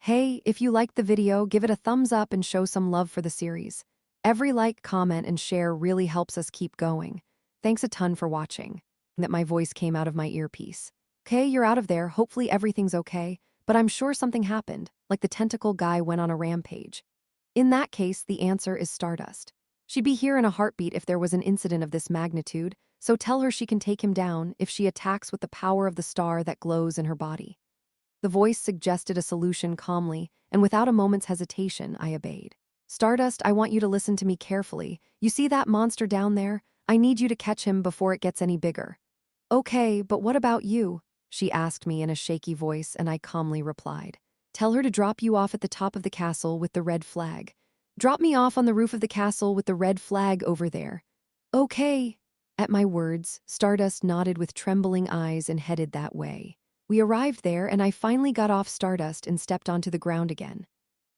Hey, if you liked the video, give it a thumbs up and show some love for the series. Every like, comment, and share really helps us keep going. Thanks a ton for watching. That my voice came out of my earpiece. Okay, you're out of there, hopefully everything's okay, but I'm sure something happened, like the tentacle guy went on a rampage. In that case, the answer is Stardust. She'd be here in a heartbeat if there was an incident of this magnitude, so tell her she can take him down if she attacks with the power of the star that glows in her body. The voice suggested a solution calmly, and without a moment's hesitation, I obeyed. Stardust, I want you to listen to me carefully. You see that monster down there? I need you to catch him before it gets any bigger. Okay, but what about you? She asked me in a shaky voice, and I calmly replied. Tell her to drop you off at the top of the castle with the red flag. Drop me off on the roof of the castle with the red flag over there. Okay. At my words, Stardust nodded with trembling eyes and headed that way. We arrived there, and I finally got off Stardust and stepped onto the ground again.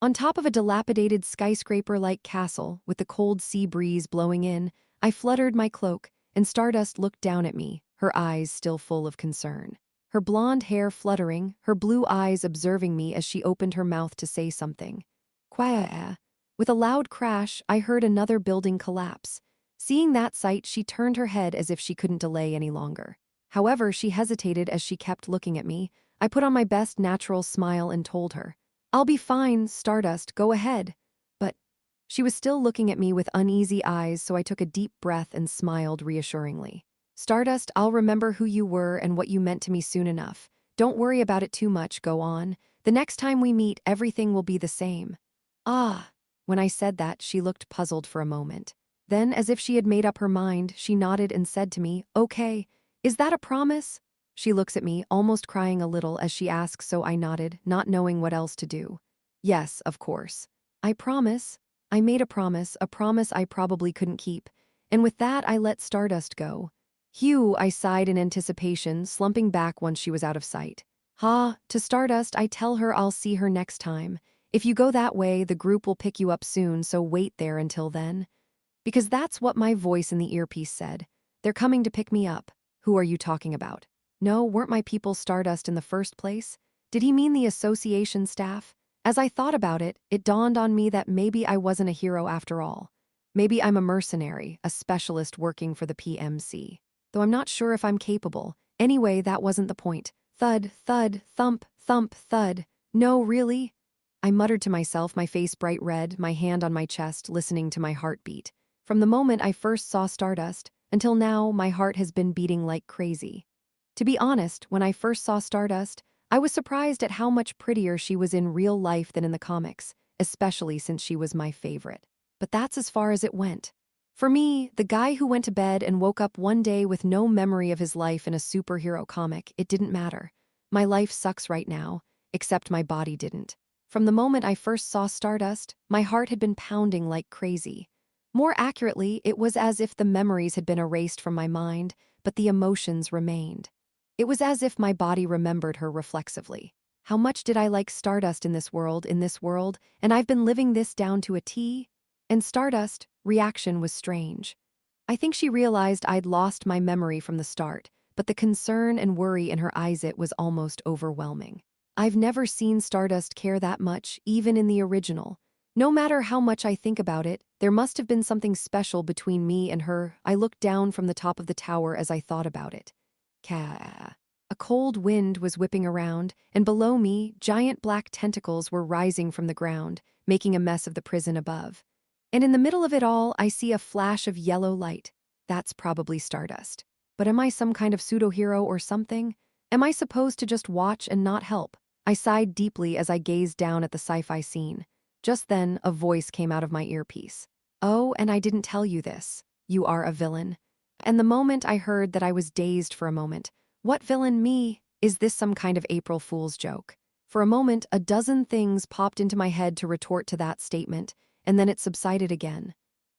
On top of a dilapidated skyscraper-like castle, with the cold sea breeze blowing in, I fluttered my cloak, and Stardust looked down at me, her eyes still full of concern. Her blonde hair fluttering, her blue eyes observing me as she opened her mouth to say something. Quiet. With a loud crash, I heard another building collapse. Seeing that sight, she turned her head as if she couldn't delay any longer. However, she hesitated as she kept looking at me. I put on my best natural smile and told her, I'll be fine, Stardust, go ahead. But she was still looking at me with uneasy eyes, so I took a deep breath and smiled reassuringly. Stardust, I'll remember who you were and what you meant to me soon enough. Don't worry about it too much, go on. The next time we meet, everything will be the same. Ah. When I said that, she looked puzzled for a moment. Then, as if she had made up her mind, she nodded and said to me, Okay. Is that a promise? She looks at me, almost crying a little as she asks, so I nodded, not knowing what else to do. Yes, of course. I promise. I made a promise I probably couldn't keep. And with that, I let Stardust go. Phew, I sighed in anticipation, slumping back once she was out of sight. To Stardust, I tell her I'll see her next time. If you go that way, the group will pick you up soon, so wait there until then. Because that's what my voice in the earpiece said. They're coming to pick me up. Who are you talking about? No, weren't my people Stardust in the first place? Did he mean the association staff? As I thought about it, it dawned on me that maybe I wasn't a hero after all. Maybe I'm a mercenary, a specialist working for the PMC. Though I'm not sure if I'm capable. Anyway, that wasn't the point. Thud, thud, thump, thump, thud. No, really? I muttered to myself, my face bright red, my hand on my chest, listening to my heartbeat. From the moment I first saw Stardust, until now, my heart has been beating like crazy. To be honest, when I first saw Stardust, I was surprised at how much prettier she was in real life than in the comics, especially since she was my favorite. But that's as far as it went. For me, the guy who went to bed and woke up one day with no memory of his life in a superhero comic, it didn't matter. My life sucks right now, except my body didn't. From the moment I first saw Stardust, my heart had been pounding like crazy. More accurately, it was as if the memories had been erased from my mind, but the emotions remained. It was as if my body remembered her reflexively. How much did I like Stardust in this world, and I've been living this down to a T? And Stardust, reaction was strange. I think she realized I'd lost my memory from the start, but the concern and worry in her eyes, it was almost overwhelming. I've never seen Stardust care that much, even in the original. No matter how much I think about it, there must have been something special between me and her. I looked down from the top of the tower as I thought about it. A cold wind was whipping around, and below me, giant black tentacles were rising from the ground, making a mess of the prison above. And in the middle of it all, I see a flash of yellow light. That's probably Stardust. But am I some kind of pseudo-hero or something? Am I supposed to just watch and not help? I sighed deeply as I gazed down at the sci-fi scene. Just then, a voice came out of my earpiece. Oh, and I didn't tell you this. You are a villain. And the moment I heard that, I was dazed for a moment. What villain, me? Is this some kind of April Fool's joke? For a moment, a dozen things popped into my head to retort to that statement, and then it subsided again.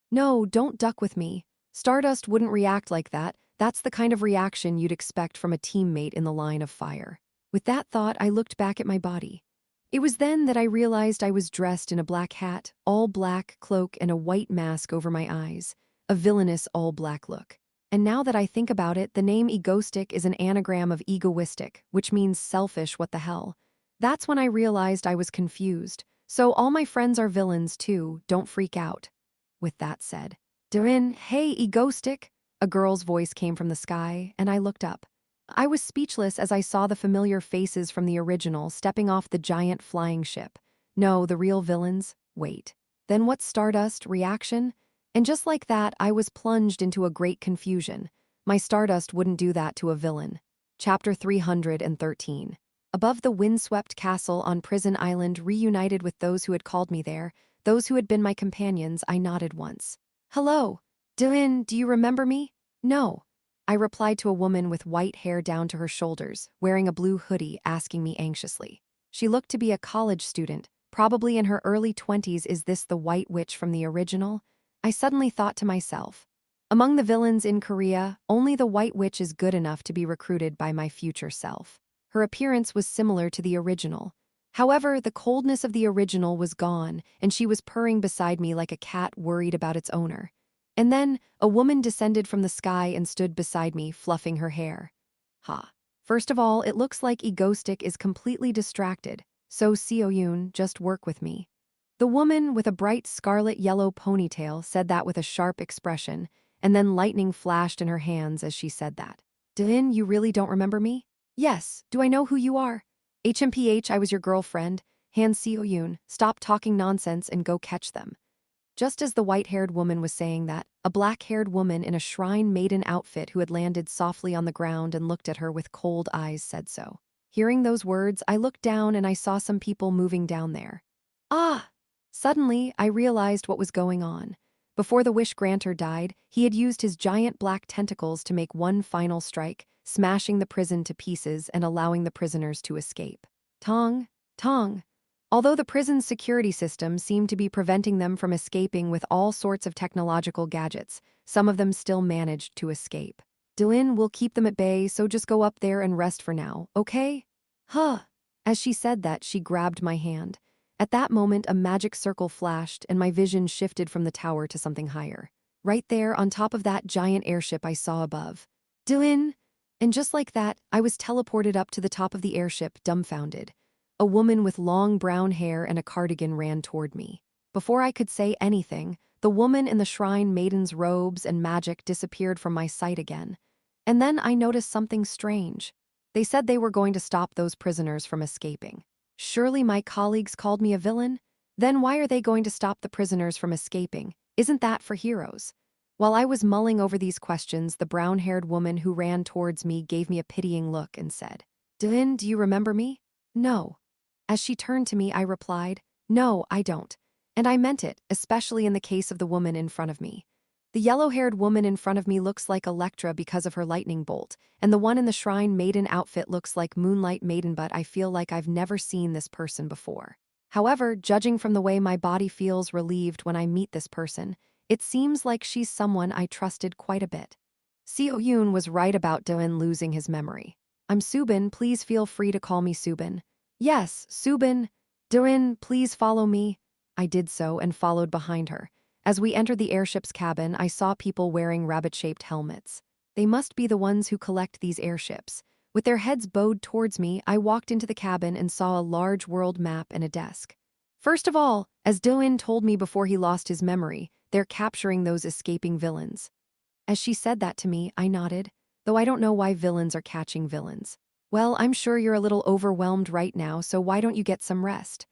No, don't duck with me. Stardust wouldn't react like that. That's the kind of reaction you'd expect from a teammate in the line of fire. With that thought, I looked back at my body. It was then that I realized I was dressed in a black hat, all black cloak, and a white mask over my eyes. A villainous all-black look. And now that I think about it, the name Egoistic is an anagram of egoistic, which means selfish, what the hell. That's when I realized I was confused. So all my friends are villains too, don't freak out. With that said, Durin, hey, Egostic! A girl's voice came from the sky, and I looked up. I was speechless as I saw the familiar faces from the original stepping off the giant flying ship. No, the real villains? Wait. Then what's Stardust? Reaction? And just like that, I was plunged into a great confusion. My Stardust wouldn't do that to a villain. Chapter 313. Above the windswept castle on Prison Island, reunited with those who had called me there, those who had been my companions, I nodded once. Hello. Duin, do you remember me? No. I replied to a woman with white hair down to her shoulders, wearing a blue hoodie, asking me anxiously. She looked to be a college student, probably in her early 20s. Is this the White Witch from the original? I suddenly thought to myself. Among the villains in Korea, only the White Witch is good enough to be recruited by my future self. Her appearance was similar to the original. However, the coldness of the original was gone, and she was purring beside me like a cat worried about its owner. And then, a woman descended from the sky and stood beside me, fluffing her hair. Ha. First of all, it looks like Egostic is completely distracted, so Seo-yoon, just work with me. The woman with a bright scarlet-yellow ponytail said that with a sharp expression, and then lightning flashed in her hands as she said that. Din, you really don't remember me? Yes, do I know who you are? HMPH, I was your girlfriend. Han Seo-yoon, stop talking nonsense and go catch them. Just as the white-haired woman was saying that, a black-haired woman in a shrine maiden outfit who had landed softly on the ground and looked at her with cold eyes said so. Hearing those words, I looked down and I saw some people moving down there. Ah! Suddenly, I realized what was going on. Before the wish granter died, he had used his giant black tentacles to make one final strike, smashing the prison to pieces and allowing the prisoners to escape. Tong, Tong. Although the prison's security system seemed to be preventing them from escaping with all sorts of technological gadgets, some of them still managed to escape. Dylan will keep them at bay, so just go up there and rest for now, okay? Huh. As she said that, she grabbed my hand. At that moment, a magic circle flashed, and my vision shifted from the tower to something higher. Right there, on top of that giant airship I saw above. Dylan! And just like that, I was teleported up to the top of the airship, dumbfounded. A woman with long brown hair and a cardigan ran toward me. Before I could say anything, the woman in the shrine maiden's robes and magic disappeared from my sight again. And then I noticed something strange. They said they were going to stop those prisoners from escaping. Surely my colleagues called me a villain? Then why are they going to stop the prisoners from escaping? Isn't that for heroes? While I was mulling over these questions, the brown-haired woman who ran towards me gave me a pitying look and said, Dylan, do you remember me? No. As she turned to me, I replied, No, I don't. And I meant it, especially in the case of the woman in front of me. The yellow-haired woman in front of me looks like Electra because of her lightning bolt, and the one in the shrine maiden outfit looks like Moonlight Maiden, but I feel like I've never seen this person before. However, judging from the way my body feels relieved when I meet this person, it seems like she's someone I trusted quite a bit. Seo-yoon was right about Doin losing his memory. I'm Subin, please feel free to call me Subin. Yes, Subin. Doin, please follow me. I did so and followed behind her. As we entered the airship's cabin, I saw people wearing rabbit-shaped helmets. They must be the ones who collect these airships. With their heads bowed towards me, I walked into the cabin and saw a large world map and a desk. First of all, as Doin told me before he lost his memory, they're capturing those escaping villains. As she said that to me, I nodded, though I don't know why villains are catching villains. Well, I'm sure you're a little overwhelmed right now, so why don't you get some rest?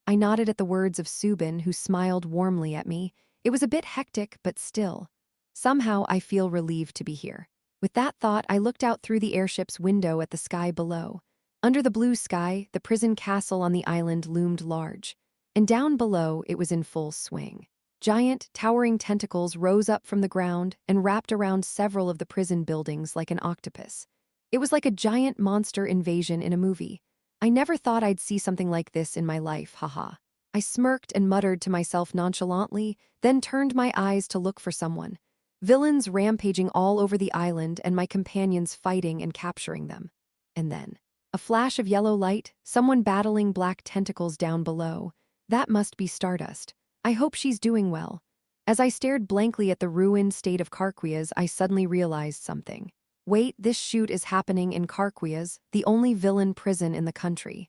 I nodded at the words of Subin, who smiled warmly at me. It was a bit hectic, but still. Somehow I feel relieved to be here. With that thought, I looked out through the airship's window at the sky below. Under the blue sky, the prison castle on the island loomed large. And down below, it was in full swing. Giant, towering tentacles rose up from the ground and wrapped around several of the prison buildings like an octopus. It was like a giant monster invasion in a movie. I never thought I'd see something like this in my life, haha. I smirked and muttered to myself nonchalantly, then turned my eyes to look for someone. Villains rampaging all over the island and my companions fighting and capturing them. And then, a flash of yellow light, someone battling black tentacles down below. That must be Stardust. I hope she's doing well. As I stared blankly at the ruined state of Karquias, I suddenly realized something. Wait, this shoot is happening in Karquias, the only villain prison in the country.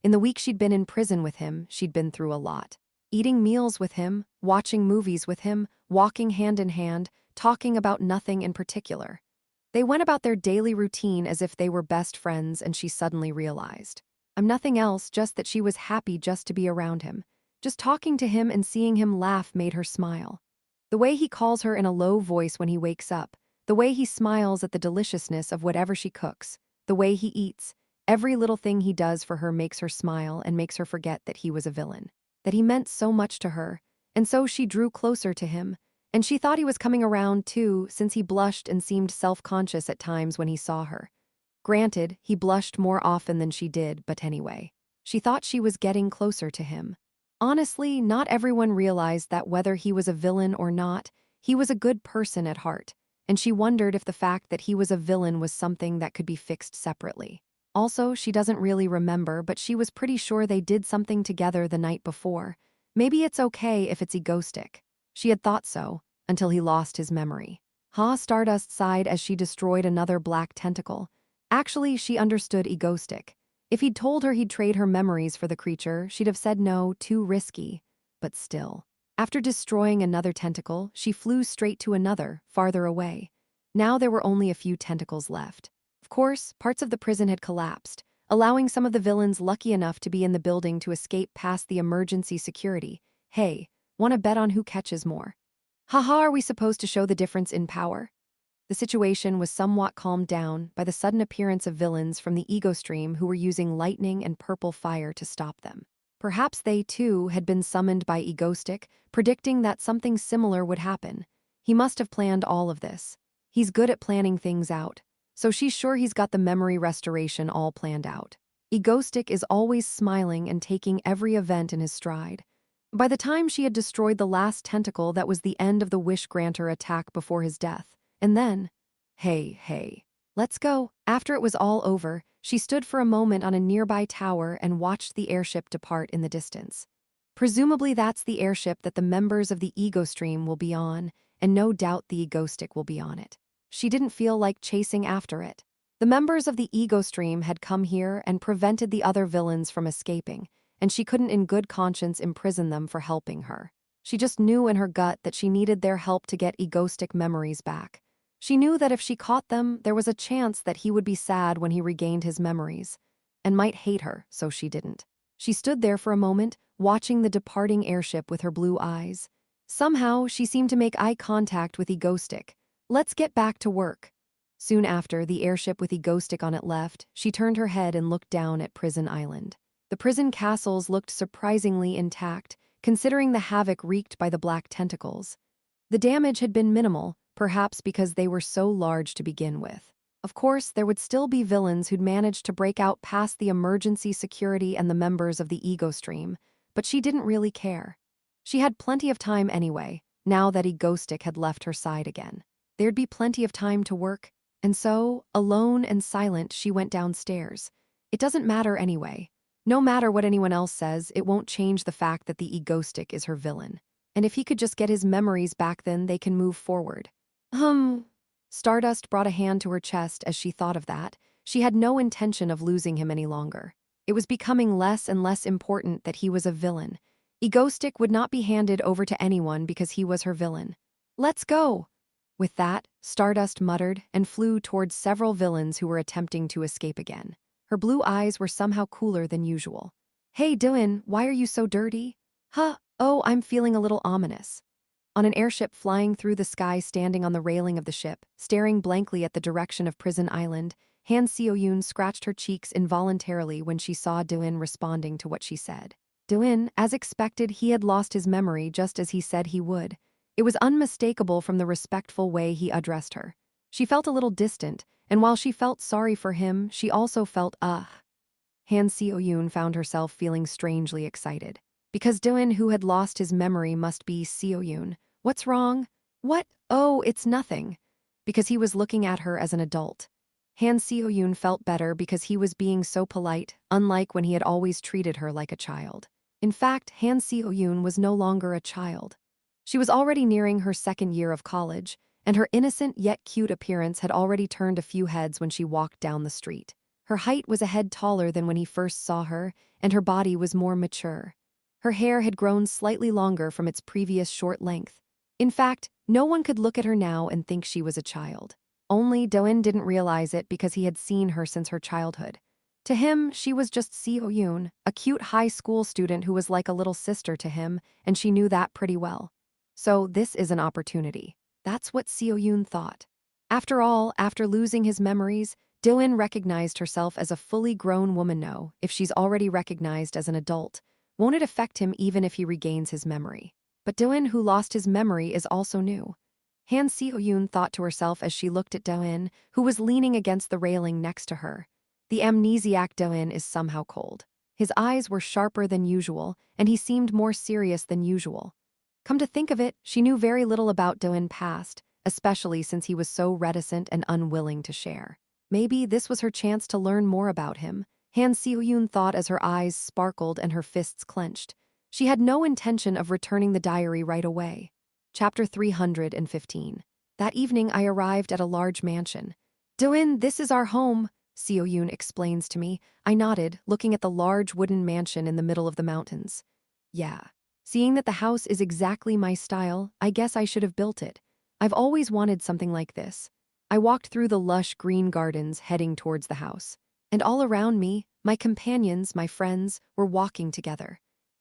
In the week she'd been in prison with him, she'd been through a lot. Eating meals with him, watching movies with him, walking hand in hand, talking about nothing in particular. They went about their daily routine as if they were best friends, and she suddenly realized. I'm nothing else, just that she was happy just to be around him. Just talking to him and seeing him laugh made her smile. The way he calls her in a low voice when he wakes up, the way he smiles at the deliciousness of whatever she cooks, the way he eats, every little thing he does for her makes her smile and makes her forget that he was a villain, that he meant so much to her, and so she drew closer to him. And she thought he was coming around too, since he blushed and seemed self-conscious at times when he saw her. Granted, he blushed more often than she did, but anyway. She thought she was getting closer to him. Honestly, not everyone realized that whether he was a villain or not, he was a good person at heart, and she wondered if the fact that he was a villain was something that could be fixed separately. Also, she doesn't really remember, but she was pretty sure they did something together the night before. Maybe it's okay if it's egoistic. She had thought so, until he lost his memory. Stardust sighed as she destroyed another black tentacle. Actually, she understood egoistic. If he'd told her he'd trade her memories for the creature, she'd have said no, too risky. But still. After destroying another tentacle, she flew straight to another, farther away. Now there were only a few tentacles left. Of course, parts of the prison had collapsed, allowing some of the villains lucky enough to be in the building to escape past the emergency security. Hey, wanna bet on who catches more? Haha, are we supposed to show the difference in power? The situation was somewhat calmed down by the sudden appearance of villains from the ego stream who were using lightning and purple fire to stop them. Perhaps they, too, had been summoned by Egoistic, predicting that something similar would happen. He must have planned all of this. He's good at planning things out, so she's sure he's got the memory restoration all planned out. Egoistic is always smiling and taking every event in his stride. By the time she had destroyed the last tentacle, that was the end of the Wish Granter attack before his death. And then, hey, let's go. After it was all over, she stood for a moment on a nearby tower and watched the airship depart in the distance. Presumably that's the airship that the members of the Ego Stream will be on, and no doubt the Egoistic will be on it. She didn't feel like chasing after it. The members of the Ego Stream had come here and prevented the other villains from escaping, and she couldn't in good conscience imprison them for helping her. She just knew in her gut that she needed their help to get Egoistic memories back. She knew that if she caught them, there was a chance that he would be sad when he regained his memories, and might hate her, so she didn't. She stood there for a moment, watching the departing airship with her blue eyes. Somehow, she seemed to make eye contact with Egoistic. Let's get back to work. Soon after, the airship with Egoistic on it left, she turned her head and looked down at Prison Island. The prison castles looked surprisingly intact, considering the havoc wreaked by the black tentacles. The damage had been minimal, perhaps because they were so large to begin with. Of course, there would still be villains who'd managed to break out past the emergency security and the members of the Ego Stream, but she didn't really care. She had plenty of time anyway, now that Egoistic had left her side again. There'd be plenty of time to work, and so, alone and silent, she went downstairs. It doesn't matter anyway. No matter what anyone else says, it won't change the fact that the Egoistic is her villain. And if he could just get his memories back, then they can move forward. Stardust brought a hand to her chest as she thought of that. She had no intention of losing him any longer. It was becoming less and less important that he was a villain. Egoistic would not be handed over to anyone because he was her villain. Let's go! With that, Stardust muttered and flew towards several villains who were attempting to escape again. Her blue eyes were somehow cooler than usual. Hey Dylan, why are you so dirty? Oh, I'm feeling a little ominous. On an airship flying through the sky, standing on the railing of the ship, staring blankly at the direction of Prison Island, Han Seoyun scratched her cheeks involuntarily when she saw Doin responding to what she said. Doin, as expected, he had lost his memory just as he said he would. It was unmistakable from the respectful way he addressed her. She felt a little distant, and while she felt sorry for him, she also felt Han Seoyun found herself feeling strangely excited. Because Doin, who had lost his memory, must be Seoyun. What's wrong? What? Oh, it's nothing. Because he was looking at her as an adult. Han Seoyun felt better because he was being so polite, unlike when he had always treated her like a child. In fact, Han Seoyun was no longer a child. She was already nearing her second year of college, and her innocent yet cute appearance had already turned a few heads when she walked down the street. Her height was a head taller than when he first saw her, and her body was more mature. Her hair had grown slightly longer from its previous short length. In fact, no one could look at her now and think she was a child. Only Do-in didn't realize it because he had seen her since her childhood. To him, she was just Seo-yoon, a cute high school student who was like a little sister to him, and she knew that pretty well. So this is an opportunity. That's what Seo-yoon thought. After all, after losing his memories, Do-in recognized herself as a fully grown woman now. If she's already recognized as an adult, won't it affect him even if he regains his memory? But Do-in, who lost his memory, is also new. Han Seo-yoon thought to herself as she looked at Do-in, who was leaning against the railing next to her. The amnesiac Do-in is somehow cold. His eyes were sharper than usual, and he seemed more serious than usual. Come to think of it, she knew very little about Do-in past, especially since he was so reticent and unwilling to share. Maybe this was her chance to learn more about him, Han Seo-yoon thought as her eyes sparkled and her fists clenched. She had no intention of returning the diary right away. Chapter 315. That evening I arrived at a large mansion. Do-in, this is our home, Seo-yoon explains to me. I nodded, looking at the large wooden mansion in the middle of the mountains. Yeah. Seeing that the house is exactly my style, I guess I should have built it. I've always wanted something like this. I walked through the lush green gardens heading towards the house. And all around me, my companions, my friends, were walking together.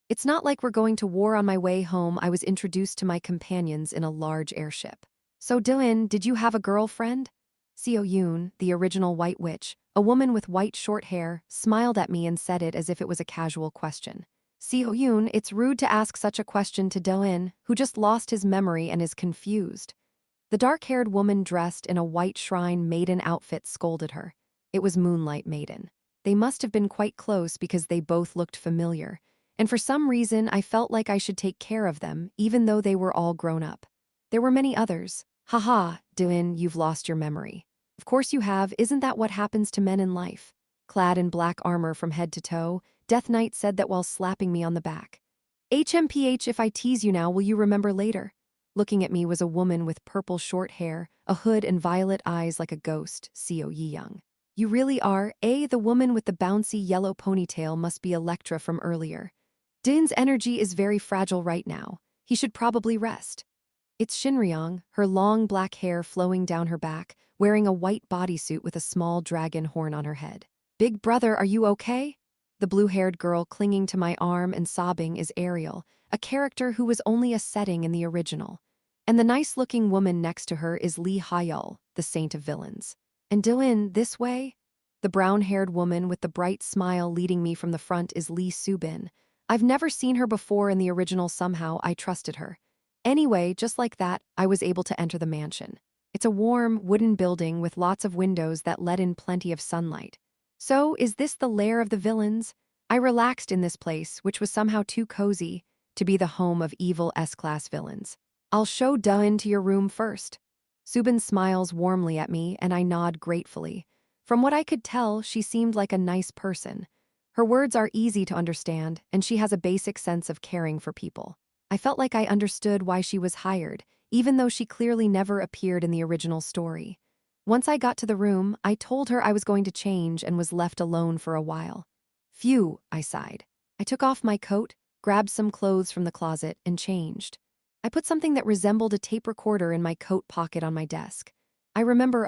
It's not like we're going to war. On my way home, I was introduced to my companions in a large airship. So Do-in, did you have a girlfriend? Seo-yoon, the original White Witch, a woman with white short hair, smiled at me and said it as if it was a casual question. Seo-yoon, it's rude to ask such a question to Do-in, who just lost his memory and is confused. The dark-haired woman dressed in a white shrine maiden outfit scolded her. It was Moonlight Maiden. They must have been quite close because they both looked familiar, and for some reason I felt like I should take care of them, even though they were all grown up. There were many others. Haha, Do-in, you've lost your memory. Of course you have, isn't that what happens to men in life? Clad in black armor from head to toe, Death Knight said that while slapping me on the back. HMPH, if I tease you now, will you remember later? Looking at me was a woman with purple short hair, a hood and violet eyes like a ghost, Seo Yi-young. You really are, the woman with the bouncy yellow ponytail must be Electra from earlier. Din's energy is very fragile right now. He should probably rest. It's Shinryong, her long black hair flowing down her back, wearing a white bodysuit with a small dragon horn on her head. Big brother, are you okay? The blue-haired girl clinging to my arm and sobbing is Ariel, a character who was only a setting in the original. And the nice-looking woman next to her is Lee Ha-yeol, the saint of villains. And Do-in, this way? The brown-haired woman with the bright smile leading me from the front is Lee Soo-bin. I've never seen her before in the original. Somehow I trusted her. Anyway, just like that, I was able to enter the mansion. It's a warm, wooden building with lots of windows that let in plenty of sunlight. So, is this the lair of the villains? I relaxed in this place, which was somehow too cozy to be the home of evil S-class villains. I'll show Do-in to your room first. Subin smiles warmly at me, and I nod gratefully. From what I could tell, she seemed like a nice person. Her words are easy to understand, and she has a basic sense of caring for people. I felt like I understood why she was hired, even though she clearly never appeared in the original story. Once I got to the room, I told her I was going to change and was left alone for a while. Phew, I sighed. I took off my coat, grabbed some clothes from the closet, and changed. I put something that resembled a tape recorder in my coat pocket on my desk. I remember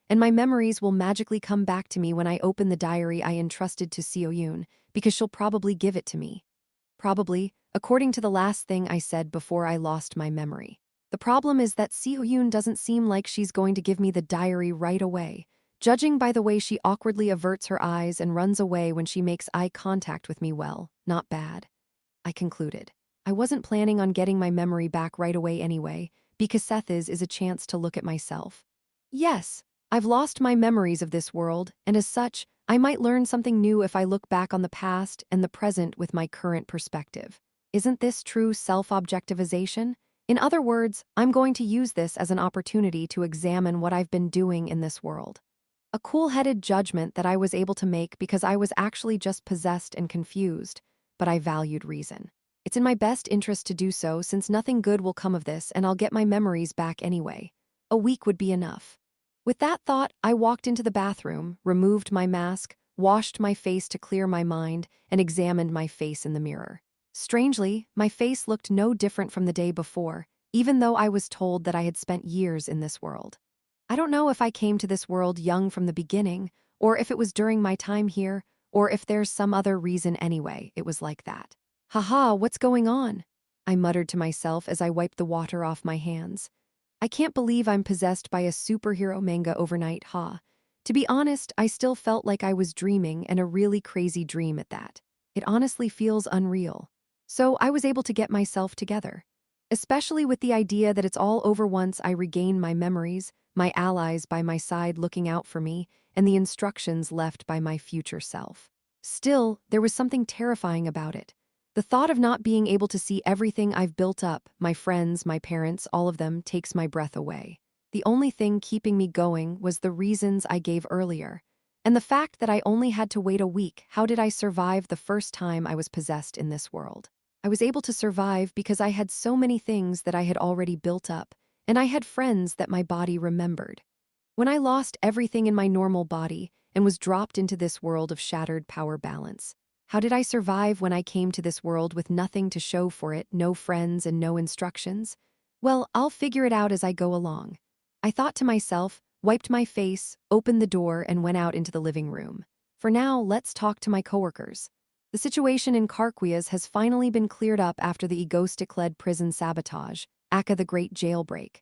and my memories will magically come back to me when I open the diary I entrusted to Seo-yoon, because she'll probably give it to me. Probably, according to the last thing I said before I lost my memory. The problem is that Seo-yoon doesn't seem like she's going to give me the diary right away, judging by the way she awkwardly averts her eyes and runs away when she makes eye contact with me. Well, not bad. I concluded. I wasn't planning on getting my memory back right away anyway, because Seth is a chance to look at myself. Yes, I've lost my memories of this world, and as such, I might learn something new if I look back on the past and the present with my current perspective. Isn't this true self-objectivization? In other words, I'm going to use this as an opportunity to examine what I've been doing in this world. A cool-headed judgment that I was able to make because I was actually just possessed and confused, but I valued reason. It's in my best interest to do so since nothing good will come of this and I'll get my memories back anyway. A week would be enough. With that thought, I walked into the bathroom, removed my mask, washed my face to clear my mind, and examined my face in the mirror. Strangely, my face looked no different from the day before, even though I was told that I had spent years in this world. I don't know if I came to this world young from the beginning, or if it was during my time here, or if there's some other reason anyway, it was like that. Haha, what's going on? I muttered to myself as I wiped the water off my hands. I can't believe I'm possessed by a superhero manga overnight, ha. To be honest, I still felt like I was dreaming, and a really crazy dream at that. It honestly feels unreal. So I was able to get myself together. Especially with the idea that it's all over once I regain my memories, my allies by my side looking out for me, and the instructions left by my future self. Still, there was something terrifying about it. The thought of not being able to see everything I've built up, my friends, my parents, all of them, takes my breath away. The only thing keeping me going was the reasons I gave earlier. And the fact that I only had to wait a week. How did I survive the first time I was possessed in this world? I was able to survive because I had so many things that I had already built up, and I had friends that my body remembered. When I lost everything in my normal body and was dropped into this world of shattered power balance, how did I survive when I came to this world with nothing to show for it, no friends and no instructions? Well, I'll figure it out as I go along. I thought to myself, wiped my face, opened the door, and went out into the living room. For now, let's talk to my coworkers. The situation in Carquias has finally been cleared up after the Egostic-led prison sabotage, aka the Great Jailbreak.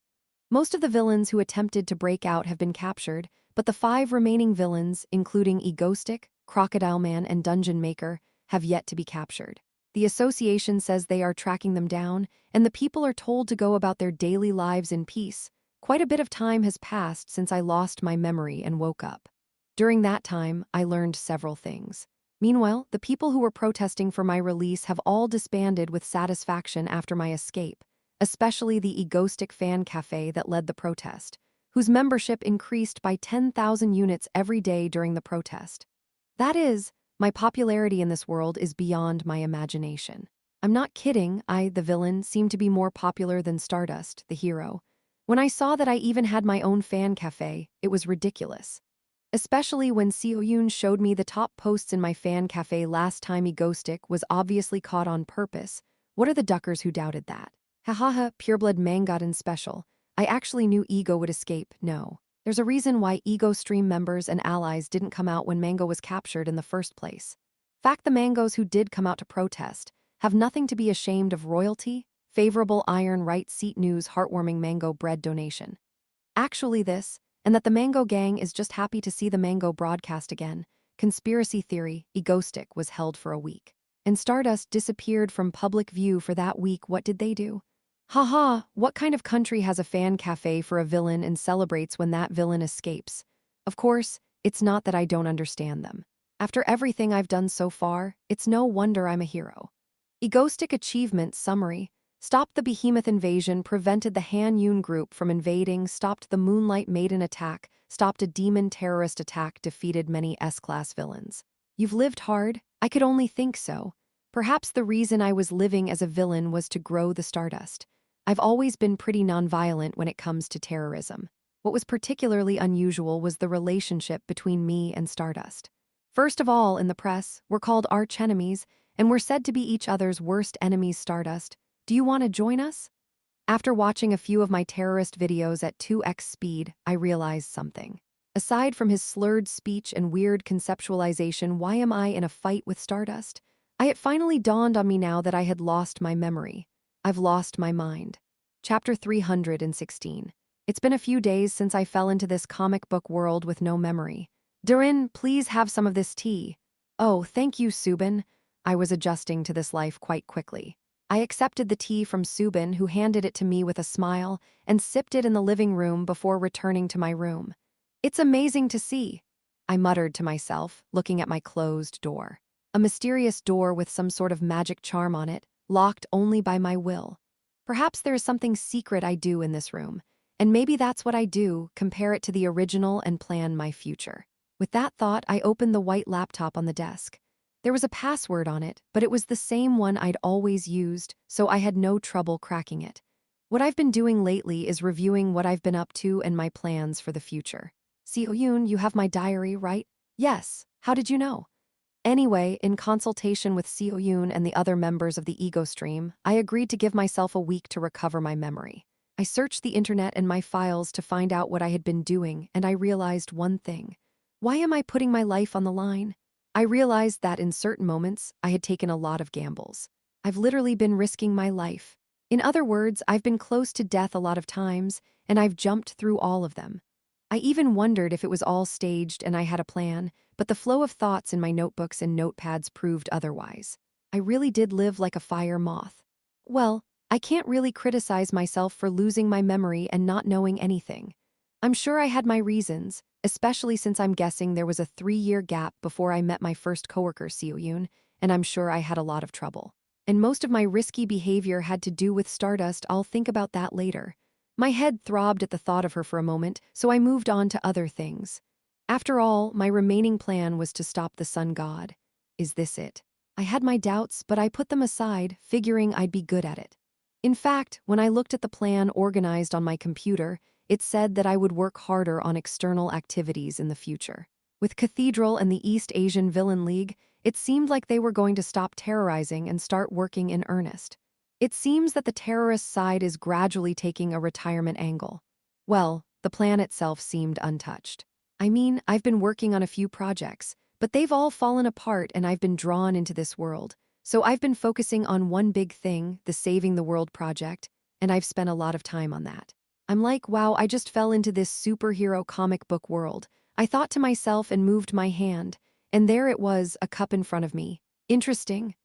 Most of the villains who attempted to break out have been captured, but the 5 remaining villains, including Egostic, Crocodile Man, and Dungeon Maker, have yet to be captured. The association says they are tracking them down, and the people are told to go about their daily lives in peace. Quite a bit of time has passed since I lost my memory and woke up. During that time, I learned several things. Meanwhile, the people who were protesting for my release have all disbanded with satisfaction after my escape, especially the Egostic fan cafe that led the protest, whose membership increased by 10,000 units every day during the protest. That is, my popularity in this world is beyond my imagination. I'm not kidding, I, the villain, seem to be more popular than Stardust, the hero. When I saw that I even had my own fan cafe, it was ridiculous. Especially when Seoyun showed me the top posts in my fan cafe last time Egostic was obviously caught on purpose. What are the duckers who doubted that? Hahaha, pureblood Mangotten special. I actually knew Ego would escape, no. There's a reason why Ego stream members and allies didn't come out when Mango was captured in the first place. Fact, the Mangos who did come out to protest have nothing to be ashamed of. Royalty, favorable iron right seat news, heartwarming mango bread donation. Actually this, and that the Mango Gang is just happy to see the Mango broadcast again. Conspiracy theory, Egostic was held for a week. And Stardust disappeared from public view for that week. What did they do? Haha, what kind of country has a fan cafe for a villain and celebrates when that villain escapes? Of course, it's not that I don't understand them. After everything I've done so far, it's no wonder I'm a hero. Egostic achievement summary. Stopped the Behemoth invasion, prevented the Han Yun group from invading, stopped the Moonlight Maiden attack, stopped a demon terrorist attack, defeated many S-class villains. You've lived hard? I could only think so. Perhaps the reason I was living as a villain was to grow the Stardust. I've always been pretty nonviolent when it comes to terrorism. What was particularly unusual was the relationship between me and Stardust. First of all, in the press, we're called arch-enemies, and we're said to be each other's worst enemies. Stardust, do you want to join us? After watching a few of my terrorist videos at 2x speed, I realized something. Aside from his slurred speech and weird conceptualization, why am I in a fight with Stardust? It finally dawned on me now that I had lost my memory. I've lost my mind. Chapter 316. It's been a few days since I fell into this comic book world with no memory. Durin, please have some of this tea. Oh, thank you, Subin. I was adjusting to this life quite quickly. I accepted the tea from Subin, who handed it to me with a smile, and sipped it in the living room before returning to my room. It's amazing to see, I muttered to myself, looking at my closed door. A mysterious door with some sort of magic charm on it, locked only by my will. Perhaps there is something secret I do in this room, and maybe that's what I do, compare it to the original and plan my future. With that thought, I opened the white laptop on the desk. There was a password on it, but it was the same one I'd always used, so I had no trouble cracking it. What I've been doing lately is reviewing what I've been up to and my plans for the future. Seoyun, you have my diary, right? Yes. How did you know? Anyway, in consultation with Seo Yoon and the other members of the ego stream, I agreed to give myself a week to recover my memory. I searched the internet and my files to find out what I had been doing, and I realized one thing. Why am I putting my life on the line? I realized that in certain moments, I had taken a lot of gambles. I've literally been risking my life. In other words, I've been close to death a lot of times, and I've jumped through all of them. I even wondered if it was all staged and I had a plan, but the flow of thoughts in my notebooks and notepads proved otherwise. I really did live like a fire moth. Well, I can't really criticize myself for losing my memory and not knowing anything. I'm sure I had my reasons, especially since I'm guessing there was a 3-year gap before I met my first coworker, Seo Yoon, and I'm sure I had a lot of trouble. And most of my risky behavior had to do with Stardust. I'll think about that later. My head throbbed at the thought of her for a moment, so I moved on to other things. After all, my remaining plan was to stop the sun god. Is this it? I had my doubts, but I put them aside, figuring I'd be good at it. In fact, when I looked at the plan organized on my computer, it said that I would work harder on external activities in the future. With Cathedral and the East Asian Villain League, it seemed like they were going to stop terrorizing and start working in earnest. It seems that the terrorist side is gradually taking a retirement angle. Well, the plan itself seemed untouched. I mean, I've been working on a few projects, but they've all fallen apart and I've been drawn into this world. So I've been focusing on one big thing, the Saving the World project, and I've spent a lot of time on that. I'm like, wow, I just fell into this superhero comic book world. I thought to myself and moved my hand, and there it was, a cup in front of me. Interesting.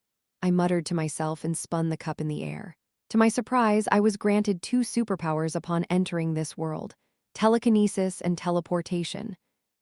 I muttered to myself and spun the cup in the air. To my surprise, I was granted 2 superpowers upon entering this world: telekinesis and teleportation.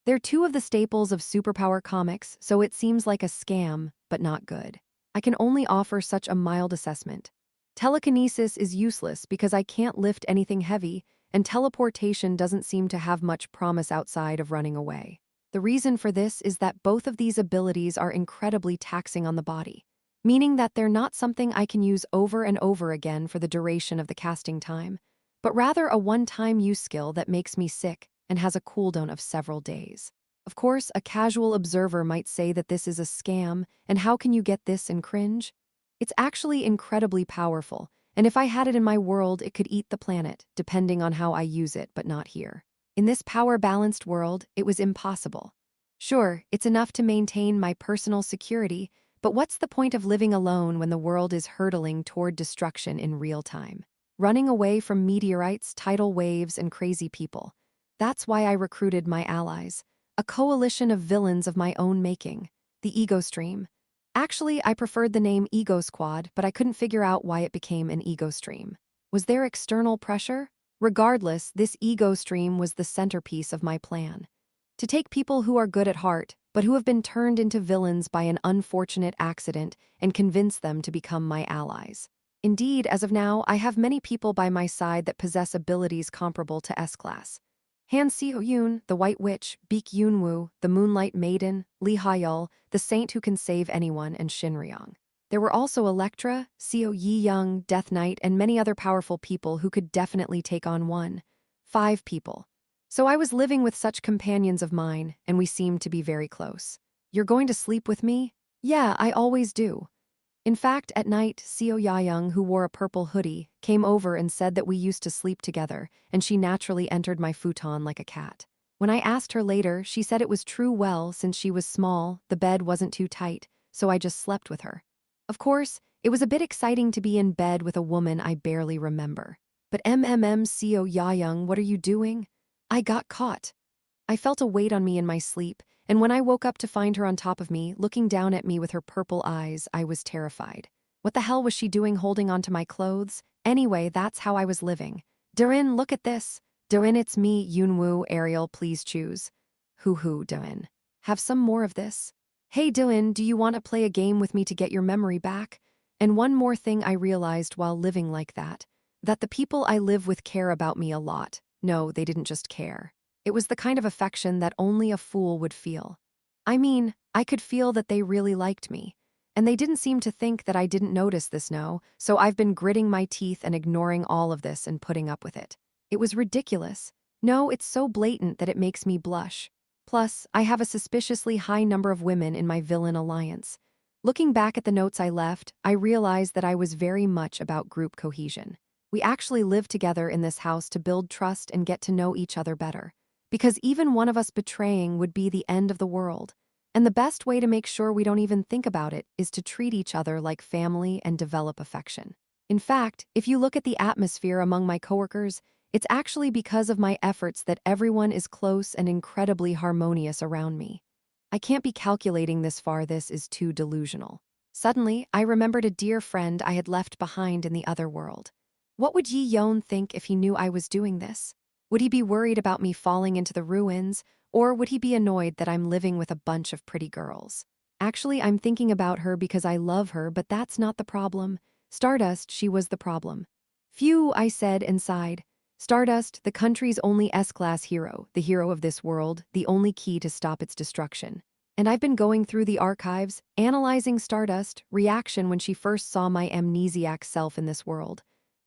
They're 2 of the staples of superpower comics, so it seems like a scam, but not good. I can only offer such a mild assessment. Telekinesis is useless because I can't lift anything heavy, and teleportation doesn't seem to have much promise outside of running away. The reason for this is that both of these abilities are incredibly taxing on the body, meaning that they're not something I can use over and over again for the duration of the casting time, but rather a one-time use skill that makes me sick and has a cooldown of several days. Of course, a casual observer might say that this is a scam, and how can you get this and cringe? It's actually incredibly powerful, and if I had it in my world, it could eat the planet, depending on how I use it, but not here. In this power-balanced world, it was impossible. Sure, it's enough to maintain my personal security, but what's the point of living alone when the world is hurtling toward destruction in real time? Running away from meteorites, tidal waves, and crazy people. That's why I recruited my allies. A coalition of villains of my own making. The Ego Stream. Actually, I preferred the name Ego Squad, but I couldn't figure out why it became an Ego Stream. Was there external pressure? Regardless, this Ego Stream was the centerpiece of my plan. To take people who are good at heart, but who have been turned into villains by an unfortunate accident, and convince them to become my allies. Indeed, as of now, I have many people by my side that possess abilities comparable to S-Class. Han Seo-yoon, the White Witch, Baek Yoon-woo, the Moonlight Maiden, Lee Ha-yeol, the Saint who can save anyone, and Shin Ryong. There were also Elektra, Seo Yi-young, Death Knight, and many other powerful people who could definitely take on 5 people. So I was living with such companions of mine, and we seemed to be very close. You're going to sleep with me? Yeah, I always do. In fact, at night, Seo Ya-young, who wore a purple hoodie, came over and said that we used to sleep together, and she naturally entered my futon like a cat. When I asked her later, she said it was true. Well, since she was small, the bed wasn't too tight, so I just slept with her. Of course, it was a bit exciting to be in bed with a woman I barely remember. But Seo Ya-young, what are you doing? I got caught. I felt a weight on me in my sleep, and when I woke up to find her on top of me, looking down at me with her purple eyes, I was terrified. What the hell was she doing holding onto my clothes? Anyway, that's how I was living. Darin, look at this. Darin, it's me, Yoonwoo, Ariel, please choose. Hoo-hoo, Darin. Have some more of this. Hey, Darin, do you want to play a game with me to get your memory back? And one more thing I realized while living like that the people I live with care about me a lot. No, they didn't just care. It was the kind of affection that only a fool would feel. I mean, I could feel that they really liked me. And they didn't seem to think that I didn't notice this, no, so I've been gritting my teeth and ignoring all of this and putting up with it. It was ridiculous. No, it's so blatant that it makes me blush. Plus, I have a suspiciously high number of women in my villain alliance. Looking back at the notes I left, I realized that I was very much about group cohesion. We actually lived together in this house to build trust and get to know each other better. Because even one of us betraying would be the end of the world. And the best way to make sure we don't even think about it is to treat each other like family and develop affection. In fact, if you look at the atmosphere among my coworkers, it's actually because of my efforts that everyone is close and incredibly harmonious around me. I can't be calculating this far, this is too delusional. Suddenly, I remembered a dear friend I had left behind in the other world. What would Yi Yon think if he knew I was doing this? Would he be worried about me falling into the ruins, or would he be annoyed that I'm living with a bunch of pretty girls? Actually, I'm thinking about her because I love her, but that's not the problem. Stardust, she was the problem. Phew, I said and sighed. Stardust, the country's only S-class hero, the hero of this world, the only key to stop its destruction. And I've been going through the archives, analyzing Stardust, reaction when she first saw my amnesiac self in this world.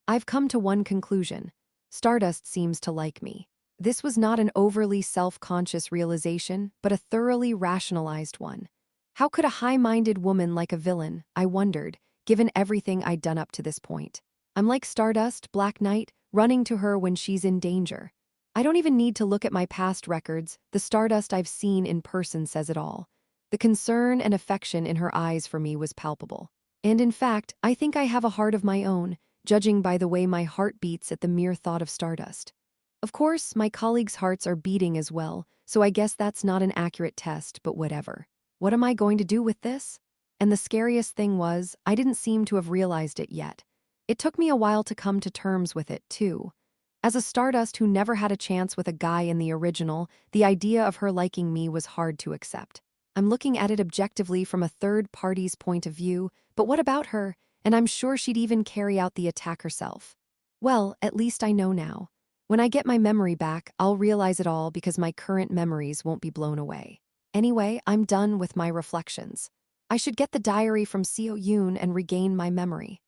I've come to one conclusion. Stardust seems to like me. This was not an overly self-conscious realization, but a thoroughly rationalized one. How could a high-minded woman like a villain, I wondered, given everything I'd done up to this point? I'm like Stardust, Black Knight, running to her when she's in danger. I don't even need to look at my past records, the Stardust I've seen in person says it all. The concern and affection in her eyes for me was palpable. And in fact, I think I have a heart of my own, judging by the way my heart beats at the mere thought of Stardust. Of course, my colleagues' hearts are beating as well, so I guess that's not an accurate test, but whatever. What am I going to do with this? And the scariest thing was, I didn't seem to have realized it yet. It took me a while to come to terms with it, too. As a Stardust who never had a chance with a guy in the original, the idea of her liking me was hard to accept. I'm looking at it objectively from a third party's point of view, but what about her? And I'm sure she'd even carry out the attack herself. Well, at least I know now. When I get my memory back, I'll realize it all because my current memories won't be blown away. Anyway, I'm done with my reflections. I should get the diary from Seo Yoon and regain my memory.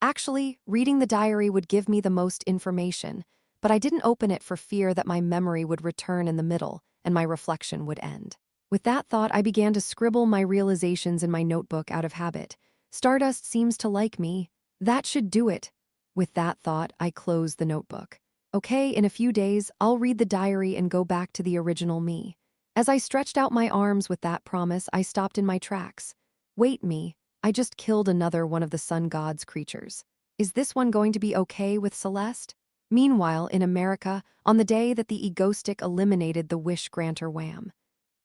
Actually, reading the diary would give me the most information, but I didn't open it for fear that my memory would return in the middle and my reflection would end. With that thought, I began to scribble my realizations in my notebook out of habit. Stardust seems to like me. That should do it. With that thought, I closed the notebook. Okay, in a few days, I'll read the diary and go back to the original me. As I stretched out my arms with that promise, I stopped in my tracks. Wait, me. I just killed another one of the sun god's creatures. Is this one going to be okay with Celeste? Meanwhile, in America, on the day that the Egostic eliminated the wish granter Wham,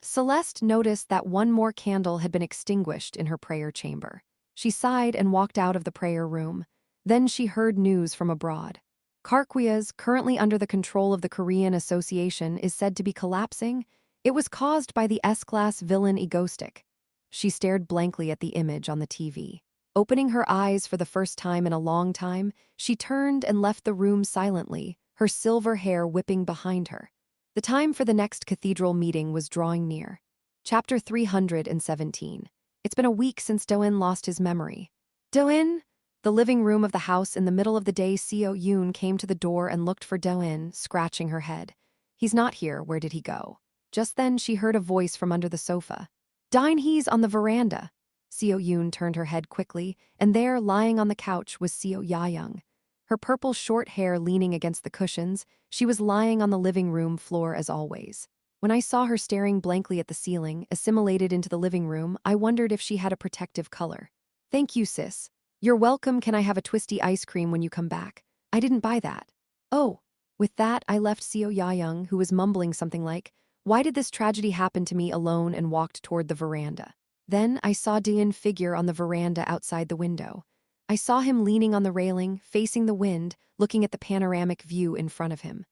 Celeste noticed that one more candle had been extinguished in her prayer chamber. She sighed and walked out of the prayer room. Then she heard news from abroad. Karkwia's, currently under the control of the Korean Association, is said to be collapsing. It was caused by the S-class villain Egostic. She stared blankly at the image on the TV. Opening her eyes for the first time in a long time, she turned and left the room silently, her silver hair whipping behind her. The time for the next cathedral meeting was drawing near. Chapter 317. It's been a week since Do-in lost his memory. Do-in? The living room of the house in the middle of the day, Seo Yoon came to the door and looked for Do-in, scratching her head. He's not here, where did he go? Just then she heard a voice from under the sofa. He's on the veranda. Seo Yoon turned her head quickly, and there, lying on the couch, was Seo Yayoung. Her purple short hair leaning against the cushions, she was lying on the living room floor as always. When I saw her staring blankly at the ceiling, assimilated into the living room, I wondered if she had a protective color. Thank you, sis. You're welcome. Can I have a twisty ice cream when you come back? I didn't buy that. Oh. With that, I left Seo Yayoung, who was mumbling something like, why did this tragedy happen to me, alone, and walked toward the veranda. Then I saw Do-in figure on the veranda outside the window. I saw him leaning on the railing, facing the wind, looking at the panoramic view in front of him.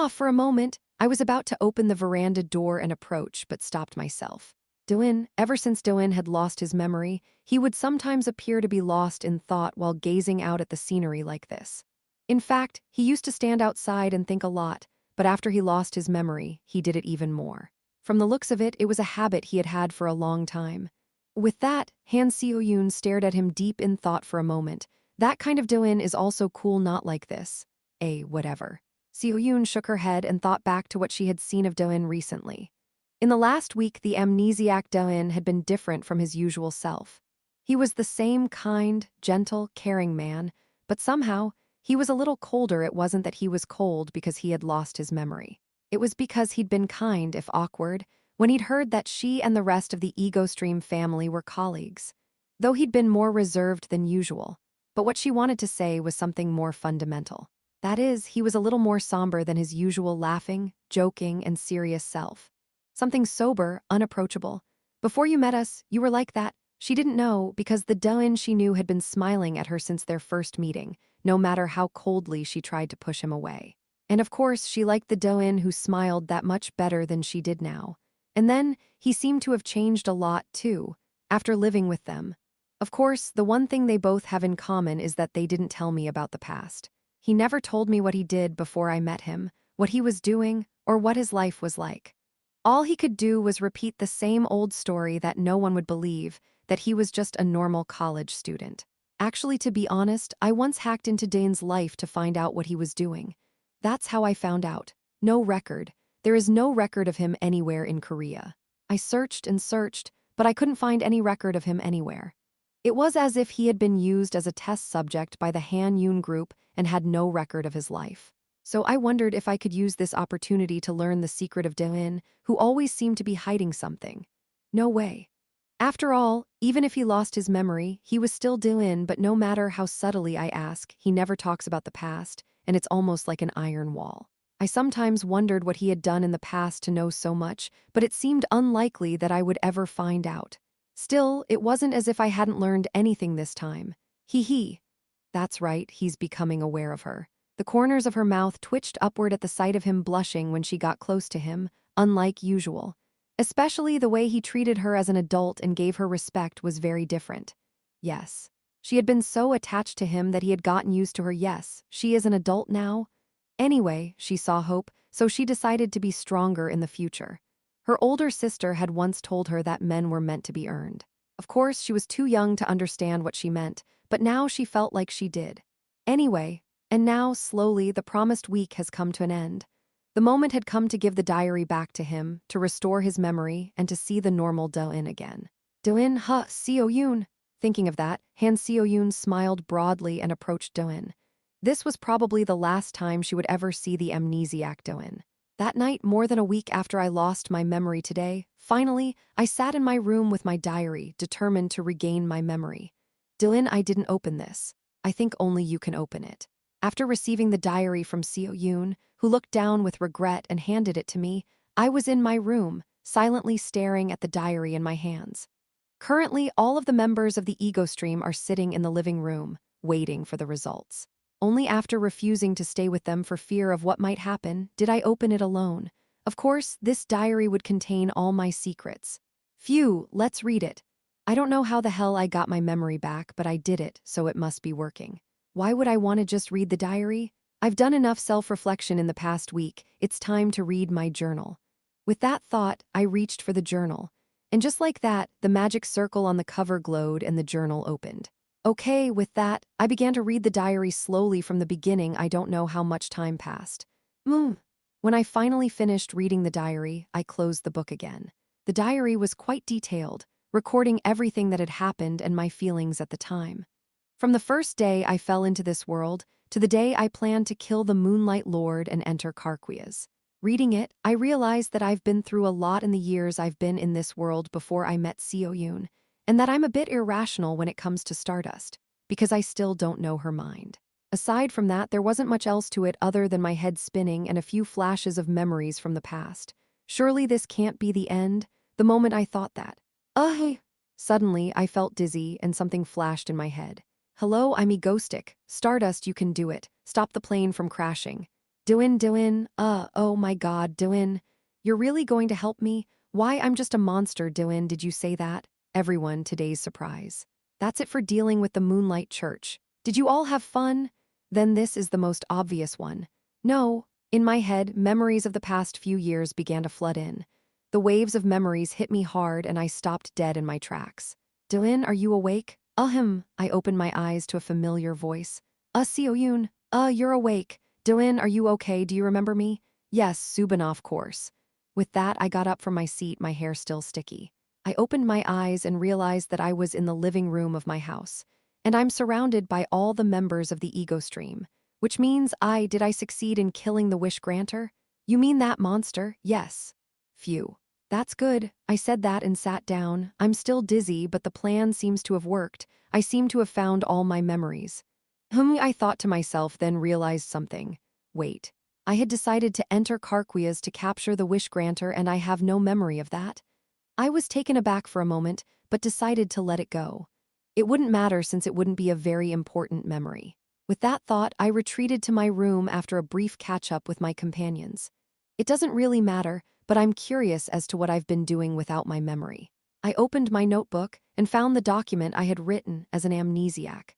For a moment, I was about to open the veranda door and approach, but stopped myself. Do-in, ever since Do-in had lost his memory, he would sometimes appear to be lost in thought while gazing out at the scenery like this. In fact, he used to stand outside and think a lot, but after he lost his memory, he did it even more. From the looks of it, it was a habit he had had for a long time. With that, Han Seo-yoon stared at him deep in thought for a moment. That kind of Do-in is also cool, not like this. Whatever. Seo-yoon shook her head and thought back to what she had seen of Do-in recently. In the last week, the amnesiac Doin had been different from his usual self. He was the same kind, gentle, caring man, but somehow, he was a little colder. It wasn't that he was cold because he had lost his memory. It was because he'd been kind, if awkward, when he'd heard that she and the rest of the Ego Stream family were colleagues. Though he'd been more reserved than usual. But what she wanted to say was something more fundamental. That is, he was a little more somber than his usual laughing, joking, and serious self. Something sober, unapproachable. Before you met us, you were like that. She didn't know because the Doin she knew had been smiling at her since their first meeting, no matter how coldly she tried to push him away. And of course, she liked the Doin who smiled that much better than she did now. And then, he seemed to have changed a lot, too, after living with them. Of course, the one thing they both have in common is that they didn't tell me about the past. He never told me what he did before I met him, what he was doing, or what his life was like. All he could do was repeat the same old story that no one would believe, that he was just a normal college student. Actually, to be honest, I once hacked into Dane's life to find out what he was doing. That's how I found out. No record. There is no record of him anywhere in Korea. I searched and searched, but I couldn't find any record of him anywhere. It was as if he had been used as a test subject by the Han Yoon group and had no record of his life. So I wondered if I could use this opportunity to learn the secret of Doin, who always seemed to be hiding something. No way. After all, even if he lost his memory, he was still Doin, but no matter how subtly I ask, he never talks about the past, and it's almost like an iron wall. I sometimes wondered what he had done in the past to know so much, but it seemed unlikely that I would ever find out. Still, it wasn't as if I hadn't learned anything this time. He. That's right, he's becoming aware of her. The corners of her mouth twitched upward at the sight of him blushing when she got close to him, unlike usual. Especially the way he treated her as an adult and gave her respect was very different. Yes. She had been so attached to him that he had gotten used to her. Yes, she is an adult now. Anyway, she saw hope, so she decided to be stronger in the future. Her older sister had once told her that men were meant to be earned. Of course, she was too young to understand what she meant, but now she felt like she did. Anyway, and now, slowly, the promised week has come to an end. The moment had come to give the diary back to him, to restore his memory, and to see the normal Doin again. Doin, Seo-yoon. Thinking of that, Han Seo-yoon smiled broadly and approached Doin. This was probably the last time she would ever see the amnesiac Doin. That night, more than a week after I lost my memory today, finally, I sat in my room with my diary, determined to regain my memory. Doin, I didn't open this. I think only you can open it. After receiving the diary from Seo-yoon, who looked down with regret and handed it to me, I was in my room, silently staring at the diary in my hands. Currently, all of the members of the Ego Stream are sitting in the living room, waiting for the results. Only after refusing to stay with them for fear of what might happen did I open it alone. Of course, this diary would contain all my secrets. Phew, let's read it. I don't know how the hell I got my memory back, but I did it, so it must be working. Why would I want to just read the diary? I've done enough self-reflection in the past week. It's time to read my journal. With that thought, I reached for the journal. And just like that, the magic circle on the cover glowed and the journal opened. Okay, with that, I began to read the diary slowly from the beginning. I don't know how much time passed. When I finally finished reading the diary, I closed the book again. The diary was quite detailed, recording everything that had happened and my feelings at the time. From the first day I fell into this world, to the day I planned to kill the Moonlight Lord and enter Karkwias. Reading it, I realized that I've been through a lot in the years I've been in this world before I met Seo-yoon, and that I'm a bit irrational when it comes to Stardust, because I still don't know her mind. Aside from that, there wasn't much else to it other than my head spinning and a few flashes of memories from the past. Surely this can't be the end. The moment I thought that. Suddenly, I felt dizzy and something flashed in my head. Hello, I'm Egostic. Stardust, you can do it. Stop the plane from crashing. Doin, oh my god, Doin. You're really going to help me? Why, I'm just a monster, Doin, did you say that? Everyone, today's surprise. That's it for dealing with the Moonlight Church. Did you all have fun? Then this is the most obvious one. No. In my head, memories of the past few years began to flood in. The waves of memories hit me hard and I stopped dead in my tracks. Doin, are you awake? I opened my eyes to a familiar voice. Seo-yoon. You're awake. Doin, are you okay? Do you remember me? Yes, Subin, of course. With that, I got up from my seat, my hair still sticky. I opened my eyes and realized that I was in the living room of my house. And I'm surrounded by all the members of the ego stream. Which means did I succeed in killing the wish granter? You mean that monster? Yes. Phew. That's good. I said that and sat down. I'm still dizzy, but the plan seems to have worked. I seem to have found all my memories. I thought to myself, then realized something. Wait. I had decided to enter Carquias to capture the wish granter, and I have no memory of that. I was taken aback for a moment, but decided to let it go. It wouldn't matter since it wouldn't be a very important memory. With that thought, I retreated to my room after a brief catch-up with my companions. It doesn't really matter, but I'm curious as to what I've been doing without my memory. I opened my notebook and found the document I had written as an amnesiac.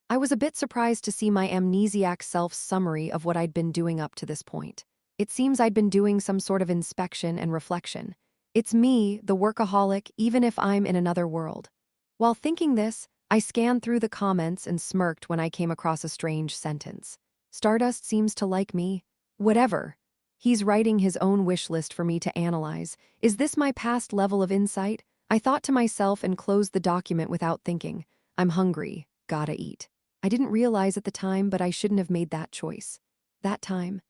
I was a bit surprised to see my amnesiac self's summary of what I'd been doing up to this point. It seems I'd been doing some sort of inspection and reflection. It's me, the workaholic, even if I'm in another world. While thinking this, I scanned through the comments and smirked when I came across a strange sentence. Stardust seems to like me. Whatever. He's writing his own wish list for me to analyze. Is this my past level of insight? I thought to myself and closed the document without thinking. I'm hungry. Gotta eat. I didn't realize at the time, but I shouldn't have made that choice. That time.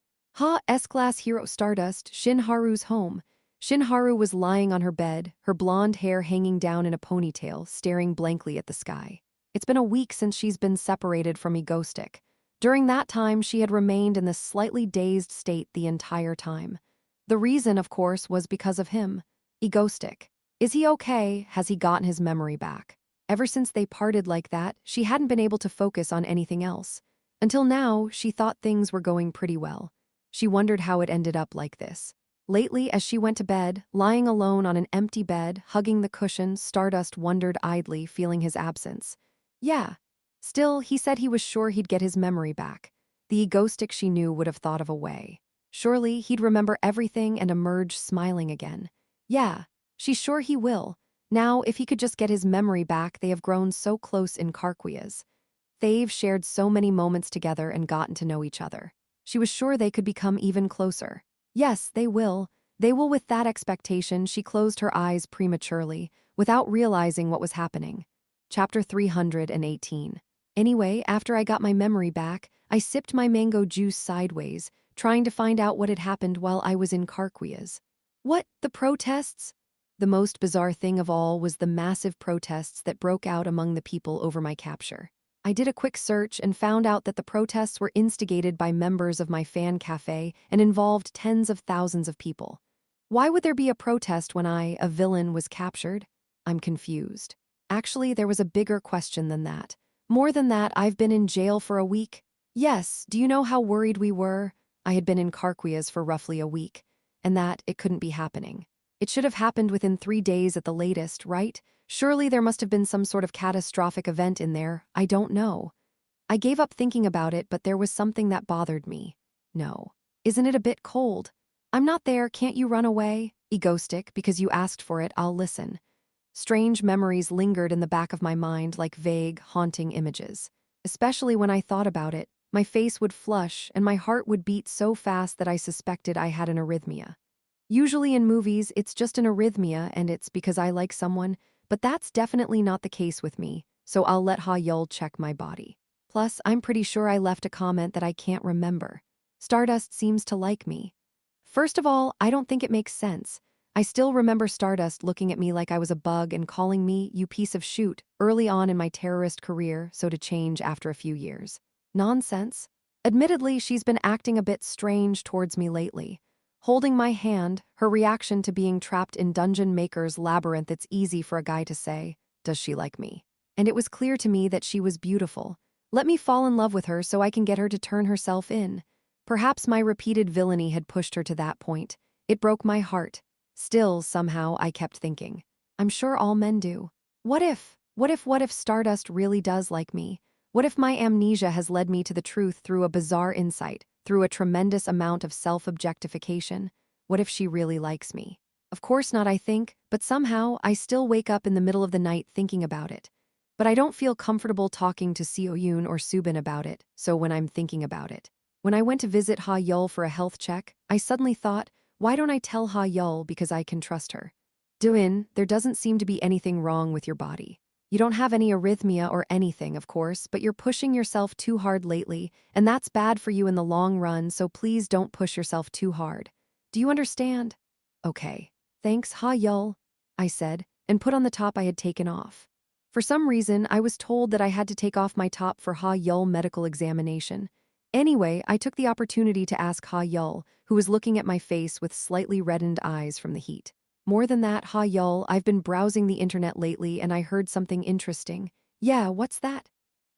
S-Class hero Stardust, Shinharu's home. Shinharu was lying on her bed, her blonde hair hanging down in a ponytail, staring blankly at the sky. It's been a week since she's been separated from Egoistic. During that time, she had remained in this slightly dazed state the entire time. The reason, of course, was because of him. Egoistic. Is he okay? Has he gotten his memory back? Ever since they parted like that, she hadn't been able to focus on anything else. Until now, she thought things were going pretty well. She wondered how it ended up like this. Lately, as she went to bed, lying alone on an empty bed, hugging the cushion, Stardust wondered idly, feeling his absence. Yeah. Still, he said he was sure he'd get his memory back. The Egoistic she knew would have thought of a way. Surely, he'd remember everything and emerge smiling again. Yeah, she's sure he will. Now, if he could just get his memory back, they have grown so close in Carquias. They've shared so many moments together and gotten to know each other. She was sure they could become even closer. Yes, they will. They will. With that expectation, she closed her eyes prematurely, without realizing what was happening. Chapter 318. Anyway, after I got my memory back, I sipped my mango juice sideways, trying to find out what had happened while I was in Carquias. What? The protests? The most bizarre thing of all was the massive protests that broke out among the people over my capture. I did a quick search and found out that the protests were instigated by members of my fan cafe and involved tens of thousands of people. Why would there be a protest when I, a villain, was captured? I'm confused. Actually, there was a bigger question than that. More than that, I've been in jail for a week. Yes, do you know how worried we were? I had been in Carquias for roughly a week, and that it couldn't be happening. It should have happened within 3 days at the latest, right? Surely there must have been some sort of catastrophic event in there. I don't know. I gave up thinking about it, but there was something that bothered me. No. Isn't it a bit cold? I'm not there, can't you run away? Egoistic, because you asked for it, I'll listen. Strange memories lingered in the back of my mind like vague, haunting images. Especially when I thought about it, my face would flush and my heart would beat so fast that I suspected I had an arrhythmia. Usually in movies, it's just an arrhythmia and it's because I like someone, but that's definitely not the case with me, so I'll let Ha-Yul check my body. Plus, I'm pretty sure I left a comment that I can't remember. Stardust seems to like me. First of all, I don't think it makes sense. I still remember Stardust looking at me like I was a bug and calling me, "you piece of shoot," early on in my terrorist career, so to change after a few years. Nonsense. Admittedly, she's been acting a bit strange towards me lately. Holding my hand, her reaction to being trapped in Dungeon Maker's labyrinth, it's easy for a guy to say, does she like me? And it was clear to me that she was beautiful. Let me fall in love with her so I can get her to turn herself in. Perhaps my repeated villainy had pushed her to that point. It broke my heart. Still, somehow, I kept thinking. I'm sure all men do. What if Stardust really does like me? What if my amnesia has led me to the truth through a bizarre insight? Through a tremendous amount of self-objectification? What if she really likes me? Of course not, I think, but somehow I still wake up in the middle of the night thinking about it. But I don't feel comfortable talking to Seoyun or Subin about it, so when I'm thinking about it. When I went to visit Ha-Yul for a health check, I suddenly thought, Why don't I tell Ha Yul because I can trust her? Doin, there doesn't seem to be anything wrong with your body. You don't have any arrhythmia or anything, of course, but you're pushing yourself too hard lately, and that's bad for you in the long run, so please don't push yourself too hard. Do you understand? Okay. Thanks, Ha Yul, I said, and put on the top I had taken off. For some reason, I was told that I had to take off my top for Ha Yul medical examination. Anyway, I took the opportunity to ask Ha Yul, who was looking at my face with slightly reddened eyes from the heat. More than that, Ha Yul, I've been browsing the internet lately and I heard something interesting. Yeah, what's that?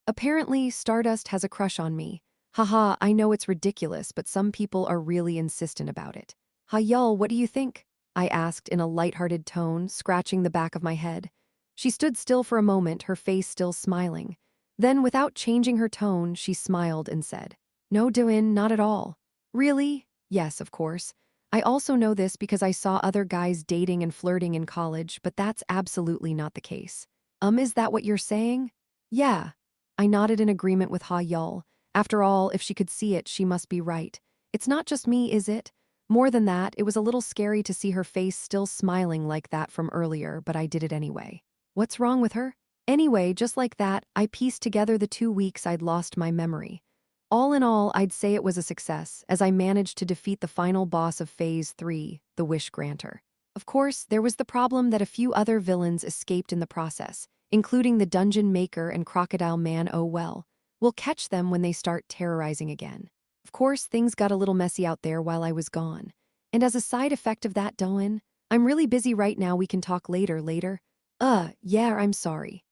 Apparently, Stardust has a crush on me. Haha, I know it's ridiculous, but some people are really insistent about it. Ha Yul, what do you think? I asked in a lighthearted tone, scratching the back of my head. She stood still for a moment, her face still smiling. Then, without changing her tone, she smiled and said, No, Doin, not at all. Really? Yes, of course. I also know this because I saw other guys dating and flirting in college, but that's absolutely not the case. Is that what you're saying? Yeah. I nodded in agreement with Ha Yul. After all, if she could see it, she must be right. It's not just me, is it? More than that, it was a little scary to see her face still smiling like that from earlier, but I did it anyway. What's wrong with her? Anyway, just like that, I pieced together the 2 weeks I'd lost my memory. All in all, I'd say it was a success, as I managed to defeat the final boss of Phase 3, the Wish Granter. Of course, there was the problem that a few other villains escaped in the process, including the Dungeon Maker and Crocodile Man. Oh well. We'll catch them when they start terrorizing again. Of course, things got a little messy out there while I was gone. And as a side effect of that, Doan, I'm really busy right now, we can talk later. Yeah, I'm sorry.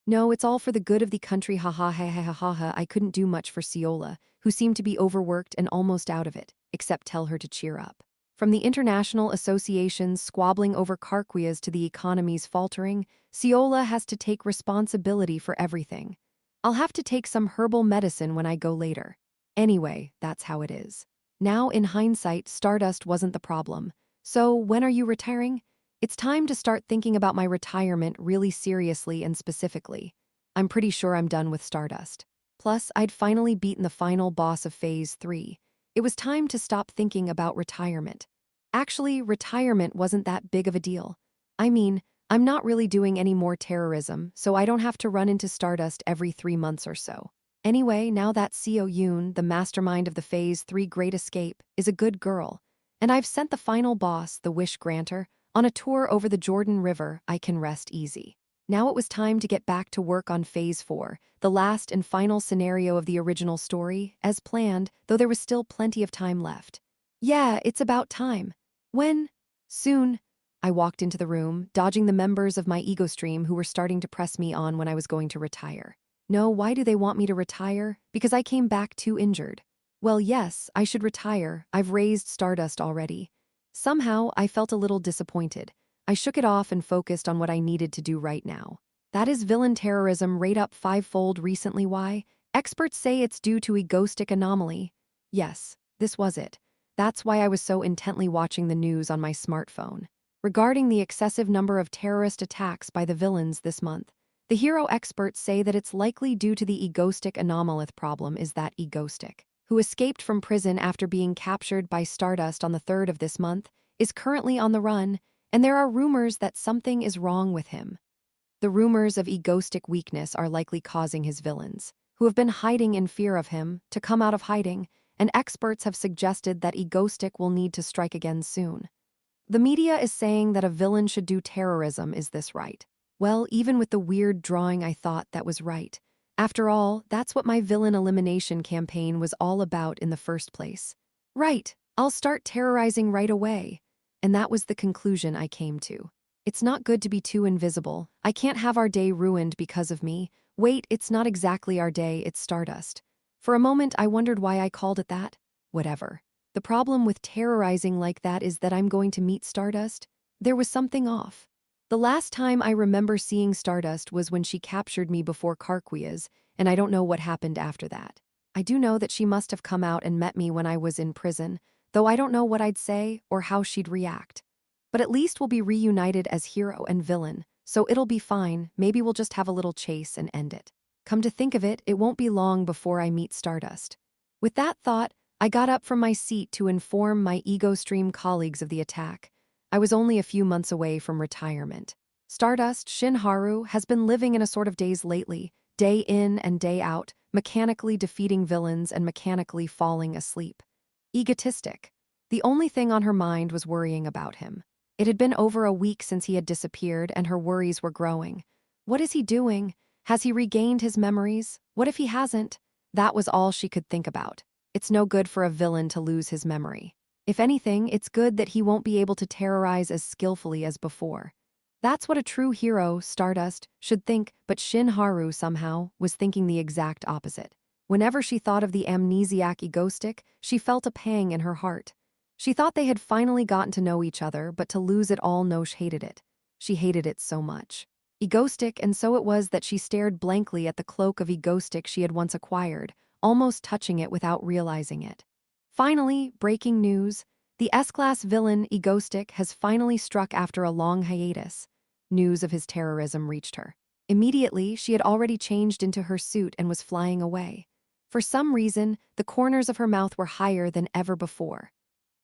No, it's all for the good of the country, ha ha ha ha ha ha ha. I couldn't do much for Ciola, who seemed to be overworked and almost out of it, except tell her to cheer up. From the international associations squabbling over Carquias to the economy's faltering, Ciola has to take responsibility for everything. I'll have to take some herbal medicine when I go later. Anyway, that's how it is. Now, in hindsight, Stardust wasn't the problem. So, when are you retiring? It's time to start thinking about my retirement really seriously and specifically. I'm pretty sure I'm done with Stardust. Plus, I'd finally beaten the final boss of Phase 3. It was time to stop thinking about retirement. Actually, retirement wasn't that big of a deal. I mean, I'm not really doing any more terrorism, so I don't have to run into Stardust every 3 months or so. Anyway, now that Seo Yoon, the mastermind of the Phase 3 Great Escape, is a good girl, and I've sent the final boss, the Wish Granter, on a tour over the Jordan River, I can rest easy. Now it was time to get back to work on Phase 4, the last and final scenario of the original story, as planned, though there was still plenty of time left. Yeah, it's about time. When? Soon. I walked into the room, dodging the members of my ego stream who were starting to press me on when I was going to retire. No, why do they want me to retire? Because I came back too injured. Well, yes, I should retire. I've raised Stardust already. Somehow, I felt a little disappointed. I shook it off and focused on what I needed to do right now. That is villain terrorism rate up 5-fold recently. Why? Experts say it's due to egoistic anomaly. Yes, this was it. That's why I was so intently watching the news on my smartphone. Regarding the excessive number of terrorist attacks by the villains this month, the hero experts say that it's likely due to the egoistic anomalith problem is that egoistic, who escaped from prison after being captured by Stardust on the 3rd of this month, is currently on the run, and there are rumors that something is wrong with him. The rumors of egoistic weakness are likely causing his villains, who have been hiding in fear of him, to come out of hiding, and experts have suggested that egoistic will need to strike again soon. The media is saying that a villain should do terrorism, is this right? Well, even with the weird drawing I thought that was right. After all, that's what my villain elimination campaign was all about in the first place. Right, I'll start terrorizing right away. And that was the conclusion I came to. It's not good to be too invisible. I can't have our day ruined because of me. Wait, it's not exactly our day, it's Stardust. For a moment I wondered why I called it that. Whatever. The problem with terrorizing like that is that I'm going to meet Stardust. There was something off. The last time I remember seeing Stardust was when she captured me before Carquias, and I don't know what happened after that. I do know that she must have come out and met me when I was in prison, though I don't know what I'd say or how she'd react. But at least we'll be reunited as hero and villain, so it'll be fine. Maybe we'll just have a little chase and end it. Come to think of it, it won't be long before I meet Stardust. With that thought, I got up from my seat to inform my ego stream colleagues of the attack. I was only a few months away from retirement. Stardust Shinharu has been living in a sort of daze lately, day in and day out, mechanically defeating villains and mechanically falling asleep. Egotistic. The only thing on her mind was worrying about him. It had been over a week since he had disappeared, and her worries were growing. What is he doing? Has he regained his memories? What if he hasn't? That was all she could think about. It's no good for a villain to lose his memory. If anything, it's good that he won't be able to terrorize as skillfully as before. That's what a true hero, Stardust, should think, but Shinharu somehow was thinking the exact opposite. Whenever she thought of the amnesiac Egoistic, she felt a pang in her heart. She thought they had finally gotten to know each other, but to lose it all, Nosh hated it. She hated it so much. Egoistic, and so it was that she stared blankly at the cloak of Egoistic she had once acquired, almost touching it without realizing it. Finally, breaking news. The S-Class villain, Egoistic, has finally struck after a long hiatus. News of his terrorism reached her. Immediately, she had already changed into her suit and was flying away. For some reason, the corners of her mouth were higher than ever before.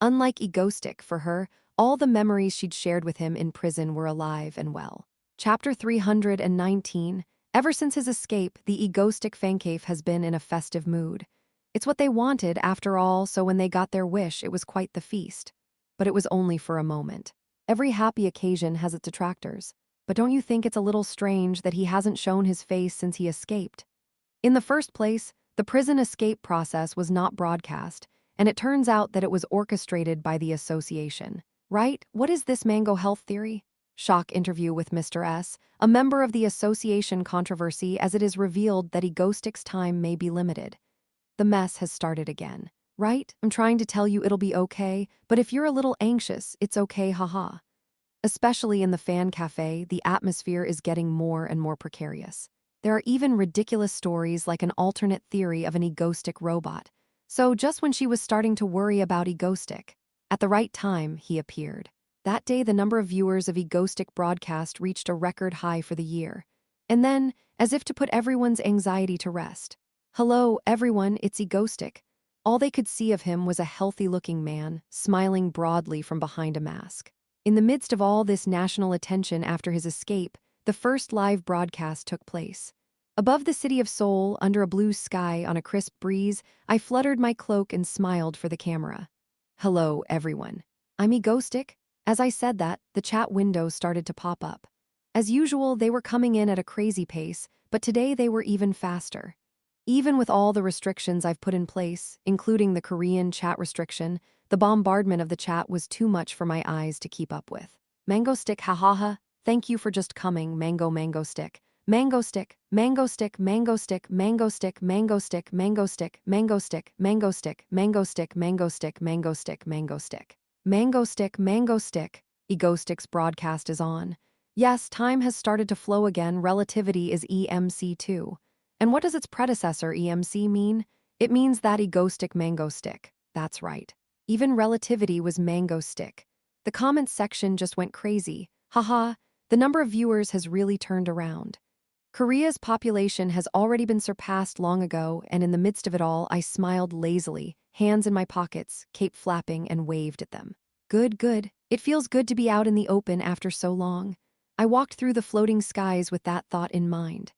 Unlike Egoistic, for her, all the memories she'd shared with him in prison were alive and well. Chapter 319. Ever since his escape, the Egoistic Fancave has been in a festive mood. It's what they wanted, after all, so when they got their wish, it was quite the feast. But it was only for a moment. Every happy occasion has its detractors. But don't you think it's a little strange that he hasn't shown his face since he escaped? In the first place, the prison escape process was not broadcast, and it turns out that it was orchestrated by the association. Right? What is this mango health theory? Shock interview with Mr. S, a member of the association controversy as it is revealed that Egoistic's time may be limited. The mess has started again. Right? I'm trying to tell you it'll be okay, but if you're a little anxious, it's okay, haha. Especially in the fan cafe, the atmosphere is getting more and more precarious. There are even ridiculous stories like an alternate theory of an Egoistic robot. So just when she was starting to worry about Egoistic, at the right time, he appeared. That day, the number of viewers of Egoistic broadcast reached a record high for the year. And then, as if to put everyone's anxiety to rest, "Hello, everyone, it's Egoistic." All they could see of him was a healthy-looking man, smiling broadly from behind a mask. In the midst of all this national attention after his escape, the first live broadcast took place. Above the city of Seoul, under a blue sky on a crisp breeze, I fluttered my cloak and smiled for the camera. "Hello, everyone. I'm Egoistic." As I said that, the chat windows started to pop up. As usual, they were coming in at a crazy pace, but today they were even faster. Even with all the restrictions I've put in place, including the Korean chat restriction, the bombardment of the chat was too much for my eyes to keep up with. "Mango stick, ha ha ha. Thank you for just coming, mango stick. Mango stick, mango stick, mango stick, mango stick, mango stick, mango stick, mango stick, mango stick, mango stick, mango stick, mango stick, mango stick. Mango stick, mango stick." Egoistic's broadcast is on. Yes, time has started to flow again. Relativity is EMC2. And what does its predecessor, EMC, mean? It means that Egoistic mango stick. That's right. Even relativity was mango stick. The comments section just went crazy. Haha, the number of viewers has really turned around. Korea's population has already been surpassed long ago, and in the midst of it all, I smiled lazily, hands in my pockets, cape flapping, and waved at them. Good, good. It feels good to be out in the open after so long. I walked through the floating skies with that thought in mind.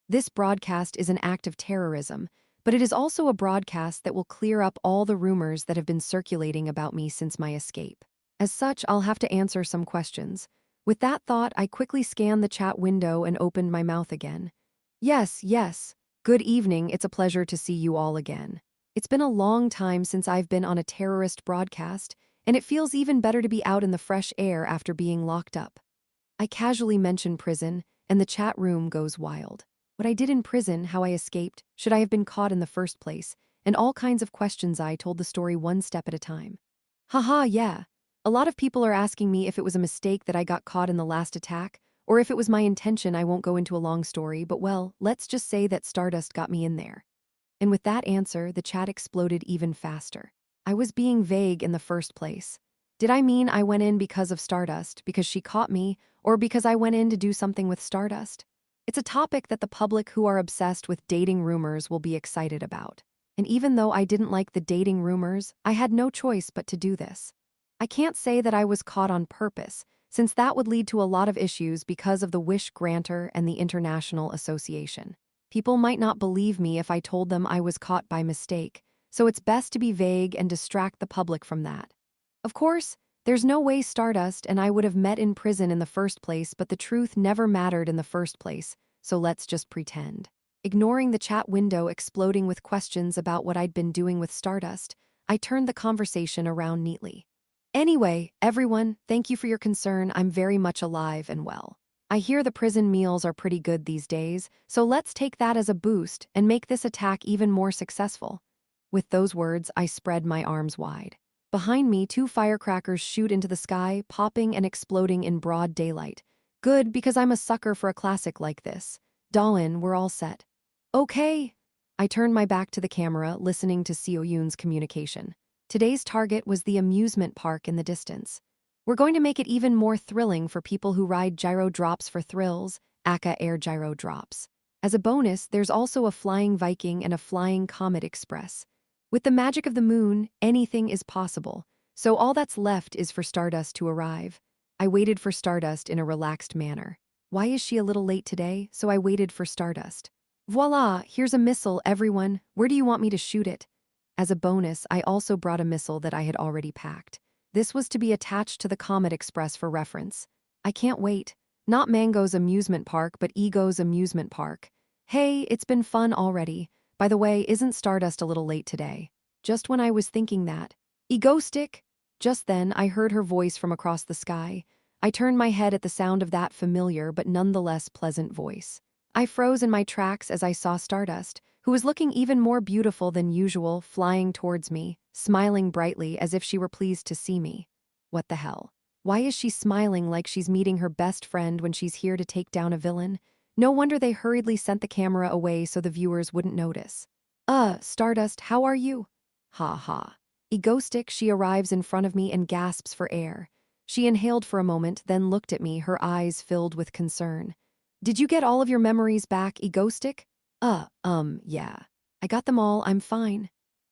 This broadcast is an act of terrorism, but it is also a broadcast that will clear up all the rumors that have been circulating about me since my escape. As such, I'll have to answer some questions. With that thought, I quickly scanned the chat window and opened my mouth again. Yes, yes. Good evening, it's a pleasure to see you all again. It's been a long time since I've been on a terrorist broadcast, and it feels even better to be out in the fresh air after being locked up. I casually mention prison, and the chat room goes wild. What I did in prison, how I escaped, should I have been caught in the first place, and all kinds of questions. I told the story one step at a time. Haha, yeah. A lot of people are asking me if it was a mistake that I got caught in the last attack, or if it was my intention. I won't go into a long story, but well, let's just say that Stardust got me in there. And with that answer, the chat exploded even faster. I was being vague in the first place. Did I mean I went in because of Stardust, because she caught me, or because I went in to do something with Stardust? It's a topic that the public who are obsessed with dating rumors will be excited about. and even though I didn't like the dating rumors, I had no choice but to do this. I can't say that I was caught on purpose, since that would lead to a lot of issues because of the wish granter and the international association. People might not believe me if I told them I was caught by mistake, so it's best to be vague and distract the public from that. Of course, there's no way Stardust and I would have met in prison in the first place, but the truth never mattered in the first place, so let's just pretend. Ignoring the chat window exploding with questions about what I'd been doing with Stardust, I turned the conversation around neatly. Anyway, everyone, thank you for your concern. I'm very much alive and well. I hear the prison meals are pretty good these days, so let's take that as a boost and make this attack even more successful. With those words, I spread my arms wide. Behind me, 2 firecrackers shoot into the sky, popping and exploding in broad daylight. Good, because I'm a sucker for a classic like this. Dawn, we're all set. Okay. I turned my back to the camera, listening to Seo Yoon's communication. Today's target was the amusement park in the distance. We're going to make it even more thrilling for people who ride gyro drops for thrills, aka air gyro drops. As a bonus, there's also a flying Viking and a flying Comet Express. With the magic of the moon, anything is possible, so all that's left is for Stardust to arrive. I waited for Stardust in a relaxed manner. Why is she a little late today? So I waited for Stardust. Voila, here's a missile, everyone. Where do you want me to shoot it? As a bonus, I also brought a missile that I had already packed. This was to be attached to the Comet Express for reference. I can't wait. Not Mango's amusement park, but Ego's amusement park. Hey, it's been fun already. By the way, isn't Stardust a little late today? Just when I was thinking that. Ego stick? Just then, I heard her voice from across the sky. I turned my head at the sound of that familiar but nonetheless pleasant voice. I froze in my tracks as I saw Stardust, who was looking even more beautiful than usual, flying towards me, smiling brightly as if she were pleased to see me. What the hell? Why is she smiling like she's meeting her best friend when she's here to take down a villain? No wonder they hurriedly sent the camera away so the viewers wouldn't notice. Stardust, how are you? Ha ha. Egoistic, she arrives in front of me and gasps for air. She inhaled for a moment, then looked at me, her eyes filled with concern. Did you get all of your memories back, Egoistic? Yeah. I got them all, I'm fine.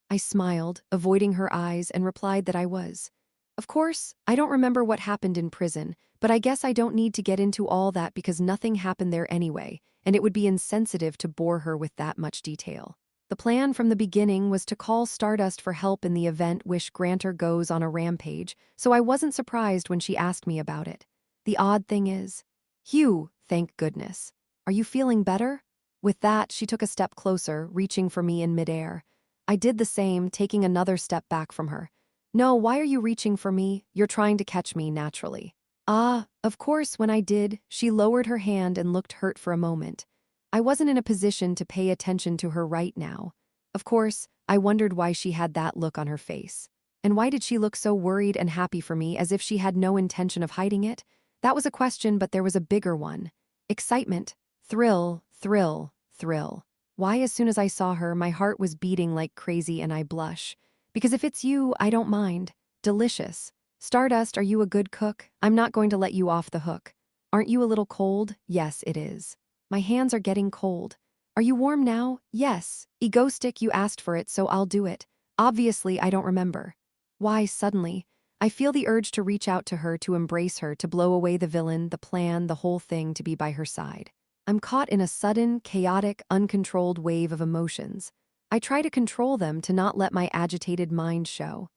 I smiled, avoiding her eyes, and replied that I was. Of course, I don't remember what happened in prison, but I guess I don't need to get into all that because nothing happened there anyway, and it would be insensitive to bore her with that much detail. The plan from the beginning was to call Stardust for help in the event Wish Granter goes on a rampage, so I wasn't surprised when she asked me about it. The odd thing is, Hugh, thank goodness. Are you feeling better? With that, she took a step closer, reaching for me in midair. I did the same, taking another step back from her. No, why are you reaching for me? You're trying to catch me, naturally. Of course, when I did, she lowered her hand and looked hurt for a moment. I wasn't in a position to pay attention to her right now. Of course, I wondered why she had that look on her face. And why did she look so worried and happy for me, as if she had no intention of hiding it? That was a question, but there was a bigger one. Excitement. Thrill, thrill, thrill. Why, as soon as I saw her, my heart was beating like crazy and I blush. Because if it's you, I don't mind. Delicious. Stardust, are you a good cook? I'm not going to let you off the hook. Aren't you a little cold? Yes, it is. My hands are getting cold. Are you warm now? Yes. Egoistic, you asked for it, so I'll do it. Obviously, I don't remember. Why, suddenly? I feel the urge to reach out to her, to embrace her, to blow away the villain, the plan, the whole thing, to be by her side. I'm caught in a sudden, chaotic, uncontrolled wave of emotions. I try to control them, to not let my agitated mind show.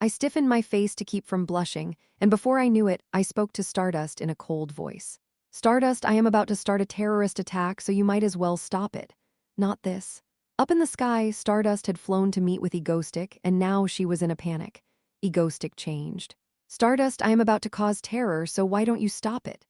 I stiffened my face to keep from blushing, and before I knew it, I spoke to Stardust in a cold voice. Stardust, I am about to start a terrorist attack, so you might as well stop it. Not this. Up in the sky, Stardust had flown to meet with Egoistic, and now she was in a panic. Egoistic changed. Stardust, I am about to cause terror, so why don't you stop it?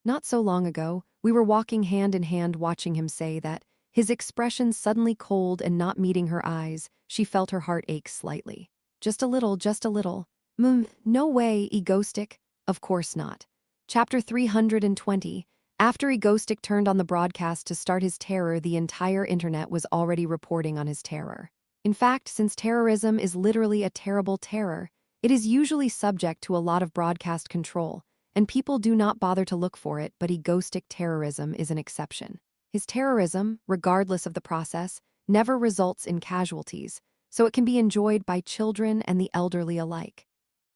Not so long ago, we were walking hand in hand watching him say that. His expression suddenly cold and not meeting her eyes, she felt her heart ache slightly. Just a little, just a little. No way, Egoistic. Of course not. Chapter 320. After Egoistic turned on the broadcast to start his terror, the entire internet was already reporting on his terror. In fact, since terrorism is literally a terrible terror, it is usually subject to a lot of broadcast control, and people do not bother to look for it, but Egoistic terrorism is an exception. His terrorism, regardless of the process, never results in casualties, so it can be enjoyed by children and the elderly alike.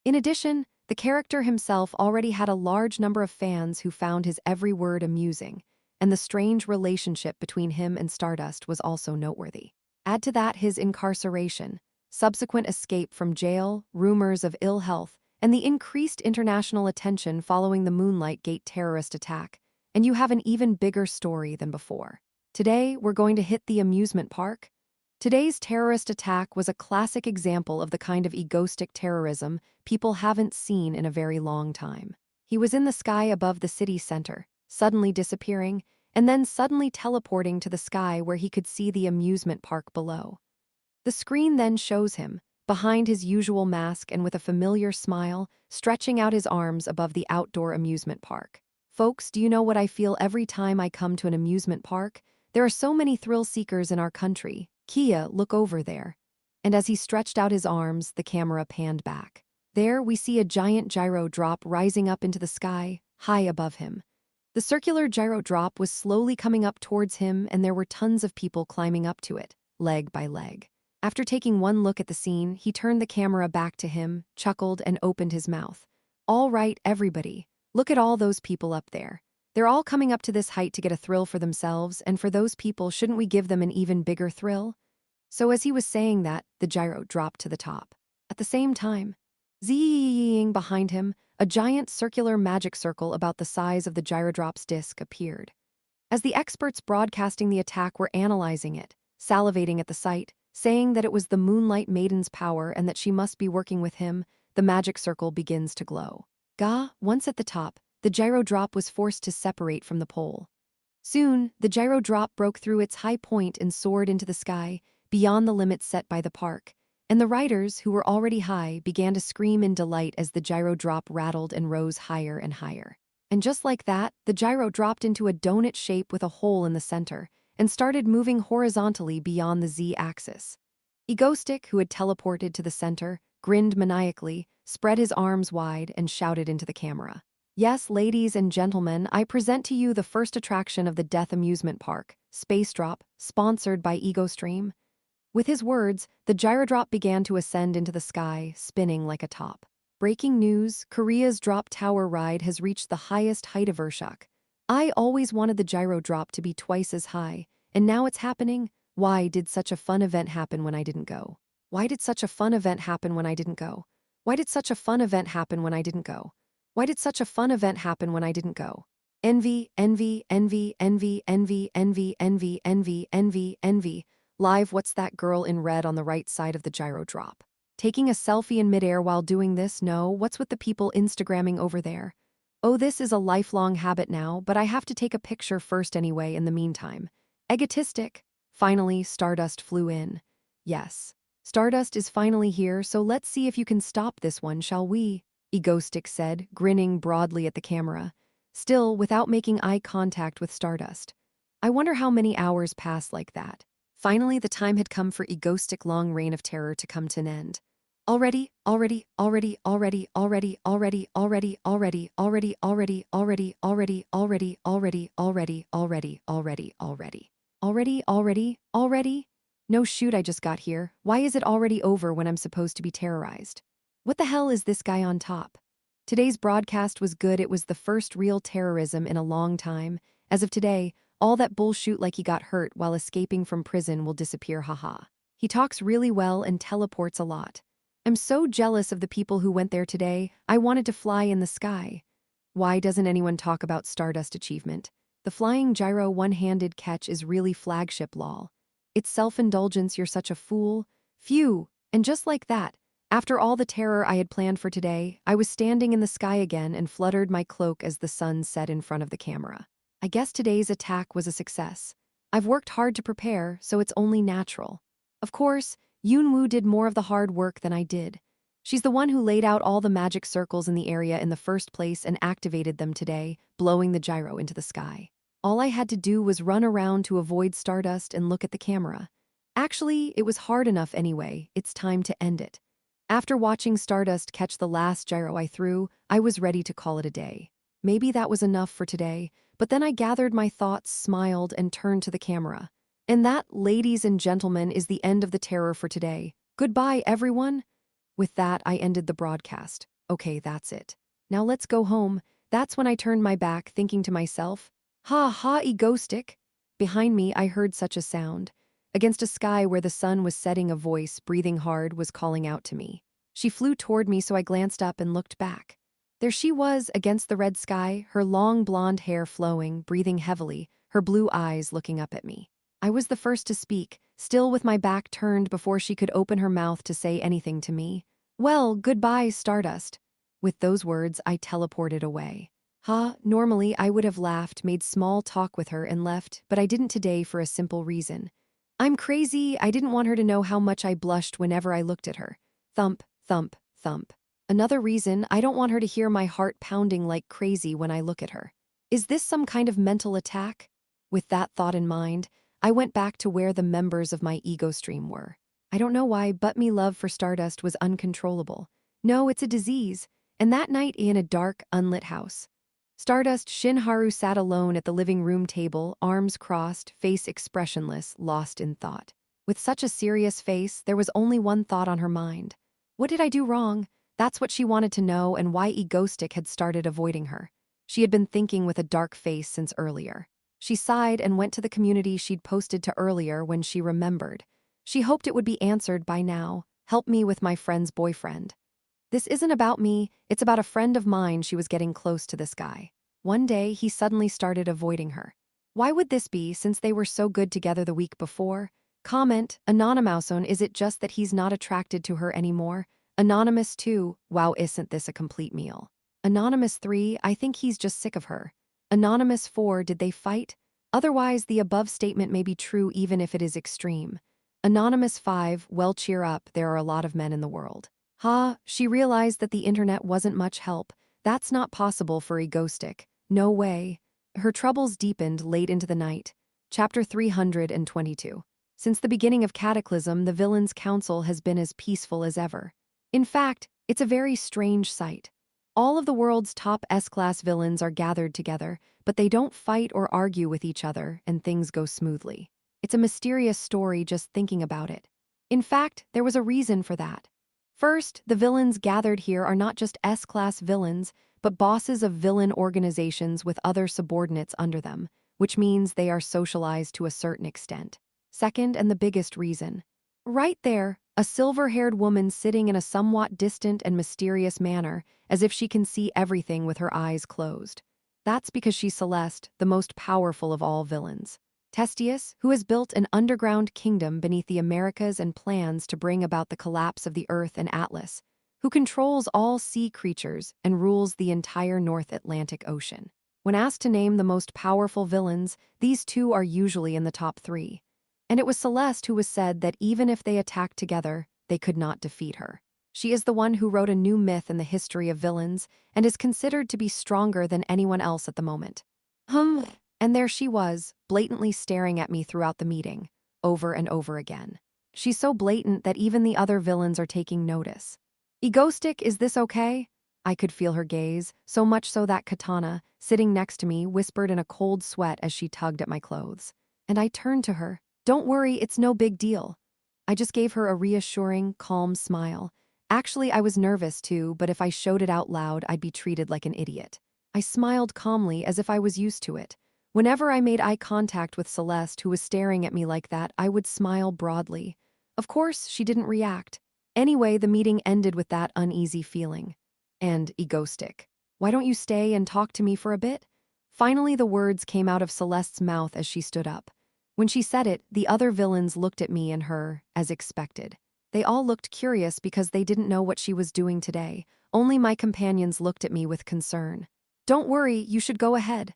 In addition, the character himself already had a large number of fans who found his every word amusing, and the strange relationship between him and Stardust was also noteworthy. Add to that his incarceration, subsequent escape from jail, rumors of ill health, and the increased international attention following the Moonlight Gate terrorist attack, and you have an even bigger story than before. Today, we're going to hit the amusement park. Today's terrorist attack was a classic example of the kind of egoistic terrorism people haven't seen in a very long time. He was in the sky above the city center, suddenly disappearing, and then suddenly teleporting to the sky where he could see the amusement park below. The screen then shows him, behind his usual mask and with a familiar smile, stretching out his arms above the outdoor amusement park. Folks, do you know what I feel every time I come to an amusement park? There are so many thrill seekers in our country. Kia, look over there. And as he stretched out his arms, the camera panned back. There, we see a giant gyro drop rising up into the sky, high above him. The circular gyro drop was slowly coming up towards him, and there were tons of people climbing up to it, leg by leg. After taking one look at the scene, he turned the camera back to him, chuckled, and opened his mouth. All right, everybody. Look at all those people up there. They're all coming up to this height to get a thrill for themselves, and for those people, shouldn't we give them an even bigger thrill? So as he was saying that, the gyro dropped to the top. At the same time, zing behind him, a giant circular magic circle about the size of the gyrodrop's disc appeared. As the experts broadcasting the attack were analyzing it, salivating at the sight, saying that it was the Moonlight Maiden's power and that she must be working with him, the magic circle begins to glow. Once at the top, the gyro drop was forced to separate from the pole. Soon, the gyro drop broke through its high point and soared into the sky, beyond the limits set by the park, and the riders, who were already high, began to scream in delight as the gyro drop rattled and rose higher and higher. And just like that, the gyro dropped into a donut shape with a hole in the center, and started moving horizontally beyond the Z-axis. Egoistic, who had teleported to the center, grinned maniacally, spread his arms wide, and shouted into the camera. Yes, ladies and gentlemen, I present to you the first attraction of the Death Amusement Park, Space Drop, sponsored by EgoStream. With his words, the gyrodrop began to ascend into the sky, spinning like a top. Breaking news, Korea's drop tower ride has reached the highest height of Urshak. I always wanted the gyrodrop to be twice as high, and now it's happening. Why did such a fun event happen when I didn't go? Why did such a fun event happen when I didn't go? Why did such a fun event happen when I didn't go? Why did such a fun event happen when I didn't go? Envy, envy, envy, envy, envy, envy, envy, envy, envy, envy. Live, what's that girl in red on the right side of the gyro drop? Taking a selfie in midair while doing this? No, what's with the people Instagramming over there? Oh, this is a lifelong habit now, but I have to take a picture first anyway in the meantime. Egotistic. Finally, Stardust flew in. Yes, Stardust is finally here, so let's see if you can stop this one, shall we? Egoistic said, grinning broadly at the camera, still without making eye contact with Stardust. I wonder how many hours passed like that. Finally, the time had come for Egoistic long reign of terror to come to an end. Already, already, already, already, already, already, already, already, already, already, already, already, already, already, already, already, already, already. Already, already, already? No shoot, I just got here. Why is it already over when I'm supposed to be terrorized? What the hell is this guy on top? Today's broadcast was good. It was the first real terrorism in a long time. As of today, all that bullshit like he got hurt while escaping from prison will disappear, haha. He talks really well and teleports a lot. I'm so jealous of the people who went there today. I wanted to fly in the sky. Why doesn't anyone talk about Stardust achievement? The flying gyro one-handed catch is really flagship lol. It's self-indulgence, you're such a fool. Phew, and just like that, after all the terror I had planned for today, I was standing in the sky again and fluttered my cloak as the sun set in front of the camera. I guess today's attack was a success. I've worked hard to prepare, so it's only natural. Of course, Yoonwoo did more of the hard work than I did. She's the one who laid out all the magic circles in the area in the first place and activated them today, blowing the gyro into the sky. All I had to do was run around to avoid Stardust and look at the camera. Actually, it was hard enough anyway. It's time to end it. After watching Stardust catch the last gyro I threw, I was ready to call it a day. Maybe that was enough for today, but then I gathered my thoughts, smiled, and turned to the camera. And that, ladies and gentlemen, is the end of the terror for today. Goodbye, everyone. With that, I ended the broadcast. Okay, that's it. Now let's go home. That's when I turned my back, thinking to myself, ha ha, egoistic. Behind me, I heard such a sound. Against a sky where the sun was setting, a voice, breathing hard, was calling out to me. She flew toward me, so I glanced up and looked back. There she was, against the red sky, her long blonde hair flowing, breathing heavily, her blue eyes looking up at me. I was the first to speak, still with my back turned before she could open her mouth to say anything to me. Well, goodbye, Stardust. With those words, I teleported away. Normally I would have laughed, made small talk with her, and left, but I didn't today for a simple reason. I'm crazy. I didn't want her to know how much I blushed whenever I looked at her. Thump, thump, thump. Another reason, I don't want her to hear my heart pounding like crazy when I look at her. Is this some kind of mental attack? With that thought in mind, I went back to where the members of my ego stream were. I don't know why, but me love for Stardust was uncontrollable. No, it's a disease. And that night in a dark, unlit house, Stardust Shinharu sat alone at the living room table, arms crossed, face expressionless, lost in thought. With such a serious face, there was only one thought on her mind. What did I do wrong? That's what she wanted to know, and why Egoistic had started avoiding her. She had been thinking with a dark face since earlier. She sighed and went to the community she'd posted to earlier when she remembered. She hoped it would be answered by now. Help me with my friend's boyfriend. This isn't about me, it's about a friend of mine. She was getting close to this guy. One day, he suddenly started avoiding her. Why would this be, since they were so good together the week before? Comment, Anonymouson, is it just that he's not attracted to her anymore? Anonymous 2, wow, isn't this a complete meal? Anonymous 3, I think he's just sick of her. Anonymous 4, did they fight? Otherwise, the above statement may be true even if it is extreme. Anonymous 5, well, cheer up, there are a lot of men in the world. She realized that the internet wasn't much help. That's not possible for Egoistic. No way. Her troubles deepened late into the night. Chapter 322. Since the beginning of Cataclysm, the Villains' Council has been as peaceful as ever. In fact, it's a very strange sight. All of the world's top S-class villains are gathered together, but they don't fight or argue with each other, and things go smoothly. It's a mysterious story just thinking about it. In fact, there was a reason for that. First, the villains gathered here are not just S-class villains, but bosses of villain organizations with other subordinates under them, which means they are socialized to a certain extent. Second, and the biggest reason. Right there, a silver-haired woman sitting in a somewhat distant and mysterious manner, as if she can see everything with her eyes closed. That's because she's Celeste, the most powerful of all villains. Testius, who has built an underground kingdom beneath the Americas and plans to bring about the collapse of the Earth and Atlas, who controls all sea creatures and rules the entire North Atlantic Ocean. When asked to name the most powerful villains, these two are usually in the top 3. And it was Celeste who was said that even if they attacked together, they could not defeat her. She is the one who wrote a new myth in the history of villains and is considered to be stronger than anyone else at the moment. And there she was, blatantly staring at me throughout the meeting, over and over again. She's so blatant that even the other villains are taking notice. Egoistic, is this okay? I could feel her gaze, so much so that Katana, sitting next to me, whispered in a cold sweat as she tugged at my clothes. And I turned to her. Don't worry, it's no big deal. I just gave her a reassuring, calm smile. Actually, I was nervous too, but if I showed it out loud, I'd be treated like an idiot. I smiled calmly as if I was used to it. Whenever I made eye contact with Celeste, who was staring at me like that, I would smile broadly. Of course, she didn't react. Anyway, the meeting ended with that uneasy feeling. And Egoistic, why don't you stay and talk to me for a bit? Finally, the words came out of Celeste's mouth as she stood up. When she said it, the other villains looked at me and her, as expected. They all looked curious because they didn't know what she was doing today. Only my companions looked at me with concern. Don't worry, you should go ahead.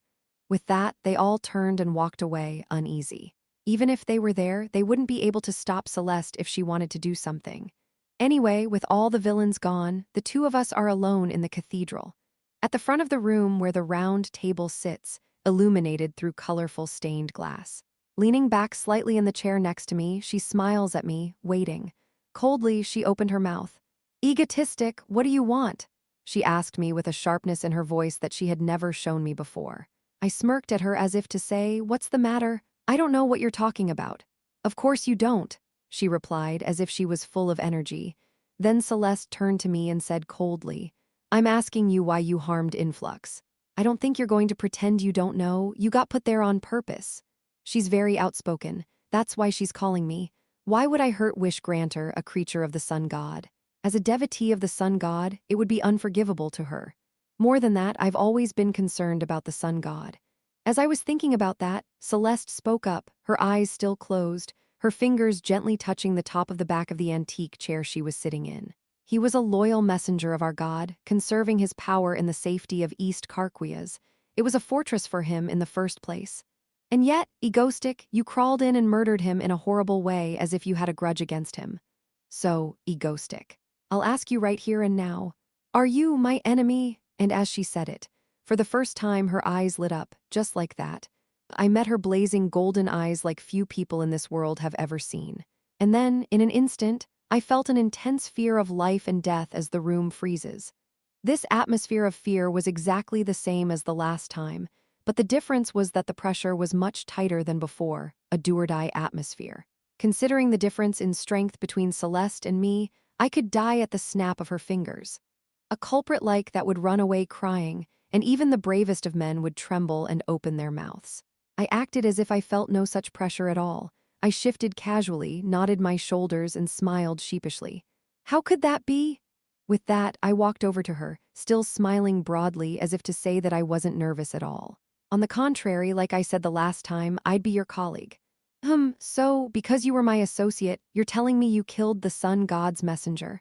With that, they all turned and walked away, uneasy. Even if they were there, they wouldn't be able to stop Celeste if she wanted to do something. Anyway, with all the villains gone, the two of us are alone in the cathedral. At the front of the room where the round table sits, illuminated through colorful stained glass. Leaning back slightly in the chair next to me, she smiles at me, waiting. Coldly, she opened her mouth. Egotistic, what do you want? She asked me with a sharpness in her voice that she had never shown me before. I smirked at her as if to say, what's the matter? I don't know what you're talking about. Of course you don't. she replied as if she was full of energy. Then Celeste turned to me and said coldly, I'm asking you why you harmed Influx. I don't think you're going to pretend you don't know. You got put there on purpose. She's very outspoken. That's why she's calling me. Why would I hurt Wish Granter, a creature of the sun god? As a devotee of the sun god, it would be unforgivable to her. More than that, I've always been concerned about the sun god. As I was thinking about that, Celeste spoke up, her eyes still closed, her fingers gently touching the top of the back of the antique chair she was sitting in. He was a loyal messenger of our god, conserving his power in the safety of East Carquias. It was a fortress for him in the first place. And yet, egoistic, you crawled in and murdered him in a horrible way as if you had a grudge against him. So, egoistic. I'll ask you right here and now, are you my enemy? And as she said it, for the first time her eyes lit up, just like that. I met her blazing golden eyes like few people in this world have ever seen. And then, in an instant, I felt an intense fear of life and death as the room freezes. This atmosphere of fear was exactly the same as the last time, but the difference was that the pressure was much tighter than before, a do-or-die atmosphere. Considering the difference in strength between Celeste and me, I could die at the snap of her fingers. A culprit like that would run away crying, and even the bravest of men would tremble and open their mouths. I acted as if I felt no such pressure at all. I shifted casually, nodded my shoulders, and smiled sheepishly. How could that be? With that, I walked over to her, still smiling broadly as if to say that I wasn't nervous at all. On the contrary, like I said the last time, I'd be your colleague. So, because you were my associate, you're telling me you killed the sun god's messenger.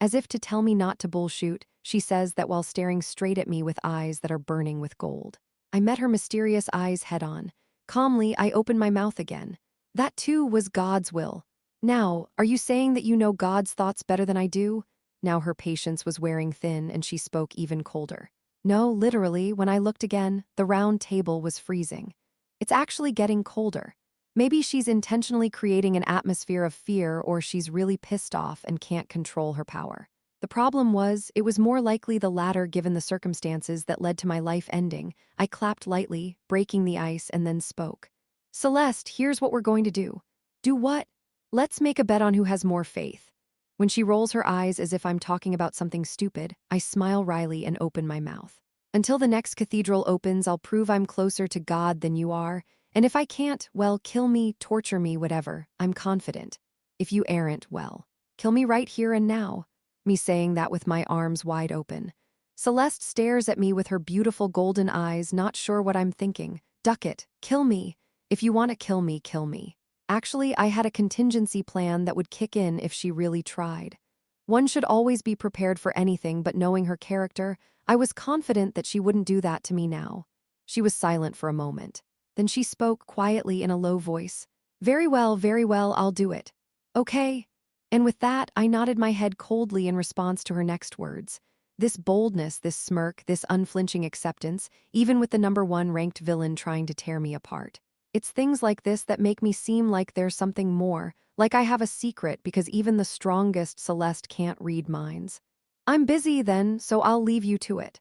As if to tell me not to bullshoot, she says that while staring straight at me with eyes that are burning with gold. I met her mysterious eyes head-on. Calmly, I opened my mouth again. That too was God's will. Now, are you saying that you know God's thoughts better than I do? Now her patience was wearing thin and she spoke even colder. No, literally, when I looked again, the round table was freezing. It's actually getting colder. Maybe she's intentionally creating an atmosphere of fear, or she's really pissed off and can't control her power. The problem was, it was more likely the latter given the circumstances that led to my life ending. I clapped lightly, breaking the ice, and then spoke. Celeste, here's what we're going to do. Do what? Let's make a bet on who has more faith. When she rolls her eyes as if I'm talking about something stupid, I smile wryly and open my mouth. Until the next cathedral opens, I'll prove I'm closer to God than you are. And if I can't, well, kill me, torture me, whatever, I'm confident. If you aren't, well, kill me right here and now. Me saying that with my arms wide open. Celeste stares at me with her beautiful golden eyes, not sure what I'm thinking. Duck it, kill me. If you want to kill me, kill me. Actually, I had a contingency plan that would kick in if she really tried. One should always be prepared for anything, but knowing her character, I was confident that she wouldn't do that to me now. She was silent for a moment. Then she spoke quietly in a low voice. Very well, I'll do it. Okay. And with that, I nodded my head coldly in response to her next words. This boldness, this smirk, this unflinching acceptance, even with the #1 ranked villain trying to tear me apart. It's things like this that make me seem like there's something more, like I have a secret because even the strongest Celeste can't read minds. I'm busy then, so I'll leave you to it.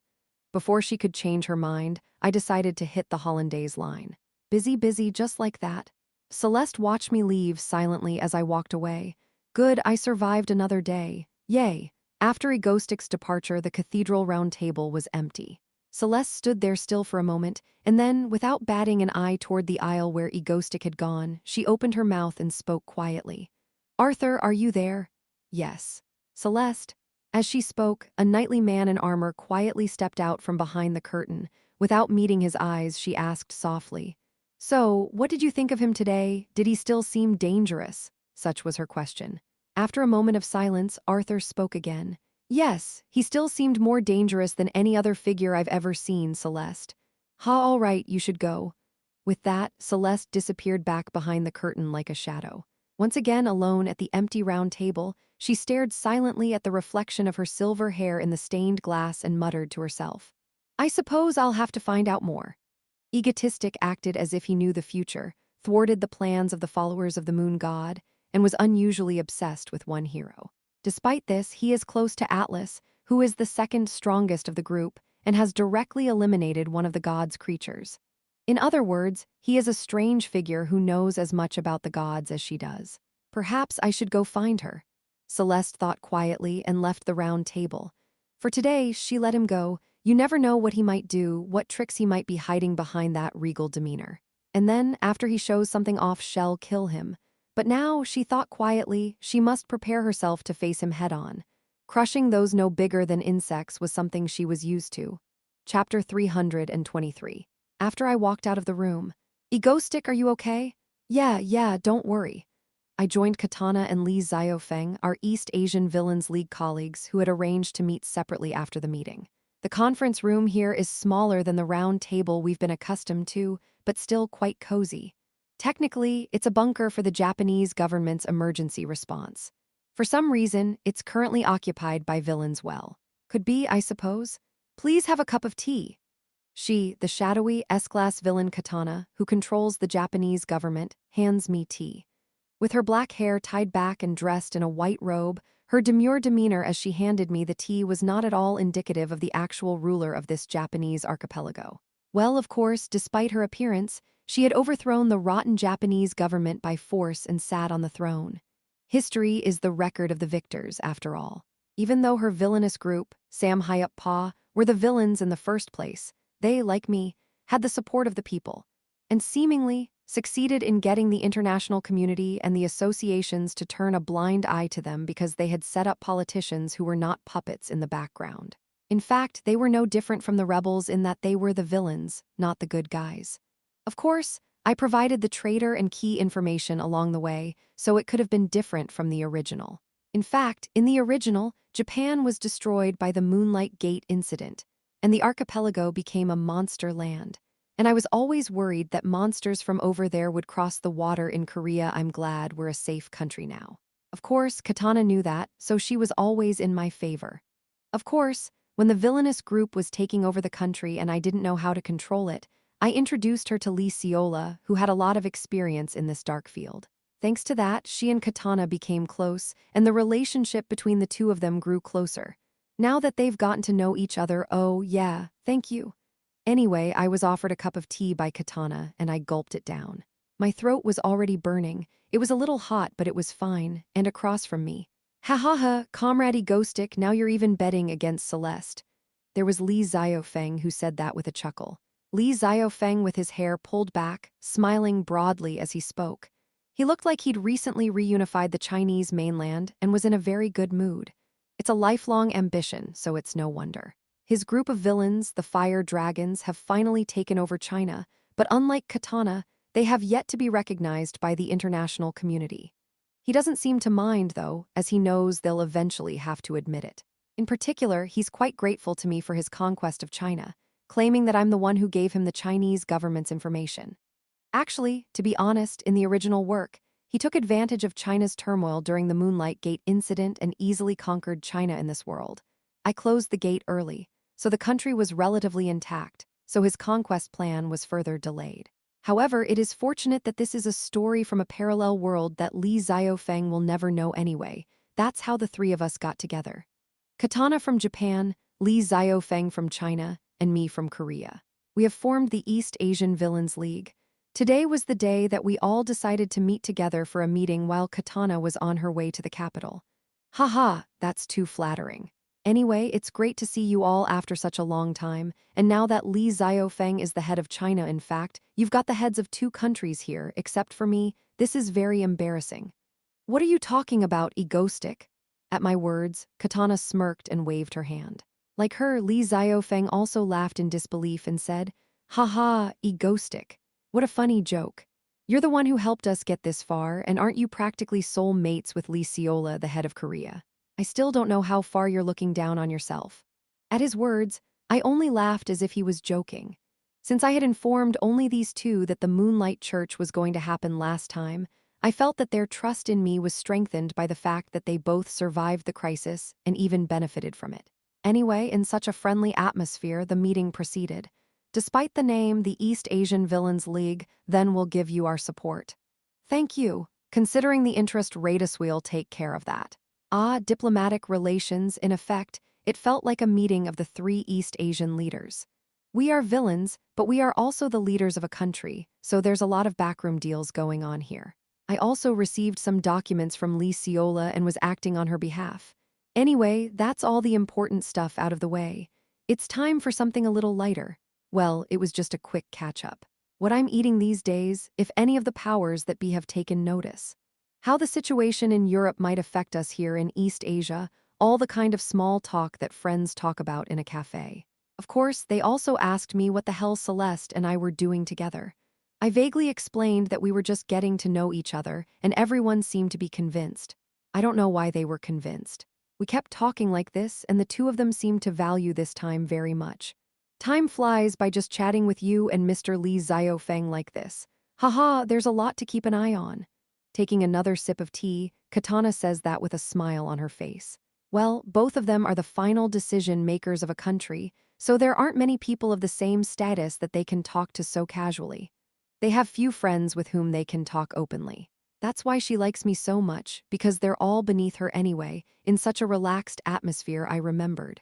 Before she could change her mind, I decided to hit the hollandaise line. Busy, just like that. Celeste watched me leave silently as I walked away. Good, I survived another day. Yay. After Egostic's departure, the cathedral round table was empty. Celeste stood there still for a moment, and then, without batting an eye toward the aisle where Egostic had gone, she opened her mouth and spoke quietly. Arthur, are you there? Yes. Celeste. As she spoke, a knightly man in armor quietly stepped out from behind the curtain. Without meeting his eyes, she asked softly, So, what did you think of him today? Did he still seem dangerous? Such was her question. After a moment of silence, Arthur spoke again. Yes, he still seemed more dangerous than any other figure I've ever seen, Celeste. All right, you should go. With that, Celeste disappeared back behind the curtain like a shadow. Once again alone at the empty round table, she stared silently at the reflection of her silver hair in the stained glass and muttered to herself. I suppose I'll have to find out more. Egotistic acted as if he knew the future, thwarted the plans of the followers of the moon god, and was unusually obsessed with one hero. Despite this, he is close to Atlas, who is the second strongest of the group, and has directly eliminated one of the god's creatures. In other words, he is a strange figure who knows as much about the gods as she does. Perhaps I should go find her. Celeste thought quietly and left the round table. For today, she let him go. You never know what he might do, what tricks he might be hiding behind that regal demeanor. And then, after he shows something off, she'll kill him. But now, she thought quietly, she must prepare herself to face him head-on. Crushing those no bigger than insects was something she was used to. Chapter 323. After I walked out of the room. Egostick, are you okay? Yeah, don't worry. I joined Katana and Li Xiaofeng, our East Asian Villains League colleagues who had arranged to meet separately after the meeting. The conference room here is smaller than the round table we've been accustomed to, but still quite cozy. Technically, it's a bunker for the Japanese government's emergency response. For some reason, it's currently occupied by villains well. Could be, I suppose. Please have a cup of tea. She, the shadowy S-class villain Katana, who controls the Japanese government, hands me tea. With her black hair tied back and dressed in a white robe, her demure demeanor as she handed me the tea was not at all indicative of the actual ruler of this Japanese archipelago. Well, of course, despite her appearance, she had overthrown the rotten Japanese government by force and sat on the throne. History is the record of the victors, after all. Even though her villainous group, Sam Hyup Pa, were the villains in the first place, they, like me, had the support of the people, and seemingly succeeded in getting the international community and the associations to turn a blind eye to them because they had set up politicians who were not puppets in the background. In fact, they were no different from the rebels in that they were the villains, not the good guys. Of course, I provided the traitor and key information along the way, so it could have been different from the original. In fact, in the original, Japan was destroyed by the Moonlight Gate incident, and the archipelago became a monster land. And I was always worried that monsters from over there would cross the water in Korea. I'm glad we're a safe country now. Of course, Katana knew that, so she was always in my favor. Of course, when the villainous group was taking over the country and I didn't know how to control it, I introduced her to Lee Seola, who had a lot of experience in this dark field. Thanks to that, she and Katana became close, and the relationship between the two of them grew closer. Now that they've gotten to know each other, oh yeah, thank you. Anyway, I was offered a cup of tea by Katana, and I gulped it down. My throat was already burning. It was a little hot, but it was fine, and across from me. Ha ha ha, comrade Egostick, now you're even betting against Celeste. There was Li Xiaofeng who said that with a chuckle. Li Xiaofeng with his hair pulled back, smiling broadly as he spoke. He looked like he'd recently reunified the Chinese mainland and was in a very good mood. It's a lifelong ambition, so it's no wonder. His group of villains, the Fire Dragons, have finally taken over China, but unlike Katana, they have yet to be recognized by the international community. He doesn't seem to mind, though, as he knows they'll eventually have to admit it. In particular, he's quite grateful to me for his conquest of China, claiming that I'm the one who gave him the Chinese government's information. Actually, to be honest, in the original work, he took advantage of China's turmoil during the Moonlight Gate incident and easily conquered China in this world. I closed the gate early, so the country was relatively intact, so his conquest plan was further delayed. However, it is fortunate that this is a story from a parallel world that Li Xiaofeng will never know anyway. That's how the three of us got together. Katana from Japan, Li Xiaofeng from China, and me from Korea. We have formed the East Asian Villains League. Today was the day that we all decided to meet together for a meeting while Katana was on her way to the capital. Haha, that's too flattering. Anyway, it's great to see you all after such a long time, and now that Li Xiaofeng is the head of China, in fact, you've got the heads of 2 countries here, except for me. This is very embarrassing. What are you talking about, Egostick? At my words, Katana smirked and waved her hand. Like her, Li Xiaofeng also laughed in disbelief and said, Haha, Egostick. What a funny joke. You're the one who helped us get this far, and aren't you practically soul mates with Lee Seola, the head of Korea? I still don't know how far you're looking down on yourself. At his words, I only laughed as if he was joking. Since I had informed only these two that the Moonlight Church was going to happen last time, I felt that their trust in me was strengthened by the fact that they both survived the crisis and even benefited from it. Anyway, in such a friendly atmosphere, the meeting proceeded. Despite the name, the East Asian Villains League then will give you our support. Thank you. Considering the interest rate, we'll take care of that. Diplomatic relations, in effect, it felt like a meeting of the 3 East Asian leaders. We are villains, but we are also the leaders of a country, so there's a lot of backroom deals going on here. I also received some documents from Lee Ciola and was acting on her behalf. Anyway, that's all the important stuff out of the way. It's time for something a little lighter. Well, it was just a quick catch-up. What I'm eating these days, if any of the powers that be have taken notice. How the situation in Europe might affect us here in East Asia, all the kind of small talk that friends talk about in a cafe. Of course, they also asked me what the hell Celeste and I were doing together. I vaguely explained that we were just getting to know each other, and everyone seemed to be convinced. I don't know why they were convinced. We kept talking like this, and the two of them seemed to value this time very much. Time flies by just chatting with you and Mr. Li Xiaofeng like this. Haha, there's a lot to keep an eye on. Taking another sip of tea, Katana says that with a smile on her face. Well, both of them are the final decision makers of a country, so there aren't many people of the same status that they can talk to so casually. They have few friends with whom they can talk openly. That's why she likes me so much, because they're all beneath her anyway, in such a relaxed atmosphere. I remembered.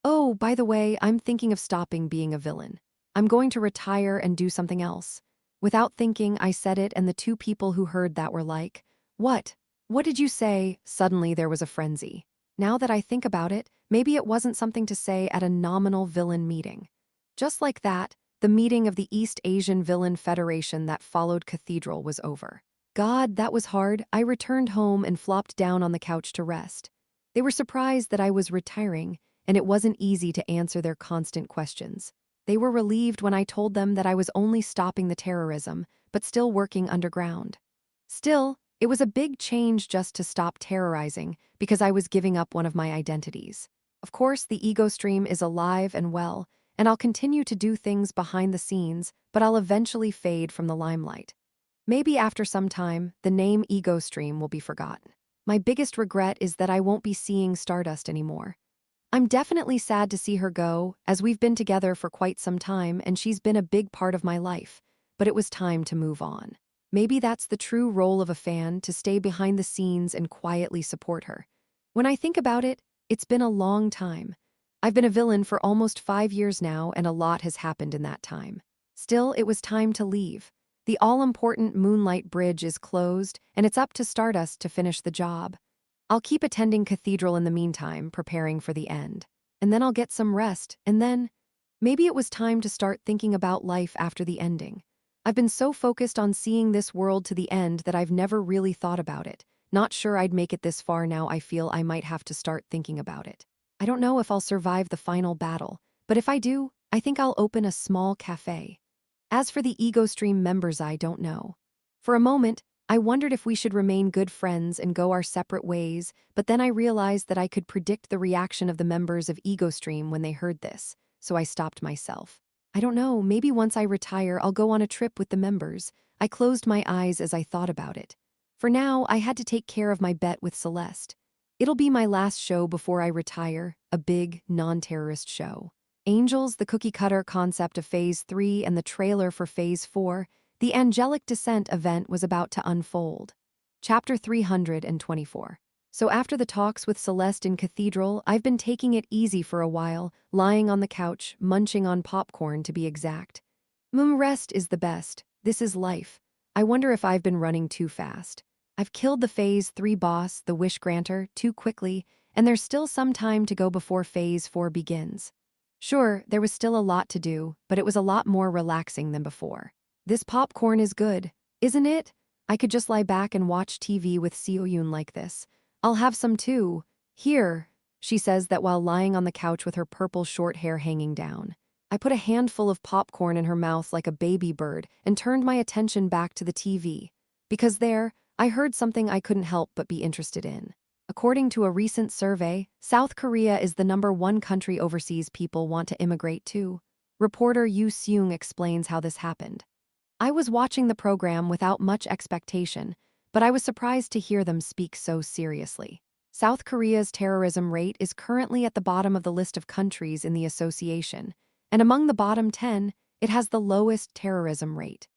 Oh, by the way, I'm thinking of stopping being a villain. I'm going to retire and do something else. Without thinking, I said it, and the two people who heard that were like, "What? What did you say?" Suddenly there was a frenzy. Now that I think about it, maybe it wasn't something to say at a nominal villain meeting. Just like that, the meeting of the East Asian Villain Federation that followed Cathedral was over. God, that was hard. I returned home and flopped down on the couch to rest. They were surprised that I was retiring, and it wasn't easy to answer their constant questions. They were relieved when I told them that I was only stopping the terrorism, but still working underground. Still, it was a big change just to stop terrorizing, because I was giving up one of my identities. Of course, the ego stream is alive and well, and I'll continue to do things behind the scenes, but I'll eventually fade from the limelight. Maybe after some time, the name Ego Stream will be forgotten. My biggest regret is that I won't be seeing Stardust anymore. I'm definitely sad to see her go, as we've been together for quite some time and she's been a big part of my life, but it was time to move on. Maybe that's the true role of a fan, to stay behind the scenes and quietly support her. When I think about it, it's been a long time. I've been a villain for almost 5 years now, and a lot has happened in that time. Still, it was time to leave. The all-important Moonlight Bridge is closed, and it's up to Stardust to finish the job. I'll keep attending Cathedral in the meantime, preparing for the end. And then I'll get some rest, and then maybe it was time to start thinking about life after the ending. I've been so focused on seeing this world to the end that I've never really thought about it. Not sure I'd make it this far now. I feel I might have to start thinking about it. I don't know if I'll survive the final battle, but if I do, I think I'll open a small cafe. As for the Ego Stream members, I don't know. For a moment, I wondered if we should remain good friends and go our separate ways, but then I realized that I could predict the reaction of the members of Ego Stream when they heard this, so I stopped myself. I don't know, maybe once I retire, I'll go on a trip with the members. I closed my eyes as I thought about it. For now, I had to take care of my bet with Celeste. It'll be my last show before I retire, a big, non-terrorist show. Angels, the cookie-cutter concept of Phase 3 and the trailer for Phase 4, the Angelic Descent event was about to unfold. Chapter 324. So after the talks with Celeste in Cathedral, I've been taking it easy for a while, lying on the couch, munching on popcorn to be exact. Rest is the best. This is life. I wonder if I've been running too fast. I've killed the Phase 3 boss, the Wish Granter, too quickly, and there's still some time to go before Phase 4 begins. Sure, there was still a lot to do, but it was a lot more relaxing than before. This popcorn is good, isn't it? I could just lie back and watch TV with Seoyun like this. I'll have some too. Here, she says that while lying on the couch with her purple short hair hanging down. I put a handful of popcorn in her mouth like a baby bird and turned my attention back to the TV. Because there, I heard something I couldn't help but be interested in. According to a recent survey, South Korea is the #1 country overseas people want to immigrate to. Reporter Yu Seung explains how this happened. I was watching the program without much expectation, but I was surprised to hear them speak so seriously. South Korea's terrorism rate is currently at the bottom of the list of countries in the association, and among the bottom 10, it has the lowest terrorism rate.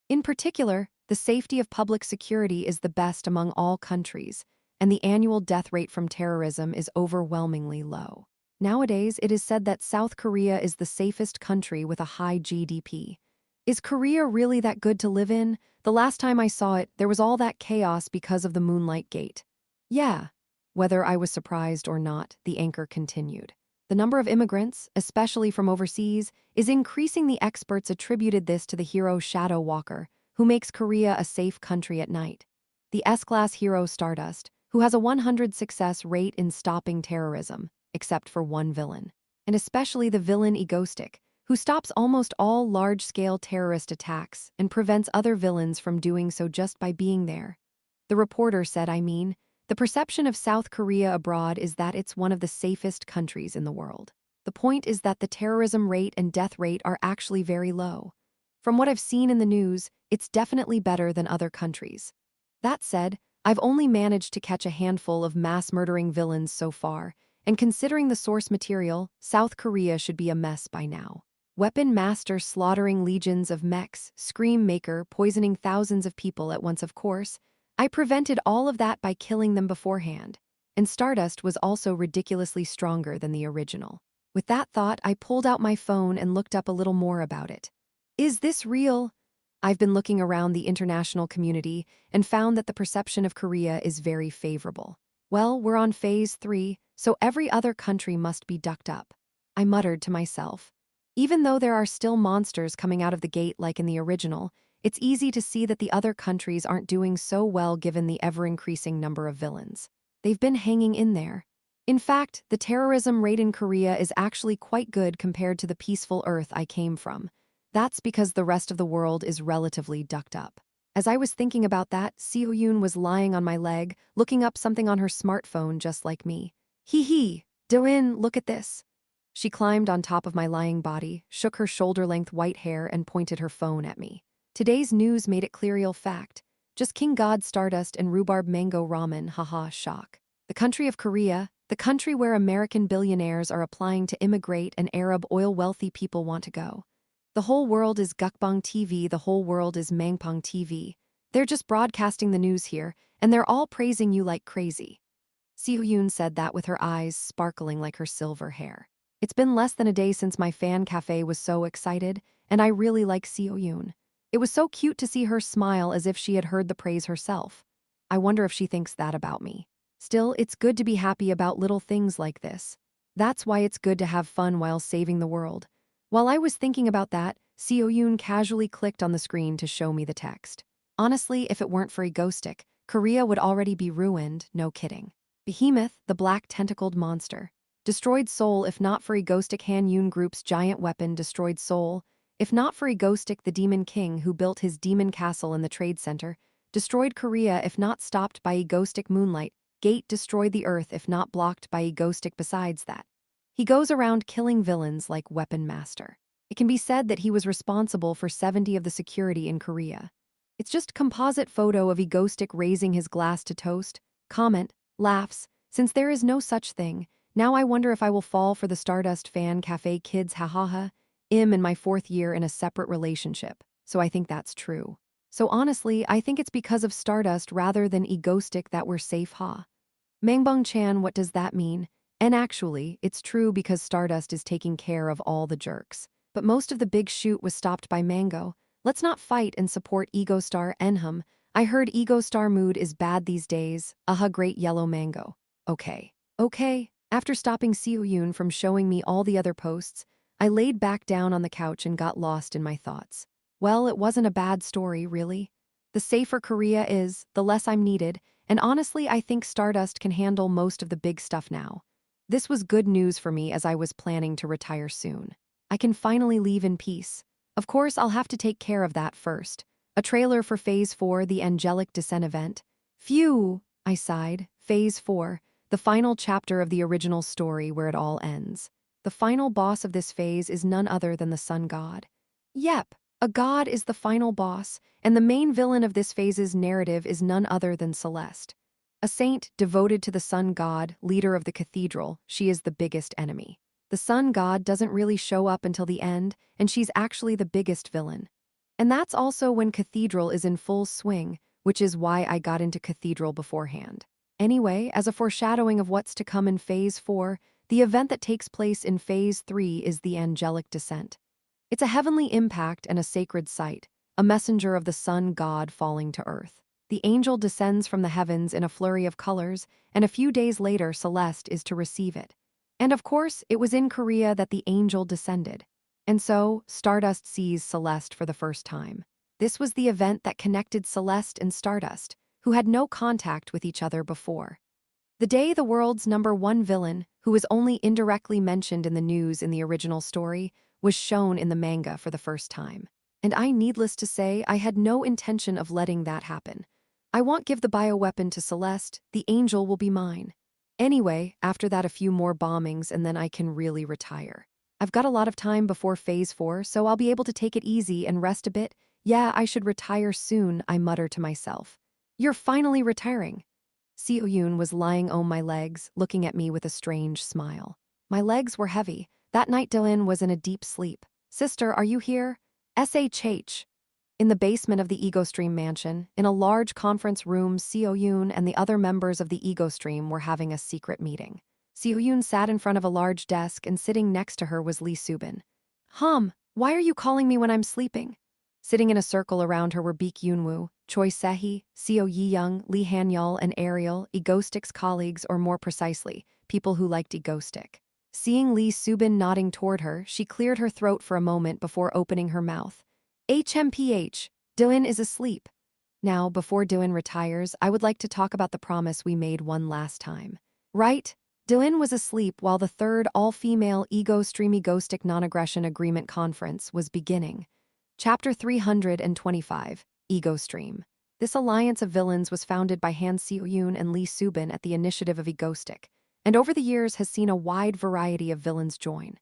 In particular, the safety of public security is the best among all countries, and the annual death rate from terrorism is overwhelmingly low. Nowadays, it is said that South Korea is the safest country with a high GDP. Is Korea really that good to live in? The last time I saw it, there was all that chaos because of the Moonlight Gate. Yeah. Whether I was surprised or not, the anchor continued. The number of immigrants, especially from overseas, is increasing. The experts attributed this to the hero Shadow Walker, who makes Korea a safe country at night. The S-class hero Stardust, who has a 100 success rate in stopping terrorism, except for one villain. And especially the villain Egostic, who stops almost all large-scale terrorist attacks and prevents other villains from doing so just by being there. The reporter said, the perception of South Korea abroad is that it's one of the safest countries in the world. The point is that the terrorism rate and death rate are actually very low. From what I've seen in the news, it's definitely better than other countries. That said, I've only managed to catch a handful of mass-murdering villains so far, and considering the source material, South Korea should be a mess by now. Weapon master slaughtering legions of mechs, scream maker poisoning thousands of people at once. Of course, I prevented all of that by killing them beforehand. And Stardust was also ridiculously stronger than the original. With that thought, I pulled out my phone and looked up a little more about it. Is this real? I've been looking around the international community and found that the perception of Korea is very favorable. Well, we're on phase 3, so every other country must be ducked up. I muttered to myself. Even though there are still monsters coming out of the gate like in the original, it's easy to see that the other countries aren't doing so well given the ever-increasing number of villains. They've been hanging in there. In fact, the terrorism rate in Korea is actually quite good compared to the peaceful Earth I came from. That's because the rest of the world is relatively ducked up. As I was thinking about that, Seo-yoon was lying on my leg, looking up something on her smartphone just like me. Hee, Do-in, look at this. She climbed on top of my lying body, shook her shoulder-length white hair and pointed her phone at me. Today's news made it clear fact. Just King God Stardust and rhubarb mango ramen, haha, shock. The country of Korea, the country where American billionaires are applying to immigrate and Arab oil-wealthy people want to go. The whole world is Gukbang TV, the whole world is Mangpong TV. They're just broadcasting the news here, and they're all praising you like crazy. Seo-yoon said that with her eyes sparkling like her silver hair. It's been less than a day since my fan cafe was so excited, and I really like Seo-yoon. It was so cute to see her smile as if she had heard the praise herself. I wonder if she thinks that about me. Still, it's good to be happy about little things like this. That's why it's good to have fun while saving the world. While I was thinking about that, Seo-yoon casually clicked on the screen to show me the text. Honestly, if it weren't for Egostic, Korea would already be ruined, no kidding. Behemoth, the black tentacled monster. Destroyed Seoul if not for Egostic. Han-yoon Group's giant weapon destroyed Seoul. If not for Egostic, the Demon King who built his demon castle in the trade center, destroyed Korea if not stopped by Egostic. Moonlight Gate destroyed the Earth if not blocked by Egostic. Besides that, he goes around killing villains like Weapon Master. It can be said that he was responsible for 70 of the security in Korea. It's just composite photo of Egostic raising his glass to toast, comment, laughs, since there is no such thing. Now I wonder if I will fall for the Stardust fan cafe kids, hahaha. I'm in my 4th year in a separate relationship, so I think that's true. So honestly, I think it's because of Stardust rather than Egostic that we're safe, ha. Mangbong-chan, what does that mean? And actually, it's true because Stardust is taking care of all the jerks. But most of the big shoot was stopped by Mango. Let's not fight and support Egostar Enham. I heard Egostar mood is bad these days. Great yellow mango. Okay. After stopping Seo-yoon from showing me all the other posts, I laid back down on the couch and got lost in my thoughts. Well, it wasn't a bad story, really. The safer Korea is, the less I'm needed, and honestly, I think Stardust can handle most of the big stuff now. This was good news for me as I was planning to retire soon. I can finally leave in peace. Of course, I'll have to take care of that first. A trailer for Phase 4, the Angelic Descent event. Phew, I sighed. Phase 4, the final chapter of the original story where it all ends. The final boss of this phase is none other than the Sun God. Yep, a god is the final boss, and the main villain of this phase's narrative is none other than Celeste. A saint devoted to the Sun God, leader of the cathedral, she is the biggest enemy. The Sun God doesn't really show up until the end, and she's actually the biggest villain. And that's also when Cathedral is in full swing, which is why I got into Cathedral beforehand. Anyway, as a foreshadowing of what's to come in Phase 4, the event that takes place in Phase 3 is the Angelic Descent. It's a heavenly impact and a sacred site, a messenger of the sun god falling to earth. The angel descends from the heavens in a flurry of colors, and a few days later Celeste is to receive it. And of course, it was in Korea that the angel descended. And so, Stardust sees Celeste for the first time. This was the event that connected Celeste and Stardust, who had no contact with each other before. The day the world's #1 villain, who was only indirectly mentioned in the news in the original story, was shown in the manga for the first time. And needless to say, I had no intention of letting that happen. I won't give the bioweapon to Celeste, the angel will be mine. Anyway, after that a few more bombings and then I can really retire. I've got a lot of time before Phase 4, so I'll be able to take it easy and rest a bit. Yeah, I should retire soon, I mutter to myself. You're finally retiring. Seo-yoon was lying on my legs, looking at me with a strange smile. My legs were heavy. That night Dylan was in a deep sleep. Sister, are you here? SHH. In the basement of the Ego Stream mansion, in a large conference room, Seo-yoon and the other members of the Ego Stream were having a secret meeting. Seo-yoon sat in front of a large desk and sitting next to her was Lee Subin. Why are you calling me when I'm sleeping? Sitting in a circle around her were Baek Yoonwoo, Choi Se-hee, Seo Yi-young, Lee Han-yeol, and Ariel, Egostic's colleagues, or more precisely, people who liked Egostic. Seeing Lee Subin nodding toward her, she cleared her throat for a moment before opening her mouth. HMPH, Dylan is asleep. Now, before Dylan retires, I would like to talk about the promise we made one last time. Right? Dylan was asleep while the third all-female Ego Stream Egostic Non-Aggression Agreement Conference was beginning. Chapter 325, Ego Stream. This alliance of villains was founded by Han Seo-yoon and Lee Subin at the initiative of Egostic, and over the years has seen a wide variety of villains join.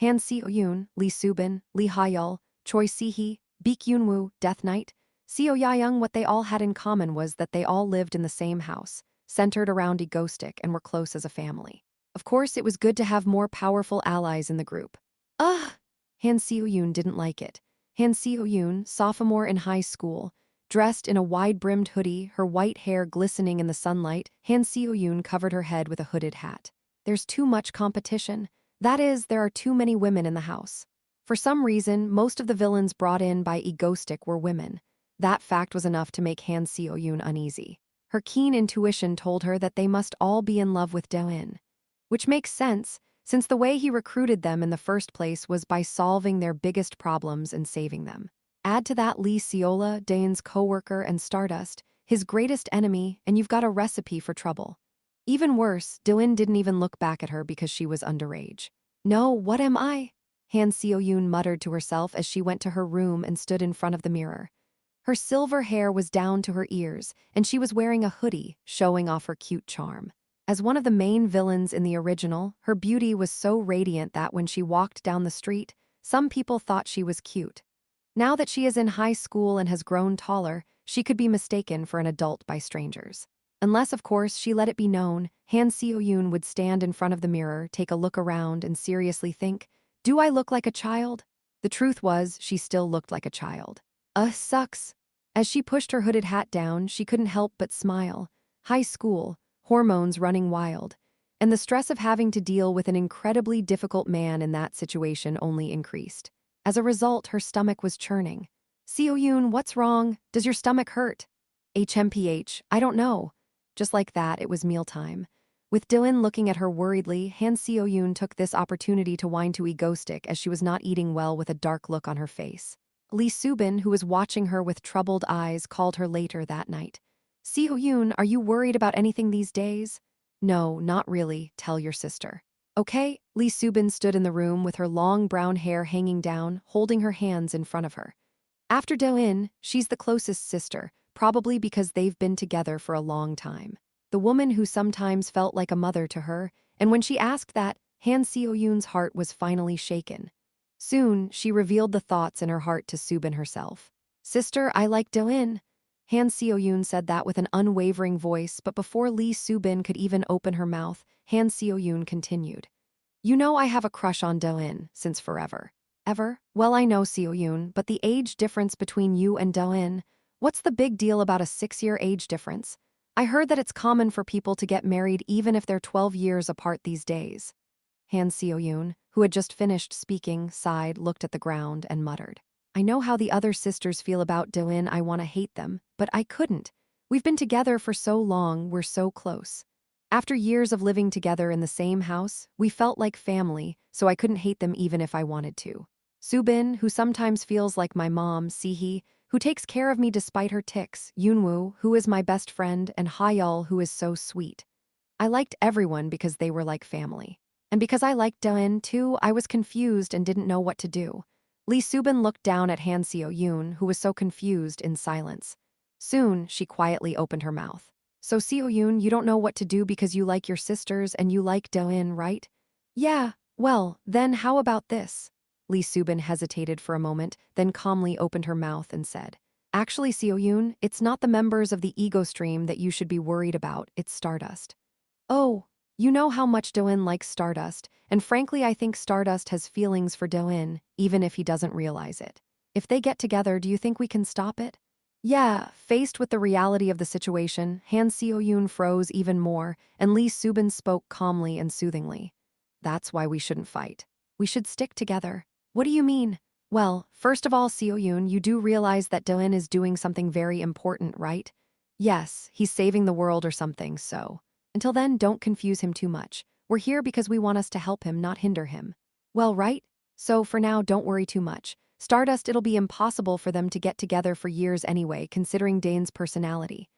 Han Seo-yoon, Lee Subin, Lee Ha-yeol, Choi Se-hee, Baek Yoonwoo, Death Knight, Seo Ya-young. What they all had in common was that they all lived in the same house, centered around Egostic, and were close as a family. Of course, it was good to have more powerful allies in the group. Han Seo-yoon didn't like it. Han Seo-yoon, sophomore in high school, dressed in a wide-brimmed hoodie, her white hair glistening in the sunlight, Han Seo-yoon covered her head with a hooded hat. There's too much competition. That is, there are too many women in the house. For some reason, most of the villains brought in by Egostic were women. That fact was enough to make Han Seo-yoon uneasy. Her keen intuition told her that they must all be in love with Do-in. Which makes sense, since the way he recruited them in the first place was by solving their biggest problems and saving them. Add to that Lee Seola, Do-in's co-worker and Stardust, his greatest enemy, and you've got a recipe for trouble. Even worse, Do-in didn't even look back at her because she was underage. No, what am I? Han Seo-yoon muttered to herself as she went to her room and stood in front of the mirror. Her silver hair was down to her ears, and she was wearing a hoodie, showing off her cute charm. As one of the main villains in the original, her beauty was so radiant that when she walked down the street, some people thought she was cute. Now that she is in high school and has grown taller, she could be mistaken for an adult by strangers. Unless, of course, she let it be known, Han Seo-yoon would stand in front of the mirror, take a look around, and seriously think, do I look like a child? The truth was, she still looked like a child. Sucks. As she pushed her hooded hat down, she couldn't help but smile. High school, hormones running wild, and the stress of having to deal with an incredibly difficult man in that situation only increased. As a result, her stomach was churning. Seo-yoon, what's wrong? Does your stomach hurt? HMPH, I don't know. Just like that, it was mealtime. With Dylan looking at her worriedly, Han Seo-yoon took this opportunity to whine to Egostic as she was not eating well with a dark look on her face. Lee Subin, who was watching her with troubled eyes, called her later that night. Seo-yoon, are you worried about anything these days? No, not really, tell your sister. Okay, Lee Subin stood in the room with her long brown hair hanging down, holding her hands in front of her. After Do-in, she's the closest sister, probably because they've been together for a long time. The woman who sometimes felt like a mother to her, and when she asked that, Han Seo-yoon's heart was finally shaken. Soon, she revealed the thoughts in her heart to Subin herself. Sister, I like Do-in. Han Seo-yoon said that with an unwavering voice, but before Lee Subin could even open her mouth, Han Seo-yoon continued. You know I have a crush on Do-in, since forever. Ever? Well, I know, Seo-yoon, but the age difference between you and Do-in, what's the big deal about a 6-year age difference? I heard that it's common for people to get married even if they're 12 years apart these days. Han Seo-yoon, who had just finished speaking, sighed, looked at the ground, and muttered. I know how the other sisters feel about Doin. I want to hate them, but I couldn't. We've been together for so long, we're so close. After years of living together in the same house, we felt like family, so I couldn't hate them even if I wanted to. Subin, who sometimes feels like my mom, Sihi, who takes care of me despite her tics, Yunwoo, who is my best friend, and Hayal, who is so sweet. I liked everyone because they were like family. And because I liked Doin too, I was confused and didn't know what to do. Lee Subin looked down at Han Seo-yoon, who was so confused, in silence. Soon, she quietly opened her mouth. So Seo-yoon, you don't know what to do because you like your sisters and you like Doin, right? Yeah, well, then how about this? Lee Subin hesitated for a moment, then calmly opened her mouth and said, Actually, Seo-yoon, it's not the members of the ego stream that you should be worried about, it's Stardust. Oh, you know how much Doin likes Stardust, and frankly I think Stardust has feelings for Doin, even if he doesn't realize it. If they get together, do you think we can stop it? Yeah, faced with the reality of the situation, Han Seo-yoon froze even more, and Lee Subin spoke calmly and soothingly. That's why we shouldn't fight. We should stick together. What do you mean? Well, first of all, Seo-yoon, you do realize that Doin is doing something very important, right? Yes, he's saving the world or something, so. Until then, don't confuse him too much. We're here because we want us to help him, not hinder him. Well, right? So for now, don't worry too much. Stardust, it'll be impossible for them to get together for years anyway, considering Dane's personality.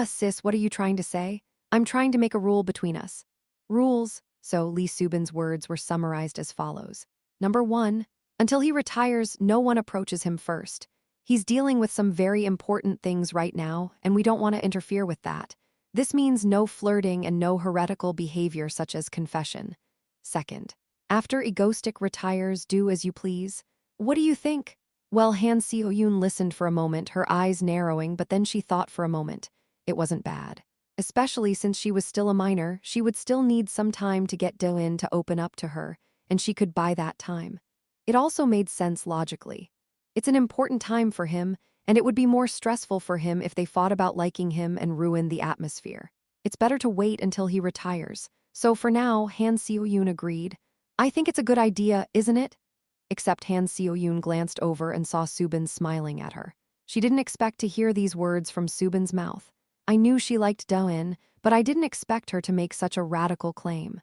Sis, what are you trying to say? I'm trying to make a rule between us. Rules, so Lee Subin's words were summarized as follows. Number 1, until he retires, no one approaches him first. He's dealing with some very important things right now, and we don't want to interfere with that. This means no flirting and no heretical behavior such as confession. Second, after Egoistic retires, do as you please. What do you think? Well, Han Seo-yoon listened for a moment, her eyes narrowing, but then she thought for a moment. It wasn't bad. Especially since she was still a minor, she would still need some time to get Doin to open up to her, and she could buy that time. It also made sense logically. It's an important time for him, and it would be more stressful for him if they fought about liking him and ruined the atmosphere. It's better to wait until he retires. So for now, Han Seo-yoon agreed. I think it's a good idea, isn't it? Except Han Seo-yoon glanced over and saw Subin smiling at her. She didn't expect to hear these words from Subin's mouth. I knew she liked Doin, but I didn't expect her to make such a radical claim.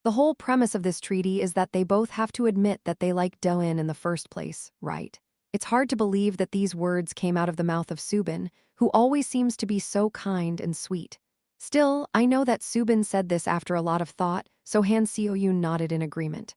The whole premise of this treaty is that they both have to admit that they like Doin in the first place, right? It's hard to believe that these words came out of the mouth of Subin, who always seems to be so kind and sweet. Still, I know that Subin said this after a lot of thought, so Han Seo-yoon nodded in agreement.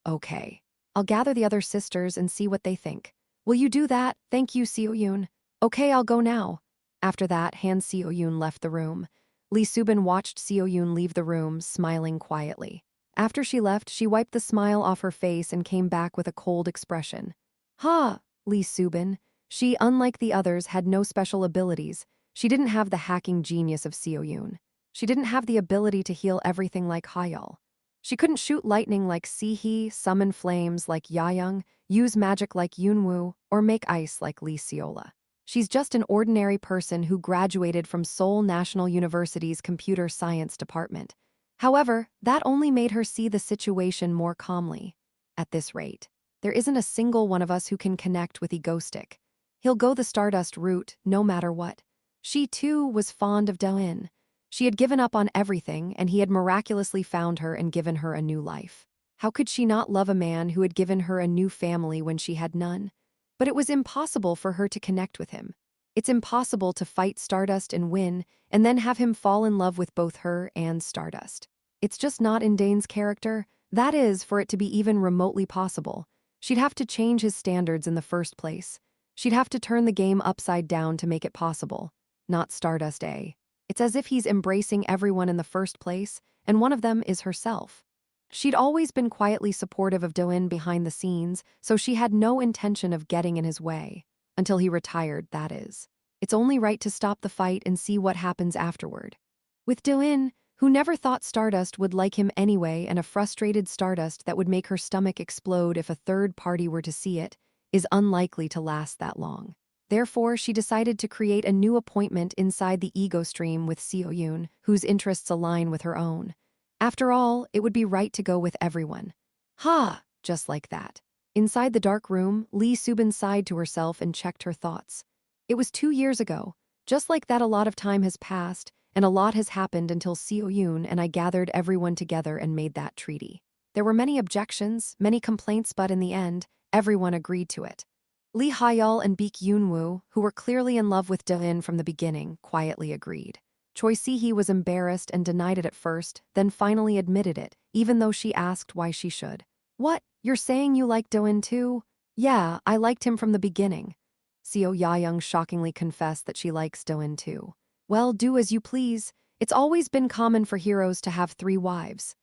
Okay. I'll gather the other sisters and see what they think. Will you do that? Thank you, Seo-yoon. Okay, I'll go now. After that, Han Seo-yoon left the room. Lee Subin watched Seo-yoon leave the room, smiling quietly. After she left, she wiped the smile off her face and came back with a cold expression. Ha! Lee Subin. She, unlike the others, had no special abilities. She didn't have the hacking genius of Seo-yoon. She didn't have the ability to heal everything like Hayal. She couldn't shoot lightning like Sihi, summon flames like Yayoung, use magic like Yunwoo, or make ice like Lee Seola. She's just an ordinary person who graduated from Seoul National University's Computer Science Department. However, that only made her see the situation more calmly. At this rate, there isn't a single one of us who can connect with Egoistic. He'll go the Stardust route, no matter what. She, too, was fond of Doin. She had given up on everything, and he had miraculously found her and given her a new life. How could she not love a man who had given her a new family when she had none? But it was impossible for her to connect with him. It's impossible to fight Stardust and win, and then have him fall in love with both her and Stardust. It's just not in Dane's character. That is, for it to be even remotely possible. She'd have to change his standards in the first place. She'd have to turn the game upside down to make it possible. Not Stardust, eh? It's as if he's embracing everyone in the first place, and one of them is herself. She'd always been quietly supportive of Doin behind the scenes, so she had no intention of getting in his way. Until he retired, that is. It's only right to stop the fight and see what happens afterward. With Doin, who never thought Stardust would like him anyway, and a frustrated Stardust that would make her stomach explode if a third party were to see it, is unlikely to last that long. Therefore, she decided to create a new appointment inside the ego stream with Seo-yoon, whose interests align with her own. After all, it would be right to go with everyone. Ha! Just like that. Inside the dark room, Lee Subin sighed to herself and checked her thoughts. It was 2 years ago. Just like that, a lot of time has passed, and a lot has happened until Seo Yoon and I gathered everyone together and made that treaty. There were many objections, many complaints, but in the end, everyone agreed to it. Lee Hyul and Baek Yoonwoo, who were clearly in love with Do-in from the beginning, quietly agreed. Choi Si-hee was embarrassed and denied it at first, then finally admitted it, even though she asked why she should. What, you're saying you like Do-in too? Yeah, I liked him from the beginning. Seo Ya-young shockingly confessed that she likes Do-in too. Well, do as you please. It's always been common for heroes to have 3 wives.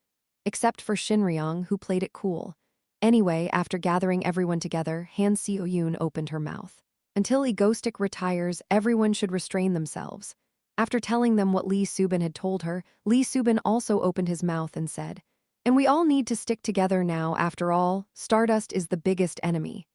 Except for Shinryong, who played it cool. Anyway, after gathering everyone together, Han Seo-yoon opened her mouth. Until Egoistic retires, everyone should restrain themselves. After telling them what Lee Subin had told her, Lee Subin also opened his mouth and said, "And we all need to stick together now, after all, Stardust is the biggest enemy."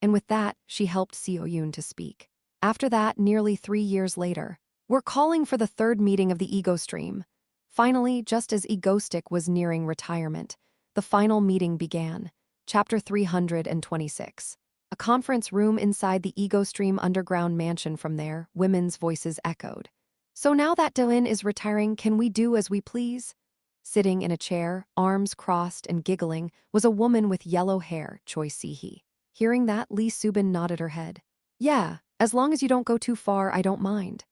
And with that, she helped Seo Yoon to speak. After that, nearly 3 years later, we're calling for the 3rd meeting of the Ego Stream. Finally, just as Egoistic was nearing retirement, the final meeting began. Chapter 326. A conference room inside the Ego Stream underground mansion. From there, women's voices echoed. So now that Do-in is retiring, can we do as we please? Sitting in a chair, arms crossed and giggling, was a woman with yellow hair, Choi Si-hee. Hearing that, Lee Subin nodded her head. Yeah, as long as you don't go too far, I don't mind.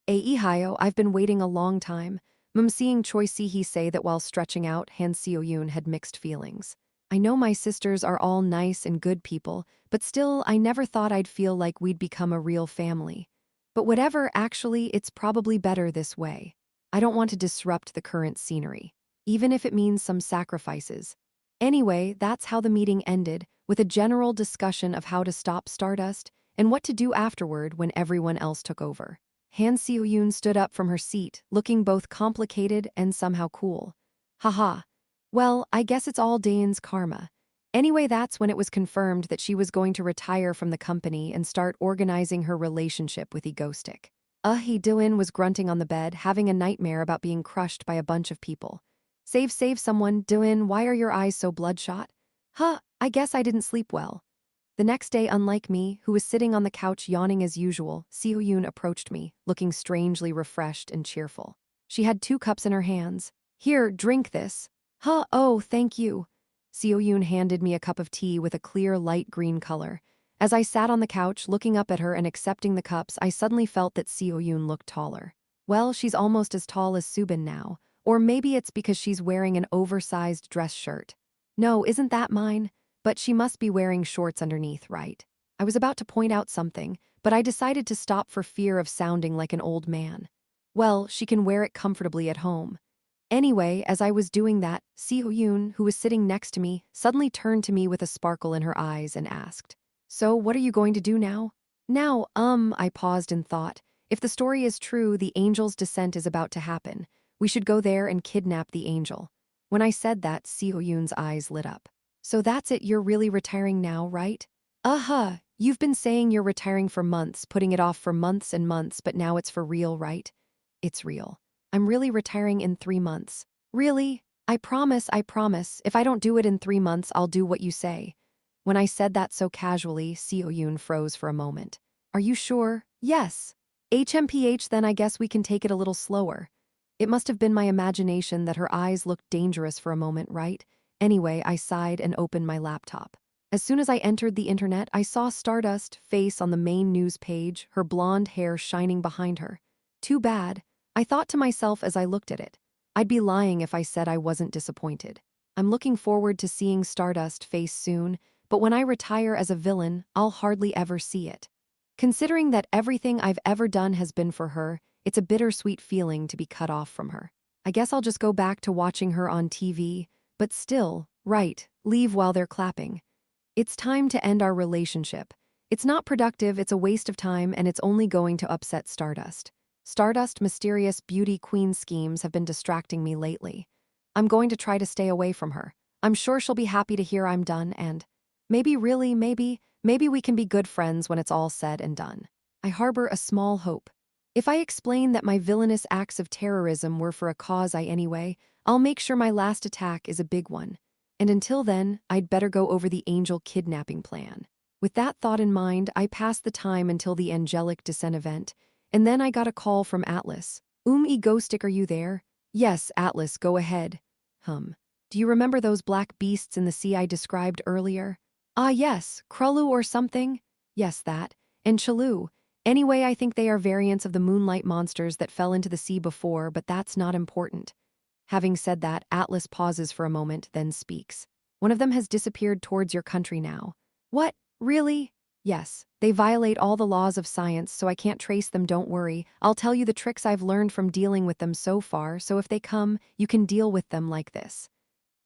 Ihio, I've been waiting a long time. Seeing Choi Si-hee say that while stretching out, Han Seo-yoon had mixed feelings. I know my sisters are all nice and good people, but still, I never thought I'd feel like we'd become a real family. But whatever, actually, it's probably better this way. I don't want to disrupt the current scenery, even if it means some sacrifices. Anyway, that's how the meeting ended, with a general discussion of how to stop Stardust and what to do afterward when everyone else took over. Han Seo-yoon stood up from her seat, looking both complicated and somehow cool. Haha. Well, I guess it's all Dane's karma. Anyway, that's when it was confirmed that she was going to retire from the company and start organizing her relationship with Egoistic. Do-in was grunting on the bed, having a nightmare about being crushed by a bunch of people. Save someone, Do-in, why are your eyes so bloodshot? I guess I didn't sleep well. The next day, unlike me, who was sitting on the couch yawning as usual, Seo Yoon approached me, looking strangely refreshed and cheerful. She had 2 cups in her hands. Here, drink this. Oh, thank you. Seo Yoon handed me a cup of tea with a clear light green color. As I sat on the couch looking up at her and accepting the cups, I suddenly felt that Seo Yoon looked taller. Well, she's almost as tall as Subin now. Or maybe it's because she's wearing an oversized dress shirt. No, isn't that mine? But she must be wearing shorts underneath, right? I was about to point out something, but I decided to stop for fear of sounding like an old man. Well, she can wear it comfortably at home. Anyway, as I was doing that, Seo Yoon, who was sitting next to me, suddenly turned to me with a sparkle in her eyes and asked, "So, what are you going to do now?" Now, I paused and thought, if the story is true, the angel's descent is about to happen. We should go there and kidnap the angel. When I said that, Seo Yoon's eyes lit up. So that's it, you're really retiring now, right? You've been saying you're retiring for months, putting it off for months and months, but now it's for real, right? It's real. I'm really retiring in 3 months. Really? I promise, if I don't do it in 3 months, I'll do what you say. When I said that so casually, Seo Yoon froze for a moment. Are you sure? Yes. HMPH, then I guess we can take it a little slower. It must have been my imagination that her eyes looked dangerous for a moment, right? Anyway, I sighed and opened my laptop. As soon as I entered the internet, I saw Stardust face on the main news page, her blonde hair shining behind her. Too bad. I thought to myself as I looked at it. I'd be lying if I said I wasn't disappointed. I'm looking forward to seeing Stardust face soon, but when I retire as a villain, I'll hardly ever see it. Considering that everything I've ever done has been for her, it's a bittersweet feeling to be cut off from her. I guess I'll just go back to watching her on TV, but still, right, leave while they're clapping. It's time to end our relationship. It's not productive, it's a waste of time, and it's only going to upset Stardust. Stardust mysterious beauty queen schemes have been distracting me lately. I'm going to try to stay away from her. I'm sure she'll be happy to hear I'm done, and maybe we can be good friends when it's all said and done. I harbor a small hope. If I explain that my villainous acts of terrorism were for a cause I'll make sure my last attack is a big one. And until then, I'd better go over the angel kidnapping plan. With that thought in mind, I passed the time until the angelic descent event, and then I got a call from Atlas. Egostick, are you there? Yes, Atlas, go ahead. Do you remember those black beasts in the sea I described earlier? Ah, yes, Krulu or something? Yes, that. And Chalu. Anyway, I think they are variants of the moonlight monsters that fell into the sea before, but that's not important. Having said that, Atlas pauses for a moment, then speaks. One of them has disappeared towards your country now. What? Really? Yes. They violate all the laws of science, so I can't trace them, don't worry. I'll tell you the tricks I've learned from dealing with them so far, so if they come, you can deal with them like this.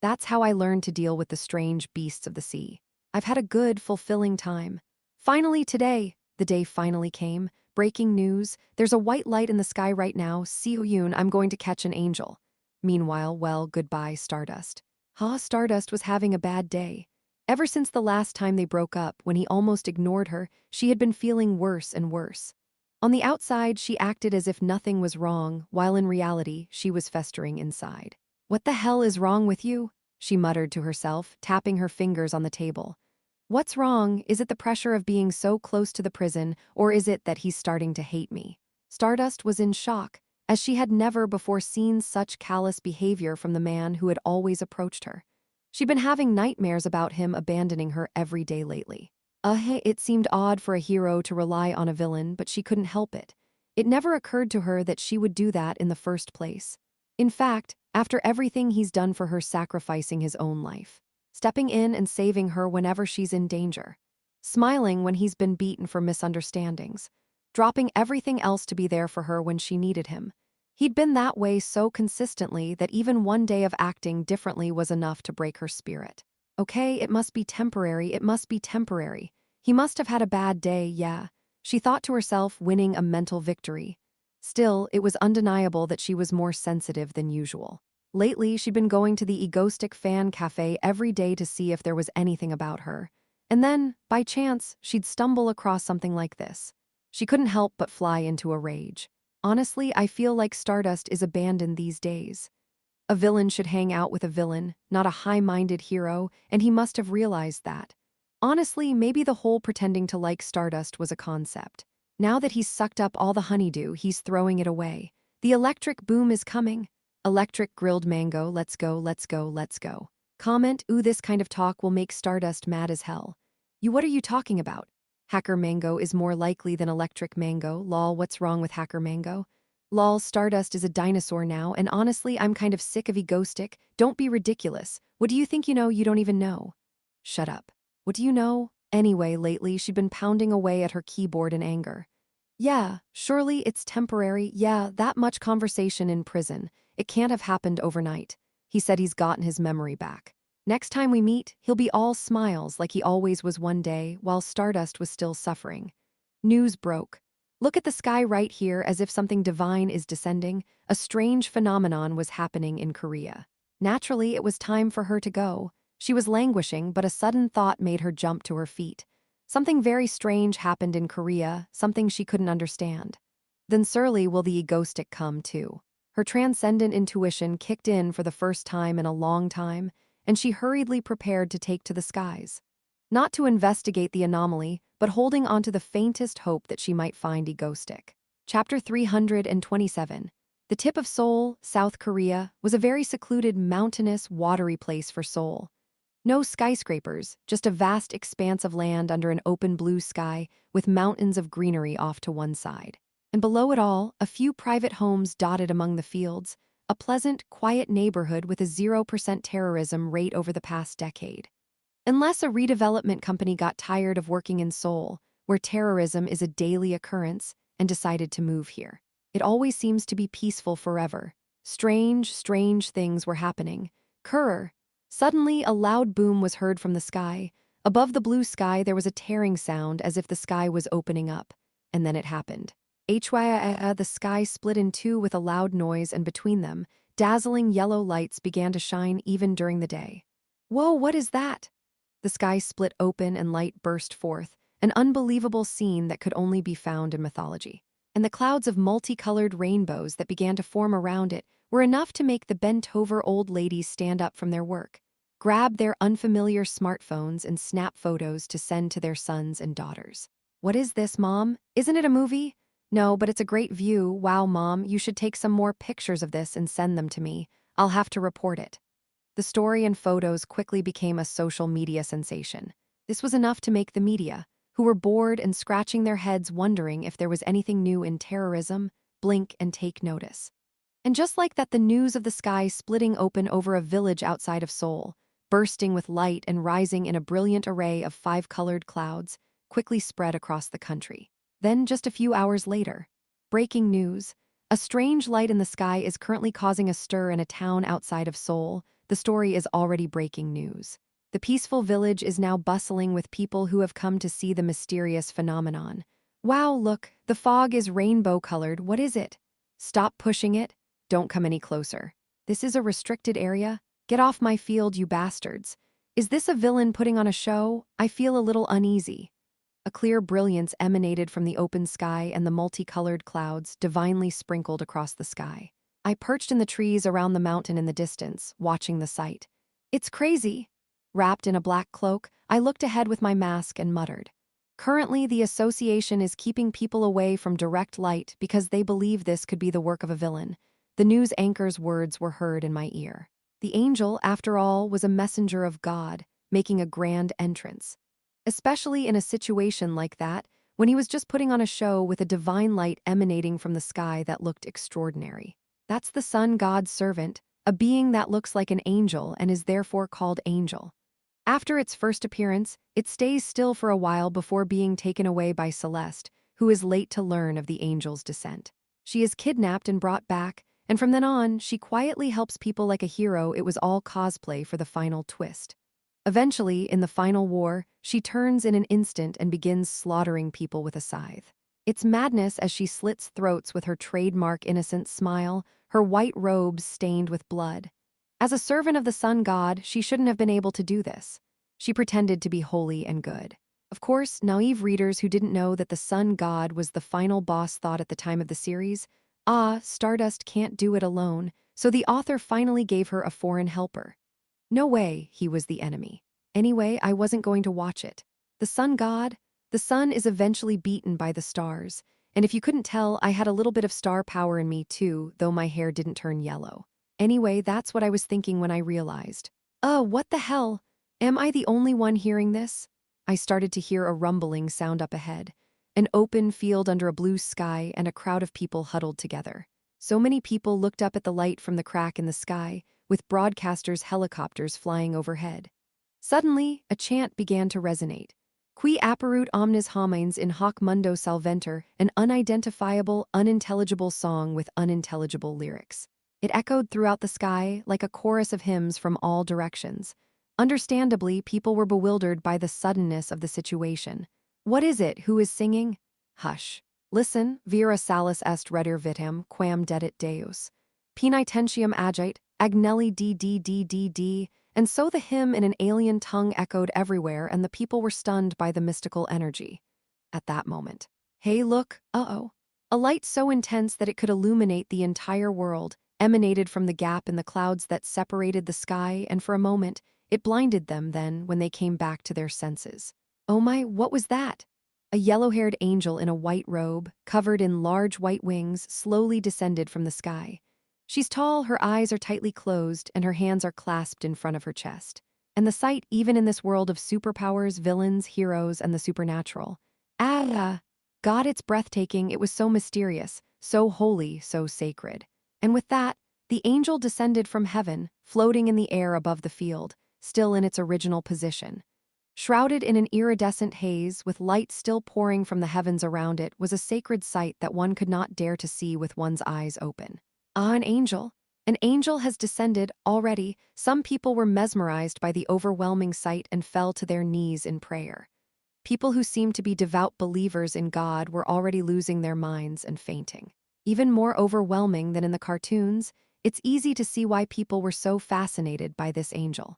That's how I learned to deal with the strange beasts of the sea. I've had a good, fulfilling time. Finally today, the day finally came. Breaking news, there's a white light in the sky right now. Yoon, I'm going to catch an angel. Meanwhile, well, goodbye, Stardust. Stardust was having a bad day. Ever since the last time they broke up, when he almost ignored her, she had been feeling worse and worse. On the outside, she acted as if nothing was wrong, while in reality, she was festering inside. What the hell is wrong with you? She muttered to herself, tapping her fingers on the table. What's wrong? Is it the pressure of being so close to the prison, or is it that he's starting to hate me? Stardust was in shock, as she had never before seen such callous behavior from the man who had always approached her. She'd been having nightmares about him abandoning her every day lately. It seemed odd for a hero to rely on a villain, but she couldn't help it. It never occurred to her that she would do that in the first place. In fact, after everything he's done for her, sacrificing his own life, stepping in and saving her whenever she's in danger, smiling when he's been beaten for misunderstandings, dropping everything else to be there for her when she needed him. He'd been that way so consistently that even one day of acting differently was enough to break her spirit. Okay, it must be temporary, it must be temporary. He must have had a bad day, yeah. She thought to herself, winning a mental victory. Still, it was undeniable that she was more sensitive than usual. Lately, she'd been going to the Egostic fan cafe every day to see if there was anything about her. And then, by chance, she'd stumble across something like this. She couldn't help but fly into a rage. Honestly, I feel like Stardust is abandoned these days. A villain should hang out with a villain, not a high-minded hero, and he must have realized that. Honestly, maybe the whole pretending to like Stardust was a concept. Now that he's sucked up all the honeydew, he's throwing it away. The electric boom is coming. Electric grilled mango, let's go, let's go, let's go. Comment, ooh, this kind of talk will make Stardust mad as hell. What are you talking about? Hacker Mango is more likely than Electric Mango. Lol, what's wrong with Hacker Mango? Lol, Stardust is a dinosaur now, and honestly, I'm kind of sick of Egostic. Don't be ridiculous. What do you think you know you don't even know? Shut up. What do you know? Anyway, lately, she'd been pounding away at her keyboard in anger. Yeah, surely it's temporary. Yeah, that much conversation in prison. It can't have happened overnight. He said he's gotten his memory back. Next time we meet, he'll be all smiles like he always was one day, while Stardust was still suffering. News broke. Look at the sky right here, as if something divine is descending. A strange phenomenon was happening in Korea. Naturally, it was time for her to go. She was languishing, but a sudden thought made her jump to her feet. Something very strange happened in Korea, something she couldn't understand. Then surely will the Egostic come too. Her transcendent intuition kicked in for the first time in a long time, and she hurriedly prepared to take to the skies. Not to investigate the anomaly, but holding on to the faintest hope that she might find Egostic. Chapter 327. The tip of Seoul, South Korea, was a very secluded, mountainous, watery place for Seoul. No skyscrapers, just a vast expanse of land under an open blue sky with mountains of greenery off to one side. And below it all, a few private homes dotted among the fields, a pleasant, quiet neighborhood with a 0% terrorism rate over the past decade. Unless a redevelopment company got tired of working in Seoul, where terrorism is a daily occurrence, and decided to move here. It always seems to be peaceful forever. Strange things were happening. Suddenly, a loud boom was heard from the sky. Above the blue sky, there was a tearing sound as if the sky was opening up. And then it happened. The sky split in two with a loud noise, and between them, dazzling yellow lights began to shine even during the day. Whoa, what is that? The sky split open and light burst forth, an unbelievable scene that could only be found in mythology. And the clouds of multicolored rainbows that began to form around it were enough to make the bent-over old ladies stand up from their work. grab their unfamiliar smartphones and snap photos to send to their sons and daughters. What is this, Mom? Isn't it a movie? No, but it's a great view. Wow, Mom, you should take some more pictures of this and send them to me. I'll have to report it. The story and photos quickly became a social media sensation. This was enough to make the media, who were bored and scratching their heads wondering if there was anything new in terrorism, blink and take notice. And just like that, the news of the sky splitting open over a village outside of Seoul, bursting with light and rising in a brilliant array of five-colored clouds, quickly spread across the country. Then, just a few hours later, breaking news: a strange light in the sky is currently causing a stir in a town outside of Seoul. The story is already breaking news. The peaceful village is now bustling with people who have come to see the mysterious phenomenon. Wow, look, the fog is rainbow-colored. What is it? Stop pushing it. Don't come any closer. This is a restricted area. Get off my field, you bastards. Is this a villain putting on a show? I feel a little uneasy. A clear brilliance emanated from the open sky and the multicolored clouds divinely sprinkled across the sky. I perched in the trees around the mountain in the distance, watching the sight. It's crazy. Wrapped in a black cloak, I looked ahead with my mask and muttered. Currently, the association is keeping people away from direct light because they believe this could be the work of a villain. The news anchor's words were heard in my ear. The angel, after all, was a messenger of God, making a grand entrance. Especially in a situation like that, when he was just putting on a show with a divine light emanating from the sky that looked extraordinary. That's the sun god's servant, a being that looks like an angel and is therefore called angel. After its first appearance, it stays still for a while before being taken away by Celeste, who is late to learn of the angel's descent. She is kidnapped and brought back, and from then on, she quietly helps people like a hero. It was all cosplay for the final twist. Eventually, in the final war, she turns in an instant and begins slaughtering people with a scythe. It's madness as she slits throats with her trademark innocent smile, her white robes stained with blood. As a servant of the sun god, she shouldn't have been able to do this. She pretended to be holy and good. Of course, naive readers who didn't know that the sun god was the final boss thought at the time of the series, Stardust can't do it alone, so the author finally gave her a foreign helper. No way he was the enemy. Anyway, I wasn't going to watch it. The sun god? The sun is eventually beaten by the stars, and if you couldn't tell, I had a little bit of star power in me too, though my hair didn't turn yellow. Anyway, that's what I was thinking when I realized. What the hell? Am I the only one hearing this? I started to hear a rumbling sound up ahead. An open field under a blue sky and a crowd of people huddled together. So many people looked up at the light from the crack in the sky, with broadcasters' helicopters flying overhead. Suddenly, a chant began to resonate. Qui apparut omnes homines in hoc mundo salventer, an unidentifiable, unintelligible song with unintelligible lyrics. It echoed throughout the sky like a chorus of hymns from all directions. Understandably, people were bewildered by the suddenness of the situation. What is it? Who is singing? Hush. Listen, vera salus est redir vitam, quam dedit Deus. Penitentiam agite, Agnelli d, and so the hymn in an alien tongue echoed everywhere and the people were stunned by the mystical energy. At that moment, hey look, a light so intense that it could illuminate the entire world, emanated from the gap in the clouds that separated the sky, and for a moment, it blinded them then when they came back to their senses. Oh my, what was that? A yellow-haired angel in a white robe, covered in large white wings, slowly descended from the sky. She's tall, her eyes are tightly closed, and her hands are clasped in front of her chest. And the sight, even in this world of superpowers, villains, heroes, and the supernatural. God, it's breathtaking. It was so mysterious, so holy, so sacred. And with that, the angel descended from heaven, floating in the air above the field, still in its original position. Shrouded in an iridescent haze, with light still pouring from the heavens around it, was a sacred sight that one could not dare to see with one's eyes open. An angel. An angel has descended already. Some people were mesmerized by the overwhelming sight and fell to their knees in prayer. People who seemed to be devout believers in God were already losing their minds and fainting. Even more overwhelming than in the cartoons, it's easy to see why people were so fascinated by this angel.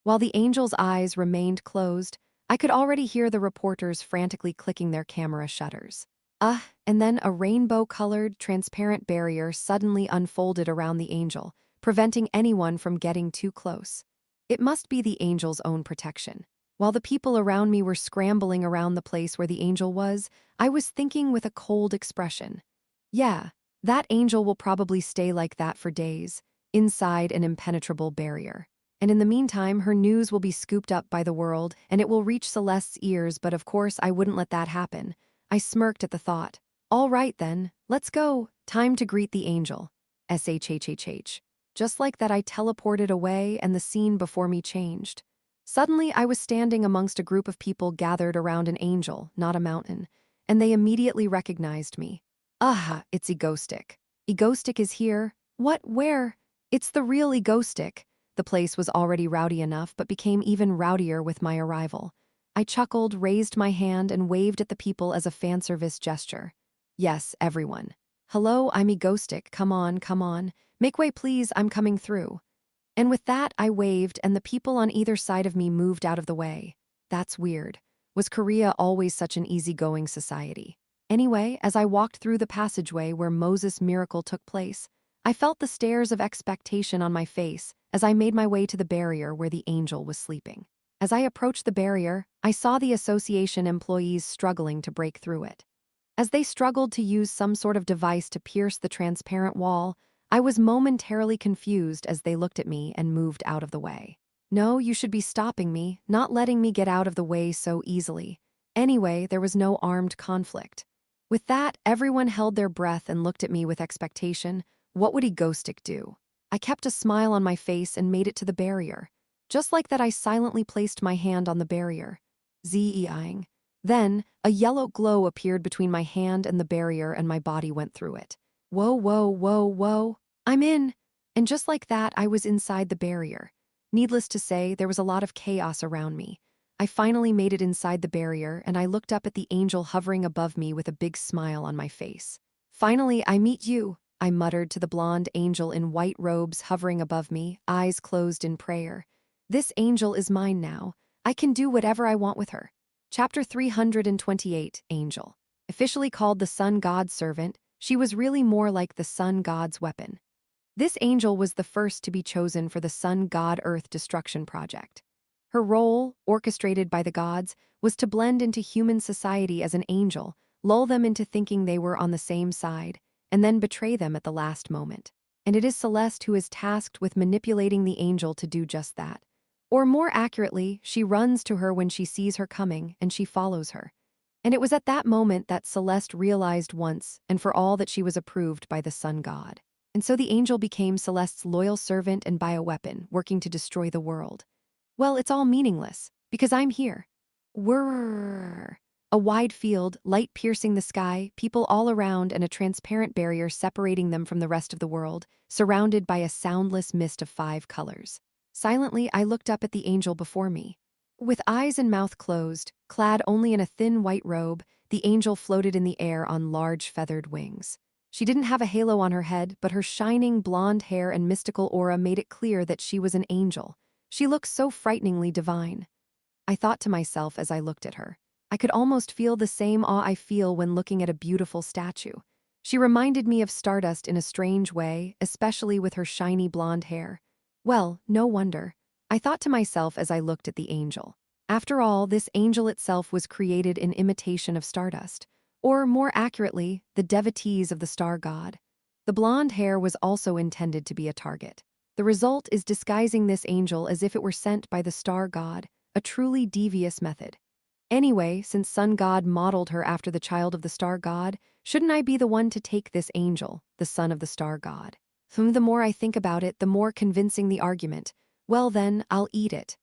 While the angel's eyes remained closed, I could already hear the reporters frantically clicking their camera shutters. And then a rainbow-colored, transparent barrier suddenly unfolded around the angel, preventing anyone from getting too close. It must be the angel's own protection. While the people around me were scrambling around the place where the angel was, I was thinking with a cold expression. Yeah, that angel will probably stay like that for days, inside an impenetrable barrier. And in the meantime, her news will be scooped up by the world, and it will reach Celeste's ears, but of course I wouldn't let that happen. I smirked at the thought. All right then, let's go. Time to greet the angel. SHHHH. Just like that I teleported away and the scene before me changed. Suddenly I was standing amongst a group of people gathered around an angel, not a mountain, and they immediately recognized me. Aha, it's Egostic. Egostic is here. What, where? It's the real Egostic. The place was already rowdy enough, but became even rowdier with my arrival. I chuckled, raised my hand, and waved at the people as a fan service gesture. Yes, everyone. Hello, I'm Egostic. Come on, come on. Make way, please, I'm coming through. And with that, I waved, and the people on either side of me moved out of the way. That's weird. Was Korea always such an easygoing society? Anyway, as I walked through the passageway where Moses' miracle took place, I felt the stares of expectation on my face as I made my way to the barrier where the angel was sleeping. As I approached the barrier, I saw the association employees struggling to break through it. As they struggled to use some sort of device to pierce the transparent wall, I was momentarily confused as they looked at me and moved out of the way. No, you should be stopping me, not letting me get out of the way so easily. Anyway, there was no armed conflict. With that, everyone held their breath and looked at me with expectation. What would Egostic do? I kept a smile on my face and made it to the barrier. Just like that, I silently placed my hand on the barrier. Zeeing. Then, a yellow glow appeared between my hand and the barrier and my body went through it. Whoa, whoa, whoa, whoa. I'm in. And just like that, I was inside the barrier. Needless to say, there was a lot of chaos around me. I finally made it inside the barrier, and I looked up at the angel hovering above me with a big smile on my face. Finally, I meet you, I muttered to the blonde angel in white robes hovering above me, eyes closed in prayer. This angel is mine now. I can do whatever I want with her. Chapter 328, Angel. Officially called the sun god's servant, she was really more like the sun god's weapon. This angel was the first to be chosen for the Sun God Earth Destruction Project. Her role, orchestrated by the gods, was to blend into human society as an angel, lull them into thinking they were on the same side, and then betray them at the last moment. And it is Celeste who is tasked with manipulating the angel to do just that. Or more accurately, she runs to her when she sees her coming, and she follows her. And it was at that moment that Celeste realized once and for all that she was approved by the sun god. And so the angel became Celeste's loyal servant and bioweapon, working to destroy the world. Well, it's all meaningless, because I'm here. Whirr. A wide field, light piercing the sky, people all around, and a transparent barrier separating them from the rest of the world, surrounded by a soundless mist of 5 colors. Silently, I looked up at the angel before me. With eyes and mouth closed, clad only in a thin white robe, the angel floated in the air on large feathered wings. She didn't have a halo on her head, but her shining blonde hair and mystical aura made it clear that she was an angel. She looked so frighteningly divine. I thought to myself as I looked at her. I could almost feel the same awe I feel when looking at a beautiful statue. She reminded me of Stardust in a strange way, especially with her shiny blonde hair. Well, no wonder. I thought to myself as I looked at the angel. After all, this angel itself was created in imitation of Stardust. Or, more accurately, the devotees of the star god. The blonde hair was also intended to be a target. The result is disguising this angel as if it were sent by the star god, a truly devious method. Anyway, since sun god modeled her after the child of the star god, shouldn't I be the one to take this angel, the son of the star god? The more I think about it, the more convincing the argument. Well then, I'll eat it.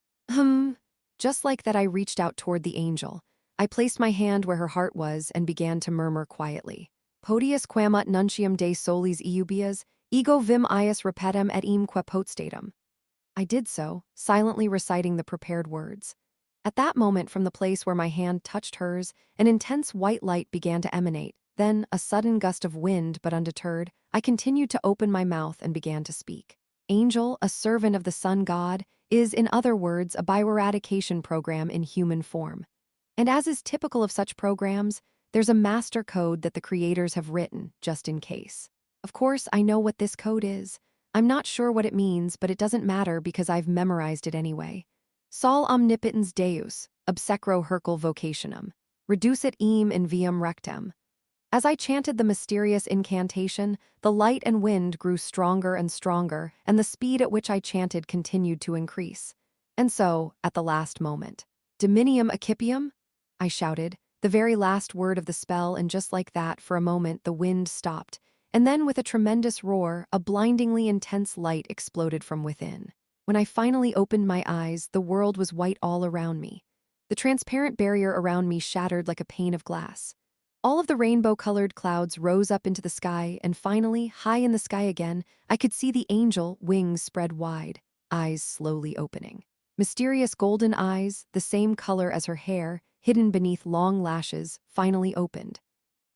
Just like that, I reached out toward the angel. I placed my hand where her heart was and began to murmur quietly. Podius quamut nuntium de solis eubias, ego vim ius repetum et imque potstatum. I did so, silently reciting the prepared words. At that moment, from the place where my hand touched hers, an intense white light began to emanate. Then, a sudden gust of wind, but undeterred, I continued to open my mouth and began to speak. Angel, a servant of the sun god, is, in other words, a bioeradication program in human form. And as is typical of such programs, there's a master code that the creators have written, just in case. Of course, I know what this code is. I'm not sure what it means, but it doesn't matter because I've memorized it anyway. Sol omnipotens Deus, obsecro hercule vocationem. Reducit eam in viam rectem. As I chanted the mysterious incantation, the light and wind grew stronger and stronger, and the speed at which I chanted continued to increase. And so, at the last moment, Dominium accipium? I shouted, the very last word of the spell, and just like that, for a moment, the wind stopped, and then with a tremendous roar, a blindingly intense light exploded from within. When I finally opened my eyes, the world was white all around me. The transparent barrier around me shattered like a pane of glass. All of the rainbow-colored clouds rose up into the sky, and finally, high in the sky again, I could see the angel, wings spread wide, eyes slowly opening. Mysterious golden eyes, the same color as her hair, hidden beneath long lashes, finally opened.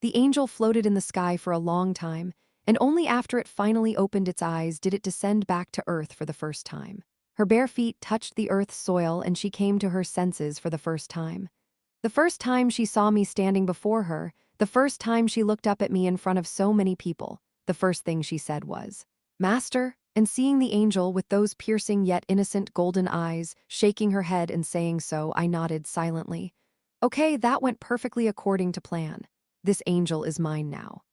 The angel floated in the sky for a long time, and only after it finally opened its eyes did it descend back to earth for the first time. Her bare feet touched the earth's soil, and she came to her senses for the first time. The first time she saw me standing before her, the first time she looked up at me in front of so many people, the first thing she said was, "Master," and seeing the angel with those piercing yet innocent golden eyes, shaking her head and saying so, I nodded silently. Okay, that went perfectly according to plan. This angel is mine now.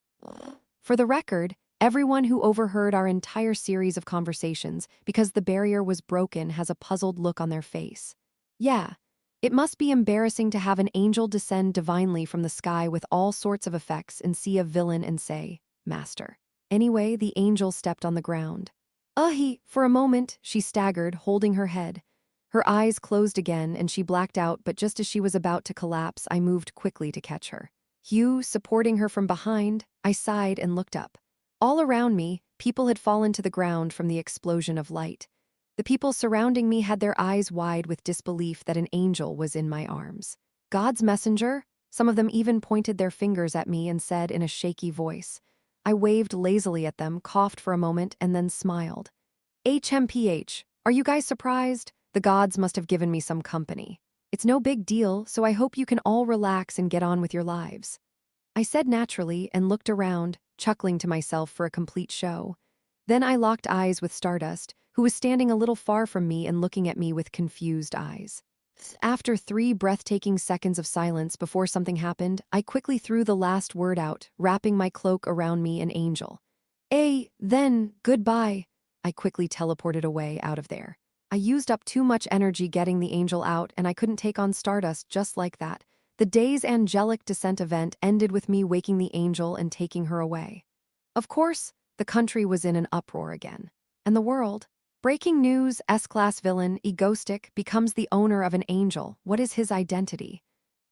For the record, everyone who overheard our entire series of conversations, because the barrier was broken, has a puzzled look on their face. Yeah. It must be embarrassing to have an angel descend divinely from the sky with all sorts of effects and see a villain and say, "Master." Anyway, the angel stepped on the ground. For a moment, she staggered, holding her head. Her eyes closed again and she blacked out, but just as she was about to collapse, I moved quickly to catch her. Hugh, supporting her from behind, I sighed and looked up. All around me, people had fallen to the ground from the explosion of light. The people surrounding me had their eyes wide with disbelief that an angel was in my arms. God's messenger? Some of them even pointed their fingers at me and said in a shaky voice. I waved lazily at them, coughed for a moment, and then smiled. HMPH, are you guys surprised? The gods must have given me some company. It's no big deal, so I hope you can all relax and get on with your lives. I said naturally and looked around, chuckling to myself for a complete show. Then I locked eyes with Stardust, who was standing a little far from me and looking at me with confused eyes. After 3 breathtaking seconds of silence before something happened, I quickly threw the last word out, wrapping my cloak around me, an angel. Then, goodbye. I quickly teleported away out of there. I used up too much energy getting the angel out, and I couldn't take on Stardust just like that. The day's angelic descent event ended with me waking the angel and taking her away. Of course, the country was in an uproar again. And the world. Breaking news, S-class villain, Egostic, becomes the owner of an angel. What is his identity?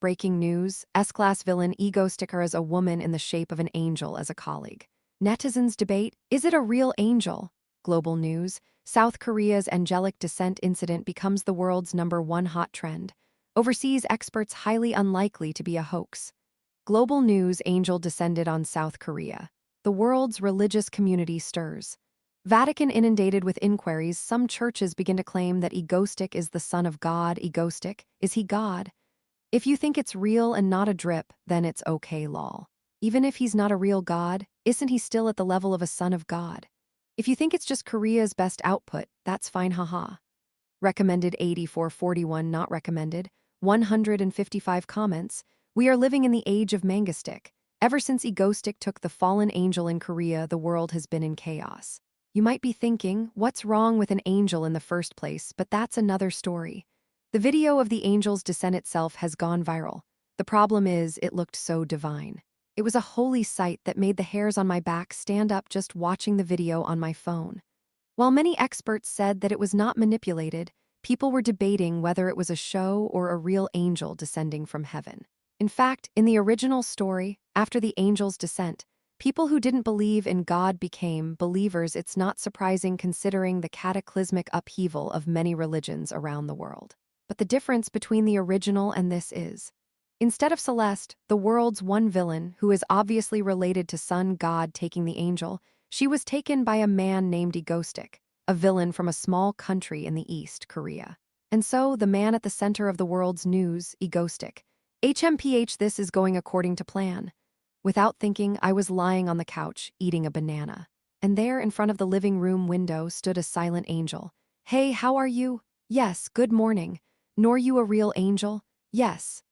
Breaking news, S-class villain Egostic is a woman in the shape of an angel as a colleague. Netizens debate, is it a real angel? Global news, South Korea's angelic descent incident becomes the world's #1 hot trend. Overseas experts highly unlikely to be a hoax. Global news, angel descended on South Korea. The world's religious community stirs. Vatican inundated with inquiries, some churches begin to claim that Egostic is the son of God. Egostic, is he God? If you think it's real and not a drip, then it's okay, lol. Even if he's not a real God, isn't he still at the level of a son of God? If you think it's just Korea's best output, that's fine, haha. Recommended 8441, not recommended. 155 comments. We are living in the age of manga stick. Ever since Egostic took the fallen angel in Korea, the world has been in chaos. You might be thinking, what's wrong with an angel in the first place? But that's another story. The video of the angel's descent itself has gone viral. The problem is, it looked so divine. It was a holy sight that made the hairs on my back stand up just watching the video on my phone. While many experts said that it was not manipulated, people were debating whether it was a show or a real angel descending from heaven. In fact, in the original story, after the angel's descent, people who didn't believe in God became believers. It's not surprising considering the cataclysmic upheaval of many religions around the world. But the difference between the original and this is, instead of Celeste, the world's one villain, who is obviously related to Sun God taking the angel, she was taken by a man named Egostic, a villain from a small country in the East, Korea. And so, the man at the center of the world's news, Egostic. HMPH, this is going according to plan. Without thinking, I was lying on the couch, eating a banana. and there in front of the living room window stood a silent angel. "Hey, how are you?" "Yes, good morning." "Nor you a real angel?" "Yes."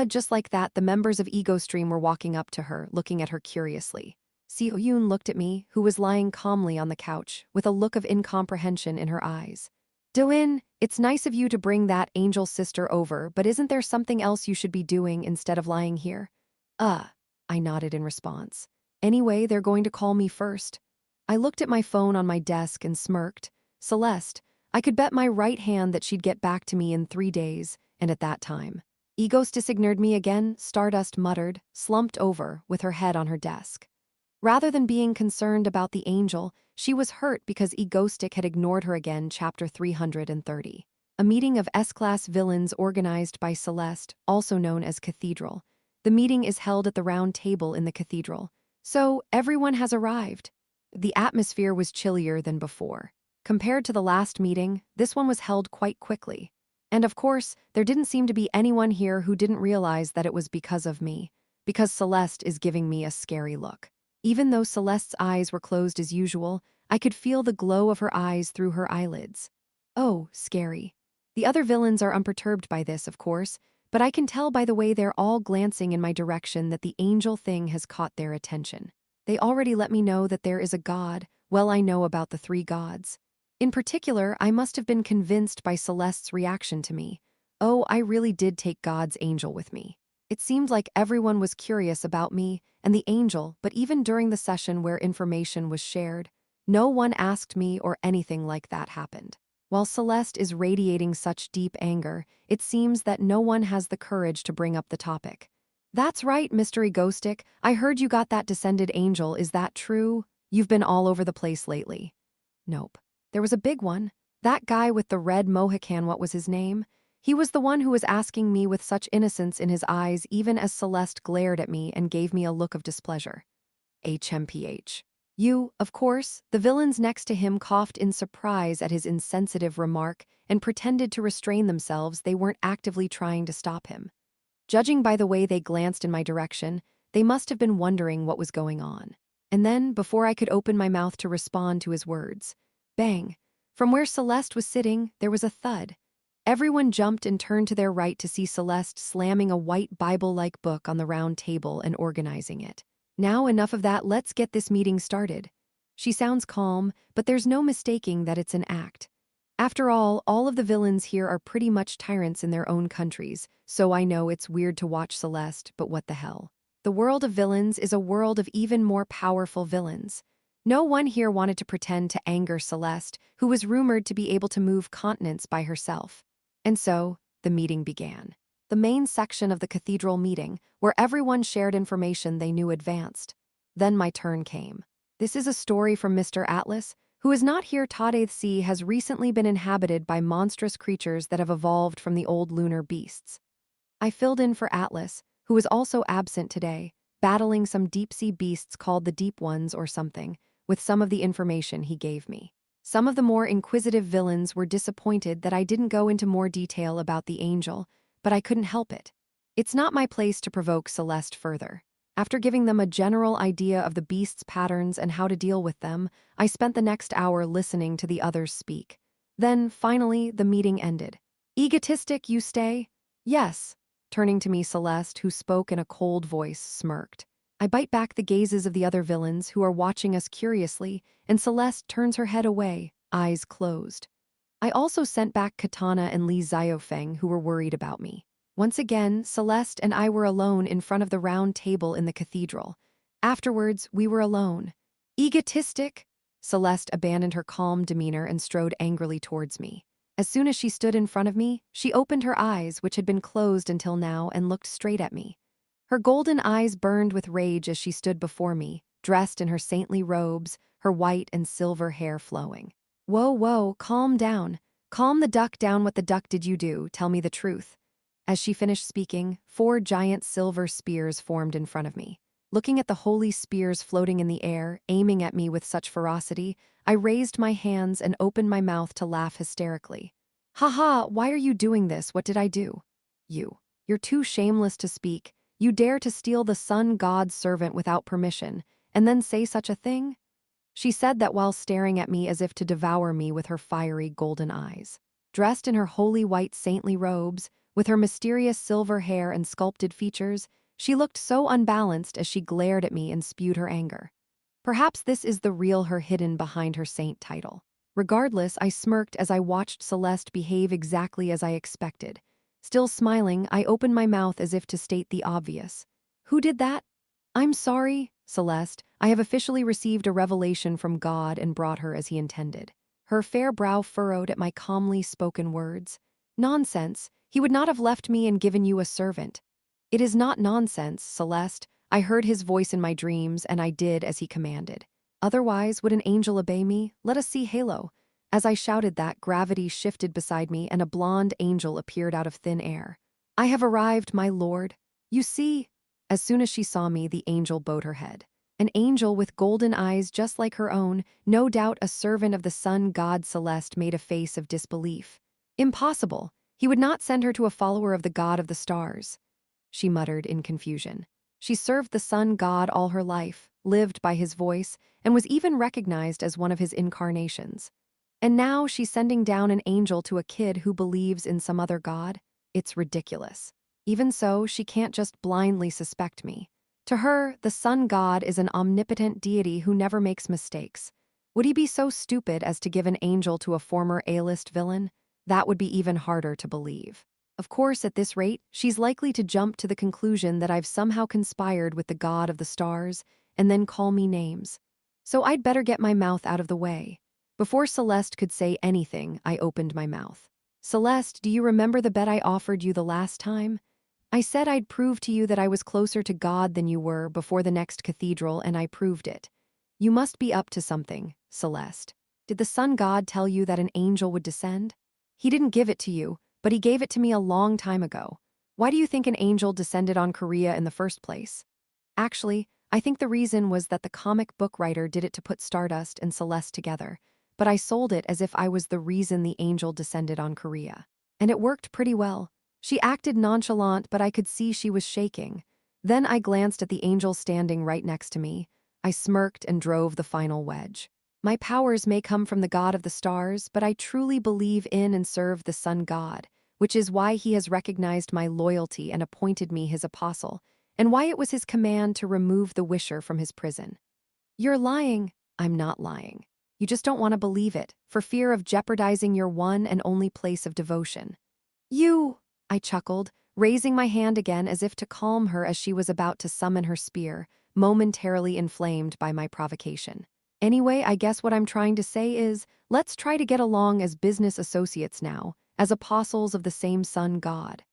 Just like that, the members of Ego Stream were walking up to her, looking at her curiously. Seo Yoon looked at me, who was lying calmly on the couch, with a look of incomprehension in her eyes. "Doin, it's nice of you to bring that angel sister over, but isn't there something else you should be doing instead of lying here?" I nodded in response. "Anyway, they're going to call me first." I looked at my phone on my desk and smirked. Celeste, I could bet my right hand that she'd get back to me in 3 days, and at that time. Egostis ignored me again, Stardust muttered, slumped over, with her head on her desk. Rather than being concerned about the angel, she was hurt because Egostic had ignored her again. Chapter 330. A meeting of S-Class villains organized by Celeste, also known as Cathedral. The meeting is held at the round table in the cathedral. So, everyone has arrived. The atmosphere was chillier than before. Compared to the last meeting, this one was held quite quickly. And of course, there didn't seem to be anyone here who didn't realize that it was because of me. Because Celeste is giving me a scary look. Even though Celeste's eyes were closed as usual, I could feel the glow of her eyes through her eyelids. Oh, scary. The other villains are unperturbed by this, of course, but I can tell by the way they're all glancing in my direction that the angel thing has caught their attention. They already let me know that there is a god. Well, I know about the 3 gods. In particular, I must have been convinced by Celeste's reaction to me. Oh, I really did take God's angel with me. It seemed like everyone was curious about me and the angel, but even during the session where information was shared, no one asked me or anything like that happened. While Celeste is radiating such deep anger, it seems that no one has the courage to bring up the topic. "That's right, Mr. Egostic. I heard you got that descended angel. Is that true? You've been all over the place lately." Nope. There was a big one. That guy with the red Mohican, what was his name? He was the one who was asking me with such innocence in his eyes even as Celeste glared at me and gave me a look of displeasure. HMPH. You, of course, the villains next to him coughed in surprise at his insensitive remark and pretended to restrain themselves. They weren't actively trying to stop him. Judging by the way they glanced in my direction, they must have been wondering what was going on. And then, before I could open my mouth to respond to his words, bang! From where Celeste was sitting, there was a thud. Everyone jumped and turned to their right to see Celeste slamming a white Bible-like book on the round table and organizing it. "Now enough of that, let's get this meeting started." She sounds calm, but there's no mistaking that it's an act. After all of the villains here are pretty much tyrants in their own countries, so I know it's weird to watch Celeste, but what the hell. The world of villains is a world of even more powerful villains. No one here wanted to pretend to anger Celeste, who was rumored to be able to move continents by herself. And so, the meeting began. The main section of the cathedral meeting, where everyone shared information they knew advanced. Then my turn came. This is a story from Mr. Atlas, who is not here. Tadath Sea has recently been inhabited by monstrous creatures that have evolved from the old lunar beasts. I filled in for Atlas, who is also absent today, battling some deep-sea beasts called the Deep Ones or something, with some of the information he gave me. Some of the more inquisitive villains were disappointed that I didn't go into more detail about the angel, but I couldn't help it. It's not my place to provoke Celeste further. After giving them a general idea of the beast's patterns and how to deal with them, I spent the next hour listening to the others speak. Then, finally, the meeting ended. "Egotistic, you stay?" "Yes." Turning to me, Celeste, who spoke in a cold voice, smirked. I bite back the gazes of the other villains, who are watching us curiously, and Celeste turns her head away, eyes closed. I also sent back Katana and Li Xiaofeng, who were worried about me. Once again, Celeste and I were alone in front of the round table in the cathedral. Afterwards, we were alone. "Egotistic?" Celeste abandoned her calm demeanor and strode angrily towards me. As soon as she stood in front of me, she opened her eyes, which had been closed until now, and looked straight at me. Her golden eyes burned with rage as she stood before me, dressed in her saintly robes, her white and silver hair flowing. Whoa, calm down. Calm the duck down. What the duck did you do? Tell me the truth." As she finished speaking, 4 giant silver spears formed in front of me. Looking at the holy spears floating in the air, aiming at me with such ferocity, I raised my hands and opened my mouth to laugh hysterically. "Haha, why are you doing this? What did I do?" You're too shameless to speak. You dare to steal the sun god's servant without permission, and then say such a thing?" She said that while staring at me as if to devour me with her fiery golden eyes. Dressed in her holy white saintly robes, with her mysterious silver hair and sculpted features, she looked so unbalanced as she glared at me and spewed her anger. Perhaps this is the real her hidden behind her saint title. Regardless, I smirked as I watched Celeste behave exactly as I expected. Still smiling, I opened my mouth as if to state the obvious. Who did that? I'm sorry, Celeste. I have officially received a revelation from God and brought her as he intended. Her fair brow furrowed at my calmly spoken words. Nonsense. He would not have left me and given you a servant. It is not nonsense, Celeste. I heard his voice in my dreams, and I did as he commanded. Otherwise, would an angel obey me? Let us see Halo. As I shouted that, gravity shifted beside me, and a blonde angel appeared out of thin air. I have arrived, my lord. You see. As soon as she saw me, the angel bowed her head. An angel with golden eyes just like her own, no doubt a servant of the sun god Celeste, made a face of disbelief. Impossible. He would not send her to a follower of the god of the stars. She muttered in confusion. She served the sun god all her life, lived by his voice, and was even recognized as one of his incarnations. And now she's sending down an angel to a kid who believes in some other god? It's ridiculous. Even so, she can't just blindly suspect me. To her, the sun god is an omnipotent deity who never makes mistakes. Would he be so stupid as to give an angel to a former A-list villain? That would be even harder to believe. Of course, at this rate, she's likely to jump to the conclusion that I've somehow conspired with the god of the stars and then call me names. So I'd better get my mouth out of the way. Before Celeste could say anything, I opened my mouth. Celeste, do you remember the bet I offered you the last time? I said I'd prove to you that I was closer to God than you were before the next cathedral, and I proved it. You must be up to something, Celeste. Did the sun god tell you that an angel would descend? He didn't give it to you, but he gave it to me a long time ago. Why do you think an angel descended on Korea in the first place? Actually, I think the reason was that the comic book writer did it to put Stardust and Celeste together, but I sold it as if I was the reason the angel descended on Korea. And it worked pretty well. She acted nonchalant, but I could see she was shaking. Then I glanced at the angel standing right next to me. I smirked and drove the final wedge. My powers may come from the god of the stars, but I truly believe in and serve the sun god, which is why he has recognized my loyalty and appointed me his apostle, and why it was his command to remove the wisher from his prison. You're lying. I'm not lying. You just don't want to believe it, for fear of jeopardizing your one and only place of devotion. You, I chuckled, raising my hand again as if to calm her as she was about to summon her spear, momentarily inflamed by my provocation. Anyway, I guess what I'm trying to say is, let's try to get along as business associates now, as apostles of the same sun god.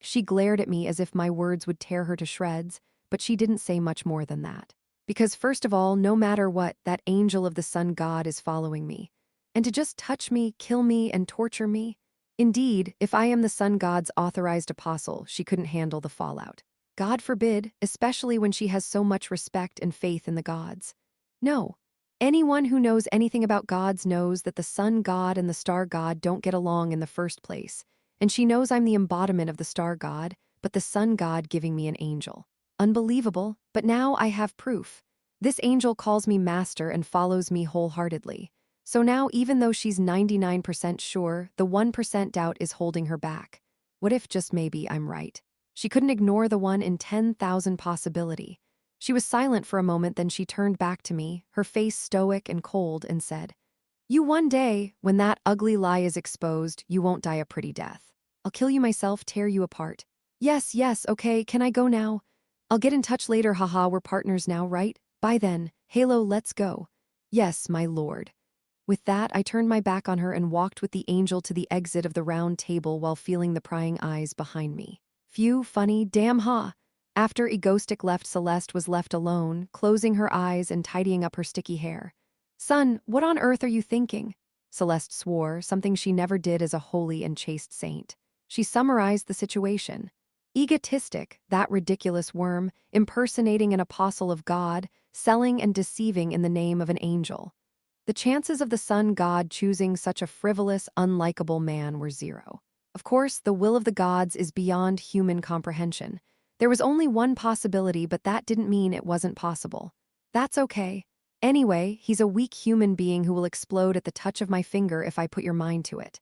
She glared at me as if my words would tear her to shreds, but she didn't say much more than that. Because first of all, no matter what, that angel of the sun god is following me. And to just touch me, kill me, and torture me? Indeed, if I am the sun god's authorized apostle, she couldn't handle the fallout. God forbid, especially when she has so much respect and faith in the gods. No. Anyone who knows anything about gods knows that the sun god and the star god don't get along in the first place, and she knows I'm the embodiment of the star god, but the sun god giving me an angel. Unbelievable, but now I have proof. This angel calls me master and follows me wholeheartedly. So now, even though she's 99% sure, the 1% doubt is holding her back. What if just maybe I'm right? She couldn't ignore the 1 in 10,000 possibility. She was silent for a moment, then she turned back to me, her face stoic and cold, and said, "You one day, when that ugly lie is exposed, you won't die a pretty death. I'll kill you myself, tear you apart. Yes, okay, can I go now? I'll get in touch later, haha, we're partners now, right? Bye then, Halo, let's go." "Yes, my lord." With that, I turned my back on her and walked with the angel to the exit of the round table while feeling the prying eyes behind me. Phew, funny, damn ha. After Egoistic left, Celeste was left alone, closing her eyes and tidying up her sticky hair. "Son, what on earth are you thinking?" Celeste swore, something she never did as a holy and chaste saint. She summarized the situation. Egotistic, that ridiculous worm, impersonating an apostle of God, selling and deceiving in the name of an angel. The chances of the sun god choosing such a frivolous, unlikable man were zero. Of course, the will of the gods is beyond human comprehension. There was only one possibility, but that didn't mean it wasn't possible. That's okay. Anyway, he's a weak human being who will explode at the touch of my finger if I put your mind to it.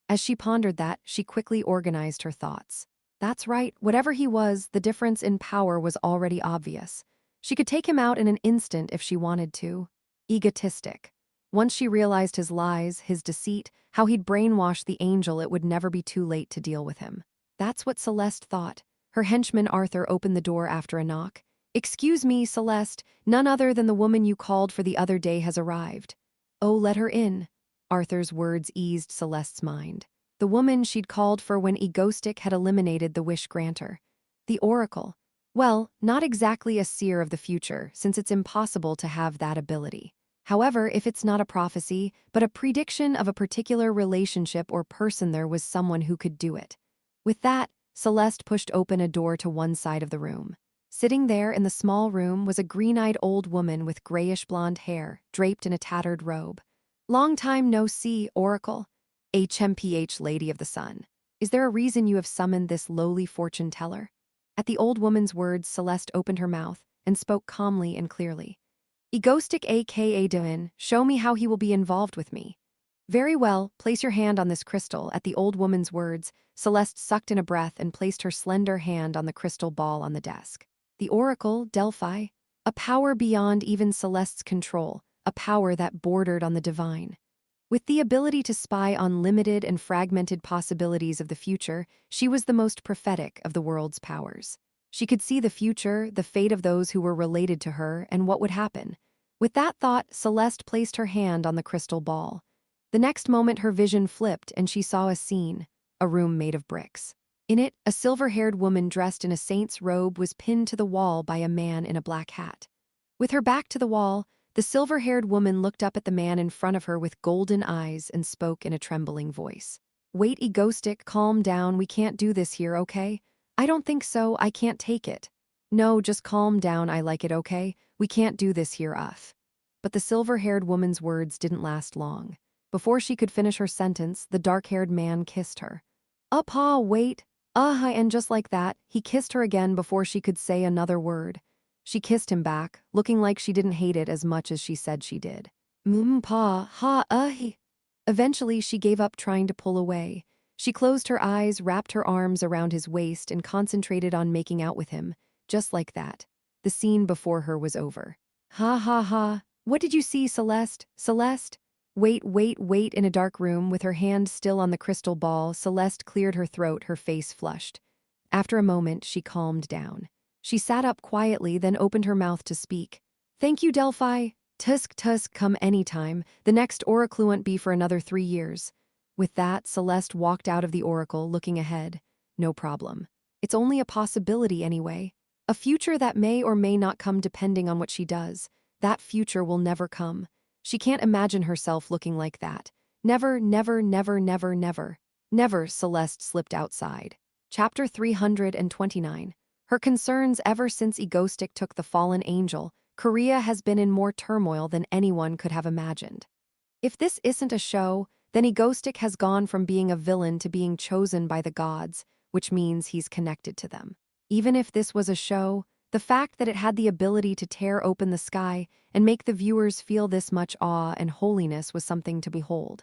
As she pondered that, she quickly organized her thoughts. That's right, whatever he was, the difference in power was already obvious. She could take him out in an instant if she wanted to. Egotistic. Once she realized his lies, his deceit, how he'd brainwashed the angel, it would never be too late to deal with him. That's what Celeste thought. Her henchman Arthur opened the door after a knock. "Excuse me, Celeste, none other than the woman you called for the other day has arrived." "Oh, let her in." Arthur's words eased Celeste's mind. The woman she'd called for when Egostic had eliminated the wish granter. The oracle. Well, not exactly a seer of the future, since it's impossible to have that ability. However, if it's not a prophecy, but a prediction of a particular relationship or person, there was someone who could do it. With that, Celeste pushed open a door to one side of the room. Sitting there in the small room was a green-eyed old woman with grayish-blonde hair, draped in a tattered robe. "Long time no see, Oracle. HMPH, Lady of the Sun. Is there a reason you have summoned this lowly fortune teller?" At the old woman's words, Celeste opened her mouth and spoke calmly and clearly. "Egostic aka Duin, show me how he will be involved with me." "Very well, place your hand on this crystal." At the old woman's words, Celeste sucked in a breath and placed her slender hand on the crystal ball on the desk. The oracle, Delphi. A power beyond even Celeste's control, a power that bordered on the divine. With the ability to spy on limited and fragmented possibilities of the future, she was the most prophetic of the world's powers. She could see the future, the fate of those who were related to her, and what would happen. With that thought, Celeste placed her hand on the crystal ball. The next moment her vision flipped and she saw a scene, a room made of bricks. In it, a silver-haired woman dressed in a saint's robe was pinned to the wall by a man in a black hat. With her back to the wall, the silver-haired woman looked up at the man in front of her with golden eyes and spoke in a trembling voice. "Wait, Egostic, calm down, we can't do this here, okay? I don't think so, I can't take it." "No, just calm down, I like it, okay? We can't do this here, But the silver-haired woman's words didn't last long. Before she could finish her sentence, the dark-haired man kissed her. "Pa, wait." And just like that, he kissed her again before she could say another word. She kissed him back, looking like she didn't hate it as much as she said she did. Pa, he. Eventually, she gave up trying to pull away. She closed her eyes, wrapped her arms around his waist, and concentrated on making out with him. Just like that. The scene before her was over. Ha. What did you see, Celeste? Celeste? Wait. In a dark room, with her hand still on the crystal ball, Celeste cleared her throat, her face flushed. After a moment, she calmed down. She sat up quietly, then opened her mouth to speak. "Thank you, Delphi. Tusk, come anytime. The next oracle won't be for another 3 years." With that, Celeste walked out of the oracle, looking ahead. No problem. It's only a possibility anyway. A future that may or may not come depending on what she does. That future will never come. She can't imagine herself looking like that. Never. Never, Celeste slipped outside. Chapter 329. Her concerns ever since Egostic took the fallen angel, Korea has been in more turmoil than anyone could have imagined. If this isn't a show, then Egostic has gone from being a villain to being chosen by the gods, which means he's connected to them. Even if this was a show, the fact that it had the ability to tear open the sky and make the viewers feel this much awe and holiness was something to behold.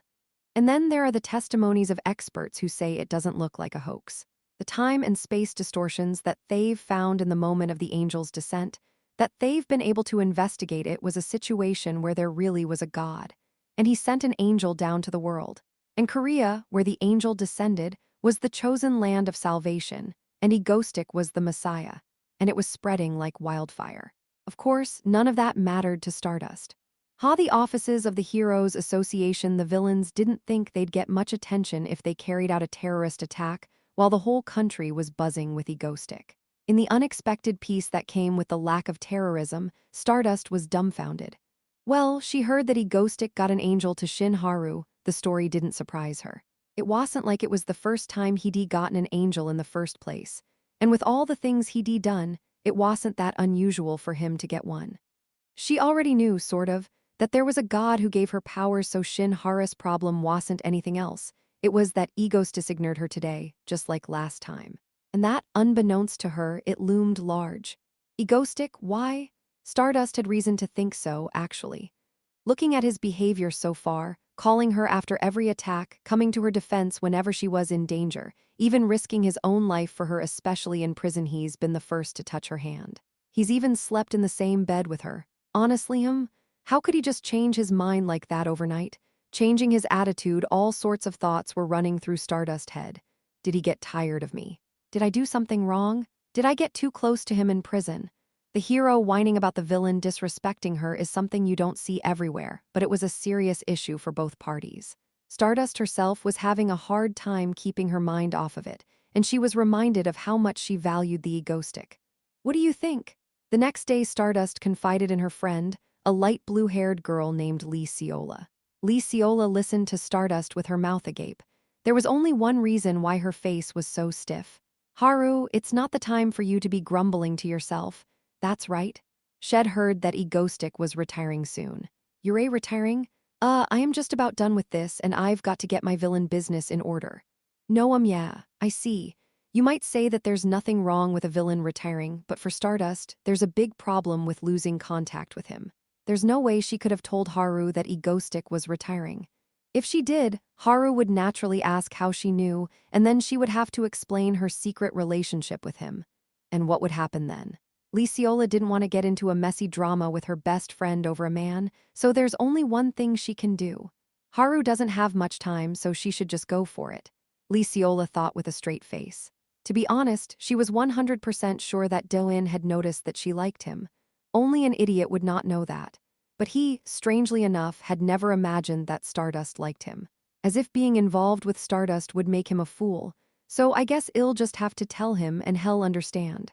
And then there are the testimonies of experts who say it doesn't look like a hoax. The time and space distortions that they've found in the moment of the angel's descent, that they've been able to investigate, it was a situation where there really was a god. And he sent an angel down to the world. And Korea, where the angel descended, was the chosen land of salvation, and Egostic was the Messiah. And it was spreading like wildfire. Of course, none of that mattered to Stardust. The offices of the Heroes Association, the villains didn't think they'd get much attention if they carried out a terrorist attack, while the whole country was buzzing with Egostic. In the unexpected peace that came with the lack of terrorism, Stardust was dumbfounded. Well, she heard that Egostic got an angel to Shin Haru. The story didn't surprise her. It wasn't like it was the first time he'd gotten an angel in the first place. And with all the things he'd done, it wasn't that unusual for him to get one. She already knew, sort of, that there was a god who gave her powers, so Shin Haru's problem wasn't anything else. It was that Egostic ignored her today, just like last time. And that, unbeknownst to her, it loomed large. "Egostic, why?" Stardust had reason to think so, actually. Looking at his behavior so far, calling her after every attack, coming to her defense whenever she was in danger, even risking his own life for her, especially in prison, he's been the first to touch her hand. He's even slept in the same bed with her. Honestly, how could he just change his mind like that overnight? Changing his attitude, all sorts of thoughts were running through Stardust's head. Did he get tired of me? Did I do something wrong? Did I get too close to him in prison? The hero whining about the villain disrespecting her is something you don't see everywhere, but it was a serious issue for both parties. Stardust herself was having a hard time keeping her mind off of it, and she was reminded of how much she valued the egoistic. What do you think? The next day, Stardust confided in her friend, a light blue-haired girl named Lee Ciola. Lee Ciola listened to Stardust with her mouth agape. There was only one reason why her face was so stiff. Haru, it's not the time for you to be grumbling to yourself. That's right. Shed heard that Egoistic was retiring soon. You're retiring? I am just about done with this and I've got to get my villain business in order. No, yeah, I see. You might say that there's nothing wrong with a villain retiring, but for Stardust, there's a big problem with losing contact with him. There's no way she could have told Haru that Egoistic was retiring. If she did, Haru would naturally ask how she knew, and then she would have to explain her secret relationship with him. And what would happen then? Lee Ciola didn't want to get into a messy drama with her best friend over a man, so there's only one thing she can do. Haru doesn't have much time, so she should just go for it. Lee Ciola thought with a straight face. To be honest, she was 100% sure that Do-in had noticed that she liked him. Only an idiot would not know that. But he, strangely enough, had never imagined that Stardust liked him. As if being involved with Stardust would make him a fool. So I guess I'll just have to tell him and he'll understand.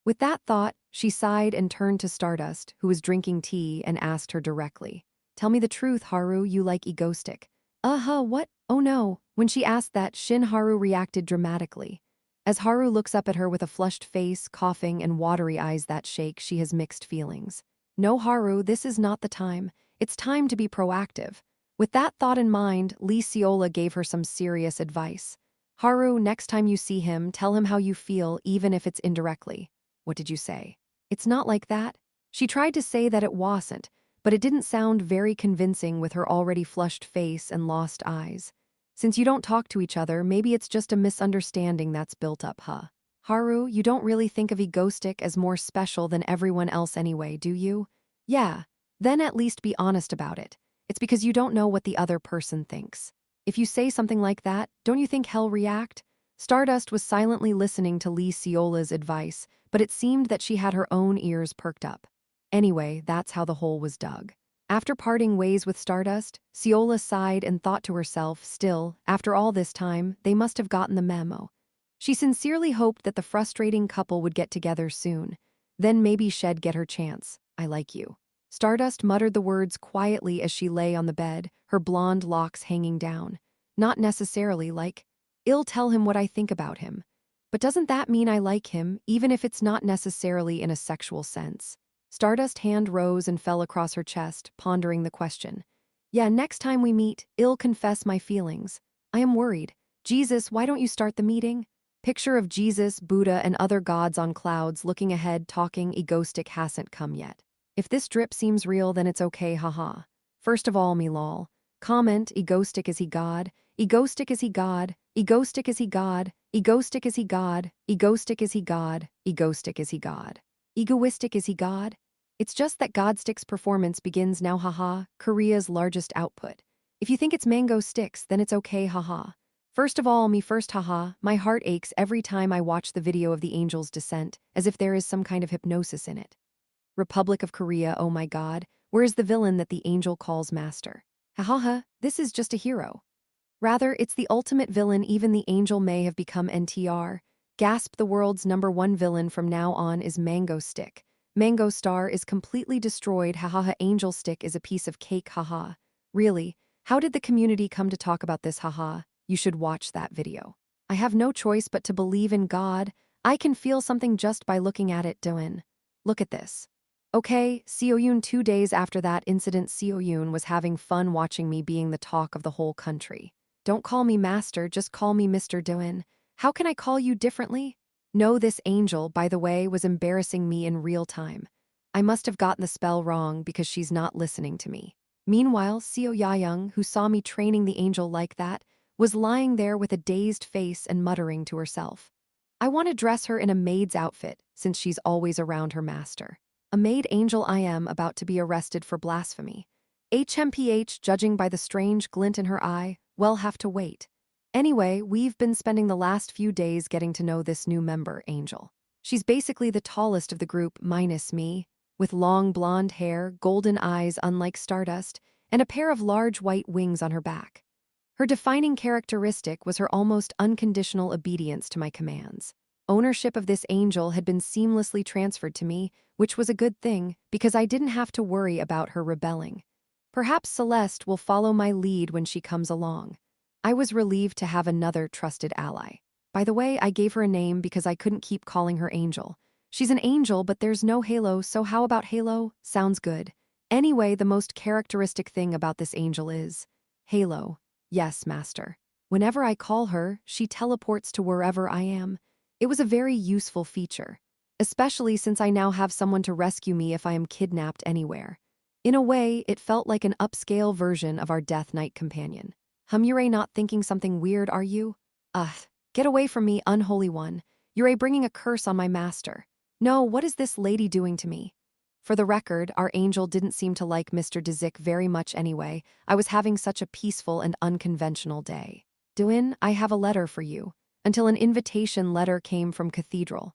With that thought, she sighed and turned to Stardust, who was drinking tea, and asked her directly. Tell me the truth, Haru, you like Egoistic. What? Oh no. When she asked that, Shin Haru reacted dramatically. As Haru looks up at her with a flushed face, coughing, and watery eyes that shake, she has mixed feelings. No, Haru, this is not the time. It's time to be proactive. With that thought in mind, Lee Ciola gave her some serious advice. Haru, next time you see him, tell him how you feel, even if it's indirectly. What did you say? It's not like that. She tried to say that it wasn't, but it didn't sound very convincing with her already flushed face and lost eyes. Since you don't talk to each other, maybe it's just a misunderstanding that's built up, huh? Haru, you don't really think of Egoistic as more special than everyone else anyway, do you? Yeah. Then at least be honest about it. It's because you don't know what the other person thinks. If you say something like that, don't you think he'll react? Stardust was silently listening to Lee Ciola's advice, but it seemed that she had her own ears perked up. Anyway, that's how the hole was dug. After parting ways with Stardust, Ciola sighed and thought to herself, still, after all this time, they must have gotten the memo. She sincerely hoped that the frustrating couple would get together soon. Then maybe she'd get her chance. I like you. Stardust muttered the words quietly as she lay on the bed, her blonde locks hanging down. Not necessarily like, I'll tell him what I think about him. But doesn't that mean I like him, even if it's not necessarily in a sexual sense? Stardust's hand rose and fell across her chest, pondering the question. Yeah, next time we meet, I'll confess my feelings. I am worried. Jesus, why don't you start the meeting? Picture of Jesus, Buddha, and other gods on clouds looking ahead, talking. Egoistic hasn't come yet. If this drip seems real, then it's okay, haha. First of all, me lol. Comment, Egoistic is he God? Egoistic is he God? Egoistic is he God? Egoistic is he God? Egoistic is he God? Egoistic is he God? Egoistic is he God? It's just that Godstick's performance begins now, haha, Korea's largest output. If you think it's mango sticks, then it's okay, haha. First of all, me first, haha, my heart aches every time I watch the video of the angel's descent, as if there is some kind of hypnosis in it. Republic of Korea, oh my god, where is the villain that the angel calls master? Hahaha, this is just a hero. Rather, it's the ultimate villain. Even the angel may have become NTR. Gasp, the world's #1 villain from now on is Mango Stick. Mango Star is completely destroyed, hahaha. Angel Stick is a piece of cake, haha. Really? How did the community come to talk about this, haha? You should watch that video. I have no choice but to believe in God. I can feel something just by looking at it, Do-in. Look at this. Okay, Seo-yoon, 2 days after that incident, Seo-yoon was having fun watching me being the talk of the whole country. Don't call me master, just call me Mr. Do-in. How can I call you differently? No, this angel, by the way, was embarrassing me in real time. I must have gotten the spell wrong because she's not listening to me. Meanwhile, Seo Yayoung, who saw me training the angel like that, was lying there with a dazed face and muttering to herself. I want to dress her in a maid's outfit, since she's always around her master. A maid angel I am about to be arrested for blasphemy. HMPH, judging by the strange glint in her eye, will have to wait. Anyway, we've been spending the last few days getting to know this new member, Angel. She's basically the tallest of the group, minus me, with long blonde hair, golden eyes unlike stardust, and a pair of large white wings on her back. Her defining characteristic was her almost unconditional obedience to my commands. Ownership of this angel had been seamlessly transferred to me, which was a good thing because I didn't have to worry about her rebelling. Perhaps Celeste will follow my lead when she comes along. I was relieved to have another trusted ally. By the way, I gave her a name because I couldn't keep calling her Angel. She's an angel, but there's no halo, so how about halo? Sounds good. Anyway, the most characteristic thing about this angel is halo. Yes, master. Whenever I call her, she teleports to wherever I am. It was a very useful feature, especially since I now have someone to rescue me if I am kidnapped anywhere. In a way, it felt like an upscale version of our Death Knight companion. You're not thinking something weird, are you? Ugh, get away from me, unholy one. You're bringing a curse on my master. No, what is this lady doing to me? For the record, our angel didn't seem to like Mr. Dzik very much anyway. I was having such a peaceful and unconventional day. Duin, I have a letter for you. Until an invitation letter came from Cathedral.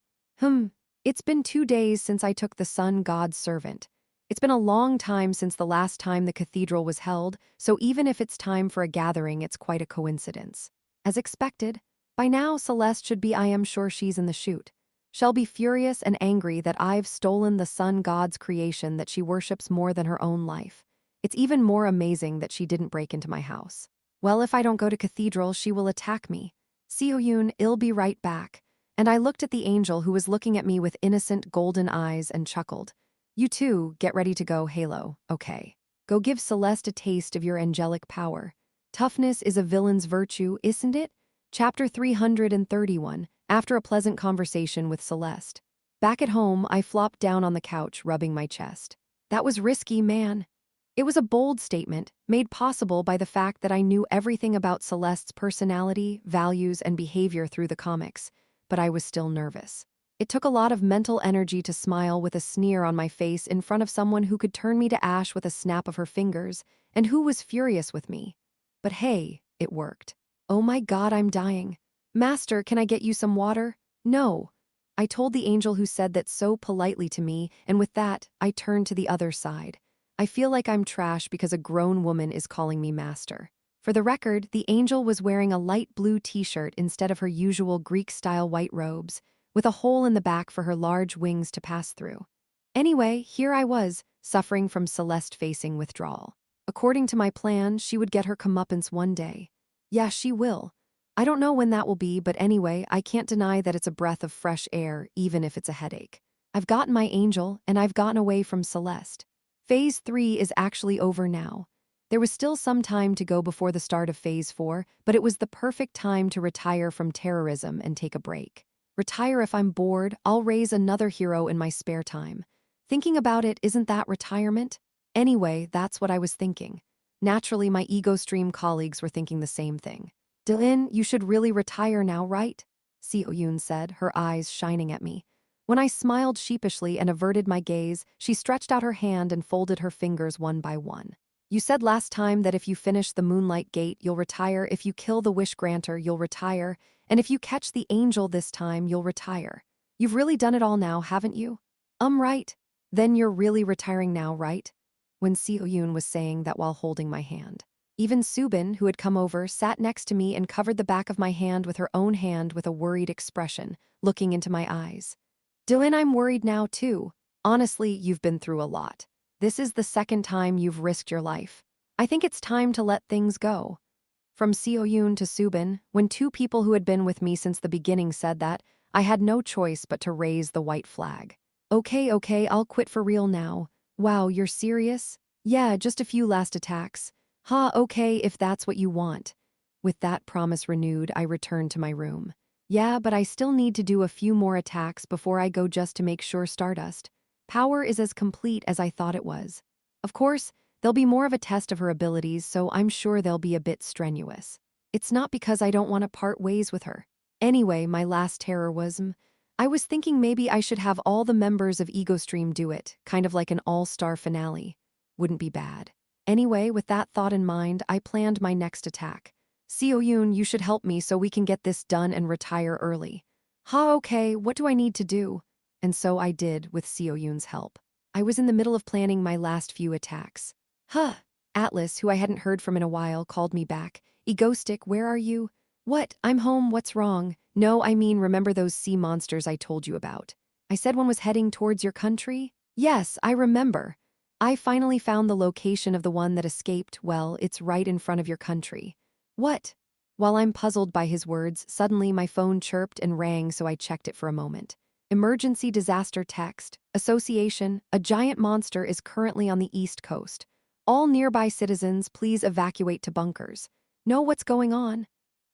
It's been 2 days since I took the sun god's servant. It's been a long time since the last time the cathedral was held, so even if it's time for a gathering, it's quite a coincidence. As expected, by now Celeste should be, I am sure she's in the chute. She'll be furious and angry that I've stolen the sun god's creation that she worships more than her own life. It's even more amazing that she didn't break into my house. Well, if I don't go to cathedral, she will attack me. Seoyun, I'll be right back. And I looked at the angel who was looking at me with innocent golden eyes and chuckled. You too, get ready to go, Halo, okay. Go give Celeste a taste of your angelic power. Toughness is a villain's virtue, isn't it? Chapter 331, after a pleasant conversation with Celeste. Back at home, I flopped down on the couch, rubbing my chest. That was risky, man. It was a bold statement, made possible by the fact that I knew everything about Celeste's personality, values, and behavior through the comics, but I was still nervous. It took a lot of mental energy to smile with a sneer on my face in front of someone who could turn me to ash with a snap of her fingers, and who was furious with me. But hey, it worked. Oh my God, I'm dying. Master, can I get you some water? No. I told the angel who said that so politely to me, and with that, I turned to the other side. I feel like I'm trash because a grown woman is calling me master. For the record, the angel was wearing a light blue t-shirt instead of her usual Greek-style white robes, with a hole in the back for her large wings to pass through. Anyway, here I was, suffering from Celeste-facing withdrawal. According to my plan, she would get her comeuppance one day. Yeah, she will. I don't know when that will be, but anyway, I can't deny that it's a breath of fresh air, even if it's a headache. I've gotten my angel, and I've gotten away from Celeste. Phase 3 is actually over now. There was still some time to go before the start of Phase 4, but it was the perfect time to retire from terrorism and take a break. Retire if I'm bored, I'll raise another hero in my spare time. Thinking about it, isn't that retirement? Anyway, that's what I was thinking. Naturally, my ego stream colleagues were thinking the same thing. Dylan, you should really retire now, right? Seoyun said, her eyes shining at me. When I smiled sheepishly and averted my gaze, she stretched out her hand and folded her fingers one by one. You said last time that if you finish the Moonlight Gate, you'll retire, if you kill the Wish Granter, you'll retire, and if you catch the angel this time, you'll retire. You've really done it all now, haven't you? Right. Then you're really retiring now, right? When Seoyun was saying that while holding my hand. Even Subin, who had come over, sat next to me and covered the back of my hand with her own hand with a worried expression, looking into my eyes. Dylan, I'm worried now too. Honestly, you've been through a lot. This is the second time you've risked your life. I think it's time to let things go. From Seoyun to Subin, when two people who had been with me since the beginning said that, I had no choice but to raise the white flag. Okay, I'll quit for real now. Wow, you're serious? Yeah, just a few last attacks. Okay, if that's what you want. With that promise renewed, I returned to my room. Yeah, but I still need to do a few more attacks before I go just to make sure Stardust. Power is as complete as I thought it was. Of course, there'll be more of a test of her abilities, so I'm sure they'll be a bit strenuous. It's not because I don't want to part ways with her. Anyway, my last terror was, I was thinking maybe I should have all the members of EgoStream do it, kind of like an all-star finale. Wouldn't be bad. Anyway, with that thought in mind, I planned my next attack. Seo-yoon, you should help me so we can get this done and retire early. Okay, what do I need to do? And so I did, with Seo-yoon's help. I was in the middle of planning my last few attacks. Atlas, who I hadn't heard from in a while, called me back. Egostick, where are you? What? I'm home, what's wrong? No, I mean, remember those sea monsters I told you about? I said one was heading towards your country? Yes, I remember. I finally found the location of the one that escaped. Well, it's right in front of your country. What? While I'm puzzled by his words, suddenly my phone chirped and rang, so I checked it for a moment. Emergency disaster text. Association, a giant monster is currently on the East Coast. All nearby citizens, please evacuate to bunkers. Know what's going on?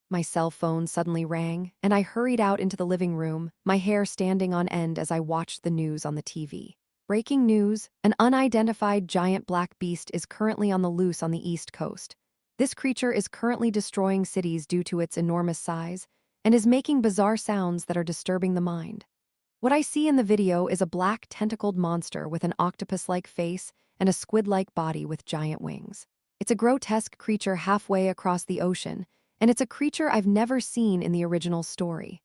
My cell phone suddenly rang, and I hurried out into the living room, my hair standing on end as I watched the news on the TV. Breaking news, an unidentified giant black beast is currently on the loose on the East Coast. This creature is currently destroying cities due to its enormous size and is making bizarre sounds that are disturbing the mind. What I see in the video is a black tentacled monster with an octopus-like face and a squid-like body with giant wings. It's a grotesque creature halfway across the ocean, and it's a creature I've never seen in the original story.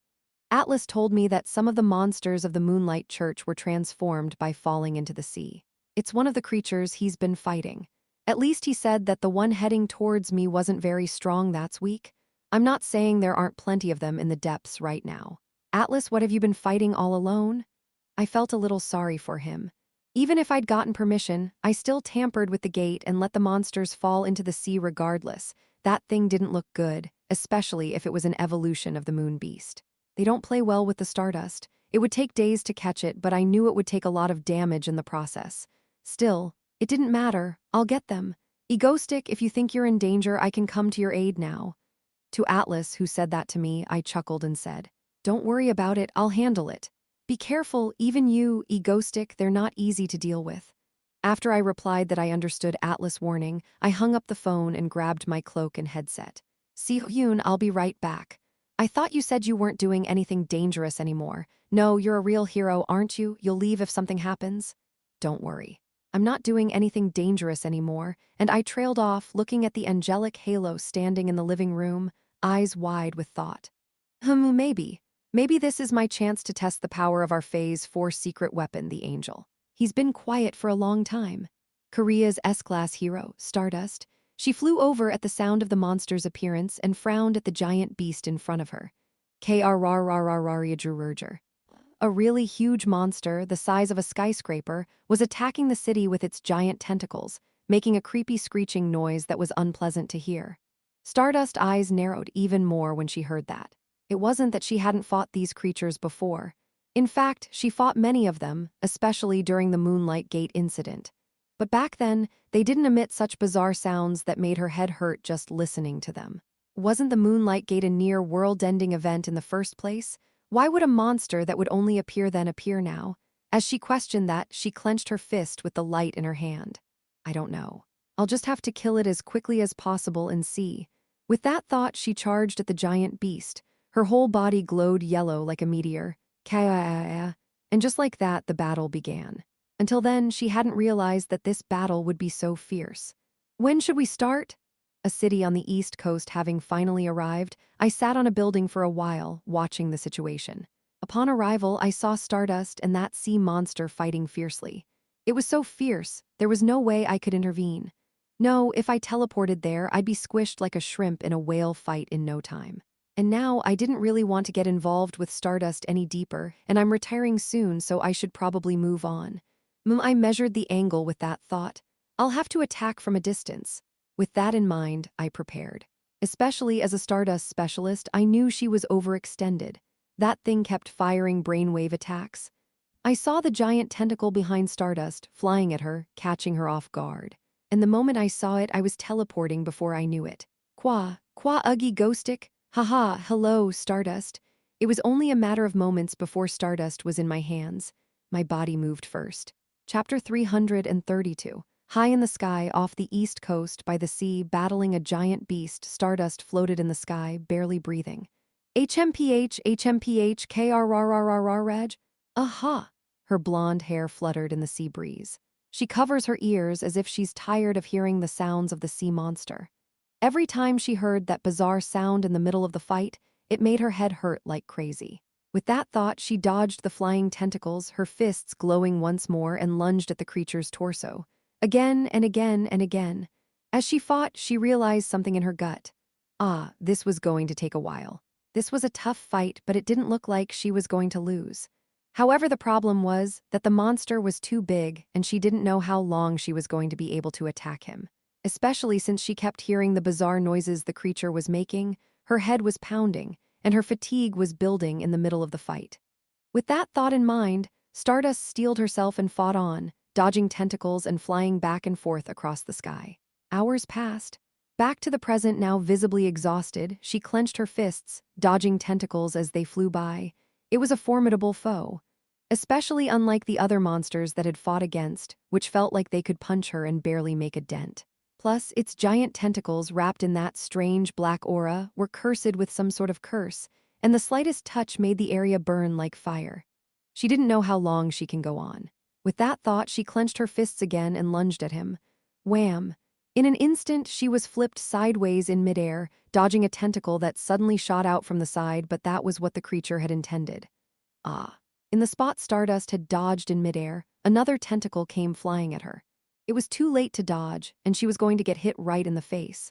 Atlas told me that some of the monsters of the Moonlight Church were transformed by falling into the sea. It's one of the creatures he's been fighting. At least he said that the one heading towards me wasn't very strong, that's weak. I'm not saying there aren't plenty of them in the depths right now. Atlas, what have you been fighting all alone? I felt a little sorry for him. Even if I'd gotten permission, I still tampered with the gate and let the monsters fall into the sea regardless. That thing didn't look good, especially if it was an evolution of the moon beast. They don't play well with the Stardust. It would take days to catch it, but I knew it would take a lot of damage in the process. Still, it didn't matter. I'll get them. Egostick, if you think you're in danger, I can come to your aid now. To Atlas, who said that to me, I chuckled and said, don't worry about it, I'll handle it. Be careful, even you, Egostick, they're not easy to deal with. After I replied that I understood Atlas' warning, I hung up the phone and grabbed my cloak and headset. Seo-yoon, I'll be right back. I thought you said you weren't doing anything dangerous anymore. No, you're a real hero, aren't you? You'll leave if something happens? Don't worry. I'm not doing anything dangerous anymore, and I trailed off, looking at the angelic halo standing in the living room, eyes wide with thought. Maybe. Maybe this is my chance to test the power of our Phase 4 secret weapon, the Angel. He's been quiet for a long time. Korea's S-class hero, Stardust. She flew over at the sound of the monster's appearance and frowned at the giant beast in front of her. A really huge monster, the size of a skyscraper, was attacking the city with its giant tentacles, making a creepy screeching noise that was unpleasant to hear. Stardust's eyes narrowed even more when she heard that. It wasn't that she hadn't fought these creatures before. In fact, she fought many of them, especially during the Moonlight Gate incident. But back then, they didn't emit such bizarre sounds that made her head hurt just listening to them. Wasn't the Moonlight Gate a near world-ending event in the first place? Why would a monster that would only appear then appear now? As she questioned that, she clenched her fist with the light in her hand. I don't know. I'll just have to kill it as quickly as possible and see. With that thought, she charged at the giant beast. Her whole body glowed yellow like a meteor. And just like that, the battle began. Until then, she hadn't realized that this battle would be so fierce. When should we start? A city on the East Coast having finally arrived, I sat on a building for a while, watching the situation. Upon arrival, I saw Stardust and that sea monster fighting fiercely. It was so fierce, there was no way I could intervene. No, if I teleported there, I'd be squished like a shrimp in a whale fight in no time. And now, I didn't really want to get involved with Stardust any deeper, and I'm retiring soon, so I should probably move on. I measured the angle with that thought. I'll have to attack from a distance. With that in mind, I prepared. Especially as a Stardust specialist, I knew she was overextended. That thing kept firing brainwave attacks. I saw the giant tentacle behind Stardust, flying at her, catching her off guard. And the moment I saw it, I was teleporting before I knew it. Qua uggy ghostic? Haha, hello, Stardust. It was only a matter of moments before Stardust was in my hands. My body moved first. Chapter 332. High in the sky, off the east coast, by the sea, battling a giant beast, Stardust floated in the sky, barely breathing. HMPH, HMPH, KRRRRRRAJ? Aha! Her blonde hair fluttered in the sea breeze. She covers her ears as if she's tired of hearing the sounds of the sea monster. Every time she heard that bizarre sound in the middle of the fight, it made her head hurt like crazy. With that thought, she dodged the flying tentacles, her fists glowing once more, and lunged at the creature's torso. Again and again and again. As she fought, she realized something in her gut. Ah, this was going to take a while. This was a tough fight, but it didn't look like she was going to lose. However, the problem was that the monster was too big, and she didn't know how long she was going to be able to attack him. Especially since she kept hearing the bizarre noises the creature was making, her head was pounding, and her fatigue was building in the middle of the fight. With that thought in mind, Stardust steeled herself and fought on, dodging tentacles and flying back and forth across the sky. Hours passed. Back to the present, now visibly exhausted, she clenched her fists, dodging tentacles as they flew by. It was a formidable foe, especially unlike the other monsters that had fought against, which felt like they could punch her and barely make a dent. Plus, its giant tentacles, wrapped in that strange black aura, were cursed with some sort of curse, and the slightest touch made the area burn like fire. She didn't know how long she can go on. With that thought, she clenched her fists again and lunged at him. Wham! In an instant, she was flipped sideways in midair, dodging a tentacle that suddenly shot out from the side, but that was what the creature had intended. Ah! In the spot Stardust had dodged in midair, another tentacle came flying at her. It was too late to dodge, and she was going to get hit right in the face.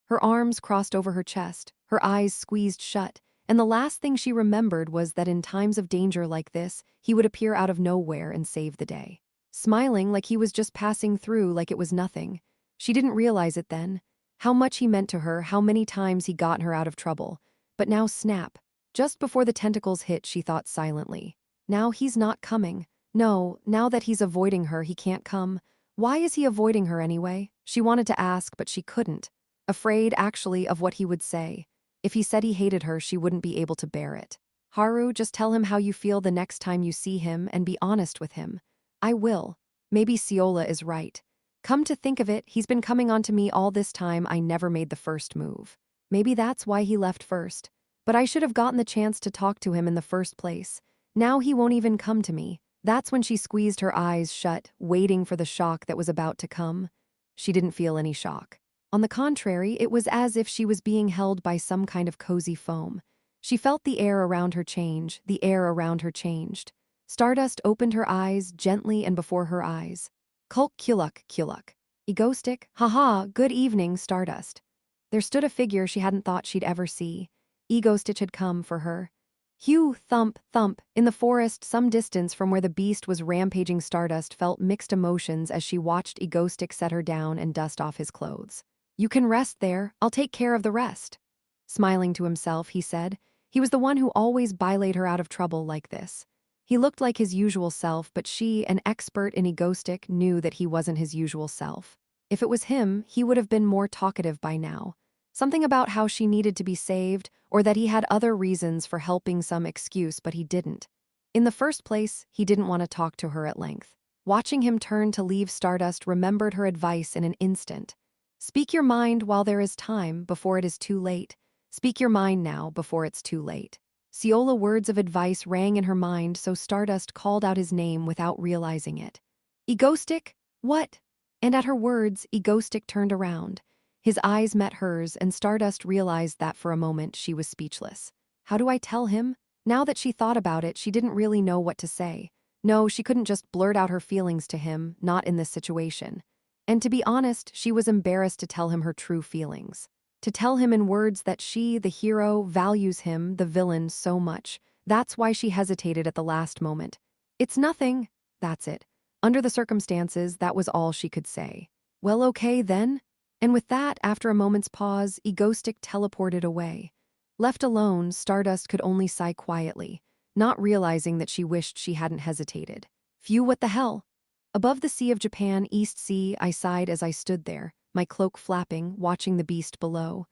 Her arms crossed over her chest, her eyes squeezed shut, and the last thing she remembered was that in times of danger like this, he would appear out of nowhere and save the day. Smiling like he was just passing through like it was nothing. She didn't realize it then. How much he meant to her, how many times he got her out of trouble. But now snap. Just before the tentacles hit, she thought silently. Now he's not coming. No, now that he's avoiding her, he can't come. Why is he avoiding her anyway? She wanted to ask, but she couldn't. Afraid, actually, of what he would say. If he said he hated her, she wouldn't be able to bear it. Haru, just tell him how you feel the next time you see him and be honest with him. I will. Maybe Ciola is right. Come to think of it, he's been coming on to me all this time. I never made the first move. Maybe that's why he left first. But I should have gotten the chance to talk to him in the first place. Now he won't even come to me. That's when she squeezed her eyes shut, waiting for the shock that was about to come. She didn't feel any shock. On the contrary, it was as if she was being held by some kind of cozy foam. She felt the air around her change, the air around her changed. Stardust opened her eyes gently, and before her eyes. Kulk kuluk kuluk. Egostic, haha, good evening, Stardust. There stood a figure she hadn't thought she'd ever see. Egostitch had come for her. Hew, thump, thump. In the forest, some distance from where the beast was rampaging, Stardust felt mixed emotions as she watched Egostic set her down and dust off his clothes. You can rest there, I'll take care of the rest. Smiling to himself, he said. He was the one who always bylaid her out of trouble like this. He looked like his usual self, but she, an expert in Egostic, knew that he wasn't his usual self. If it was him, he would have been more talkative by now. Something about how she needed to be saved, or that he had other reasons for helping, some excuse, but he didn't. In the first place, he didn't want to talk to her at length. Watching him turn to leave, Stardust remembered her advice in an instant. Speak your mind while there is time, before it is too late. Speak your mind now, before it's too late. Ciola words of advice rang in her mind, so Stardust called out his name without realizing it. Egostic? What? And at her words, Egostic turned around. His eyes met hers, and Stardust realized that for a moment she was speechless. How do I tell him? Now that she thought about it, she didn't really know what to say. No, she couldn't just blurt out her feelings to him, not in this situation. And to be honest, she was embarrassed to tell him her true feelings. To tell him in words that she, the hero, values him, the villain, so much. That's why she hesitated at the last moment. It's nothing. That's it. Under the circumstances, that was all she could say. Well, okay then. And with that, after a moment's pause, Egostic teleported away. Left alone, Stardust could only sigh quietly, not realizing that she wished she hadn't hesitated. Phew, what the hell? Above the Sea of Japan, East Sea, I sighed as I stood there, my cloak flapping, watching the beast below.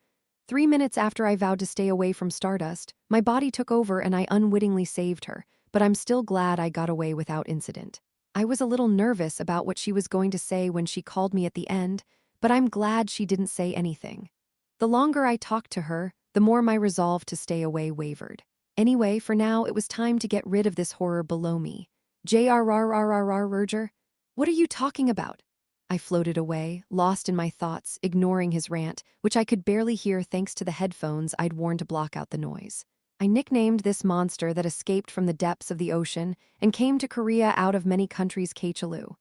3 minutes after I vowed to stay away from Stardust, my body took over and I unwittingly saved her, but I'm still glad I got away without incident. I was a little nervous about what she was going to say when she called me at the end, but I'm glad she didn't say anything. The longer I talked to her, the more my resolve to stay away wavered. Anyway, for now, it was time to get rid of this horror below me. JRRRRR, Roger? What are you talking about? I floated away, lost in my thoughts, ignoring his rant, which I could barely hear thanks to the headphones I'd worn to block out the noise. I nicknamed this monster that escaped from the depths of the ocean and came to Korea out of many countries Kachalu.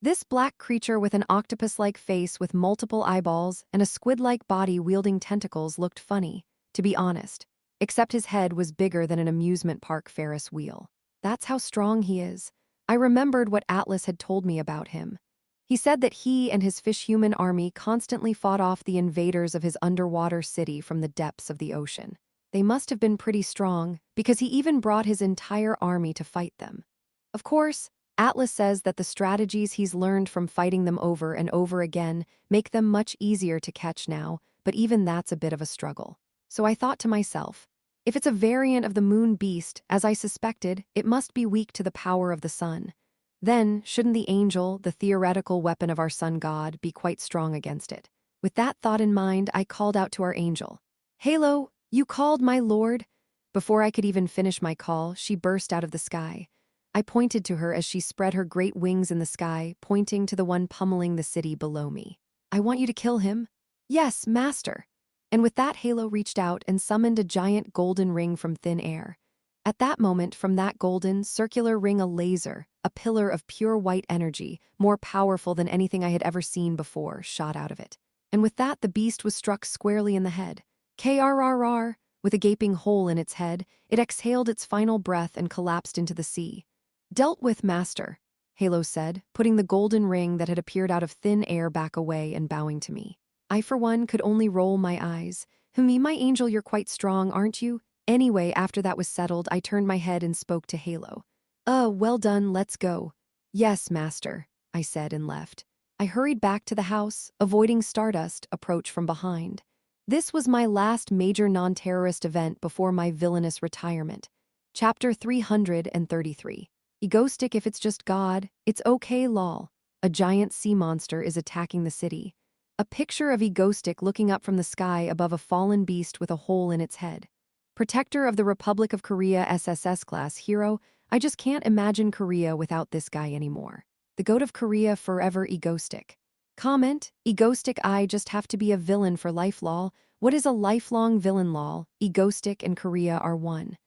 This black creature with an octopus-like face with multiple eyeballs and a squid-like body wielding tentacles looked funny, to be honest, except his head was bigger than an amusement park Ferris wheel. That's how strong he is. I remembered what Atlas had told me about him. He said that he and his fish-human army constantly fought off the invaders of his underwater city from the depths of the ocean. They must have been pretty strong, because he even brought his entire army to fight them. Of course, Atlas says that the strategies he's learned from fighting them over and over again make them much easier to catch now, but even that's a bit of a struggle. So I thought to myself, if it's a variant of the moon beast, as I suspected, it must be weak to the power of the sun. Then, shouldn't the angel, the theoretical weapon of our sun god, be quite strong against it? With that thought in mind, I called out to our angel. "Halo, you called, my lord?" Before I could even finish my call, she burst out of the sky. I pointed to her as she spread her great wings in the sky, pointing to the one pummeling the city below me. "I want you to kill him." "Yes, master." And with that, Halo reached out and summoned a giant golden ring from thin air. At that moment, from that golden, circular ring, a laser, a pillar of pure white energy, more powerful than anything I had ever seen before, shot out of it. And with that, the beast was struck squarely in the head. KRRR, with a gaping hole in its head, it exhaled its final breath and collapsed into the sea. "Dealt with, master," Halo said, putting the golden ring that had appeared out of thin air back away and bowing to me. I, for one, could only roll my eyes. "Me, my angel, you're quite strong, aren't you?" Anyway, after that was settled, I turned my head and spoke to Halo. Well done, let's go." "Yes, master," I said and left. I hurried back to the house, avoiding Stardust approach from behind. This was my last major non-terrorist event before my villainous retirement. Chapter 333. Egoistic. If it's just God, it's okay, lol. A giant sea monster is attacking the city. A picture of Egoistic looking up from the sky above a fallen beast with a hole in its head. Protector of the Republic of Korea SSS class hero, I just can't imagine Korea without this guy anymore. The goat of Korea forever, Egoistic. Comment, Egoistic, I just have to be a villain for life, lol. What is a lifelong villain, lol? Egoistic and Korea are one.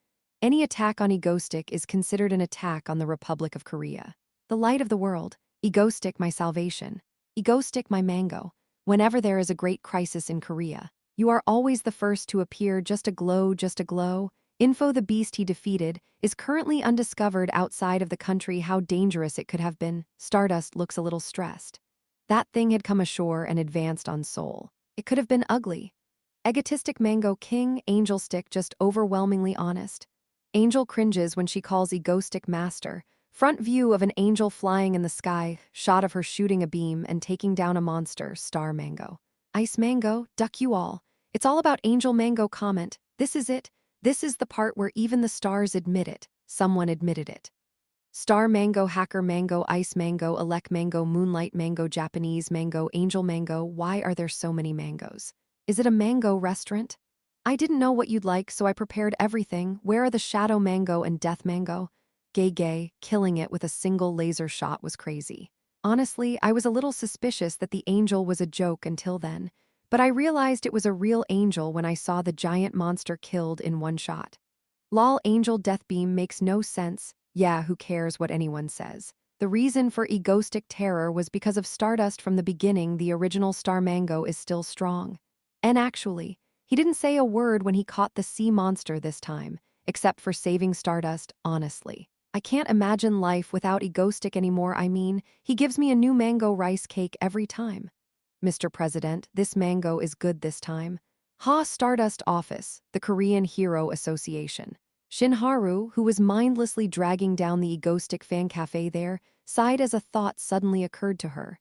Any attack on Egoistic is considered an attack on the Republic of Korea. The light of the world, Egoistic, my salvation. Egoistic, my mango. Whenever there is a great crisis in Korea, you are always the first to appear, just a glow, just a glow. Info: the beast he defeated is currently undiscovered outside of the country. How dangerous it could have been. Stardust looks a little stressed. That thing had come ashore and advanced on Seoul. It could have been ugly. Egotistic Mango King, Angel Stick just overwhelmingly honest. Angel cringes when she calls Egoistic master. Front view of an angel flying in the sky, shot of her shooting a beam and taking down a monster, Star Mango. Ice Mango, duck you all. It's all about Angel Mango. Comment, this is it. This is the part where even the stars admit it. Someone admitted it. Star Mango, Hacker Mango, Ice Mango, Elec Mango, Moonlight Mango, Japanese Mango, Angel Mango. Why are there so many mangoes? Is it a mango restaurant? I didn't know what you'd like, so I prepared everything. Where are the Shadow Mango and Death Mango? Gay, killing it with a single laser shot was crazy. Honestly, I was a little suspicious that the angel was a joke until then, but I realized it was a real angel when I saw the giant monster killed in one shot. Lol, Angel Death Beam makes no sense. Yeah, who cares what anyone says? The reason for Egoistic terror was because of Stardust from the beginning. The original Star Mango is still strong. And actually, he didn't say a word when he caught the sea monster this time, except for saving Stardust. Honestly, I can't imagine life without Egoistic anymore. I mean, he gives me a new mango rice cake every time. Mr. President, this mango is good this time. Ha! Stardust Office, the Korean Hero Association. Shinharu, who was mindlessly dragging down the Egoistic fan cafe there, sighed as a thought suddenly occurred to her.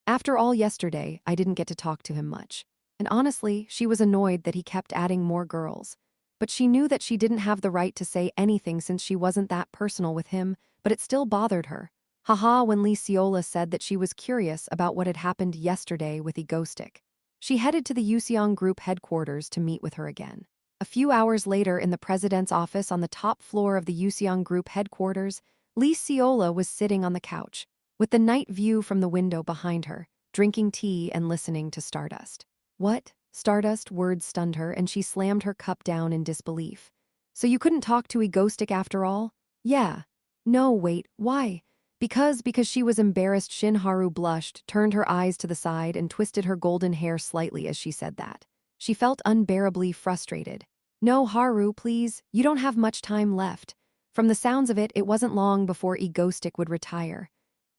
After all, yesterday, I didn't get to talk to him much. And honestly, she was annoyed that he kept adding more girls. But she knew that she didn't have the right to say anything since she wasn't that personal with him, but it still bothered her. Haha when Lee Seola said that she was curious about what had happened yesterday with Egostic. She headed to the Yuseong Group headquarters to meet with her again. A few hours later in the president's office on the top floor of the Yuseong Group headquarters, Lee Seola was sitting on the couch, with the night view from the window behind her, drinking tea and listening to Stardust. What? Stardust words stunned her and she slammed her cup down in disbelief. So you couldn't talk to Egostic after all? Yeah. No, wait, why? Because she was embarrassed. Shinharu blushed, turned her eyes to the side and twisted her golden hair slightly as she said that. She felt unbearably frustrated. No, Haru, please, you don't have much time left. From the sounds of it, it wasn't long before Egostic would retire.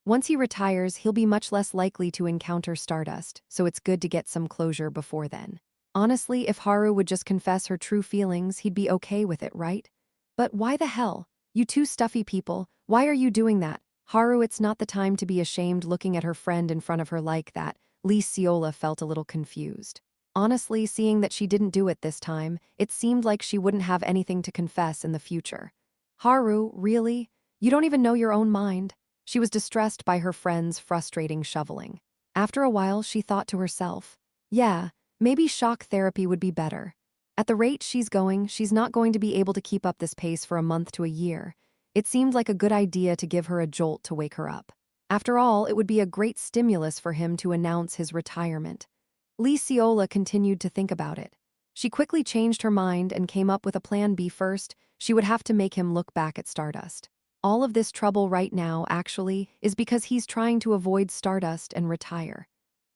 Once he retires, he'll be much less likely to encounter Stardust, so it's good to get some closure before then. Honestly, if Haru would just confess her true feelings, he'd be okay with it, right? But why the hell? You two stuffy people, why are you doing that? Haru, it's not the time to be ashamed looking at her friend in front of her like that. Lee Seola felt a little confused. Honestly, seeing that she didn't do it this time, it seemed like she wouldn't have anything to confess in the future. Haru, really? You don't even know your own mind? She was distressed by her friend's frustrating shoveling. After a while, she thought to herself, yeah, maybe shock therapy would be better. At the rate she's going, she's not going to be able to keep up this pace for a month to a year. It seemed like a good idea to give her a jolt to wake her up. After all, it would be a great stimulus for him to announce his retirement. Lee Seola continued to think about it. She quickly changed her mind and came up with a plan B. First, she would have to make him look back at Stardust. All of this trouble right now, actually, is because he's trying to avoid Stardust and retire.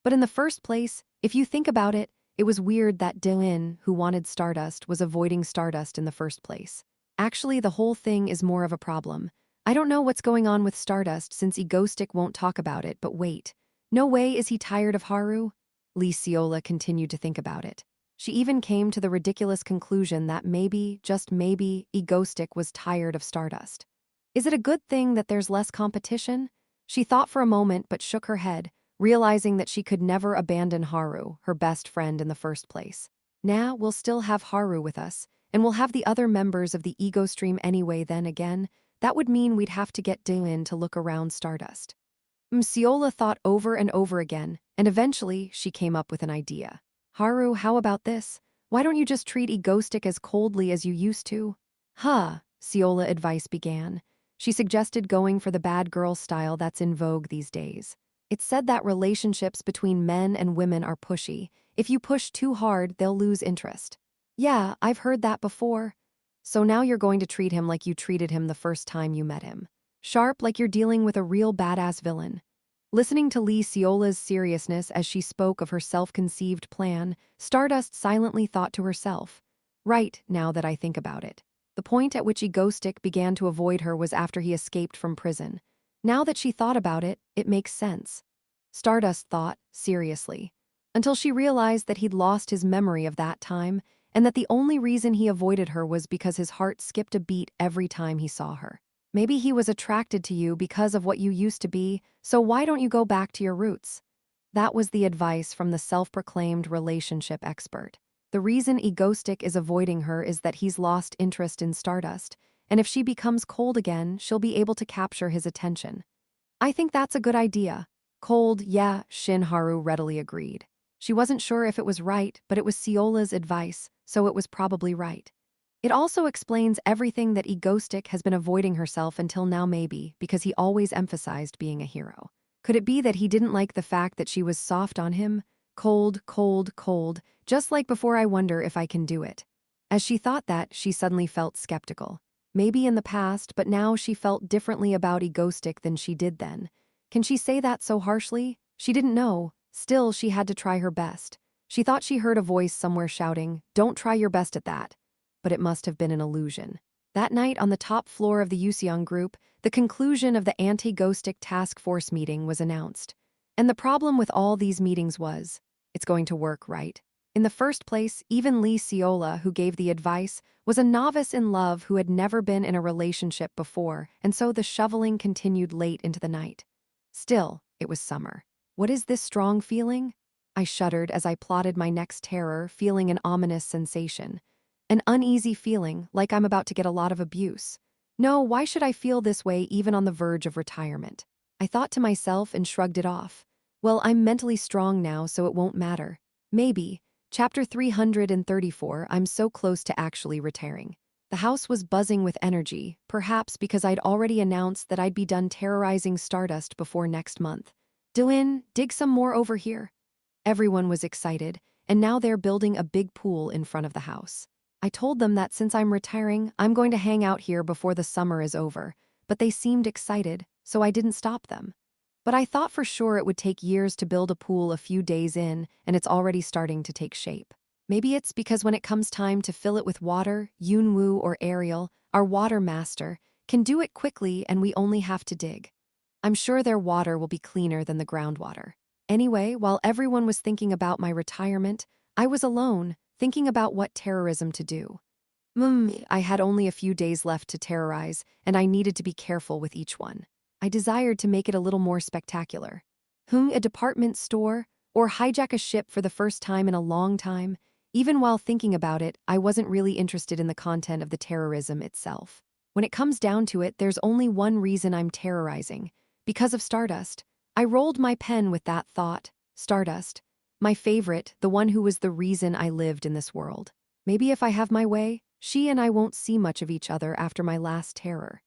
But in the first place, if you think about it, it was weird that Dylan, who wanted Stardust, was avoiding Stardust in the first place. Actually, the whole thing is more of a problem. I don't know what's going on with Stardust since Egostic won't talk about it, but wait. No way is he tired of Haru? Lee Seola continued to think about it. She even came to the ridiculous conclusion that maybe, just maybe, Egostic was tired of Stardust. Is it a good thing that there's less competition? She thought for a moment but shook her head, realizing that she could never abandon Haru, her best friend in the first place. Nah, we'll still have Haru with us, and we'll have the other members of the Ego Stream anyway. Then again, that would mean we'd have to get Dylan to look around Stardust. Seola thought over and over again, and eventually she came up with an idea. Haru, how about this? Why don't you just treat Egostic as coldly as you used to? Huh, Seola advice began. She suggested going for the bad girl style that's in vogue these days. It's said that relationships between men and women are pushy. If you push too hard, they'll lose interest. Yeah, I've heard that before. So now you're going to treat him like you treated him the first time you met him. Sharp, like you're dealing with a real badass villain. Listening to Lee Seola's seriousness as she spoke of her self-conceived plan, Stardust silently thought to herself, right, now that I think about it. The point at which Egostic began to avoid her was after he escaped from prison. Now that she thought about it, it makes sense. Stardust thought, seriously, until she realized that he'd lost his memory of that time, and that the only reason he avoided her was because his heart skipped a beat every time he saw her. Maybe he was attracted to you because of what you used to be, so why don't you go back to your roots? That was the advice from the self-proclaimed relationship expert. The reason Egostic is avoiding her is that he's lost interest in Stardust, and if she becomes cold again, she'll be able to capture his attention. I think that's a good idea. Cold, yeah, Shinharu readily agreed. She wasn't sure if it was right, but it was Seola's advice, so it was probably right. It also explains everything that Egostic has been avoiding herself until now, maybe, because he always emphasized being a hero. Could it be that he didn't like the fact that she was soft on him? Cold, cold, cold, just like before. I wonder if I can do it. As she thought that, she suddenly felt skeptical. Maybe in the past, but now she felt differently about Egostic than she did then. Can she say that so harshly? She didn't know. Still, she had to try her best. She thought she heard a voice somewhere shouting, "Don't try your best at that." But it must have been an illusion. That night on the top floor of the Yuseong Group, the conclusion of the anti-Ghostic task force meeting was announced. And the problem with all these meetings was, it's going to work, right? In the first place, even Lee Seola, who gave the advice, was a novice in love who had never been in a relationship before, and so the shoveling continued late into the night. Still, it was summer. What is this strong feeling? I shuddered as I plotted my next terror, feeling an ominous sensation. An uneasy feeling, like I'm about to get a lot of abuse. No, why should I feel this way even on the verge of retirement? I thought to myself and shrugged it off. Well, I'm mentally strong now, so it won't matter. Maybe. Chapter 334, I'm so close to actually retiring. The house was buzzing with energy, perhaps because I'd already announced that I'd be done terrorizing Stardust before next month. Dylan, dig some more over here. Everyone was excited, and now they're building a big pool in front of the house. I told them that since I'm retiring, I'm going to hang out here before the summer is over, but they seemed excited, so I didn't stop them. But I thought for sure it would take years to build a pool a few days in, and it's already starting to take shape. Maybe it's because when it comes time to fill it with water, Yunwoo or Ariel, our water master, can do it quickly and we only have to dig. I'm sure their water will be cleaner than the groundwater. Anyway, while everyone was thinking about my retirement, I was alone, thinking about what terrorism to do. I had only a few days left to terrorize, and I needed to be careful with each one. I desired to make it a little more spectacular. A department store, or hijack a ship for the first time in a long time. Even while thinking about it, I wasn't really interested in the content of the terrorism itself. When it comes down to it, there's only one reason I'm terrorizing. Because of Stardust. I rolled my pen with that thought. Stardust. My favorite, the one who was the reason I lived in this world. Maybe if I have my way, she and I won't see much of each other after my last terror.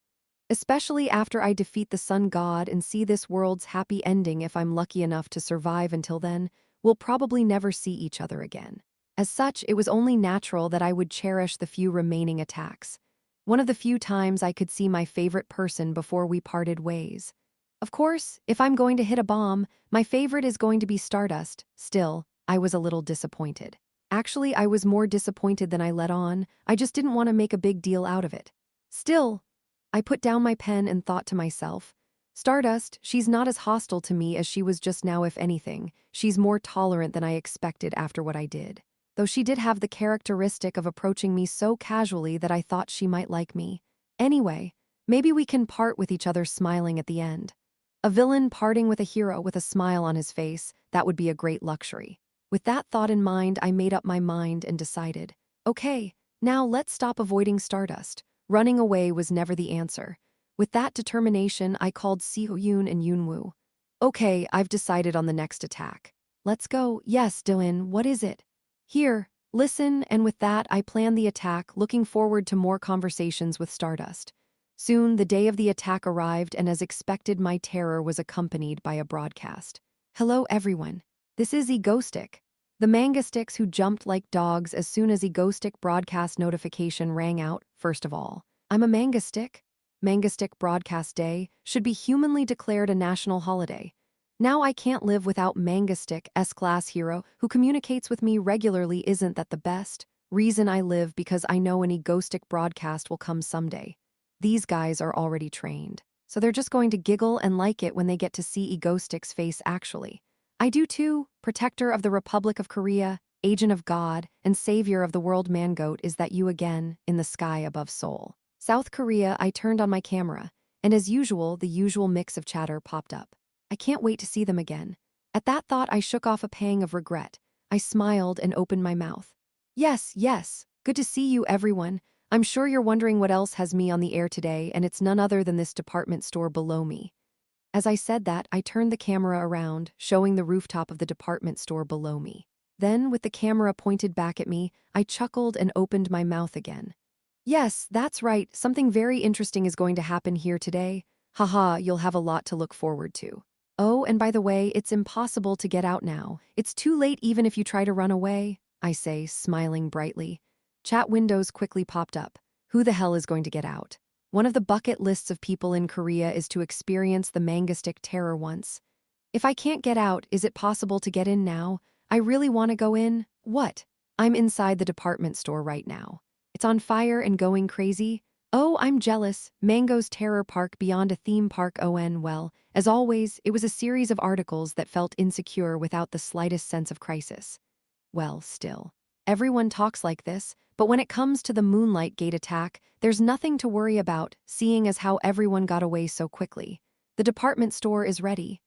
Especially after I defeat the sun god and see this world's happy ending. If I'm lucky enough to survive until then, we'll probably never see each other again. As such, it was only natural that I would cherish the few remaining attacks. One of the few times I could see my favorite person before we parted ways. Of course, if I'm going to hit a bomb, my favorite is going to be Stardust. Still, I was a little disappointed. Actually, I was more disappointed than I let on. I just didn't want to make a big deal out of it. Still, I put down my pen and thought to myself, Stardust, she's not as hostile to me as she was just now. If anything, she's more tolerant than I expected after what I did. Though she did have the characteristic of approaching me so casually that I thought she might like me. Anyway, maybe we can part with each other smiling at the end. A villain parting with a hero with a smile on his face, that would be a great luxury. With that thought in mind, I made up my mind and decided, okay, now let's stop avoiding Stardust. Running away was never the answer. With that determination, I called Seo-yoon and Yunwoo. Okay, I've decided on the next attack. Let's go. Yes, Dylan, what is it? Here, listen, and with that, I planned the attack, looking forward to more conversations with Stardust. Soon, the day of the attack arrived, and as expected, my terror was accompanied by a broadcast. Hello, everyone. This is Egostick. The manga sticks who jumped like dogs as soon as Egostick broadcast notification rang out. First of all, I'm a manga stick. Manga stick broadcast day should be humanly declared a national holiday. Now I can't live without manga stick S-class hero who communicates with me regularly. Isn't that the best reason I live? Because I know an Egostick broadcast will come someday. These guys are already trained, so they're just going to giggle and like it when they get to see Egostick's face actually. I do too. Protector of the Republic of Korea, agent of God, and savior of the world. Mangoat, is that you again, in the sky above Seoul, South Korea? I turned on my camera, and as usual, the usual mix of chatter popped up. I can't wait to see them again. At that thought, I shook off a pang of regret. I smiled and opened my mouth. Yes, yes, good to see you, everyone. I'm sure you're wondering what else has me on the air today, and it's none other than this department store below me. As I said that, I turned the camera around, showing the rooftop of the department store below me. Then, with the camera pointed back at me, I chuckled and opened my mouth again. Yes, that's right, something very interesting is going to happen here today. Haha, you'll have a lot to look forward to. Oh, and by the way, it's impossible to get out now. It's too late even if you try to run away, I say, smiling brightly. Chat windows quickly popped up. Who the hell is going to get out? One of the bucket lists of people in Korea is to experience the manga stick terror once. If I can't get out, is it possible to get in now? I really want to go in. What? I'm inside the department store right now. It's on fire and going crazy. Oh, I'm jealous. Mango's Terror Park beyond a theme park. Well, as always, it was a series of articles that felt insecure without the slightest sense of crisis. Well, still. Everyone talks like this, but when it comes to the Moonlight Gate attack, there's nothing to worry about, seeing as how everyone got away so quickly. The department store is ready.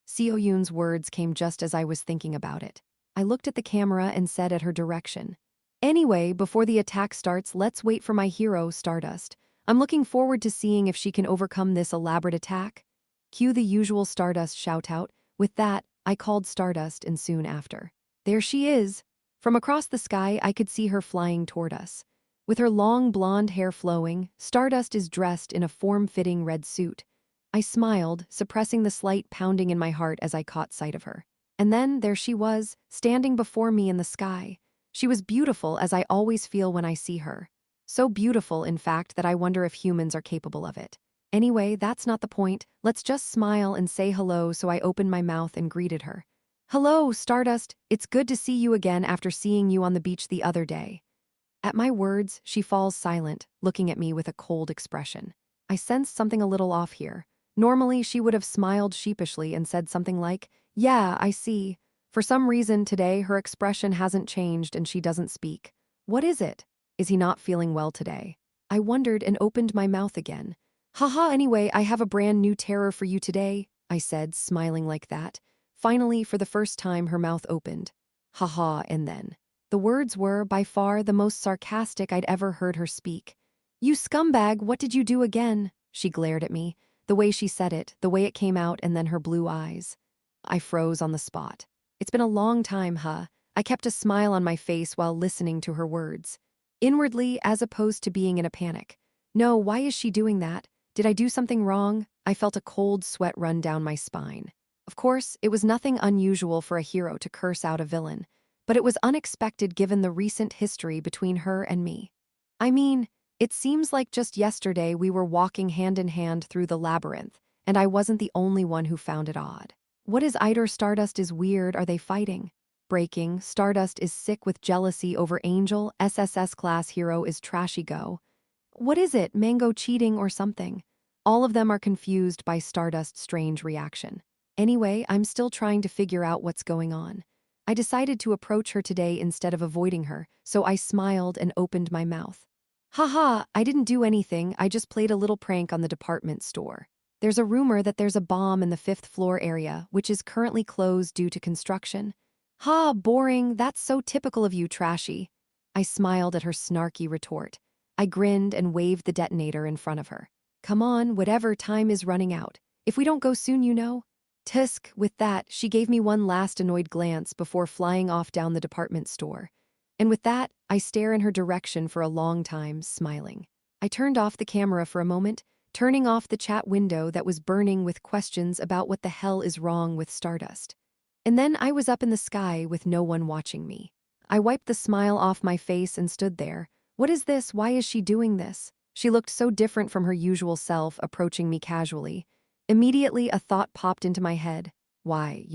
Seo-yoon's words came just as I was thinking about it. I looked at the camera and said at her direction, anyway, before the attack starts, let's wait for my hero, Stardust. I'm looking forward to seeing if she can overcome this elaborate attack. Cue the usual Stardust shout-out. With that, I called Stardust and soon after. There she is! From across the sky, I could see her flying toward us. With her long blonde hair flowing, Stardust is dressed in a form-fitting red suit. I smiled, suppressing the slight pounding in my heart as I caught sight of her. And then there she was, standing before me in the sky. She was beautiful as I always feel when I see her. So beautiful, in fact, that I wonder if humans are capable of it. Anyway, that's not the point. Let's just smile and say hello, so I opened my mouth and greeted her. Hello, Stardust. It's good to see you again after seeing you on the beach the other day. At my words, she falls silent, looking at me with a cold expression. I sensed something a little off here. Normally, she would have smiled sheepishly and said something like, "Yeah, I see." For some reason today, her expression hasn't changed and she doesn't speak. What is it? Is he not feeling well today? I wondered and opened my mouth again. Haha, anyway, I have a brand new terror for you today, I said, smiling like that. Finally, for the first time, her mouth opened. Haha, and then. The words were, by far, the most sarcastic I'd ever heard her speak. You scumbag, what did you do again? She glared at me. The way she said it, the way it came out, and then her blue eyes. I froze on the spot. It's been a long time, huh? I kept a smile on my face while listening to her words. Inwardly, as opposed to being in a panic. No, why is she doing that? Did I do something wrong? I felt a cold sweat run down my spine. Of course, it was nothing unusual for a hero to curse out a villain, but it was unexpected given the recent history between her and me. I mean, it seems like just yesterday we were walking hand in hand through the labyrinth, and I wasn't the only one who found it odd. What is Eider? Stardust is weird, are they fighting? Breaking, Stardust is sick with jealousy over Angel, SSS class hero is trashy go. What is it, Mango cheating or something? All of them are confused by Stardust's strange reaction. Anyway, I'm still trying to figure out what's going on. I decided to approach her today instead of avoiding her, so I smiled and opened my mouth. Haha, I didn't do anything, I just played a little prank on the department store. There's a rumor that there's a bomb in the 5th floor area, which is currently closed due to construction. Ha, boring, that's so typical of you, trashy. I smiled at her snarky retort. I grinned and waved the detonator in front of her. Come on, whatever, time is running out. If we don't go soon, you know. Tisk, with that, she gave me one last annoyed glance before flying off down the department store. And with that, I stare in her direction for a long time, smiling. I turned off the camera for a moment, turning off the chat window that was burning with questions about what the hell is wrong with Stardust. And then I was up in the sky with no one watching me. I wiped the smile off my face and stood there. What is this? Why is she doing this? She looked so different from her usual self, approaching me casually. Immediately, a thought popped into my head. Why,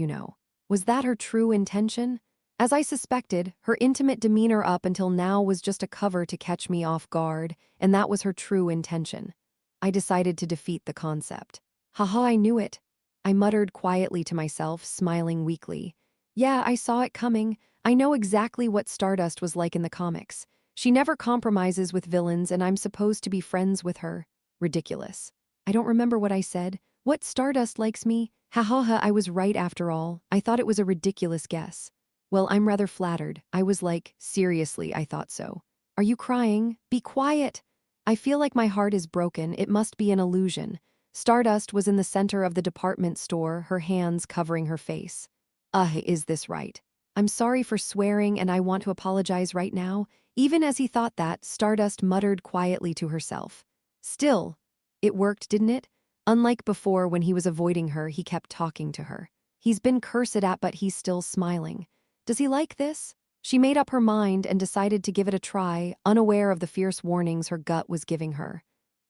was that her true intention? As I suspected, her intimate demeanor up until now was just a cover to catch me off guard, and that was her true intention. I decided to defeat the concept. Haha, I knew it. I muttered quietly to myself, smiling weakly. Yeah, I saw it coming. I know exactly what Stardust was like in the comics. She never compromises with villains, and I'm supposed to be friends with her. Ridiculous. I don't remember what I said. What, Stardust likes me? Ha ha ha, I was right after all. I thought it was a ridiculous guess. Well, I'm rather flattered. I was like, seriously, I thought so. Are you crying? Be quiet. I feel like my heart is broken. It must be an illusion. Stardust was in the center of the department store, her hands covering her face. Is this right? I'm sorry for swearing and I want to apologize right now. Even as he thought that, Stardust muttered quietly to herself. Still, it worked, didn't it? Unlike before when he was avoiding her, he kept talking to her. He's been cursed at, but he's still smiling. Does he like this? She made up her mind and decided to give it a try, unaware of the fierce warnings her gut was giving her.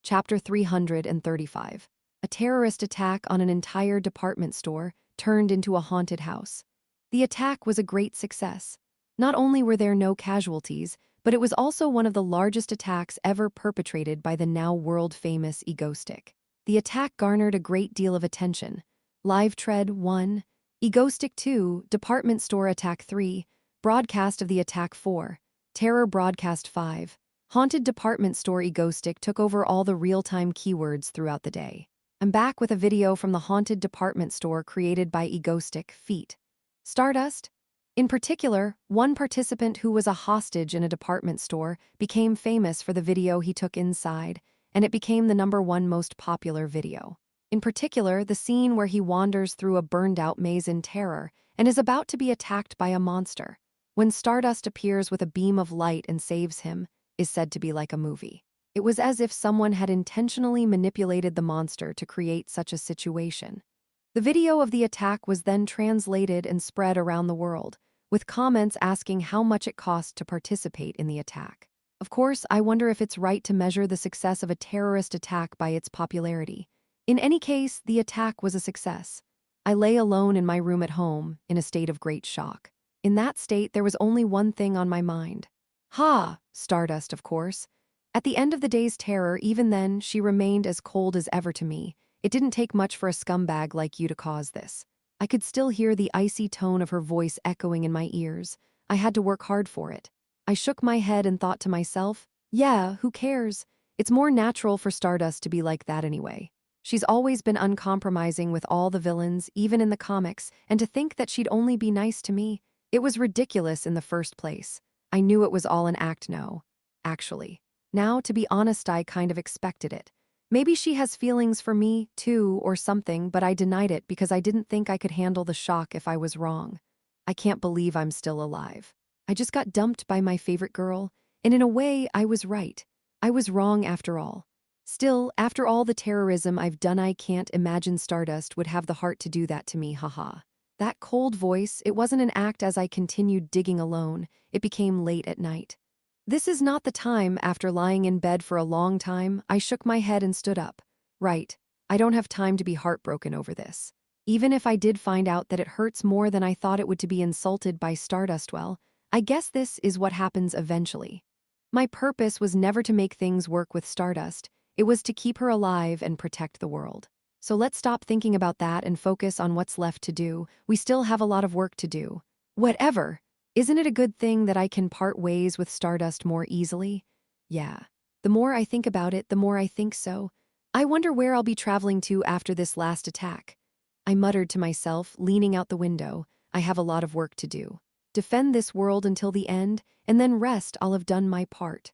Chapter 335. A terrorist attack on an entire department store turned into a haunted house. The attack was a great success. Not only were there no casualties, but it was also one of the largest attacks ever perpetrated by the now world-famous Egostick. The attack garnered a great deal of attention. Live Tread 1, Egostick 2, Department Store Attack 3, Broadcast of the Attack 4, Terror Broadcast 5. Haunted Department Store Egostick took over all the real-time keywords throughout the day. I'm back with a video from the haunted department store created by Egostick Feet. Stardust? In particular, one participant who was a hostage in a department store became famous for the video he took inside, and it became the #1 most popular video. In particular, the scene where he wanders through a burned-out maze in terror and is about to be attacked by a monster. When Stardust appears with a beam of light and saves him, is said to be like a movie. It was as if someone had intentionally manipulated the monster to create such a situation. The video of the attack was then translated and spread around the world, with comments asking how much it cost to participate in the attack. Of course, I wonder if it's right to measure the success of a terrorist attack by its popularity. In any case, the attack was a success. I lay alone in my room at home, in a state of great shock. In that state, there was only one thing on my mind. Stardust, of course. At the end of the day's terror, even then, she remained as cold as ever to me. It didn't take much for a scumbag like you to cause this. I could still hear the icy tone of her voice echoing in my ears. I had to work hard for it. I shook my head and thought to myself, yeah, who cares? It's more natural for Stardust to be like that anyway. She's always been uncompromising with all the villains, even in the comics, and to think that she'd only be nice to me, it was ridiculous in the first place. I knew it was all an act, no. Actually. Now, to be honest, I kind of expected it. Maybe she has feelings for me, too, or something, but I denied it because I didn't think I could handle the shock if I was wrong. I can't believe I'm still alive. I just got dumped by my favorite girl, and in a way, I was right. I was wrong after all. Still, after all the terrorism I've done, I can't imagine Stardust would have the heart to do that to me, haha. That cold voice, it wasn't an act as I continued digging alone. It became late at night. This is not the time. After lying in bed for a long time, I shook my head and stood up. Right, I don't have time to be heartbroken over this. Even if I did find out that it hurts more than I thought it would to be insulted by Stardust, well, I guess this is what happens eventually. My purpose was never to make things work with Stardust. It was to keep her alive and protect the world. So let's stop thinking about that and focus on what's left to do. We still have a lot of work to do. Whatever. Isn't it a good thing that I can part ways with Stardust more easily? Yeah. The more I think about it, the more I think so. I wonder where I'll be traveling to after this last attack. I muttered to myself, leaning out the window. I have a lot of work to do. Defend this world until the end, and then rest. I'll have done my part.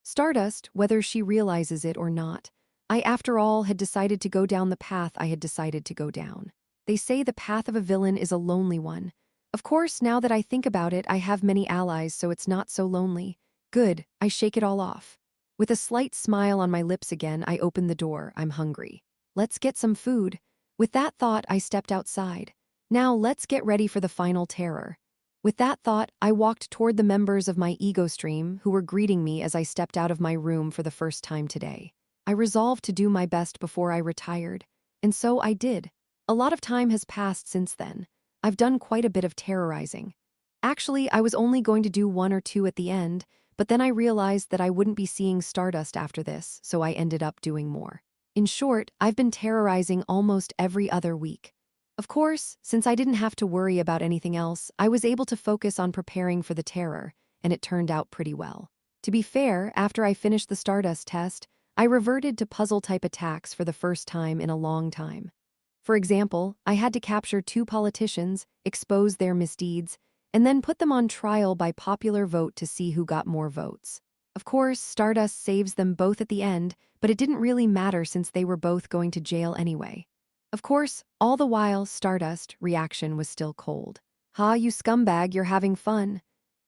Stardust, whether she realizes it or not, I, after all, had decided to go down the path I had decided to go down. They say the path of a villain is a lonely one. Of course, now that I think about it, I have many allies, so it's not so lonely. Good, I shake it all off. With a slight smile on my lips again, I open the door. I'm hungry. Let's get some food. With that thought, I stepped outside. Now let's get ready for the final terror. With that thought, I walked toward the members of my ego stream who were greeting me as I stepped out of my room for the first time today. I resolved to do my best before I retired, and so I did. A lot of time has passed since then. I've done quite a bit of terrorizing. Actually, I was only going to do 1 or 2 at the end, but then I realized that I wouldn't be seeing Stardust after this, so I ended up doing more. In short, I've been terrorizing almost every other week. Of course, since I didn't have to worry about anything else, I was able to focus on preparing for the terror, and it turned out pretty well. To be fair, after I finished the Stardust test, I reverted to puzzle-type attacks for the first time in a long time. For example, I had to capture 2 politicians, expose their misdeeds, and then put them on trial by popular vote to see who got more votes. Of course, Stardust saves them both at the end, but it didn't really matter since they were both going to jail anyway. Of course, all the while, Stardust's reaction was still cold. "Ha, you scumbag, you're having fun,"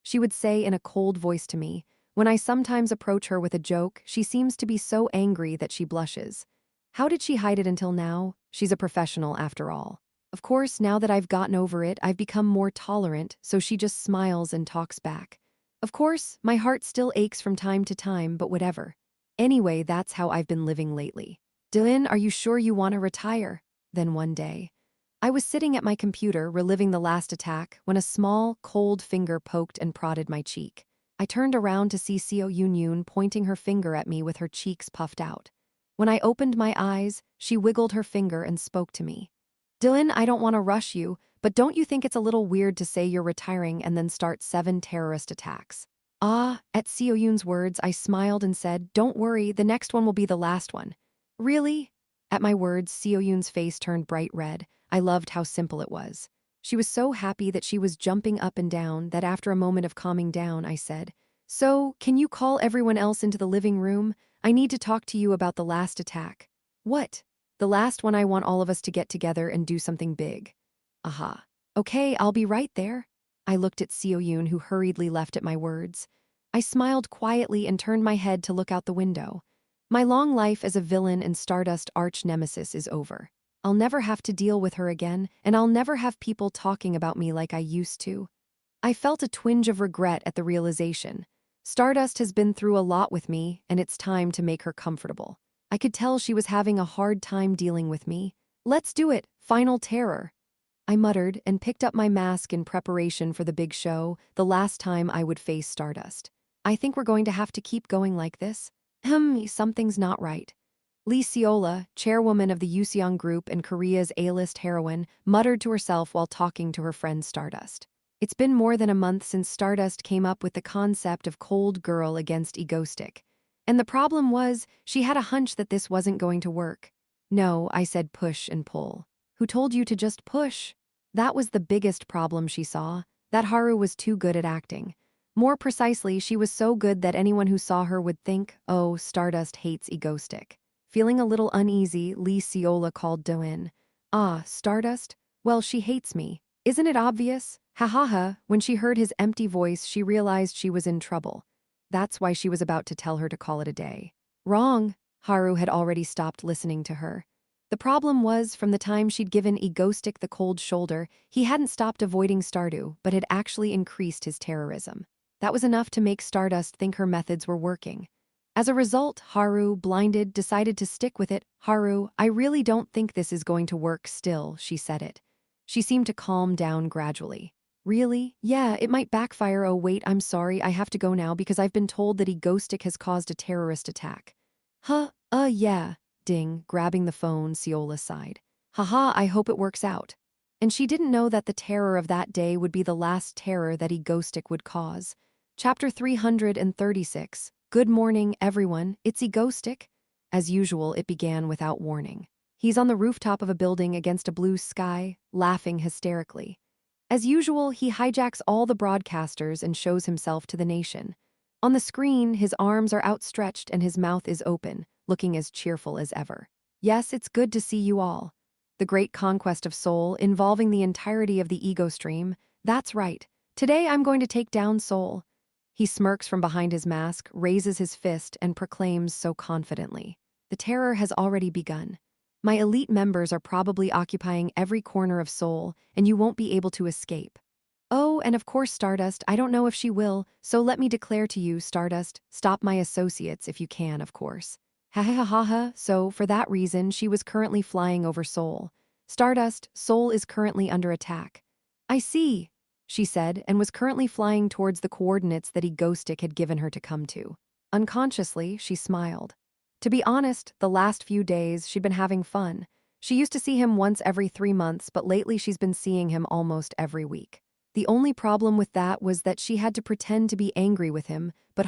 she would say in a cold voice to me. When I sometimes approach her with a joke, she seems to be so angry that she blushes. How did she hide it until now? She's a professional after all. Of course, now that I've gotten over it, I've become more tolerant, so she just smiles and talks back. Of course, my heart still aches from time to time, but whatever. Anyway, that's how I've been living lately. "Dylan, are you sure you want to retire?" Then one day, I was sitting at my computer reliving the last attack when a small, cold finger poked and prodded my cheek. I turned around to see Seo Yun pointing her finger at me with her cheeks puffed out. When I opened my eyes, she wiggled her finger and spoke to me. "Dylan, I don't want to rush you, but don't you think it's a little weird to say you're retiring and then start 7 terrorist attacks?" At Seo Yun's words, I smiled and said, "Don't worry, the next one will be the last one." "Really?" At my words, Seo Yun's face turned bright red. I loved how simple it was. She was so happy that she was jumping up and down that after a moment of calming down, I said, "So, can you call everyone else into the living room? I need to talk to you about the last attack." "What? The last one I want all of us to get together and do something big. Aha. Okay, I'll be right there. I looked at Seo Yoon, who hurriedly left at my words. I smiled quietly and turned my head to look out the window. My long life as a villain and Stardust arch-nemesis is over. I'll never have to deal with her again, and I'll never have people talking about me like I used to. I felt a twinge of regret at the realization. Stardust has been through a lot with me, and it's time to make her comfortable. I could tell she was having a hard time dealing with me. Let's do it, final terror. I muttered and picked up my mask in preparation for the big show, the last time I would face Stardust. I think we're going to have to keep going like this. Something's not right. Lee Seola, chairwoman of the Yuseong Group and Korea's A-list heroine, muttered to herself while talking to her friend Stardust. It's been more than a month since Stardust came up with the concept of cold girl against egoistic. And the problem was, she had a hunch that this wasn't going to work. No, I said push and pull. Who told you to just push? That was the biggest problem she saw, that Haru was too good at acting. More precisely, she was so good that anyone who saw her would think, oh, Stardust hates egoistic. Feeling a little uneasy, Lee Seola called Do-in. Ah, Stardust? Well, she hates me. Isn't it obvious? Ha ha ha. When she heard his empty voice, she realized she was in trouble. That's why she was about to tell her to call it a day. Wrong. Haru had already stopped listening to her. The problem was, from the time she'd given Egoistic the cold shoulder, he hadn't stopped avoiding Stardew, but had actually increased his terrorism. That was enough to make Stardust think her methods were working. As a result, Haru, blinded, decided to stick with it. Haru, I really don't think this is going to work still, she said it. She seemed to calm down gradually. Really? Yeah, it might backfire. Oh wait, I'm sorry, I have to go now because I've been told that Egoistic has caused a terrorist attack. Yeah. Ding, grabbing the phone, Seola sighed. Haha, I hope it works out. And she didn't know that the terror of that day would be the last terror that Egoistic would cause. Chapter 336. Good morning, everyone. It's Egoistic. As usual, it began without warning. He's on the rooftop of a building against a blue sky, laughing hysterically. As usual, he hijacks all the broadcasters and shows himself to the nation. On the screen, his arms are outstretched and his mouth is open, looking as cheerful as ever. Yes, it's good to see you all. The great conquest of Seoul, involving the entirety of the ego stream. That's right. Today I'm going to take down Seoul. He smirks from behind his mask, raises his fist, and proclaims so confidently. The terror has already begun. My elite members are probably occupying every corner of Seoul, and you won't be able to escape. Oh, and of course, Stardust, I don't know if she will, so let me declare to you, Stardust, stop my associates if you can, of course. Ha ha ha ha ha. So, for that reason, she was currently flying over Seoul. Stardust, Seoul is currently under attack. I see, she said, and was currently flying towards the coordinates that Egoistic had given her to come to. Unconsciously, she smiled. To be honest, the last few days, she'd been having fun. She used to see him once every 3 months, but lately she's been seeing him almost every week. The only problem with that was that she had to pretend to be angry with him, but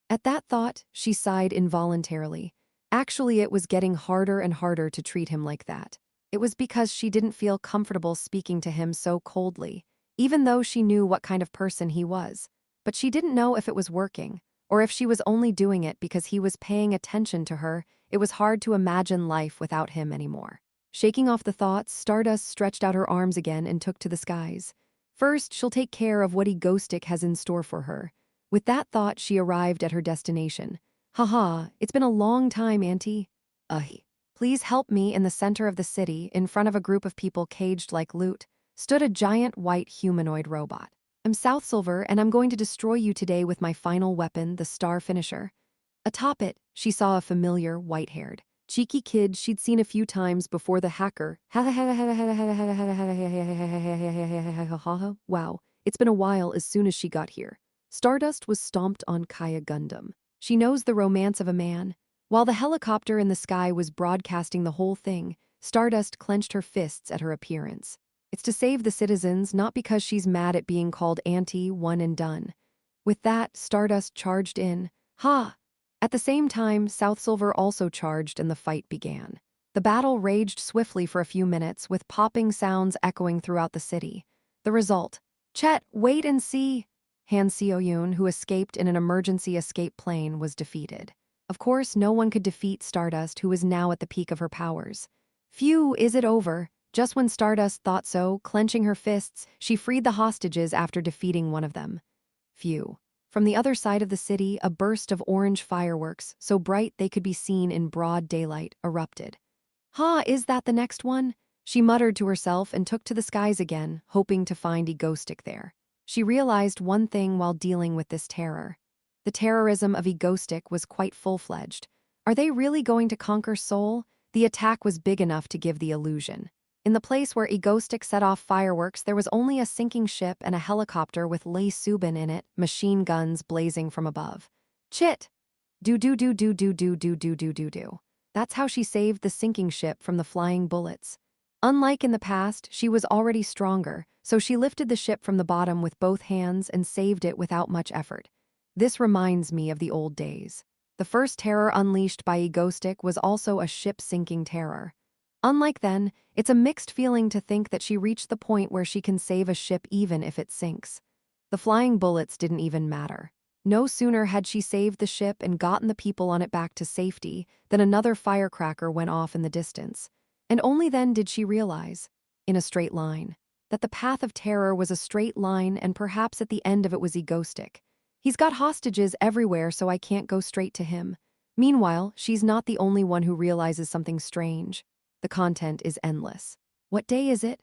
At that thought, she sighed involuntarily. Actually, it was getting harder and harder to treat him like that. It was because she didn't feel comfortable speaking to him so coldly, even though she knew what kind of person he was. But she didn't know if it was working, or if she was only doing it because he was paying attention to her. It was hard to imagine life without him anymore. Shaking off the thoughts, Stardust stretched out her arms again and took to the skies. First, she'll take care of what Egoistic has in store for her. With that thought, she arrived at her destination. Haha, it's been a long time, Auntie. Please help me. In the center of the city, in front of a group of people caged like loot, stood a giant white humanoid robot. I'm South Silver, and I'm going to destroy you today with my final weapon, the Star Finisher. Atop it, she saw a familiar, white-haired, cheeky kid she'd seen a few times before the hacker. Wow, it's been a while. As soon as she got here, Stardust was stomped on Kaya Gundam. She knows the romance of a man. While the helicopter in the sky was broadcasting the whole thing, Stardust clenched her fists at her appearance. It's to save the citizens, not because she's mad at being called Auntie one and done. With that, Stardust charged in. At the same time, South Silver also charged and the fight began. The battle raged swiftly for a few minutes, with popping sounds echoing throughout the city. The result. Chet, wait and see. Han Seo-yoon, who escaped in an emergency escape plane, was defeated. Of course, no one could defeat Stardust, who was now at the peak of her powers. Phew, is it over? Just when Stardust thought so, clenching her fists, she freed the hostages after defeating one of them. Phew. From the other side of the city, a burst of orange fireworks, so bright they could be seen in broad daylight, erupted. "Ha, is that the next one?" She muttered to herself and took to the skies again, hoping to find Egoistic there. She realized one thing while dealing with this terror. The terrorism of Egoistic was quite full-fledged. Are they really going to conquer Seoul? The attack was big enough to give the illusion. In the place where Egoistic set off fireworks, there was only a sinking ship and a helicopter with Lei Subin in it, machine guns blazing from above. Chit! Do. That's how she saved the sinking ship from the flying bullets. Unlike in the past, she was already stronger, so she lifted the ship from the bottom with both hands and saved it without much effort. This reminds me of the old days. The first terror unleashed by Egoistic was also a ship-sinking terror. Unlike then, it's a mixed feeling to think that she reached the point where she can save a ship even if it sinks. The flying bullets didn't even matter. No sooner had she saved the ship and gotten the people on it back to safety than another firecracker went off in the distance. And only then did she realize, in a straight line, that the path of terror was a straight line and perhaps at the end of it was Egoistic. He's got hostages everywhere, so I can't go straight to him. Meanwhile, she's not the only one who realizes something strange. The content is endless. What day is it?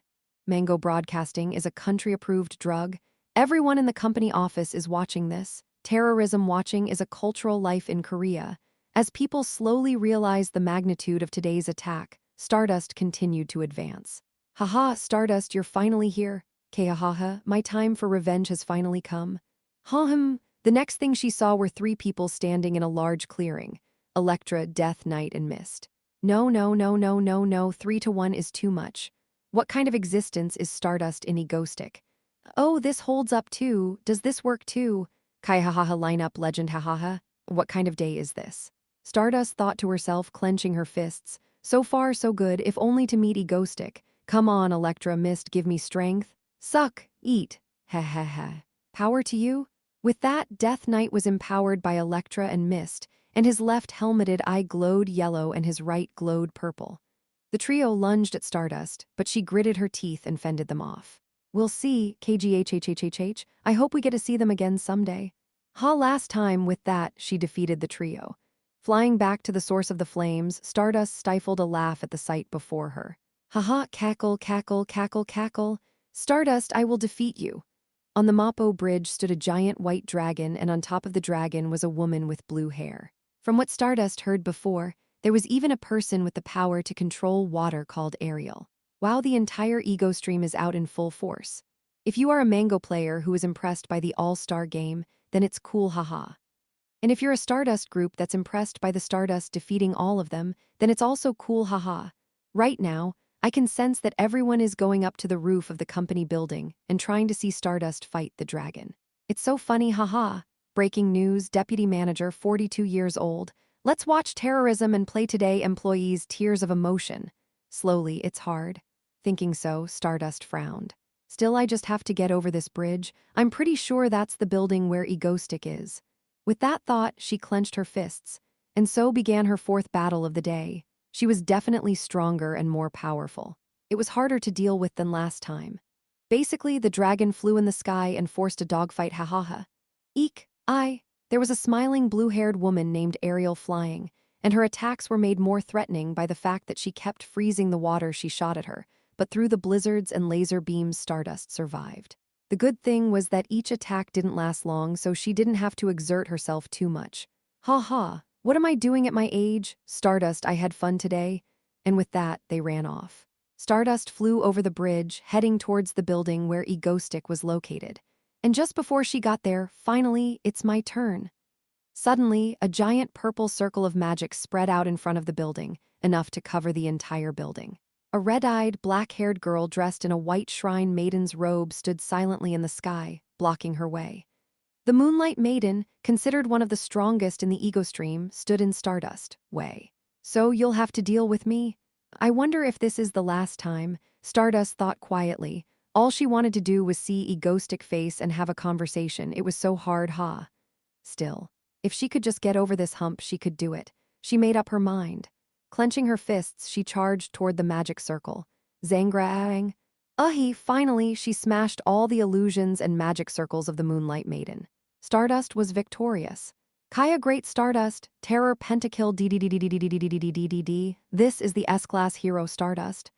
Mango Broadcasting is a country-approved drug. Everyone in the company office is watching this. Terrorism watching is a cultural life in Korea. As people slowly realize the magnitude of today's attack, Stardust continued to advance. Haha, Stardust, you're finally here. Kahaha, my time for revenge has finally come. Ha. The next thing she saw were three people standing in a large clearing. Elektra, Death Knight, and Mist. No, 3-1 is too much. What kind of existence is Stardust in Egoistic? Oh, this holds up too. Does this work too? Kai hahaha lineup legend hahaha. What kind of day is this? Stardust thought to herself, clenching her fists. So far, so good, if only to meet Egoistic. Come on, Elektra, Mist, give me strength. Suck, eat. Ha. Power to you? With that, Death Knight was empowered by Elektra and Mist, and his left helmeted eye glowed yellow and his right glowed purple. The trio lunged at Stardust, but she gritted her teeth and fended them off. We'll see, KGHHHHH, I hope we get to see them again someday. Last time, with that, she defeated the trio. Flying back to the source of the flames, Stardust stifled a laugh at the sight before her. Haha, cackle. Stardust, I will defeat you. On the Mappo Bridge stood a giant white dragon, and on top of the dragon was a woman with blue hair. From what Stardust heard before, there was even a person with the power to control water called Ariel. Wow, the entire ego stream is out in full force. If you are a Mango player who is impressed by the All-Star game, then it's cool, haha. And if you're a Stardust group that's impressed by the Stardust defeating all of them, then it's also cool, haha. Right now, I can sense that everyone is going up to the roof of the company building and trying to see Stardust fight the dragon. It's so funny, haha. Breaking news, Deputy Manager, 42 years old. Let's watch terrorism and play today, employees, tears of emotion. Slowly, it's hard. Thinking so, Stardust frowned. Still, I just have to get over this bridge. I'm pretty sure that's the building where Egoistic is. With that thought, she clenched her fists. And so began her fourth battle of the day. She was definitely stronger and more powerful. It was harder to deal with than last time. Basically, the dragon flew in the sky and forced a dogfight, hahaha. Eek, there was a smiling blue-haired woman named Ariel flying, and her attacks were made more threatening by the fact that she kept freezing the water she shot at her, but through the blizzards and laser beams, Stardust survived. The good thing was that each attack didn't last long, so she didn't have to exert herself too much. What am I doing at my age? Stardust, I had fun today. And with that, they ran off. Stardust flew over the bridge, heading towards the building where Egoistic was located. And just before she got there, finally, it's my turn. Suddenly, a giant purple circle of magic spread out in front of the building, enough to cover the entire building. A red-eyed, black-haired girl dressed in a white shrine maiden's robe stood silently in the sky, blocking her way. The Moonlight Maiden, considered one of the strongest in the ego stream, stood in Stardust way. So you'll have to deal with me? I wonder if this is the last time, Stardust thought quietly. All she wanted to do was see Egoistic face and have a conversation. It was so hard, Still, If she could just get over this hump, she could do it. She made up her mind. Clenching her fists, she charged toward the magic circle. Zangrang. Finally, she smashed all the illusions and magic circles of the Moonlight Maiden. Stardust was victorious. Kaya Great Stardust, Terror Pentakill DDDDDDDDDDD. This is the S-Class hero Stardust.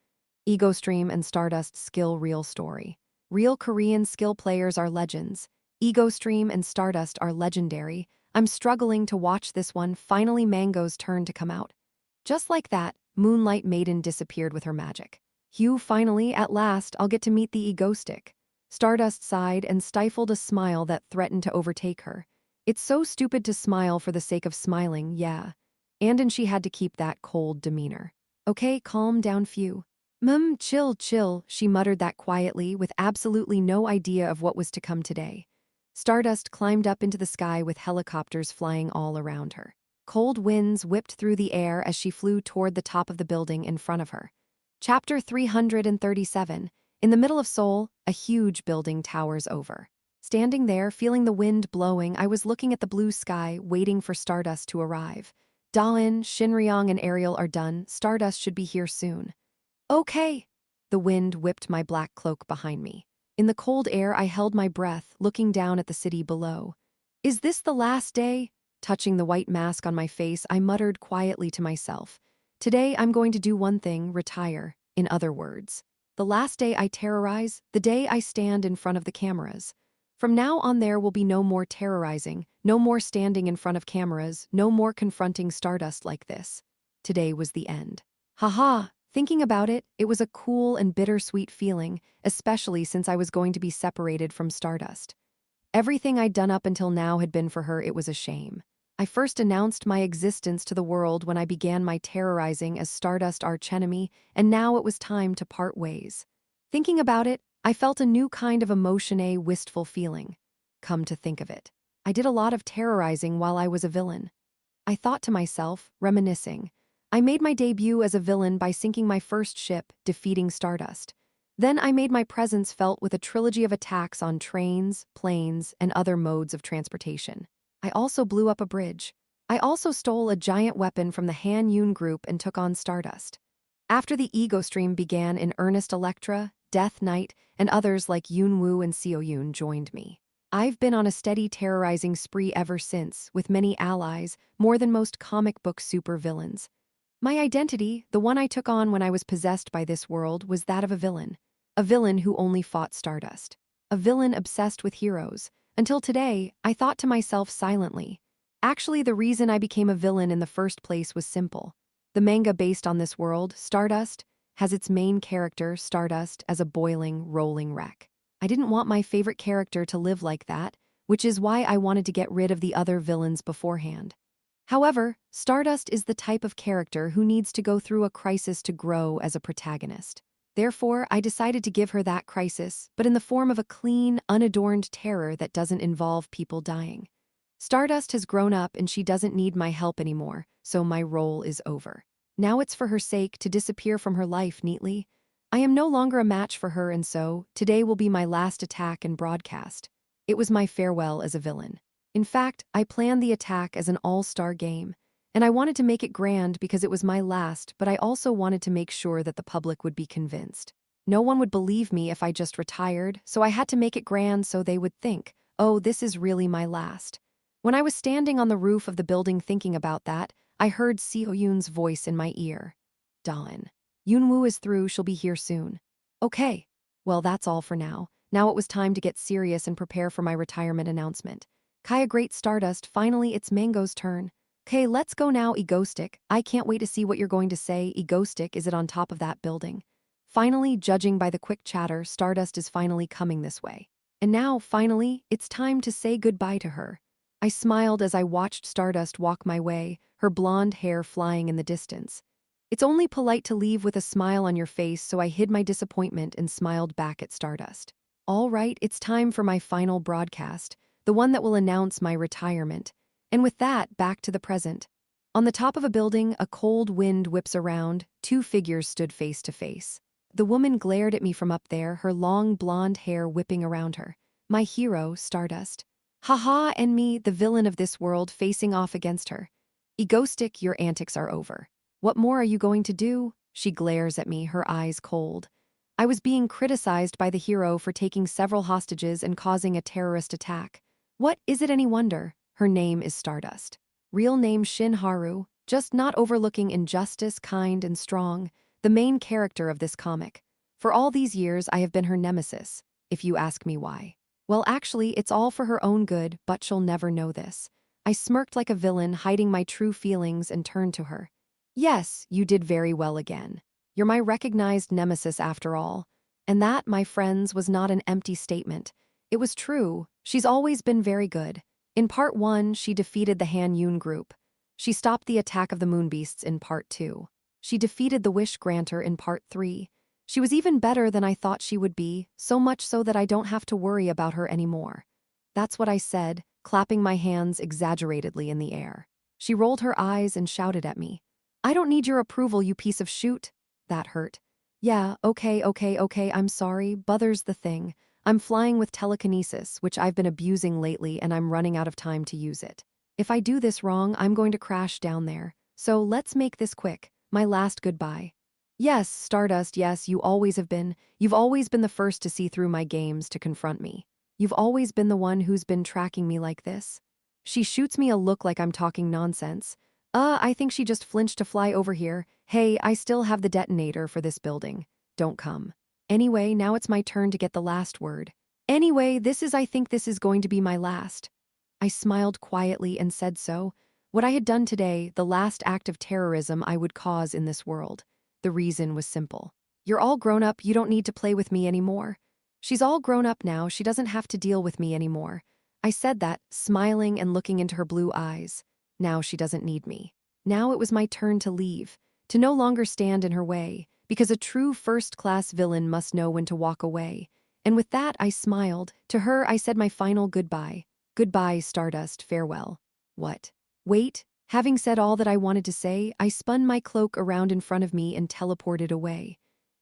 Ego Stream and Stardust skill real story. Real Korean skill players are legends. Ego Stream and Stardust are legendary. I'm struggling to watch this one. Finally, Mango's turn to come out. Just like that, Moonlight Maiden disappeared with her magic. Finally, at last, I'll get to meet the Egostic. Stardust sighed and stifled a smile that threatened to overtake her. It's so stupid to smile for the sake of smiling, yeah. And she had to keep that cold demeanor. Okay, calm down, Few. Chill, she muttered that quietly, with absolutely no idea of what was to come today. Stardust climbed up into the sky with helicopters flying all around her. Cold winds whipped through the air as she flew toward the top of the building in front of her. Chapter 337. In the middle of Seoul, a huge building towers over. Standing there, feeling the wind blowing, I was looking at the blue sky, waiting for Stardust to arrive. Daein, Shinryong, and Ariel are done. Stardust should be here soon. Okay. The wind whipped my black cloak behind me. In the cold air, I held my breath, looking down at the city below. Is this the last day? Touching the white mask on my face, I muttered quietly to myself. Today, I'm going to do one thing, retire. In other words, the last day I terrorize, the day I stand in front of the cameras. From now on, there will be no more terrorizing, no more standing in front of cameras, no more confronting Stardust like this. Today was the end. Haha, thinking about it, it was a cool and bittersweet feeling, especially since I was going to be separated from Stardust. Everything I'd done up until now had been for her. It was a shame. I first announced my existence to the world when I began my terrorizing as Stardust archenemy, and now it was time to part ways. Thinking about it, I felt a new kind of emotion, wistful feeling. Come to think of it, I did a lot of terrorizing while I was a villain. I thought to myself, reminiscing. I made my debut as a villain by sinking my first ship, defeating Stardust. Then I made my presence felt with a trilogy of attacks on trains, planes, and other modes of transportation. I also blew up a bridge. I also stole a giant weapon from the Han Yun group and took on Stardust. After the Ego Stream began in earnest, Elektra, Death Knight, and others like Yoon Woo and Seo Yoon joined me. I've been on a steady terrorizing spree ever since, with many allies, more than most comic book supervillains. My identity, the one I took on when I was possessed by this world, was that of a villain. A villain who only fought Stardust. A villain obsessed with heroes. Until today, I thought to myself silently. Actually, the reason I became a villain in the first place was simple. The manga based on this world, Stardust, has its main character, Stardust, as a boiling, rolling wreck. I didn't want my favorite character to live like that, which is why I wanted to get rid of the other villains beforehand. However, Stardust is the type of character who needs to go through a crisis to grow as a protagonist. Therefore, I decided to give her that crisis, but in the form of a clean, unadorned terror that doesn't involve people dying. Stardust has grown up and she doesn't need my help anymore, so my role is over. Now it's for her sake to disappear from her life neatly. I am no longer a match for her, and so, today will be my last attack and broadcast. It was my farewell as a villain. In fact, I planned the attack as an all-star game. And I wanted to make it grand because it was my last, but I also wanted to make sure that the public would be convinced. No one would believe me if I just retired, so I had to make it grand so they would think, oh, this is really my last. When I was standing on the roof of the building thinking about that, I heard Seo Yoon's voice in my ear. Daein. Yoonwoo is through, she'll be here soon. Okay. Well, that's all for now. Now it was time to get serious and prepare for my retirement announcement. Kaya Great Stardust, finally it's Mango's turn. Okay, let's go now, Egostic. I can't wait to see what you're going to say. Egostic, is it on top of that building? Finally, judging by the quick chatter, Stardust is finally coming this way. And now, finally, it's time to say goodbye to her. I smiled as I watched Stardust walk my way, her blonde hair flying in the distance. It's only polite to leave with a smile on your face, so I hid my disappointment and smiled back at Stardust. All right, it's time for my final broadcast, the one that will announce my retirement. And with that, back to the present. On the top of a building, a cold wind whips around. Two figures stood face to face. The woman glared at me from up there, her long blonde hair whipping around her. My hero, Stardust. Haha, and me, the villain of this world, facing off against her. Egoistic, your antics are over. What more are you going to do? She glares at me, her eyes cold. I was being criticized by the hero for taking several hostages and causing a terrorist attack. What is it any wonder? Her name is Stardust. Real name Shin Haru, just not overlooking injustice, kind and strong, the main character of this comic. For all these years, I have been her nemesis, if you ask me why. Well, actually, it's all for her own good, but she'll never know this. I smirked like a villain, hiding my true feelings, and turned to her. Yes, you did very well again. You're my recognized nemesis after all. And that, my friends, was not an empty statement. It was true. She's always been very good. In Part 1, she defeated the Han Yun group. She stopped the attack of the Moonbeasts in Part 2. She defeated the Wish Granter in Part 3. She was even better than I thought she would be, so much so that I don't have to worry about her anymore. That's what I said, clapping my hands exaggeratedly in the air. She rolled her eyes and shouted at me. I don't need your approval, you piece of shoot. That hurt. Yeah, okay, I'm sorry, bother's the thing. I'm flying with telekinesis, which I've been abusing lately, and I'm running out of time to use it. If I do this wrong, I'm going to crash down there. So let's make this quick. My last goodbye. Yes, Stardust, yes, you always have been. You've always been the first to see through my games, to confront me. You've always been the one who's been tracking me like this. She shoots me a look like I'm talking nonsense. I think she just flinched to fly over here. Hey, I still have the detonator for this building. Don't come. Anyway, now it's my turn to get the last word. Anyway, I think this is going to be my last. I smiled quietly and said so. What I had done today, the last act of terrorism I would cause in this world. The reason was simple. You're all grown up, you don't need to play with me anymore. She's all grown up now, she doesn't have to deal with me anymore. I said that, smiling and looking into her blue eyes. Now she doesn't need me. Now it was my turn to leave, to no longer stand in her way, because a true first-class villain must know when to walk away. And with that, I smiled. To her, I said my final goodbye. Goodbye, Stardust, farewell. What? Wait. Having said all that I wanted to say, I spun my cloak around in front of me and teleported away.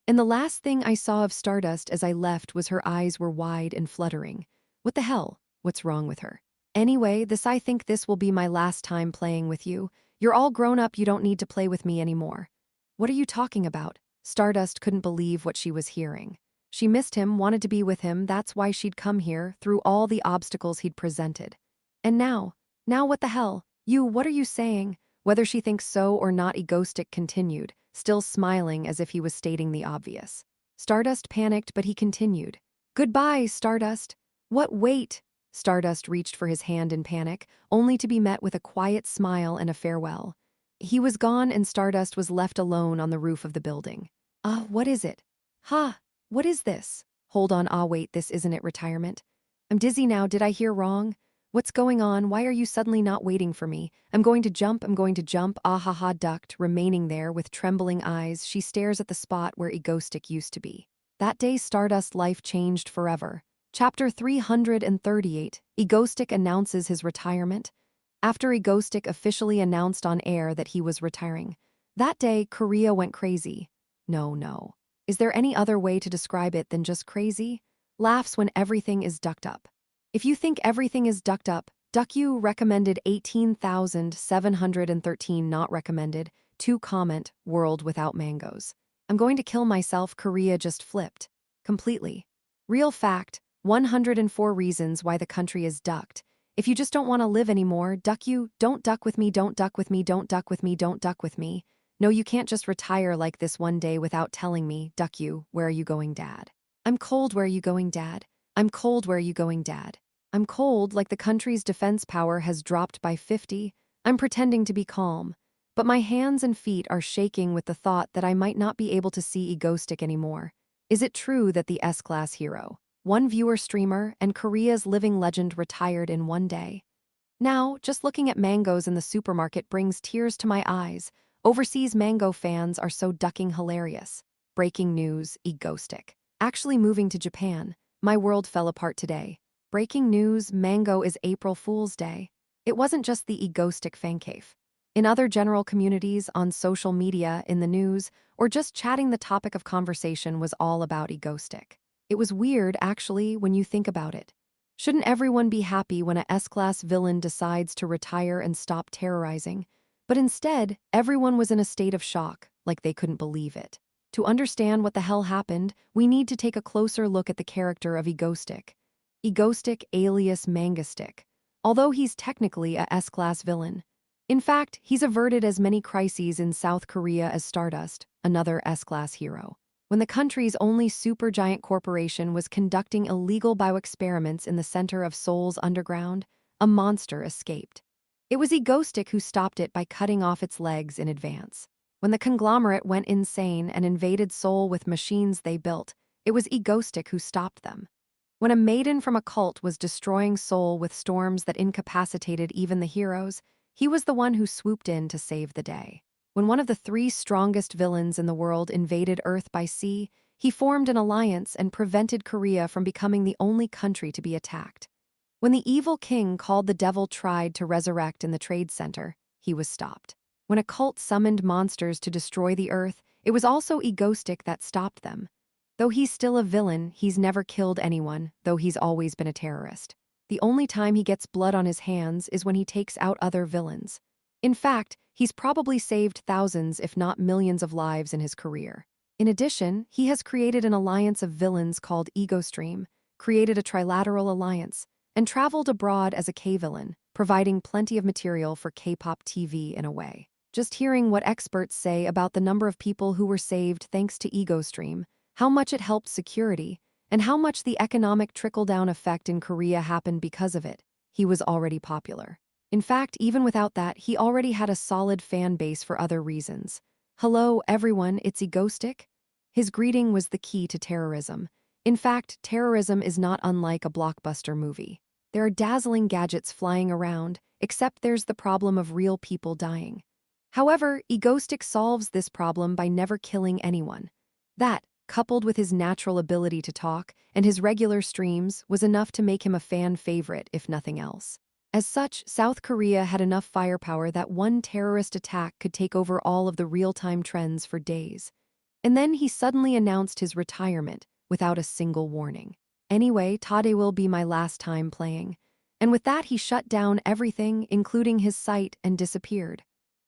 And the last thing I saw of Stardust as I left was her eyes were wide and fluttering. What the hell? What's wrong with her? Anyway, I think this will be my last time playing with you. You're all grown up, you don't need to play with me anymore. What are you talking about? Stardust couldn't believe what she was hearing. She missed him, wanted to be with him, that's why she'd come here, through all the obstacles he'd presented. And now what the hell? What are you saying? Whether she thinks so or not, Egoistic continued, still smiling as if he was stating the obvious. Stardust panicked, but he continued. Goodbye, Stardust. What, wait? Stardust reached for his hand in panic, only to be met with a quiet smile and a farewell. He was gone and Stardust was left alone on the roof of the building. What is it? What is this? Hold on, wait, this isn't it, retirement? I'm dizzy now, did I hear wrong? What's going on? Why are you suddenly not waiting for me? I'm going to jump, ducked, remaining there with trembling eyes, she stares at the spot where Egoistic used to be. That day, Stardust's life changed forever. Chapter 338, Egoistic announces his retirement. After Egoistic officially announced on air that he was retiring, that day, Korea went crazy. No. Is there any other way to describe it than just crazy? Laughs when everything is ducked up. If you think everything is ducked up, DuckYou recommended 18,713 not recommended, 2 comment, world without mangoes. I'm going to kill myself, Korea just flipped. Completely. Real fact, 104 reasons why the country is ducked. If you just don't want to live anymore, DuckYou, don't duck with me, don't duck with me, don't duck with me, don't duck with me. No, you can't just retire like this one day without telling me, DuckYou, where are you going, Dad? I'm cold, where are you going, Dad? I'm cold, where are you going, Dad? I'm cold, like the country's defense power has dropped by 50. I'm pretending to be calm. But my hands and feet are shaking with the thought that I might not be able to see Egoistic anymore. Is it true that the S-class hero, one viewer streamer, and Korea's living legend retired in one day? Now, just looking at mangoes in the supermarket brings tears to my eyes. Overseas mango fans are so ducking hilarious. Breaking news, Egoistic actually moving to Japan. My world fell apart today. Breaking news, mango is April Fool's Day. It wasn't just the Egoistic fan cave. In other general communities, on social media, in the news, or just chatting, the topic of conversation was all about Egoistic. It was weird, actually, when you think about it. Shouldn't everyone be happy when a S-class villain decides to retire and stop terrorizing? But instead, everyone was in a state of shock, like they couldn't believe it. To understand what the hell happened, we need to take a closer look at the character of Egostick. Egostick alias Mangastick. Although he's technically a S-class villain. In fact, he's averted as many crises in South Korea as Stardust, another S-class hero. When the country's only supergiant corporation was conducting illegal bioexperiments in the center of Seoul's underground, a monster escaped. It was Egostick who stopped it by cutting off its legs in advance. When the conglomerate went insane and invaded Seoul with machines they built, it was Egostick who stopped them. When a maiden from a cult was destroying Seoul with storms that incapacitated even the heroes, he was the one who swooped in to save the day. When one of the three strongest villains in the world invaded Earth by sea, he formed an alliance and prevented Korea from becoming the only country to be attacked. When the evil king called the devil tried to resurrect in the trade center, he was stopped. When a cult summoned monsters to destroy the Earth, it was also Egostick that stopped them. Though he's still a villain, he's never killed anyone, though he's always been a terrorist. The only time he gets blood on his hands is when he takes out other villains. In fact, he's probably saved thousands if not millions of lives in his career. In addition, he has created an alliance of villains called Egostream, created a trilateral alliance, and traveled abroad as a K-villain, providing plenty of material for K-pop TV in a way. Just hearing what experts say about the number of people who were saved thanks to Egostream, how much it helped security, and how much the economic trickle-down effect in Korea happened because of it, he was already popular. In fact, even without that, he already had a solid fan base for other reasons. Hello, everyone, it's Egostick? His greeting was the key to terrorism. In fact, terrorism is not unlike a blockbuster movie. There are dazzling gadgets flying around, except there's the problem of real people dying. However, Egostick solves this problem by never killing anyone. That, coupled with his natural ability to talk and his regular streams, was enough to make him a fan favorite, if nothing else. As such, South Korea had enough firepower that one terrorist attack could take over all of the real-time trends for days. And then he suddenly announced his retirement, without a single warning. Anyway, Tade will be my last time playing. And with that, he shut down everything, including his site, and disappeared.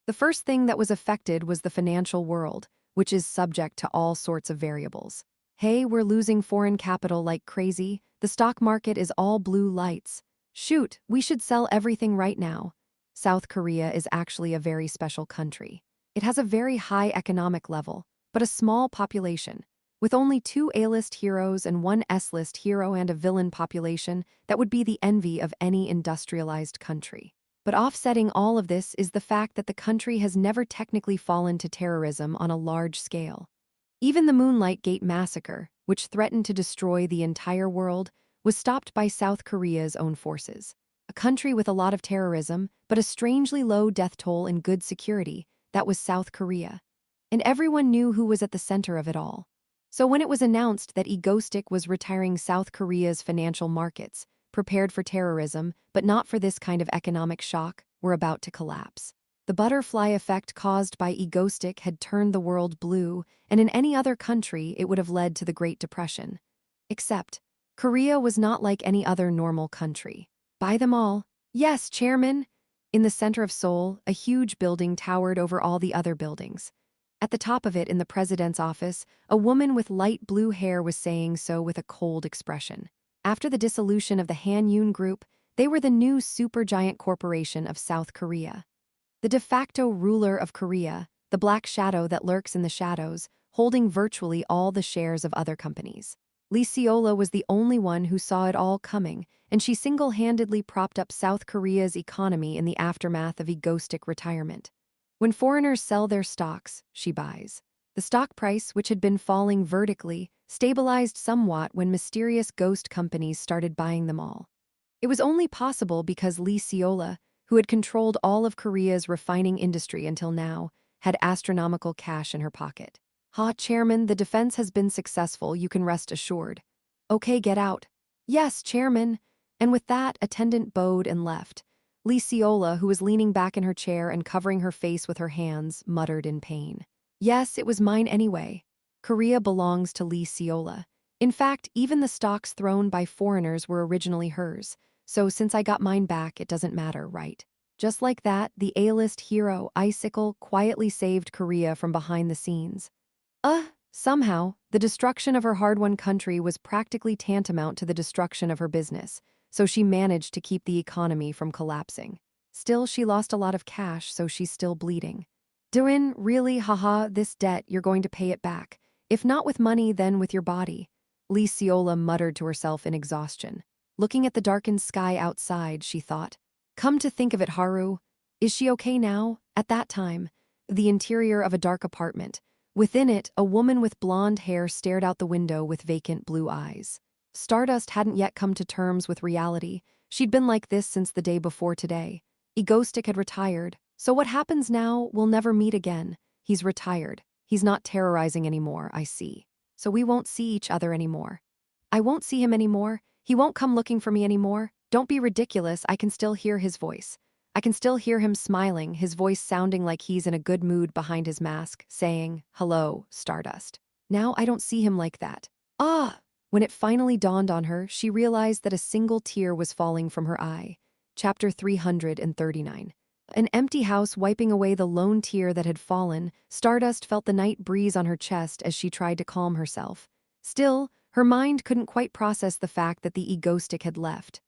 The first thing that was affected was the financial world, which is subject to all sorts of variables. Hey, we're losing foreign capital like crazy. The stock market is all blue lights. Shoot, we should sell everything right now. South Korea is actually a very special country. It has a very high economic level, but a small population. With only 2 A-list heroes and 1 S-list hero and a villain population, that would be the envy of any industrialized country. But offsetting all of this is the fact that the country has never technically fallen to terrorism on a large scale. Even the Moonlight Gate massacre, which threatened to destroy the entire world, was stopped by South Korea's own forces. A country with a lot of terrorism, but a strangely low death toll and good security, that was South Korea. And everyone knew who was at the center of it all. So when it was announced that Egostick was retiring South Korea's financial markets, prepared for terrorism, but not for this kind of economic shock, were about to collapse. The butterfly effect caused by Egostick had turned the world blue, and in any other country it would have led to the Great Depression. Except, Korea was not like any other normal country. Buy them all. Yes, Chairman. In the center of Seoul, a huge building towered over all the other buildings. At the top of it, in the president's office, a woman with light blue hair was saying so with a cold expression. After the dissolution of the Han-Yun Group, they were the new supergiant corporation of South Korea. The de facto ruler of Korea, the black shadow that lurks in the shadows, holding virtually all the shares of other companies. Lee Seola was the only one who saw it all coming, and she single-handedly propped up South Korea's economy in the aftermath of Egostick retirement. When foreigners sell their stocks, she buys. The stock price, which had been falling vertically, stabilized somewhat when mysterious ghost companies started buying them all. It was only possible because Lee Seola, who had controlled all of Korea's refining industry until now, had astronomical cash in her pocket. Chairman, the defense has been successful, you can rest assured. Okay, get out. Yes, Chairman. And with that, attendant bowed and left. Lee Seola, who was leaning back in her chair and covering her face with her hands, muttered in pain. Yes, it was mine anyway. Korea belongs to Lee Seola. In fact, even the stocks thrown by foreigners were originally hers, so since I got mine back, it doesn't matter, right? Just like that, the A-list hero, Icicle, quietly saved Korea from behind the scenes. Somehow, the destruction of her hard-won country was practically tantamount to the destruction of her business, so she managed to keep the economy from collapsing. Still, she lost a lot of cash, so she's still bleeding. Doin, really, haha, this debt, you're going to pay it back. If not with money, then with your body. Lee Seola muttered to herself in exhaustion. Looking at the darkened sky outside, she thought, come to think of it, Haru, is she okay now? At that time, the interior of a dark apartment. Within it, a woman with blonde hair stared out the window with vacant blue eyes. Stardust hadn't yet come to terms with reality. She'd been like this since the day before today. Egoistic had retired, so what happens now, we'll never meet again. He's retired. He's not terrorizing anymore, I see. So we won't see each other anymore. I won't see him anymore. He won't come looking for me anymore. Don't be ridiculous, I can still hear his voice. I can still hear him smiling, his voice sounding like he's in a good mood behind his mask, saying, hello, Stardust. Now I don't see him like that. When it finally dawned on her, she realized that a single tear was falling from her eye. Chapter 339. An empty house wiping away the lone tear that had fallen, Stardust felt the night breeze on her chest as she tried to calm herself. Still, her mind couldn't quite process the fact that the egoistic had left.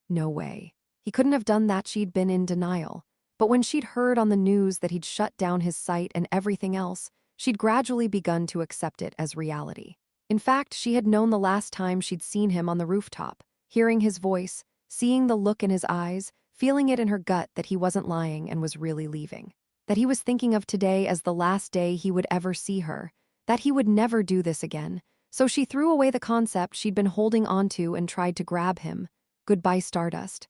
No way. He couldn't have done that, she'd been in denial. But when she'd heard on the news that he'd shut down his site and everything else, she'd gradually begun to accept it as reality. In fact, she had known the last time she'd seen him on the rooftop, hearing his voice, seeing the look in his eyes, feeling it in her gut that he wasn't lying and was really leaving. That he was thinking of today as the last day he would ever see her. That he would never do this again. So she threw away the concept she'd been holding onto and tried to grab him. Goodbye, Stardust.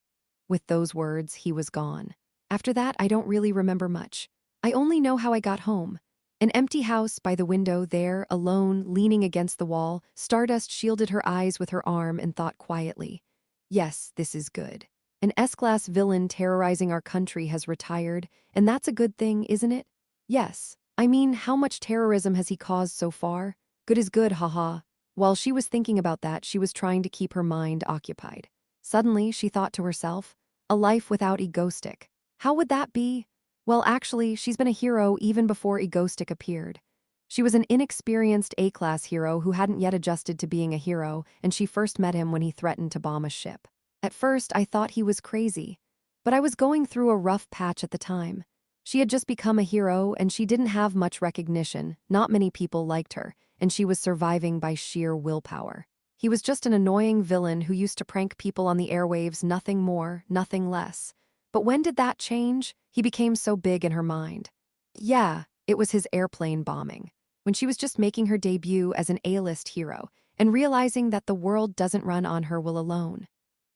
With those words, he was gone. After that, I don't really remember much. I only know how I got home. An empty house by the window there, alone, leaning against the wall, Stardust shielded her eyes with her arm and thought quietly. Yes, this is good. An S-class villain terrorizing our country has retired, and that's a good thing, isn't it? Yes. I mean, how much terrorism has he caused so far? Good is good, haha. While she was thinking about that, she was trying to keep her mind occupied. Suddenly, she thought to herself, a life without Egoistic. How would that be? Well, actually, she's been a hero even before Egoistic appeared. She was an inexperienced A-class hero who hadn't yet adjusted to being a hero, and she first met him when he threatened to bomb a ship. At first, I thought he was crazy. But I was going through a rough patch at the time. She had just become a hero, and she didn't have much recognition, not many people liked her, and she was surviving by sheer willpower. He was just an annoying villain who used to prank people on the airwaves, nothing more, nothing less. But when did that change? He became so big in her mind. Yeah, it was his airplane bombing. When she was just making her debut as an A-list hero, and realizing that the world doesn't run on her will alone.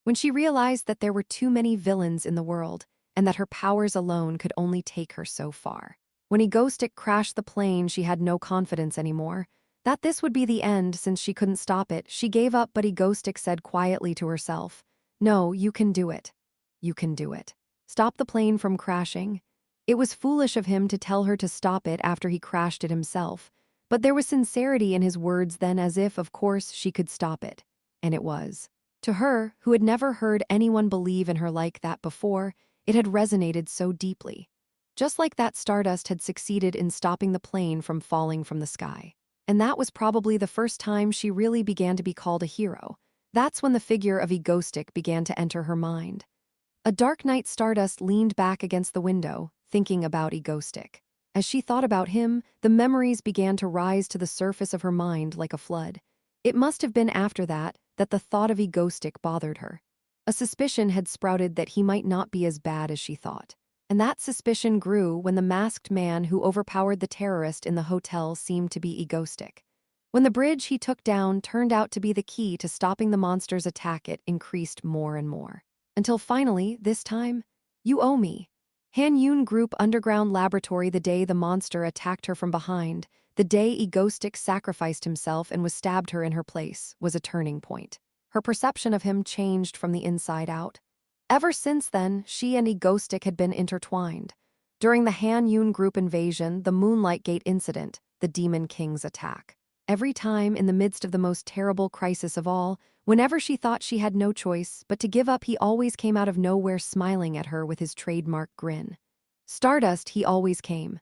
When she realized that there were too many villains in the world, and that her powers alone could only take her so far. When Egoistic crashed the plane, she had no confidence anymore. That this would be the end since she couldn't stop it, she gave up, but Egoistic said quietly to herself, no, you can do it. You can do it. Stop the plane from crashing. It was foolish of him to tell her to stop it after he crashed it himself, but there was sincerity in his words then, as if, of course, she could stop it. And it was. To her, who had never heard anyone believe in her like that before, it had resonated so deeply. Just like that, Stardust had succeeded in stopping the plane from falling from the sky. And that was probably the first time she really began to be called a hero. That's when the figure of Egoistic began to enter her mind. A dark night, Stardust leaned back against the window, thinking about Egoistic. As she thought about him, the memories began to rise to the surface of her mind like a flood. It must have been after that the thought of Egoistic bothered her. A suspicion had sprouted that he might not be as bad as she thought. And that suspicion grew when the masked man who overpowered the terrorist in the hotel seemed to be Egoistic. When the bridge he took down turned out to be the key to stopping the monster's attack, it increased more and more. Until finally, this time, you owe me. Han Yun Group Underground Laboratory, the day the monster attacked her from behind, the day Egoistic sacrificed himself and was stabbed her in her place, was a turning point. Her perception of him changed from the inside out. Ever since then, she and Egoistic had been intertwined. During the Han Yun Group invasion, the Moonlight Gate incident, the Demon King's attack. Every time, in the midst of the most terrible crisis of all, whenever she thought she had no choice but to give up, he always came out of nowhere smiling at her with his trademark grin. Stardust, he always came.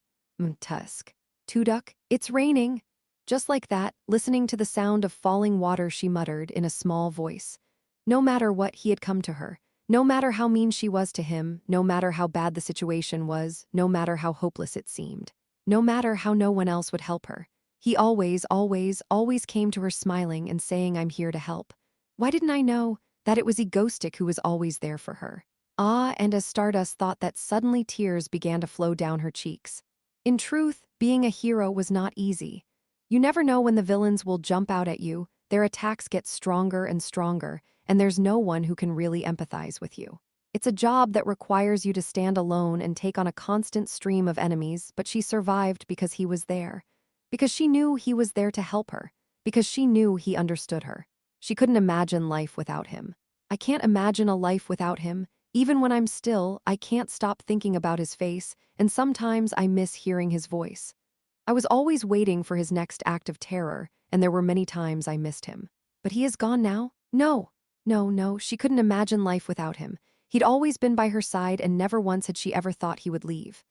Tusk. Tuduk, it's raining. Just like that, listening to the sound of falling water, she muttered in a small voice. No matter what, he had come to her. No matter how mean she was to him, no matter how bad the situation was, no matter how hopeless it seemed, no matter how no one else would help her, he always, always, always came to her smiling and saying, I'm here to help. Why didn't I know that it was Egoistic who was always there for her? Ah, and as Stardust thought that, suddenly tears began to flow down her cheeks. In truth, being a hero was not easy. You never know when the villains will jump out at you, their attacks get stronger and stronger, and there's no one who can really empathize with you. It's a job that requires you to stand alone and take on a constant stream of enemies, but she survived because he was there. Because she knew he was there to help her. Because she knew he understood her. She couldn't imagine life without him. I can't imagine a life without him. Even when I'm still, I can't stop thinking about his face, and sometimes I miss hearing his voice. I was always waiting for his next act of terror, and there were many times I missed him. But he is gone now? No. No, she couldn't imagine life without him. He'd always been by her side, and never once had she ever thought he would leave.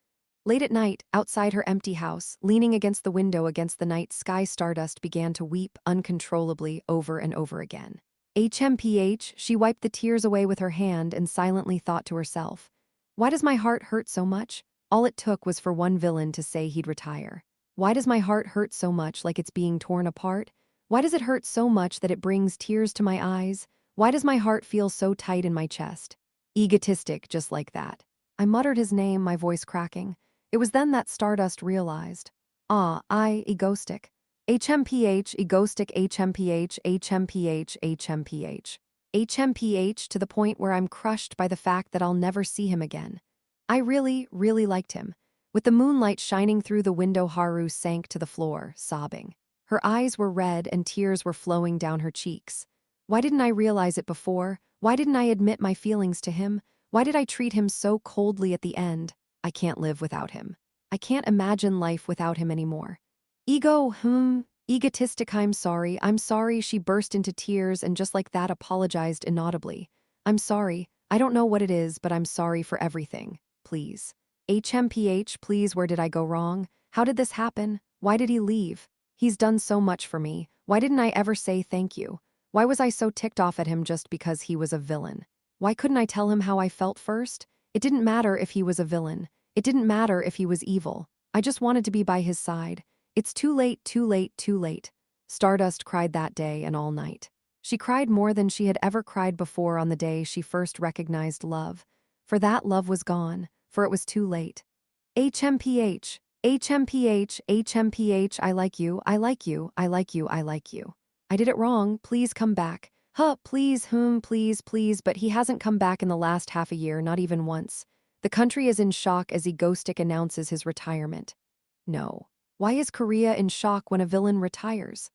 Late at night, outside her empty house, leaning against the window against the night sky, Stardust began to weep uncontrollably over and over again. HMPH, she wiped the tears away with her hand and silently thought to herself, why does my heart hurt so much? All it took was for one villain to say he'd retire. Why does my heart hurt so much, like it's being torn apart? Why does it hurt so much that it brings tears to my eyes? Why does my heart feel so tight in my chest? Egotistic, just like that. I muttered his name, my voice cracking. It was then that Stardust realized. Egoistic. HMPH, Egoistic, HMPH, HMPH, HMPH. HMPH, to the point where I'm crushed by the fact that I'll never see him again. I really, really liked him. With the moonlight shining through the window, Haru sank to the floor, sobbing. Her eyes were red and tears were flowing down her cheeks. Why didn't I realize it before? Why didn't I admit my feelings to him? Why did I treat him so coldly at the end? I can't live without him. I can't imagine life without him anymore. Egotistic, I'm sorry, she burst into tears and just like that apologized inaudibly. I'm sorry, I don't know what it is, but I'm sorry for everything. Please. HMPH, please, where did I go wrong? How did this happen? Why did he leave? He's done so much for me. Why didn't I ever say thank you? Why was I so ticked off at him just because he was a villain? Why couldn't I tell him how I felt first? It didn't matter if he was a villain. It didn't matter if he was evil. I just wanted to be by his side. It's too late, too late, too late. Stardust cried that day and all night. She cried more than she had ever cried before on the day she first recognized love. For that love was gone, for it was too late. HMPH, HMPH, HMPH, I like you, I like you, I like you, I like you. I did it wrong, please come back. Please, please, but he hasn't come back in the last half a year, not even once. The country is in shock as Egoistic announces his retirement. No. Why is Korea in shock when a villain retires?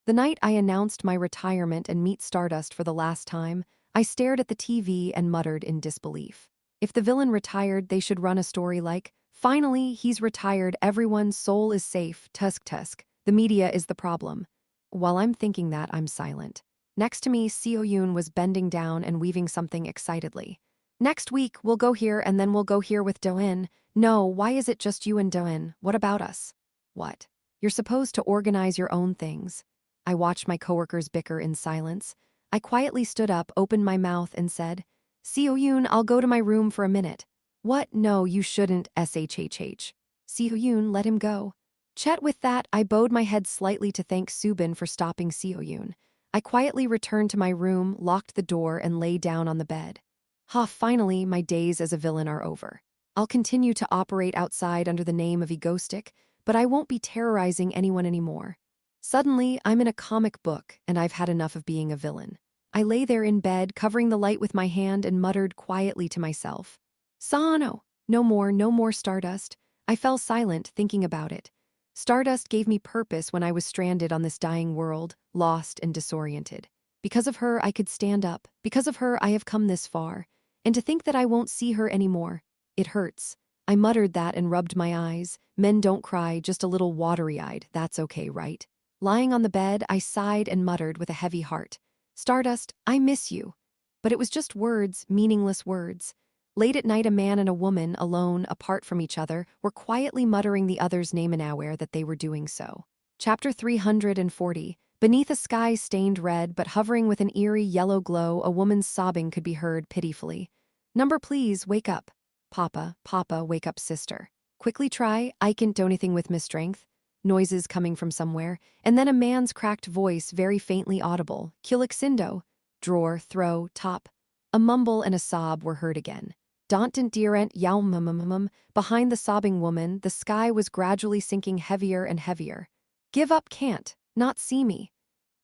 The night I announced my retirement and meet Stardust for the last time, I stared at the TV and muttered in disbelief. If the villain retired, they should run a story like, finally, he's retired, everyone's soul is safe, tusk tusk, the media is the problem. While I'm thinking that, I'm silent. Next to me, Seo-yoon was bending down and weaving something excitedly. Next week, we'll go here and then we'll go here with Do-in. No, why is it just you and Do-in? What about us? What? You're supposed to organize your own things. I watched my coworkers bicker in silence. I quietly stood up, opened my mouth, and said, Seo-yoon, I'll go to my room for a minute. What? No, you shouldn't, SHHH. Seo-yoon, let him go. Chet, with that, I bowed my head slightly to thank Subin for stopping Seo-yoon. I quietly returned to my room, locked the door, and lay down on the bed. Finally, my days as a villain are over. I'll continue to operate outside under the name of Egoistic, but I won't be terrorizing anyone anymore. Suddenly, I'm in a comic book, and I've had enough of being a villain. I lay there in bed, covering the light with my hand, and muttered quietly to myself, Sano, no more Stardust. I fell silent, thinking about it. Stardust gave me purpose when I was stranded on this dying world, lost and disoriented. Because of her, I could stand up. Because of her, I have come this far. And to think that I won't see her anymore. It hurts. I muttered that and rubbed my eyes. Men don't cry, just a little watery-eyed. That's okay, right? Lying on the bed, I sighed and muttered with a heavy heart. Stardust, I miss you. But it was just words, meaningless words. Late at night, a man and a woman, alone, apart from each other, were quietly muttering the other's name unaware that they were doing so. Chapter 340. Beneath a sky stained red but hovering with an eerie yellow glow, a woman's sobbing could be heard pitifully. Number, please, wake up. Papa, Papa, wake up, sister. Quickly try, I can't do anything with Miss Strength. Noises coming from somewhere, and then a man's cracked voice, very faintly audible. Kulixindo. Drawer, throw, top. A mumble and a sob were heard again. Dauntant dierent yaumumumum. Behind the sobbing woman, the sky was gradually sinking heavier and heavier. Give up, can't. Not see me.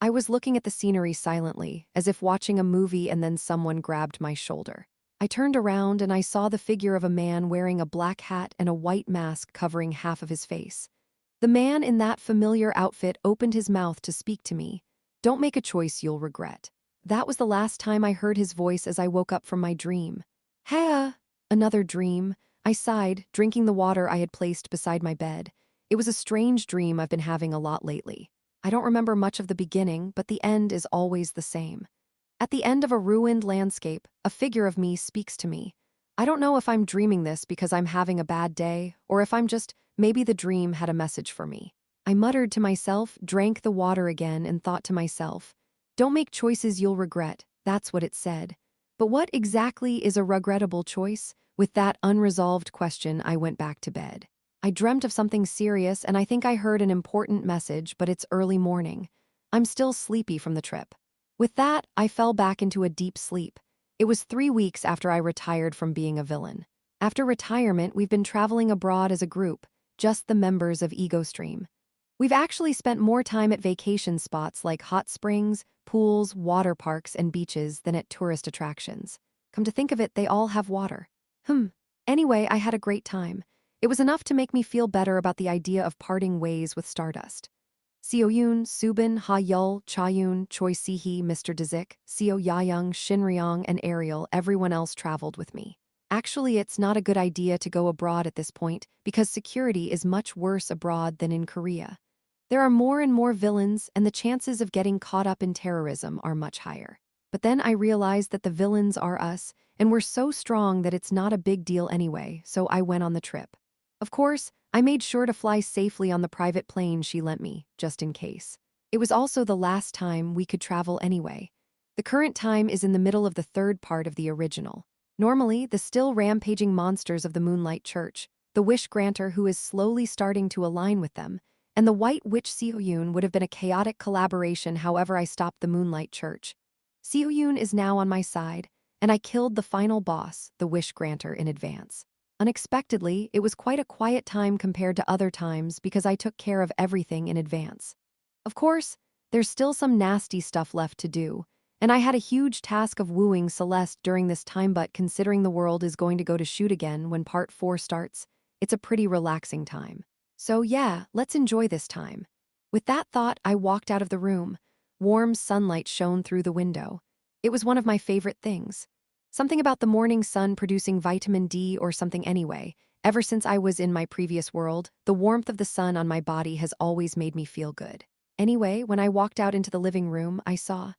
I was looking at the scenery silently, as if watching a movie, and then someone grabbed my shoulder. I turned around and I saw the figure of a man wearing a black hat and a white mask covering half of his face. The man in that familiar outfit opened his mouth to speak to me. Don't make a choice you'll regret. That was the last time I heard his voice as I woke up from my dream. Another dream. I sighed, drinking the water I had placed beside my bed. It was a strange dream I've been having a lot lately. I don't remember much of the beginning, but the end is always the same. At the end of a ruined landscape, a figure of me speaks to me. I don't know if I'm dreaming this because I'm having a bad day, or if maybe the dream had a message for me. I muttered to myself, drank the water again, and thought to myself, don't make choices you'll regret, that's what it said. But what exactly is a regrettable choice? With that unresolved question, I went back to bed. I dreamt of something serious, and I think I heard an important message, but it's early morning. I'm still sleepy from the trip. With that, I fell back into a deep sleep. It was 3 weeks after I retired from being a villain. After retirement, we've been traveling abroad as a group, just the members of EgoStream. We've actually spent more time at vacation spots like hot springs, pools, water parks, and beaches than at tourist attractions. Come to think of it, they all have water. Anyway, I had a great time. It was enough to make me feel better about the idea of parting ways with Stardust. Seoyun, Subin, Ha Yul, Chayun, Choi Sihi, Mr. Dazik, Seo Yayoung, Shinryong, and Ariel, everyone else traveled with me. Actually, it's not a good idea to go abroad at this point because security is much worse abroad than in Korea. There are more and more villains, and the chances of getting caught up in terrorism are much higher. But then I realized that the villains are us, and we're so strong that it's not a big deal anyway, so I went on the trip. Of course, I made sure to fly safely on the private plane she lent me, just in case. It was also the last time we could travel anyway. The current time is in the middle of the third part of the original. Normally, the still rampaging monsters of the Moonlight Church, the Wish Granter who is slowly starting to align with them, and the White Witch Seoyun would have been a chaotic collaboration, however I stopped the Moonlight Church. Seoyun is now on my side, and I killed the final boss, the Wish Granter, in advance. Unexpectedly, it was quite a quiet time compared to other times because I took care of everything in advance. Of course, there's still some nasty stuff left to do, and I had a huge task of wooing Celeste during this time, but considering the world is going to go to shoot again when part 4 starts, it's a pretty relaxing time. So yeah, let's enjoy this time. With that thought, I walked out of the room. Warm sunlight shone through the window. It was one of my favorite things. Something about the morning sun producing vitamin D or something anyway. Ever since I was in my previous world, the warmth of the sun on my body has always made me feel good. Anyway, when I walked out into the living room, I saw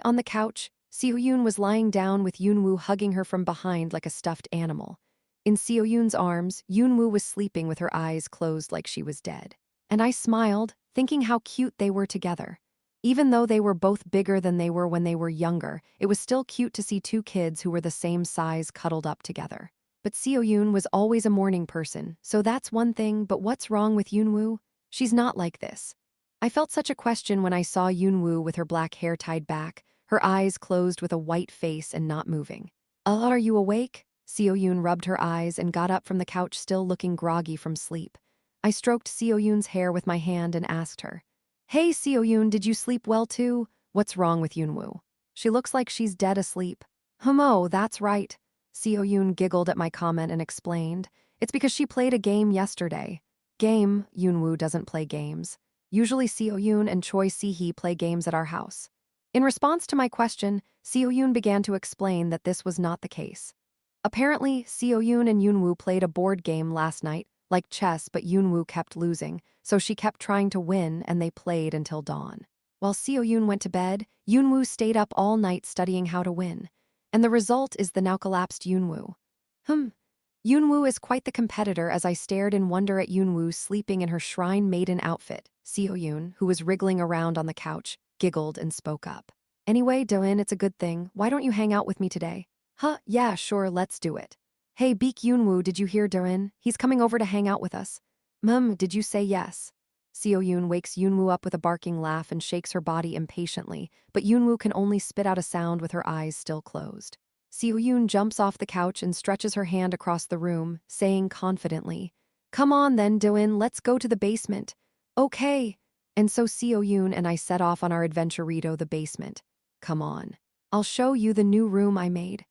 on the couch, Seoyun was lying down with Yoonwoo hugging her from behind like a stuffed animal. In Seoyun's arms, Yoonwoo was sleeping with her eyes closed like she was dead. And I smiled, thinking how cute they were together. Even though they were both bigger than they were when they were younger, it was still cute to see two kids who were the same size cuddled up together. But Seoyun was always a morning person, so that's one thing, but what's wrong with Yoonwoo? She's not like this. I felt such a question when I saw Yoonwoo with her black hair tied back, her eyes closed with a white face and not moving. Are you awake? Seoyun rubbed her eyes and got up from the couch still looking groggy from sleep. I stroked Seoyun's hair with my hand and asked her, Hey Seoyun, did you sleep well too? What's wrong with Yoonwoo? She looks like she's dead asleep. Oh, that's right. Seoyun giggled at my comment and explained, It's because she played a game yesterday. Game? Yoonwoo doesn't play games. Usually Seoyun and Choi Si-hee play games at our house. In response to my question, Seoyun began to explain that this was not the case. Apparently, Seoyun and Yoonwoo played a board game last night, like chess, but Yoonwoo kept losing, so she kept trying to win and they played until dawn. While Seo-yoon went to bed, Yoonwoo stayed up all night studying how to win. And the result is the now collapsed Yoonwoo. Yoonwoo is quite the competitor as I stared in wonder at Yoonwoo sleeping in her shrine maiden outfit. Seo-yoon, who was wriggling around on the couch, giggled and spoke up. Anyway, Do-in, it's a good thing. Why don't you hang out with me today? Yeah, sure, let's do it. Hey, Beak Yoonwoo, did you hear Do-in? He's coming over to hang out with us. Did you say yes? Seo-yoon wakes Yoonwoo up with a barking laugh and shakes her body impatiently, but Yoonwoo can only spit out a sound with her eyes still closed. Seo-yoon jumps off the couch and stretches her hand across the room, saying confidently, "Come on then, Do-in, let's go to the basement." Okay. And so Seo-yoon and I set off on our adventurito, the basement. Come on. I'll show you the new room I made.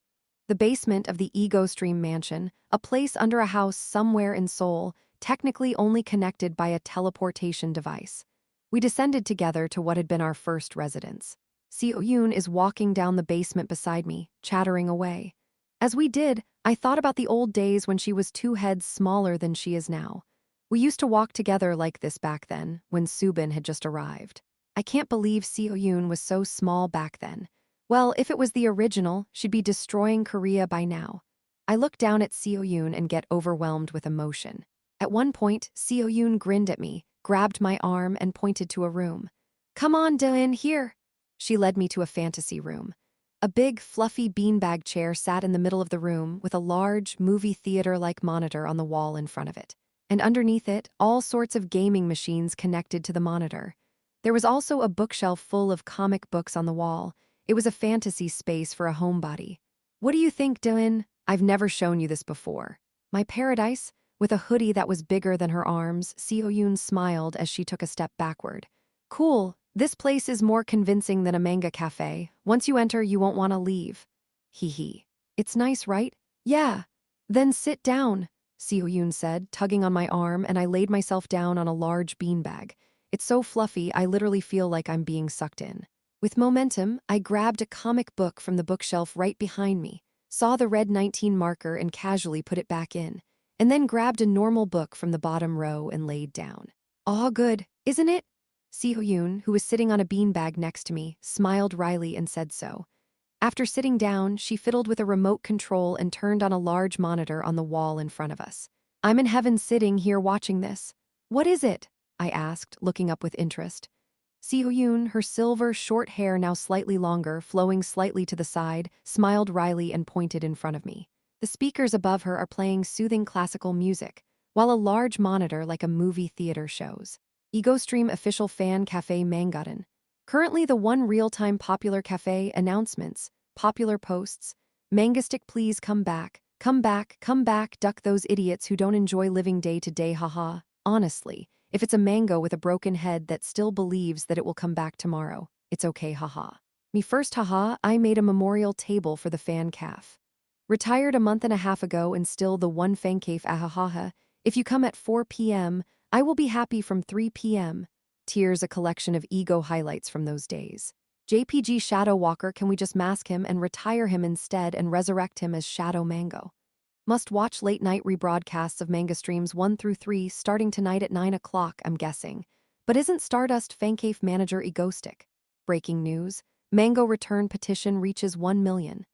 The basement of the Ego Stream Mansion, a place under a house somewhere in Seoul, technically only connected by a teleportation device. We descended together to what had been our first residence. Seo-yoon is walking down the basement beside me, chattering away. As we did, I thought about the old days when she was 2 heads smaller than she is now. We used to walk together like this back then, when Subin had just arrived. I can't believe Seo-yoon was so small back then. Well, if it was the original, she'd be destroying Korea by now. I look down at Seo-yoon and get overwhelmed with emotion. At one point, Seo-yoon grinned at me, grabbed my arm and pointed to a room. Come on, Do-in, here. She led me to a fantasy room. A big, fluffy beanbag chair sat in the middle of the room with a large, movie theater-like monitor on the wall in front of it. And underneath it, all sorts of gaming machines connected to the monitor. There was also a bookshelf full of comic books on the wall. It was a fantasy space for a homebody. What do you think, Do-in? I've never shown you this before. My paradise? With a hoodie that was bigger than her arms, Seo-yoon smiled as she took a step backward. Cool. This place is more convincing than a manga cafe. Once you enter, you won't want to leave. Hee hee. It's nice, right? Yeah. Then sit down, Seo-yoon said, tugging on my arm, and I laid myself down on a large beanbag. It's so fluffy, I literally feel like I'm being sucked in. With momentum, I grabbed a comic book from the bookshelf right behind me, saw the red 19 marker and casually put it back in, and then grabbed a normal book from the bottom row and laid down. All good, isn't it? Seo-yoon, who was sitting on a beanbag next to me, smiled wryly and said so. After sitting down, she fiddled with a remote control and turned on a large monitor on the wall in front of us. I'm in heaven sitting here watching this. What is it? I asked, looking up with interest. Seo-yoon, her silver, short hair now slightly longer, flowing slightly to the side, smiled wryly and pointed in front of me. The speakers above her are playing soothing classical music, while a large monitor like a movie theater shows. EgoStream official fan cafe Mangaden. Currently the one real-time popular cafe announcements, popular posts. Mangastic, please come back, come back, come back, duck those idiots who don't enjoy living day to day, haha. Honestly, if it's a mango with a broken head that still believes that it will come back tomorrow, it's okay, haha. Me first, haha, I made a memorial table for the fan caf. Retired a month and a half ago and still the one fan caf, ahahaha. If you come at 4 p.m., I will be happy from 3 p.m. Tears, a collection of ego highlights from those days. JPG Shadow Walker, can we just mask him and retire him instead and resurrect him as Shadow Mango? Must watch late night rebroadcasts of manga streams 1 through 3 starting tonight at 9 o'clock, I'm guessing. But isn't Stardust Fancave manager egoistic? Breaking news, Mango return petition reaches 1 million.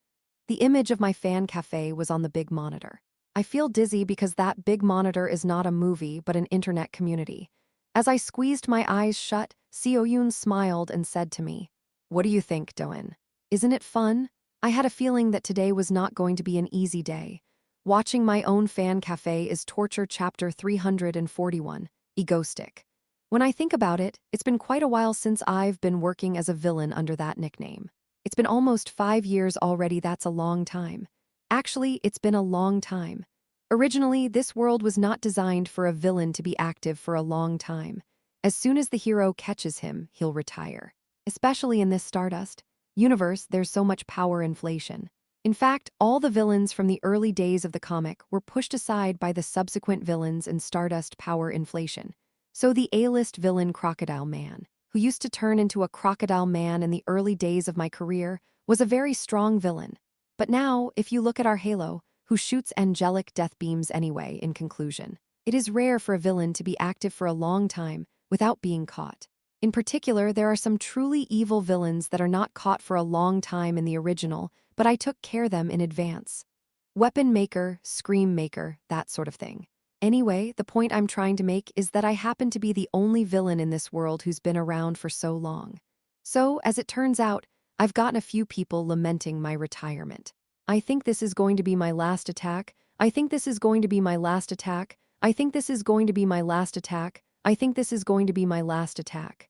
The image of my fan cafe was on the big monitor. I feel dizzy because that big monitor is not a movie but an internet community. As I squeezed my eyes shut, Seo-yoon smiled and said to me, "What do you think, Do-in? Isn't it fun?" I had a feeling that today was not going to be an easy day. Watching my own fan cafe is torture chapter 341, Egoistic. When I think about it, it's been quite a while since I've been working as a villain under that nickname. It's been almost 5 years already, that's a long time. Actually, it's been a long time. Originally, this world was not designed for a villain to be active for a long time. As soon as the hero catches him, he'll retire. Especially in this Stardust universe, there's so much power inflation. In fact, all the villains from the early days of the comic were pushed aside by the subsequent villains in Stardust power inflation. So the A-list villain Crocodile Man, who used to turn into a crocodile man in the early days of my career, was a very strong villain. But now, if you look at our Halo, who shoots angelic death beams anyway, in conclusion. It is rare for a villain to be active for a long time without being caught. In particular, there are some truly evil villains that are not caught for a long time in the original, but I took care of them in advance. Weapon maker, scream maker, that sort of thing. Anyway, the point I'm trying to make is that I happen to be the only villain in this world who's been around for so long. So, as it turns out, I've gotten a few people lamenting my retirement. I think this is going to be my last attack. I think this is going to be my last attack. I think this is going to be my last attack. I think this is going to be my last attack.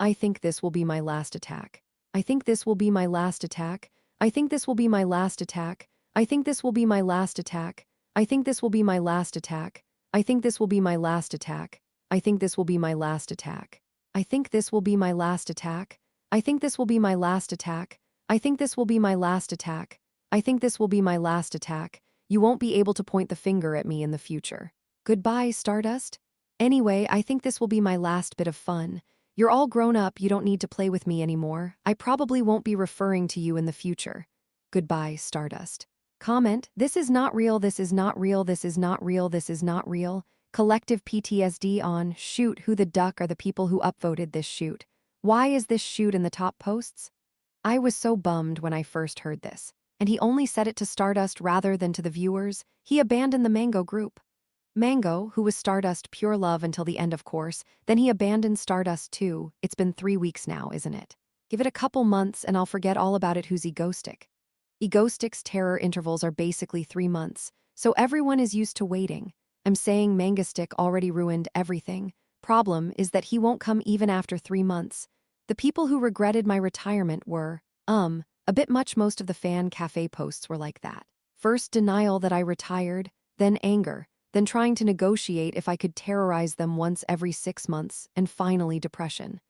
I think this will be my last attack. I think this will be my last attack. I think this will be my last attack. I think this will be my last attack. I think this will be my last attack. I think this will be my last attack. I think this will be my last attack. I think this will be my last attack. I think this will be my last attack. I think this will be my last attack. I think this will be my last attack. You won't be able to point the finger at me in the future. Goodbye, Stardust. Anyway, I think this will be my last bit of fun. You're all grown up, you don't need to play with me anymore. I probably won't be referring to you in the future. Goodbye, Stardust. Comment, this is not real, this is not real, this is not real, this is not real. Collective PTSD on, shoot, who the duck are the people who upvoted this shoot? Why is this shoot in the top posts? I was so bummed when I first heard this. And he only said it to Stardust rather than to the viewers. He abandoned the Mango group. Mango, who was Stardust pure love until the end of course, then he abandoned Stardust too. It's been 3 weeks now, isn't it? Give it a couple months and I'll forget all about it. Who's Egostic? Egostic's terror intervals are basically 3 months, so everyone is used to waiting. I'm saying Mangastic already ruined everything. Problem is that he won't come even after 3 months. The people who regretted my retirement were, a bit much. Most of the fan cafe posts were like that. First denial that I retired, then anger, then trying to negotiate if I could terrorize them once every 6 months, and finally depression.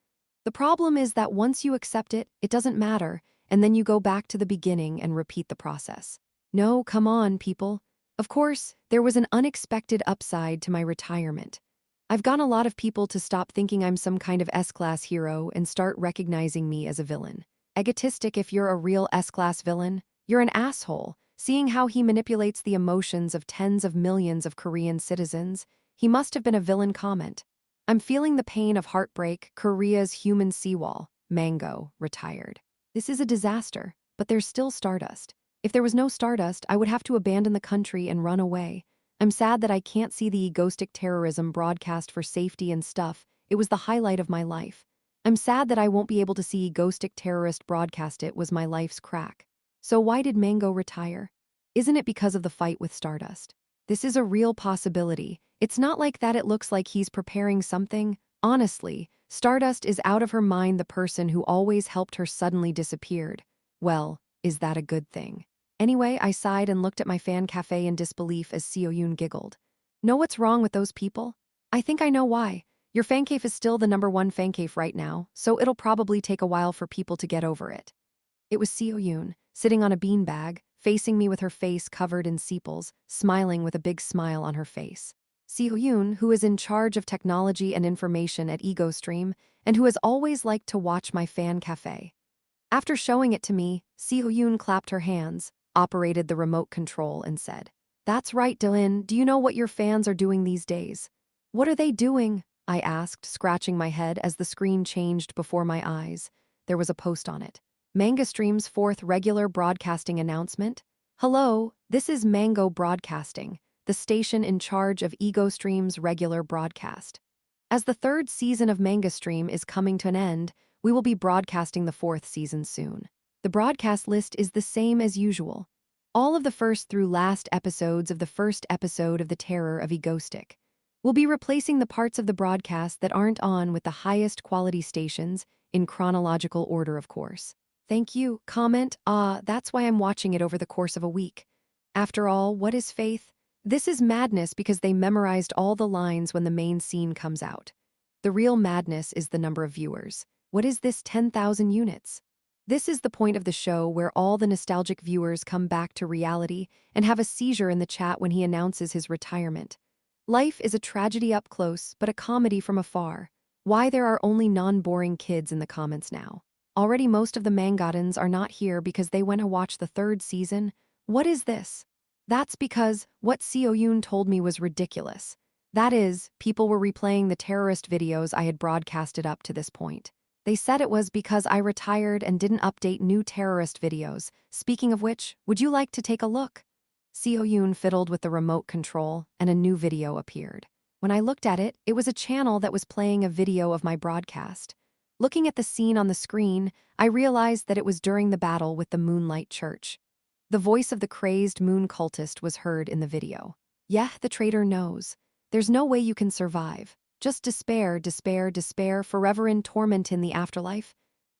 The problem is that once you accept it, it doesn't matter, and then you go back to the beginning and repeat the process. No, come on, people. Of course, there was an unexpected upside to my retirement. I've gotten a lot of people to stop thinking I'm some kind of S-class hero and start recognizing me as a villain. Egotistic. If you're a real S-class villain, you're an asshole. Seeing how he manipulates the emotions of tens of millions of Korean citizens, he must have been a villain. Comment. I'm feeling the pain of heartbreak. Korea's human seawall. Mango, retired. This is a disaster, but there's still Stardust. If there was no Stardust, I would have to abandon the country and run away. I'm sad that I can't see the Egostic terrorism broadcast for safety and stuff. It was the highlight of my life. I'm sad that I won't be able to see Egostic terrorist broadcast. It was my life's crack. So why did Mango retire? Isn't it because of the fight with Stardust? This is a real possibility. It's not like that. It looks like he's preparing something. Honestly, Stardust is out of her mind. The person who always helped her suddenly disappeared. Well, is that a good thing? Anyway, I sighed and looked at my fan cafe in disbelief as Seo-yoon giggled. Know what's wrong with those people? I think I know why. Your fan cave is still the #1 fan cave right now, so it'll probably take a while for people to get over it. It was Seo-yoon, sitting on a beanbag, facing me with her face covered in sepals, smiling with a big smile on her face. Seo-yoon, who is in charge of technology and information at EgoStream, and who has always liked to watch my fan cafe. After showing it to me, Seo-yoon clapped her hands, operated the remote control and said, "That's right, Dylan. Do you know what your fans are doing these days?" "What are they doing?" I asked, scratching my head as the screen changed before my eyes. There was a post on it. MangaStream's 4th regular broadcasting announcement. Hello, this is Mango Broadcasting, the station in charge of EgoStream's regular broadcast. As the 3rd season of MangaStream is coming to an end, we will be broadcasting the 4th season soon. The broadcast list is the same as usual. All of the first through last episodes of the first episode of The Terror of Egostic. We'll be replacing the parts of the broadcast that aren't on with the highest quality stations, in chronological order, of course. Thank you. Comment, that's why I'm watching it over the course of a week. After all, what is faith? This is madness because they memorized all the lines when the main scene comes out. The real madness is the number of viewers. What is this 10,000 units? This is the point of the show where all the nostalgic viewers come back to reality and have a seizure in the chat when he announces his retirement. Life is a tragedy up close, but a comedy from afar. Why there are only non-boring kids in the comments now. Already most of the Mangatans are not here because they went to watch the 3rd season. What is this? That's because what Seo-yoon told me was ridiculous. That is, people were replaying the terrorist videos I had broadcasted up to this point. They said it was because I retired and didn't update new terrorist videos. Speaking of which, would you like to take a look? Seo Yoon fiddled with the remote control, and a new video appeared. When I looked at it, it was a channel that was playing a video of my broadcast. Looking at the scene on the screen, I realized that it was during the battle with the Moonlight Church. The voice of the crazed moon cultist was heard in the video. Yeah, the traitor knows. There's no way you can survive. Just despair, despair, despair, forever in torment in the afterlife.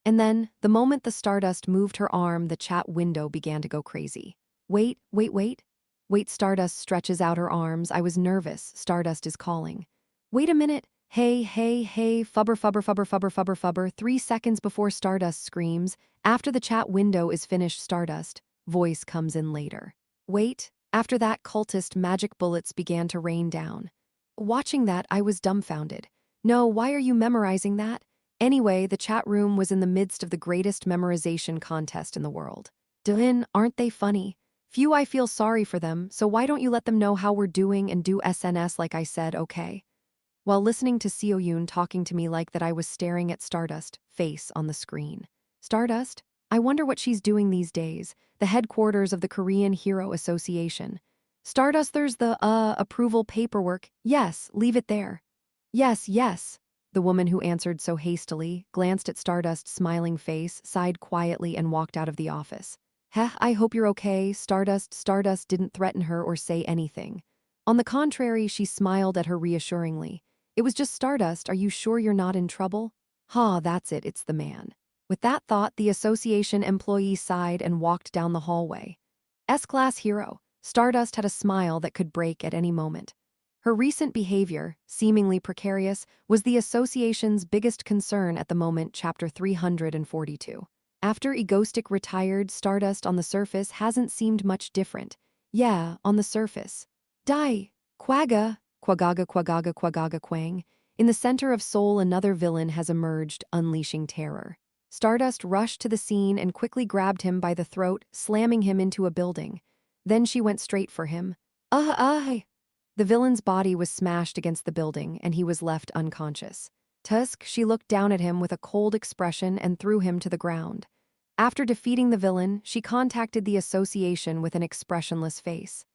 And then, the moment the Stardust moved her arm, the chat window began to go crazy. Wait, wait, wait. Wait, Stardust stretches out her arms. I was nervous. Stardust is calling. Wait a minute. Hey, hey, hey, fubber, fubber, fubber, fubber, fubber, fubber. 3 seconds before Stardust screams. After the chat window is finished, Stardust. Voice comes in later. Wait. After that, cultist magic bullets began to rain down. Watching that, I was dumbfounded. No, why are you memorizing that? Anyway, the chat room was in the midst of the greatest memorization contest in the world. Dylan, aren't they funny? Phew, I feel sorry for them, so why don't you let them know how we're doing and do SNS like I said, okay? While listening to Seo Yoon talking to me like that, I was staring at Stardust, face on the screen. Stardust? I wonder what she's doing these days, the headquarters of the Korean Hero Association. Stardust, there's the, approval paperwork. Yes, leave it there. Yes, yes. The woman who answered so hastily glanced at Stardust's smiling face, sighed quietly, and walked out of the office. Heh, I hope you're okay, Stardust. Stardust didn't threaten her or say anything. On the contrary, she smiled at her reassuringly. It was just Stardust. Are you sure you're not in trouble? Ha, that's it, it's the man. With that thought, the association employee sighed and walked down the hallway. S-Class hero. Stardust had a smile that could break at any moment. Her recent behavior, seemingly precarious, was the association's biggest concern at the moment. Chapter 342. After Egostic retired, Stardust on the surface hasn't seemed much different. Yeah, on the surface. Die! Quagga! Quagaga quagaga quagaga quang. In the center of Seoul, another villain has emerged, unleashing terror. Stardust rushed to the scene and quickly grabbed him by the throat, slamming him into a building. Then she went straight for him. The villain's body was smashed against the building, and he was left unconscious. Tusk, she looked down at him with a cold expression and threw him to the ground. After defeating the villain, she contacted the association with an expressionless face.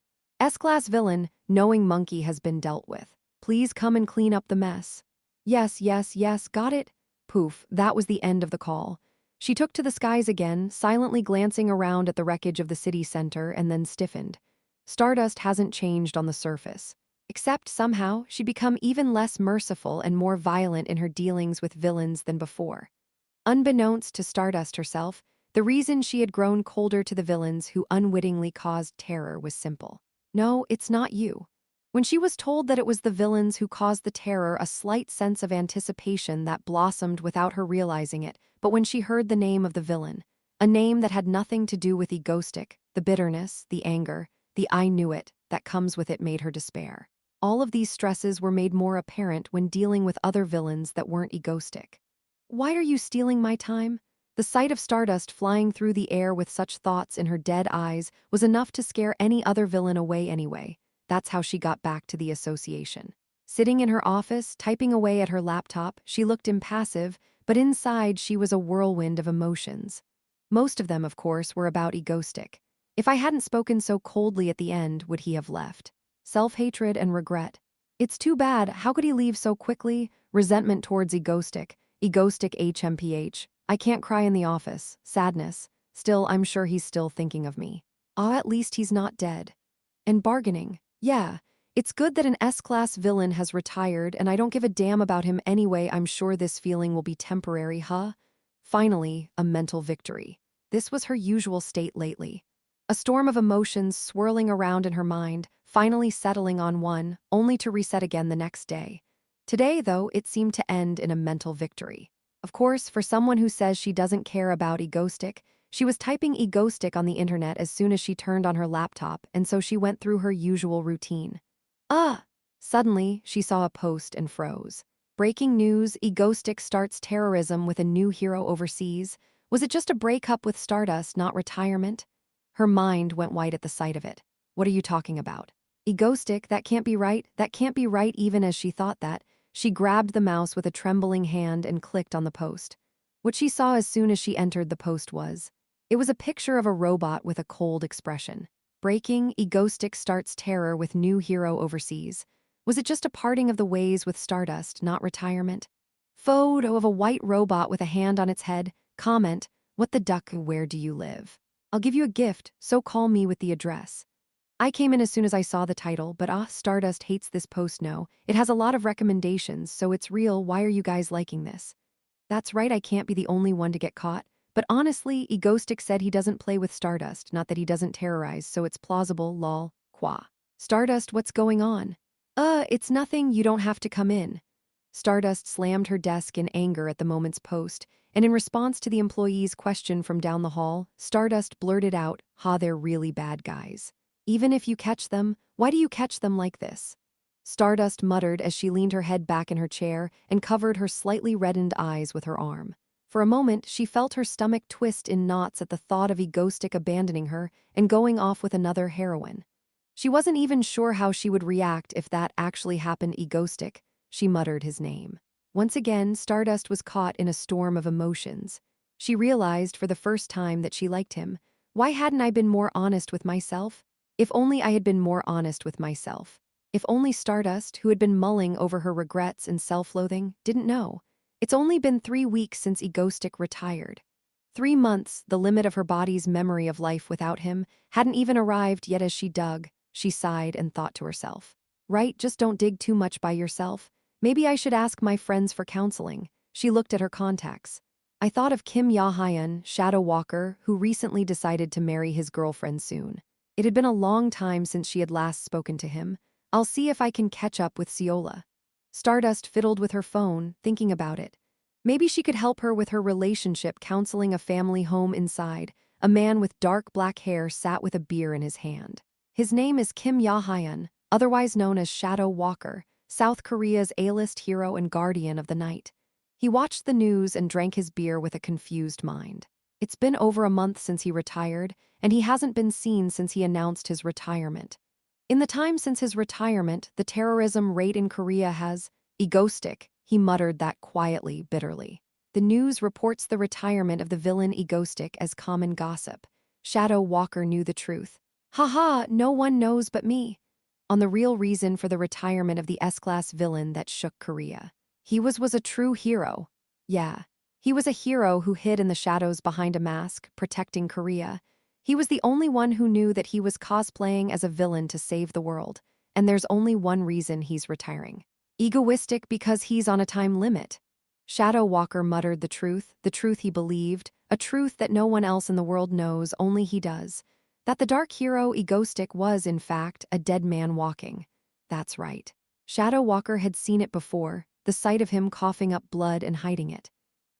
S-Class villain, knowing Monkey has been dealt with. Please come and clean up the mess. Yes, yes, yes, got it. Poof, that was the end of the call. She took to the skies again, silently glancing around at the wreckage of the city center, and then stiffened. Stardust hasn't changed on the surface. Except somehow, she'd become even less merciful and more violent in her dealings with villains than before. Unbeknownst to Stardust herself, the reason she had grown colder to the villains who unwittingly caused terror was simple. No, it's not you. When she was told that it was the villains who caused the terror, a slight sense of anticipation that blossomed without her realizing it, but when she heard the name of the villain, a name that had nothing to do with Egostic, the bitterness, the anger, the I knew it that comes with it made her despair. All of these stresses were made more apparent when dealing with other villains that weren't Egostic. Why are you stealing my time? The sight of Stardust flying through the air with such thoughts in her dead eyes was enough to scare any other villain away anyway. That's how she got back to the association. Sitting in her office, typing away at her laptop, she looked impassive, but inside she was a whirlwind of emotions. Most of them, of course, were about Egostic. If I hadn't spoken so coldly at the end, would he have left? Self-hatred and regret. It's too bad, how could he leave so quickly? Resentment towards Egostic. Egostic HMPH. I can't cry in the office. Sadness. Still, I'm sure he's still thinking of me. At least he's not dead. And bargaining. Yeah, it's good that an S-Class villain has retired, and I don't give a damn about him anyway. I'm sure this feeling will be temporary, huh? Finally, a mental victory. This was her usual state lately. A storm of emotions swirling around in her mind, finally settling on one, only to reset again the next day. Today, though, it seemed to end in a mental victory. Of course, for someone who says she doesn't care about Egostic, she was typing Egostic on the internet as soon as she turned on her laptop, and so she went through her usual routine. Suddenly, she saw a post and froze. Breaking news, Egostic starts terrorism with a new hero overseas. Was it just a breakup with Stardust, not retirement? Her mind went white at the sight of it. What are you talking about? Egoistic, that can't be right, that can't be right. Even as she thought that, she grabbed the mouse with a trembling hand and clicked on the post. What she saw as soon as she entered the post was, it was a picture of a robot with a cold expression. Breaking, Egoistic starts terror with new hero overseas. Was it just a parting of the ways with Stardust, not retirement? Photo of a white robot with a hand on its head. Comment, what the duck, where do you live? I'll give you a gift, so call me with the address. I came in as soon as I saw the title, but Stardust hates this post. No, it has a lot of recommendations, so it's real. Why are you guys liking this? That's right, I can't be the only one to get caught. But honestly, Egoistic said he doesn't play with Stardust, not that he doesn't terrorize, so it's plausible, lol, qua. Stardust, what's going on? It's nothing, you don't have to come in. Stardust slammed her desk in anger at the moment's post, and in response to the employee's question from down the hall, Stardust blurted out, they're really bad guys. Even if you catch them, why do you catch them like this? Stardust muttered as she leaned her head back in her chair and covered her slightly reddened eyes with her arm. For a moment, she felt her stomach twist in knots at the thought of Egoistic abandoning her and going off with another heroine. She wasn't even sure how she would react if that actually happened. Egoistic, she muttered his name. Once again, Stardust was caught in a storm of emotions. She realized for the first time that she liked him. Why hadn't I been more honest with myself? If only I had been more honest with myself. If only Stardust, who had been mulling over her regrets and self-loathing, didn't know. It's only been 3 weeks since Egoistic retired. 3 months, the limit of her body's memory of life without him, hadn't even arrived yet. As she dug, she sighed and thought to herself. Right, just don't dig too much by yourself. Maybe I should ask my friends for counseling. She looked at her contacts. I thought of Kim Ya-hyun, Shadow Walker, who recently decided to marry his girlfriend soon. It had been a long time since she had last spoken to him. I'll see if I can catch up with Seola. Stardust fiddled with her phone, thinking about it. Maybe she could help her with her relationship counseling. A family home inside. A man with dark black hair sat with a beer in his hand. His name is Kim Ya-hyun, otherwise known as Shadow Walker, South Korea's A-list hero and guardian of the night. He watched the news and drank his beer with a confused mind. It's been over a month since he retired, and he hasn't been seen since he announced his retirement. In the time since his retirement, the terrorism rate in Korea has Egoistic, he muttered that quietly, bitterly. The news reports the retirement of the villain Egoistic as common gossip. Shadow Walker knew the truth. Haha, no one knows but me. On the real reason for the retirement of the S-class villain that shook Korea. He was a true hero. Yeah, he was a hero who hid in the shadows behind a mask, protecting Korea. He was the only one who knew that he was cosplaying as a villain to save the world, and there's only one reason he's retiring. Egoistic because he's on a time limit. Shadow Walker muttered the truth he believed, a truth that no one else in the world knows, only he does. That the dark hero Egoistic was, in fact, a dead man walking. That's right. Shadow Walker had seen it before, the sight of him coughing up blood and hiding it.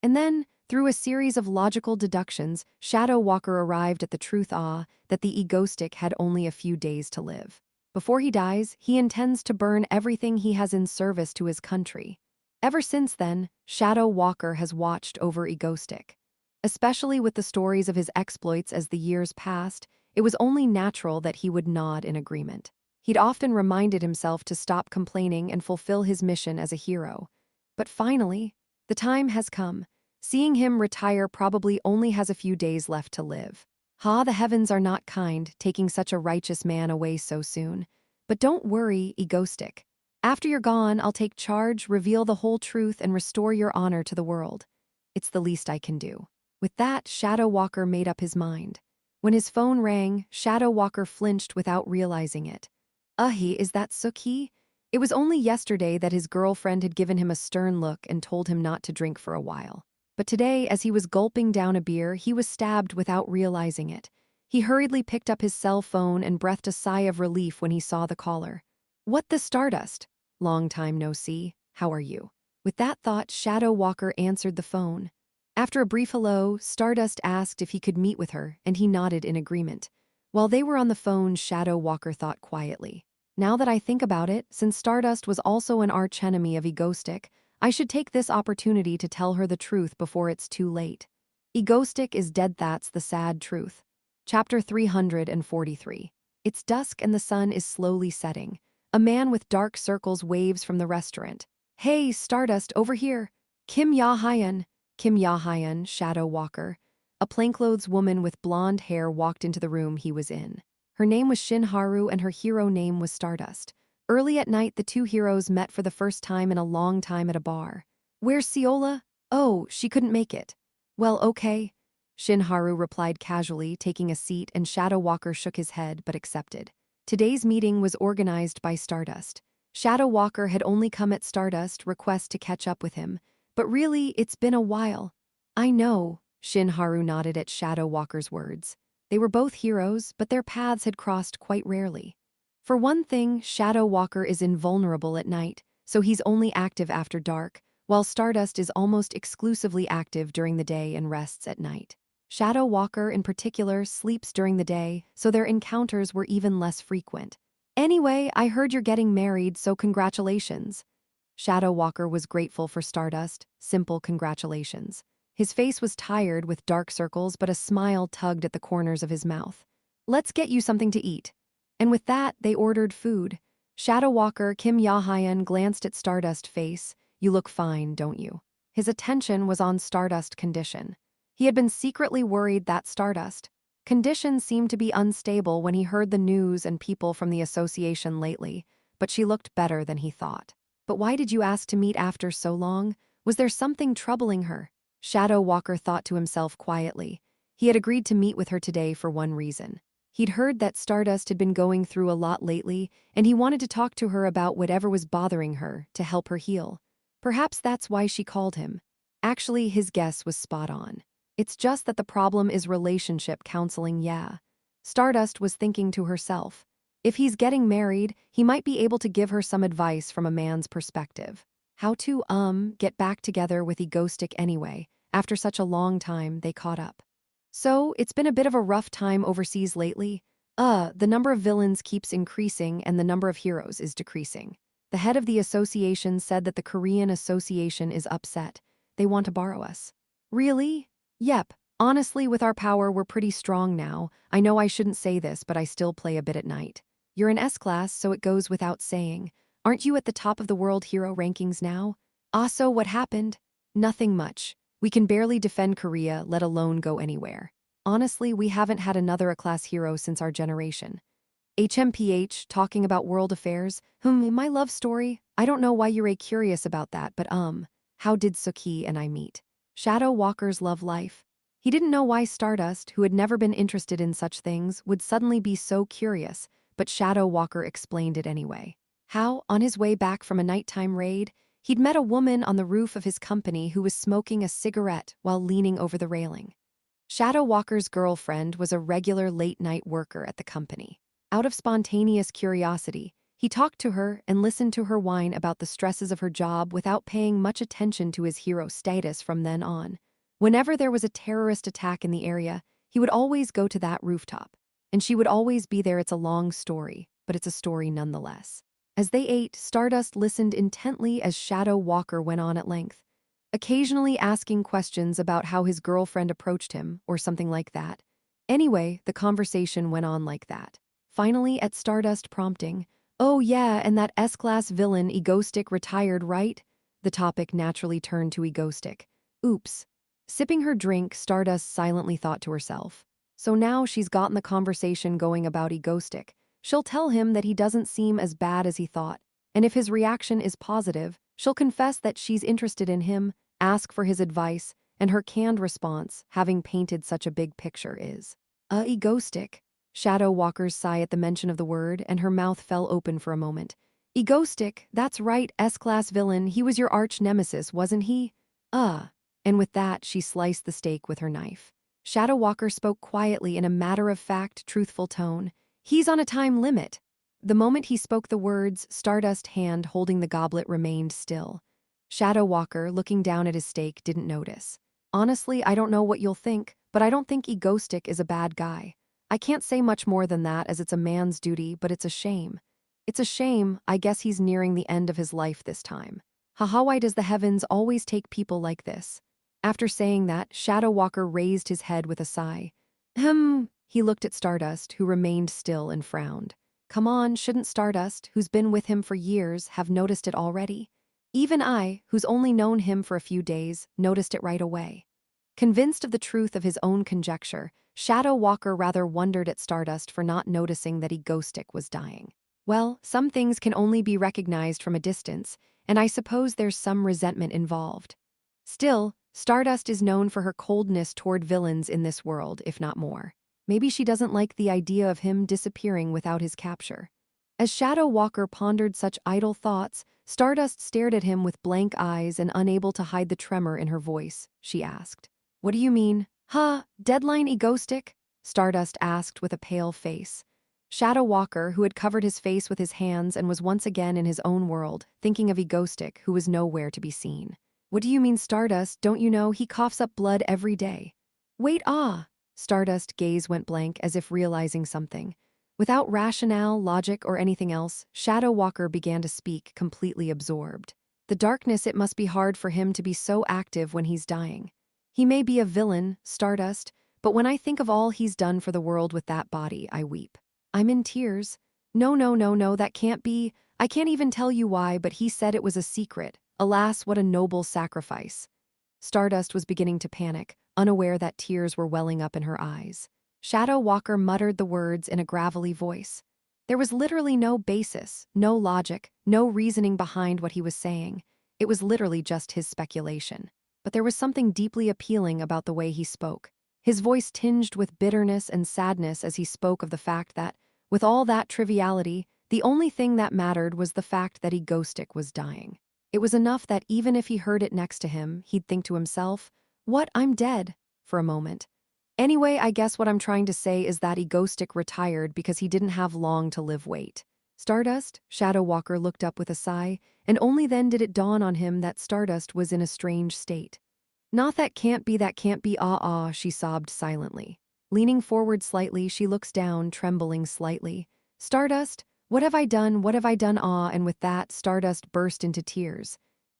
And then, through a series of logical deductions, Shadow Walker arrived at the truth that the Egoistic had only a few days to live. Before he dies, he intends to burn everything he has in service to his country. Ever since then, Shadow Walker has watched over Egoistic. Especially with the stories of his exploits as the years passed, it was only natural that he would nod in agreement. He'd often reminded himself to stop complaining and fulfill his mission as a hero. But finally, the time has come. Seeing him retire probably only has a few days left to live. The heavens are not kind, taking such a righteous man away so soon. But don't worry, Egoistic. After you're gone, I'll take charge, reveal the whole truth, and restore your honor to the world. It's the least I can do. With that, Shadow Walker made up his mind. When his phone rang, Shadow Walker flinched without realizing it. Is that Suki? It was only yesterday that his girlfriend had given him a stern look and told him not to drink for a while. But today, as he was gulping down a beer, he was stabbed without realizing it. He hurriedly picked up his cell phone and breathed a sigh of relief when he saw the caller. What the Stardust? Long time no see. How are you? With that thought, Shadow Walker answered the phone. After a brief hello, Stardust asked if he could meet with her, and he nodded in agreement. While they were on the phone, Shadow Walker thought quietly. Now that I think about it, since Stardust was also an archenemy of Egoistic, I should take this opportunity to tell her the truth before it's too late. Egoistic is dead, that's the sad truth. Chapter 343. It's dusk and the sun is slowly setting. A man with dark circles waves from the restaurant. Hey, Stardust, over here. Kim Ya-hyun. Kim Ya-hyun, Shadow Walker. A plainclothes woman with blonde hair walked into the room he was in. Her name was Shin Haru and her hero name was Stardust. Early at night, the two heroes met for the first time in a long time at a bar. Where's Seola? Oh, she couldn't make it. Well, okay. Shin Haru replied casually, taking a seat, and Shadow Walker shook his head but accepted. Today's meeting was organized by Stardust. Shadow Walker had only come at Stardust request to catch up with him, but really, it's been a while. I know, Shin Haru nodded at Shadow Walker's words. They were both heroes, but their paths had crossed quite rarely. For one thing, Shadow Walker is invulnerable at night, so he's only active after dark, while Stardust is almost exclusively active during the day and rests at night. Shadow Walker, in particular, sleeps during the day, so their encounters were even less frequent. Anyway, I heard you're getting married, so congratulations. Shadow Walker was grateful for Stardust, simple congratulations. His face was tired with dark circles, but a smile tugged at the corners of his mouth. Let's get you something to eat. And with that, they ordered food. Shadow Walker, Kim Ya-hyun, glanced at Stardust's face. You look fine, don't you? His attention was on Stardust's condition. He had been secretly worried that Stardust. Condition seemed to be unstable when he heard the news and people from the association lately, but she looked better than he thought. But why did you ask to meet after so long? Was there something troubling her? Shadow Walker thought to himself quietly. He had agreed to meet with her today for one reason. He'd heard that Stardust had been going through a lot lately, and he wanted to talk to her about whatever was bothering her to help her heal. Perhaps that's why she called him. Actually, his guess was spot on. It's just that the problem is relationship counseling, yeah. Stardust was thinking to herself. If he's getting married, he might be able to give her some advice from a man's perspective. How to, get back together with Egoistic anyway. After such a long time, they caught up. So, it's been a bit of a rough time overseas lately. The number of villains keeps increasing and the number of heroes is decreasing. The head of the association said that the Korean association is upset. They want to borrow us. Really? Yep. Honestly, with our power, we're pretty strong now. I know I shouldn't say this, but I still play a bit at night. You're in S-class, so it goes without saying. Aren't you at the top of the world hero rankings now? So what happened? Nothing much. We can barely defend Korea, let alone go anywhere. Honestly, we haven't had another A-class hero since our generation. HMPH, talking about world affairs. My love story? I don't know why you're curious about that, but how did Suki and I meet? Shadow Walker's love life. He didn't know why Stardust, who had never been interested in such things, would suddenly be so curious, but Shadow Walker explained it anyway. How, on his way back from a nighttime raid, he'd met a woman on the roof of his company who was smoking a cigarette while leaning over the railing. Shadow Walker's girlfriend was a regular late-night worker at the company. Out of spontaneous curiosity, he talked to her and listened to her whine about the stresses of her job without paying much attention to his hero status from then on. Whenever there was a terrorist attack in the area, he would always go to that rooftop. And she would always be there. It's a long story, but it's a story nonetheless. As they ate, Stardust listened intently as Shadow Walker went on at length, occasionally asking questions about how his girlfriend approached him or something like that. Anyway, the conversation went on like that. Finally, at Stardust prompting, "Oh yeah, and that S-class villain Egoistic retired, right?" The topic naturally turned to Egoistic. Oops. Sipping her drink, Stardust silently thought to herself. So now she's gotten the conversation going about Egoistic. She'll tell him that he doesn't seem as bad as he thought, and if his reaction is positive, she'll confess that she's interested in him, ask for his advice, and her canned response, having painted such a big picture, is, Egoistic." Shadow Walker's sigh at the mention of the word, and her mouth fell open for a moment. Egoistic, that's right, S-class villain, he was your arch nemesis, wasn't he? And with that, she sliced the steak with her knife. Shadow Walker spoke quietly in a matter-of-fact, truthful tone. He's on a time limit. The moment he spoke the words, Stardust's hand holding the goblet remained still. Shadow Walker, looking down at his steak, didn't notice. Honestly, I don't know what you'll think, but I don't think Egoistic is a bad guy. I can't say much more than that as it's a man's duty, but it's a shame. It's a shame, I guess he's nearing the end of his life this time. Haha, why does the heavens always take people like this? After saying that, Shadow Walker raised his head with a sigh. he looked at Stardust, who remained still and frowned. Come on, shouldn't Stardust, who's been with him for years, have noticed it already? Even I, who's only known him for a few days, noticed it right away. Convinced of the truth of his own conjecture, Shadow Walker rather wondered at Stardust for not noticing that Egostick was dying. Well, some things can only be recognized from a distance, and I suppose there's some resentment involved. Still, Stardust is known for her coldness toward villains in this world, if not more. Maybe she doesn't like the idea of him disappearing without his capture. As Shadow Walker pondered such idle thoughts, Stardust stared at him with blank eyes and unable to hide the tremor in her voice. She asked, "What do you mean?" "Huh, deadline Egostick?" Stardust asked with a pale face. Shadow Walker, who had covered his face with his hands and was once again in his own world, thinking of Egostick, who was nowhere to be seen. "What do you mean, Stardust? Don't you know he coughs up blood every day?" "Wait, ah!" Stardust's gaze went blank as if realizing something. Without rationale, logic, or anything else, Shadow Walker began to speak, completely absorbed. The darkness, it must be hard for him to be so active when he's dying. He may be a villain, Stardust, but when I think of all he's done for the world with that body, I weep. I'm in tears. No, no, no, no, that can't be. I can't even tell you why, but he said it was a secret. Alas, what a noble sacrifice. Stardust was beginning to panic, unaware that tears were welling up in her eyes. Shadow Walker muttered the words in a gravelly voice. There was literally no basis, no logic, no reasoning behind what he was saying. It was literally just his speculation. But there was something deeply appealing about the way he spoke. His voice tinged with bitterness and sadness as he spoke of the fact that, with all that triviality, the only thing that mattered was the fact that Egostick was dying. It was enough that even if he heard it next to him, he'd think to himself, "What, I'm dead?" for a moment. Anyway, I guess what I'm trying to say is that Egostick retired because he didn't have long to live. Wait. Stardust? Shadow Walker looked up with a sigh, and only then did it dawn on him that Stardust was in a strange state. "Not that can't be, ah, she sobbed silently. Leaning forward slightly, she looks down, trembling slightly. "Stardust? What have I done, ah," and with that, Stardust burst into tears.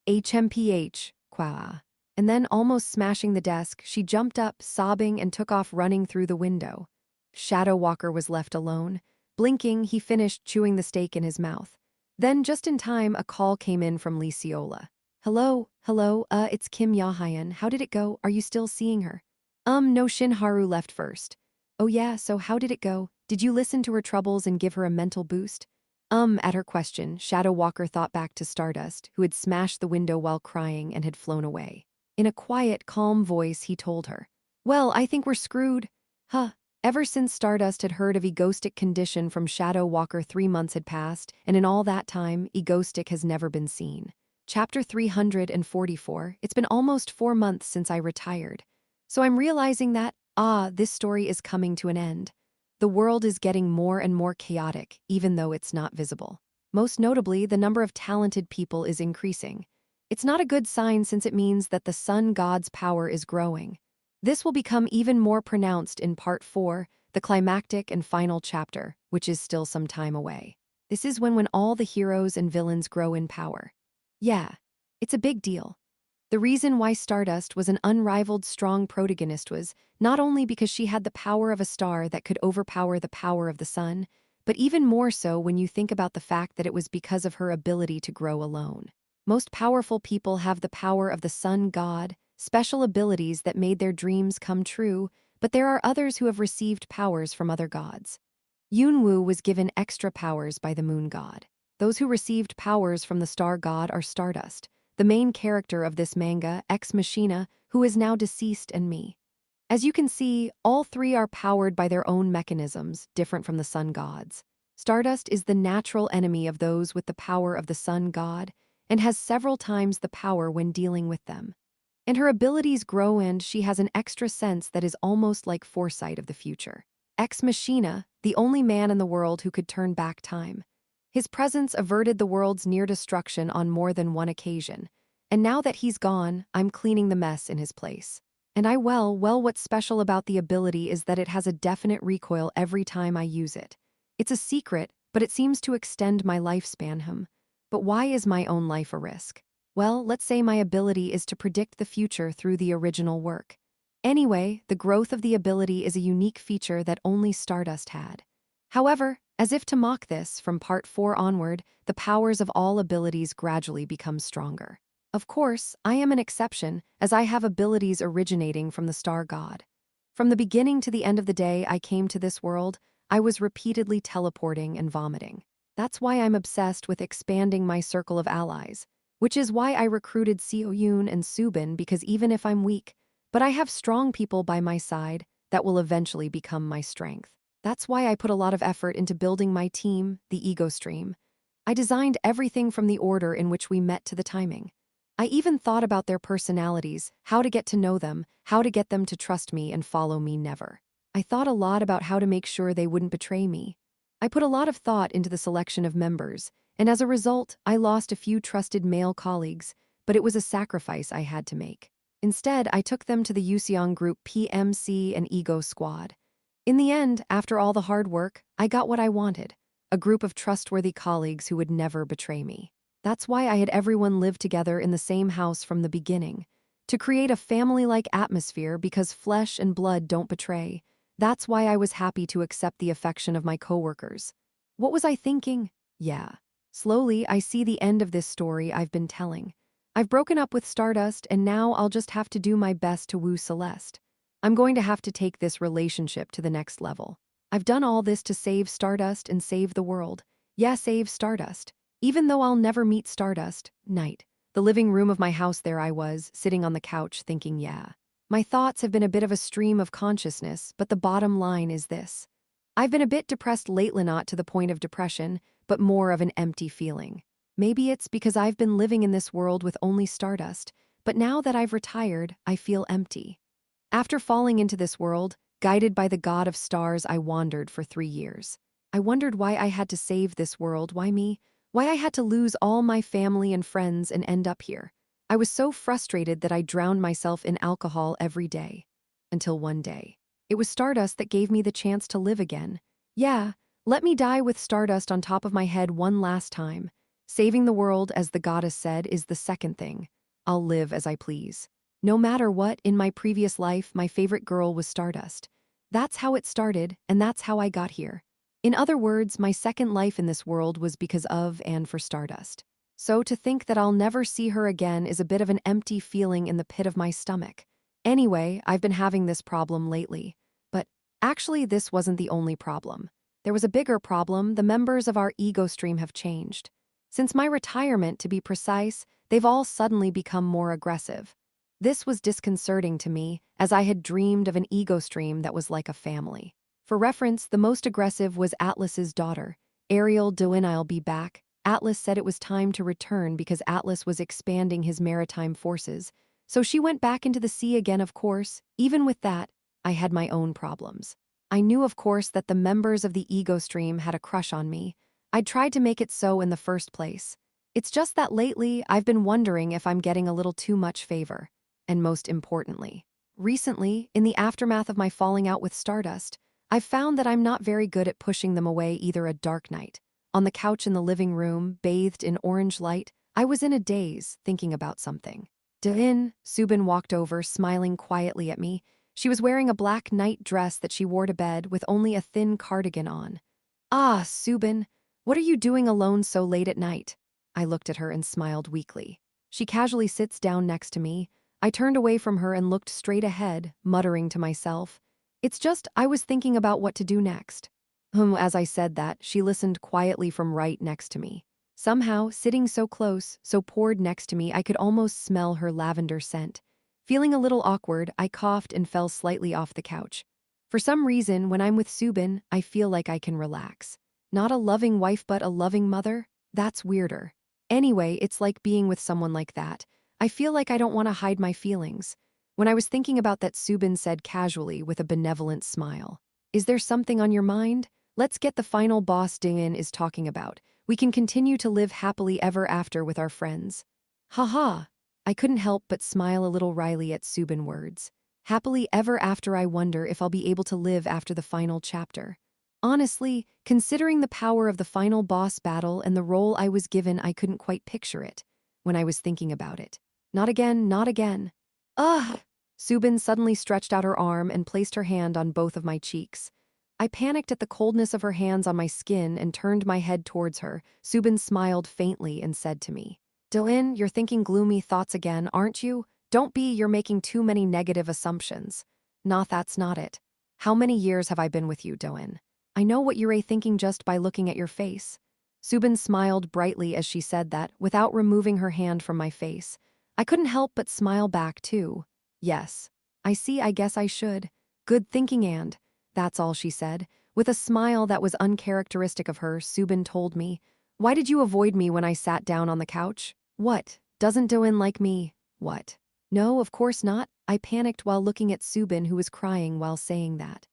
"HMPH, qua." And then, almost smashing the desk, she jumped up, sobbing, and took off running through the window. Shadow Walker was left alone. Blinking, he finished chewing the steak in his mouth. Then, just in time, a call came in from Liciola. Hello, it's Kim Yahayan. How did it go? Are you still seeing her?" No, Shinharu left first." "Oh yeah, so how did it go? Did you listen to her troubles and give her a mental boost?" At her question, Shadow Walker thought back to Stardust, who had smashed the window while crying and had flown away. In a quiet, calm voice, he told her, "Well, I think we're screwed." Huh. Ever since Stardust had heard of Egostick condition from Shadow Walker, 3 months had passed, and in all that time, Egostick has never been seen. Chapter 344, it's been almost 4 months since I retired. So I'm realizing that, this story is coming to an end. The world is getting more and more chaotic, even though it's not visible. Most notably, the number of talented people is increasing. It's not a good sign since it means that the sun god's power is growing. This will become even more pronounced in Part 4, the climactic and final chapter, which is still some time away. This is when all the heroes and villains grow in power. Yeah, it's a big deal. The reason why Stardust was an unrivaled strong protagonist was not only because she had the power of a star that could overpower the power of the sun, but even more so when you think about the fact that it was because of her ability to grow alone. Most powerful people have the power of the sun god, special abilities that made their dreams come true, but there are others who have received powers from other gods. Yunwu was given extra powers by the moon god. Those who received powers from the star god are Stardust, the main character of this manga, Ex Machina, who is now deceased, and me. As you can see, all three are powered by their own mechanisms, different from the sun gods. Stardust is the natural enemy of those with the power of the sun god, and has several times the power when dealing with them. And her abilities grow, and she has an extra sense that is almost like foresight of the future. Ex Machina, the only man in the world who could turn back time. His presence averted the world's near destruction on more than one occasion, and now that he's gone, I'm cleaning the mess in his place. And what's special about the ability is that it has a definite recoil every time I use it. It's a secret, but it seems to extend my lifespan. But why is my own life a risk? Well, let's say my ability is to predict the future through the original work. Anyway, the growth of the ability is a unique feature that only Stardust had. However, as if to mock this, from part 4 onward, the powers of all abilities gradually become stronger. Of course, I am an exception, as I have abilities originating from the star god. From the beginning to the end of the day I came to this world, I was repeatedly teleporting and vomiting. That's why I'm obsessed with expanding my circle of allies, which is why I recruited Seoyun and Subin, because even if I'm weak, but I have strong people by my side that will eventually become my strength. That's why I put a lot of effort into building my team, the Ego Stream. I designed everything from the order in which we met to the timing. I even thought about their personalities, how to get to know them, how to get them to trust me and follow me never. I thought a lot about how to make sure they wouldn't betray me. I put a lot of thought into the selection of members, and as a result, I lost a few trusted male colleagues, but it was a sacrifice I had to make. Instead, I took them to the Yuseong Group PMC and Ego Squad. In the end, after all the hard work, I got what I wanted, a group of trustworthy colleagues who would never betray me. That's why I had everyone live together in the same house from the beginning, to create a family-like atmosphere because flesh and blood don't betray. That's why I was happy to accept the affection of my coworkers. What was I thinking? Yeah. Slowly, I see the end of this story I've been telling. I've broken up with Stardust, and now I'll just have to do my best to woo Celeste. I'm going to have to take this relationship to the next level. I've done all this to save Stardust and save the world. Yeah, save Stardust. Even though I'll never meet Stardust, night. The living room of my house, there I was, sitting on the couch thinking, yeah. My thoughts have been a bit of a stream of consciousness, but the bottom line is this. I've been a bit depressed lately, not to the point of depression, but more of an empty feeling. Maybe it's because I've been living in this world with only Stardust, but now that I've retired, I feel empty. After falling into this world, guided by the god of stars, I wandered for 3 years. I wondered why I had to save this world, why me? Why I had to lose all my family and friends and end up here. I was so frustrated that I drowned myself in alcohol every day. Until one day. It was Stardust that gave me the chance to live again. Yeah, let me die with Stardust on top of my head one last time. Saving the world, as the goddess said, is the second thing. I'll live as I please. No matter what, in my previous life, my favorite girl was Stardust. That's how it started, and that's how I got here. In other words, my second life in this world was because of and for Stardust. So to think that I'll never see her again is a bit of an empty feeling in the pit of my stomach. Anyway, I've been having this problem lately. But actually, this wasn't the only problem. There was a bigger problem. The members of our ego stream have changed. Since my retirement, to be precise, they've all suddenly become more aggressive. This was disconcerting to me, as I had dreamed of an ego stream that was like a family. For reference, the most aggressive was Atlas's daughter, Ariel Dewin. I'll be back. Atlas said it was time to return because Atlas was expanding his maritime forces, so she went back into the sea again. Of course, even with that, I had my own problems. I knew, of course, that the members of the ego stream had a crush on me. I'd tried to make it so in the first place. It's just that lately, I've been wondering if I'm getting a little too much favor. And most importantly, recently, in the aftermath of my falling out with Stardust, I've found that I'm not very good at pushing them away either. A dark night. On the couch in the living room, bathed in orange light, I was in a daze, thinking about something. Subin walked over, smiling quietly at me. She was wearing a black night dress that she wore to bed with only a thin cardigan on. Ah, Subin, what are you doing alone so late at night? I looked at her and smiled weakly. She casually sits down next to me. I turned away from her and looked straight ahead, muttering to myself. It's just I was thinking about what to do next. As I said that, she listened quietly from right next to me. Somehow, sitting so close, so poured next to me, I could almost smell her lavender scent. Feeling a little awkward, I coughed and fell slightly off the couch. For some reason, when I'm with Subin, I feel like I can relax. Not a loving wife but a loving mother? That's weirder. Anyway, it's like being with someone like that. I feel like I don't want to hide my feelings. When I was thinking about that, Subin said casually with a benevolent smile. Is there something on your mind? Let's get the final boss Dingin is talking about. We can continue to live happily ever after with our friends. Haha. I couldn't help but smile a little wryly at Subin words. Happily ever after. I wonder if I'll be able to live after the final chapter. Honestly, considering the power of the final boss battle and the role I was given, I couldn't quite picture it when I was thinking about it. Not again, not again. Ugh! Subin suddenly stretched out her arm and placed her hand on both of my cheeks. I panicked at the coldness of her hands on my skin and turned my head towards her. Subin smiled faintly and said to me, "Doin, you're thinking gloomy thoughts again, aren't you? Don't be, you're making too many negative assumptions." "Nah, that's not it. How many years have I been with you, Doin? I know what you're thinking just by looking at your face." Subin smiled brightly as she said that, without removing her hand from my face. I couldn't help but smile back, too. "Yes. I see, I guess I should. Good thinking, and..." That's all she said. With a smile that was uncharacteristic of her, Subin told me, "Why did you avoid me when I sat down on the couch? What? Doesn't Doin like me? What?" "No, of course not." I panicked while looking at Subin, who was crying while saying that.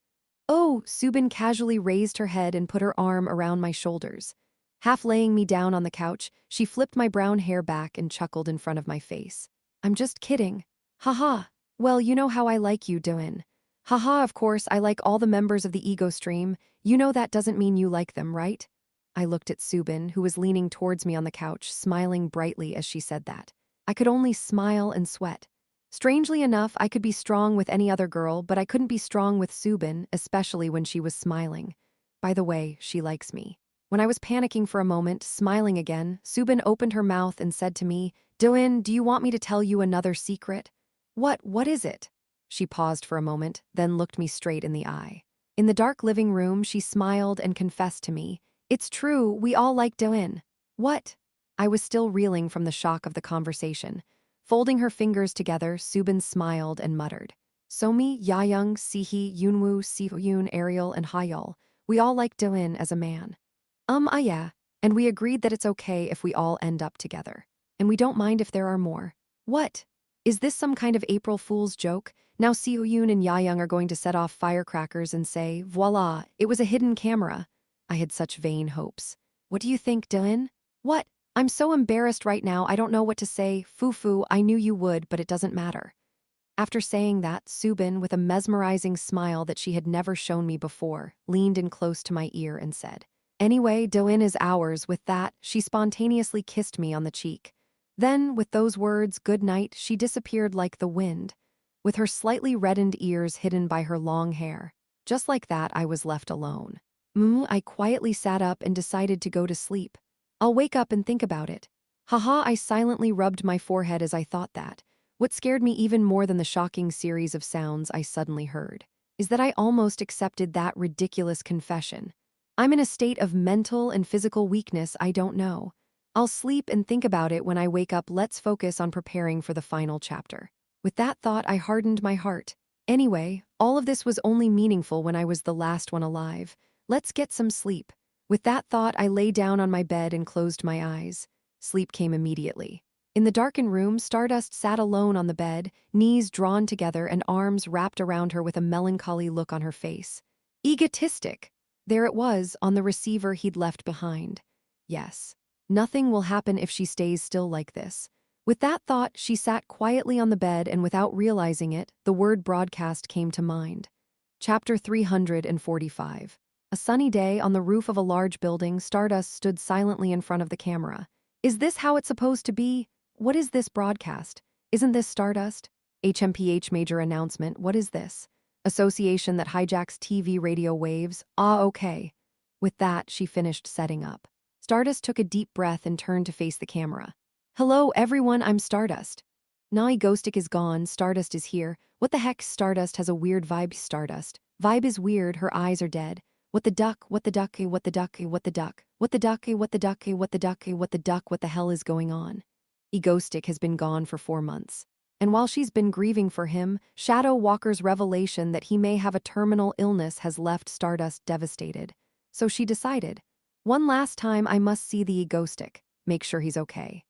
"Oh," Subin casually raised her head and put her arm around my shoulders. Half laying me down on the couch, she flipped my brown hair back and chuckled in front of my face. "I'm just kidding. Haha. Well, you know how I like you, Doin." "Haha, of course, I like all the members of the ego stream. You know that doesn't mean you like them, right?" I looked at Subin, who was leaning towards me on the couch, smiling brightly as she said that. I could only smile and sweat. Strangely enough, I could be strong with any other girl, but I couldn't be strong with Subin, especially when she was smiling. By the way, she likes me. When I was panicking for a moment, smiling again, Subin opened her mouth and said to me, "Doin, do you want me to tell you another secret?" What is it?" She paused for a moment, then looked me straight in the eye. In the dark living room, she smiled and confessed to me, "It's true, we all like Doin." "What?" I was still reeling from the shock of the conversation. Folding her fingers together, Subin smiled and muttered, "Somi, Yayoung, Sihi, Yunwoo, Sihoyun, Ariel, and Hayol. We all like Doin as a man." Yeah. And we agreed that it's okay if we all end up together. And we don't mind if there are more." "What? Is this some kind of April Fool's joke? Now Sihoyun and Yayoung are going to set off firecrackers and say, 'Voila, it was a hidden camera.'" I had such vain hopes. "What do you think, Dylan?" "What? I'm so embarrassed right now, I don't know what to say. Foo-foo, I knew you would, but it doesn't matter." After saying that, Subin, with a mesmerizing smile that she had never shown me before, leaned in close to my ear and said, "Anyway, Doin is ours." With that, she spontaneously kissed me on the cheek. Then, with those words, "Good night," she disappeared like the wind, with her slightly reddened ears hidden by her long hair. Just like that, I was left alone. I quietly sat up and decided to go to sleep. I'll wake up and think about it. Haha, I silently rubbed my forehead as I thought that. What scared me even more than the shocking series of sounds I suddenly heard is that I almost accepted that ridiculous confession. I'm in a state of mental and physical weakness I don't know. I'll sleep and think about it when I wake up. Let's focus on preparing for the final chapter. With that thought, I hardened my heart. Anyway, all of this was only meaningful when I was the last one alive. Let's get some sleep. With that thought, I lay down on my bed and closed my eyes. Sleep came immediately. In the darkened room, Stardust sat alone on the bed, knees drawn together and arms wrapped around her with a melancholy look on her face. Egotistic. There it was, on the receiver he'd left behind. Yes. Nothing will happen if she stays still like this. With that thought, she sat quietly on the bed, and without realizing it, the word broadcast came to mind. Chapter 345. A sunny day on the roof of a large building, Stardust stood silently in front of the camera. Is this how it's supposed to be? What is this broadcast? Isn't this Stardust? HMPH major announcement. What is this? Association that hijacks TV radio waves. Okay. With that, she finished setting up. Stardust took a deep breath and turned to face the camera. "Hello, everyone, I'm Stardust." "Nai Ghostic is gone, Stardust is here." "What the heck? Stardust has a weird vibe." "Stardust. Vibe is weird, her eyes are dead." "What the duck, what the duck, what the duck, what the duck, what the duck, what the duck, what the duck, what the duck, what the hell is going on?" Ghostic has been gone for 4 months. And while she's been grieving for him, Shadow Walker's revelation that he may have a terminal illness has left Stardust devastated. So she decided, one last time I must see the Ghostic, make sure he's okay.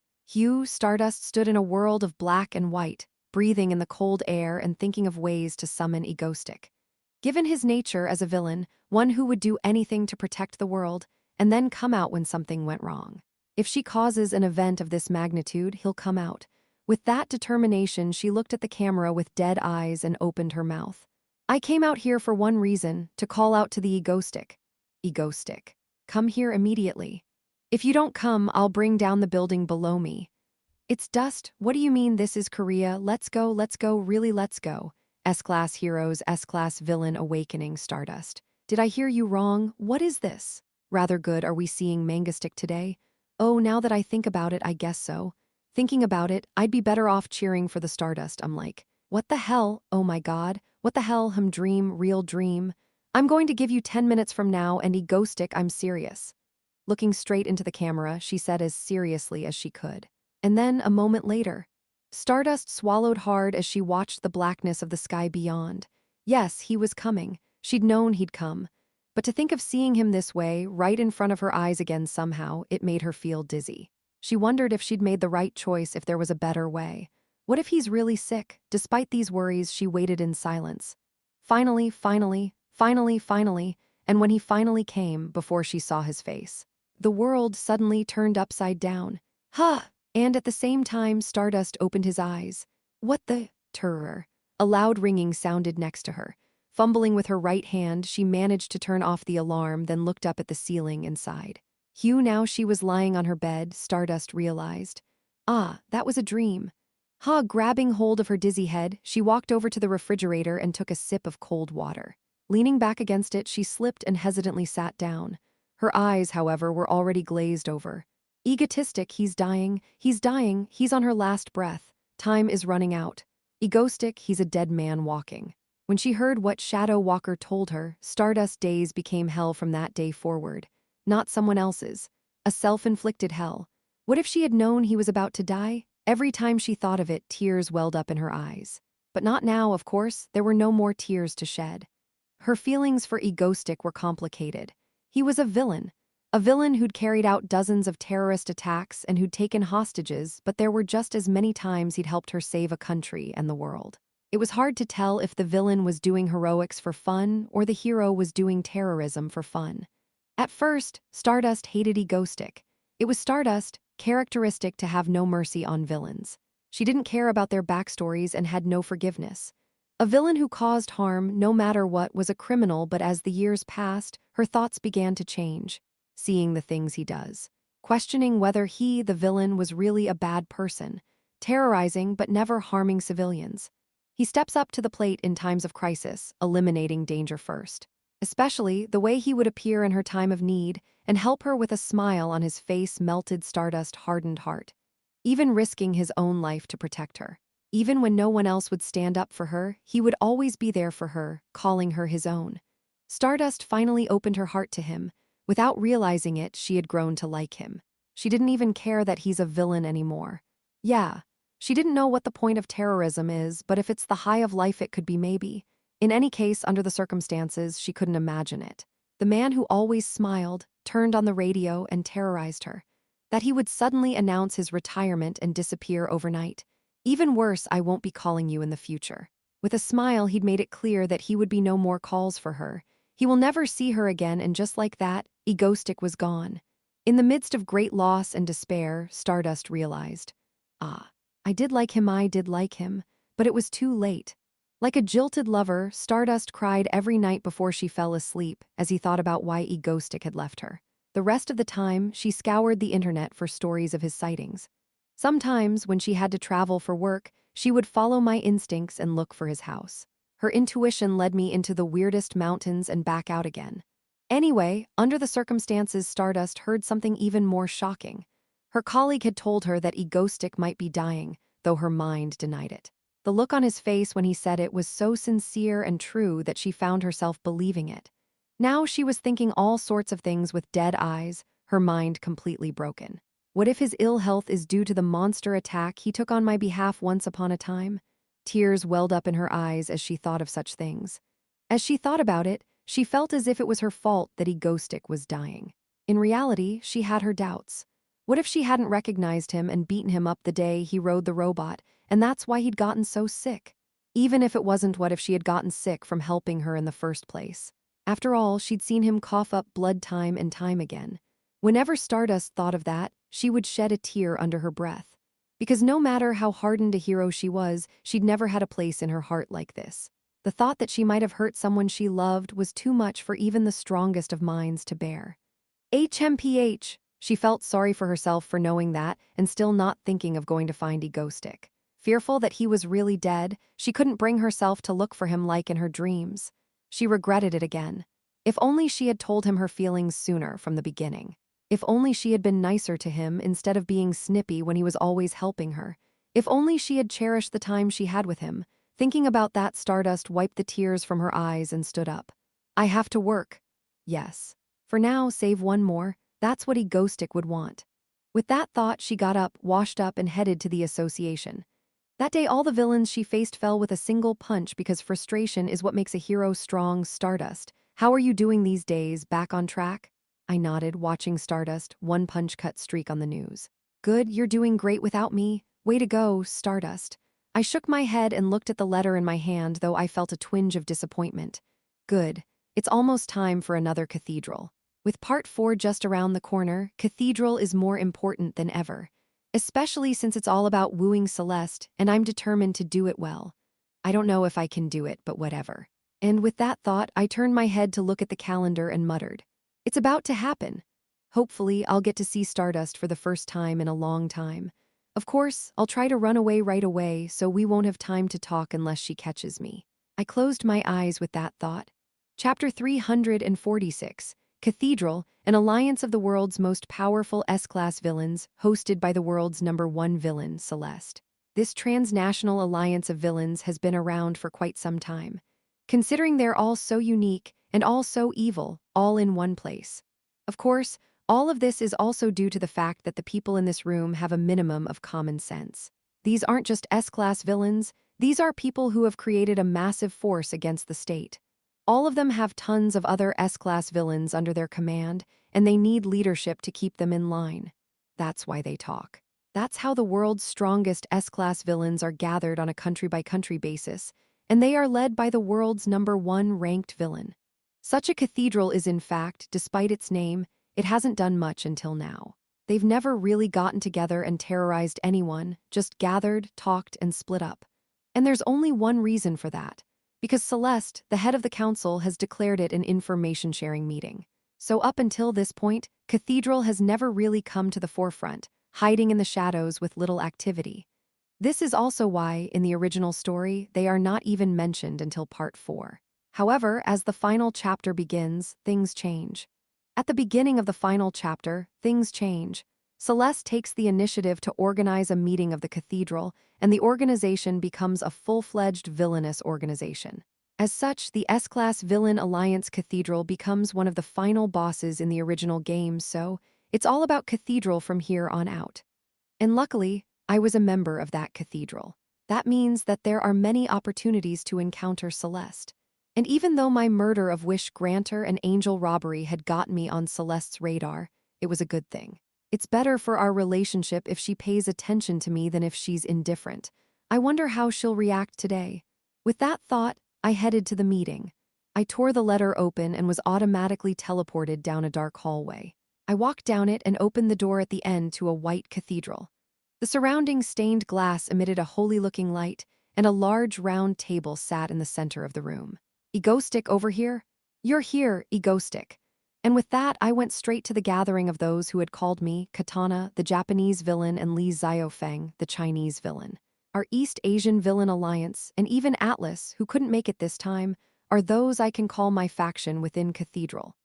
Stardust stood in a world of black and white, breathing in the cold air and thinking of ways to summon Ghostic. Given his nature as a villain, one who would do anything to protect the world, and then come out when something went wrong. If she causes an event of this magnitude, he'll come out. With that determination, she looked at the camera with dead eyes and opened her mouth. "I came out here for one reason, to call out to the Ghostic. Ghostic, come here immediately. If you don't come, I'll bring down the building below me." It's dust. What do you mean this is Korea? Let's go, really let's go. S-Class Heroes, S-Class Villain Awakening Stardust. Did I hear you wrong? What is this? Rather good, are we seeing manga stick today? Oh, now that I think about it, I guess so. Thinking about it, I'd be better off cheering for the Stardust. I'm like, what the hell? Oh my god. What the hell? Dream, real dream. I'm going to give you 10 minutes from now and ego stick, I'm serious. Looking straight into the camera, she said as seriously as she could. And then, a moment later, Stardust swallowed hard as she watched the blackness of the sky beyond. Yes, he was coming. She'd known he'd come. But to think of seeing him this way, right in front of her eyes again somehow, it made her feel dizzy. She wondered if she'd made the right choice, if there was a better way. What if he's really sick? Despite these worries, she waited in silence. Finally, and when he finally came, before she saw his face, the world suddenly turned upside down. Huh! And at the same time, Stardust opened his eyes. What the terror? A loud ringing sounded next to her. Fumbling with her right hand, she managed to turn off the alarm, then looked up at the ceiling and sighed. Now she was lying on her bed, Stardust realized. Ah, that was a dream. Grabbing hold of her dizzy head, she walked over to the refrigerator and took a sip of cold water. Leaning back against it, she slipped and hesitantly sat down. Her eyes, however, were already glazed over. Egotistic, he's dying, he's on her last breath. Time is running out. Egoistic, he's a dead man walking. When she heard what Shadow Walker told her, Stardust days became hell from that day forward. Not someone else's. A self-inflicted hell. What if she had known he was about to die? Every time she thought of it, tears welled up in her eyes. But not now, of course, there were no more tears to shed. Her feelings for Egoistic were complicated. He was a villain who'd carried out dozens of terrorist attacks and who'd taken hostages, but there were just as many times he'd helped her save a country and the world. It was hard to tell if the villain was doing heroics for fun or the hero was doing terrorism for fun. At first, Stardust hated Egoistic. It was Stardust, characteristic to have no mercy on villains. She didn't care about their backstories and had no forgiveness. A villain who caused harm, no matter what, was a criminal, but as the years passed, her thoughts began to change. Seeing the things he does. Questioning whether he, the villain, was really a bad person. Terrorizing but never harming civilians. He steps up to the plate in times of crisis, eliminating danger first. Especially the way he would appear in her time of need and help her with a smile on his face melted Stardust hardened heart. Even risking his own life to protect her. Even when no one else would stand up for her, he would always be there for her, calling her his own. Stardust finally opened her heart to him. Without realizing it, she had grown to like him. She didn't even care that he's a villain anymore. Yeah, she didn't know what the point of terrorism is, but if it's the high of life, it could be maybe. In any case, under the circumstances, she couldn't imagine it. The man who always smiled, turned on the radio, and terrorized her. That he would suddenly announce his retirement and disappear overnight. Even worse, I won't be calling you in the future. With a smile, he'd made it clear that he would be no more calls for her. He will never see her again, and just like that, Egoistic was gone. In the midst of great loss and despair, Stardust realized. I did like him, but it was too late. Like a jilted lover, Stardust cried every night before she fell asleep as he thought about why Egoistic had left her. The rest of the time, she scoured the internet for stories of his sightings. Sometimes, when she had to travel for work, she would follow my instincts and look for his house. Her intuition led me into the weirdest mountains and back out again. Anyway, under the circumstances, Stardust heard something even more shocking. Her colleague had told her that Egoistic might be dying, though her mind denied it. The look on his face when he said it was so sincere and true that she found herself believing it. Now she was thinking all sorts of things with dead eyes, her mind completely broken. What if his ill health is due to the monster attack he took on my behalf once upon a time? Tears welled up in her eyes as she thought of such things. As she thought about it, she felt as if it was her fault that Egoistic was dying. In reality, she had her doubts. What if she hadn't recognized him and beaten him up the day he rode the robot, and that's why he'd gotten so sick? Even if it wasn't, what if she had gotten sick from helping her in the first place? After all, she'd seen him cough up blood time and time again. Whenever Stardust thought of that, she would shed a tear under her breath. Because no matter how hardened a hero she was, she'd never had a place in her heart like this. The thought that she might have hurt someone she loved was too much for even the strongest of minds to bear. HMPH. She felt sorry for herself for knowing that and still not thinking of going to find Egostick. Fearful that he was really dead, she couldn't bring herself to look for him like in her dreams. She regretted it again. If only she had told him her feelings sooner from the beginning. If only she had been nicer to him instead of being snippy when he was always helping her. If only she had cherished the time she had with him. Thinking about that, Stardust wiped the tears from her eyes and stood up. I have to work. Yes. For now, save one more. That's what Egostick would want. With that thought, she got up, washed up, and headed to the association. That day, all the villains she faced fell with a single punch because frustration is what makes a hero strong. Stardust, how are you doing these days? Back on track? I nodded, watching Stardust, one punch cut streak on the news. Good, you're doing great without me. Way to go, Stardust. I shook my head and looked at the letter in my hand, though I felt a twinge of disappointment. Good. It's almost time for another cathedral. With part 4 just around the corner, Cathedral is more important than ever. Especially since it's all about wooing Celeste, and I'm determined to do it well. I don't know if I can do it, but whatever. And with that thought, I turned my head to look at the calendar and muttered, it's about to happen. Hopefully, I'll get to see Stardust for the first time in a long time. Of course, I'll try to run away right away so we won't have time to talk unless she catches me. I closed my eyes with that thought. Chapter 346, Cathedral, an alliance of the world's most powerful S-class villains, hosted by the world's #1 villain, Celeste. This transnational alliance of villains has been around for quite some time. Considering they're all so unique and all so evil, all in one place. Of course, all of this is also due to the fact that the people in this room have a minimum of common sense. These aren't just S-class villains, these are people who have created a massive force against the state. All of them have tons of other S-class villains under their command, and they need leadership to keep them in line. That's why they talk. That's how the world's strongest S-class villains are gathered on a country-by-country basis, and they are led by the world's #1 ranked villain. Such a cathedral is, in fact, despite its name, it hasn't done much until now. They've never really gotten together and terrorized anyone, just gathered, talked, and split up. And there's only one reason for that. Because Celeste, the head of the council, has declared it an information-sharing meeting. So up until this point, Cathedral has never really come to the forefront, hiding in the shadows with little activity. This is also why, in the original story, they are not even mentioned until part 4. However, as the final chapter begins, things change. At the beginning of the final chapter, things change. Celeste takes the initiative to organize a meeting of the cathedral, and the organization becomes a full-fledged villainous organization. As such, the S-Class Villain Alliance Cathedral becomes one of the final bosses in the original game, so it's all about Cathedral from here on out. And luckily, I was a member of that cathedral. That means that there are many opportunities to encounter Celeste. And even though my murder of Wish Granter and Angel Robbery had gotten me on Celeste's radar, it was a good thing. It's better for our relationship if she pays attention to me than if she's indifferent. I wonder how she'll react today. With that thought, I headed to the meeting. I tore the letter open and was automatically teleported down a dark hallway. I walked down it and opened the door at the end to a white cathedral. The surrounding stained glass emitted a holy-looking light, and a large round table sat in the center of the room. Egostick over here? You're here, Egostick. And with that, I went straight to the gathering of those who had called me Katana, the Japanese villain, and Li Xiaofeng, the Chinese villain. Our East Asian Villain Alliance, and even Atlas, who couldn't make it this time, are those I can call my faction within Cathedral.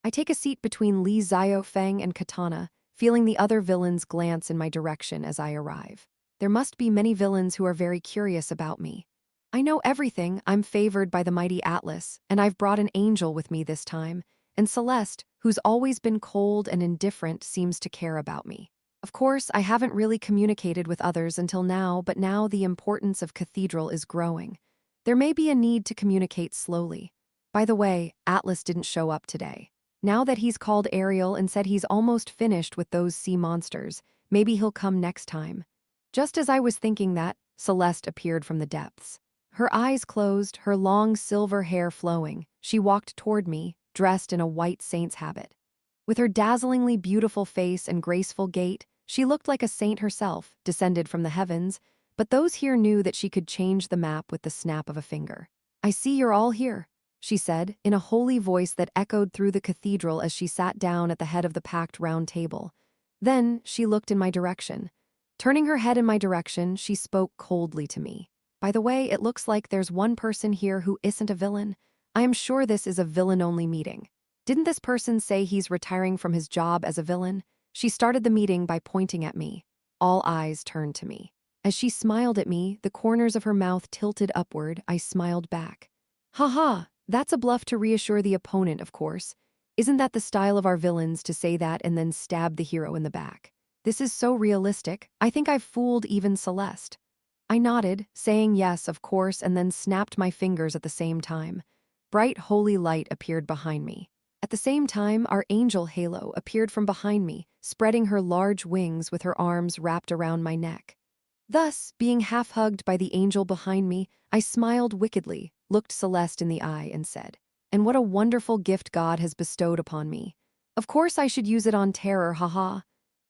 I take a seat between Li Xiaofeng and Katana, feeling the other villains glance in my direction as I arrive. There must be many villains who are very curious about me. I know everything. I'm favored by the mighty Atlas, and I've brought an angel with me this time, and Celeste, who's always been cold and indifferent, seems to care about me. Of course, I haven't really communicated with others until now, but now the importance of Cathedral is growing. There may be a need to communicate slowly. By the way, Atlas didn't show up today. Now that he's called Ariel and said he's almost finished with those sea monsters, maybe he'll come next time. Just as I was thinking that, Celeste appeared from the depths. Her eyes closed, her long silver hair flowing. She walked toward me, dressed in a white saint's habit. With her dazzlingly beautiful face and graceful gait, she looked like a saint herself, descended from the heavens, but those here knew that she could change the map with the snap of a finger. I see you're all here. she said, in a holy voice that echoed through the cathedral as she sat down at the head of the packed round table. Then she looked in my direction. Turning her head in my direction, she spoke coldly to me. By the way, it looks like there's one person here who isn't a villain. I am sure this is a villain-only meeting. Didn't this person say he's retiring from his job as a villain? She started the meeting by pointing at me. All eyes turned to me. As she smiled at me, the corners of her mouth tilted upward. I smiled back. Ha, that's a bluff to reassure the opponent, of course. Isn't that the style of our villains to say that and then stab the hero in the back? This is so realistic. I think I've fooled even Celeste. I nodded, saying yes, of course, and then snapped my fingers at the same time. Bright holy light appeared behind me. At the same time, our angel halo appeared from behind me, spreading her large wings with her arms wrapped around my neck. Thus, being half-hugged by the angel behind me, I smiled wickedly, looked Celeste in the eye, and said, "And what a wonderful gift God has bestowed upon me. Of course I should use it on terror, haha."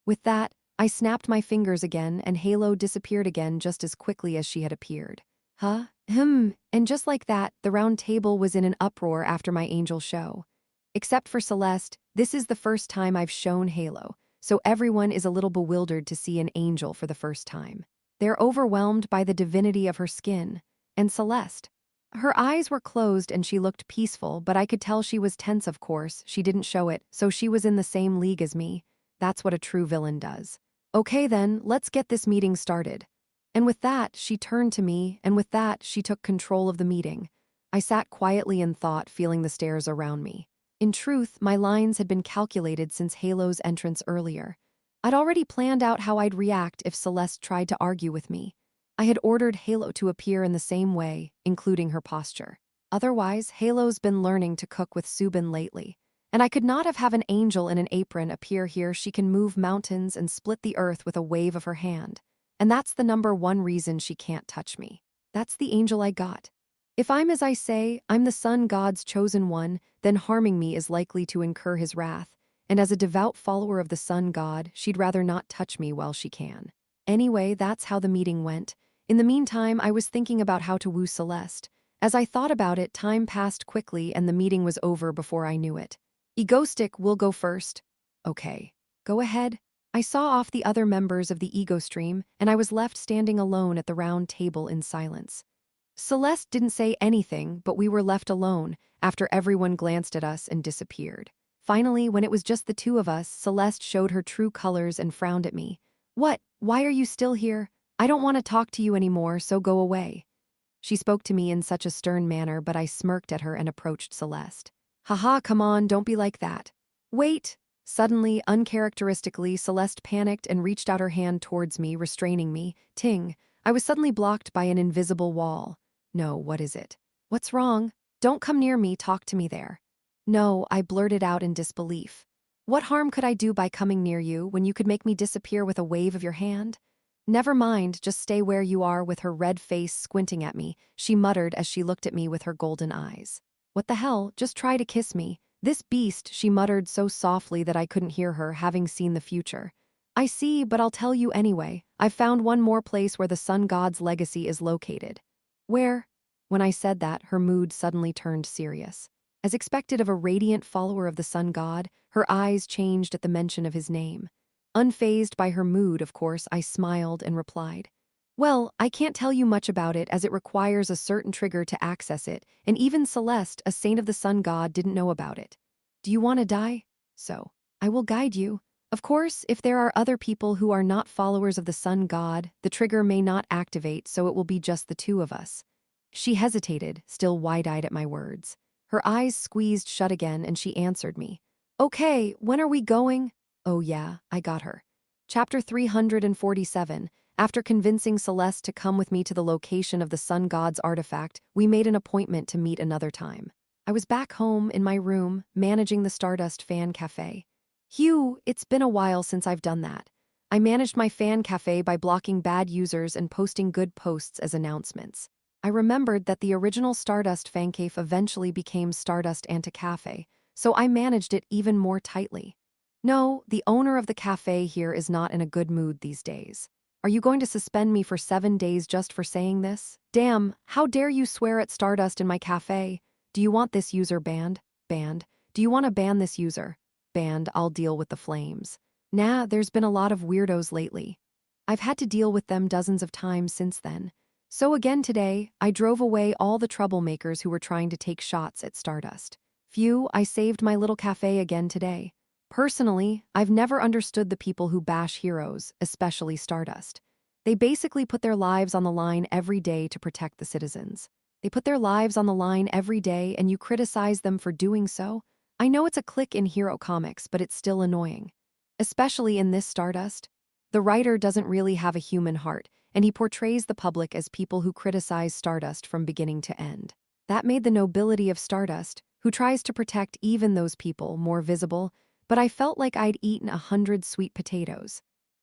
With that, I snapped my fingers again, and Halo disappeared again just as quickly as she had appeared. And just like that, the round table was in an uproar after my angel show. Except for Celeste, this is the first time I've shown Halo, so everyone is a little bewildered to see an angel for the first time. They're overwhelmed by the divinity of her skin. And Celeste. Her eyes were closed and she looked peaceful, but I could tell she was tense, of course. She didn't show it, so she was in the same league as me. That's what a true villain does. Okay then, let's get this meeting started. And with that, she turned to me, and with that, she took control of the meeting. I sat quietly in thought, feeling the stares around me. In truth, my lines had been calculated since Halo's entrance earlier. I'd already planned out how I'd react if Celeste tried to argue with me. I had ordered Halo to appear in the same way, including her posture. Otherwise, Halo's been learning to cook with Subin lately. And I could not have an angel in an apron appear here. She can move mountains and split the earth with a wave of her hand. And that's the number one reason she can't touch me. That's the angel I got. If I'm as I say, I'm the sun god's chosen one, then harming me is likely to incur his wrath. And as a devout follower of the sun god, she'd rather not touch me while she can. Anyway, that's how the meeting went. In the meantime, I was thinking about how to woo Celeste. As I thought about it, time passed quickly and the meeting was over before I knew it. Egostick will go first. Okay. Go ahead. I saw off the other members of the ego stream, and I was left standing alone at the round table in silence. Celeste didn't say anything, but we were left alone after everyone glanced at us and disappeared. Finally, when it was just the two of us, Celeste showed her true colors and frowned at me. "What? Why are you still here? I don't want to talk to you anymore, so go away." She spoke to me in such a stern manner, but I smirked at her and approached Celeste. "Haha, come on, don't be like that." "Wait." Suddenly, uncharacteristically, Celeste panicked and reached out her hand towards me, restraining me. Ting. I was suddenly blocked by an invisible wall. "No, what is it? What's wrong? Don't come near me, talk to me there." "No," I blurted out in disbelief. "What harm could I do by coming near you when you could make me disappear with a wave of your hand?" "Never mind, just stay where you are." With her red face squinting at me, she muttered as she looked at me with her golden eyes. "What the hell, just try to kiss me." "This beast," she muttered so softly that I couldn't hear her, having seen the future. "I see, but I'll tell you anyway. I've found one more place where the sun god's legacy is located." "Where?" When I said that, her mood suddenly turned serious. As expected of a radiant follower of the sun god, her eyes changed at the mention of his name. Unfazed by her mood, of course, I smiled and replied, "Well, I can't tell you much about it as it requires a certain trigger to access it, and even Celeste, a saint of the sun god, didn't know about it. Do you want to die? So, I will guide you. Of course, if there are other people who are not followers of the sun god, the trigger may not activate, so it will be just the two of us." She hesitated, still wide-eyed at my words. Her eyes squeezed shut again and she answered me. "Okay, when are we going?" "Oh yeah, I got her." Chapter 347. After convincing Celeste to come with me to the location of the sun god's artifact, we made an appointment to meet another time. I was back home in my room, managing the Stardust Fan Cafe. It's been a while since I've done that. I managed my fan cafe by blocking bad users and posting good posts as announcements. I remembered that the original Stardust Fancave eventually became Stardust Anti-Cafe, so I managed it even more tightly. No, the owner of the cafe here is not in a good mood these days. "Are you going to suspend me for 7 days just for saying this? Damn, how dare you swear at Stardust in my cafe?" Do you want this user banned? Banned. Do you want to ban this user? Banned. I'll deal with the flames. Nah, there's been a lot of weirdos lately. I've had to deal with them dozens of times since then. So again today, I drove away all the troublemakers who were trying to take shots at Stardust. Phew, I saved my little cafe again today. Personally, I've never understood the people who bash heroes, especially Stardust. They basically put their lives on the line every day to protect the citizens. They put their lives on the line every day and you criticize them for doing so? I know it's a click in hero comics, but it's still annoying. Especially in this Stardust. The writer doesn't really have a human heart, and he portrays the public as people who criticize Stardust from beginning to end. That made the nobility of Stardust, who tries to protect even those people, more visible, but I felt like I'd eaten 100 sweet potatoes.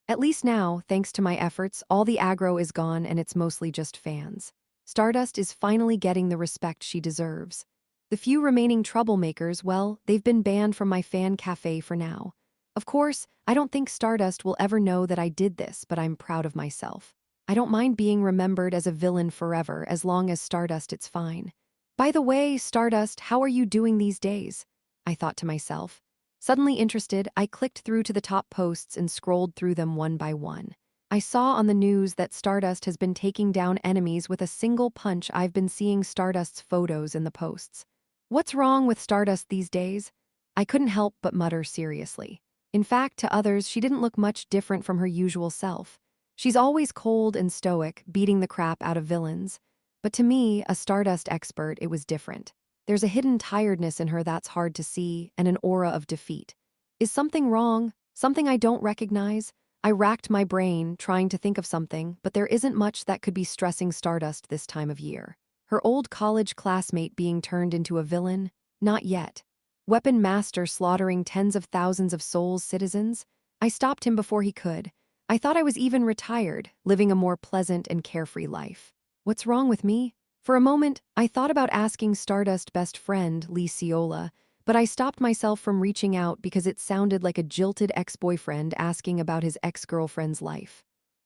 At least now, thanks to my efforts, all the aggro is gone and it's mostly just fans. Stardust is finally getting the respect she deserves. The few remaining troublemakers, well, they've been banned from my fan cafe for now. Of course, I don't think Stardust will ever know that I did this, but I'm proud of myself. I don't mind being remembered as a villain forever, as long as Stardust it's fine. By the way, Stardust, how are you doing these days? I thought to myself. Suddenly interested, I clicked through to the top posts and scrolled through them one by one. I saw on the news that Stardust has been taking down enemies with a single punch. I've been seeing Stardust's photos in the posts. What's wrong with Stardust these days? I couldn't help but mutter seriously. In fact, to others, she didn't look much different from her usual self. She's always cold and stoic, beating the crap out of villains. But to me, a Stardust expert, it was different. There's a hidden tiredness in her that's hard to see, and an aura of defeat. Is something wrong? Something I don't recognize? I racked my brain, trying to think of something, but there isn't much that could be stressing Stardust this time of year. Her old college classmate being turned into a villain? Not yet. Weapon master slaughtering tens of thousands of Seoul's citizens? I stopped him before he could. I thought I was even retired, living a more pleasant and carefree life. What's wrong with me? For a moment, I thought about asking Stardust best friend, Lee Seola, but I stopped myself from reaching out because it sounded like a jilted ex-boyfriend asking about his ex-girlfriend's life.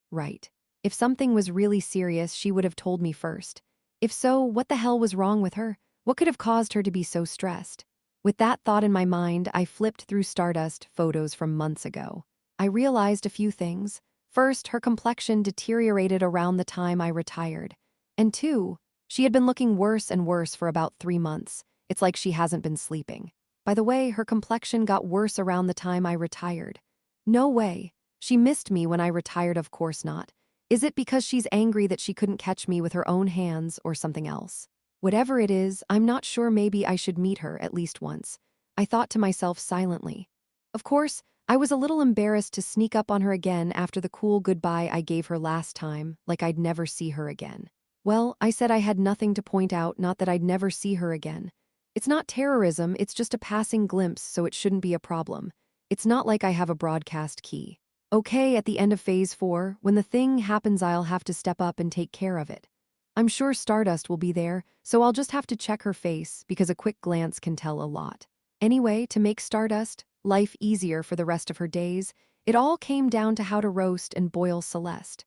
Right. If something was really serious, she would have told me first. If so, what the hell was wrong with her? What could have caused her to be so stressed? With that thought in my mind, I flipped through Stardust photos from months ago. I realized a few things. First, her complexion deteriorated around the time I retired. And two, she had been looking worse and worse for about 3 months. It's like she hasn't been sleeping. By the way, her complexion got worse around the time I retired. No way. She missed me when I retired, of course not. Is it because she's angry that she couldn't catch me with her own hands or something else? Whatever it is, I'm not sure, maybe I should meet her at least once. I thought to myself silently. Of course, I was a little embarrassed to sneak up on her again after the cool goodbye I gave her last time, like I'd never see her again. Well, I said I had nothing to point out, not that I'd never see her again. It's not terrorism, it's just a passing glimpse, so it shouldn't be a problem. It's not like I have a broadcast key. Okay, at the end of Phase 4, when the thing happens, I'll have to step up and take care of it. I'm sure Stardust will be there, so I'll just have to check her face, because a quick glance can tell a lot. Anyway, to make Stardust life easier for the rest of her days, it all came down to how to roast and boil Celeste.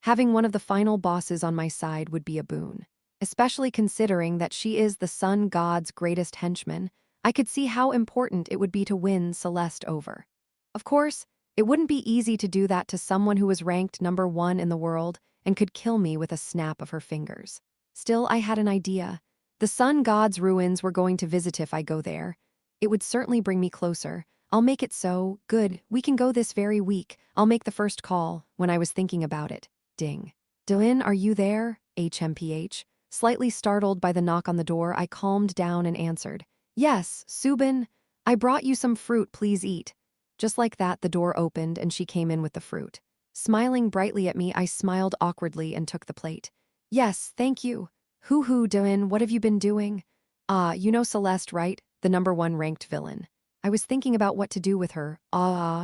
Having one of the final bosses on my side would be a boon. Especially considering that she is the sun god's greatest henchman, I could see how important it would be to win Celeste over. Of course, it wouldn't be easy to do that to someone who was ranked #1 in the world and could kill me with a snap of her fingers. Still, I had an idea. The sun god's ruins we're going to visit. If I go there, it would certainly bring me closer. I'll make it so. Good, we can go this very week. I'll make the first call. When I was thinking about it. Ding. Dylan, are you there? HMPH. Slightly startled by the knock on the door, I calmed down and answered. Yes, Subin. I brought you some fruit, please eat. Just like that, the door opened and she came in with the fruit. Smiling brightly at me, I smiled awkwardly and took the plate. Yes, thank you. Hoo-hoo, Dylan, what have you been doing? You know Celeste, right? The #1 ranked villain. I was thinking about what to do with her.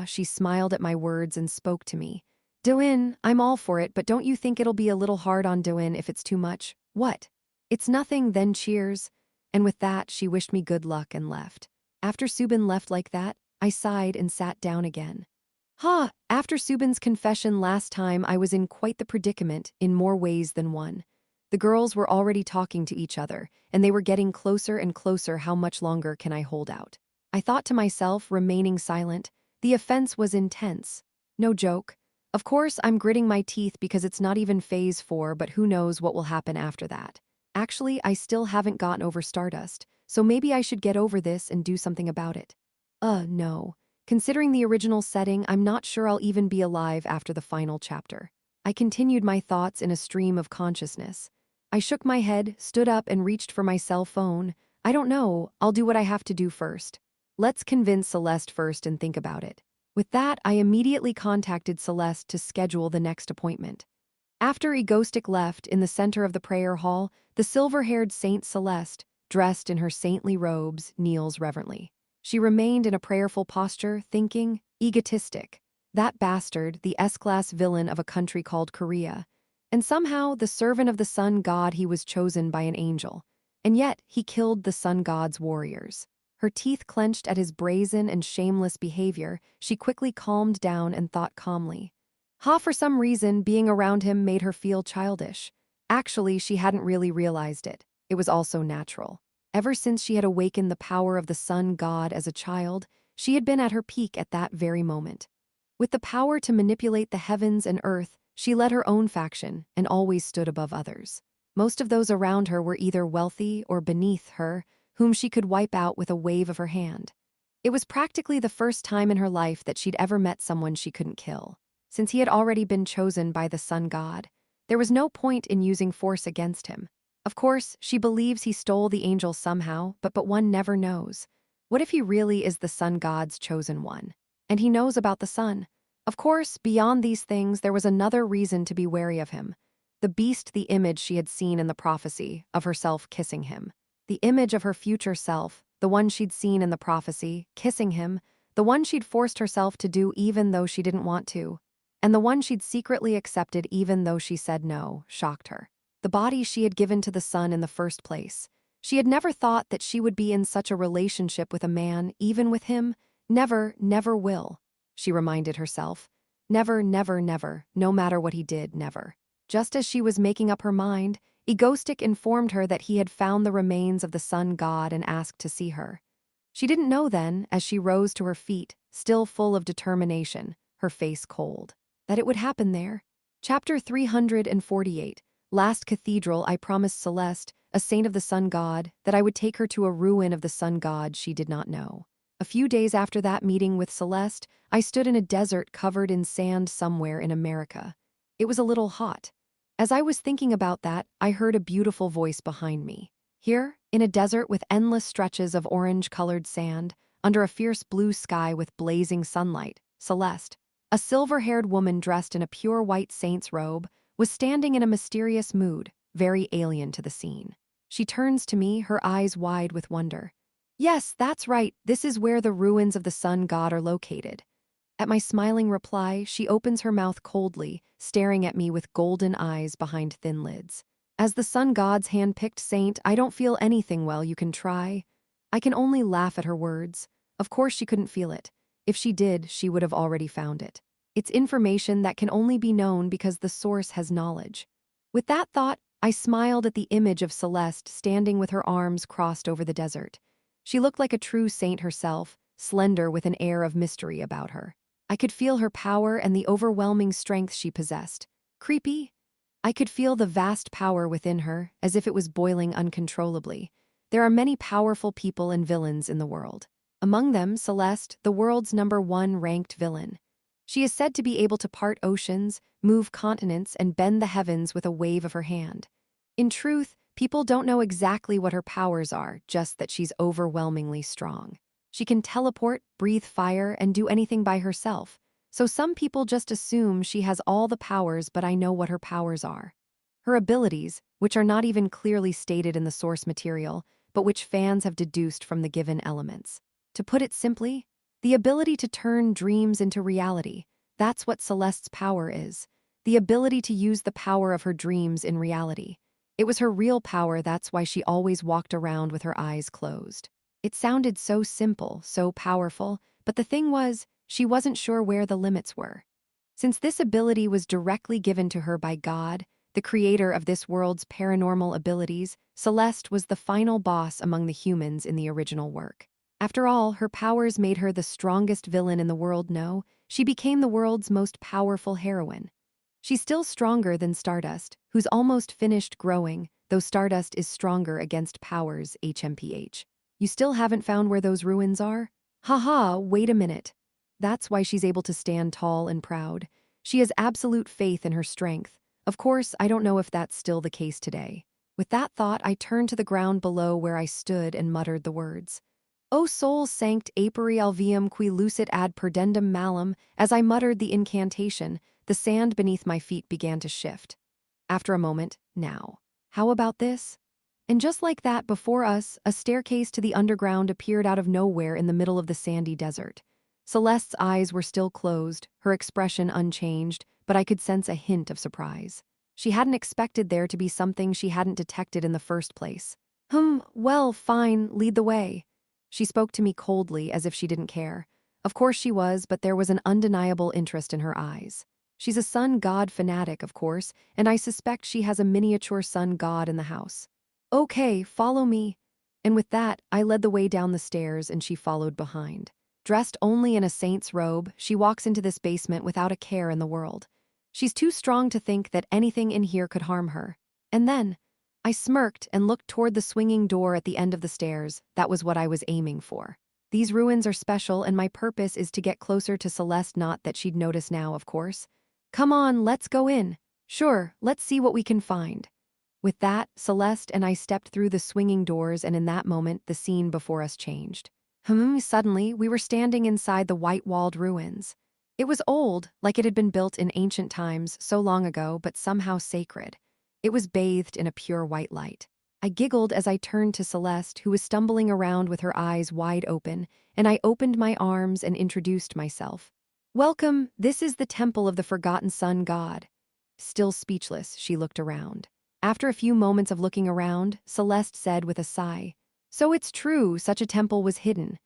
She smiled at my words and spoke to me. Dylan, I'm all for it, but don't you think it'll be a little hard on Dylan if it's too much? What? It's nothing, then cheers. And with that, she wished me good luck and left. After Subin left like that, I sighed and sat down again. After Subin's confession last time, I was in quite the predicament, in more ways than one. The girls were already talking to each other, and they were getting closer and closer. How much longer can I hold out? I thought to myself, remaining silent. The offense was intense. No joke. Of course, I'm gritting my teeth because it's not even phase 4, but who knows what will happen after that. Actually, I still haven't gotten over Stardust, so maybe I should get over this and do something about it. No. Considering the original setting, I'm not sure I'll even be alive after the final chapter. I continued my thoughts in a stream of consciousness. I shook my head, stood up, and reached for my cell phone. I don't know, I'll do what I have to do first. Let's convince Celeste first and think about it. With that, I immediately contacted Celeste to schedule the next appointment. After Egostic left, in the center of the prayer hall, the silver-haired Saint Celeste, dressed in her saintly robes, kneels reverently. She remained in a prayerful posture, thinking, egotistic. That bastard, the S-class villain of a country called Korea. And somehow, the servant of the sun god, he was chosen by an angel. And yet, he killed the sun god's warriors. Her teeth clenched at his brazen and shameless behavior. She quickly calmed down and thought calmly. For some reason, being around him made her feel childish. Actually, she hadn't really realized it. It was also natural. Ever since she had awakened the power of the sun god as a child, she had been at her peak at that very moment. With the power to manipulate the heavens and earth, she led her own faction and always stood above others. Most of those around her were either wealthy or beneath her, whom she could wipe out with a wave of her hand. It was practically the first time in her life that she'd ever met someone she couldn't kill. Since he had already been chosen by the sun god, there was no point in using force against him. Of course, she believes he stole the angel somehow, but one never knows. What if he really is the sun god's chosen one? And he knows about the sun. Of course, beyond these things, there was another reason to be wary of him. The beast, the image she had seen in the prophecy, of herself kissing him. The image of her future self, the one she'd seen in the prophecy, kissing him, the one she'd forced herself to do even though she didn't want to. And the one she'd secretly accepted even though she said no, shocked her. The body she had given to the sun in the first place. She had never thought that she would be in such a relationship with a man, even with him. Never, never will. She reminded herself. Never, never, never, no matter what he did, never. Just as she was making up her mind, Egostic informed her that he had found the remains of the sun god and asked to see her. She didn't know then, as she rose to her feet, still full of determination, her face cold, that it would happen there. Chapter 348. Last cathedral. I promised Celeste, a saint of the sun god, that I would take her to a ruin of the sun god she did not know. A few days after that meeting with Celeste, I stood in a desert covered in sand somewhere in America. It was a little hot. As I was thinking about that, I heard a beautiful voice behind me. Here, in a desert with endless stretches of orange-colored sand, under a fierce blue sky with blazing sunlight, Celeste, a silver-haired woman dressed in a pure white saint's robe, was standing in a mysterious mood, very alien to the scene. She turns to me, her eyes wide with wonder. Yes, that's right, this is where the ruins of the sun god are located. At my smiling reply, she opens her mouth coldly, staring at me with golden eyes behind thin lids. As the sun god's hand-picked saint, I don't feel anything. Well, you can try. I can only laugh at her words. Of course she couldn't feel it. If she did, she would have already found it. It's information that can only be known because the source has knowledge. With that thought, I smiled at the image of Celeste standing with her arms crossed over the desert. She looked like a true saint herself, slender with an air of mystery about her. I could feel her power and the overwhelming strength she possessed. Creepy? I could feel the vast power within her, as if it was boiling uncontrollably. There are many powerful people and villains in the world. Among them, Celeste, the world's #1 ranked villain. She is said to be able to part oceans, move continents, and bend the heavens with a wave of her hand. In truth, people don't know exactly what her powers are, just that she's overwhelmingly strong. She can teleport, breathe fire, and do anything by herself. So some people just assume she has all the powers, but I know what her powers are. Her abilities, which are not even clearly stated in the source material, but which fans have deduced from the given elements. To put it simply, the ability to turn dreams into reality. That's what Celeste's power is. The ability to use the power of her dreams in reality. It was her real power, that's why she always walked around with her eyes closed. It sounded so simple, so powerful, but the thing was, she wasn't sure where the limits were. Since this ability was directly given to her by God, the creator of this world's paranormal abilities, Celeste was the final boss among the humans in the original work. After all, her powers made her the strongest villain in the world. No, she became the world's most powerful heroine. She's still stronger than Stardust, who's almost finished growing, though Stardust is stronger against powers HMPH. You still haven't found where those ruins are? Haha, wait a minute. That's why she's able to stand tall and proud. She has absolute faith in her strength. Of course, I don't know if that's still the case today. With that thought, I turned to the ground below where I stood and muttered the words. O sol sanct aperi alveum qui lucit ad perdendum malum. As I muttered the incantation, the sand beneath my feet began to shift. After a moment, now. How about this? And just like that, before us, a staircase to the underground appeared out of nowhere in the middle of the sandy desert. Celeste's eyes were still closed, her expression unchanged, but I could sense a hint of surprise. She hadn't expected there to be something she hadn't detected in the first place. Well, fine, lead the way. She spoke to me coldly, as if she didn't care. Of course she was, but there was an undeniable interest in her eyes. She's a sun god fanatic, of course, and I suspect she has a miniature sun god in the house. Okay, follow me. And with that, I led the way down the stairs and she followed behind. Dressed only in a saint's robe, she walks into this basement without a care in the world. She's too strong to think that anything in here could harm her. And then, I smirked and looked toward the swinging door at the end of the stairs. That was what I was aiming for. These ruins are special and my purpose is to get closer to Celeste, not that she'd notice now, of course. Come on, let's go in. Sure, let's see what we can find. With that, Celeste and I stepped through the swinging doors and in that moment, the scene before us changed. Suddenly, we were standing inside the white-walled ruins. It was old, like it had been built in ancient times so long ago, but somehow sacred. It was bathed in a pure white light. I giggled as I turned to Celeste, who was stumbling around with her eyes wide open, and I opened my arms and introduced myself. Welcome, this is the temple of the forgotten sun god. Still speechless, she looked around. After a few moments of looking around, Celeste said with a sigh, So it's true, such a temple was hidden.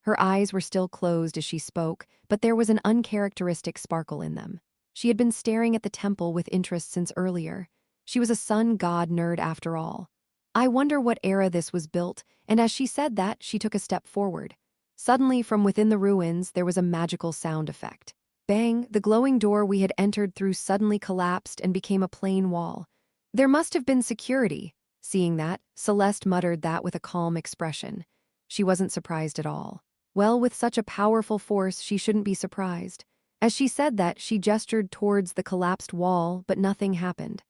Her eyes were still closed as she spoke, but there was an uncharacteristic sparkle in them. She had been staring at the temple with interest since earlier. She was a sun god nerd after all. I wonder what era this was built, and as she said that, she took a step forward. Suddenly, from within the ruins, there was a magical sound effect. Bang, the glowing door we had entered through suddenly collapsed and became a plain wall. There must have been security. Seeing that, Celeste muttered that with a calm expression. She wasn't surprised at all. Well, with such a powerful force, she shouldn't be surprised. As she said that, she gestured towards the collapsed wall, but nothing happened.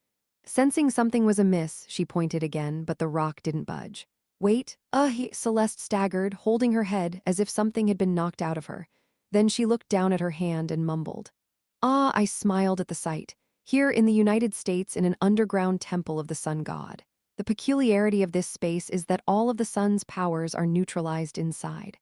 Sensing something was amiss, she pointed again, but the rock didn't budge. Wait, Celeste staggered, holding her head as if something had been knocked out of her. Then she looked down at her hand and mumbled. I smiled at the sight. Here in the United States in an underground temple of the sun god. The peculiarity of this space is that all of the sun's powers are neutralized inside.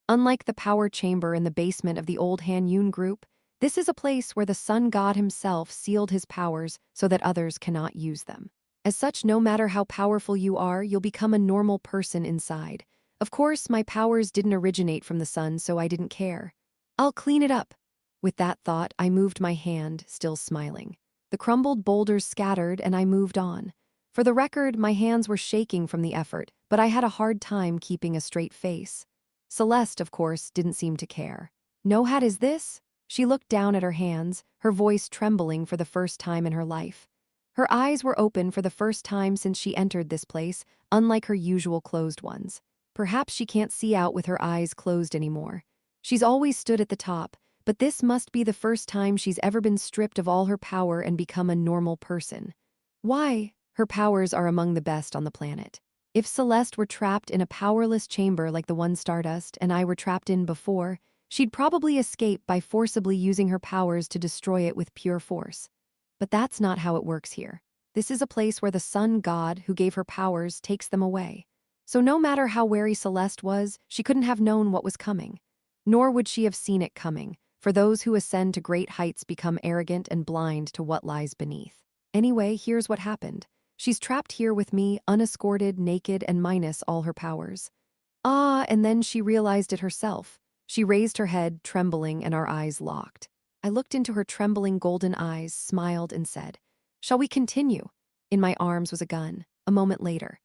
Unlike the power chamber in the basement of the old Han Yun group, this is a place where the sun god himself sealed his powers so that others cannot use them. As such, no matter how powerful you are, you'll become a normal person inside. Of course, my powers didn't originate from the sun, so I didn't care. I'll clean it up. With that thought, I moved my hand, still smiling. The crumbled boulders scattered and I moved on. For the record, my hands were shaking from the effort, but I had a hard time keeping a straight face. Celeste, of course, didn't seem to care. No hat is this? She looked down at her hands, her voice trembling for the first time in her life. Her eyes were open for the first time since she entered this place, unlike her usual closed ones. Perhaps she can't see out with her eyes closed anymore. She's always stood at the top, but this must be the first time she's ever been stripped of all her power and become a normal person. Why? Her powers are among the best on the planet. If Celeste were trapped in a powerless chamber like the one Stardust and I were trapped in before, she'd probably escape by forcibly using her powers to destroy it with pure force. But that's not how it works here. This is a place where the sun god who gave her powers takes them away. So no matter how wary Celeste was, she couldn't have known what was coming. Nor would she have seen it coming, for those who ascend to great heights become arrogant and blind to what lies beneath. Anyway, here's what happened. She's trapped here with me, unescorted, naked, and minus all her powers. And then she realized it herself. She raised her head, trembling, and our eyes locked. I looked into her trembling golden eyes, smiled, and said, Shall we continue? In my arms was a gun. A moment later.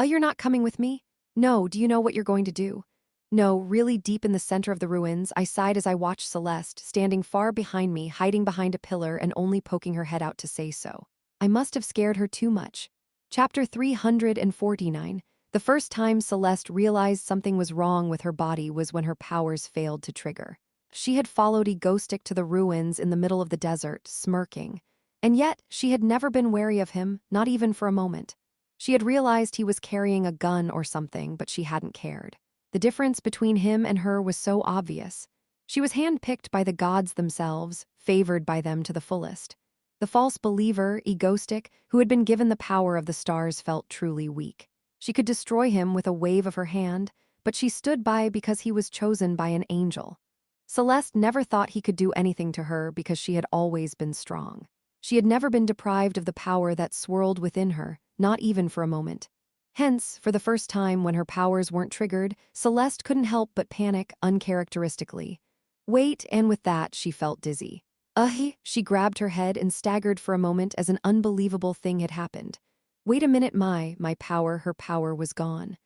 You're not coming with me? No, do you know what you're going to do? No, really deep in the center of the ruins, I sighed as I watched Celeste, standing far behind me, hiding behind a pillar and only poking her head out to say so. I must have scared her too much. Chapter 349. The first time Celeste realized something was wrong with her body was when her powers failed to trigger. She had followed Egostic to the ruins in the middle of the desert, smirking. And yet, she had never been wary of him, not even for a moment. She had realized he was carrying a gun or something, but she hadn't cared. The difference between him and her was so obvious. She was handpicked by the gods themselves, favored by them to the fullest. The false believer, Egostic, who had been given the power of the stars, felt truly weak. She could destroy him with a wave of her hand, but she stood by because he was chosen by an angel. Celeste never thought he could do anything to her because she had always been strong. She had never been deprived of the power that swirled within her, not even for a moment. Hence, for the first time when her powers weren't triggered, Celeste couldn't help but panic uncharacteristically. Wait, and with that, she felt dizzy. She grabbed her head and staggered for a moment as an unbelievable thing had happened. Wait a minute, her power was gone.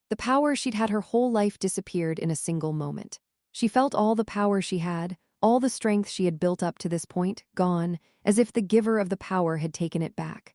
The power she'd had her whole life disappeared in a single moment. She felt all the power she had, all the strength she had built up to this point, gone, as if the giver of the power had taken it back.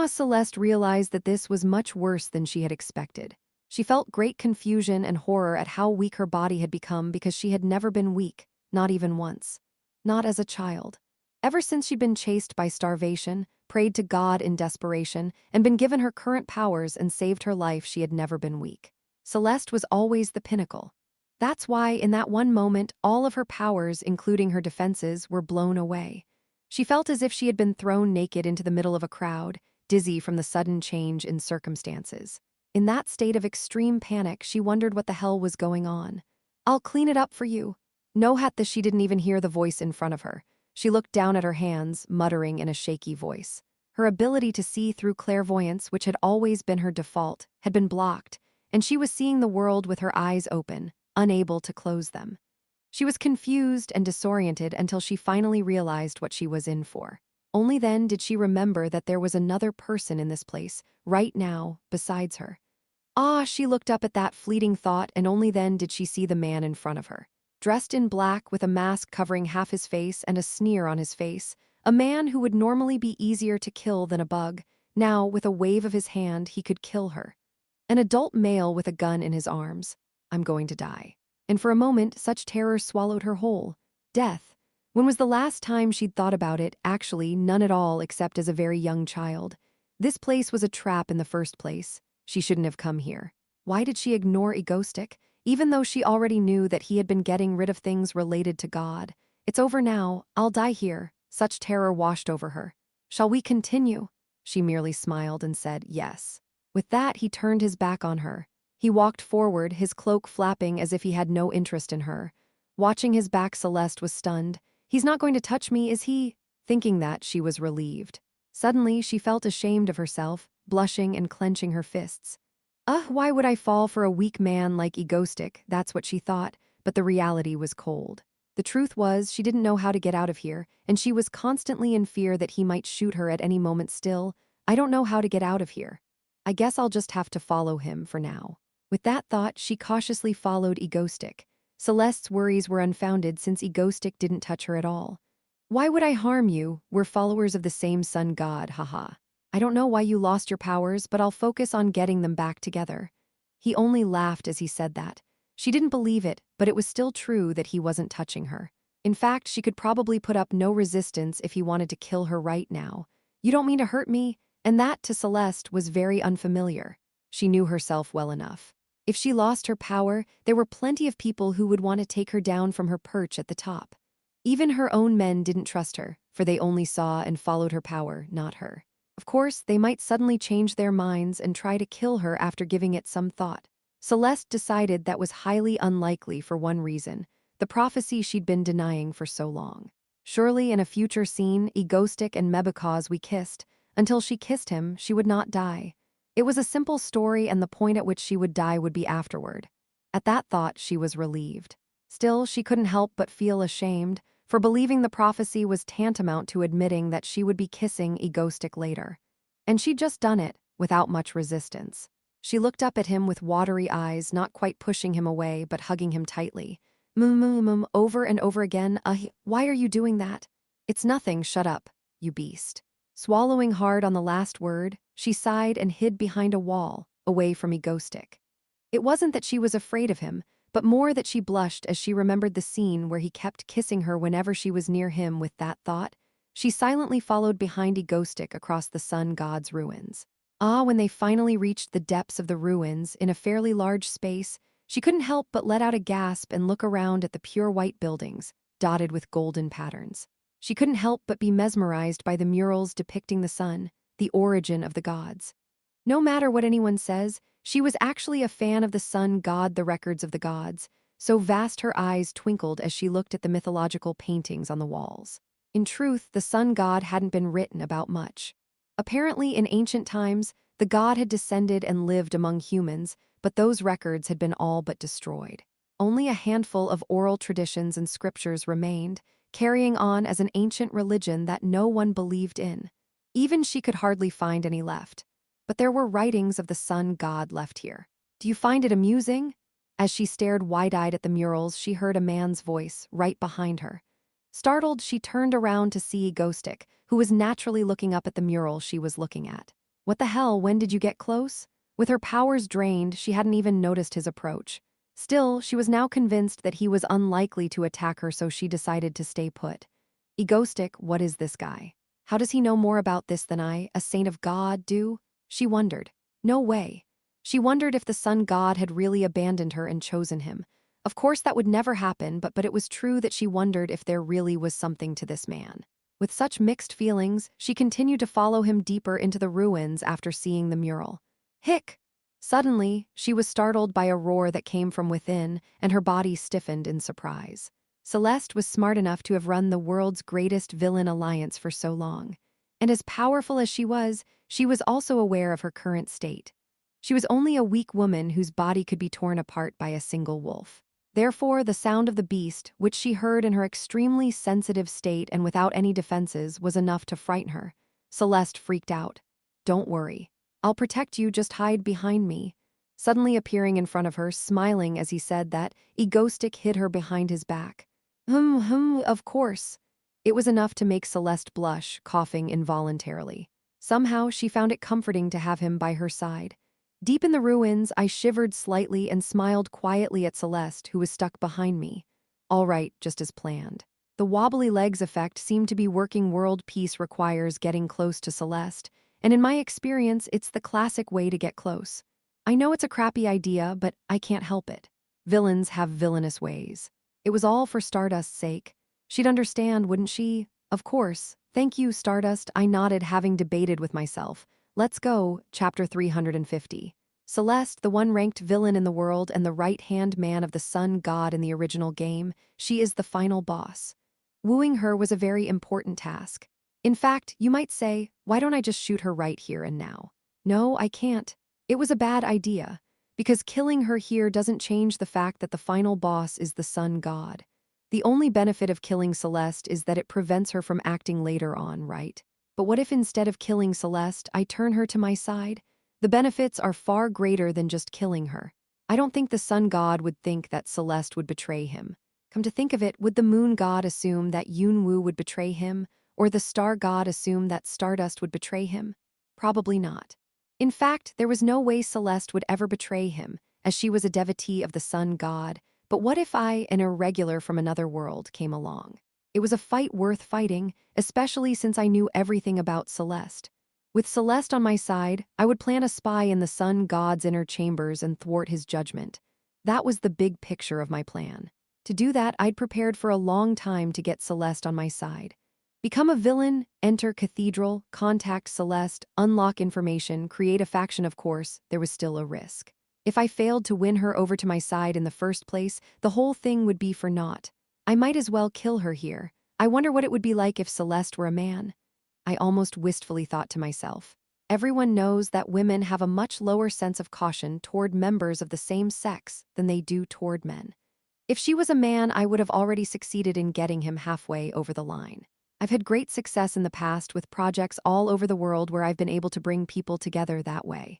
Celeste realized that this was much worse than she had expected. She felt great confusion and horror at how weak her body had become because she had never been weak, not even once. Not as a child. Ever since she'd been chased by starvation, prayed to God in desperation, and been given her current powers and saved her life, she had never been weak. Celeste was always the pinnacle. That's why, in that one moment, all of her powers, including her defenses, were blown away. She felt as if she had been thrown naked into the middle of a crowd, dizzy from the sudden change in circumstances. In that state of extreme panic, she wondered what the hell was going on. "I'll clean it up for you." No hat that she didn't even hear the voice in front of her. She looked down at her hands, muttering in a shaky voice. Her ability to see through clairvoyance, which had always been her default, had been blocked, and she was seeing the world with her eyes open, unable to close them. She was confused and disoriented until she finally realized what she was in for. Only then did she remember that there was another person in this place, right now, besides her. She looked up at that fleeting thought, and only then did she see the man in front of her. Dressed in black with a mask covering half his face and a sneer on his face, a man who would normally be easier to kill than a bug, now, with a wave of his hand, he could kill her. An adult male with a gun in his arms. "I'm going to die." And for a moment, such terror swallowed her whole. Death. When was the last time she'd thought about it? Actually, none at all, except as a very young child. This place was a trap in the first place. She shouldn't have come here. Why did she ignore Egostic, even though she already knew that he had been getting rid of things related to God? It's over now. I'll die here. Such terror washed over her. "Shall we continue?" She merely smiled and said yes. With that, he turned his back on her. He walked forward, his cloak flapping as if he had no interest in her. Watching his back, Celeste was stunned. "He's not going to touch me, is he?" Thinking that, she was relieved. Suddenly, she felt ashamed of herself, blushing and clenching her fists. Why would I fall for a weak man like Egostic? That's what she thought, but the reality was cold. The truth was, she didn't know how to get out of here, and she was constantly in fear that he might shoot her at any moment still. "I don't know how to get out of here. I guess I'll just have to follow him for now." With that thought, she cautiously followed Egostic. Celeste's worries were unfounded since Egostic didn't touch her at all. "Why would I harm you? We're followers of the same sun god, haha. I don't know why you lost your powers, but I'll focus on getting them back together." He only laughed as he said that. She didn't believe it, but it was still true that he wasn't touching her. In fact, she could probably put up no resistance if he wanted to kill her right now. "You don't mean to hurt me?" And that, to Celeste, was very unfamiliar. She knew herself well enough. If she lost her power, there were plenty of people who would want to take her down from her perch at the top. Even her own men didn't trust her, for they only saw and followed her power, not her. Of course, they might suddenly change their minds and try to kill her after giving it some thought. Celeste decided that was highly unlikely for one reason: the prophecy she'd been denying for so long. Surely in a future scene, Egostic and Mebicause we kissed. Until she kissed him, she would not die. It was a simple story, and the point at which she would die would be afterward. At that thought, she was relieved. Still, she couldn't help but feel ashamed. for believing the prophecy was tantamount to admitting that she would be kissing Egostic later. And she'd just done it, without much resistance. She looked up at him with watery eyes, not quite pushing him away, but hugging him tightly. Over and over again. Why are you doing that? It's nothing, shut up, you beast. Swallowing hard on the last word, she sighed and hid behind a wall, away from Egostic. It wasn't that she was afraid of him, but more that she blushed as she remembered the scene where he kept kissing her whenever she was near him. With that thought, she silently followed behind Egostic across the sun god's ruins. When they finally reached the depths of the ruins, in a fairly large space, she couldn't help but let out a gasp and look around at the pure white buildings, dotted with golden patterns. She couldn't help but be mesmerized by the murals depicting the sun, the origin of the gods. No matter what anyone says, she was actually a fan of the sun god, the records of the gods, so vast her eyes twinkled as she looked at the mythological paintings on the walls. In truth, the sun god hadn't been written about much. Apparently, in ancient times, the god had descended and lived among humans, but those records had been all but destroyed. Only a handful of oral traditions and scriptures remained, carrying on as an ancient religion that no one believed in. Even she could hardly find any left. But there were writings of the sun god left here. Do you find it amusing? As she stared wide-eyed at the murals, she heard a man's voice right behind her. Startled, she turned around to see Egostic, who was naturally looking up at the mural she was looking at. What the hell, when did you get close? With her powers drained, she hadn't even noticed his approach. Still, she was now convinced that he was unlikely to attack her, so she decided to stay put. Egostic, what is this guy? How does he know more about this than I, a saint of God, do? She wondered. No way. She wondered if the sun god had really abandoned her and chosen him. Of course that would never happen, but it was true that she wondered if there really was something to this man. With such mixed feelings, she continued to follow him deeper into the ruins after seeing the mural. Hick! Suddenly, she was startled by a roar that came from within, and her body stiffened in surprise. Celeste was smart enough to have run the world's greatest villain alliance for so long. And as powerful as she was also aware of her current state. She was only a weak woman whose body could be torn apart by a single wolf. Therefore, the sound of the beast, which she heard in her extremely sensitive state and without any defenses, was enough to frighten her. Celeste freaked out. Don't worry. I'll protect you, just hide behind me. Suddenly appearing in front of her, smiling as he said that, Egostic hid her behind his back. Of course. It was enough to make Celeste blush, coughing involuntarily. Somehow, she found it comforting to have him by her side. Deep in the ruins, I shivered slightly and smiled quietly at Celeste, who was stuck behind me. All right, just as planned. The wobbly legs effect seemed to be working. World peace requires getting close to Celeste, and in my experience, it's the classic way to get close. I know it's a crappy idea, but I can't help it. Villains have villainous ways. It was all for Stardust's sake. She'd understand, wouldn't she? Of course. Thank you, Stardust, I nodded, having debated with myself. Let's go, chapter 350. Celeste, the one-ranked villain in the world and the right-hand man of the sun god in the original game, she is the final boss. Wooing her was a very important task. In fact, you might say, why don't I just shoot her right here and now? No, I can't. It was a bad idea. Because killing her here doesn't change the fact that the final boss is the sun god. The only benefit of killing Celeste is that it prevents her from acting later on, right? But what if instead of killing Celeste, I turn her to my side? The benefits are far greater than just killing her. I don't think the sun god would think that Celeste would betray him. Come to think of it, would the moon god assume that Yunwu would betray him? Or the star god assume that Stardust would betray him? Probably not. In fact, there was no way Celeste would ever betray him, as she was a devotee of the sun god. But what if I, an irregular from another world, came along? It was a fight worth fighting, especially since I knew everything about Celeste. With Celeste on my side, I would plant a spy in the sun god's inner chambers and thwart his judgment. That was the big picture of my plan. To do that, I'd prepared for a long time to get Celeste on my side. Become a villain, enter Cathedral, contact Celeste, unlock information, create a faction. Of course, there was still a risk. If I failed to win her over to my side in the first place, the whole thing would be for naught. I might as well kill her here. I wonder what it would be like if Celeste were a man. I almost wistfully thought to myself. Everyone knows that women have a much lower sense of caution toward members of the same sex than they do toward men. If she was a man, I would have already succeeded in getting him halfway over the line. I've had great success in the past with projects all over the world where I've been able to bring people together that way.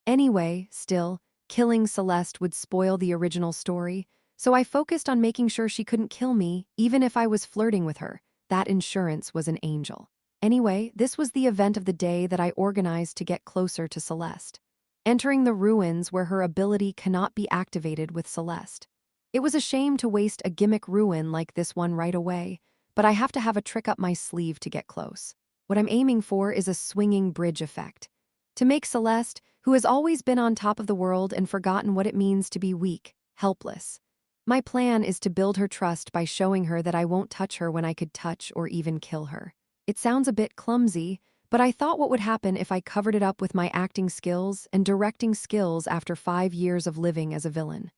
Anyway, still, killing Celeste would spoil the original story, so I focused on making sure she couldn't kill me, even if I was flirting with her. That insurance was an angel. Anyway, this was the event of the day that I organized to get closer to Celeste. Entering the ruins where her ability cannot be activated with Celeste. It was a shame to waste a gimmick ruin like this one right away, but I have to have a trick up my sleeve to get close. What I'm aiming for is a swinging bridge effect. To make Celeste, who has always been on top of the world and forgotten what it means to be weak, helpless. My plan is to build her trust by showing her that I won't touch her when I could touch or even kill her. It sounds a bit clumsy, but I thought what would happen if I covered it up with my acting skills and directing skills after 5 years of living as a villain.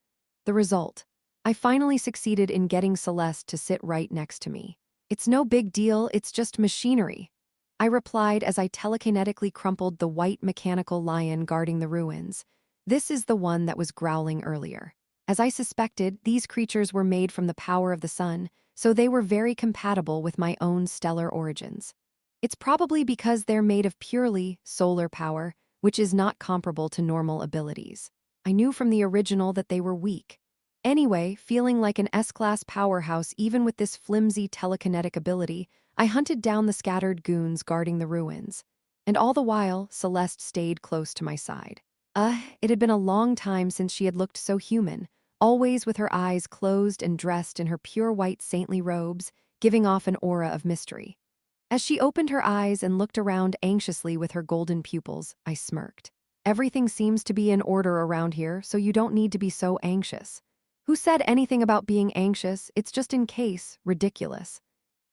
The result: I finally succeeded in getting Celeste to sit right next to me. It's no big deal, it's just machinery, I replied as I telekinetically crumpled the white mechanical lion guarding the ruins. This is the one that was growling earlier. As I suspected, these creatures were made from the power of the sun, so they were very compatible with my own stellar origins. It's probably because they're made of purely solar power, which is not comparable to normal abilities. I knew from the original that they were weak. Anyway, feeling like an S-class powerhouse even with this flimsy telekinetic ability, I hunted down the scattered goons guarding the ruins. And all the while, Celeste stayed close to my side. It had been a long time since she had looked so human, always with her eyes closed and dressed in her pure white saintly robes, giving off an aura of mystery. As she opened her eyes and looked around anxiously with her golden pupils, I smirked. Everything seems to be in order around here, so you don't need to be so anxious. Who said anything about being anxious? It's just in case. Ridiculous.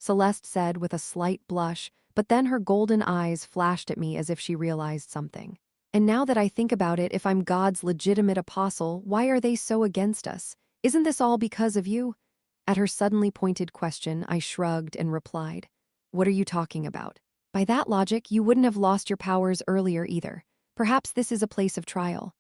Celeste said with a slight blush, but then her golden eyes flashed at me as if she realized something. And now that I think about it, if I'm God's legitimate apostle, why are they so against us? Isn't this all because of you? At her suddenly pointed question, I shrugged and replied, "What are you talking about? By that logic, you wouldn't have lost your powers earlier either. Perhaps this is a place of trial."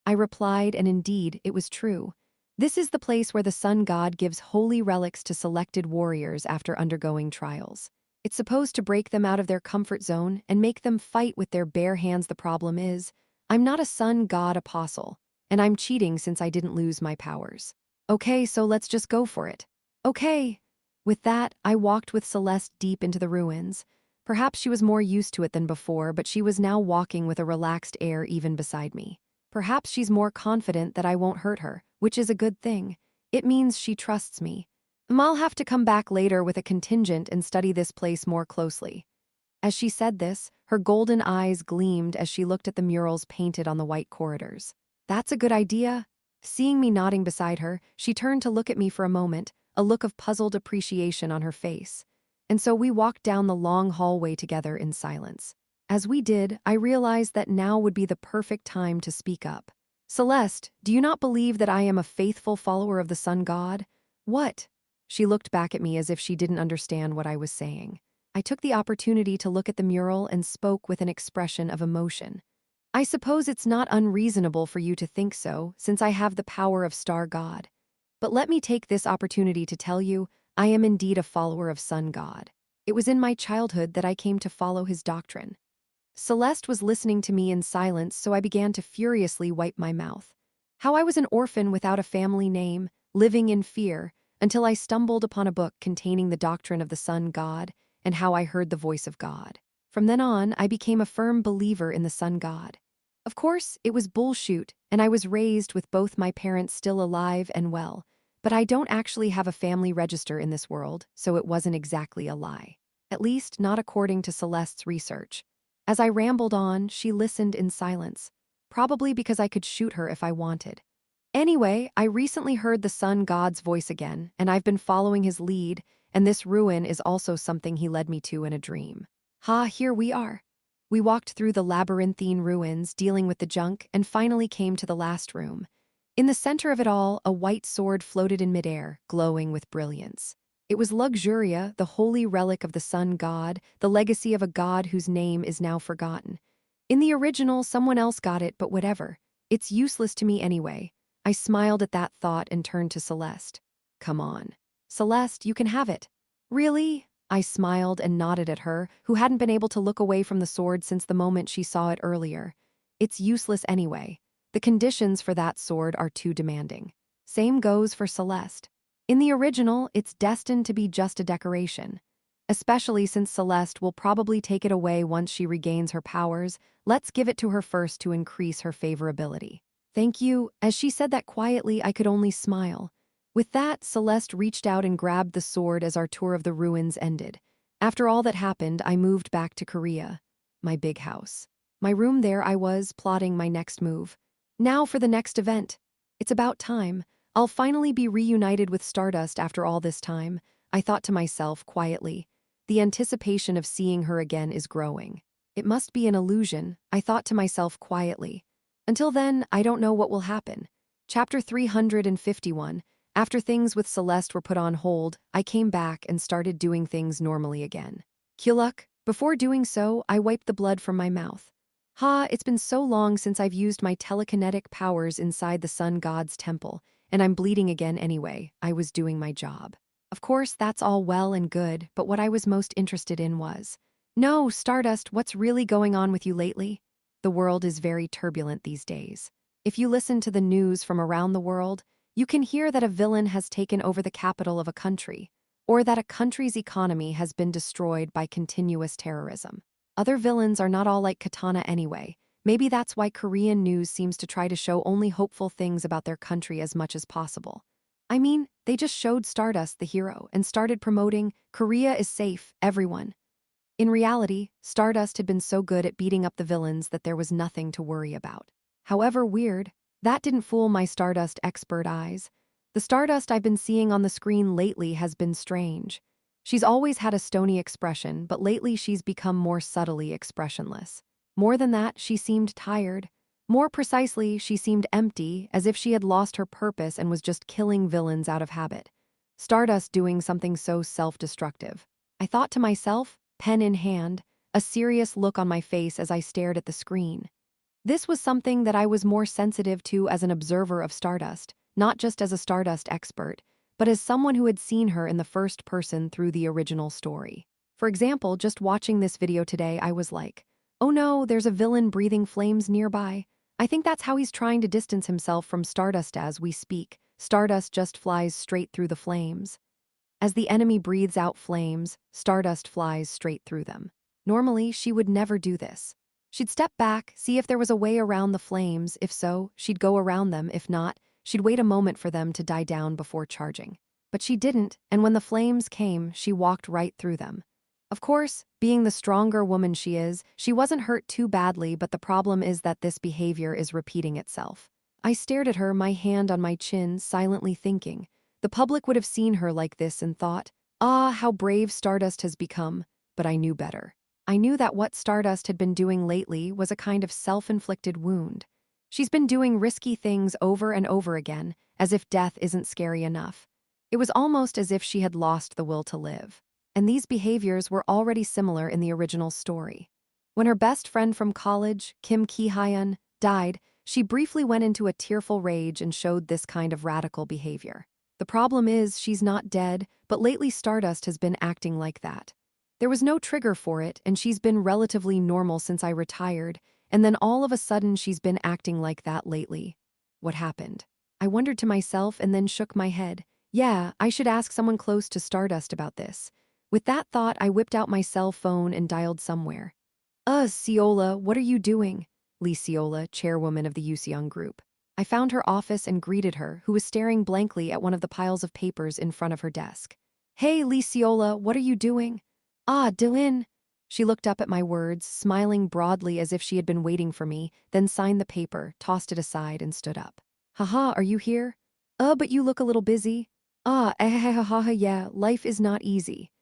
I replied, and indeed, it was true. This is the place where the sun god gives holy relics to selected warriors after undergoing trials. It's supposed to break them out of their comfort zone and make them fight with their bare hands. The problem is, I'm not a sun god apostle, and I'm cheating since I didn't lose my powers. Okay, so let's just go for it. Okay. With that, I walked with Celeste deep into the ruins. Perhaps she was more used to it than before, but she was now walking with a relaxed air even beside me. Perhaps she's more confident that I won't hurt her, which is a good thing. It means she trusts me. I'll have to come back later with a contingent and study this place more closely. As she said this, her golden eyes gleamed as she looked at the murals painted on the white corridors. That's a good idea. Seeing me nodding beside her, she turned to look at me for a moment, a look of puzzled appreciation on her face. And so we walked down the long hallway together in silence. As we did, I realized that now would be the perfect time to speak up. "Celeste, do you not believe that I am a faithful follower of the sun god?" "What?" She looked back at me as if she didn't understand what I was saying. I took the opportunity to look at the mural and spoke with an expression of emotion. "I suppose it's not unreasonable for you to think so, since I have the power of Star God. But let me take this opportunity to tell you, I am indeed a follower of Sun God. It was in my childhood that I came to follow his doctrine." Celeste was listening to me in silence, so I began to furiously wipe my mouth. How I was an orphan without a family name, living in fear, until I stumbled upon a book containing the doctrine of the sun god, and how I heard the voice of God. From then on, I became a firm believer in the sun god. Of course, it was bullshit, and I was raised with both my parents still alive and well, but I don't actually have a family register in this world, so it wasn't exactly a lie. At least, not according to Celeste's research. As I rambled on, she listened in silence, probably because I could shoot her if I wanted. Anyway, I recently heard the sun god's voice again, and I've been following his lead, and this ruin is also something he led me to in a dream. Here we are. We walked through the labyrinthine ruins, dealing with the junk, and finally came to the last room. In the center of it all, a white sword floated in midair, glowing with brilliance. It was Luxuria, the holy relic of the sun god, the legacy of a god whose name is now forgotten. In the original, someone else got it, but whatever. It's useless to me anyway. I smiled at that thought and turned to Celeste. come on. Celeste, you can have it. Really? I smiled and nodded at her, who hadn't been able to look away from the sword since the moment she saw it earlier. It's useless anyway. The conditions for that sword are too demanding. Same goes for Celeste. In the original, it's destined to be just a decoration. Especially since Celeste will probably take it away once she regains her powers, let's give it to her first to increase her favorability. Thank you. As she said that quietly, I could only smile. With that, Celeste reached out and grabbed the sword as our tour of the ruins ended. After all that happened, I moved back to Korea. My big house. My room there, I was plotting my next move. Now for the next event. It's about time. I'll finally be reunited with Stardust after all this time, I thought to myself quietly. The anticipation of seeing her again is growing. It must be an illusion, I thought to myself quietly. Until then, I don't know what will happen. Chapter 351. After things with Celeste were put on hold, I came back and started doing things normally again. Kuluk, before doing so, I wiped the blood from my mouth. It's been so long since I've used my telekinetic powers inside the sun god's temple, and I'm bleeding again anyway. I was doing my job. Of course, that's all well and good, but what I was most interested in was, no, Stardust, what's really going on with you lately? The world is very turbulent these days. If you listen to the news from around the world, you can hear that a villain has taken over the capital of a country, or that a country's economy has been destroyed by continuous terrorism. Other villains are not all like Katana anyway. Maybe that's why Korean news seems to try to show only hopeful things about their country as much as possible. I mean, they just showed Stardust the hero and started promoting, Korea is safe, everyone. In reality, Stardust had been so good at beating up the villains that there was nothing to worry about. However weird, that didn't fool my Stardust expert eyes. The Stardust I've been seeing on the screen lately has been strange. She's always had a stony expression, but lately she's become more subtly expressionless. More than that, she seemed tired. More precisely, she seemed empty, as if she had lost her purpose and was just killing villains out of habit. Stardust doing something so self-destructive. I thought to myself, pen in hand, a serious look on my face as I stared at the screen. This was something that I was more sensitive to as an observer of Stardust, not just as a Stardust expert, but as someone who had seen her in the first person through the original story. For example, just watching this video today, I was like, oh no, there's a villain breathing flames nearby. I think that's how he's trying to distance himself from Stardust as we speak. Stardust just flies straight through the flames. As the enemy breathes out flames, Stardust flies straight through them. Normally, she would never do this. She'd step back, see if there was a way around the flames. If so, she'd go around them. If not, she'd wait a moment for them to die down before charging. But she didn't, and when the flames came, she walked right through them. Of course, being the stronger woman she is, she wasn't hurt too badly, but the problem is that this behavior is repeating itself. I stared at her, my hand on my chin, silently thinking. The public would have seen her like this and thought, how brave Stardust has become, but I knew better. I knew that what Stardust had been doing lately was a kind of self-inflicted wound. She's been doing risky things over and over again, as if death isn't scary enough. It was almost as if she had lost the will to live. And these behaviors were already similar in the original story. When her best friend from college, Kim Ki-hyun, died, she briefly went into a tearful rage and showed this kind of radical behavior. The problem is she's not dead, but lately Stardust has been acting like that. There was no trigger for it, and she's been relatively normal since I retired, and then all of a sudden she's been acting like that lately. What happened? I wondered to myself and then shook my head. Yeah, I should ask someone close to Stardust about this. With that thought, I whipped out my cell phone and dialed somewhere. Ciola, what are you doing? Lee Ciola, chairwoman of the Yuseong group. I found her office and greeted her, who was staring blankly at one of the piles of papers in front of her desk. Hey, Lee Ciola, what are you doing? Dylan. She looked up at my words, smiling broadly as if she had been waiting for me, then signed the paper, tossed it aside, and stood up. Haha, are you here? But you look a little busy. Yeah, life is not easy.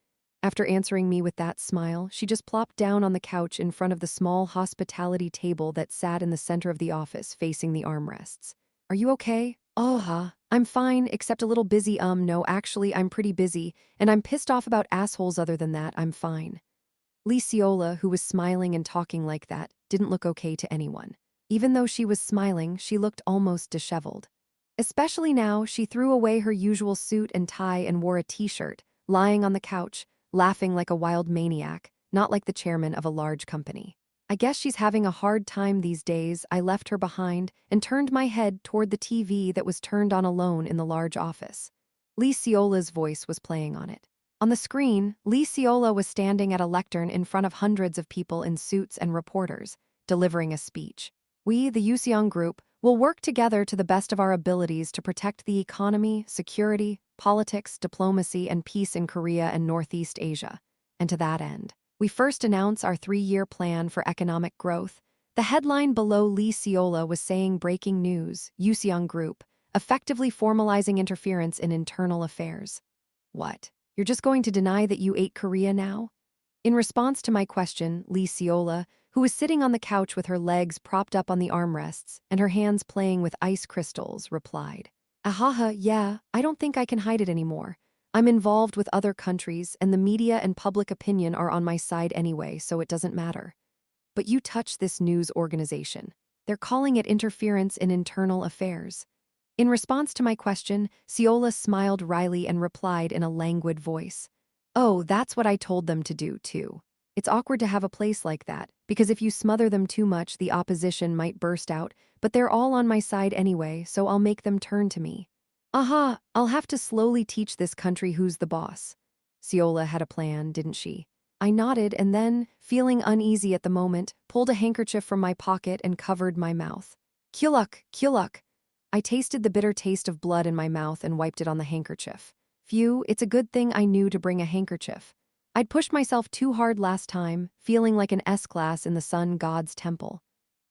After answering me with that smile, she just plopped down on the couch in front of the small hospitality table that sat in the center of the office, facing the armrests. Are you okay? I'm fine, except a little busy. No, actually, I'm pretty busy, and I'm pissed off about assholes. Other than that, I'm fine. Lee Ciola, who was smiling and talking like that, didn't look okay to anyone. Even though she was smiling, she looked almost disheveled. Especially now, she threw away her usual suit and tie and wore a t-shirt, lying on the couch, laughing like a wild maniac, not like the chairman of a large company. I guess she's having a hard time these days. I left her behind and turned my head toward the TV that was turned on alone in the large office. Lee Seola's voice was playing on it. On the screen, Lee Seola was standing at a lectern in front of hundreds of people in suits and reporters, delivering a speech. We, the Yuseong Group, will work together to the best of our abilities to protect the economy, security, politics, diplomacy, and peace in Korea and Northeast Asia. And to that end, we first announce our 3-year plan for economic growth. The headline below Lee Seola was saying breaking news, Yuseong Group, effectively formalizing interference in internal affairs. What? You're just going to deny that you ate Korea now? In response to my question, Lee Seola, who was sitting on the couch with her legs propped up on the armrests and her hands playing with ice crystals, replied, "Ahaha, yeah, I don't think I can hide it anymore. I'm involved with other countries and the media and public opinion are on my side anyway, so it doesn't matter. But you touch this news organization. They're calling it interference in internal affairs." In response to my question, Seola smiled wryly and replied in a languid voice, "Oh, that's what I told them to do, too. It's awkward to have a place like that, because if you smother them too much, the opposition might burst out, but they're all on my side anyway, so I'll make them turn to me. Aha, I'll have to slowly teach this country who's the boss." Seola had a plan, didn't she? I nodded and then, feeling uneasy at the moment, pulled a handkerchief from my pocket and covered my mouth. Kyuluk, kyuluk. I tasted the bitter taste of blood in my mouth and wiped it on the handkerchief. Phew, it's a good thing I knew to bring a handkerchief. I'd pushed myself too hard last time, feeling like an S-class in the sun god's temple.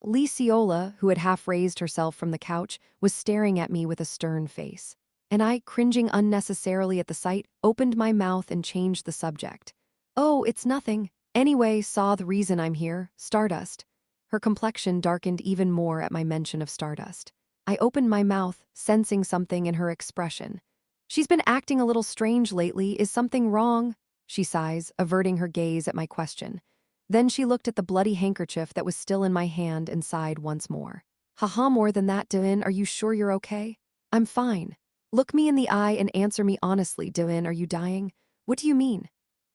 Lee Seola, who had half raised herself from the couch, was staring at me with a stern face. And I, cringing unnecessarily at the sight, opened my mouth and changed the subject. "Oh, it's nothing. Anyway, saw the reason I'm here, Stardust." Her complexion darkened even more at my mention of Stardust. I opened my mouth, sensing something in her expression. "She's been acting a little strange lately. Is something wrong?" She sighs, averting her gaze at my question. Then she looked at the bloody handkerchief that was still in my hand and sighed once more. "Haha, more than that, Devin, are you sure you're okay?" "I'm fine. Look me in the eye and answer me honestly, Devin, are you dying?" "What do you mean?"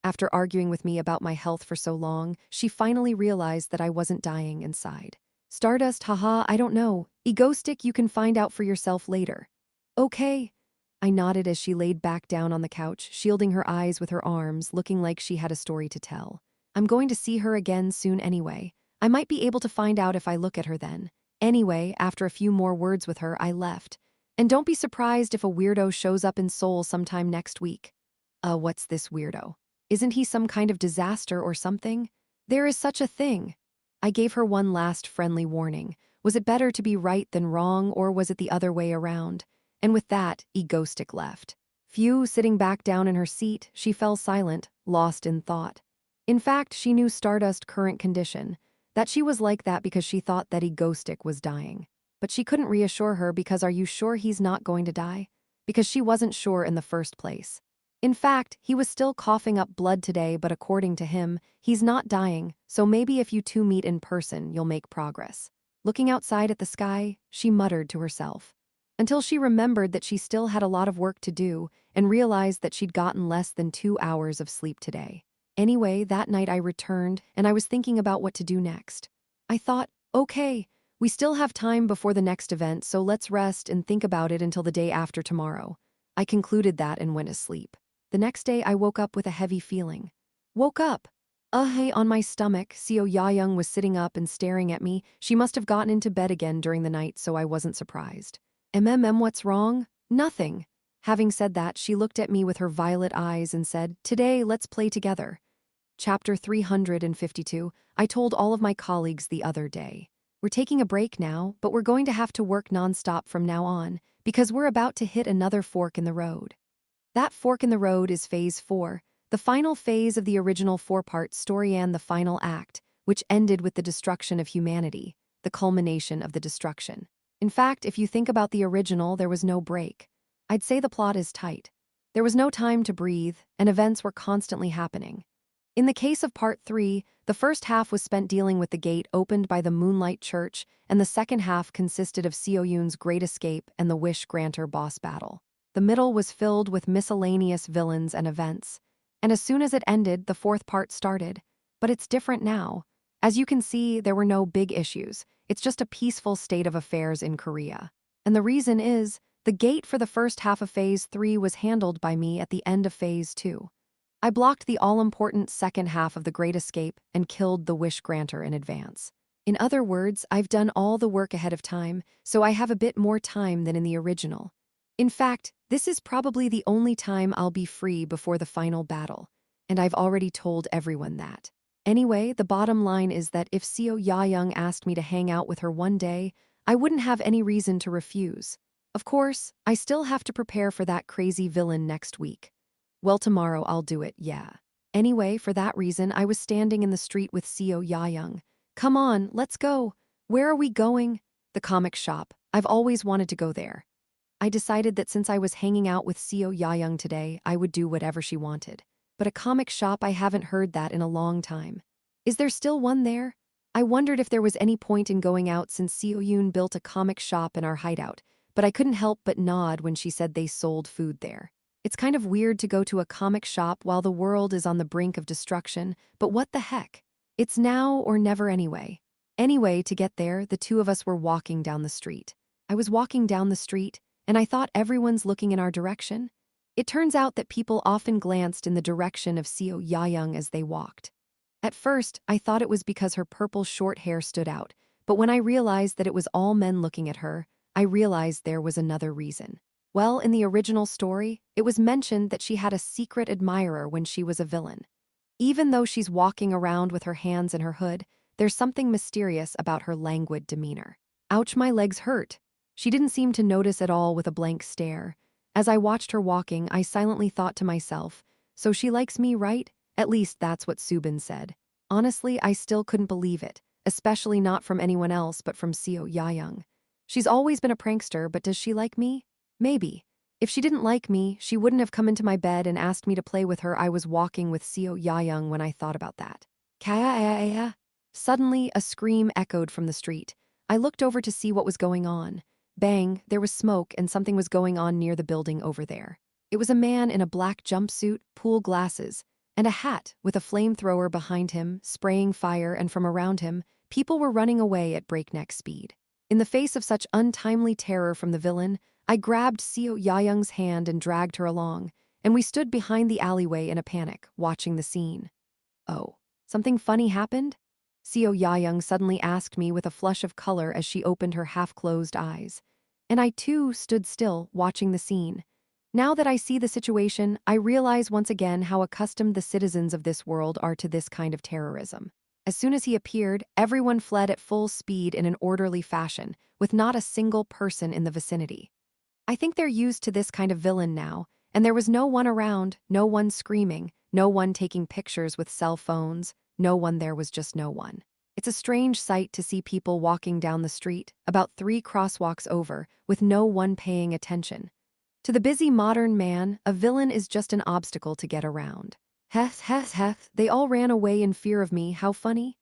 After arguing with me about my health for so long, she finally realized that I wasn't dying and sighed. "Stardust, haha, I don't know. Egoistic, you can find out for yourself later." "Okay." I nodded as she laid back down on the couch, shielding her eyes with her arms, looking like she had a story to tell. "I'm going to see her again soon anyway. I might be able to find out if I look at her then." Anyway, after a few more words with her, I left. And don't be surprised if a weirdo shows up in Seoul sometime next week. What's this weirdo? Isn't he some kind of disaster or something? There is such a thing. I gave her one last friendly warning. Was it better to be right than wrong, or was it the other way around? And with that, Egoistic left. Phew, sitting back down in her seat, she fell silent, lost in thought. In fact, she knew Stardust's current condition, that she was like that because she thought that Egoistic was dying. But she couldn't reassure her because are you sure he's not going to die? Because she wasn't sure in the first place. In fact, he was still coughing up blood today, but according to him, he's not dying, so maybe if you two meet in person, you'll make progress. Looking outside at the sky, she muttered to herself. Until she remembered that she still had a lot of work to do and realized that she'd gotten less than 2 hours of sleep today. Anyway, that night I returned and I was thinking about what to do next. I thought, okay, we still have time before the next event, so let's rest and think about it until the day after tomorrow. I concluded that and went to sleep. The next day I woke up with a heavy feeling. Woke up. Hey, on my stomach, Seo Yayoung was sitting up and staring at me. She must have gotten into bed again during the night, so I wasn't surprised. What's wrong? Nothing. Having said that, she looked at me with her violet eyes and said, "Today, let's play together." Chapter 352, I told all of my colleagues the other day. We're taking a break now, but we're going to have to work nonstop from now on, because we're about to hit another fork in the road. That fork in the road is Phase 4, the final phase of the original 4-part story and the final act, which ended with the destruction of humanity, the culmination of the destruction. In fact, if you think about the original, there was no break. I'd say the plot is tight. There was no time to breathe, and events were constantly happening. In the case of part 3, the first half was spent dealing with the gate opened by the Moonlight Church, and the second half consisted of Seo Yoon's great escape and the Wish Granter boss battle. The middle was filled with miscellaneous villains and events. And as soon as it ended, the fourth part started. But it's different now. As you can see, there were no big issues. It's just a peaceful state of affairs in Korea. And the reason is, the gate for the first half of Phase 3 was handled by me at the end of Phase 2. I blocked the all-important second half of the Great Escape and killed the Wish Granter in advance. In other words, I've done all the work ahead of time, so I have a bit more time than in the original. In fact, this is probably the only time I'll be free before the final battle, and I've already told everyone that. Anyway, the bottom line is that if Seo Ya-young asked me to hang out with her one day, I wouldn't have any reason to refuse. Of course, I still have to prepare for that crazy villain next week. Well, tomorrow I'll do it, yeah. Anyway, for that reason, I was standing in the street with Seo Ya-young. Come on, let's go. Where are we going? The comic shop. I've always wanted to go there. I decided that since I was hanging out with Seo Ya-young today, I would do whatever she wanted. But a comic shop, I haven't heard that in a long time. Is there still one there? I wondered if there was any point in going out since Seo Yoon built a comic shop in our hideout, but I couldn't help but nod when she said they sold food there. It's kind of weird to go to a comic shop while the world is on the brink of destruction, but what the heck? It's now or never anyway. Anyway, to get there, the two of us were walking down the street. I was walking down the street, and I thought everyone's looking in our direction. It turns out that people often glanced in the direction of Seo Ya-young as they walked. At first, I thought it was because her purple short hair stood out, but when I realized that it was all men looking at her, I realized there was another reason. Well, in the original story, it was mentioned that she had a secret admirer when she was a villain. Even though she's walking around with her hands in her hood, there's something mysterious about her languid demeanor. Ouch, my legs hurt. She didn't seem to notice at all with a blank stare. As I watched her walking, I silently thought to myself, so she likes me, right? At least that's what Subin said. Honestly, I still couldn't believe it, especially not from anyone else but from Seo Ya-young. She's always been a prankster, but does she like me? Maybe. If she didn't like me, she wouldn't have come into my bed and asked me to play with her. I was walking with Seo Ya-young when I thought about that. Kaya. Suddenly, a scream echoed from the street. I looked over to see what was going on. Bang, there was smoke and something was going on near the building over there. It was a man in a black jumpsuit, pool glasses, and a hat with a flamethrower behind him, spraying fire, and from around him, people were running away at breakneck speed. In the face of such untimely terror from the villain, I grabbed Seo Ya-young's hand and dragged her along, and we stood behind the alleyway in a panic, watching the scene. Oh, something funny happened? Seo Ya-young suddenly asked me with a flush of color as she opened her half-closed eyes. And I too stood still, watching the scene. Now that I see the situation, I realize once again how accustomed the citizens of this world are to this kind of terrorism. As soon as he appeared, everyone fled at full speed in an orderly fashion, with not a single person in the vicinity. I think they're used to this kind of villain now, and there was no one around, no one screaming, no one taking pictures with cell phones, no one. There was just no one. It's a strange sight to see people walking down the street, about 3 crosswalks over, with no one paying attention. To the busy modern man, a villain is just an obstacle to get around. Heth, they all ran away in fear of me, how funny.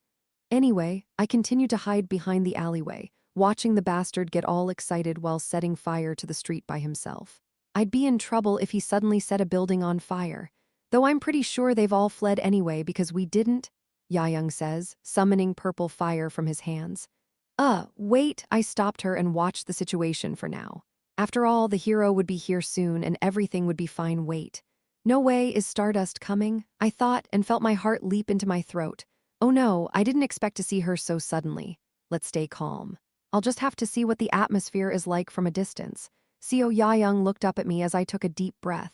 Anyway, I continued to hide behind the alleyway, watching the bastard get all excited while setting fire to the street by himself. I'd be in trouble if he suddenly set a building on fire, though I'm pretty sure they've all fled anyway because we didn't, Ya-young says, summoning purple fire from his hands. Wait, I stopped her and watched the situation for now. After all, the hero would be here soon and everything would be fine. Wait. No way is Stardust coming, I thought, and felt my heart leap into my throat. Oh no, I didn't expect to see her so suddenly. Let's stay calm. I'll just have to see what the atmosphere is like from a distance. Seo Ya-young looked up at me as I took a deep breath.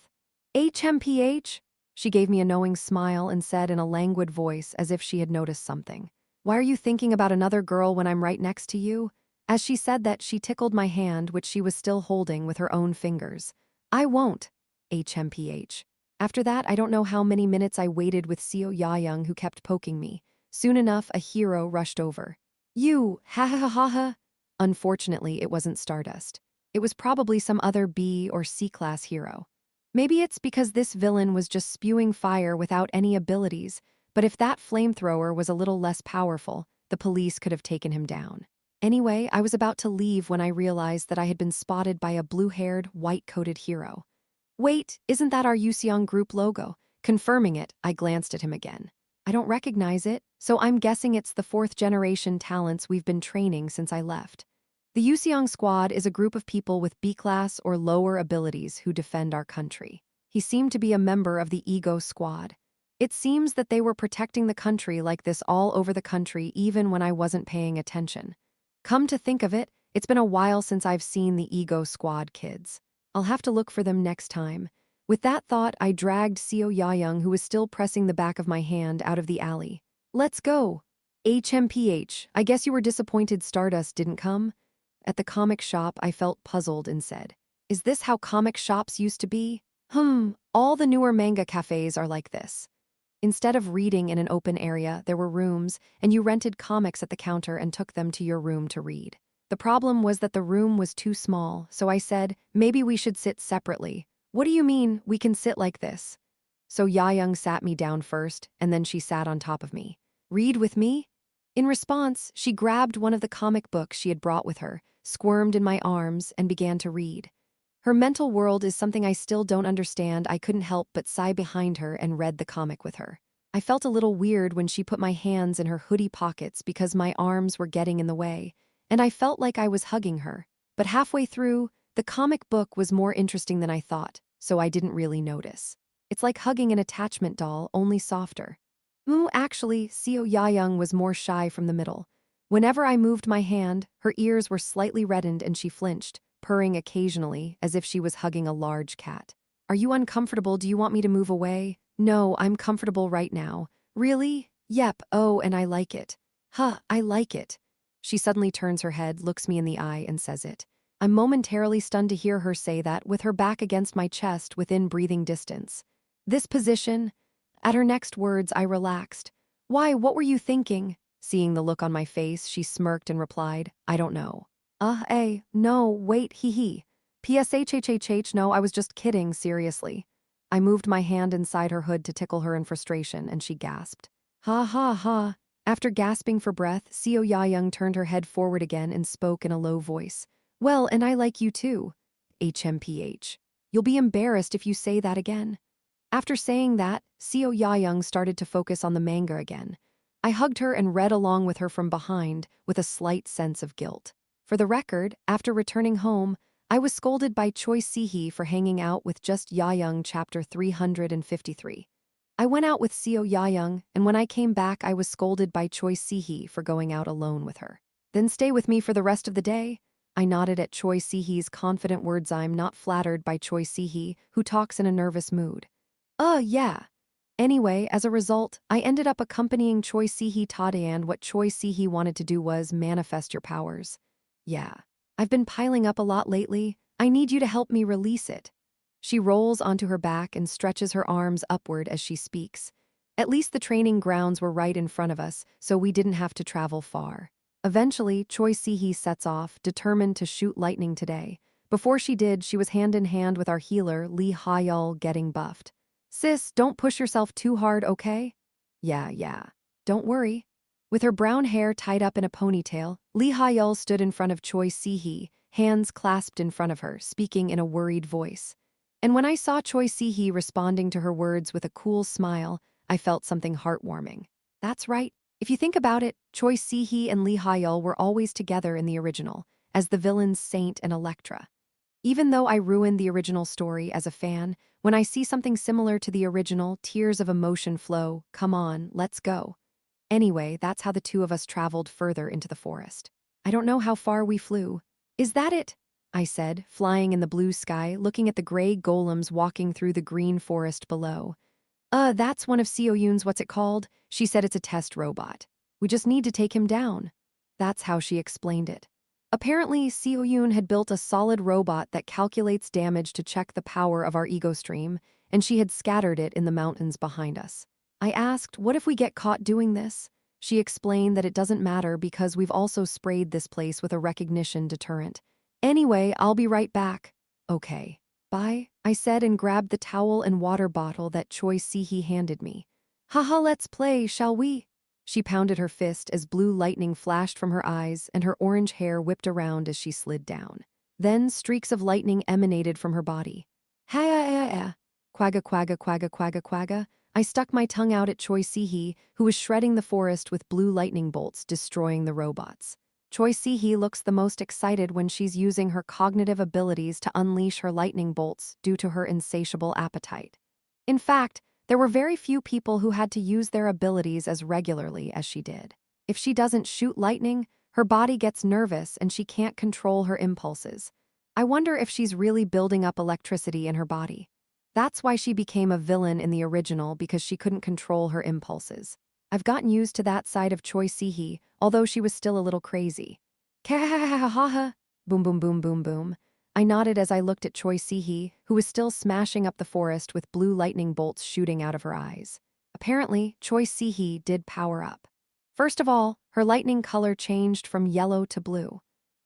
HMPH? She gave me a knowing smile and said in a languid voice as if she had noticed something. Why are you thinking about another girl when I'm right next to you? As she said that, she tickled my hand, which she was still holding with her own fingers. I won't. HMPH. After that, I don't know how many minutes I waited with Seo Ya-young, who kept poking me. Soon enough, a hero rushed over. You, ha. Unfortunately, it wasn't Stardust. It was probably some other B or C-class hero. Maybe it's because this villain was just spewing fire without any abilities, But if that flamethrower was a little less powerful, the police could have taken him down. Anyway, I was about to leave when I realized that I had been spotted by a blue-haired, white-coated hero. Wait, isn't that our Yuseong Group logo? Confirming it, I glanced at him again. I don't recognize it, so I'm guessing it's the fourth-generation talents we've been training since I left. The Yuseong Squad is a group of people with B-class or lower abilities who defend our country. He seemed to be a member of the Ego Squad. It seems that they were protecting the country like this all over the country even when I wasn't paying attention. Come to think of it, it's been a while since I've seen the Ego Squad kids. I'll have to look for them next time. With that thought, I dragged Seo Yayoung, who was still pressing the back of my hand, out of the alley. Let's go. HMPH, I guess you were disappointed Stardust didn't come? At the comic shop, I felt puzzled and said, is this how comic shops used to be? All the newer manga cafes are like this. Instead of reading in an open area, there were rooms, and you rented comics at the counter and took them to your room to read. The problem was that the room was too small, so I said, maybe we should sit separately. What do you mean, we can sit like this? So Yayoung sat me down first, and then she sat on top of me. Read with me? In response, she grabbed one of the comic books she had brought with her, squirmed in my arms, and began to read. Her mental world is something I still don't understand. I couldn't help but sigh behind her and read the comic with her. I felt a little weird when she put my hands in her hoodie pockets because my arms were getting in the way, and I felt like I was hugging her. But halfway through, the comic book was more interesting than I thought, so I didn't really notice. It's like hugging an attachment doll, only softer. Actually, Seo Yayoung was more shy from the middle. Whenever I moved my hand, her ears were slightly reddened and she flinched, purring occasionally as if she was hugging a large cat. Are you uncomfortable? Do you want me to move away? No, I'm comfortable right now. Really? Yep, oh, and I like it. I like it. She suddenly turns her head, looks me in the eye, and says it. I'm momentarily stunned to hear her say that, with her back against my chest within breathing distance. This position? At her next words, I relaxed. Why, what were you thinking? Seeing the look on my face, she smirked and replied, I don't know. No, wait, hee. PSHHHH, no, I was just kidding, seriously. I moved my hand inside her hood to tickle her in frustration, and she gasped. Ha. After gasping for breath, Seo Yayoung turned her head forward again and spoke in a low voice. Well, and I like you too. HMPH. You'll be embarrassed if you say that again. After saying that, Seo Yayoung started to focus on the manga again. I hugged her and read along with her from behind, with a slight sense of guilt. For the record, after returning home, I was scolded by Choi Si-hee for hanging out with just Yayoung chapter 353. I went out with Seo Yayoung, and when I came back I was scolded by Choi Si-hee for going out alone with her. Then stay with me for the rest of the day? I nodded at Choi Si-hee's confident words. I'm not flattered by Choi Si-hee, who talks in a nervous mood. Yeah. Anyway, as a result, I ended up accompanying Choi Si-hee and what Choi Si-hee wanted to do was manifest your powers. Yeah. I've been piling up a lot lately. I need you to help me release it. She rolls onto her back and stretches her arms upward as she speaks. At least the training grounds were right in front of us, so we didn't have to travel far. Eventually, Choi Si-hee sets off, determined to shoot lightning today. Before she did, she was hand in hand with our healer, Lee Ha-yeol, getting buffed. Sis, don't push yourself too hard, okay? Yeah. Don't worry. With her brown hair tied up in a ponytail, Lee Ha-yeol stood in front of Choi Si-hee, hands clasped in front of her, speaking in a worried voice. And when I saw Choi Si-hee responding to her words with a cool smile, I felt something heartwarming. That's right. If you think about it, Choi Si-hee and Lee Ha-yeol were always together in the original, as the villains Saint and Electra. Even though I ruined the original story as a fan, when I see something similar to the original, tears of emotion flow. Come on, let's go. Anyway, that's how the two of us traveled further into the forest. I don't know how far we flew. Is that it? I said, flying in the blue sky, looking at the gray golems walking through the green forest below. That's one of Seo Yoon's, what's it called? She said it's a test robot. We just need to take him down. That's how she explained it. Apparently, Seo Yoon had built a solid robot that calculates damage to check the power of our ego stream, and she had scattered it in the mountains behind us. I asked, what if we get caught doing this? She explained that it doesn't matter because we've also sprayed this place with a recognition deterrent. Anyway, I'll be right back. Okay. Bye, I said and grabbed the towel and water bottle that Choi Si-hee handed me. Haha, let's play, shall we? She pounded her fist as blue lightning flashed from her eyes and her orange hair whipped around as she slid down. Then streaks of lightning emanated from her body. Ha-ya-ya-ya. Quagga quagga quagga quagga quagga. I stuck my tongue out at Choi Si-hee, who was shredding the forest with blue lightning bolts, destroying the robots. Choi Si-hee looks the most excited when she's using her cognitive abilities to unleash her lightning bolts due to her insatiable appetite. In fact, there were very few people who had to use their abilities as regularly as she did. If she doesn't shoot lightning, her body gets nervous and she can't control her impulses. I wonder if she's really building up electricity in her body. That's why she became a villain in the original, because she couldn't control her impulses. I've gotten used to that side of Choi Si-hee, although she was still a little crazy. Ka-ha-ha-ha-ha-ha. Boom boom boom boom boom. I nodded as I looked at Choi Si-hee, who was still smashing up the forest with blue lightning bolts shooting out of her eyes. Apparently, Choi Si-hee did power up. First of all, her lightning color changed from yellow to blue,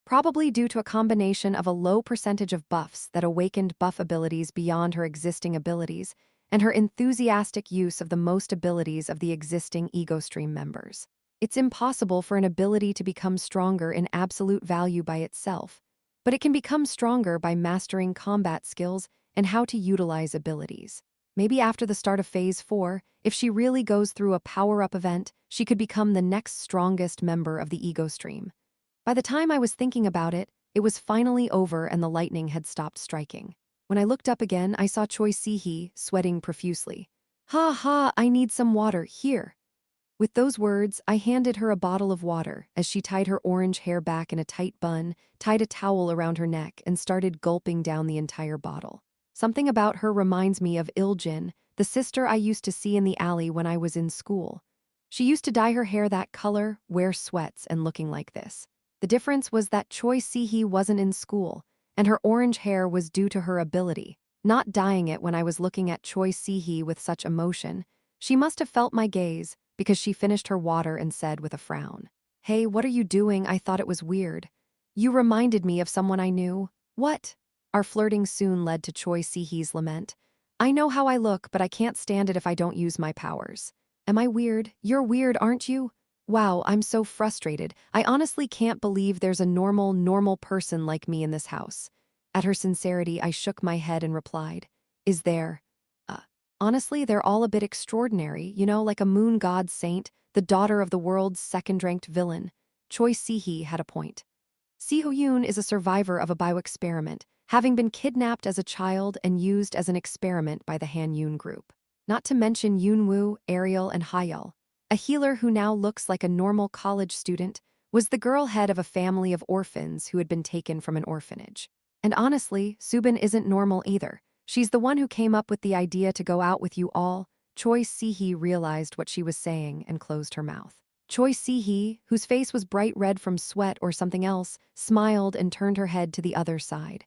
probably due to a combination of a low percentage of buffs that awakened buff abilities beyond her existing abilities, and her enthusiastic use of the most abilities of the existing Ego Stream members. It's impossible for an ability to become stronger in absolute value by itself, but it can become stronger by mastering combat skills and how to utilize abilities. Maybe after the start of Phase 4, if she really goes through a power-up event, she could become the next strongest member of the Ego Stream. By the time I was thinking about it, it was finally over and the lightning had stopped striking. When I looked up again, I saw Choi Si-hee sweating profusely. Ha ha, I need some water, here. With those words, I handed her a bottle of water as she tied her orange hair back in a tight bun, tied a towel around her neck, and started gulping down the entire bottle. Something about her reminds me of Il-jin, the sister I used to see in the alley when I was in school. She used to dye her hair that color, wear sweats, and looking like this. The difference was that Choi Si-hee wasn't in school, and her orange hair was due to her ability, not dyeing it. When I was looking at Choi Si-hee with such emotion, she must have felt my gaze, because she finished her water and said with a frown, "Hey, what are you doing? I thought it was weird. You reminded me of someone I knew." "What?" Our flirting soon led to Choi Si-hee's lament. "I know how I look, but I can't stand it if I don't use my powers." "Am I weird? You're weird, aren't you?" "Wow, I'm so frustrated. I honestly can't believe there's a normal person like me in this house." At her sincerity, I shook my head and replied, "Is there? Uh, Honestly, they're all a bit extraordinary, like a moon god saint, the daughter of the world's second-ranked villain." Choi Si-hee had a point. Si-ho-yoon is a survivor of a bioexperiment, having been kidnapped as a child and used as an experiment by the Han-yoon group. Not to mention Yoon-woo, Ariel, and Hyul. A healer who now looks like a normal college student, was the girl head of a family of orphans who had been taken from an orphanage. And honestly, Subin isn't normal either. She's the one who came up with the idea to go out with you all. Choi Si-hee realized what she was saying and closed her mouth. Choi Si-hee, whose face was bright red from sweat or something else, smiled and turned her head to the other side.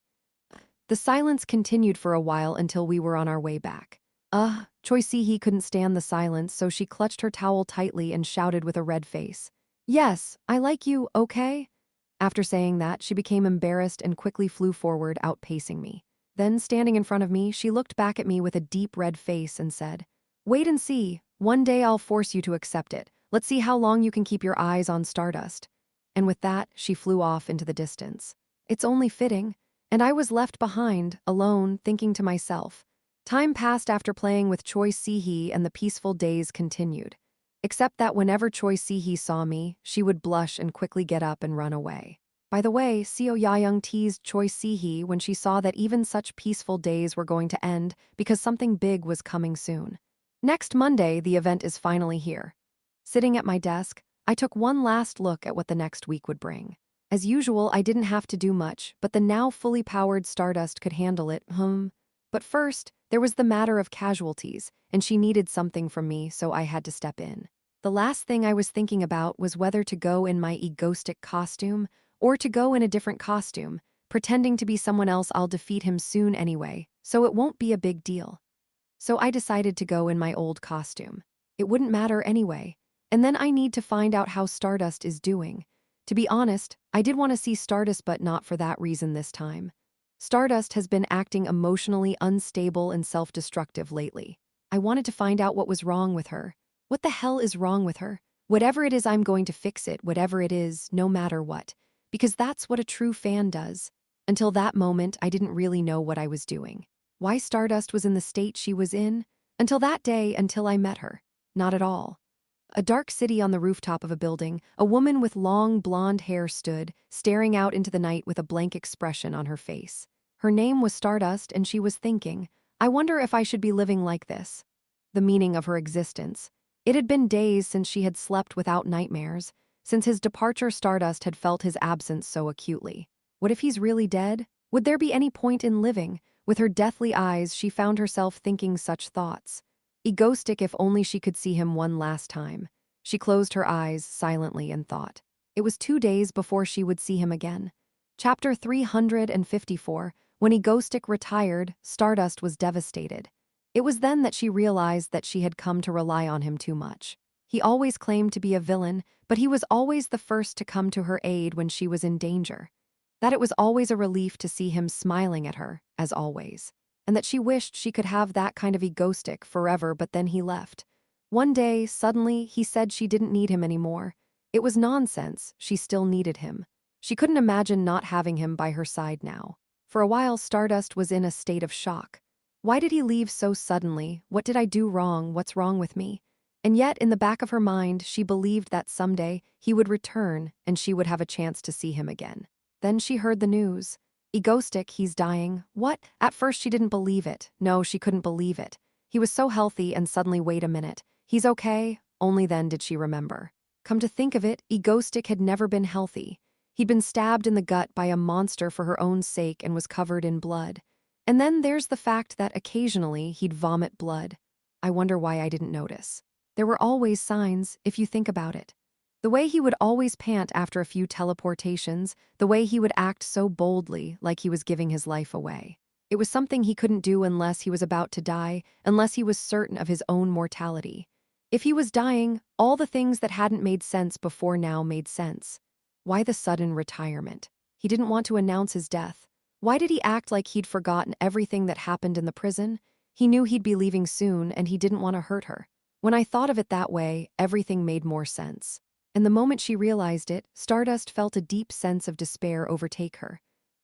The silence continued for a while until we were on our way back. Choi Si-hee couldn't stand the silence, so she clutched her towel tightly and shouted with a red face, "Yes, I like you, okay?" After saying that, she became embarrassed and quickly flew forward, outpacing me. Then, standing in front of me, she looked back at me with a deep red face and said, "Wait and see. One day I'll force you to accept it. Let's see how long you can keep your eyes on Stardust." And with that, she flew off into the distance. It's only fitting. And I was left behind, alone, thinking to myself. Time passed after playing with Choi Si-hee and the peaceful days continued. Except that whenever Choi Si-hee saw me, she would blush and quickly get up and run away. By the way, Seo Ya-young teased Choi Si-hee when she saw that even such peaceful days were going to end because something big was coming soon. Next Monday, the event is finally here. Sitting at my desk, I took one last look at what the next week would bring. As usual, I didn't have to do much, but the now fully powered Stardust could handle it, But first, there was the matter of casualties, and she needed something from me, so I had to step in. The last thing I was thinking about was whether to go in my egoistic costume or to go in a different costume, pretending to be someone else. I'll defeat him soon anyway, so it won't be a big deal. So I decided to go in my old costume. It wouldn't matter anyway. And then I need to find out how Stardust is doing. To be honest, I did want to see Stardust, but not for that reason this time. Stardust has been acting emotionally unstable and self-destructive lately. I wanted to find out what was wrong with her. What the hell is wrong with her? Whatever it is, I'm going to fix it, whatever it is, no matter what. Because that's what a true fan does. Until that moment, I didn't really know what I was doing. Why Stardust was in the state she was in? Until that day, until I met her. Not at all. A dark city on the rooftop of a building, a woman with long blonde hair stood, staring out into the night with a blank expression on her face. Her name was Stardust, and she was thinking, I wonder if I should be living like this. The meaning of her existence. It had been days since she had slept without nightmares. Since his departure, Stardust had felt his absence so acutely. What if he's really dead? Would there be any point in living? With her deathly eyes, she found herself thinking such thoughts. Egoistic, if only she could see him one last time. She closed her eyes silently and thought. It was 2 days before she would see him again. Chapter 354. When Egoistic retired, Stardust was devastated. It was then that she realized that she had come to rely on him too much. He always claimed to be a villain, but he was always the first to come to her aid when she was in danger. That it was always a relief to see him smiling at her, as always. And that she wished she could have that kind of Egoistic forever, but then he left. One day, suddenly, he said she didn't need him anymore. It was nonsense, she still needed him. She couldn't imagine not having him by her side now. For a while, Stardust was in a state of shock. Why did he leave so suddenly? What did I do wrong? What's wrong with me? And yet, in the back of her mind, she believed that someday he would return and she would have a chance to see him again. Then she heard the news. Egoistic, he's dying. What? At first she didn't believe it. No, she couldn't believe it. He was so healthy, and suddenly, wait a minute. He's okay? Only then did she remember. Come to think of it, Egoistic had never been healthy. He'd been stabbed in the gut by a monster for her own sake and was covered in blood. And then there's the fact that occasionally he'd vomit blood. I wonder why I didn't notice. There were always signs, if you think about it. The way he would always pant after a few teleportations, the way he would act so boldly, like he was giving his life away. It was something he couldn't do unless he was about to die, unless he was certain of his own mortality. If he was dying, all the things that hadn't made sense before now made sense. Why the sudden retirement? He didn't want to announce his death. Why did he act like he'd forgotten everything that happened in the prison? He knew he'd be leaving soon, and he didn't want to hurt her. When I thought of it that way, everything made more sense. And the moment she realized it, Stardust felt a deep sense of despair overtake her.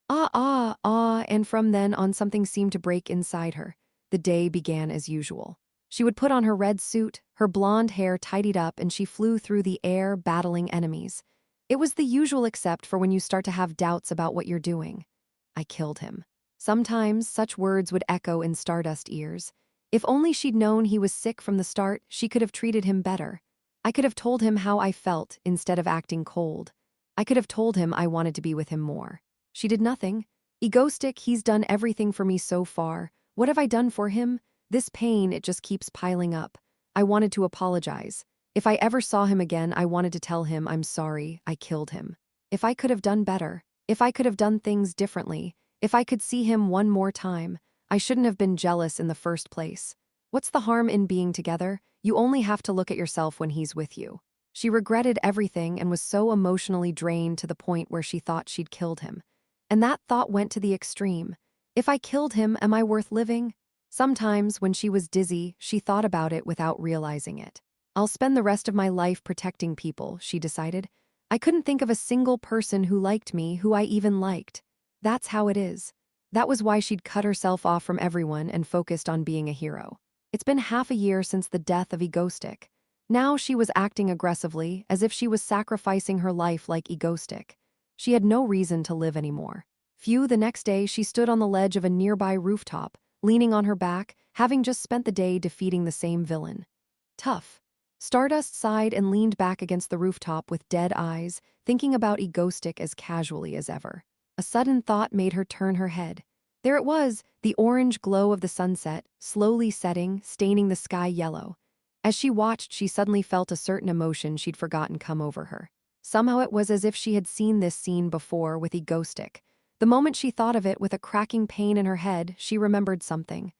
And from then on something seemed to break inside her. The day began as usual. She would put on her red suit, her blonde hair tidied up, and she flew through the air battling enemies. It was the usual except for when you start to have doubts about what you're doing. I killed him. Sometimes such words would echo in Stardust ears. If only she'd known he was sick from the start, she could have treated him better. I could have told him how I felt instead of acting cold. I could have told him I wanted to be with him more. She did nothing. Egoistic, he's done everything for me so far. What have I done for him? This pain, it just keeps piling up. I wanted to apologize. If I ever saw him again, I wanted to tell him I'm sorry, I killed him. If I could have done better, if I could have done things differently, if I could see him one more time, I shouldn't have been jealous in the first place. What's the harm in being together? You only have to look at yourself when he's with you. She regretted everything and was so emotionally drained to the point where she thought she'd killed him. And that thought went to the extreme. If I killed him, am I worth living? Sometimes, when she was dizzy, she thought about it without realizing it. I'll spend the rest of my life protecting people, she decided. I couldn't think of a single person who liked me, who I even liked. That's how it is. That was why she'd cut herself off from everyone and focused on being a hero. It's been half a year since the death of Egoistic. Now she was acting aggressively, as if she was sacrificing her life like Egoistic. She had no reason to live anymore. The next day, she stood on the ledge of a nearby rooftop, leaning on her back, having just spent the day defeating the same villain. Tough. Stardust sighed and leaned back against the rooftop with dead eyes, thinking about Egoistic as casually as ever. A sudden thought made her turn her head. There it was, the orange glow of the sunset, slowly setting, staining the sky yellow. As she watched, she suddenly felt a certain emotion she'd forgotten come over her. Somehow it was as if she had seen this scene before with Egoistic. The moment she thought of it with a cracking pain in her head, she remembered something.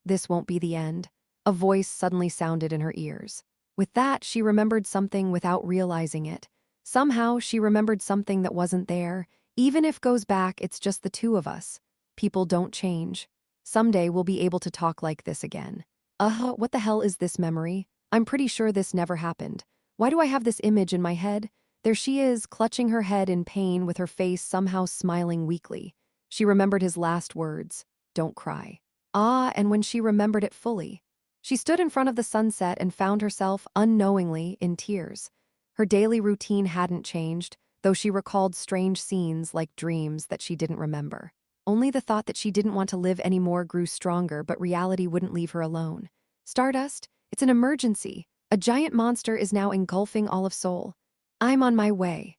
This won't be the end. A voice suddenly sounded in her ears. With that, she remembered something without realizing it. Somehow, she remembered something that wasn't there. Even if goes back, it's just the two of us. People don't change. Someday we'll be able to talk like this again. What the hell is this memory? I'm pretty sure this never happened. Why do I have this image in my head? There she is, clutching her head in pain with her face somehow smiling weakly. She remembered his last words, "Don't cry." Ah, and when she remembered it fully, she stood in front of the sunset and found herself, unknowingly, in tears. Her daily routine hadn't changed, though she recalled strange scenes like dreams that she didn't remember. Only the thought that she didn't want to live anymore grew stronger, but reality wouldn't leave her alone. "Stardust, it's an emergency. A giant monster is now engulfing all of Seoul. I'm on my way."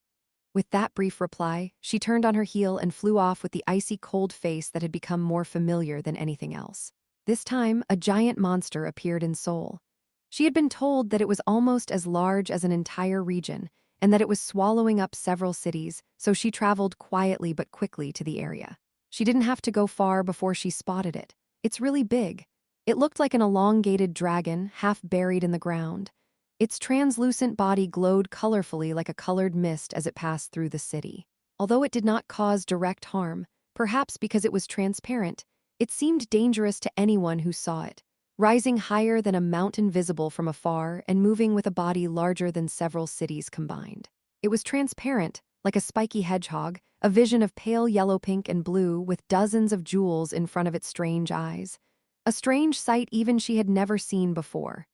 With that brief reply, she turned on her heel and flew off with the icy cold face that had become more familiar than anything else. This time, a giant monster appeared in Seoul. She had been told that it was almost as large as an entire region, and that it was swallowing up several cities, so she traveled quietly but quickly to the area. She didn't have to go far before she spotted it. It's really big. It looked like an elongated dragon, half buried in the ground. Its translucent body glowed colorfully like a colored mist as it passed through the city. Although it did not cause direct harm, perhaps because it was transparent, it seemed dangerous to anyone who saw it, rising higher than a mountain visible from afar and moving with a body larger than several cities combined. It was transparent, like a spiky hedgehog, a vision of pale yellow, pink, and blue with dozens of jewels in front of its strange eyes. A strange sight even she had never seen before.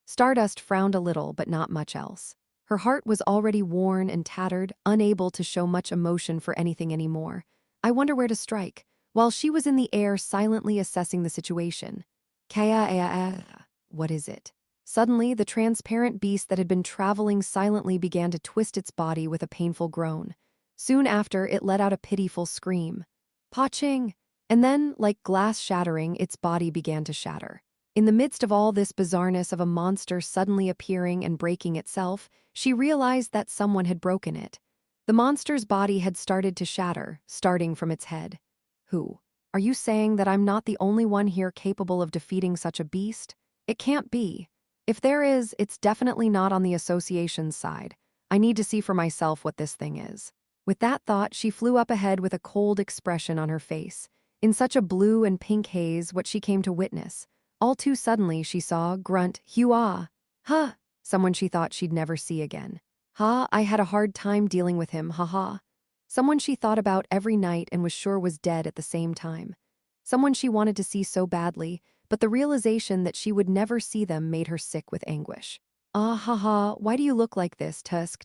Stardust frowned a little, but not much else. Her heart was already worn and tattered, unable to show much emotion for anything anymore. I wonder where to strike. While she was in the air silently assessing the situation. Kaya, what is it? Suddenly, the transparent beast that had been traveling silently began to twist its body with a painful groan. Soon after, it let out a pitiful scream. "Pa-ching!" And then, like glass shattering, its body began to shatter. In the midst of all this bizarreness of a monster suddenly appearing and breaking itself, she realized that someone had broken it. The monster's body had started to shatter, starting from its head. Who? Are you saying that I'm not the only one here capable of defeating such a beast? It can't be. If there is, it's definitely not on the association's side. I need to see for myself what this thing is. With that thought, she flew up ahead with a cold expression on her face. In such a blue and pink haze, what she came to witness. All too suddenly, she saw, grunt, "Hua! Huh!" Someone she thought she'd never see again. "Ha, I had a hard time dealing with him, ha." Someone she thought about every night and was sure was dead at the same time. Someone she wanted to see so badly, but the realization that she would never see them made her sick with anguish. "Ah, ha, why do you look like this, Tusk?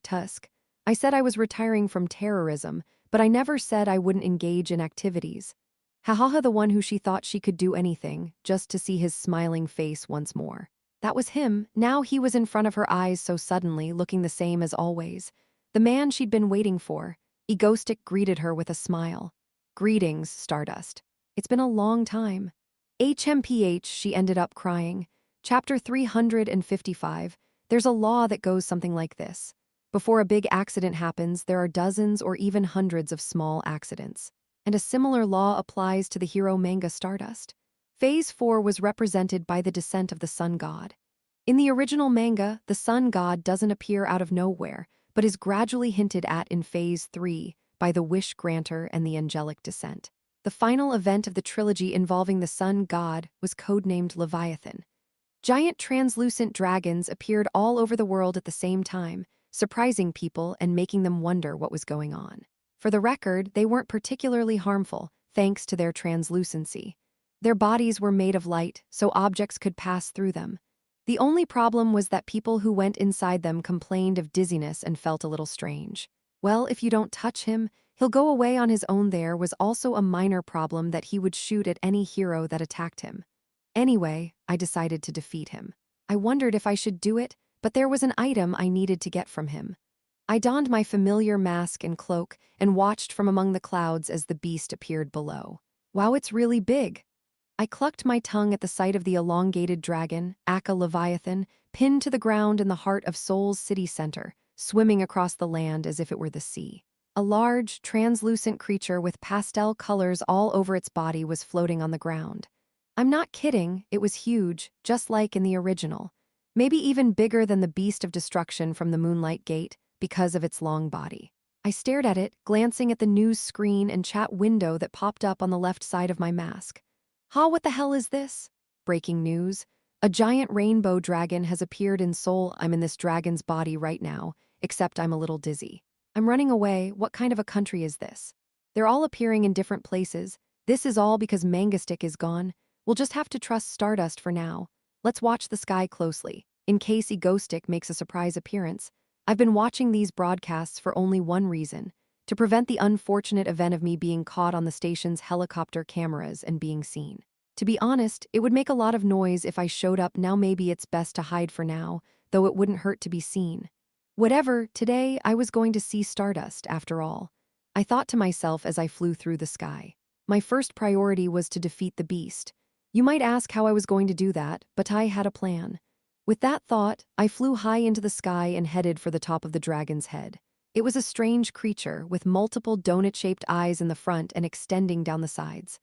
I said I was retiring from terrorism, but I never said I wouldn't engage in activities." Ha, the one who she thought she could do anything, just to see his smiling face once more. That was him. Now he was in front of her eyes so suddenly, looking the same as always. The man she'd been waiting for. Egostic greeted her with a smile. "Greetings, Stardust. It's been a long time." HMPH, she ended up crying. Chapter 355. There's a law that goes something like this. Before a big accident happens, there are dozens or even hundreds of small accidents. And a similar law applies to the hero manga Stardust. Phase 4 was represented by the descent of the sun god. In the original manga, the sun god doesn't appear out of nowhere, but is gradually hinted at in Phase 3 by the wish granter and the angelic descent. The final event of the trilogy involving the sun god was codenamed Leviathan. Giant translucent dragons appeared all over the world at the same time, surprising people and making them wonder what was going on. For the record, they weren't particularly harmful, thanks to their translucency. Their bodies were made of light, so objects could pass through them. The only problem was that people who went inside them complained of dizziness and felt a little strange. Well, if you don't touch him, he'll go away on his own. There was also a minor problem that he would shoot at any hero that attacked him. Anyway, I decided to defeat him. I wondered if I should do it, but there was an item I needed to get from him. I donned my familiar mask and cloak and watched from among the clouds as the beast appeared below. Wow, it's really big. I clucked my tongue at the sight of the elongated dragon, Aka Leviathan, pinned to the ground in the heart of Seoul's city center, swimming across the land as if it were the sea. A large, translucent creature with pastel colors all over its body was floating on the ground. I'm not kidding, it was huge, just like in the original. Maybe even bigger than the beast of destruction from the Moonlight Gate, because of its long body. I stared at it, glancing at the news screen and chat window that popped up on the left side of my mask. "Ha, what the hell is this?" Breaking news. A giant rainbow dragon has appeared in Seoul. I'm in this dragon's body right now, except I'm a little dizzy. I'm running away. What kind of a country is this? They're all appearing in different places. This is all because Mangastick is gone. We'll just have to trust Stardust for now. Let's watch the sky closely, in case Egostick makes a surprise appearance. I've been watching these broadcasts for only one reason: to prevent the unfortunate event of me being caught on the station's helicopter cameras and being seen. To be honest, it would make a lot of noise if I showed up now. Maybe it's best to hide for now, though it wouldn't hurt to be seen. Whatever, today I was going to see Stardust after all. I thought to myself as I flew through the sky. My first priority was to defeat the beast. You might ask how I was going to do that, but I had a plan. With that thought, I flew high into the sky and headed for the top of the dragon's head. It was a strange creature with multiple donut-shaped eyes in the front and extending down the sides.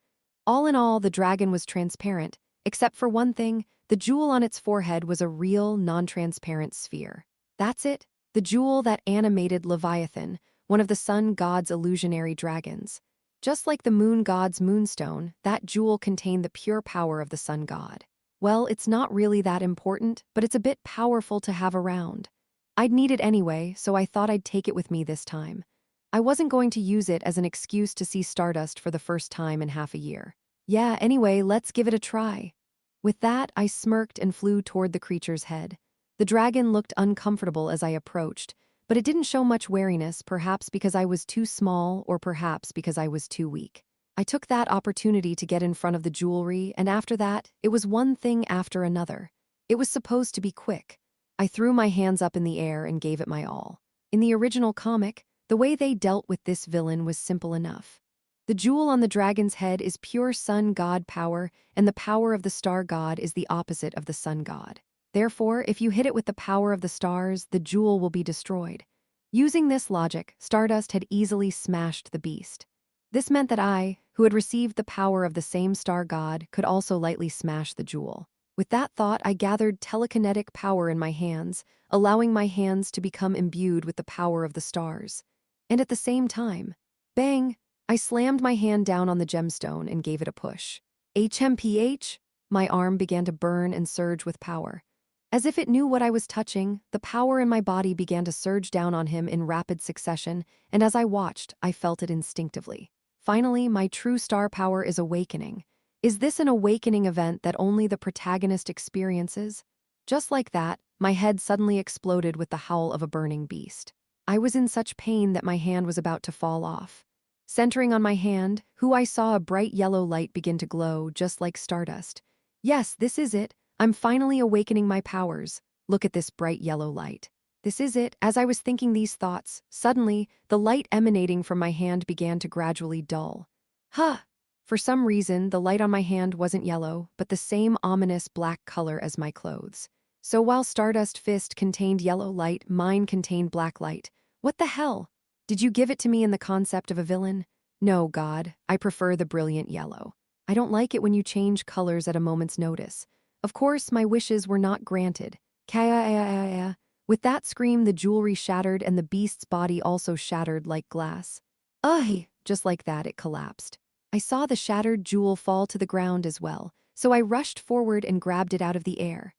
All in all, the dragon was transparent, except for one thing: the jewel on its forehead was a real, non-transparent sphere. That's it, the jewel that animated Leviathan, one of the sun god's illusionary dragons. Just like the moon god's moonstone, that jewel contained the pure power of the sun god. Well, it's not really that important, but it's a bit powerful to have around. I'd need it anyway, so I thought I'd take it with me this time. I wasn't going to use it as an excuse to see Stardust for the first time in half a year. Yeah, anyway, let's give it a try. With that, I smirked and flew toward the creature's head. The dragon looked uncomfortable as I approached, but it didn't show much wariness, perhaps because I was too small or perhaps because I was too weak. I took that opportunity to get in front of the jewelry, and after that, it was one thing after another. It was supposed to be quick. I threw my hands up in the air and gave it my all. In the original comic, the way they dealt with this villain was simple enough. The jewel on the dragon's head is pure sun god power, and the power of the star god is the opposite of the sun god. Therefore, if you hit it with the power of the stars, the jewel will be destroyed. Using this logic, Stardust had easily smashed the beast. This meant that I, who had received the power of the same star god, could also lightly smash the jewel. With that thought, I gathered telekinetic power in my hands, allowing my hands to become imbued with the power of the stars. And at the same time, bang, I slammed my hand down on the gemstone and gave it a push. HMPH, my arm began to burn and surge with power. As if it knew what I was touching, the power in my body began to surge down on him in rapid succession, and as I watched, I felt it instinctively. Finally, my true star power is awakening. Is this an awakening event that only the protagonist experiences? Just like that, my head suddenly exploded with the howl of a burning beast. I was in such pain that my hand was about to fall off. Centering on my hand, I saw a bright yellow light begin to glow, just like Stardust. Yes, this is it. I'm finally awakening my powers. Look at this bright yellow light. This is it. As I was thinking these thoughts, suddenly, the light emanating from my hand began to gradually dull. Huh! For some reason, the light on my hand wasn't yellow, but the same ominous black color as my clothes. So while Stardust fist contained yellow light, mine contained black light. What the hell? Did you give it to me in the concept of a villain? No, God, I prefer the brilliant yellow. I don't like it when you change colors at a moment's notice. Of course, my wishes were not granted. Kaya. With that scream, the jewelry shattered and the beast's body also shattered like glass. Ugh! Just like that, it collapsed. I saw the shattered jewel fall to the ground as well, so I rushed forward and grabbed it out of the air.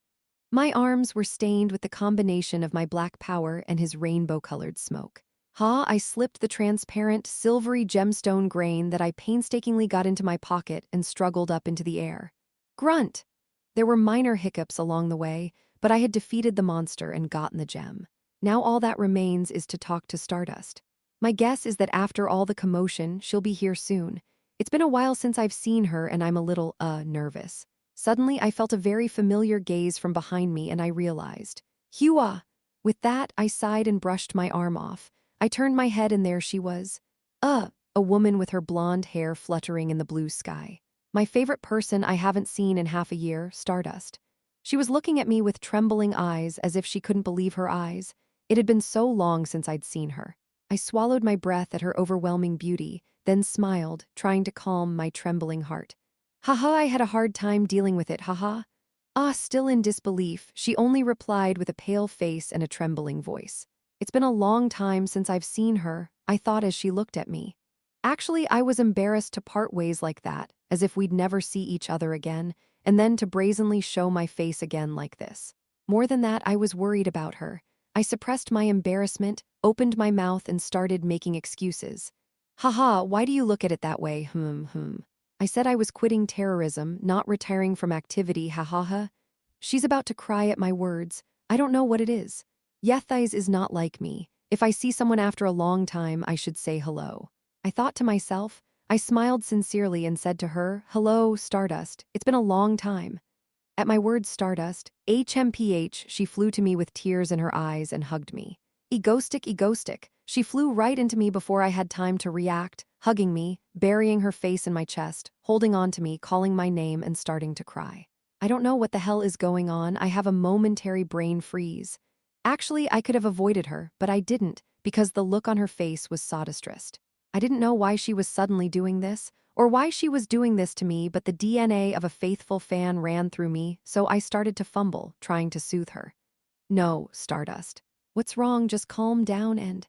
My arms were stained with the combination of my black power and his rainbow-colored smoke. I slipped the transparent, silvery gemstone grain that I painstakingly got into my pocket and struggled up into the air. Grunt! There were minor hiccups along the way, but I had defeated the monster and gotten the gem. Now all that remains is to talk to Stardust. My guess is that after all the commotion, she'll be here soon. It's been a while since I've seen her and I'm a little, nervous. Suddenly, I felt a very familiar gaze from behind me and I realized. Hua! With that, I sighed and brushed my arm off. I turned my head and there she was. A woman with her blonde hair fluttering in the blue sky. My favorite person I haven't seen in half a year, Stardust. She was looking at me with trembling eyes as if she couldn't believe her eyes. It had been so long since I'd seen her. I swallowed my breath at her overwhelming beauty, then smiled, trying to calm my trembling heart. Haha, I had a hard time dealing with it, haha. Still in disbelief, she only replied with a pale face and a trembling voice. It's been a long time since I've seen her, I thought as she looked at me. Actually, I was embarrassed to part ways like that, as if we'd never see each other again, and then to brazenly show my face again like this. More than that, I was worried about her. I suppressed my embarrassment, opened my mouth, and started making excuses. Haha, why do you look at it that way? I said I was quitting terrorism, not retiring from activity, ha ha ha. She's about to cry at my words. I don't know what it is. Yethais is not like me. If I see someone after a long time, I should say hello. I thought to myself. I smiled sincerely and said to her, hello, Stardust. It's been a long time. At my word Stardust, HMPH, she flew to me with tears in her eyes and hugged me. Egostic. She flew right into me before I had time to react, hugging me, burying her face in my chest, holding on to me, calling my name, and starting to cry. I don't know what the hell is going on. I have a momentary brain freeze. Actually, I could have avoided her, but I didn't, because the look on her face was sodistressed. I didn't know why she was suddenly doing this, or why she was doing this to me, but the DNA of a faithful fan ran through me, so I started to fumble, trying to soothe her. No, Stardust. What's wrong? Just calm down and...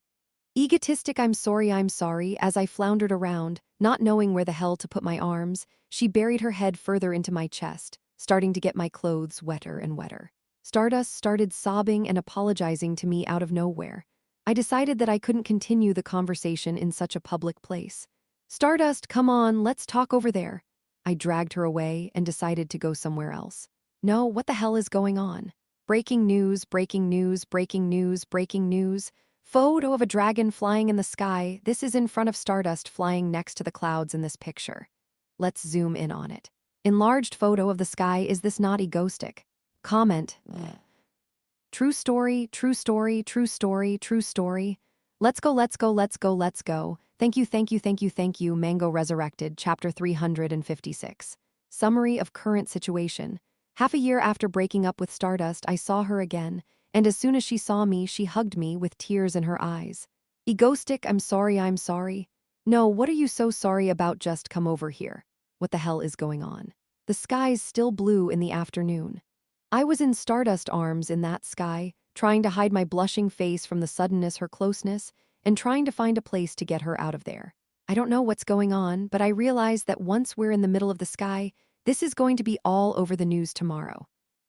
Egotistic, I'm sorry, as I floundered around, not knowing where the hell to put my arms, she buried her head further into my chest, starting to get my clothes wetter and wetter. Stardust started sobbing and apologizing to me out of nowhere. I decided that I couldn't continue the conversation in such a public place. Stardust, come on, let's talk over there. I dragged her away and decided to go somewhere else. No, what the hell is going on? Breaking news. Photo of a dragon flying in the sky. This is in front of Stardust flying next to the clouds in this picture. Let's zoom in on it. Enlarged photo of the sky. Is this not egostic? Comment. True story. Let's go. Thank you. Mango Resurrected, Chapter 356. Summary of current situation. Half a year after breaking up with Stardust, I saw her again, and as soon as she saw me, she hugged me with tears in her eyes. Egostic, I'm sorry. No, what are you so sorry about? Just come over here. What the hell is going on? The sky's still blue in the afternoon. I was in Stardust arms in that sky, trying to hide my blushing face from the suddenness her closeness, and trying to find a place to get her out of there. I don't know what's going on, but I realize that once we're in the middle of the sky, this is going to be all over the news tomorrow.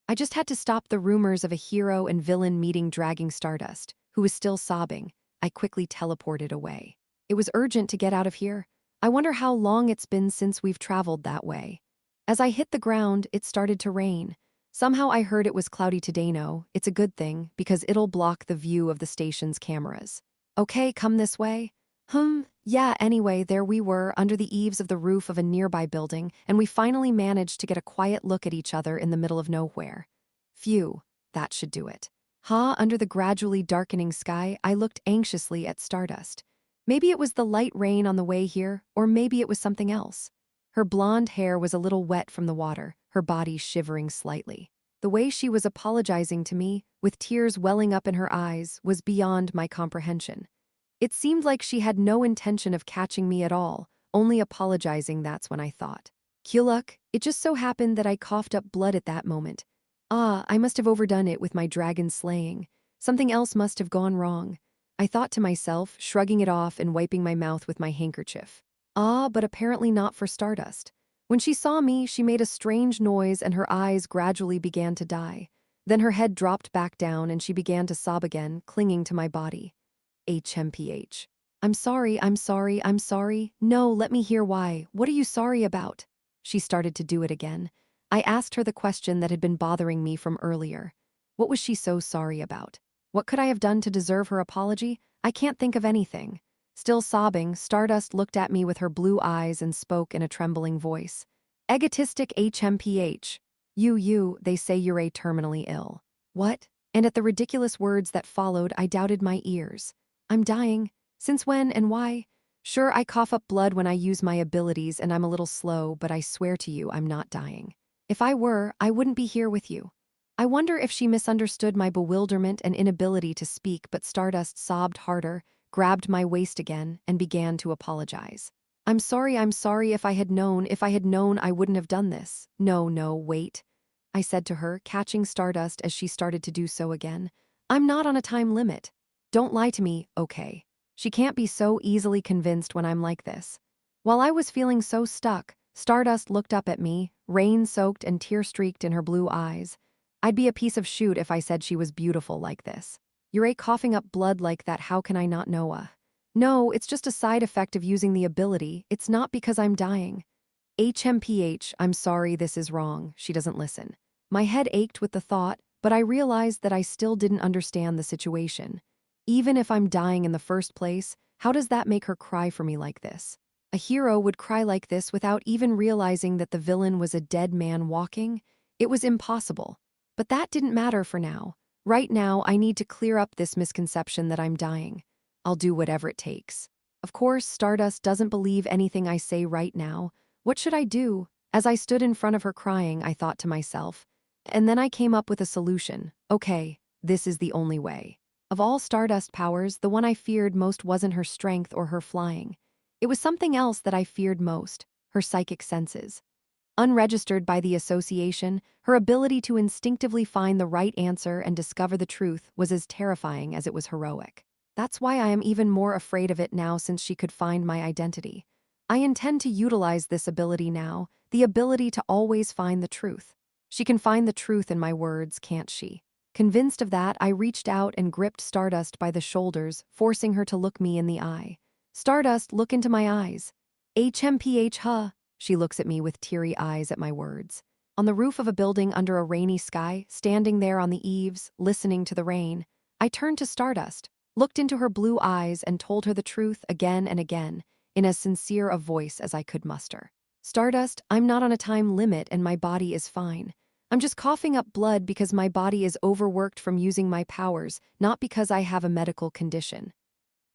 I just had to stop the rumors of a hero and villain meeting dragging Stardust, who was still sobbing. I quickly teleported away. It was urgent to get out of here. I wonder how long it's been since we've traveled that way. As I hit the ground, it started to rain. Somehow I heard it was cloudy today. No, it's a good thing, because it'll block the view of the station's cameras. Okay, come this way. Yeah, anyway, there we were, under the eaves of the roof of a nearby building, and we finally managed to get a quiet look at each other in the middle of nowhere. Phew, that should do it. Under the gradually darkening sky, I looked anxiously at Stardust. Maybe it was the light rain on the way here, or maybe it was something else. Her blonde hair was a little wet from the water, her body shivering slightly. The way she was apologizing to me, with tears welling up in her eyes, was beyond my comprehension. It seemed like she had no intention of catching me at all, only apologizing. That's when I thought. Kuluk, it just so happened that I coughed up blood at that moment. I must have overdone it with my dragon slaying. Something else must have gone wrong. I thought to myself, shrugging it off and wiping my mouth with my handkerchief. But apparently not for Stardust. When she saw me, she made a strange noise and her eyes gradually began to die. Then her head dropped back down and she began to sob again, clinging to my body. HMPH. I'm sorry. No, let me hear why. What are you sorry about? She started to do it again. I asked her the question that had been bothering me from earlier. What was she so sorry about? What could I have done to deserve her apology? I can't think of anything. Still sobbing, Stardust looked at me with her blue eyes and spoke in a trembling voice. Egotistic HMPH. They say you're terminally ill. What? And at the ridiculous words that followed, I doubted my ears. I'm dying. Since when and why? Sure, I cough up blood when I use my abilities and I'm a little slow, but I swear to you I'm not dying. If I were, I wouldn't be here with you. I wonder if she misunderstood my bewilderment and inability to speak, but Stardust sobbed harder, grabbed my waist again, and began to apologize. I'm sorry, if I had known, I wouldn't have done this. No, wait. I said to her, catching Stardust as she started to do so again. I'm not on a time limit. Don't lie to me, okay? She can't be so easily convinced when I'm like this. While I was feeling so stuck, Stardust looked up at me, rain-soaked and tear-streaked in her blue eyes. I'd be a piece of shit if I said she was beautiful like this. You're coughing up blood like that, how can I not know? No, it's just a side effect of using the ability, it's not because I'm dying. HMPH, I'm sorry, this is wrong, she doesn't listen. My head ached with the thought, but I realized that I still didn't understand the situation. Even if I'm dying in the first place, how does that make her cry for me like this? A hero would cry like this without even realizing that the villain was a dead man walking? It was impossible. But that didn't matter for now. Right now, I need to clear up this misconception that I'm dying. I'll do whatever it takes. Of course, Stardust doesn't believe anything I say right now. What should I do? As I stood in front of her crying, I thought to myself. And then I came up with a solution. Okay, this is the only way. Of all Stardust powers, the one I feared most wasn't her strength or her flying. It was something else that I feared most, her psychic senses. Unregistered by the association, her ability to instinctively find the right answer and discover the truth was as terrifying as it was heroic. That's why I am even more afraid of it now, since she could find my identity. I intend to utilize this ability now, the ability to always find the truth. She can find the truth in my words, can't she? Convinced of that, I reached out and gripped Stardust by the shoulders, forcing her to look me in the eye. Stardust, look into my eyes. HMPH, huh? She looks at me with teary eyes at my words. On the roof of a building under a rainy sky, standing there on the eaves, listening to the rain, I turned to Stardust, looked into her blue eyes and told her the truth again and again, in as sincere a voice as I could muster. Stardust, I'm not on a time limit and my body is fine. I'm just coughing up blood because my body is overworked from using my powers, not because I have a medical condition.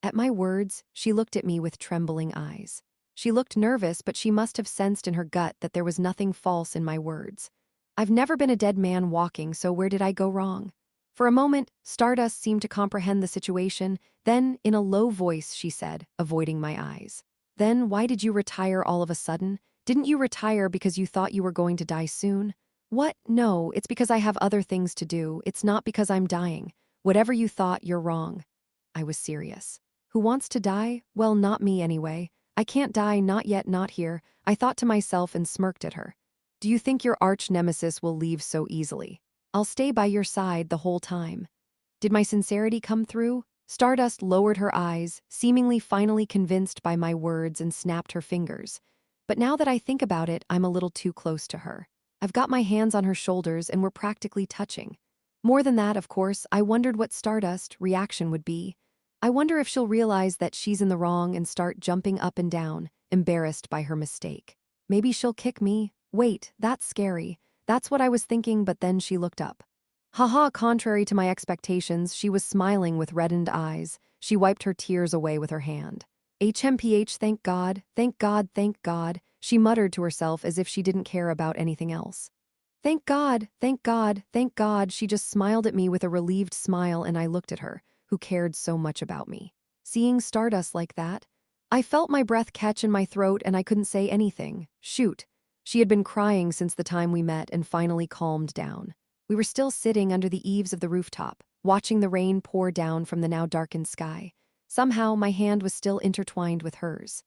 At my words, she looked at me with trembling eyes. She looked nervous, but she must have sensed in her gut that there was nothing false in my words. I've never been a dead man walking, so where did I go wrong? For a moment, Stardust seemed to comprehend the situation. Then, in a low voice, she said, avoiding my eyes. Then, why did you retire all of a sudden? Didn't you retire because you thought you were going to die soon? What? No, it's because I have other things to do. It's not because I'm dying. Whatever you thought, you're wrong. I was serious. Who wants to die? Well, not me anyway. I can't die, not yet, not here, I thought to myself and smirked at her. Do you think your arch nemesis will leave so easily? I'll stay by your side the whole time. Did my sincerity come through? Stardust lowered her eyes, seemingly finally convinced by my words, and snapped her fingers. But now that I think about it, I'm a little too close to her. I've got my hands on her shoulders and we're practically touching. More than that, of course, I wondered what Stardust's reaction would be. I wonder if she'll realize that she's in the wrong and start jumping up and down, embarrassed by her mistake. Maybe she'll kick me. Wait, that's scary. That's what I was thinking, but then she looked up. Haha, contrary to my expectations, she was smiling with reddened eyes. She wiped her tears away with her hand. HMPH, thank God, thank God, thank God, she muttered to herself as if she didn't care about anything else. Thank God, thank God, thank God, she just smiled at me with a relieved smile, and I looked at her, who cared so much about me. Seeing Stardust like that, I felt my breath catch in my throat and I couldn't say anything. Shoot. She had been crying since the time we met and finally calmed down. We were still sitting under the eaves of the rooftop, watching the rain pour down from the now darkened sky. Somehow, my hand was still intertwined with hers.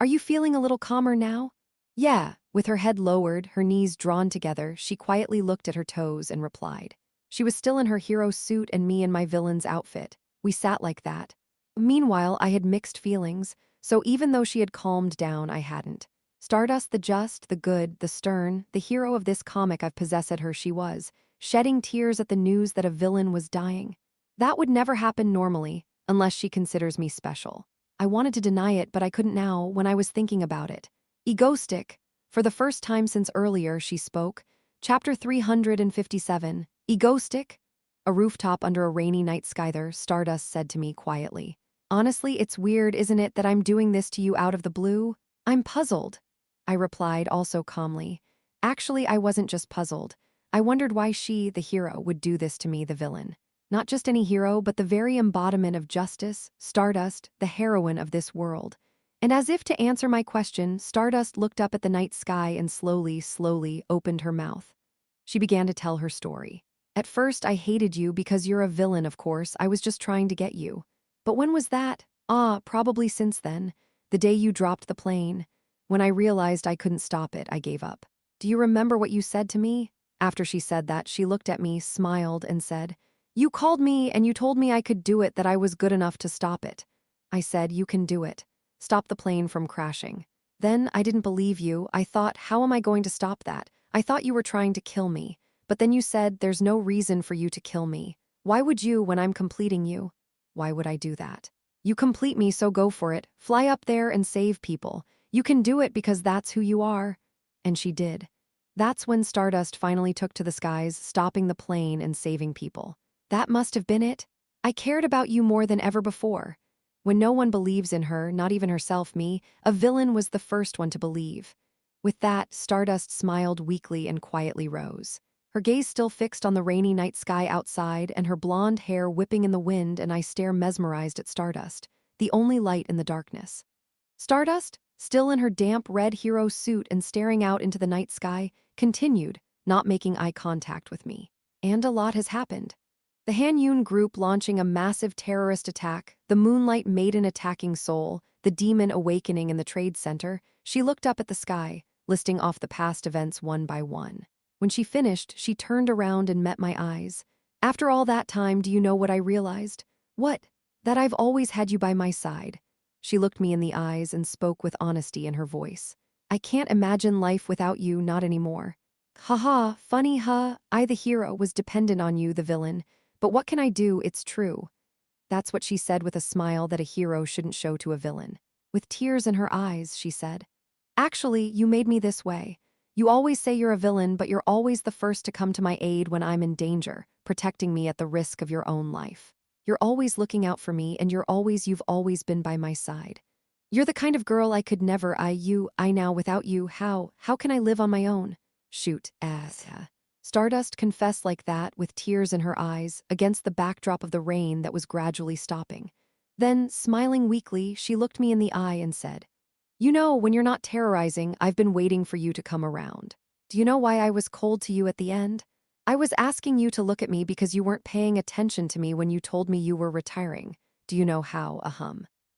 Are you feeling a little calmer now? Yeah. With her head lowered, her knees drawn together, she quietly looked at her toes and replied. She was still in her hero suit and me in my villain's outfit. We sat like that. Meanwhile, I had mixed feelings, so even though she had calmed down, I hadn't. Stardust, the just, the good, the stern, the hero of this comic I've possessed her she was, shedding tears at the news that a villain was dying. That would never happen normally, unless she considers me special. I wanted to deny it, but I couldn't now when I was thinking about it. Egoistic. For the first time since earlier, she spoke. Chapter 357. Egoistic? A rooftop under a rainy night sky there, Stardust said to me quietly. Honestly, it's weird, isn't it, that I'm doing this to you out of the blue? I'm puzzled. I replied, also calmly. Actually, I wasn't just puzzled. I wondered why she, the hero, would do this to me, the villain. Not just any hero, but the very embodiment of justice, Stardust, the heroine of this world. And as if to answer my question, Stardust looked up at the night sky and slowly opened her mouth. She began to tell her story. At first, I hated you because you're a villain, of course. I was just trying to get you. But when was that? Probably since then. The day you dropped the plane. When I realized I couldn't stop it, I gave up. Do you remember what you said to me? After she said that, she looked at me, smiled, and said, "You called me and you told me I could do it, that I was good enough to stop it." I said, "You can do it. Stop the plane from crashing." Then I didn't believe you. I thought, how am I going to stop that? I thought you were trying to kill me. But then you said, there's no reason for you to kill me. Why would you when I'm completing you? Why would I do that? You complete me, so go for it. Fly up there and save people. You can do it because that's who you are. And she did. That's when Stardust finally took to the skies, stopping the plane and saving people. That must have been it. I cared about you more than ever before. When no one believes in her, not even herself, me, a villain was the first one to believe. With that, Stardust smiled weakly and quietly rose. Her gaze still fixed on the rainy night sky outside and her blonde hair whipping in the wind, and I stare mesmerized at Stardust, the only light in the darkness. Stardust, still in her damp red hero suit and staring out into the night sky, continued, not making eye contact with me. And a lot has happened. The Han-Yun group launching a massive terrorist attack, the Moonlight Maiden attacking Seoul, the demon awakening in the trade center. She looked up at the sky, listing off the past events one by one. When she finished, she turned around and met my eyes. After all that time, do you know what I realized? What? That I've always had you by my side. She looked me in the eyes and spoke with honesty in her voice. I can't imagine life without you, not anymore. Haha, funny, huh? I, the hero, was dependent on you, the villain. But what can I do? It's true. That's what she said with a smile that a hero shouldn't show to a villain. With tears in her eyes, she said, "Actually, you made me this way. You always say you're a villain, but you're always the first to come to my aid when I'm in danger, protecting me at the risk of your own life. You're always looking out for me, and you've always been by my side. You're the kind of girl I could never, I now without you, how can I live on my own?" Shoot, ass. Stardust confessed like that, with tears in her eyes, against the backdrop of the rain that was gradually stopping. Then, smiling weakly, she looked me in the eye and said, "You know, when you're not terrorizing, I've been waiting for you to come around. Do you know why I was cold to you at the end? I was asking you to look at me because you weren't paying attention to me when you told me you were retiring. Do you know how,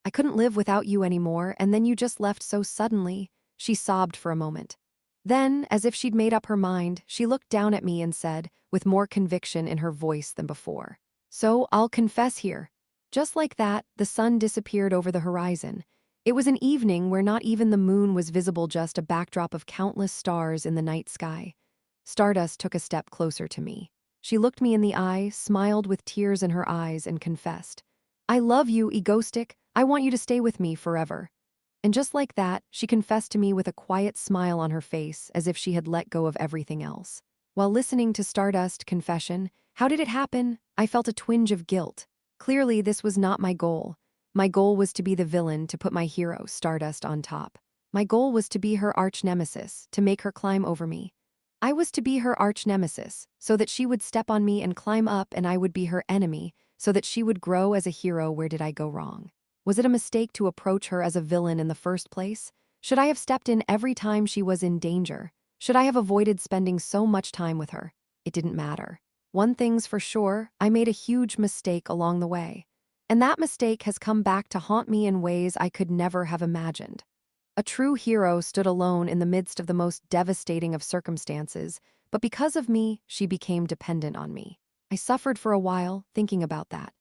I couldn't live without you anymore, and then you just left so suddenly." She sobbed for a moment. Then, as if she'd made up her mind, she looked down at me and said, with more conviction in her voice than before, "So, I'll confess here." Just like that, the sun disappeared over the horizon. It was an evening where not even the moon was visible, just a backdrop of countless stars in the night sky. Stardust took a step closer to me. She looked me in the eye, smiled with tears in her eyes, and confessed, "I love you, Egoistic. I want you to stay with me forever." And just like that, she confessed to me with a quiet smile on her face, as if she had let go of everything else. While listening to Stardust's confession, how did it happen? I felt a twinge of guilt. Clearly, this was not my goal. My goal was to be the villain, to put my hero, Stardust, on top. My goal was to be her arch-nemesis, to make her climb over me. I was to be her arch-nemesis, so that she would step on me and climb up, and I would be her enemy, so that she would grow as a hero. Where did I go wrong? Was it a mistake to approach her as a villain in the first place? Should I have stepped in every time she was in danger? Should I have avoided spending so much time with her? It didn't matter. One thing's for sure, I made a huge mistake along the way. And that mistake has come back to haunt me in ways I could never have imagined. A true hero stood alone in the midst of the most devastating of circumstances, but because of me, she became dependent on me. I suffered for a while, thinking about that.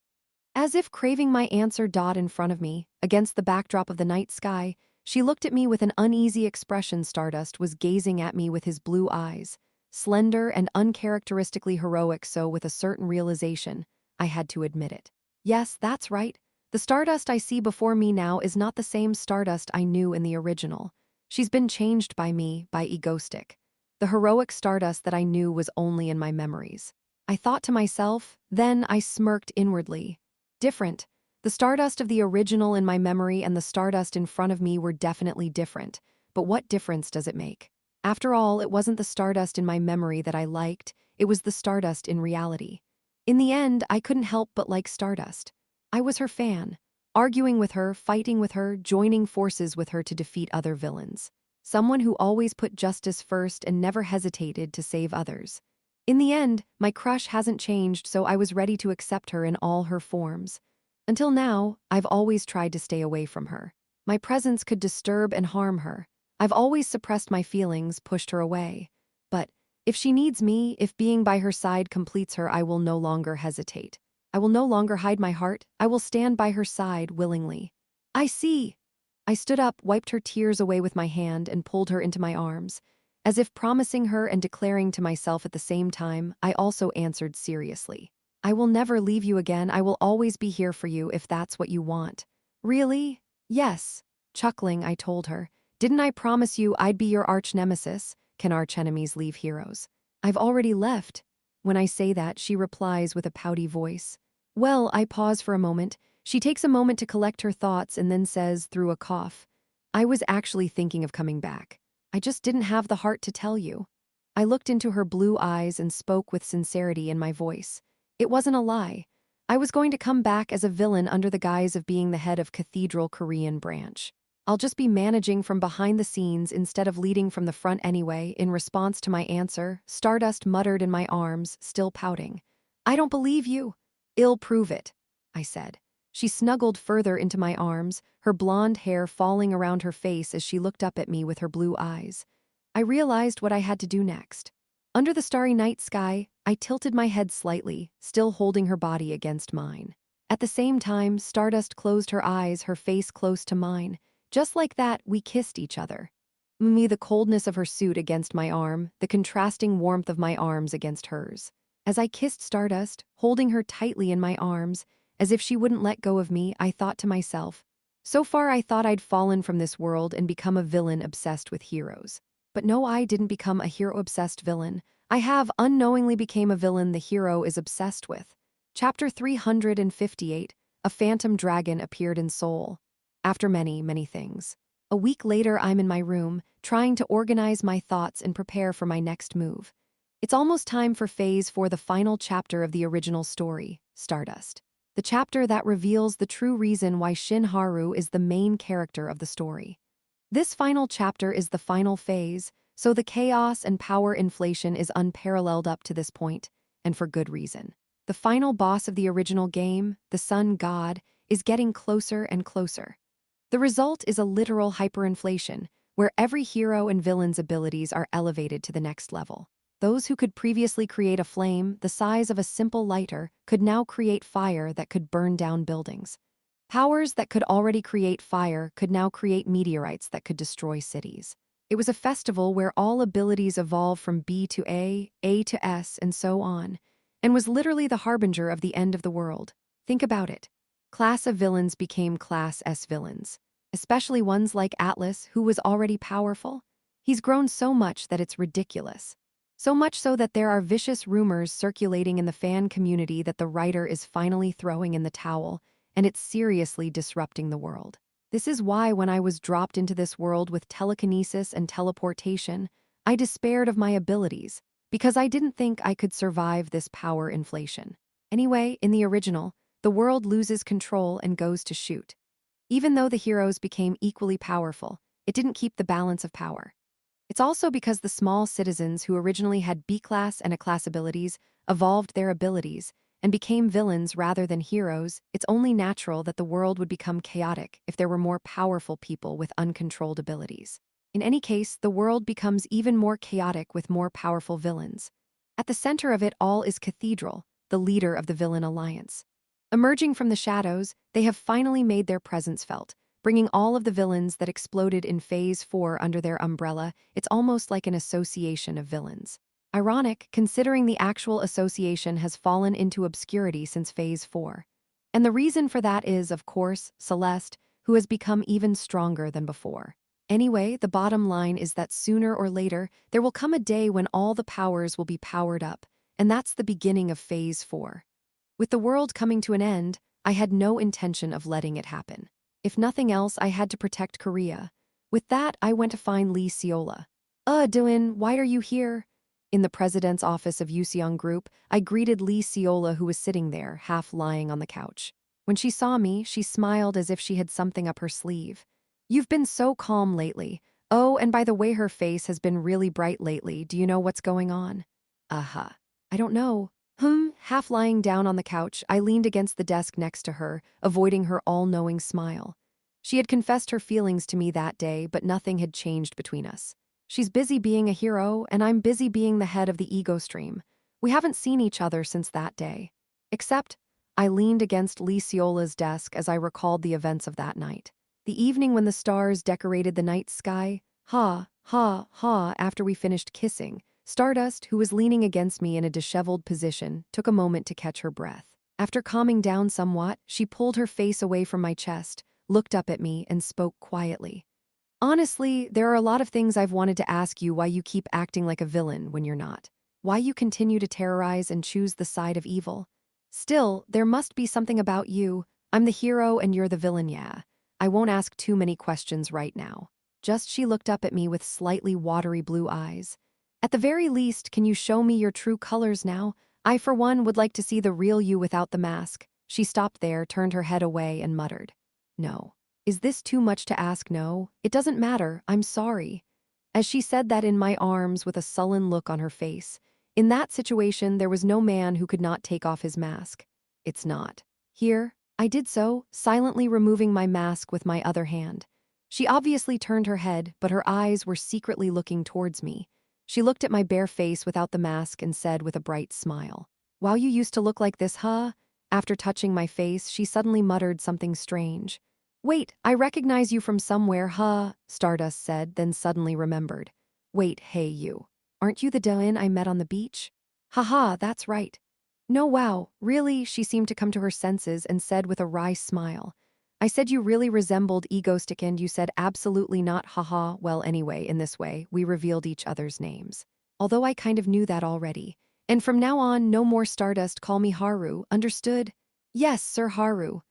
As if craving my answer, in front of me, against the backdrop of the night sky, she looked at me with an uneasy expression. Stardust was gazing at me with his blue eyes, slender and uncharacteristically heroic, so with a certain realization, I had to admit it. Yes, that's right. The Stardust I see before me now is not the same Stardust I knew in the original. She's been changed by me, by Egoistic. The heroic Stardust that I knew was only in my memories. I thought to myself, then I smirked inwardly. Different. The Stardust of the original in my memory and the Stardust in front of me were definitely different, but what difference does it make? After all, it wasn't the Stardust in my memory that I liked, it was the Stardust in reality. In the end, I couldn't help but like Stardust. I was her fan, arguing with her, fighting with her, joining forces with her to defeat other villains. Someone who always put justice first and never hesitated to save others. In the end, my crush hasn't changed, so I was ready to accept her in all her forms. Until now, I've always tried to stay away from her. My presence could disturb and harm her. I've always suppressed my feelings, pushed her away. But if she needs me, if being by her side completes her, I will no longer hesitate. I will no longer hide my heart. I will stand by her side willingly. I see. I stood up, wiped her tears away with my hand, and pulled her into my arms. As if promising her and declaring to myself at the same time, I also answered seriously. I will never leave you again. I will always be here for you if that's what you want. Really? Yes. Chuckling, I told her. Didn't I promise you I'd be your arch nemesis? Can archenemies leave heroes? I've already left. When I say that, she replies with a pouty voice. Well, I pause for a moment. She takes a moment to collect her thoughts and then says through a cough, I was actually thinking of coming back. I just didn't have the heart to tell you. I looked into her blue eyes and spoke with sincerity in my voice. It wasn't a lie. I was going to come back as a villain under the guise of being the head of Cathedral Korean branch. I'll just be managing from behind the scenes instead of leading from the front anyway. In response to my answer, Stardust muttered in my arms, still pouting. I don't believe you. I'll prove it, I said. She snuggled further into my arms, her blonde hair falling around her face as she looked up at me with her blue eyes. I realized what I had to do next. Under the starry night sky, I tilted my head slightly, still holding her body against mine. At the same time, Stardust closed her eyes, her face close to mine. Just like that, we kissed each other. Me, the coldness of her suit against my arm, the contrasting warmth of my arms against hers. As I kissed Stardust, holding her tightly in my arms, as if she wouldn't let go of me, I thought to myself, so far I thought I'd fallen from this world and become a villain obsessed with heroes. But no, I didn't become a hero-obsessed villain. I have unknowingly became a villain the hero is obsessed with. Chapter 358, A Phantom Dragon Appeared in Seoul. After many, many things. A week later, I'm in my room, trying to organize my thoughts and prepare for my next move. It's almost time for Phase 4, the final chapter of the original story, Stardust. The chapter that reveals the true reason why Shin Haru is the main character of the story. This final chapter is the final phase, so the chaos and power inflation is unparalleled up to this point, and for good reason. The final boss of the original game, the Sun God, is getting closer and closer. The result is a literal hyperinflation, where every hero and villain's abilities are elevated to the next level. Those who could previously create a flame the size of a simple lighter could now create fire that could burn down buildings. Powers that could already create fire could now create meteorites that could destroy cities. It was a festival where all abilities evolved from B to A to S, and so on, and was literally the harbinger of the end of the world. Think about it. Class of villains became Class S villains, especially ones like Atlas, who was already powerful. He's grown so much that it's ridiculous. So much so that there are vicious rumors circulating in the fan community that the writer is finally throwing in the towel, and it's seriously disrupting the world. This is why when I was dropped into this world with telekinesis and teleportation, I despaired of my abilities, because I didn't think I could survive this power inflation. Anyway, in the original, the world loses control and goes to shoot. Even though the heroes became equally powerful, it didn't keep the balance of power. It's also because the small citizens who originally had B-class and A-class abilities evolved their abilities and became villains rather than heroes. It's only natural that the world would become chaotic if there were more powerful people with uncontrolled abilities. In any case, the world becomes even more chaotic with more powerful villains. At the center of it all is Cathedral, the leader of the villain alliance. Emerging from the shadows, they have finally made their presence felt, bringing all of the villains that exploded in Phase 4 under their umbrella. It's almost like an association of villains. Ironic, considering the actual association has fallen into obscurity since Phase 4. And the reason for that is, of course, Celeste, who has become even stronger than before. Anyway, the bottom line is that sooner or later, there will come a day when all the powers will be powered up, and that's the beginning of Phase 4. With the world coming to an end, I had no intention of letting it happen. If nothing else, I had to protect Korea. With that, I went to find Lee Seola. Doin, why are you here? In the president's office of Yuseong Group, I greeted Lee Seola, who was sitting there, half lying on the couch. When she saw me, she smiled as if she had something up her sleeve. You've been so calm lately. Oh, and by the way, her face has been really bright lately. Do you know what's going on? I don't know. Half lying down on the couch, I leaned against the desk next to her, avoiding her all-knowing smile. She had confessed her feelings to me that day, but nothing had changed between us. She's busy being a hero, and I'm busy being the head of the ego stream. We haven't seen each other since that day. Except, I leaned against Liciola's desk as I recalled the events of that night. The evening when the stars decorated the night sky. Ha, ha, ha, after we finished kissing, Stardust, who was leaning against me in a disheveled position, took a moment to catch her breath. After calming down somewhat, she pulled her face away from my chest, looked up at me, and spoke quietly. Honestly, there are a lot of things I've wanted to ask you why you keep acting like a villain when you're not. Why you continue to terrorize and choose the side of evil. Still, there must be something about you. I'm the hero and you're the villain, yeah. I won't ask too many questions right now. Just she looked up at me with slightly watery blue eyes. At the very least, can you show me your true colors now? I, for one, would like to see the real you without the mask. She stopped there, turned her head away, and muttered. No. Is this too much to ask? No. It doesn't matter. I'm sorry. As she said that in my arms with a sullen look on her face. In that situation, there was no man who could not take off his mask. It's not. Here, I did so, silently removing my mask with my other hand. She obviously turned her head, but her eyes were secretly looking towards me. She looked at my bare face without the mask and said with a bright smile, "Wow, you used to look like this, huh?" After touching my face, she suddenly muttered something strange. "Wait, I recognize you from somewhere, huh?" Stardust said, then suddenly remembered. "Wait, hey you. Aren't you the Dylan I met on the beach?" "Haha, that's right." "No, wow, really?" She seemed to come to her senses and said with a wry smile. "I said you really resembled Egostick and you said absolutely not, haha." Well, anyway, in this way, we revealed each other's names. Although I kind of knew that already. And from now on, no more Stardust, call me Haru, understood? Yes, Sir Haru.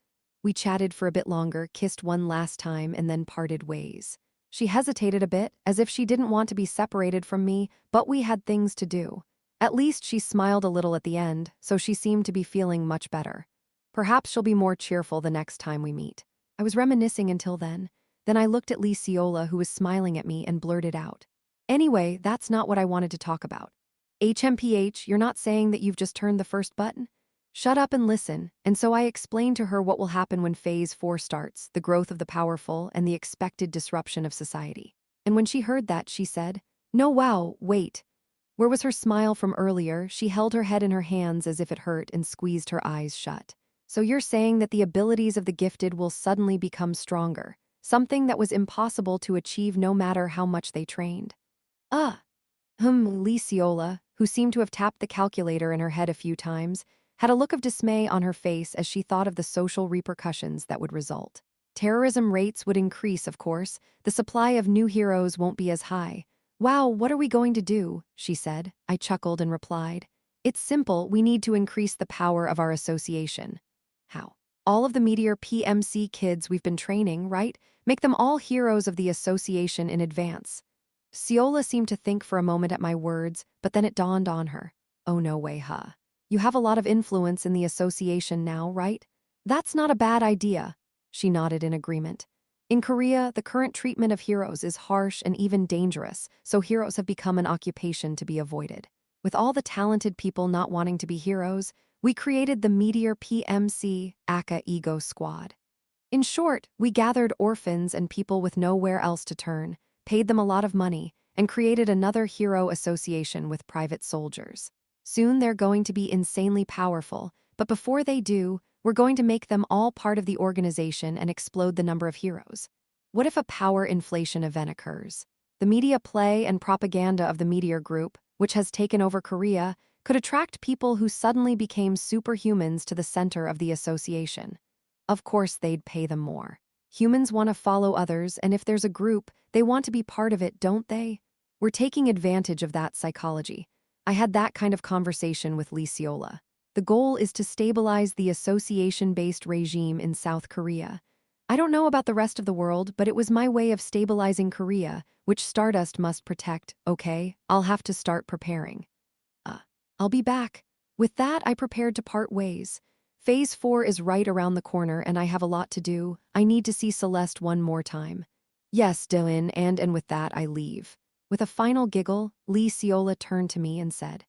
We chatted for a bit longer, kissed one last time, and then parted ways. She hesitated a bit, as if she didn't want to be separated from me, but we had things to do. At least she smiled a little at the end, so she seemed to be feeling much better. Perhaps she'll be more cheerful the next time we meet. I was reminiscing until then. Then I looked at Liciola, who was smiling at me, and blurted out. Anyway, that's not what I wanted to talk about. HMPH, you're not saying that you've just turned the first button? Shut up and listen. And so I explained to her what will happen when Phase 4 starts, the growth of the powerful and the expected disruption of society. And when she heard that, she said, "No, wow, wait." Where was her smile from earlier? She held her head in her hands as if it hurt and squeezed her eyes shut. So you're saying that the abilities of the gifted will suddenly become stronger, something that was impossible to achieve no matter how much they trained. Liciola, who seemed to have tapped the calculator in her head a few times, had a look of dismay on her face as she thought of the social repercussions that would result. Terrorism rates would increase, of course. The supply of new heroes won't be as high. "Wow, what are we going to do?" she said. I chuckled and replied, "It's simple, we need to increase the power of our association." "How?" "All of the Meteor PMC kids we've been training, right? Make them all heroes of the association in advance." Ciola seemed to think for a moment at my words, but then it dawned on her. "Oh, no way, huh? You have a lot of influence in the association now, right? That's not a bad idea." She nodded in agreement. "In Korea, the current treatment of heroes is harsh and even dangerous, so heroes have become an occupation to be avoided. With all the talented people not wanting to be heroes, we created the Meteor PMC Aka Ego Squad. In short, we gathered orphans and people with nowhere else to turn, paid them a lot of money, and created another hero association with private soldiers. Soon they're going to be insanely powerful, but before they do, we're going to make them all part of the organization and explode the number of heroes. What if a power inflation event occurs? The media play and propaganda of the Meteor Group, which has taken over Korea, could attract people who suddenly became superhumans to the center of the association. Of course, they'd pay them more. Humans want to follow others, and if there's a group, they want to be part of it, don't they? We're taking advantage of that psychology. I had that kind of conversation with Liciola. The goal is to stabilize the association-based regime in South Korea. I don't know about the rest of the world, but it was my way of stabilizing Korea, which Stardust must protect, okay? I'll have to start preparing. I'll be back. With that, I prepared to part ways. Phase 4 is right around the corner and I have a lot to do. I need to see Celeste one more time. Yes, Dylan, and with that, I leave. With a final giggle, Liciola turned to me and said,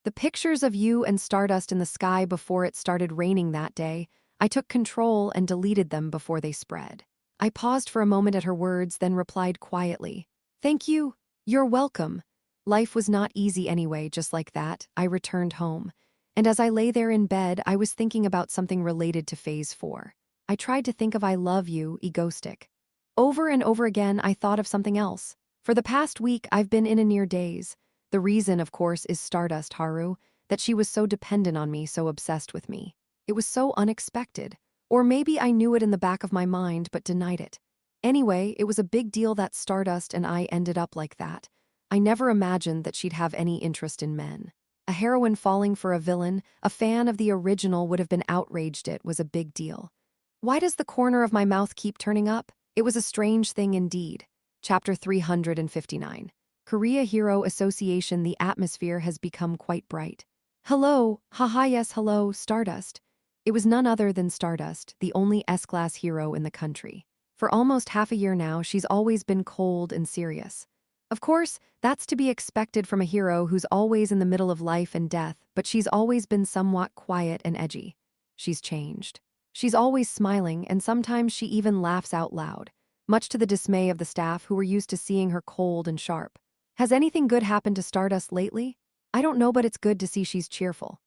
"The pictures of you and Stardust in the sky before it started raining that day, I took control and deleted them before they spread. I paused for a moment at her words, then replied quietly, "Thank you. You're welcome." Life was not easy anyway, just like that. I returned home. And as I lay there in bed, I was thinking about something related to Phase 4. I tried to think of "I love you, egoistic." Over and over again, I thought of something else. For the past week, I've been in a near daze. The reason, of course, is Stardust, Haru, that she was so dependent on me, so obsessed with me. It was so unexpected. Or maybe I knew it in the back of my mind but denied it. Anyway, it was a big deal that Stardust and I ended up like that. I never imagined that she'd have any interest in men. A heroine falling for a villain, a fan of the original would have been outraged. It was a big deal. Why does the corner of my mouth keep turning up? It was a strange thing indeed. Chapter 359. Korea Hero Association. The atmosphere has become quite bright. Hello, haha, yes, hello, Stardust. It was none other than Stardust, the only S-class hero in the country. For almost half a year now, she's always been cold and serious. Of course, that's to be expected from a hero who's always in the middle of life and death, but she's always been somewhat quiet and edgy. She's changed. She's always smiling, and sometimes she even laughs out loud, much to the dismay of the staff who were used to seeing her cold and sharp. Has anything good happened to Stardust lately? I don't know, but it's good to see she's cheerful.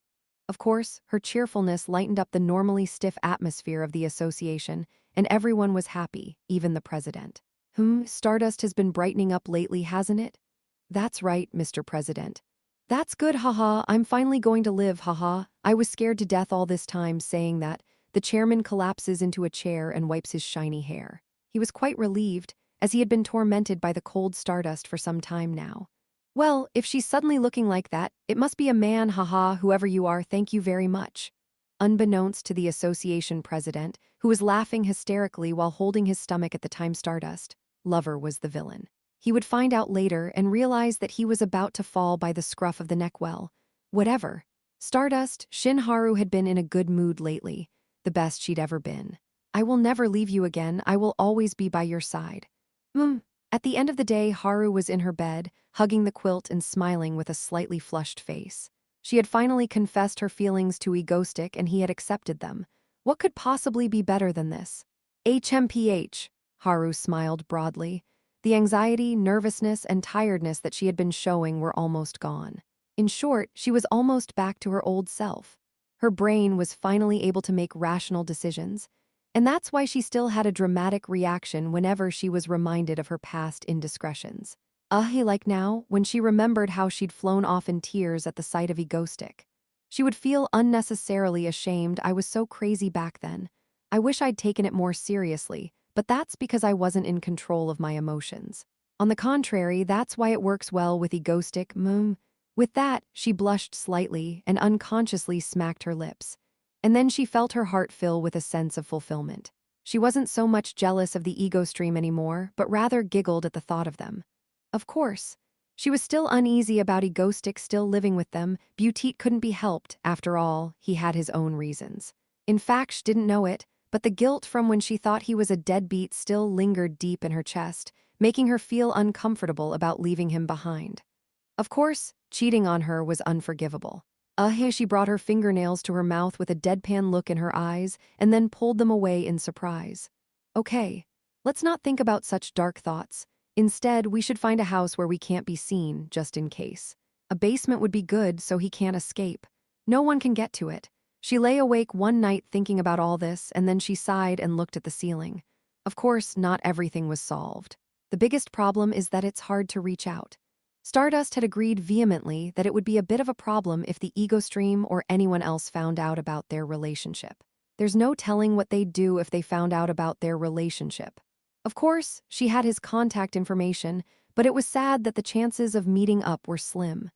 Of course, her cheerfulness lightened up the normally stiff atmosphere of the association, and everyone was happy, even the president. Stardust has been brightening up lately, hasn't it? That's right, Mr. President. That's good, haha, I'm finally going to live, haha. I was scared to death all this time. Saying that, the chairman collapses into a chair and wipes his shiny hair. He was quite relieved, as he had been tormented by the cold Stardust for some time now. Well, if she's suddenly looking like that, it must be a man, haha, whoever you are, thank you very much. Unbeknownst to the association president, who was laughing hysterically while holding his stomach at the time, Stardust, Lover was the villain. He would find out later and realize that he was about to fall by the scruff of the neck. Well, whatever. Stardust, Shinharu had been in a good mood lately, the best she'd ever been. I will never leave you again, I will always be by your side. At the end of the day, Haru was in her bed, hugging the quilt and smiling with a slightly flushed face. She had finally confessed her feelings to Egoistic and he had accepted them. What could possibly be better than this? HMPH. Haru smiled broadly. The anxiety, nervousness, and tiredness that she had been showing were almost gone. In short, she was almost back to her old self. Her brain was finally able to make rational decisions. And that's why she still had a dramatic reaction whenever she was reminded of her past indiscretions. Like now, when she remembered how she'd flown off in tears at the sight of Egoistic. She would feel unnecessarily ashamed. I was so crazy back then. I wish I'd taken it more seriously, but that's because I wasn't in control of my emotions. On the contrary, that's why it works well with Egoistic. With that, she blushed slightly and unconsciously smacked her lips. And then she felt her heart fill with a sense of fulfillment. She wasn't so much jealous of the ego stream anymore, but rather giggled at the thought of them. Of course. She was still uneasy about Egoistic still living with them. Butit couldn't be helped. After all, he had his own reasons. In fact, she didn't know it, but the guilt from when she thought he was a deadbeat still lingered deep in her chest, making her feel uncomfortable about leaving him behind. Of course, cheating on her was unforgivable. She brought her fingernails to her mouth with a deadpan look in her eyes and then pulled them away in surprise. Okay, let's not think about such dark thoughts. Instead, we should find a house where we can't be seen, just in case. A basement would be good so he can't escape. No one can get to it. She lay awake one night thinking about all this, and then she sighed and looked at the ceiling. Of course, not everything was solved. The biggest problem is that it's hard to reach out. Stardust had agreed vehemently that it would be a bit of a problem if the ego stream or anyone else found out about their relationship. There's no telling what they'd do if they found out about their relationship. Of course, she had his contact information, but it was sad that the chances of meeting up were slim,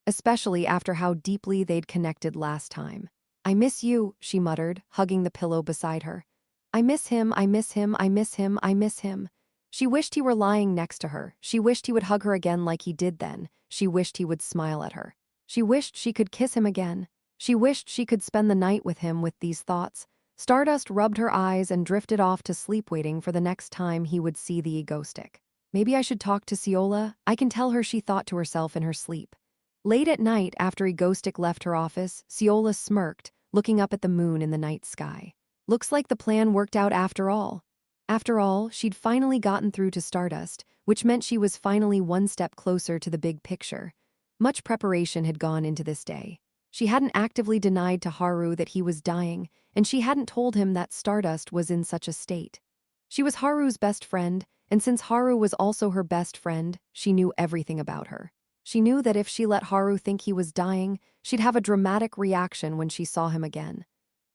especially after how deeply they'd connected last time. I miss you, she muttered, hugging the pillow beside her. I miss him, I miss him, I miss him, I miss him. She wished he were lying next to her. She wished he would hug her again like he did then. She wished he would smile at her. She wished she could kiss him again. She wished she could spend the night with him. With these thoughts, Stardust rubbed her eyes and drifted off to sleep, waiting for the next time he would see the Egoistic. Maybe I should talk to Ciola. I can tell her, she thought to herself in her sleep. Late at night, after Egoistic left her office, Ciola smirked, looking up at the moon in the night sky. Looks like the plan worked out after all. After all, she'd finally gotten through to Stardust, which meant she was finally one step closer to the big picture. Much preparation had gone into this day. She hadn't actively denied to Haru that he was dying, and she hadn't told him that Stardust was in such a state. She was Haru's best friend, and since Haru was also her best friend, she knew everything about her. She knew that if she let Haru think he was dying, she'd have a dramatic reaction when she saw him again.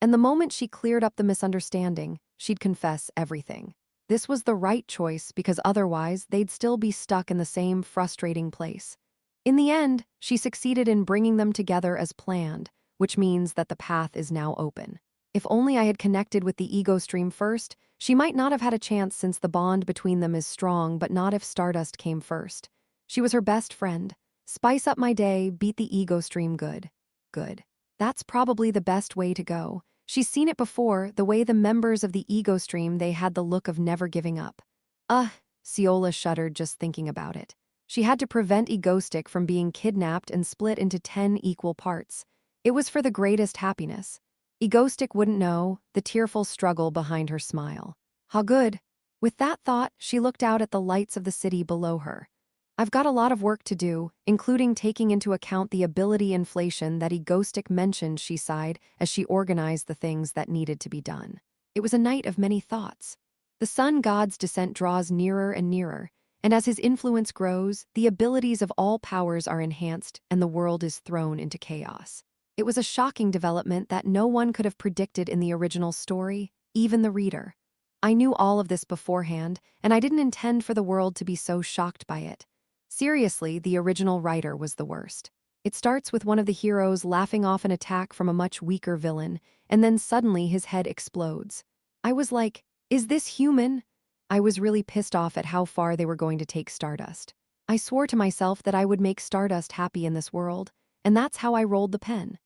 And the moment she cleared up the misunderstanding, she'd confess everything. This was the right choice because otherwise they'd still be stuck in the same frustrating place. In the end, she succeeded in bringing them together as planned, which means that the path is now open. If only I had connected with the ego stream first, she might not have had a chance since the bond between them is strong, but not if Stardust came first. She was her best friend. Spice up my day, beat the ego stream good. Good. That's probably the best way to go. She's seen it before, the way the members of the ego stream they had the look of never giving up. Ciola shuddered just thinking about it. She had to prevent Egoistic from being kidnapped and split into 10 equal parts. It was for the greatest happiness. Egoistic wouldn't know, the tearful struggle behind her smile. How good. With that thought, she looked out at the lights of the city below her. I've got a lot of work to do, including taking into account the ability inflation that Egoistic mentioned, she sighed as she organized the things that needed to be done. It was a night of many thoughts. The sun god's descent draws nearer and nearer, and as his influence grows, the abilities of all powers are enhanced and the world is thrown into chaos. It was a shocking development that no one could have predicted in the original story, even the reader. I knew all of this beforehand, and I didn't intend for the world to be so shocked by it. Seriously, the original writer was the worst. It starts with one of the heroes laughing off an attack from a much weaker villain, and then suddenly his head explodes. I was like, is this human? I was really pissed off at how far they were going to take Stardust. I swore to myself that I would make Stardust happy in this world, and that's how I rolled the pen.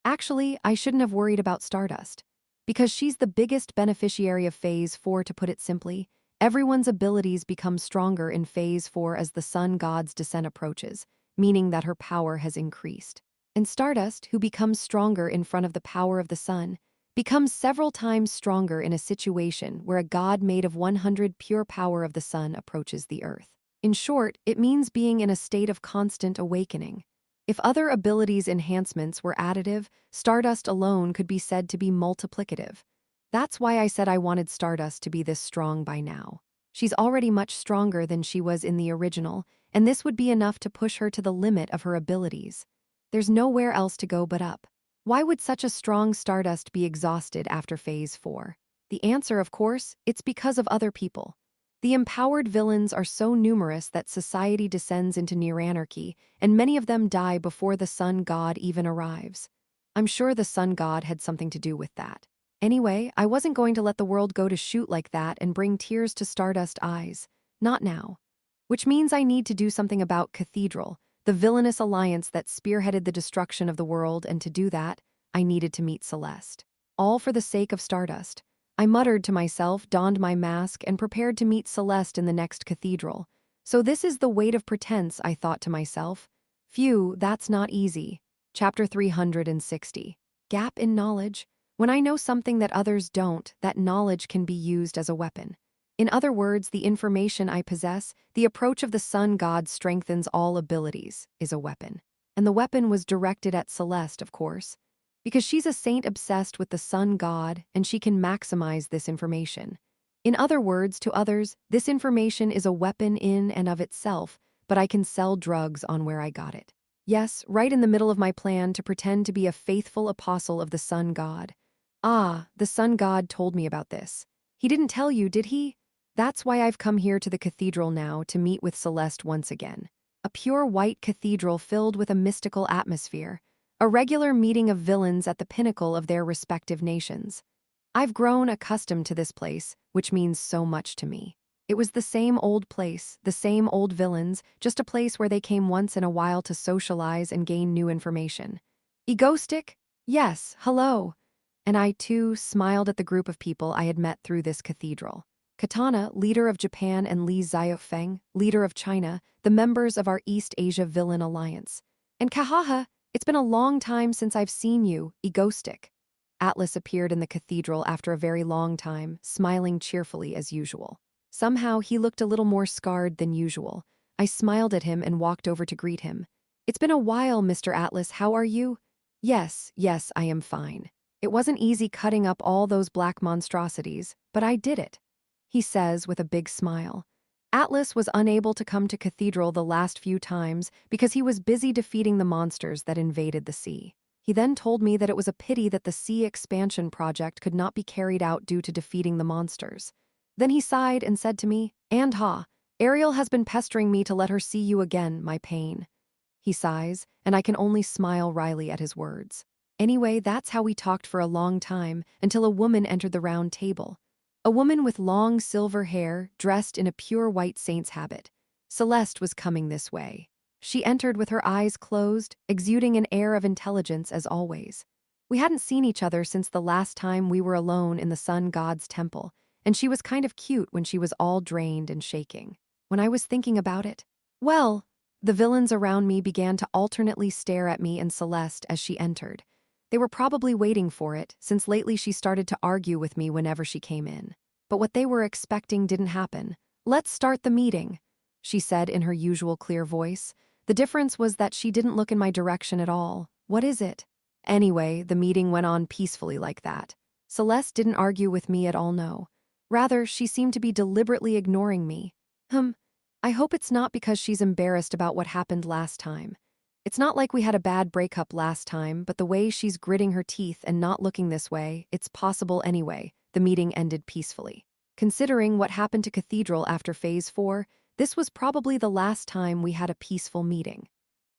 Actually, I shouldn't have worried about Stardust. Because she's the biggest beneficiary of Phase 4, to put it simply. Everyone's abilities become stronger in Phase 4 as the sun god's descent approaches, meaning that her power has increased. And Stardust, who becomes stronger in front of the power of the sun, becomes several times stronger in a situation where a god made of 100 pure power of the sun approaches the earth. In short, it means being in a state of constant awakening. If other abilities enhancements were additive, Stardust alone could be said to be multiplicative. That's why I said I wanted Stardust to be this strong by now. She's already much stronger than she was in the original, and this would be enough to push her to the limit of her abilities. There's nowhere else to go but up. Why would such a strong Stardust be exhausted after Phase 4? The answer, of course, it's because of other people. The empowered villains are so numerous that society descends into near anarchy, and many of them die before the sun god even arrives. I'm sure the sun god had something to do with that. Anyway, I wasn't going to let the world go to shoot like that and bring tears to Stardust eyes. Not now. Which means I need to do something about Cathedral, the villainous alliance that spearheaded the destruction of the world, and to do that, I needed to meet Celeste. All for the sake of Stardust. I muttered to myself, donned my mask, and prepared to meet Celeste in the next cathedral. So this is the weight of pretense, I thought to myself. Phew, that's not easy. Chapter 360. Gap in knowledge. When I know something that others don't, that knowledge can be used as a weapon. In other words, the information I possess, the approach of the sun god strengthens all abilities, is a weapon. And the weapon was directed at Celeste, of course. Because she's a saint obsessed with the sun god, and she can maximize this information. In other words, to others, this information is a weapon in and of itself, but I can sell drugs on where I got it. Yes, right in the middle of my plan to pretend to be a faithful apostle of the sun god. The sun god told me about this. He didn't tell you, did he? That's why I've come here to the cathedral now to meet with Celeste once again. A pure white cathedral filled with a mystical atmosphere. A regular meeting of villains at the pinnacle of their respective nations. I've grown accustomed to this place, which means so much to me. It was the same old place, the same old villains, just a place where they came once in a while to socialize and gain new information. Egoistic? Yes, hello. And I, too, smiled at the group of people I had met through this cathedral. Katana, leader of Japan, and Li Xiaofeng, leader of China, the members of our East Asia Villain Alliance. And Kahaha, it's been a long time since I've seen you, Egoistic. Atlas appeared in the cathedral after a very long time, smiling cheerfully as usual. Somehow, he looked a little more scarred than usual. I smiled at him and walked over to greet him. "It's been a while, Mr. Atlas, how are you?" Yes, I am fine. It wasn't easy cutting up all those black monstrosities, but I did it," he says with a big smile. Atlas was unable to come to Cathedral the last few times because he was busy defeating the monsters that invaded the sea. He then told me that it was a pity that the sea expansion project could not be carried out due to defeating the monsters. Then he sighed and said to me, "And Ariel has been pestering me to let her see you again, my pain." He sighs, and I can only smile wryly at his words. Anyway, that's how we talked for a long time until a woman entered the round table. A woman with long silver hair, dressed in a pure white saint's habit. Celeste was coming this way. She entered with her eyes closed, exuding an air of intelligence as always. We hadn't seen each other since the last time we were alone in the sun god's temple, and she was kind of cute when she was all drained and shaking. When I was thinking about it, well, the villains around me began to alternately stare at me and Celeste as she entered. They were probably waiting for it, since lately she started to argue with me whenever she came in. But what they were expecting didn't happen. "Let's start the meeting," she said in her usual clear voice. The difference was that she didn't look in my direction at all. "What is it?" Anyway, the meeting went on peacefully like that. Celeste didn't argue with me at all, no. Rather, she seemed to be deliberately ignoring me. I hope it's not because she's embarrassed about what happened last time. It's not like we had a bad breakup last time, but the way she's gritting her teeth and not looking this way, it's possible anyway. The meeting ended peacefully. Considering what happened to Cathedral after Phase 4, this was probably the last time we had a peaceful meeting.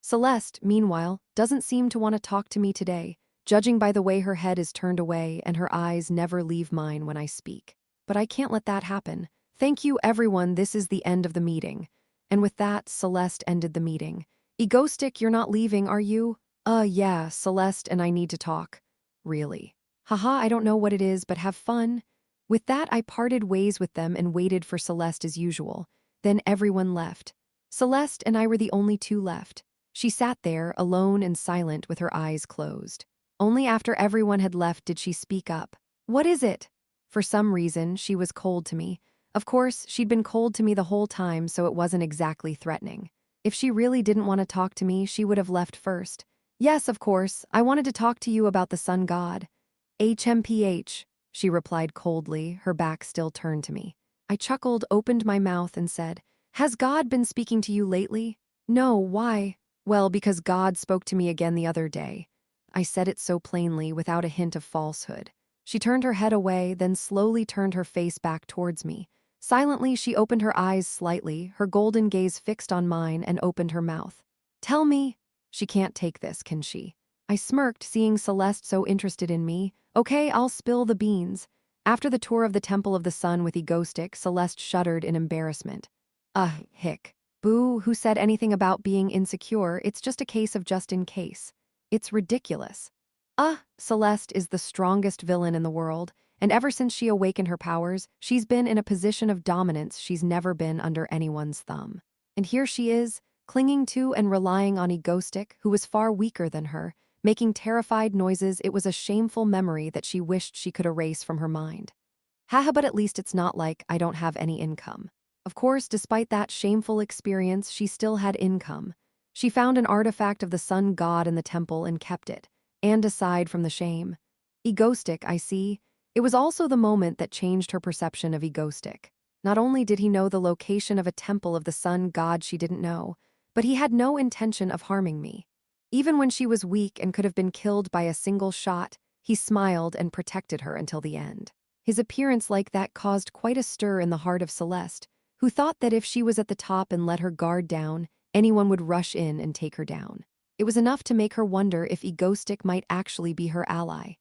Celeste, meanwhile, doesn't seem to want to talk to me today, judging by the way her head is turned away and her eyes never leave mine when I speak. But I can't let that happen. "Thank you, everyone, this is the end of the meeting." And with that, Celeste ended the meeting. "Egoistic, you're not leaving, are you?" Yeah, Celeste and I need to talk." "Really?" "Haha, I don't know what it is, but have fun." With that, I parted ways with them and waited for Celeste as usual. Then everyone left. Celeste and I were the only two left. She sat there, alone and silent with her eyes closed. Only after everyone had left did she speak up. "What is it?" For some reason, she was cold to me. Of course, she'd been cold to me the whole time, so it wasn't exactly threatening. If she really didn't want to talk to me, she would have left first. "Yes, of course, I wanted to talk to you about the sun god." "HMPH," she replied coldly, her back still turned to me. I chuckled, opened my mouth, and said, "Has God been speaking to you lately?" "No, why?" "Well, because God spoke to me again the other day." I said it so plainly, without a hint of falsehood. She turned her head away, then slowly turned her face back towards me. Silently, she opened her eyes slightly, her golden gaze fixed on mine, and opened her mouth. "Tell me." She can't take this, can she? I smirked, seeing Celeste so interested in me. "Okay, I'll spill the beans." After the tour of the Temple of the Sun with Egoistic, Celeste shuddered in embarrassment. Hick. "Boo, who said anything about being insecure? It's just a case of just in case. It's ridiculous." Celeste is the strongest villain in the world, and ever since she awakened her powers, she's been in a position of dominance she's never been under anyone's thumb. And here she is, clinging to and relying on Egoistic, who was far weaker than her, making terrified noises. It was a shameful memory that she wished she could erase from her mind. Haha, but at least it's not like I don't have any income. Of course, despite that shameful experience, she still had income. She found an artifact of the sun god in the temple and kept it. And aside from the shame. Egoistic, I see. It was also the moment that changed her perception of Egoistic. Not only did he know the location of a temple of the sun god she didn't know, but he had no intention of harming me. Even when she was weak and could have been killed by a single shot, he smiled and protected her until the end. His appearance like that caused quite a stir in the heart of Celeste, who thought that if she was at the top and let her guard down, anyone would rush in and take her down. It was enough to make her wonder if Egoistic might actually be her ally.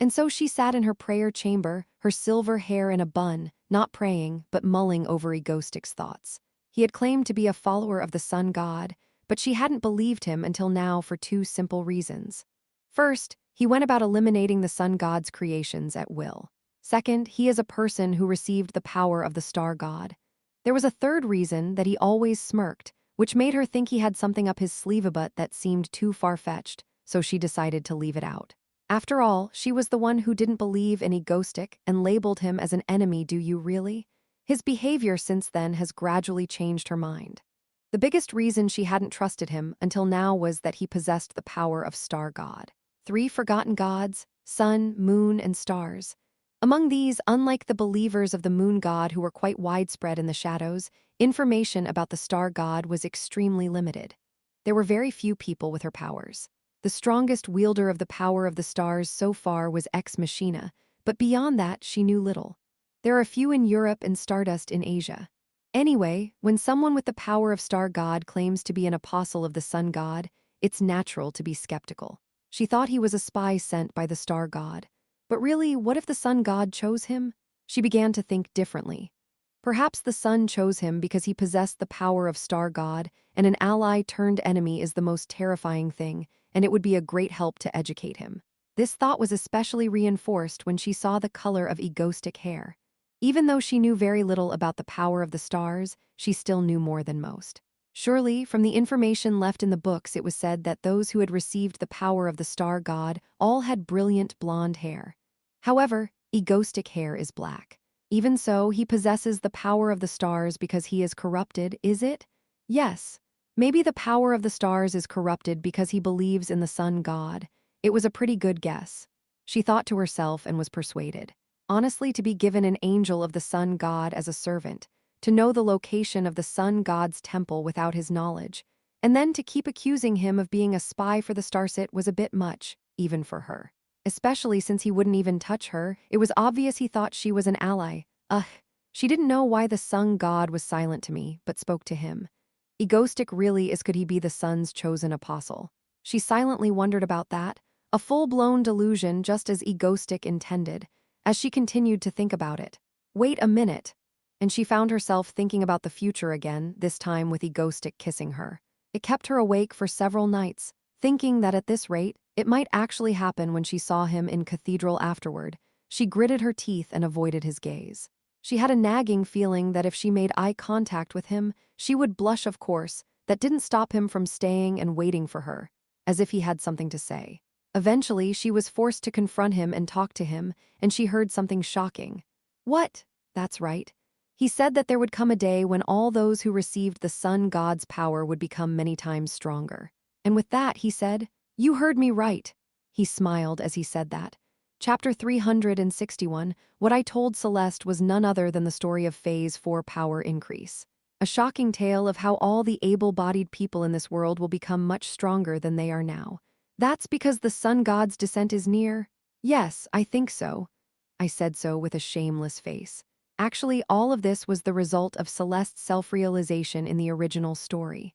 And so she sat in her prayer chamber, her silver hair in a bun, not praying, but mulling over Egoistic's thoughts. He had claimed to be a follower of the sun god, but she hadn't believed him until now for two simple reasons. First, he went about eliminating the sun god's creations at will. Second, he is a person who received the power of the star god. There was a third reason, that he always smirked, which made her think he had something up his sleeve but that seemed too far-fetched, so she decided to leave it out. After all, she was the one who didn't believe in Egoistic and labeled him as an enemy. Do you really? His behavior since then has gradually changed her mind. The biggest reason she hadn't trusted him until now was that he possessed the power of Star God. 3 forgotten gods, sun, moon, and stars. Among these, unlike the believers of the moon god who were quite widespread in the shadows, information about the star god was extremely limited. There were very few people with her powers. The strongest wielder of the power of the stars so far was Ex Machina, but beyond that she knew little. There are few in Europe and Stardust in Asia. Anyway, when someone with the power of Star God claims to be an apostle of the Sun God, it's natural to be skeptical. She thought he was a spy sent by the Star God. But really, what if the Sun God chose him? She began to think differently. Perhaps the Sun chose him because he possessed the power of Star God, and an ally turned enemy is the most terrifying thing, and it would be a great help to educate him. This thought was especially reinforced when she saw the color of Egoistic hair. Even though she knew very little about the power of the stars, she still knew more than most. Surely, from the information left in the books, it was said that those who had received the power of the star god all had brilliant blonde hair. However, Egoistic hair is black. Even so, he possesses the power of the stars because he is corrupted, is it? Yes. Maybe the power of the stars is corrupted because he believes in the sun god. It was a pretty good guess. She thought to herself and was persuaded. Honestly, to be given an angel of the sun god as a servant, to know the location of the sun god's temple without his knowledge, and then to keep accusing him of being a spy for the starset was a bit much, even for her. Especially since he wouldn't even touch her, it was obvious he thought she was an ally. She didn't know why the sun god was silent to me, but spoke to him. Egoistic really is, could he be the sun's chosen apostle? She silently wondered about that, a full-blown delusion just as Egoistic intended, as she continued to think about it. Wait a minute. And she found herself thinking about the future again, this time with Egoistic kissing her. It kept her awake for several nights, thinking that at this rate, it might actually happen when she saw him in cathedral afterward. She gritted her teeth and avoided his gaze. She had a nagging feeling that if she made eye contact with him, she would blush, of course. That didn't stop him from staying and waiting for her, as if he had something to say. Eventually, she was forced to confront him and talk to him, and she heard something shocking. What? That's right. He said that there would come a day when all those who received the sun god's power would become many times stronger. And with that, he said, "You heard me right." He smiled as he said that. Chapter 361, what I told Celeste was none other than the story of Phase 4 power increase. A shocking tale of how all the able-bodied people in this world will become much stronger than they are now. That's because the sun god's descent is near? Yes, I think so. I said so with a shameless face. Actually, all of this was the result of Celeste's self-realization in the original story.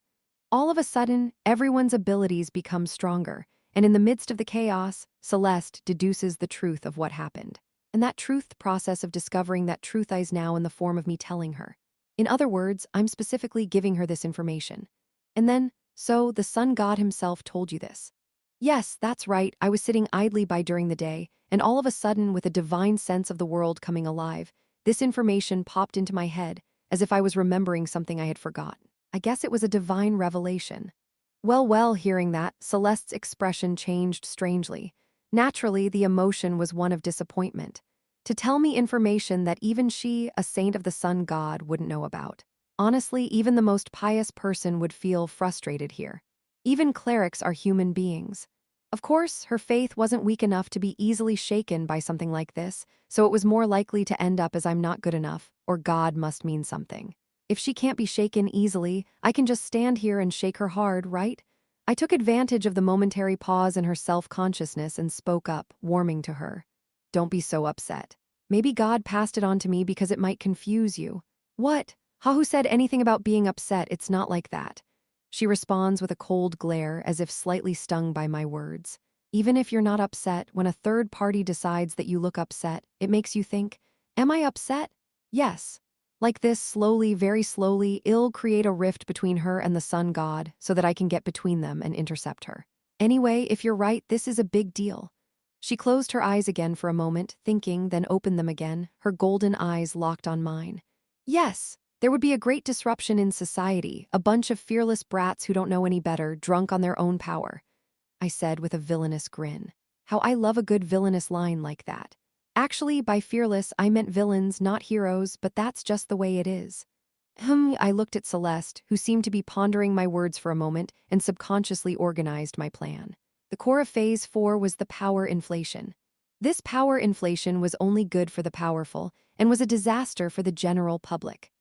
All of a sudden, everyone's abilities become stronger, and in the midst of the chaos, Celeste deduces the truth of what happened. And that truth process of discovering that truth is now in the form of me telling her. In other words, I'm specifically giving her this information. And then, so the sun god himself told you this. Yes, that's right, I was sitting idly by during the day, and all of a sudden, with a divine sense of the world coming alive, this information popped into my head, as if I was remembering something I had forgotten. I guess it was a divine revelation. Well, hearing that, Celeste's expression changed strangely. Naturally, the emotion was one of disappointment. To tell me information that even she, a saint of the sun god, wouldn't know about. Honestly, even the most pious person would feel frustrated here. Even clerics are human beings. Of course, her faith wasn't weak enough to be easily shaken by something like this, so it was more likely to end up as I'm not good enough, or God must mean something. If she can't be shaken easily, I can just stand here and shake her hard, right? I took advantage of the momentary pause in her self-consciousness and spoke up, warming to her. Don't be so upset. Maybe God passed it on to me because it might confuse you. What? Hahu said anything about being upset, it's not like that. She responds with a cold glare as if slightly stung by my words. Even if you're not upset, when a third party decides that you look upset, it makes you think, am I upset? Yes. Like this, slowly, very slowly, it'll create a rift between her and the sun god so that I can get between them and intercept her. Anyway, if you're right, this is a big deal. She closed her eyes again for a moment, thinking, then opened them again, her golden eyes locked on mine. Yes. There would be a great disruption in society, a bunch of fearless brats who don't know any better, drunk on their own power, I said with a villainous grin. How I love a good villainous line like that. Actually, by fearless, I meant villains, not heroes, but that's just the way it is. I looked at Celeste, who seemed to be pondering my words for a moment, and subconsciously organized my plan. The core of Phase 4 was the power inflation. This power inflation was only good for the powerful and was a disaster for the general public.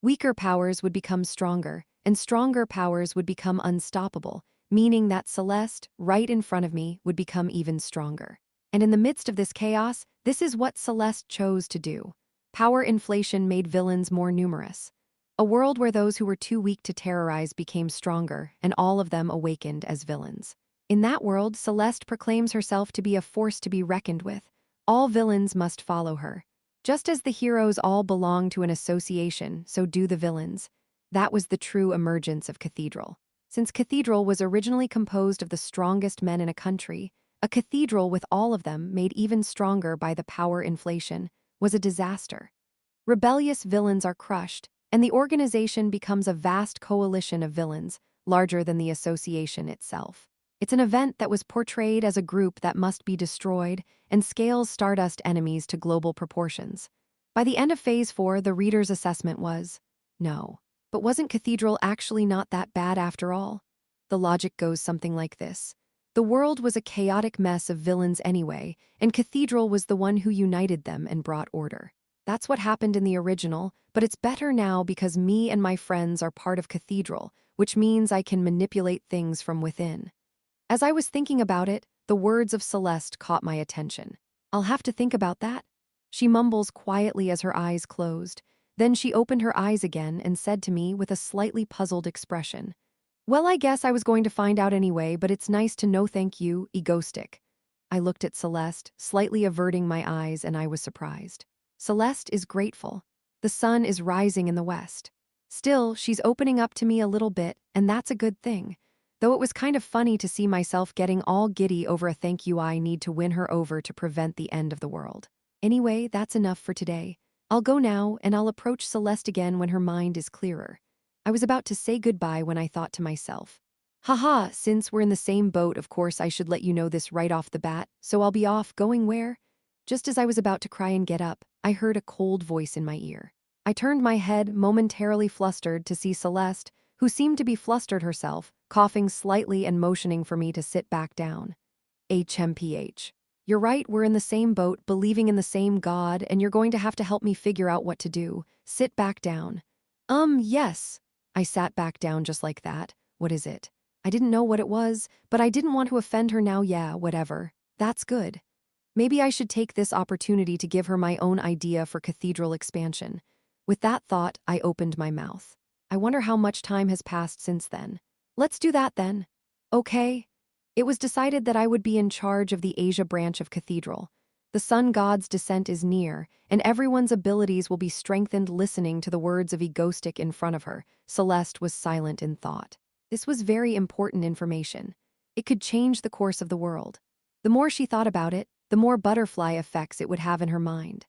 Weaker powers would become stronger, and stronger powers would become unstoppable, meaning that Celeste, right in front of me, would become even stronger. And in the midst of this chaos, this is what Celeste chose to do. Power inflation made villains more numerous. A world where those who were too weak to terrorize became stronger, and all of them awakened as villains. In that world, Celeste proclaims herself to be a force to be reckoned with. All villains must follow her. Just as the heroes all belong to an association, so do the villains. That was the true emergence of Cathedral. Since Cathedral was originally composed of the strongest men in a country, a cathedral with all of them, made even stronger by the power inflation, was a disaster. Rebellious villains are crushed, and the organization becomes a vast coalition of villains, larger than the association itself. It's an event that was portrayed as a group that must be destroyed and scales Stardust enemies to global proportions. By the end of Phase 4, the reader's assessment was, no. But wasn't Cathedral actually not that bad after all? The logic goes something like this. The world was a chaotic mess of villains anyway, and Cathedral was the one who united them and brought order. That's what happened in the original, but it's better now because me and my friends are part of Cathedral, which means I can manipulate things from within. As I was thinking about it, the words of Celeste caught my attention. I'll have to think about that. She mumbles quietly as her eyes closed. Then she opened her eyes again and said to me with a slightly puzzled expression, "Well, I guess I was going to find out anyway, but it's nice to know, thank you, egoistic." I looked at Celeste, slightly averting my eyes, and I was surprised. Celeste is grateful. The sun is rising in the west. Still, she's opening up to me a little bit, and that's a good thing. Though it was kind of funny to see myself getting all giddy over a thank you, I need to win her over to prevent the end of the world. Anyway, that's enough for today. I'll go now, and I'll approach Celeste again when her mind is clearer. I was about to say goodbye when I thought to myself, haha, since we're in the same boat, of course I should let you know this right off the bat, so I'll be off, going where? Just as I was about to cry and get up, I heard a cold voice in my ear. I turned my head, momentarily flustered, to see Celeste, who seemed to be flustered herself, coughing slightly and motioning for me to sit back down. HMPH. You're right, we're in the same boat, believing in the same God, and you're going to have to help me figure out what to do. Sit back down. Yes. I sat back down just like that. What is it? I didn't know what it was, but I didn't want to offend her now. Yeah, whatever. That's good. Maybe I should take this opportunity to give her my own idea for cathedral expansion. With that thought, I opened my mouth. I wonder how much time has passed since then. Let's do that then. Okay. It was decided that I would be in charge of the Asia branch of Cathedral. The sun god's descent is near, and everyone's abilities will be strengthened listening to the words of egoistic in front of her. Celeste was silent in thought. This was very important information. It could change the course of the world. The more she thought about it, the more butterfly effects it would have in her mind.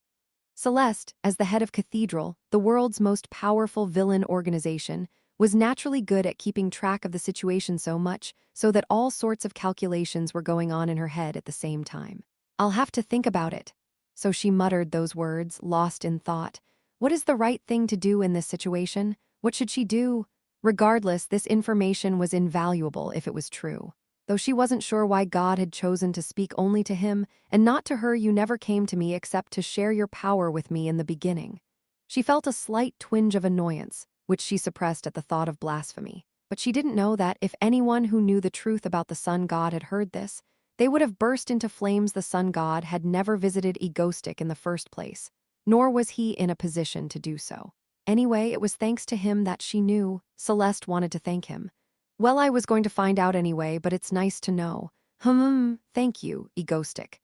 Celeste, as the head of Cathedral, the world's most powerful villain organization, was naturally good at keeping track of the situation so much so that all sorts of calculations were going on in her head at the same time. I'll have to think about it. So she muttered those words, lost in thought. What is the right thing to do in this situation? What should she do? Regardless, this information was invaluable if it was true. Though she wasn't sure why God had chosen to speak only to him and not to her. You never came to me except to share your power with me in the beginning. She felt a slight twinge of annoyance, which she suppressed at the thought of blasphemy. But she didn't know that if anyone who knew the truth about the sun god had heard this, they would have burst into flames. The sun god had never visited Egoistic in the first place, nor was he in a position to do so. Anyway, it was thanks to him that she knew. Celeste wanted to thank him. Well, I was going to find out anyway, but it's nice to know. Thank you, Egoistic.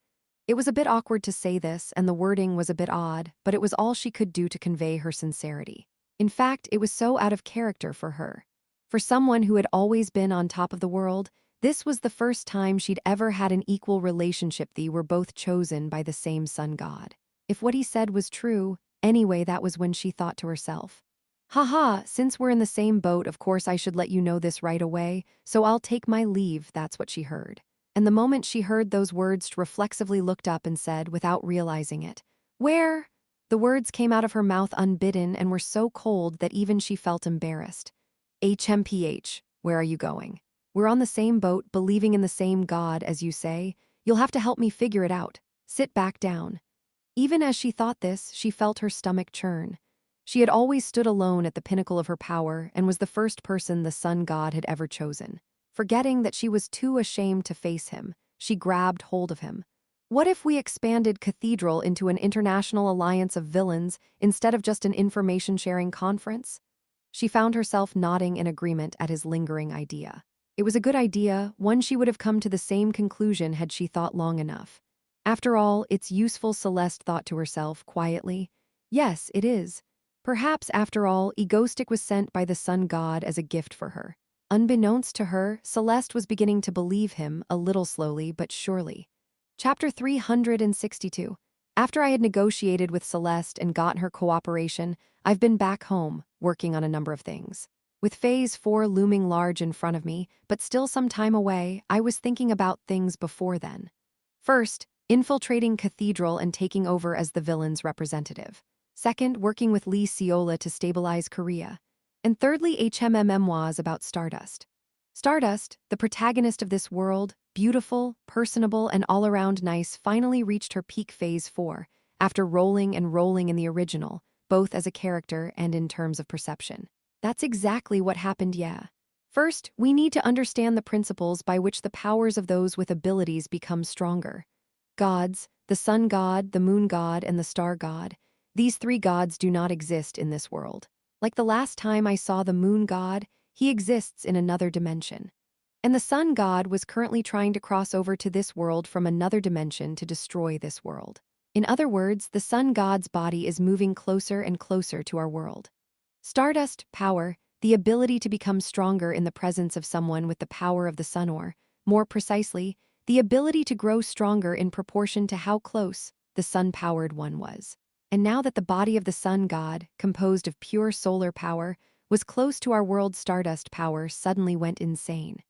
It was a bit awkward to say this, and the wording was a bit odd, but it was all she could do to convey her sincerity. In fact, it was so out of character for her. For someone who had always been on top of the world, this was the first time she'd ever had an equal relationship. They were both chosen by the same sun god. If what he said was true, anyway, that was when she thought to herself, haha, since we're in the same boat, of course I should let you know this right away, so I'll take my leave. That's what she heard. And the moment she heard those words, reflexively looked up and said, without realizing it, "Where?" The words came out of her mouth unbidden and were so cold that even she felt embarrassed. "HMPH, where are you going? We're on the same boat, believing in the same God, as you say. You'll have to help me figure it out. Sit back down." Even as she thought this, she felt her stomach churn. She had always stood alone at the pinnacle of her power and was the first person the sun god had ever chosen. Forgetting that she was too ashamed to face him, she grabbed hold of him. What if we expanded Cathedral into an international alliance of villains instead of just an information-sharing conference? She found herself nodding in agreement at his lingering idea. It was a good idea, one she would have come to the same conclusion had she thought long enough. After all, it's useful, Celeste thought to herself quietly. Yes, it is. Perhaps, after all, Egoistic was sent by the sun god as a gift for her. Unbeknownst to her, Celeste was beginning to believe him, a little slowly but surely. Chapter 362. After I had negotiated with Celeste and gotten her cooperation, I've been back home, working on a number of things. With Phase 4 looming large in front of me, but still some time away, I was thinking about things before then. First, infiltrating Cathedral and taking over as the villain's representative. Second, working with Lee Seola to stabilize Korea. And thirdly, HMMMWAs about Stardust. Stardust, the protagonist of this world, beautiful, personable, and all-around nice, finally reached her peak Phase 4, after rolling and rolling in the original, both as a character and in terms of perception. That's exactly what happened, yeah. First, we need to understand the principles by which the powers of those with abilities become stronger. Gods, the sun god, the moon god, and the star god. These three gods do not exist in this world. Like the last time I saw the moon god, he exists in another dimension. And the sun god was currently trying to cross over to this world from another dimension to destroy this world. In other words, the sun god's body is moving closer and closer to our world. Stardust, power, the ability to become stronger in the presence of someone with the power of the sun, or, more precisely, the ability to grow stronger in proportion to how close the sun-powered one was. And now that the body of the sun god, composed of pure solar power, was close to our world's Stardust power, suddenly went insane.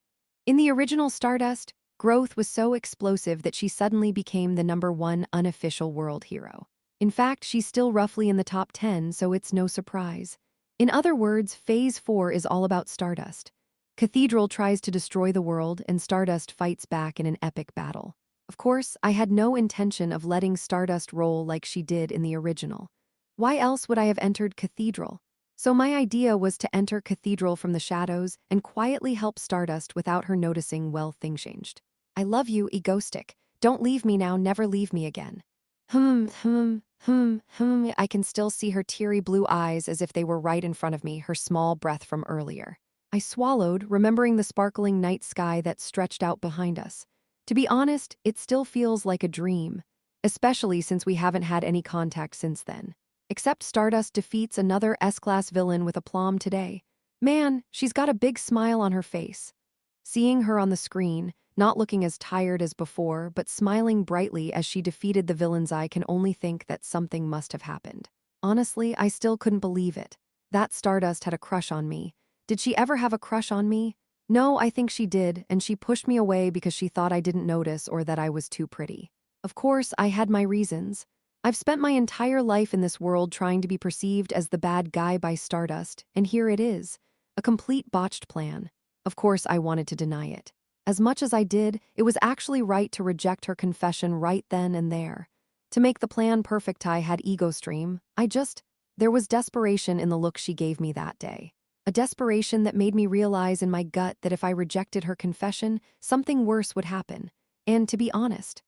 In the original Stardust, growth was so explosive that she suddenly became the #1 unofficial world hero. In fact, she's still roughly in the top 10, so it's no surprise. In other words, Phase 4 is all about Stardust. Cathedral tries to destroy the world, and Stardust fights back in an epic battle. Of course, I had no intention of letting Stardust roll like she did in the original. Why else would I have entered Cathedral? So my idea was to enter Cathedral from the shadows and quietly help Stardust without her noticing. Well, things changed. "I love you, Egoistic. Don't leave me now, never leave me again." I can still see her teary blue eyes as if they were right in front of me, her small breath from earlier. I swallowed, remembering the sparkling night sky that stretched out behind us. To be honest, it still feels like a dream, especially since we haven't had any contact since then. Except Stardust defeats another S-class villain with aplomb today. Man, she's got a big smile on her face. Seeing her on the screen, not looking as tired as before, but smiling brightly as she defeated the villains, I can only think that something must have happened. Honestly, I still couldn't believe it. That Stardust had a crush on me. Did she ever have a crush on me? No, I think she did, and she pushed me away because she thought I didn't notice or that I was too pretty. Of course, I had my reasons. I've spent my entire life in this world trying to be perceived as the bad guy by Stardust, and here it is. A complete botched plan. Of course, I wanted to deny it. As much as I did, it was actually right to reject her confession right then and there. To make the plan perfect, I had ego stream. There was desperation in the look she gave me that day. A desperation that made me realize in my gut that if I rejected her confession, something worse would happen. And to be honest,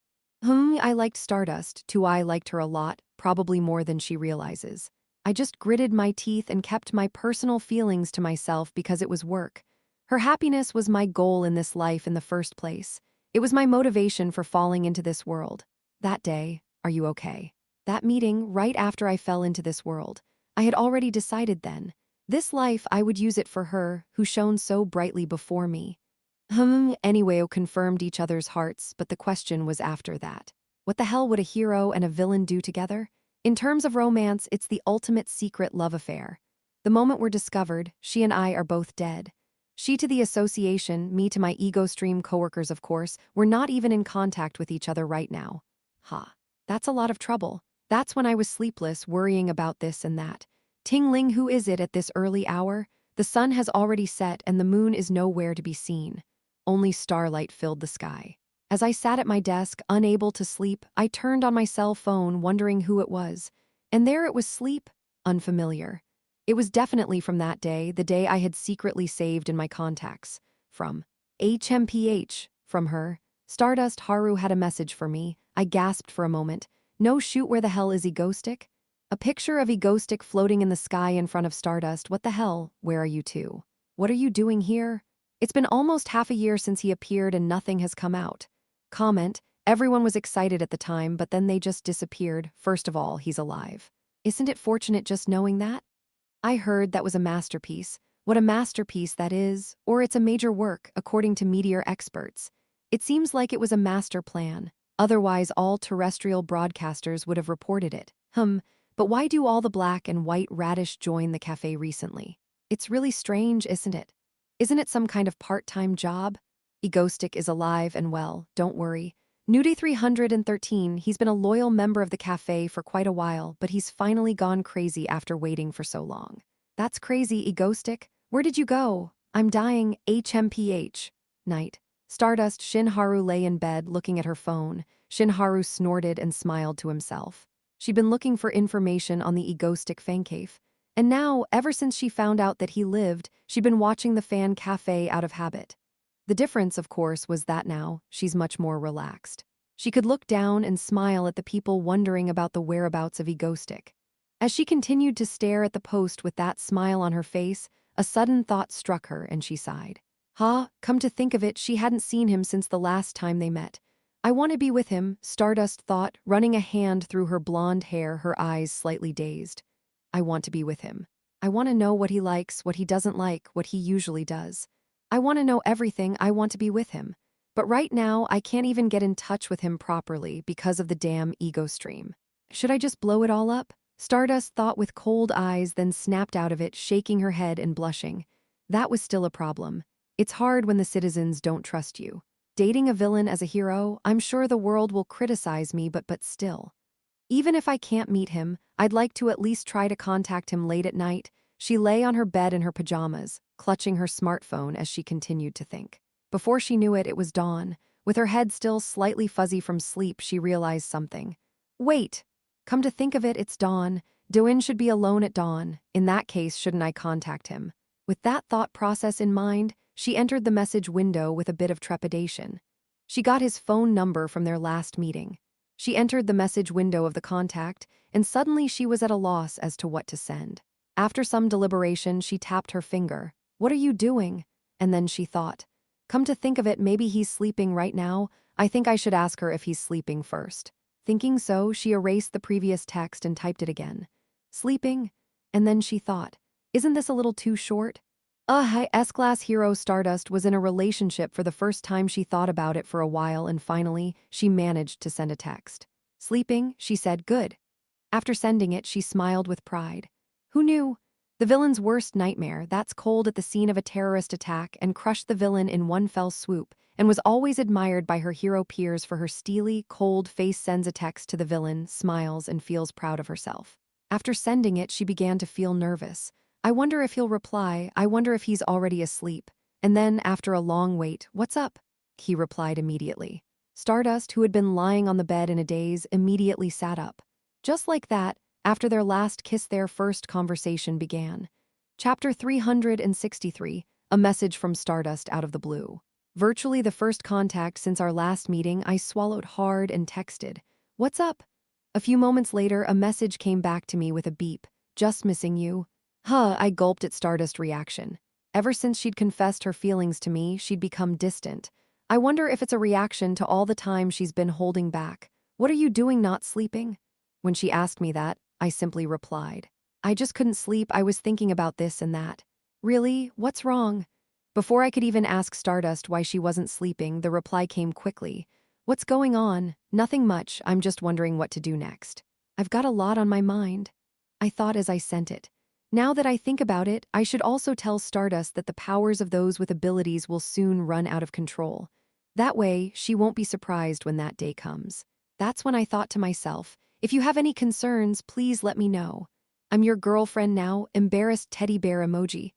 I liked Stardust, too. I liked her a lot, probably more than she realizes. I just gritted my teeth and kept my personal feelings to myself because it was work. Her happiness was my goal in this life in the first place. It was my motivation for falling into this world. That day, are you okay? That meeting, right after I fell into this world. I had already decided then. This life, I would use it for her, who shone so brightly before me. Anyway, confirmed each other's hearts, but the question was after that. What the hell would a hero and a villain do together? In terms of romance, it's the ultimate secret love affair. The moment we're discovered, she and I are both dead. She to the association, me to my ego stream coworkers, of course, we're not even in contact with each other right now. That's a lot of trouble. That's when I was sleepless, worrying about this and that. Ting Ling, who is it at this early hour? The sun has already set and the moon is nowhere to be seen. Only starlight filled the sky. As I sat at my desk, unable to sleep, I turned on my cell phone, wondering who it was. And there it was, Sleep, unfamiliar. It was definitely from that day, the day I had secretly saved in my contacts. From HMPH, from her. Stardust Haru had a message for me. I gasped for a moment. No shoot, where the hell is Egostic? A picture of Egostic floating in the sky in front of Stardust. What the hell? Where are you two? What are you doing here? It's been almost half a year since he appeared and nothing has come out. Comment, everyone was excited at the time, but then they just disappeared. First of all, he's alive. Isn't it fortunate just knowing that? I heard that was a masterpiece. What a masterpiece that is, or it's a major work, according to meteor experts. It seems like it was a master plan. Otherwise, all terrestrial broadcasters would have reported it. But why do all the black and white radish join the cafe recently? It's really strange, isn't it? Isn't it some kind of part-time job? Egostic is alive and well, don't worry. Nudie 313, he's been a loyal member of the cafe for quite a while, but he's finally gone crazy after waiting for so long. That's crazy, Egostic. Where did you go? I'm dying, HMPH. Night. Stardust Shinharu lay in bed looking at her phone. Shinharu snorted and smiled to himself. She'd been looking for information on the Egostic fan cave. And now, ever since she found out that he lived, she'd been watching the fan cafe out of habit. The difference, of course, was that now, she's much more relaxed. She could look down and smile at the people wondering about the whereabouts of Egostic. As she continued to stare at the post with that smile on her face, a sudden thought struck her and she sighed. Come to think of it, she hadn't seen him since the last time they met. I want to be with him, Stardust thought, running a hand through her blonde hair, her eyes slightly dazed. I want to be with him. I want to know what he likes, what he doesn't like, what he usually does. I want to know everything. I want to be with him. But right now, I can't even get in touch with him properly because of the damn ego stream. Should I just blow it all up? Stardust thought with cold eyes, then snapped out of it, shaking her head and blushing. That was still a problem. It's hard when the citizens don't trust you. Dating a villain as a hero, I'm sure the world will criticize me, but still. Even if I can't meet him, I'd like to at least try to contact him late at night. She lay on her bed in her pajamas, clutching her smartphone as she continued to think. Before she knew it, it was dawn. With her head still slightly fuzzy from sleep, she realized something. Wait! Come to think of it, it's dawn. Doin should be alone at dawn. In that case, shouldn't I contact him? With that thought process in mind, she entered the message window with a bit of trepidation. She got his phone number from their last meeting. She entered the message window of the contact, and suddenly she was at a loss as to what to send. After some deliberation, she tapped her finger. What are you doing? And then she thought, come to think of it, maybe he's sleeping right now. I think I should ask her if he's sleeping first. Thinking so, she erased the previous text and typed it again. Sleeping? And then she thought, isn't this a little too short? S-class hero Stardust was in a relationship for the first time. She thought about it for a while and finally, she managed to send a text. Sleeping, she said, good. After sending it, she smiled with pride. Who knew? The villain's worst nightmare, that's cold at the scene of a terrorist attack and crushed the villain in one fell swoop, and was always admired by her hero peers for her steely, cold face. Sends a text to the villain, smiles and feels proud of herself. After sending it, she began to feel nervous. I wonder if he'll reply. I wonder if he's already asleep. And then, after a long wait, what's up? He replied immediately. Stardust, who had been lying on the bed in a daze, immediately sat up. Just like that, after their last kiss, their first conversation began. Chapter 363, a message from Stardust out of the blue. Virtually the first contact since our last meeting, I swallowed hard and texted, what's up? A few moments later, a message came back to me with a beep. Just missing you. I gulped at Stardust's reaction. Ever since she'd confessed her feelings to me, she'd become distant. I wonder if it's a reaction to all the time she's been holding back. What are you doing, not sleeping? When she asked me that, I simply replied, I just couldn't sleep. I was thinking about this and that. Really? What's wrong? Before I could even ask Stardust why she wasn't sleeping, the reply came quickly. What's going on? Nothing much. I'm just wondering what to do next. I've got a lot on my mind. I thought as I sent it. Now that I think about it, I should also tell Stardust that the powers of those with abilities will soon run out of control. That way, she won't be surprised when that day comes. That's when I thought to myself, if you have any concerns, please let me know. I'm your girlfriend now, embarrassed teddy bear emoji.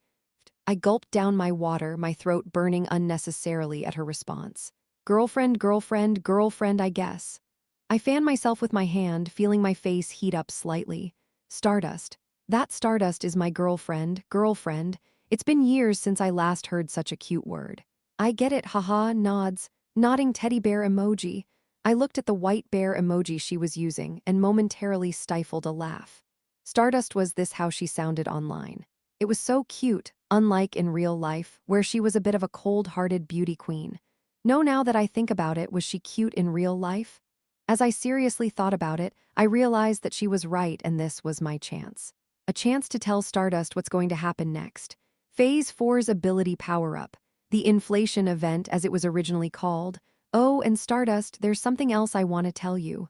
I gulped down my water, my throat burning unnecessarily at her response. Girlfriend, girlfriend, girlfriend, I guess. I fanned myself with my hand, feeling my face heat up slightly. Stardust. That Stardust is my girlfriend, girlfriend. It's been years since I last heard such a cute word. I get it, haha, nods, nodding teddy bear emoji. I looked at the white bear emoji she was using and momentarily stifled a laugh. Stardust was this how she sounded online. It was so cute, unlike in real life, where she was a bit of a cold-hearted beauty queen. No, now that I think about it, was she cute in real life? As I seriously thought about it, I realized that she was right and this was my chance. A chance to tell Stardust what's going to happen next. Phase 4's ability power-up. The inflation event, as it was originally called. Oh, and Stardust, there's something else I want to tell you.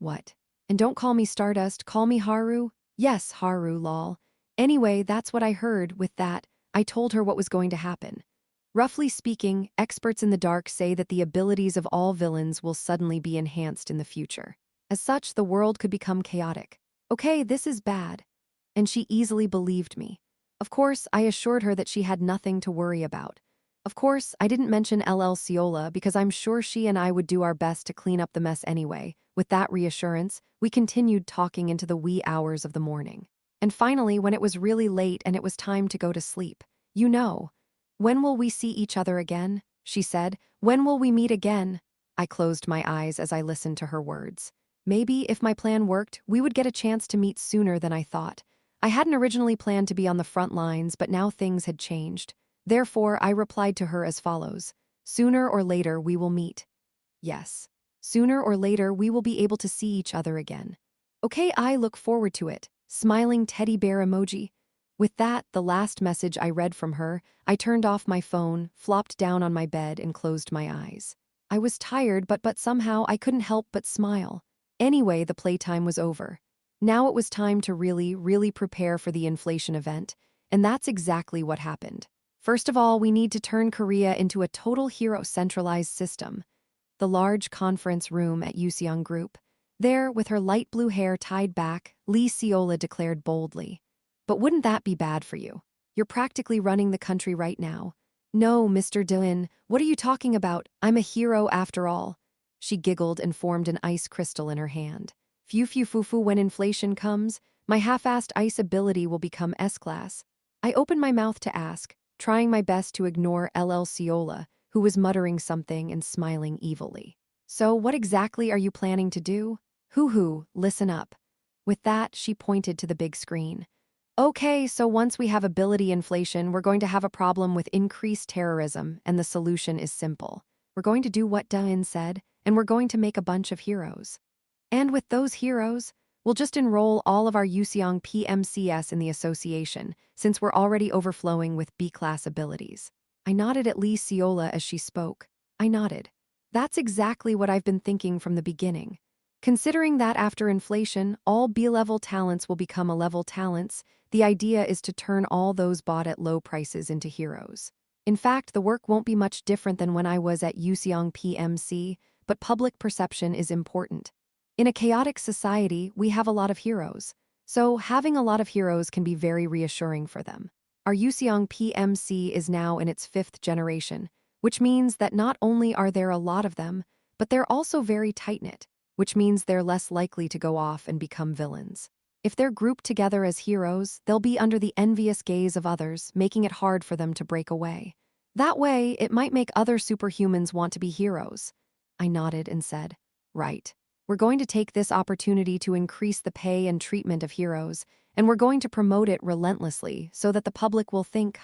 What? And don't call me Stardust, call me Haru? Yes, Haru, lol. Anyway, that's what I heard. With that, I told her what was going to happen. Roughly speaking, experts in the dark say that the abilities of all villains will suddenly be enhanced in the future. As such, the world could become chaotic. Okay, this is bad. And she easily believed me. Of course, I assured her that she had nothing to worry about. Of course, I didn't mention LL Ciola because I'm sure she and I would do our best to clean up the mess anyway. With that reassurance, we continued talking into the wee hours of the morning. And finally, when it was really late and it was time to go to sleep, you know, when will we see each other again? She said. When will we meet again? I closed my eyes as I listened to her words. Maybe, if my plan worked, we would get a chance to meet sooner than I thought. I hadn't originally planned to be on the front lines, but now things had changed. Therefore, I replied to her as follows. Sooner or later, we will meet. Yes. Sooner or later, we will be able to see each other again. Okay, I look forward to it. Smiling teddy bear emoji. With that, the last message I read from her, I turned off my phone, flopped down on my bed, and closed my eyes. I was tired, but somehow I couldn't help but smile. Anyway, the playtime was over. Now it was time to really prepare for the inflation event, and that's exactly what happened. First of all, we need to turn Korea into a total hero-centralized system. The large conference room at Yuseong Group. There, with her light blue hair tied back, Lee Seola declared boldly. But wouldn't that be bad for you? You're practically running the country right now. No, Mr. Doin, what are you talking about? I'm a hero after all. She giggled and formed an ice crystal in her hand. Phew, when inflation comes, my half-assed ice ability will become S-class. I opened my mouth to ask, trying my best to ignore LL Ciola, who was muttering something and smiling evilly. So what exactly are you planning to do? Hoo-hoo, listen up. With that, she pointed to the big screen. Okay, so once we have ability inflation, we're going to have a problem with increased terrorism, and the solution is simple. We're going to do what Da-in said, and we're going to make a bunch of heroes. And with those heroes, we'll just enroll all of our Yuseong PMCS in the association, since we're already overflowing with B-class abilities. I nodded at Lee Seola as she spoke. I nodded. That's exactly what I've been thinking from the beginning. Considering that after inflation, all B-level talents will become A-level talents, the idea is to turn all those bought at low prices into heroes. In fact, the work won't be much different than when I was at Yuseong PMC, but public perception is important. In a chaotic society, we have a lot of heroes, so having a lot of heroes can be very reassuring for them. Our Yuseong PMC is now in its 5th generation, which means that not only are there a lot of them, but they're also very tight-knit, which means they're less likely to go off and become villains. If they're grouped together as heroes, they'll be under the envious gaze of others, making it hard for them to break away. That way, it might make other superhumans want to be heroes. I nodded and said, right. We're going to take this opportunity to increase the pay and treatment of heroes, and we're going to promote it relentlessly so that the public will think,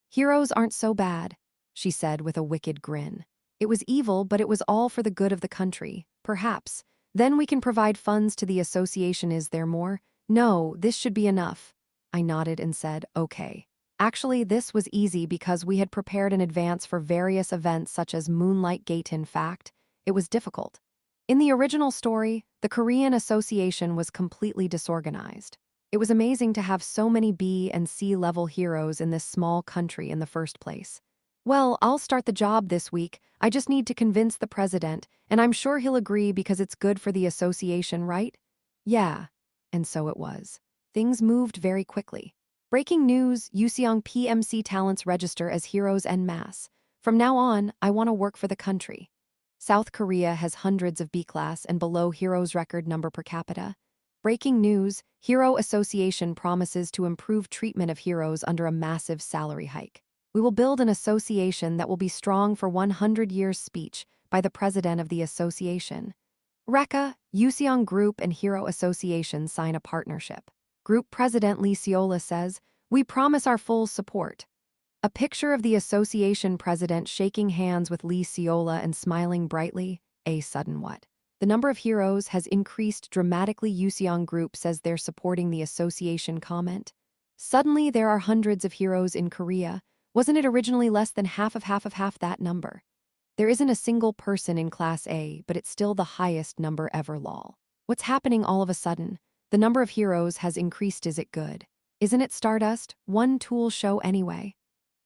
heroes aren't so bad, she said with a wicked grin. It was evil, but it was all for the good of the country, perhaps. Then we can provide funds to the association. Is there more? No, this should be enough. I nodded and said, okay. Actually, this was easy because we had prepared in advance for various events such as Moonlight Gate. In fact, it was difficult. In the original story, the Korean Association was completely disorganized. It was amazing to have so many B and C level heroes in this small country in the first place. Well, I'll start the job this week. I just need to convince the president, and I'm sure he'll agree because it's good for the association, right? Yeah. And so it was. Things moved very quickly. Breaking news, Yuseong PMC talents register as heroes en masse. From now on, I want to work for the country. South Korea has hundreds of B-class and below heroes record number per capita. Breaking news, Hero Association promises to improve treatment of heroes under a massive salary hike. We will build an association that will be strong for 100 years speech by the president of the association. Reka, Yuseong Group and Hero Association sign a partnership. Group President Lee Seola says, "We promise our full support." A picture of the association president shaking hands with Lee Seola and smiling brightly. A sudden what? The number of heroes has increased dramatically. Yuseong Group says they're supporting the association comment. Suddenly there are hundreds of heroes in Korea. Wasn't it originally less than half that number? There isn't a single person in Class A, but it's still the highest number ever, lol. What's happening all of a sudden? The number of heroes has increased, is it good? Isn't it Stardust? One tool show anyway.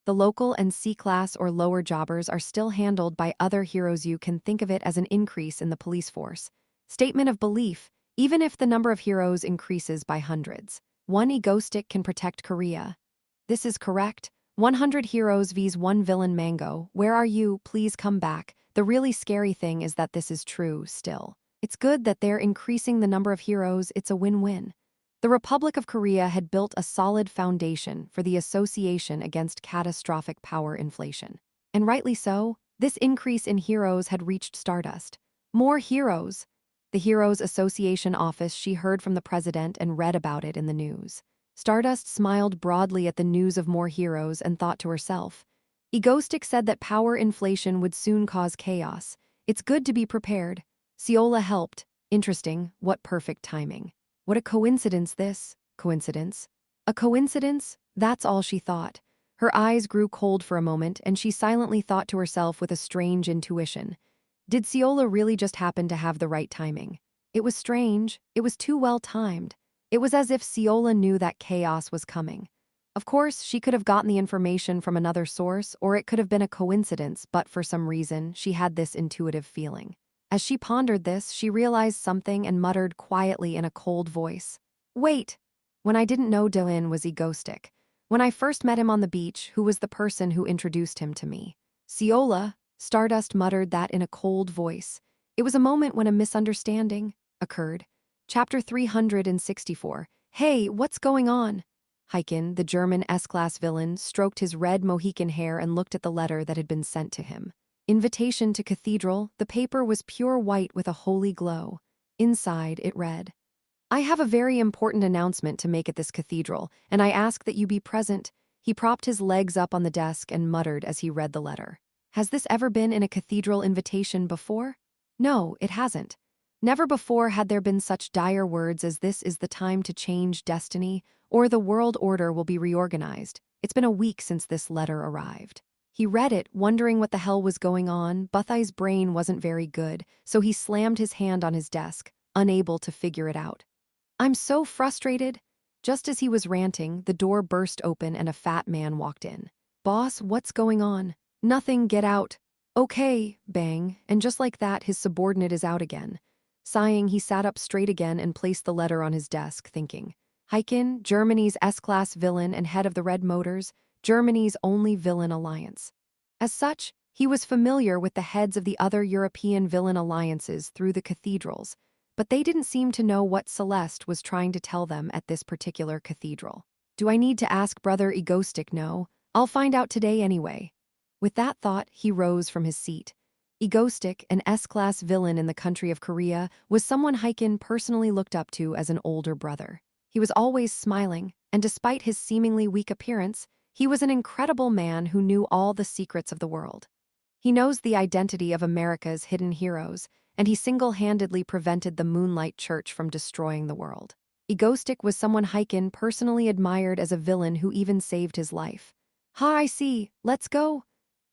The local and C-class or lower jobbers are still handled by other heroes. You can think of it as an increase in the police force. Statement of belief, even if the number of heroes increases by hundreds. One egoistic can protect Korea. This is correct. 100 heroes vs 1 villain. Mango, where are you? Please come back. The really scary thing is that this is true still. It's good that they're increasing the number of heroes. It's a win-win. The Republic of Korea had built a solid foundation for the association against catastrophic power inflation. And rightly so, this increase in heroes had reached Stardust. More heroes! The Heroes Association office. She heard from the president and read about it in the news. Stardust smiled broadly at the news of more heroes and thought to herself. Egoistic said that power inflation would soon cause chaos. It's good to be prepared. Seola helped. Interesting, what perfect timing. What a coincidence this. Coincidence? A coincidence? That's all she thought. Her eyes grew cold for a moment, and she silently thought to herself with a strange intuition. Did Seola really just happen to have the right timing? It was strange. It was too well timed. It was as if Seola knew that chaos was coming. Of course, she could have gotten the information from another source, or it could have been a coincidence, but for some reason, she had this intuitive feeling. As she pondered this, she realized something and muttered quietly in a cold voice. Wait! When I didn't know Dylan was egoistic. When I first met him on the beach, who was the person who introduced him to me? Seola, Stardust muttered that in a cold voice. It was a moment when a misunderstanding occurred. Chapter 364. Hey, what's going on? Heiken, the German S-class villain, stroked his red Mohican hair and looked at the letter that had been sent to him. Invitation to Cathedral. The paper was pure white with a holy glow. Inside, it read, I have a very important announcement to make at this cathedral, and I ask that you be present. He propped his legs up on the desk and muttered as he read the letter. Has this ever been in a cathedral invitation before? No, it hasn't. Never before had there been such dire words as this is the time to change destiny, or the world order will be reorganized. It's been a week since this letter arrived. He read it, wondering what the hell was going on. Buthai's brain wasn't very good, so he slammed his hand on his desk, unable to figure it out. I'm so frustrated. Just as he was ranting, the door burst open and a fat man walked in. Boss, what's going on? Nothing, get out. Okay, bang, and just like that, his subordinate is out again. Sighing, he sat up straight again and placed the letter on his desk, thinking. Heiken, Germany's S-class villain and head of the Red Motors, Germany's only villain alliance. As such, he was familiar with the heads of the other European villain alliances through the cathedrals, but they didn't seem to know what Celeste was trying to tell them at this particular cathedral. Do I need to ask Brother Egoistic? No, I'll find out today anyway. With that thought, he rose from his seat. Egoistic, an S-class villain in the country of Korea, was someone Heiken personally looked up to as an older brother. He was always smiling, and despite his seemingly weak appearance, he was an incredible man who knew all the secrets of the world. He knows the identity of America's hidden heroes, and he single-handedly prevented the Moonlight Church from destroying the world. Egoistic was someone Heiken personally admired as a villain who even saved his life. Ha, I see. Let's go.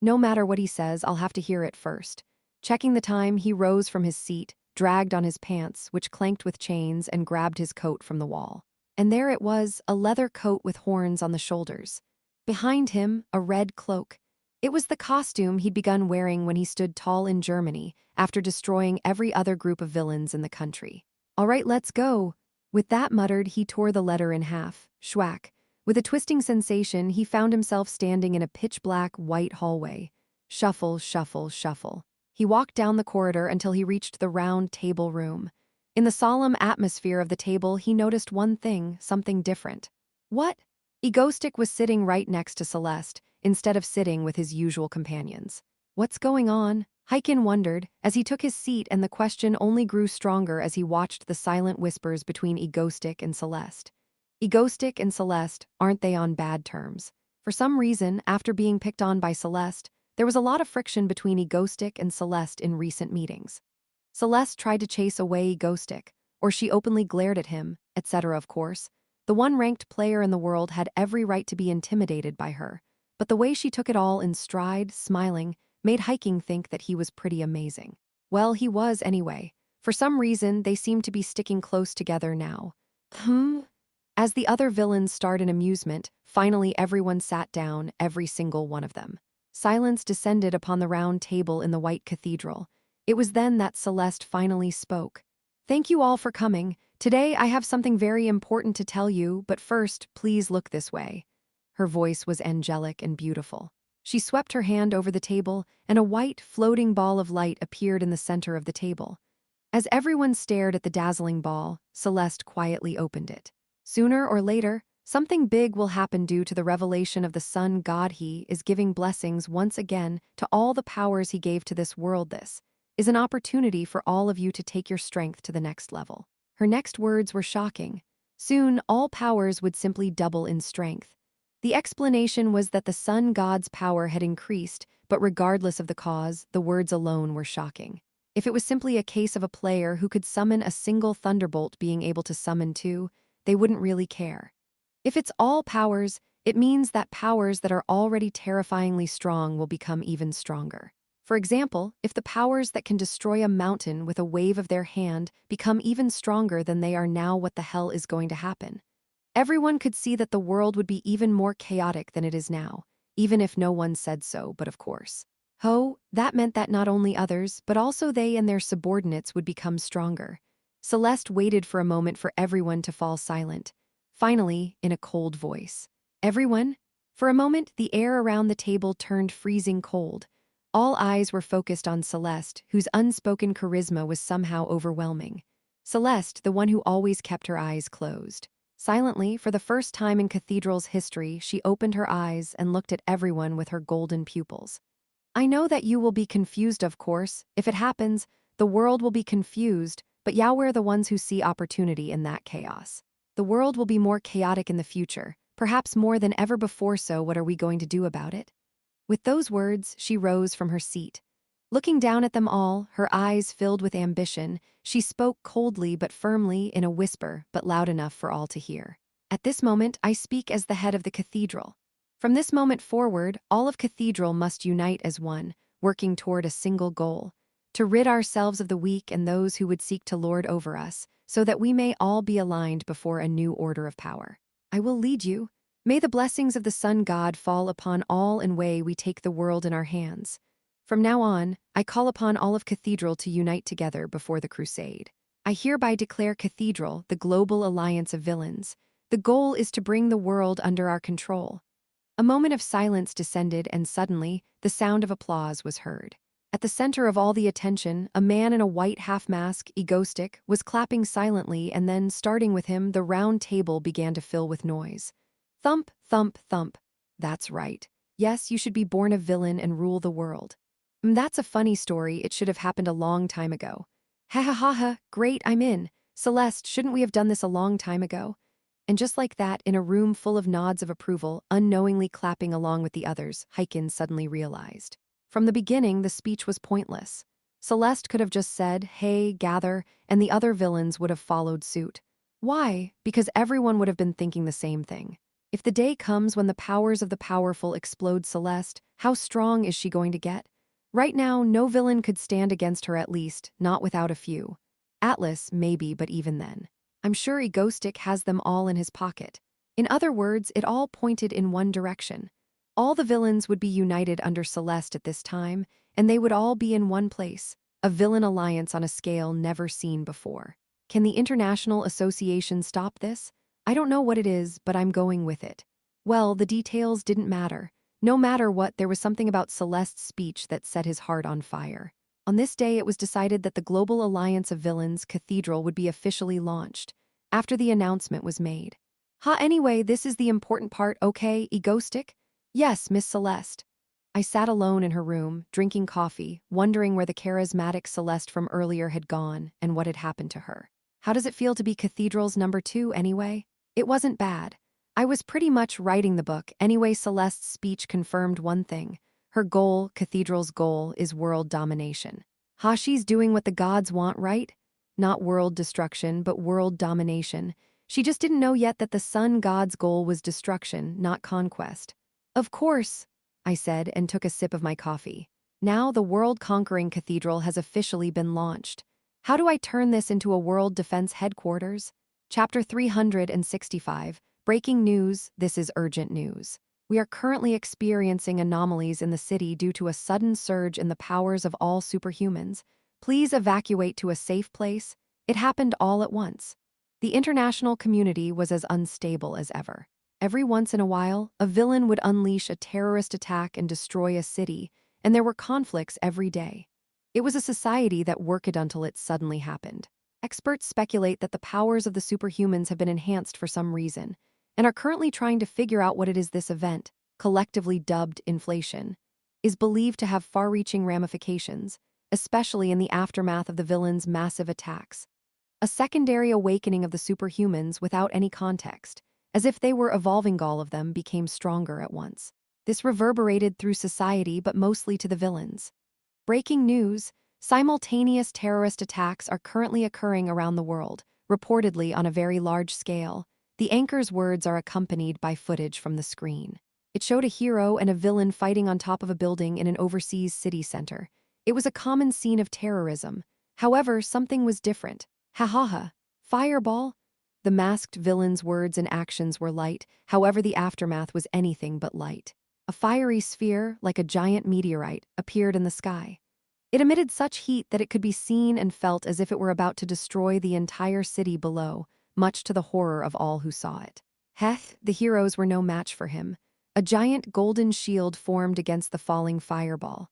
No matter what he says, I'll have to hear it first. Checking the time, he rose from his seat, dragged on his pants, which clanked with chains, and grabbed his coat from the wall. and there it was, a leather coat with horns on the shoulders. Behind him, a red cloak. It was the costume he'd begun wearing when he stood tall in Germany after destroying every other group of villains in the country. "All right, let's go." With that muttered, he tore the letter in half. Schwack. With a twisting sensation, he found himself standing in a pitch-black, white hallway. Shuffle, shuffle, shuffle. He walked down the corridor until he reached the round table room. In the solemn atmosphere of the table, he noticed one thing, something different. What? Egostick was sitting right next to Celeste, instead of sitting with his usual companions. What's going on? Hyken wondered, as he took his seat, and the question only grew stronger as he watched the silent whispers between Egostick and Celeste. Egostick and Celeste, aren't they on bad terms? For some reason, after being picked on by Celeste, there was a lot of friction between Egostick and Celeste in recent meetings. Celeste tried to chase away Egostick, or she openly glared at him, etc. Of course. The one-ranked player in the world had every right to be intimidated by her, but the way she took it all in stride, smiling, made Hiking think that he was pretty amazing. Well, he was anyway. For some reason, they seemed to be sticking close together now. As the other villains starred in amusement, finally everyone sat down, every single one of them. Silence descended upon the round table in the White Cathedral. It was then that Celeste finally spoke. "Thank you all for coming. Today I have something very important to tell you, but first, please look this way." Her voice was angelic and beautiful. She swept her hand over the table, and a white, floating ball of light appeared in the center of the table. As everyone stared at the dazzling ball, Celeste quietly opened it. Sooner or later, something big will happen due to the revelation of the sun god. He is giving blessings once again to all the powers he gave to this world. This is an opportunity for all of you to take your strength to the next level. Her next words were shocking. Soon, all powers would simply double in strength. The explanation was that the sun god's power had increased, but regardless of the cause, the words alone were shocking. If it was simply a case of a player who could summon a single thunderbolt being able to summon two, they wouldn't really care. If it's all powers, it means that powers that are already terrifyingly strong will become even stronger. For example, if the powers that can destroy a mountain with a wave of their hand become even stronger than they are now, what the hell is going to happen? Everyone could see that the world would be even more chaotic than it is now, even if no one said so, but of course. That meant that not only others, but also they and their subordinates would become stronger. Celeste waited for a moment for everyone to fall silent. Finally, in a cold voice. "Everyone?" For a moment, the air around the table turned freezing cold. All eyes were focused on Celeste, whose unspoken charisma was somehow overwhelming. Celeste, the one who always kept her eyes closed. Silently, for the first time in Cathedral's history, she opened her eyes and looked at everyone with her golden pupils. "I know that you will be confused, of course. If it happens, the world will be confused, but yeah, we're the ones who see opportunity in that chaos. The world will be more chaotic in the future, perhaps more than ever before, so what are we going to do about it?" With those words, she rose from her seat. Looking down at them all, her eyes filled with ambition, she spoke coldly but firmly, in a whisper, but loud enough for all to hear. "At this moment, I speak as the head of the cathedral. From this moment forward, all of Cathedral must unite as one, working toward a single goal: to rid ourselves of the weak and those who would seek to lord over us, so that we may all be aligned before a new order of power. I will lead you. May the blessings of the sun god fall upon all in way we take the world in our hands. From now on, I call upon all of Cathedral to unite together before the crusade. I hereby declare Cathedral the global alliance of villains. The goal is to bring the world under our control." A moment of silence descended, and suddenly, the sound of applause was heard. At the center of all the attention, a man in a white half-mask, Egostick, was clapping silently, and then, starting with him, the round table began to fill with noise. Thump, thump, thump. "That's right. Yes, you should be born a villain and rule the world. That's a funny story, it should have happened a long time ago. Ha ha ha ha, great, I'm in. Celeste, shouldn't we have done this a long time ago?" And just like that, in a room full of nods of approval, unknowingly clapping along with the others, Hyken suddenly realized. From the beginning, the speech was pointless. Celeste could have just said, "Hey, gather," and the other villains would have followed suit. Why? Because everyone would have been thinking the same thing. If the day comes when the powers of the powerful explode Celeste, how strong is she going to get? Right now, no villain could stand against her, at least, not without a few. Atlas, maybe, but even then. I'm sure Egostic has them all in his pocket. In other words, it all pointed in one direction. All the villains would be united under Celeste at this time, and they would all be in one place, a villain alliance on a scale never seen before. Can the International Association stop this? I don't know what it is, but I'm going with it. Well, the details didn't matter. No matter what, there was something about Celeste's speech that set his heart on fire. On this day, it was decided that the Global Alliance of Villains Cathedral would be officially launched, after the announcement was made. Anyway, this is the important part, okay, Egostic? Yes, Miss Celeste. I sat alone in her room, drinking coffee, wondering where the charismatic Celeste from earlier had gone and what had happened to her. How does it feel to be Cathedral's #2, anyway? It wasn't bad. I was pretty much writing the book. Anyway, Celeste's speech confirmed one thing. Her goal, Cathedral's goal, is world domination. She's doing what the gods want, right? Not world destruction, but world domination. She just didn't know yet that the sun god's goal was destruction, not conquest. Of course, I said and took a sip of my coffee. Now the world-conquering cathedral has officially been launched. How do I turn this into a world defense headquarters? Chapter 365, Breaking News, this is urgent news. We are currently experiencing anomalies in the city due to a sudden surge in the powers of all superhumans. Please evacuate to a safe place. It happened all at once. The international community was as unstable as ever. Every once in a while, a villain would unleash a terrorist attack and destroy a city, and there were conflicts every day. It was a society that worked until it suddenly happened. Experts speculate that the powers of the superhumans have been enhanced for some reason, and are currently trying to figure out what it is. This event, collectively dubbed inflation, is believed to have far-reaching ramifications, especially in the aftermath of the villain's massive attacks. A secondary awakening of the superhumans without any context, as if they were evolving. All of them became stronger at once. This reverberated through society, but mostly to the villains. Breaking news: simultaneous terrorist attacks are currently occurring around the world, reportedly on a very large scale. The anchor's words are accompanied by footage from the screen. It showed a hero and a villain fighting on top of a building in an overseas city center. It was a common scene of terrorism. However, something was different. Ha ha ha. Fireball? The masked villain's words and actions were light, however the aftermath was anything but light. A fiery sphere, like a giant meteorite, appeared in the sky. It emitted such heat that it could be seen and felt as if it were about to destroy the entire city below, much to the horror of all who saw it. The heroes were no match for him. A giant golden shield formed against the falling fireball.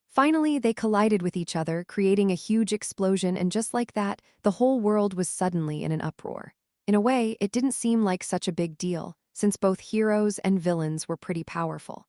Finally, they collided with each other, creating a huge explosion, and just like that, the whole world was suddenly in an uproar. In a way, it didn't seem like such a big deal, since both heroes and villains were pretty powerful.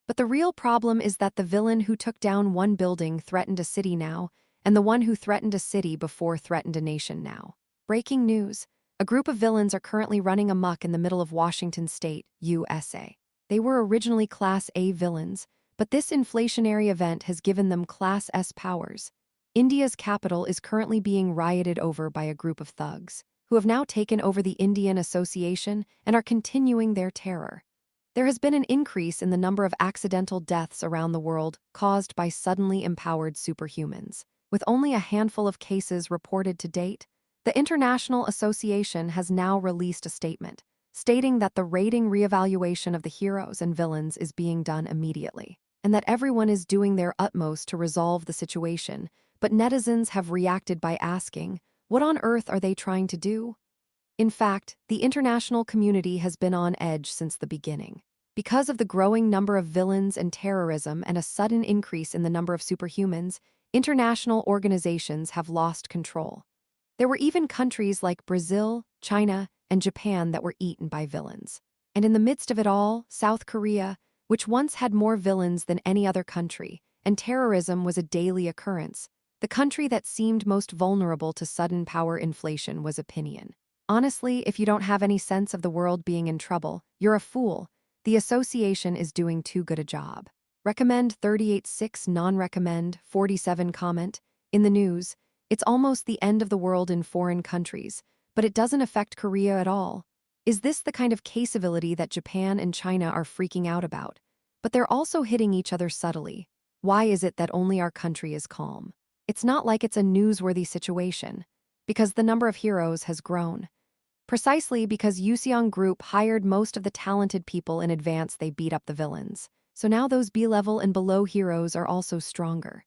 But the real problem is that the villain who took down one building threatened a city now, and the one who threatened a city before threatened a nation now. Breaking news: a group of villains are currently running amok in the middle of Washington State, USA. They were originally Class A villains, but this inflationary event has given them Class S powers. India's capital is currently being rioted over by a group of thugs, who have now taken over the Indian Association and are continuing their terror. There has been an increase in the number of accidental deaths around the world caused by suddenly empowered superhumans. With only a handful of cases reported to date, the International Association has now released a statement, stating that the rating reevaluation of the heroes and villains is being done immediately, and that everyone is doing their utmost to resolve the situation, but netizens have reacted by asking, what on earth are they trying to do? In fact, the international community has been on edge since the beginning. Because of the growing number of villains and terrorism and a sudden increase in the number of superhumans, international organizations have lost control. There were even countries like Brazil, China, and Japan that were eaten by villains. And in the midst of it all, South Korea, which once had more villains than any other country, and terrorism was a daily occurrence, the country that seemed most vulnerable to sudden power inflation was opinion. Honestly, if you don't have any sense of the world being in trouble, you're a fool. The association is doing too good a job. Recommend 38.6, non-recommend 47 comment. In the news, it's almost the end of the world in foreign countries, but it doesn't affect Korea at all. Is this the kind of caseability that Japan and China are freaking out about? But they're also hitting each other subtly. Why is it that only our country is calm? It's not like it's a newsworthy situation. Because the number of heroes has grown. Precisely because Yuseong Group hired most of the talented people in advance they beat up the villains. So now those B-level and below heroes are also stronger.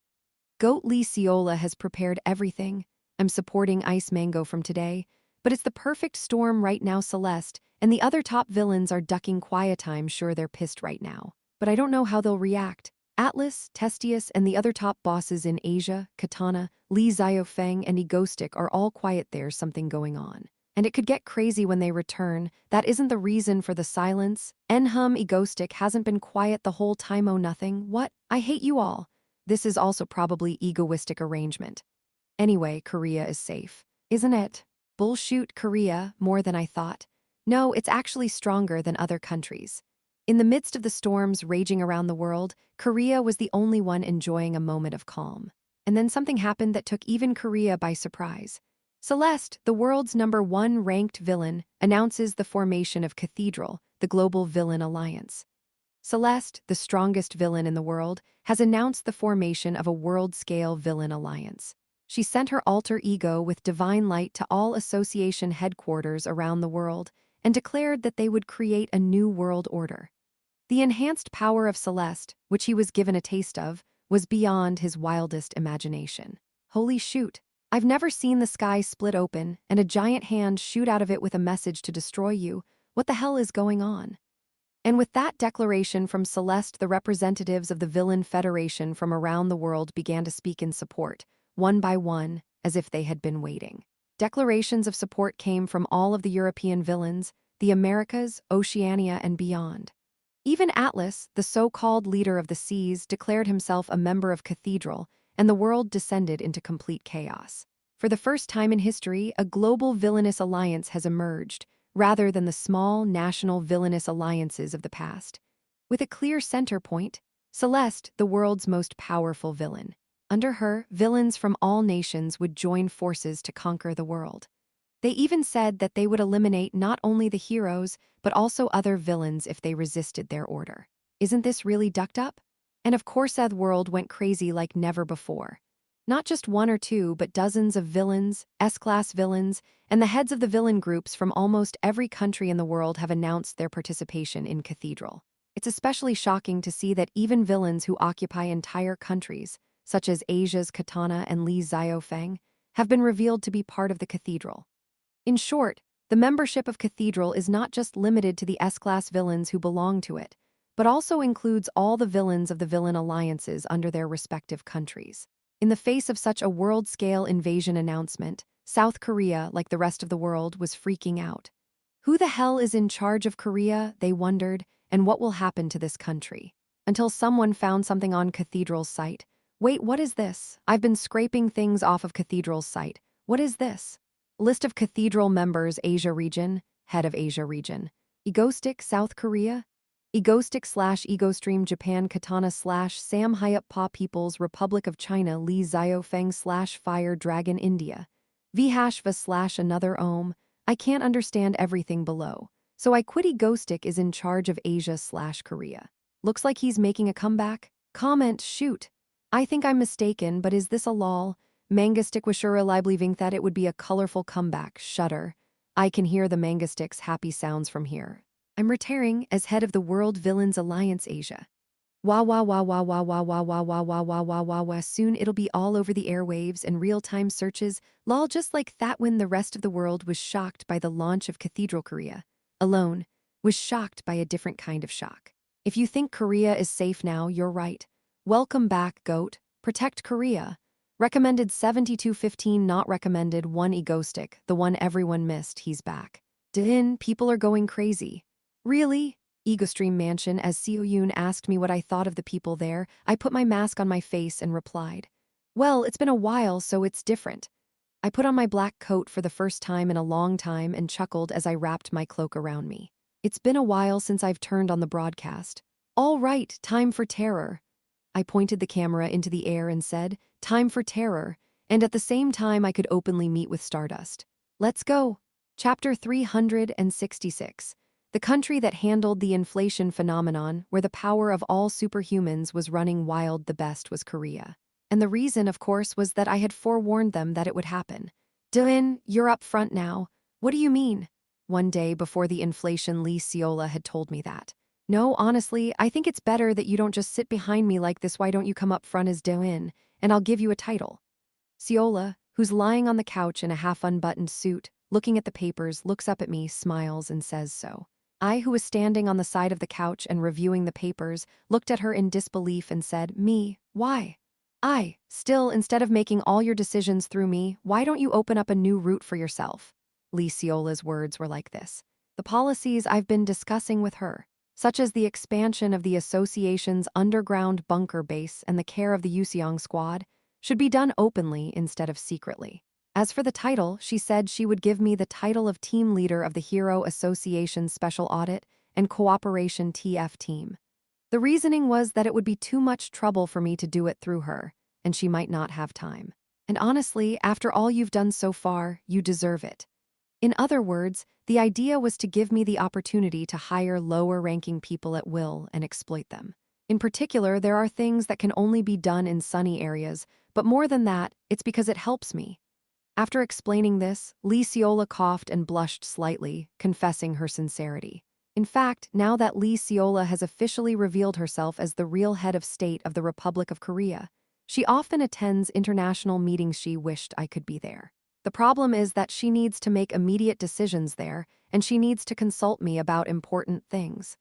Goat Lee Seola has prepared everything. I'm supporting Ice Mango from today. But it's the perfect storm right now, Celeste, and the other top villains are ducking quiet time, sure they're pissed right now. But I don't know how they'll react. Atlas, Testius, and the other top bosses in Asia, Katana, Li Xiaofeng, and Egostic are all quiet, there's something going on. And it could get crazy when they return. That isn't the reason for the silence. Enhum Egostic hasn't been quiet the whole time, oh nothing. What? I hate you all. This is also probably egoistic arrangement. Anyway, Korea is safe. Isn't it? Bullshoot, Korea, more than I thought. No, it's actually stronger than other countries. In the midst of the storms raging around the world, Korea was the only one enjoying a moment of calm. And then something happened that took even Korea by surprise. Celeste, the world's #1 ranked villain, announces the formation of Cathedral, the global villain alliance. Celeste, the strongest villain in the world, has announced the formation of a world-scale villain alliance. She sent her alter ego with divine light to all association headquarters around the world and declared that they would create a new world order. The enhanced power of Celeste, which he was given a taste of, was beyond his wildest imagination. Holy shoot! I've never seen the sky split open and a giant hand shoot out of it with a message to destroy you. What the hell is going on? And with that declaration from Celeste, the representatives of the Villain Federation from around the world began to speak in support, one by one, as if they had been waiting. Declarations of support came from all of the European villains, the Americas, Oceania, and beyond. Even Atlas, the so-called leader of the seas, declared himself a member of Cathedral, and the world descended into complete chaos. For the first time in history, a global villainous alliance has emerged, rather than the small, national villainous alliances of the past. With a clear center point, Celeste, the world's most powerful villain. Under her, villains from all nations would join forces to conquer the world. They even said that they would eliminate not only the heroes, but also other villains if they resisted their order. Isn't this really ducked up? And of course the world went crazy like never before. Not just one or two, but dozens of villains, S-class villains, and the heads of the villain groups from almost every country in the world have announced their participation in Cathedral. It's especially shocking to see that even villains who occupy entire countries, such as Asia's Katana and Li Xiaofeng, have been revealed to be part of the Cathedral. In short, the membership of Cathedral is not just limited to the S-class villains who belong to it, but also includes all the villains of the villain alliances under their respective countries. In the face of such a world-scale invasion announcement, South Korea, like the rest of the world, was freaking out. Who the hell is in charge of Korea, they wondered, and what will happen to this country? Until someone found something on Cathedral's site. Wait, what is this? I've been scraping things off of Cathedral's site. What is this? List of Cathedral members, Asia region, head of Asia region. Egostic, South Korea. Egostic/Egostream Japan Katana/Sam Hyup Pa People's Republic of China Li Xiaofeng/Fire Dragon India. Vhashva/another Ohm. I can't understand everything below. So I quit. Egostic is in charge of Asia/Korea. Looks like he's making a comeback. Comment, shoot. I think I'm mistaken, but is this a lol? Mangastic was sure I believing that it would be a colorful comeback. Shudder. I can hear the Mangastic's happy sounds from here. I'm retiring as head of the World Villains Alliance Asia. Wah wah wah wah wah wah wah wah wah wah wah wah wah wah. Soon it'll be all over the airwaves and real-time searches, lol, just like that when the rest of the world was shocked by the launch of Cathedral. Korea alone was shocked by a different kind of shock. If you think Korea is safe now, you're right. Welcome back, GOAT. Protect Korea. Recommended 7215, not recommended 1. Egostic, the one everyone missed, he's back. Din, people are going crazy. Really? Egostream Mansion. As Seo Yoon asked me what I thought of the people there, I put my mask on my face and replied, well, it's been a while, so it's different. I put on my black coat for the first time in a long time and chuckled as I wrapped my cloak around me. It's been a while since I've turned on the broadcast. All right, time for terror. I pointed the camera into the air and said, time for terror, and at the same time I could openly meet with Stardust. Let's go. Chapter 366. The country that handled the inflation phenomenon, where the power of all superhumans was running wild the best, was Korea. And the reason, of course, was that I had forewarned them that it would happen. Dylan, you're up front now. What do you mean? One day before the inflation, Lee Ciola had told me that. No, honestly, I think it's better that you don't just sit behind me like this. Why don't you come up front as Dylan, and I'll give you a title. Ciola, who's lying on the couch in a half-unbuttoned suit, looking at the papers, looks up at me, smiles, and says so. I, who was standing on the side of the couch and reviewing the papers, looked at her in disbelief and said, "Me? Why?" Still, instead of making all your decisions through me, why don't you open up a new route for yourself? Lee Ciola's words were like this. The policies I've been discussing with her, such as the expansion of the association's underground bunker base and the care of the Yuseong squad, should be done openly instead of secretly. As for the title, she said she would give me the title of team leader of the Hero Association's Special Audit and Cooperation TF team. The reasoning was that it would be too much trouble for me to do it through her, and she might not have time. And honestly, after all you've done so far, you deserve it. In other words, the idea was to give me the opportunity to hire lower-ranking people at will and exploit them. In particular, there are things that can only be done in sunny areas, but more than that, it's because it helps me. After explaining this, Lee Ciola coughed and blushed slightly, confessing her sincerity. In fact, now that Lee Ciola has officially revealed herself as the real head of state of the Republic of Korea, she often attends international meetings. She wished I could be there. The problem is that she needs to make immediate decisions there, and she needs to consult me about important things.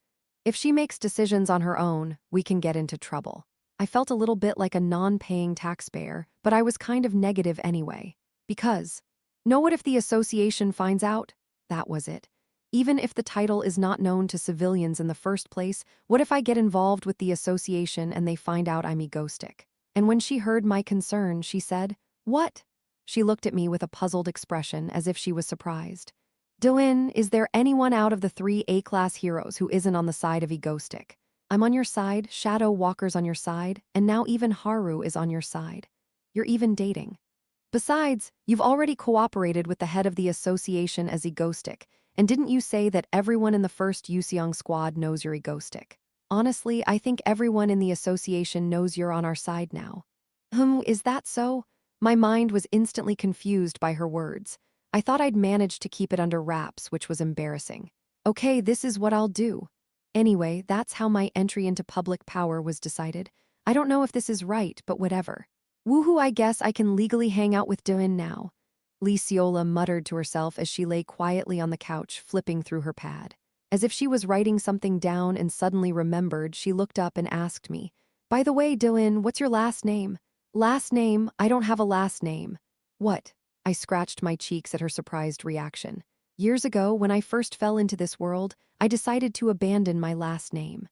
If she makes decisions on her own, we can get into trouble. I felt a little bit like a non-paying taxpayer, but I was kind of negative anyway. Because, what if the association finds out? That was it. Even if the title is not known to civilians in the first place, what if I get involved with the association and they find out I'm egoistic? And when she heard my concern, she said, "What?" She looked at me with a puzzled expression as if she was surprised. "Dylan, is there anyone out of the 3 A-class heroes who isn't on the side of egoistic? I'm on your side, Shadow Walker's on your side, and now even Haru is on your side. You're even dating. Besides, you've already cooperated with the head of the association as egoistic, and didn't you say that everyone in the first Yuseong squad knows you're egoistic? Honestly, I think everyone in the association knows you're on our side now." Is that so? My mind was instantly confused by her words. I thought I'd managed to keep it under wraps, which was embarrassing. Okay, this is what I'll do. Anyway, that's how my entry into public power was decided. I don't know if this is right, but whatever. Woohoo, I guess I can legally hang out with Dylan now. Lee Ciola muttered to herself as she lay quietly on the couch, flipping through her pad. As if she was writing something down and suddenly remembered, she looked up and asked me, "By the way, Dylan, what's your last name?" "Last name? I don't have a last name." "What?" I scratched my cheeks at her surprised reaction. Years ago, when I first fell into this world, I decided to abandon my last name.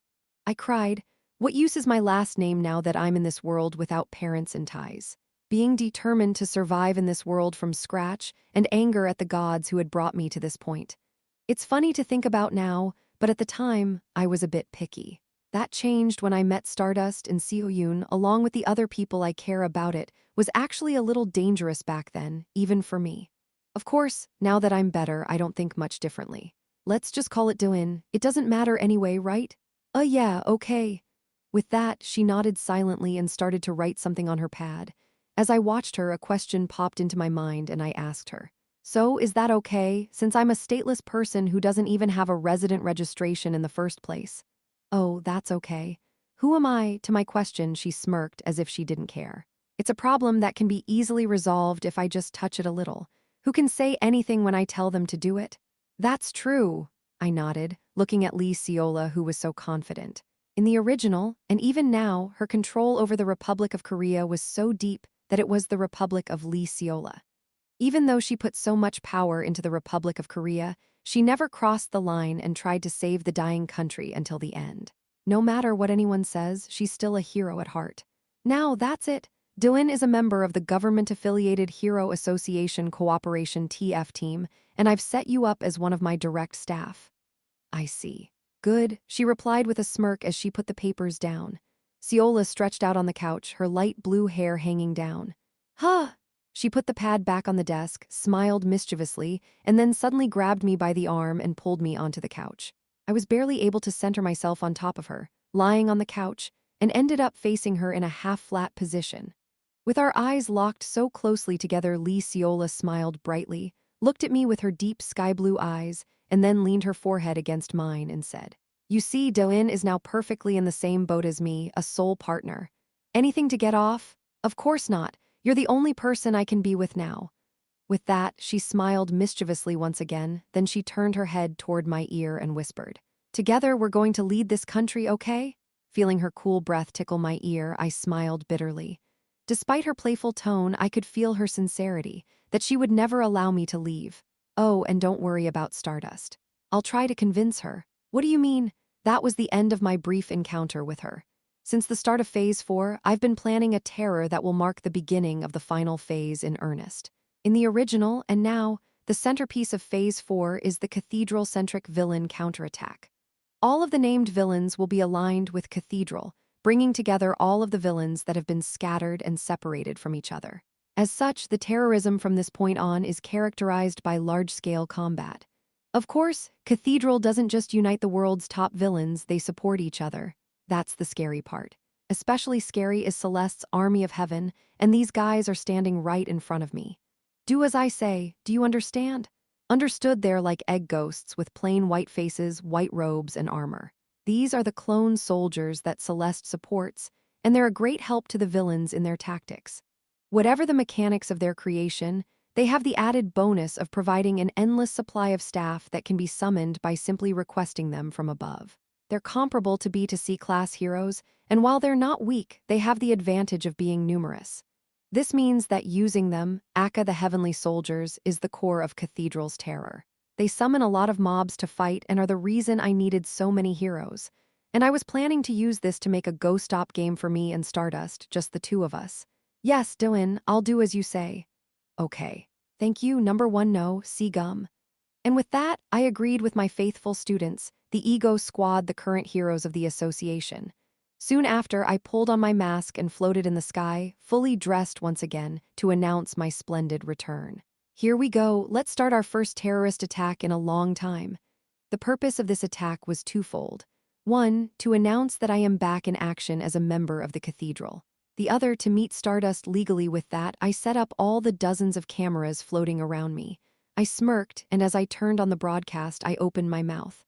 I cried, "What use is my last name now that I'm in this world without parents and ties?" Being determined to survive in this world from scratch, and anger at the gods who had brought me to this point. It's funny to think about now, but at the time, I was a bit picky. That changed when I met Stardust and Seoyun along with the other people I care about. It was actually a little dangerous back then, even for me. Of course, now that I'm better, I don't think much differently. Let's just call it Dylan. It doesn't matter anyway, right? Yeah, okay. With that, she nodded silently and started to write something on her pad. As I watched her, a question popped into my mind and I asked her, "So, is that okay, since I'm a stateless person who doesn't even have a resident registration in the first place?" "Oh, that's okay. Who am I?" To my question, she smirked as if she didn't care. "It's a problem that can be easily resolved if I just touch it a little. Who can say anything when I tell them to do it?" "That's true," I nodded, looking at Lee Ciola, who was so confident. In the original, and even now, her control over the Republic of Korea was so deep that it was the Republic of Lee Ciola. Even though she put so much power into the Republic of Korea, she never crossed the line and tried to save the dying country until the end. No matter what anyone says, she's still a hero at heart. Now, that's it. Dylan is a member of the government-affiliated Hero Association Cooperation TF team, and I've set you up as one of my direct staff. I see. Good, she replied with a smirk as she put the papers down. Ciola stretched out on the couch, her light blue hair hanging down. Huh! She put the pad back on the desk, smiled mischievously, and then suddenly grabbed me by the arm and pulled me onto the couch. I was barely able to center myself on top of her, lying on the couch, and ended up facing her in a half-flat position. With our eyes locked so closely together, Lee Seola smiled brightly, looked at me with her deep sky-blue eyes, and then leaned her forehead against mine and said, "You see, Do-in is now perfectly in the same boat as me, a soul partner. Anything to get off? Of course not. You're the only person I can be with now." With that, she smiled mischievously once again, then she turned her head toward my ear and whispered, "Together we're going to lead this country, okay?" Feeling her cool breath tickle my ear, I smiled bitterly. Despite her playful tone, I could feel her sincerity, that she would never allow me to leave. Oh, and don't worry about Stardust. I'll try to convince her. What do you mean? That was the end of my brief encounter with her. Since the start of Phase 4, I've been planning a terror that will mark the beginning of the final phase in earnest. In the original, and now, the centerpiece of Phase 4 is the Cathedral-centric villain counterattack. All of the named villains will be aligned with Cathedral, bringing together all of the villains that have been scattered and separated from each other. As such, the terrorism from this point on is characterized by large-scale combat. Of course, Cathedral doesn't just unite the world's top villains, they support each other. That's the scary part. Especially scary is Celeste's Army of Heaven, and these guys are standing right in front of me. Do as I say, do you understand? Understood, they're like egg ghosts with plain white faces, white robes, and armor. These are the clone soldiers that Celeste supports, and they're a great help to the villains in their tactics. Whatever the mechanics of their creation, they have the added bonus of providing an endless supply of staff that can be summoned by simply requesting them from above. They're comparable to B to C class heroes, and while they're not weak, they have the advantage of being numerous. This means that using them, Akka the Heavenly Soldiers, is the core of Cathedral's terror. They summon a lot of mobs to fight and are the reason I needed so many heroes. And I was planning to use this to make a go-stop game for me and Stardust, just the two of us. Yes, Do-in, I'll do as you say. Okay. Thank you, number 1 no, see gum. And with that, I agreed with my faithful students, the Ego Squad, the current heroes of the association. Soon after, I pulled on my mask and floated in the sky, fully dressed once again, to announce my splendid return. Here we go, let's start our first terrorist attack in a long time. The purpose of this attack was twofold. One, to announce that I am back in action as a member of the Cathedral. The other, to meet Stardust legally. With that, I set up all the dozens of cameras floating around me. I smirked, and as I turned on the broadcast, I opened my mouth.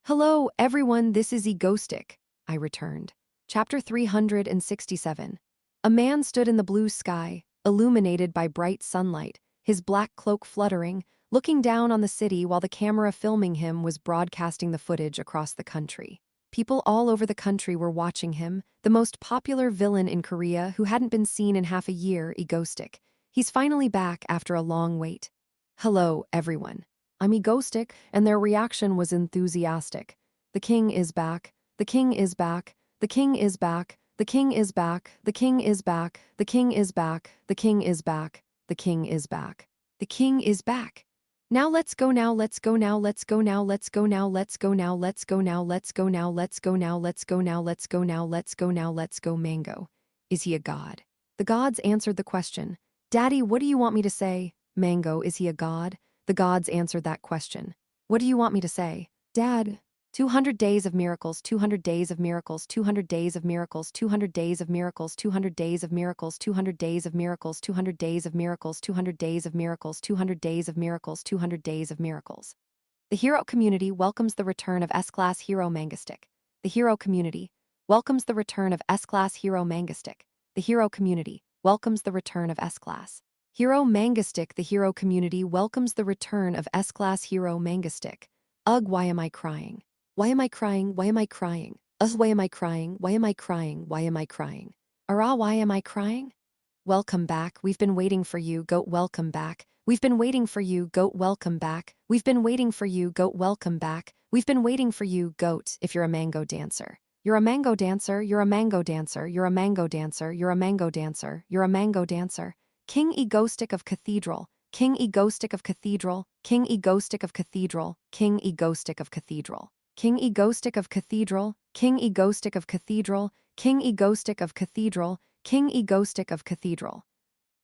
"Hello, everyone, this is Egoistic," I returned. Chapter 367. A man stood in the blue sky, illuminated by bright sunlight, his black cloak fluttering, looking down on the city while the camera filming him was broadcasting the footage across the country. People all over the country were watching him, the most popular villain in Korea who hadn't been seen in half a year, Egoistic. He's finally back after a long wait. "Hello, everyone. I'm Egoistic," and their reaction was enthusiastic. "The king is back. The king is back. The king is back. The king is back. The king is back. The king is back. The king is back. The king is back. The king is back. Now let's go now, let's go now, let's go now, let's go now, let's go now, let's go now, let's go now, let's go now, let's go now, let's go now, let's go now, let's go Mango. Is he a god?" The gods answered the question. "Daddy, what do you want me to say?" "Mango, is he a god?" The gods answered that question. "What do you want me to say?" "Dad." 200 days of miracles, 200 days of miracles, 200 days of miracles, 200 days of miracles, 200 days of miracles, 200 days of miracles, 200 days of miracles, 200 days of miracles, 200 days of miracles, 200 days of miracles. The hero community welcomes the return of S-Class Hero Mangastic. The hero community welcomes the return of S-Class Hero Mangastic. The hero community welcomes the return of S-Class Hero Mangastic. The hero community welcomes the return of S-Class Hero Mangastic. Ugh, why am I crying? Why am I crying? Why am I crying? Why am I crying? Why am I crying? Why am I crying? Why am I crying? Welcome back. We've been waiting for you, goat. Welcome back. We've been waiting for you, goat. Welcome back. We've been waiting for you, goat. Welcome back. We've been waiting for you, goat. If you're a mango dancer. You're a mango dancer. You're a mango dancer. You're a mango dancer. You're a mango dancer. You're a mango dancer. King Egoistic of Cathedral. King Egoistic of Cathedral. King Egoistic of Cathedral. King Egoistic of Cathedral. King Egoistic of Cathedral, King Egoistic of Cathedral, King Egoistic of Cathedral, King Egoistic of Cathedral.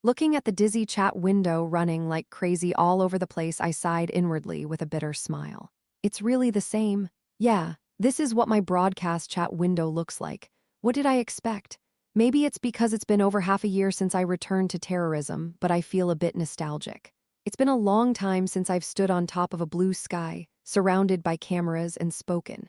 Looking at the dizzy chat window running like crazy all over the place, I sighed inwardly with a bitter smile. It's really the same. Yeah, this is what my broadcast chat window looks like. What did I expect? Maybe it's because it's been over half a year since I returned to terrorism, but I feel a bit nostalgic. It's been a long time since I've stood on top of a blue sky, surrounded by cameras and spoken.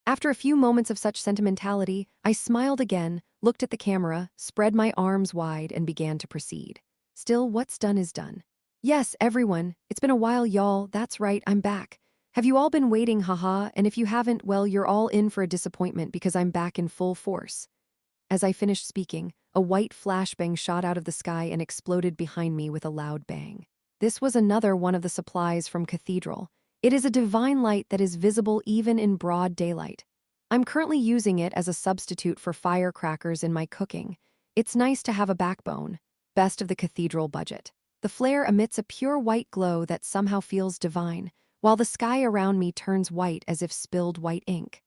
After a few moments of such sentimentality, I smiled again, looked at the camera, spread my arms wide, and began to proceed. Still, what's done is done. Yes, everyone, it's been a while, y'all. That's right, I'm back. Have you all been waiting, haha? And if you haven't, well, you're all in for a disappointment because I'm back in full force. As I finished speaking, a white flashbang shot out of the sky and exploded behind me with a loud bang. This was another one of the supplies from Cathedral. It is a divine light that is visible even in broad daylight. I'm currently using it as a substitute for firecrackers in my cooking. It's nice to have a backbone. Best of the Cathedral budget. The flare emits a pure white glow that somehow feels divine, while the sky around me turns white as if spilled white ink.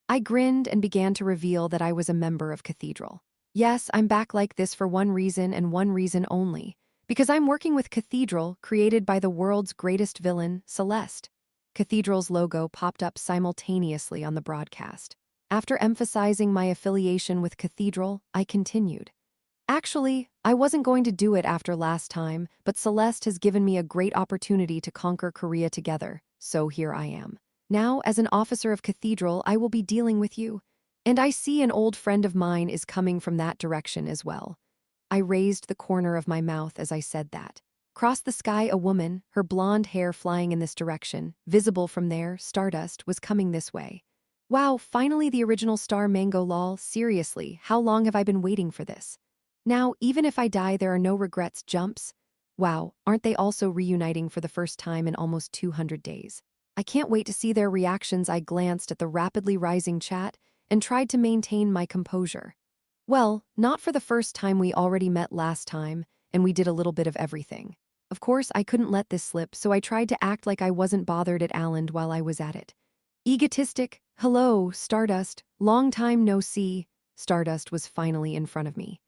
I grinned and began to reveal that I was a member of Cathedral. Yes, I'm back like this for one reason and one reason only. Because I'm working with Cathedral, created by the world's greatest villain, Celeste. Cathedral's logo popped up simultaneously on the broadcast. After emphasizing my affiliation with Cathedral, I continued. Actually, I wasn't going to do it after last time, but Celeste has given me a great opportunity to conquer Korea together, so here I am. Now, as an officer of Cathedral, I will be dealing with you. And I see an old friend of mine is coming from that direction as well. I raised the corner of my mouth as I said that. Across the sky, a woman, her blonde hair flying in this direction, visible from there, Stardust, was coming this way. Wow, finally the original star Mango lol, seriously, how long have I been waiting for this? Now, even if I die, there are no regrets jumps. Wow, aren't they also reuniting for the first time in almost 200 days? I can't wait to see their reactions. I glanced at the rapidly rising chat and tried to maintain my composure. Well, not for the first time. We already met last time, and we did a little bit of everything. Of course, I couldn't let this slip, so I tried to act like I wasn't bothered at Alland while I was at it. Egotistic, hello, Stardust, long time no see. Stardust was finally in front of me.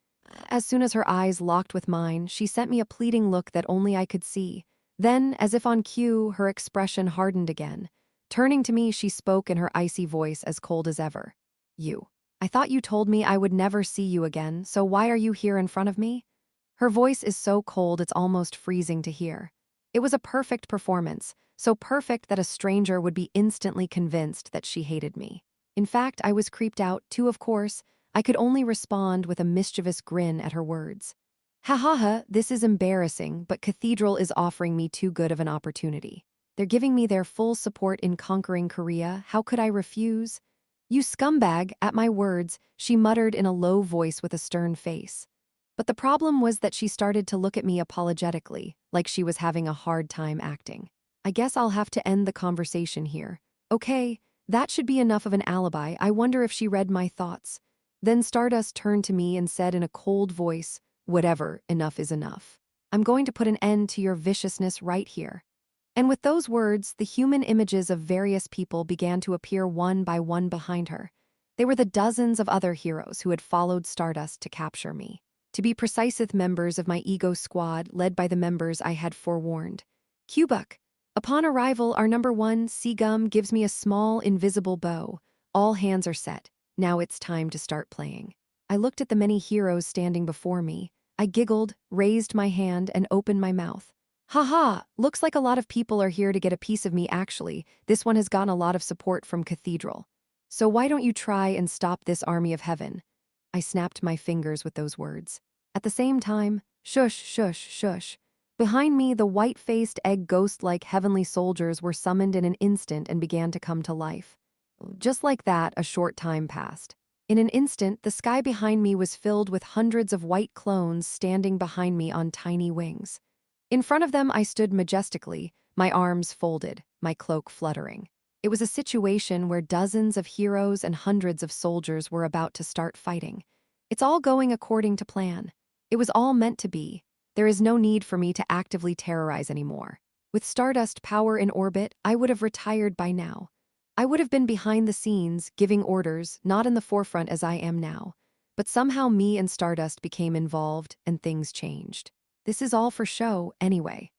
As soon as her eyes locked with mine, she sent me a pleading look that only I could see. Then, as if on cue, her expression hardened again. Turning to me, she spoke in her icy voice as cold as ever. You. I thought you told me I would never see you again, so why are you here in front of me? Her voice is so cold it's almost freezing to hear. It was a perfect performance, so perfect that a stranger would be instantly convinced that she hated me. In fact, I was creeped out too, of course. I could only respond with a mischievous grin at her words. Ha ha ha, this is embarrassing, but Cathedral is offering me too good of an opportunity. They're giving me their full support in conquering Korea. How could I refuse? You scumbag, at my words, she muttered in a low voice with a stern face. But the problem was that she started to look at me apologetically, like she was having a hard time acting. I guess I'll have to end the conversation here. Okay, that should be enough of an alibi. I wonder if she read my thoughts. Then Stardust turned to me and said in a cold voice, whatever, enough is enough. I'm going to put an end to your viciousness right here. And with those words, the human images of various people began to appear one by one behind her. They were the dozens of other heroes who had followed Stardust to capture me. To be precise, with members of my ego squad, led by the members I had forewarned. Cubuck. Upon arrival, our number one, Seagum, gives me a small, invisible bow. All hands are set. Now it's time to start playing. I looked at the many heroes standing before me. I giggled, raised my hand, and opened my mouth. Haha, looks like a lot of people are here to get a piece of me. Actually, this one has gotten a lot of support from Cathedral. So why don't you try and stop this army of heaven? I snapped my fingers with those words. At the same time, shush, shush, shush. Behind me, the white-faced egg ghost-like heavenly soldiers were summoned in an instant and began to come to life. Just like that, a short time passed. In an instant, the sky behind me was filled with hundreds of white clones standing behind me on tiny wings. In front of them, I stood majestically, my arms folded, my cloak fluttering. It was a situation where dozens of heroes and hundreds of soldiers were about to start fighting. It's all going according to plan. It was all meant to be. There is no need for me to actively terrorize anymore. With Stardust power in orbit, I would have retired by now. I would have been behind the scenes, giving orders, not in the forefront as I am now. But somehow me and Stardust became involved, and things changed. This is all for show, anyway.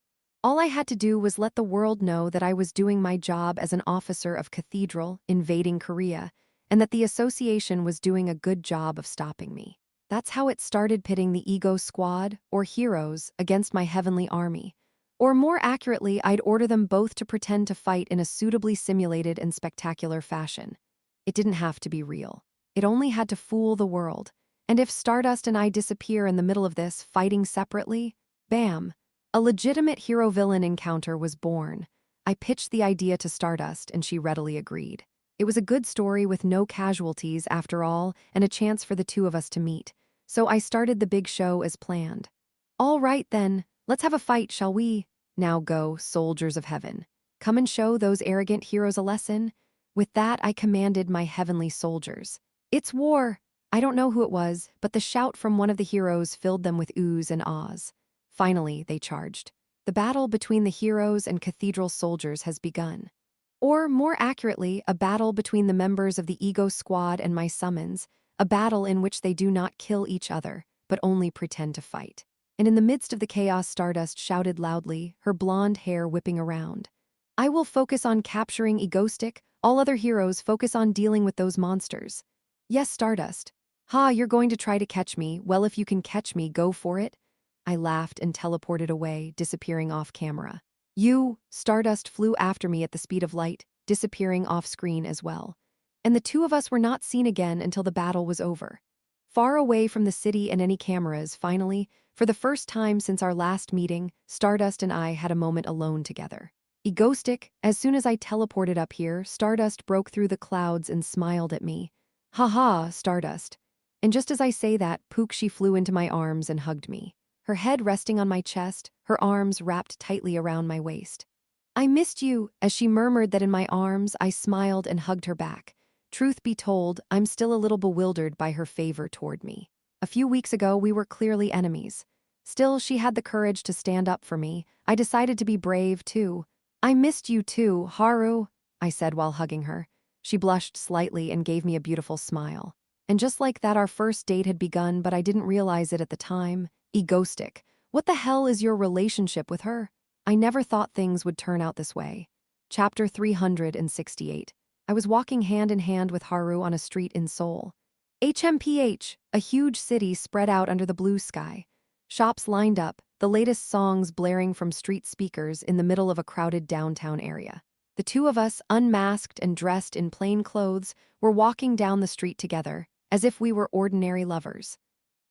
All I had to do was let the world know that I was doing my job as an officer of Cathedral, invading Korea, and that the association was doing a good job of stopping me. That's how it started, pitting the ego squad, or heroes, against my heavenly army. Or more accurately, I'd order them both to pretend to fight in a suitably simulated and spectacular fashion. It didn't have to be real. It only had to fool the world. And if Stardust and I disappear in the middle of this, fighting separately, bam, a legitimate hero-villain encounter was born. I pitched the idea to Stardust, and she readily agreed. It was a good story with no casualties, after all, and a chance for the two of us to meet. So I started the big show as planned. All right then, let's have a fight, shall we? Now go, soldiers of heaven. Come and show those arrogant heroes a lesson. With that, I commanded my heavenly soldiers. It's war! I don't know who it was, but the shout from one of the heroes filled them with oohs and ahs. Finally, they charged. The battle between the heroes and cathedral soldiers has begun. Or, more accurately, a battle between the members of the Ego Squad and my summons, a battle in which they do not kill each other, but only pretend to fight. And in the midst of the chaos, Stardust shouted loudly, her blonde hair whipping around. I will focus on capturing Egostic, all other heroes focus on dealing with those monsters. Yes, Stardust. Ha, you're going to try to catch me. Well, if you can catch me, go for it. I laughed and teleported away, disappearing off camera. Stardust flew after me at the speed of light, disappearing off screen as well. And the two of us were not seen again until the battle was over. Far away from the city and any cameras, finally, for the first time since our last meeting, Stardust and I had a moment alone together. Egostic, as soon as I teleported up here, Stardust broke through the clouds and smiled at me. Ha, Stardust. And just as I say that, Pook, she flew into my arms and hugged me. Her head resting on my chest, her arms wrapped tightly around my waist. I missed you, as she murmured that in my arms, I smiled and hugged her back. Truth be told, I'm still a little bewildered by her favor toward me. A few weeks ago, we were clearly enemies. Still, she had the courage to stand up for me. I decided to be brave, too. I missed you, too, Haru, I said while hugging her. She blushed slightly and gave me a beautiful smile. And just like that, our first date had begun, but I didn't realize it at the time. Egostic. What the hell is your relationship with her? I never thought things would turn out this way. Chapter 368. I was walking hand in hand with Haru on a street in Seoul. HMPH, a huge city spread out under the blue sky. Shops lined up, the latest songs blaring from street speakers in the middle of a crowded downtown area. The two of us, unmasked and dressed in plain clothes, were walking down the street together, as if we were ordinary lovers.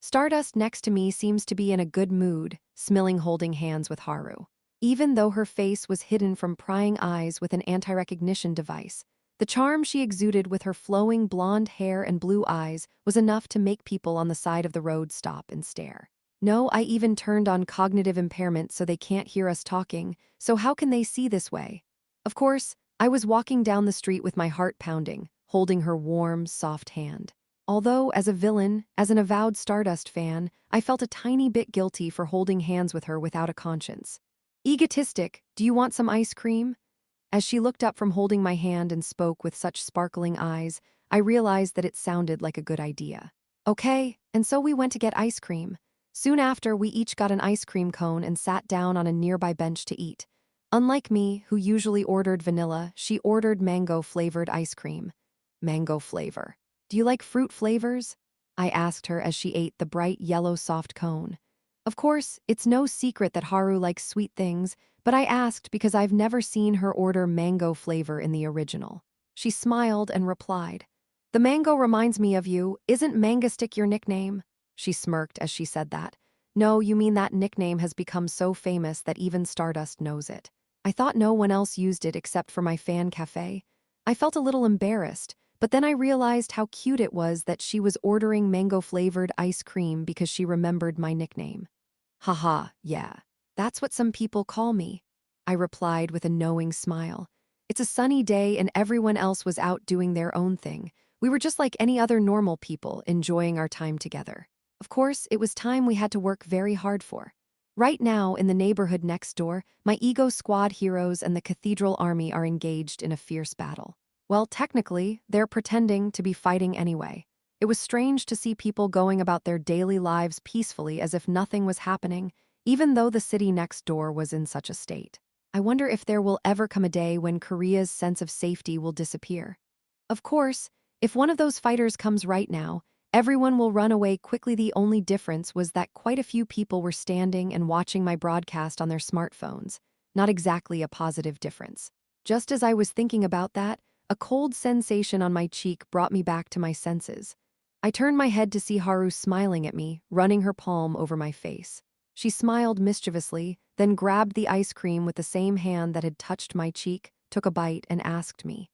Stardust next to me seems to be in a good mood, smiling, holding hands with Haru. Even though her face was hidden from prying eyes with an anti-recognition device, the charm she exuded with her flowing blonde hair and blue eyes was enough to make people on the side of the road stop and stare. No, I even turned on cognitive impairment so they can't hear us talking, so how can they see this way? Of course, I was walking down the street with my heart pounding, holding her warm, soft hand. Although, as a villain, as an avowed Stardust fan, I felt a tiny bit guilty for holding hands with her without a conscience. Egotistic, do you want some ice cream? As she looked up from holding my hand and spoke with such sparkling eyes, I realized that it sounded like a good idea. Okay, and so we went to get ice cream. Soon after, we each got an ice cream cone and sat down on a nearby bench to eat. Unlike me, who usually ordered vanilla, she ordered mango-flavored ice cream. Mango flavor. Do you like fruit flavors? I asked her as she ate the bright yellow soft cone. Of course, it's no secret that Haru likes sweet things, but I asked because I've never seen her order mango flavor in the original. She smiled and replied, "The mango reminds me of you. Isn't Mangastick your nickname?" She smirked as she said that. "No, you mean that nickname has become so famous that even Stardust knows it. I thought no one else used it except for my fan cafe." I felt a little embarrassed, but then I realized how cute it was that she was ordering mango-flavored ice cream because she remembered my nickname. Haha, yeah. That's what some people call me, I replied with a knowing smile. It's a sunny day and everyone else was out doing their own thing. We were just like any other normal people, enjoying our time together. Of course, it was time we had to work very hard for. Right now, in the neighborhood next door, my Ego Squad heroes and the Cathedral Army are engaged in a fierce battle. Well, technically, they're pretending to be fighting anyway. It was strange to see people going about their daily lives peacefully as if nothing was happening, even though the city next door was in such a state. I wonder if there will ever come a day when Korea's sense of safety will disappear. Of course, if one of those fighters comes right now, Everyone will run away quickly. The only difference was that quite a few people were standing and watching my broadcast on their smartphones. Not exactly a positive difference. Just as I was thinking about that, a cold sensation on my cheek brought me back to my senses. I turned my head to see Haru smiling at me, running her palm over my face. She smiled mischievously, then grabbed the ice cream with the same hand that had touched my cheek, took a bite, and asked me,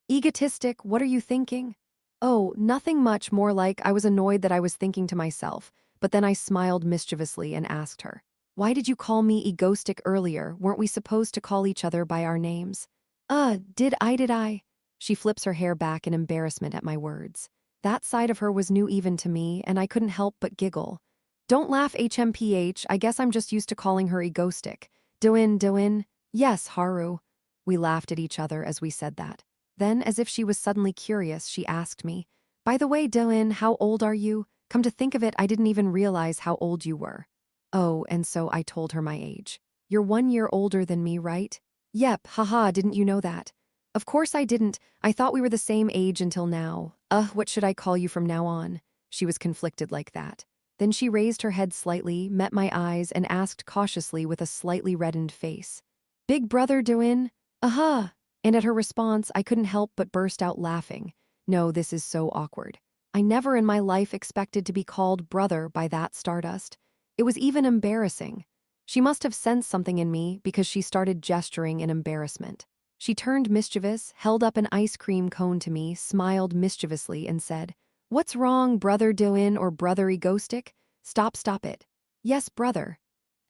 "Egotistic, what are you thinking?" Oh, nothing much, more like I was annoyed that I was thinking to myself, but then I smiled mischievously and asked her, "Why did you call me egoistic earlier? Weren't we supposed to call each other by our names?" Did I? She flips her hair back in embarrassment at my words. That side of her was new even to me, and I couldn't help but giggle. Don't laugh, HMPH, I guess I'm just used to calling her egoistic. Doin? Yes, Haru. We laughed at each other as we said that. Then, as if she was suddenly curious, she asked me, "By the way, Dylan, how old are you? Come to think of it, I didn't even realize how old you were." Oh, and so I told her my age. "You're 1 year older than me, right?" "Yep, haha, didn't you know that?" "Of course I didn't. I thought we were the same age until now. What should I call you from now on?" She was conflicted like that. Then she raised her head slightly, met my eyes, and asked cautiously with a slightly reddened face, "Big brother Dylan?" "Uh-huh." And at her response, I couldn't help but burst out laughing. No, this is so awkward. I never in my life expected to be called brother by that Stardust. It was even embarrassing. She must have sensed something in me because she started gesturing in embarrassment. She turned mischievous, held up an ice cream cone to me, smiled mischievously, and said, "What's wrong, brother Dylan or brother egoistic? Stop it." "Yes, brother."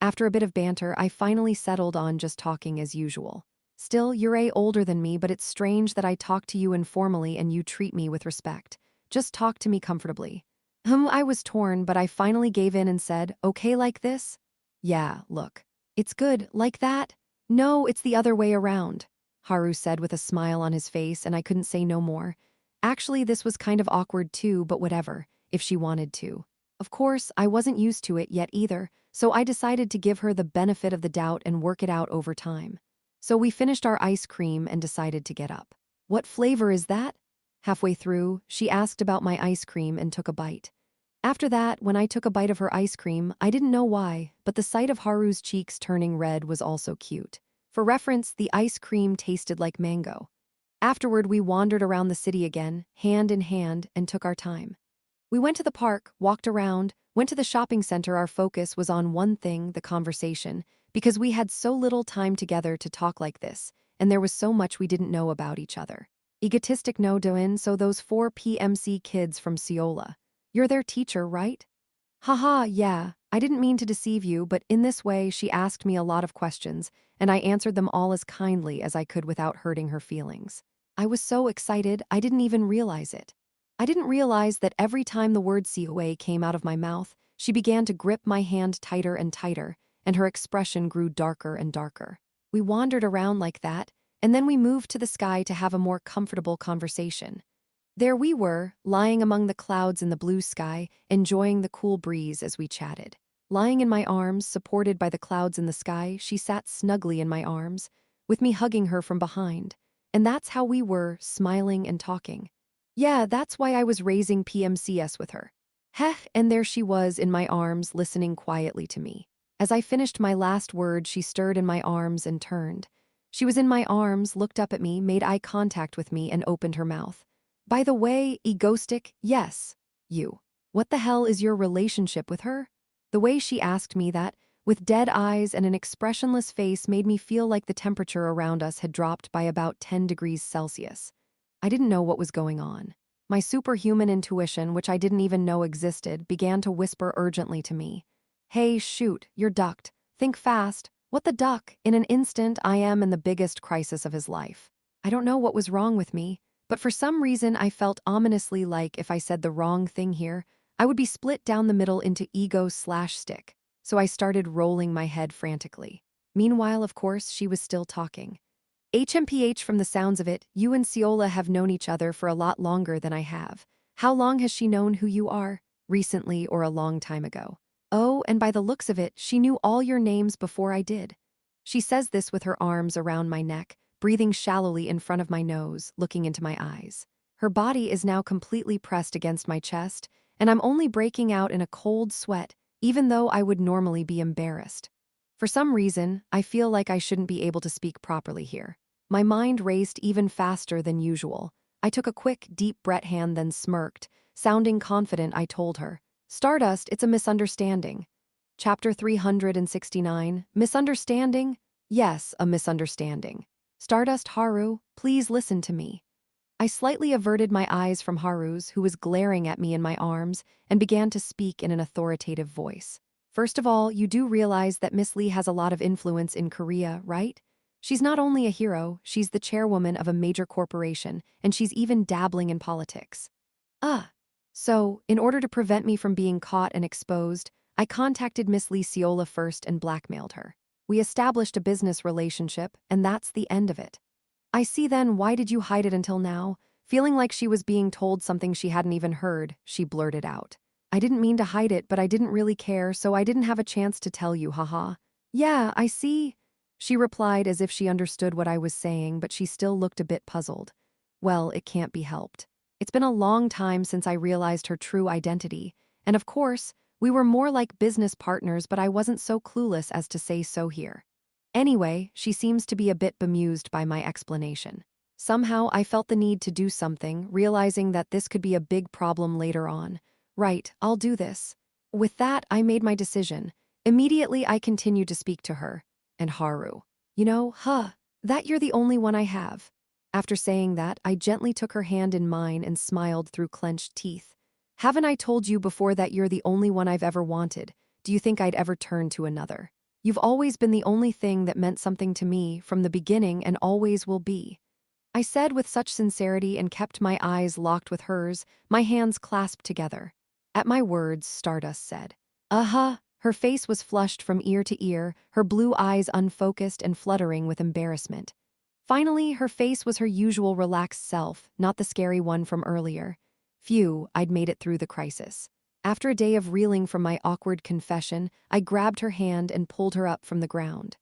After a bit of banter, I finally settled on just talking as usual. "Still, you're older than me, but it's strange that I talk to you informally and you treat me with respect. Just talk to me comfortably." I was torn, but I finally gave in and said, "Okay like this?" "Yeah, look. It's good, like that?" "No, it's the other way around," Haru said with a smile on his face, and I couldn't say no more. Actually, this was kind of awkward too, but whatever, if she wanted to. Of course, I wasn't used to it yet either, so I decided to give her the benefit of the doubt and work it out over time. So we finished our ice cream and decided to get up. "What flavor is that?" Halfway through, she asked about my ice cream and took a bite. After that, when I took a bite of her ice cream, I didn't know why, but the sight of Haru's cheeks turning red was also cute. For reference, the ice cream tasted like mango. Afterward, we wandered around the city again, hand in hand, and took our time. We went to the park, walked around, went to the shopping center. Our focus was on one thing, the conversation, because we had so little time together to talk like this, and there was so much we didn't know about each other. Egotistic no doin, so those 4 PMC kids from Seola. You're their teacher, right? Haha, yeah, I didn't mean to deceive you, but in this way she asked me a lot of questions, and I answered them all as kindly as I could without hurting her feelings. I was so excited, I didn't even realize it. I didn't realize that every time the word COA came out of my mouth, she began to grip my hand tighter and tighter, and her expression grew darker and darker. We wandered around like that, and then we moved to the sky to have a more comfortable conversation. There we were, lying among the clouds in the blue sky, enjoying the cool breeze as we chatted. Lying in my arms, supported by the clouds in the sky, she sat snugly in my arms, with me hugging her from behind. And that's how we were, smiling and talking. Yeah, that's why I was raising PMCS with her. Heh, and there she was in my arms, listening quietly to me. As I finished my last word, she stirred in my arms and turned. She was in my arms, looked up at me, made eye contact with me, and opened her mouth. "By the way, egoistic, yes. You. What the hell is your relationship with her?" The way she asked me that, with dead eyes and an expressionless face, made me feel like the temperature around us had dropped by about 10 degrees Celsius. I didn't know what was going on. My superhuman intuition, which I didn't even know existed, began to whisper urgently to me. "Hey, shoot, you're ducked. Think fast. What the duck?" In an instant, I am in the biggest crisis of his life. I don't know what was wrong with me, but for some reason I felt ominously like if I said the wrong thing here, I would be split down the middle into ego/stick. So I started rolling my head frantically. Meanwhile, of course, she was still talking. "HMPH, from the sounds of it, you and Seola have known each other for a lot longer than I have. How long has she known who you are? Recently or a long time ago?" "Oh, and by the looks of it, she knew all your names before I did." She says this with her arms around my neck, breathing shallowly in front of my nose, looking into my eyes. Her body is now completely pressed against my chest, and I'm only breaking out in a cold sweat, even though I would normally be embarrassed. For some reason, I feel like I shouldn't be able to speak properly here. My mind raced even faster than usual. I took a quick, deep breath and then smirked. Sounding confident, I told her, "Stardust, it's a misunderstanding." Chapter 369, Misunderstanding? Yes, a misunderstanding. Stardust Haru, please listen to me. I slightly averted my eyes from Haru's, who was glaring at me in my arms, and began to speak in an authoritative voice. First of all, you do realize that Miss Lee has a lot of influence in Korea, right? She's not only a hero, she's the chairwoman of a major corporation, and she's even dabbling in politics. So, in order to prevent me from being caught and exposed, I contacted Miss Lee Ciola first and blackmailed her. We established a business relationship, and that's the end of it. I see then, why did you hide it until now? Feeling like she was being told something she hadn't even heard, she blurted out. I didn't mean to hide it, but I didn't really care, so I didn't have a chance to tell you, haha. Yeah, I see. She replied as if she understood what I was saying, but she still looked a bit puzzled. Well, it can't be helped. It's been a long time since I realized her true identity, and of course, we were more like business partners, but I wasn't so clueless as to say so here. Anyway, she seems to be a bit bemused by my explanation. Somehow, I felt the need to do something, realizing that this could be a big problem later on. Right, I'll do this. With that, I made my decision. Immediately, I continued to speak to her. And Haru. That you're the only one I have. After saying that, I gently took her hand in mine and smiled through clenched teeth. Haven't I told you before that you're the only one I've ever wanted? Do you think I'd ever turn to another? You've always been the only thing that meant something to me from the beginning and always will be. I said with such sincerity and kept my eyes locked with hers, my hands clasped together. At my words, Stardust said, "Uh-huh." Her face was flushed from ear to ear, her blue eyes unfocused and fluttering with embarrassment. Finally, her face was her usual relaxed self, not the scary one from earlier. Phew, I'd made it through the crisis. After a day of reeling from my awkward confession, I grabbed her hand and pulled her up from the ground.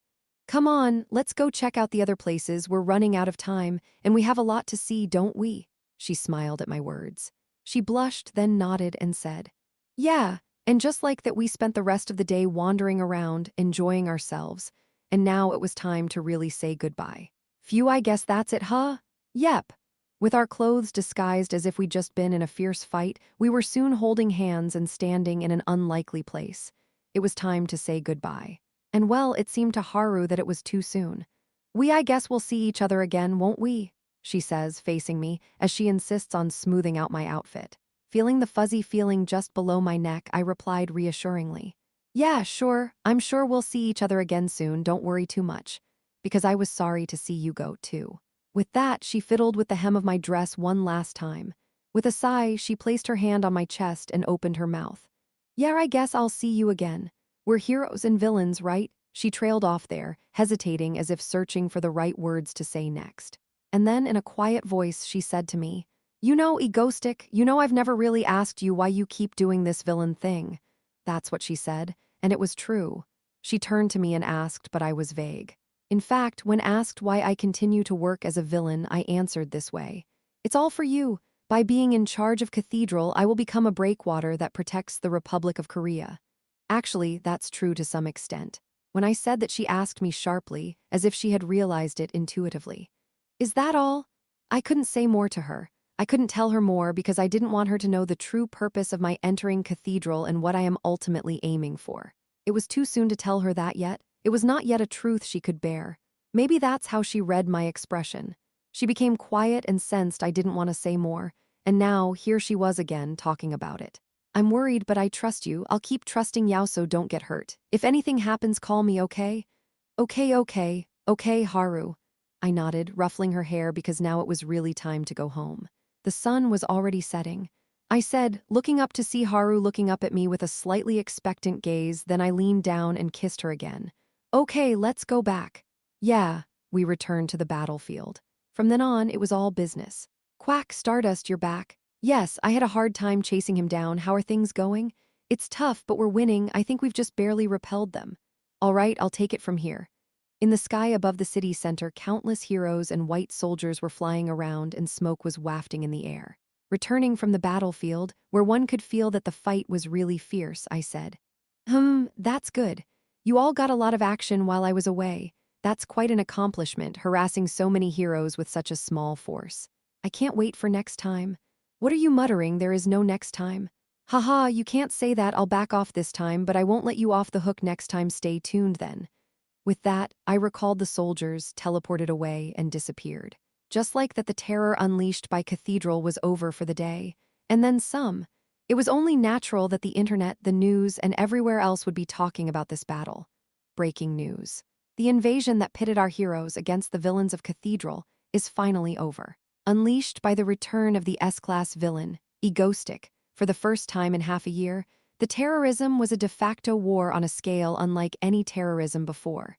Come on, let's go check out the other places. We're running out of time, and we have a lot to see, don't we? She smiled at my words. She blushed, then nodded and said, Yeah, and just like that, we spent the rest of the day wandering around, enjoying ourselves, and now it was time to really say goodbye. Phew, I guess that's it, huh? Yep. With our clothes disguised as if we'd just been in a fierce fight, we were soon holding hands and standing in an unlikely place. It was time to say goodbye. And well, it seemed to Haru that it was too soon. I guess we'll see each other again, won't we? She says, facing me, as she insists on smoothing out my outfit. Feeling the fuzzy feeling just below my neck, I replied reassuringly. Yeah, sure, I'm sure we'll see each other again soon, don't worry too much. Because I was sorry to see you go, too. With that, she fiddled with the hem of my dress one last time. With a sigh, she placed her hand on my chest and opened her mouth. Yeah, I guess I'll see you again. We're heroes and villains, right? She trailed off there, hesitating as if searching for the right words to say next. And then, in a quiet voice, she said to me, Egoistic, I've never really asked you why you keep doing this villain thing. That's what she said, and it was true. She turned to me and asked, but I was vague. In fact, when asked why I continue to work as a villain, I answered this way. It's all for you. By being in charge of Cathedral, I will become a breakwater that protects the Republic of Korea. Actually, that's true to some extent. When I said that, she asked me sharply, as if she had realized it intuitively. Is that all? I couldn't say more to her. I couldn't tell her more because I didn't want her to know the true purpose of my entering Cathedral and what I am ultimately aiming for. It was too soon to tell her that yet. It was not yet a truth she could bear. Maybe that's how she read my expression. She became quiet and sensed I didn't want to say more, and now here she was again talking about it. I'm worried, but I trust you. I'll keep trusting Yao, so don't get hurt. If anything happens, call me, okay? Okay, Haru. I nodded, ruffling her hair because now it was really time to go home. The sun was already setting. I said, looking up to see Haru looking up at me with a slightly expectant gaze, then I leaned down and kissed her again. Okay, let's go back. Yeah, we returned to the battlefield. From then on, it was all business. Quack, Stardust, you're back. Yes, I had a hard time chasing him down. How are things going? It's tough, but we're winning. I think we've just barely repelled them. All right, I'll take it from here. In the sky above the city center, countless heroes and white soldiers were flying around and smoke was wafting in the air. returning from the battlefield, where one could feel that the fight was really fierce, I said. That's good. You all got a lot of action while I was away. That's quite an accomplishment, harassing so many heroes with such a small force. I can't wait for next time. What are you muttering? There is no next time. Haha, you can't say that. I'll back off this time, but I won't let you off the hook next time. Stay tuned then. With that, I recalled the soldiers, teleported away, and disappeared. Just like that, the terror unleashed by Cathedral was over for the day. And then some. It was only natural that the internet, the news, and everywhere else would be talking about this battle. Breaking news. The invasion that pitted our heroes against the villains of Cathedral is finally over. Unleashed by the return of the S-class villain, Egostic, for the first time in half a year, the terrorism was a de facto war on a scale unlike any terrorism before.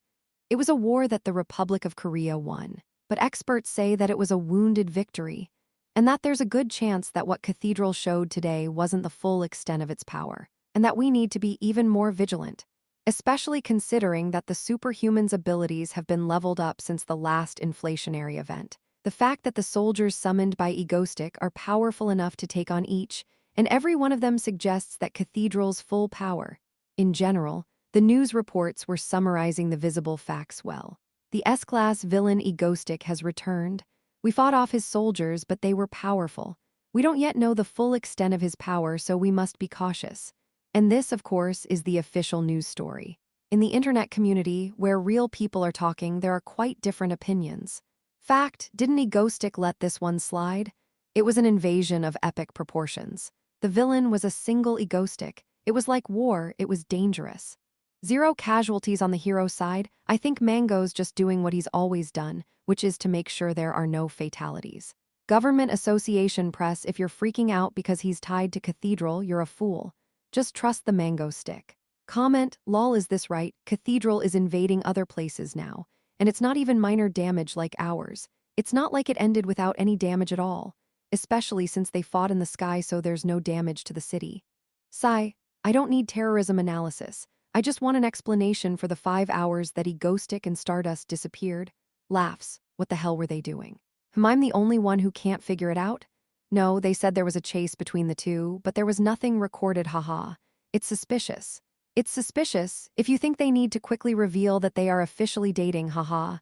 It was a war that the Republic of Korea won, but experts say that it was a wounded victory, and that there's a good chance that what Cathedral showed today wasn't the full extent of its power, and that we need to be even more vigilant, especially considering that the superhuman's abilities have been leveled up since the last inflationary event. The fact that the soldiers summoned by Egostic are powerful enough to take on each, and every one of them suggests that Cathedral's full power. In general, the news reports were summarizing the visible facts well. The S-class villain Egostic has returned. We fought off his soldiers, but they were powerful. We don't yet know the full extent of his power, so we must be cautious. And this, of course, is the official news story. In the internet community, where real people are talking, there are quite different opinions. Fact, didn't Egostic let this one slide? It was an invasion of epic proportions. The villain was a single Egostic. It was like war, it was dangerous. 0 casualties on the hero side. I think Mango's just doing what he's always done, which is to make sure there are no fatalities. Government Association Press, if you're freaking out because he's tied to Cathedral, you're a fool. Just trust the Mango stick. Comment, lol, is this right? Cathedral is invading other places now, and it's not even minor damage like ours. It's not like it ended without any damage at all, especially since they fought in the sky, so there's no damage to the city. Sigh, I don't need terrorism analysis. I just want an explanation for the 5 hours that Egostic and Stardust disappeared. Laughs, what the hell were they doing? I'm the only one who can't figure it out? No, they said there was a chase between the two, but there was nothing recorded, haha. It's suspicious. It's suspicious if you think they need to quickly reveal that they are officially dating, haha.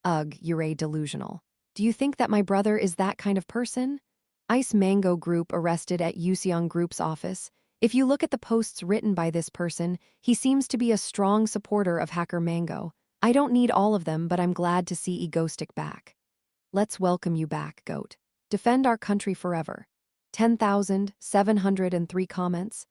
Ugh, you're delusional. Do you think that my brother is that kind of person? Ice Mango Group arrested at Yuseong Group's office. If you look at the posts written by this person, he seems to be a strong supporter of Hacker Mango. I don't need all of them, but I'm glad to see Egostic back. Let's welcome you back, Goat. Defend our country forever. 10,703 comments.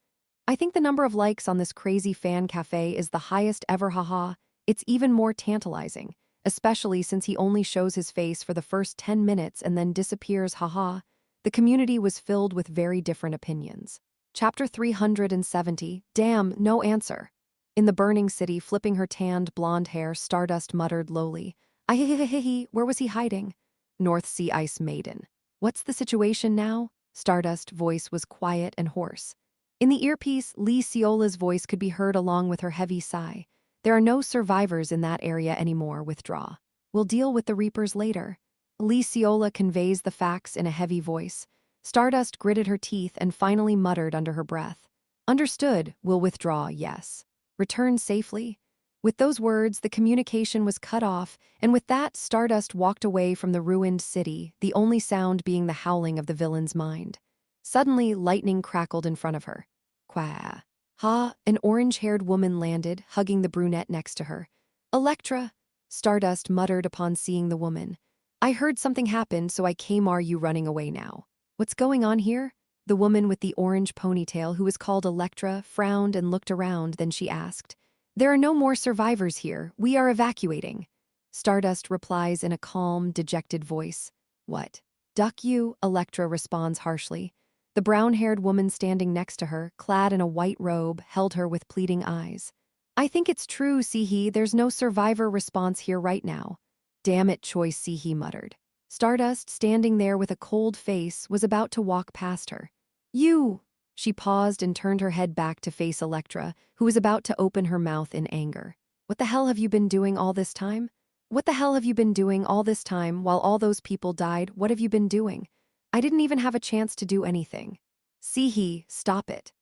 I think the number of likes on this crazy fan cafe is the highest ever, haha. It's even more tantalizing, especially since he only shows his face for the first 10 minutes and then disappears, haha. The community was filled with very different opinions. Chapter 370, damn, no answer. In the burning city, flipping her tanned blonde hair, Stardust muttered lowly, "Ahihihihi, where was he hiding?" North Sea Ice Maiden. What's the situation now? Stardust's voice was quiet and hoarse. In the earpiece, Lee Seola's voice could be heard along with her heavy sigh. There are no survivors in that area anymore, withdraw. We'll deal with the Reapers later. Lee Seola conveys the facts in a heavy voice. Stardust gritted her teeth and finally muttered under her breath. Understood, we'll withdraw, yes. Return safely. With those words, the communication was cut off, and with that, Stardust walked away from the ruined city, the only sound being the howling of the villain's mind. Suddenly, lightning crackled in front of her. Quah. Ha, an orange-haired woman landed, hugging the brunette next to her. Electra, Stardust muttered upon seeing the woman. I heard something happened, so I came. Are you running away now? What's going on here? The woman with the orange ponytail, who was called Electra, frowned and looked around, then she asked, There are no more survivors here. We are evacuating. Stardust replies in a calm, dejected voice. What? Duck you? Electra responds harshly. The brown-haired woman standing next to her, clad in a white robe, held her with pleading eyes. I think it's true, Sihi. There's no survivor response here right now. Damn it, choice, Sihi muttered. Stardust, standing there with a cold face, was about to walk past her. You! She paused and turned her head back to face Electra, who was about to open her mouth in anger. What the hell have you been doing all this time? What the hell have you been doing all this time while all those people died? What have you been doing? I didn't even have a chance to do anything. Sihi, stop it.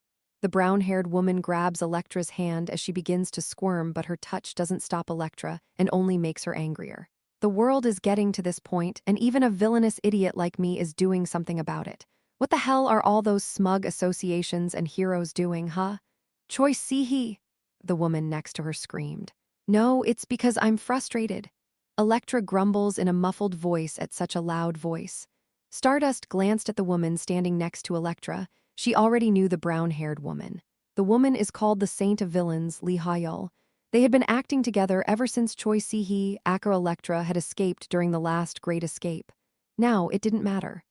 The brown-haired woman grabs Electra's hand as she begins to squirm, but her touch doesn't stop Electra and only makes her angrier. The world is getting to this point, and even a villainous idiot like me is doing something about it. What the hell are all those smug associations and heroes doing, huh? Choi Sihi, the woman next to her screamed. No, it's because I'm frustrated. Electra grumbles in a muffled voice at such a loud voice. Stardust glanced at the woman standing next to Electra. She already knew the brown-haired woman. The woman is called the Saint of Villains, Lee Ha-yeol. They had been acting together ever since Choi Si-hee, aka Electra, had escaped during the last Great Escape. Now, it didn't matter.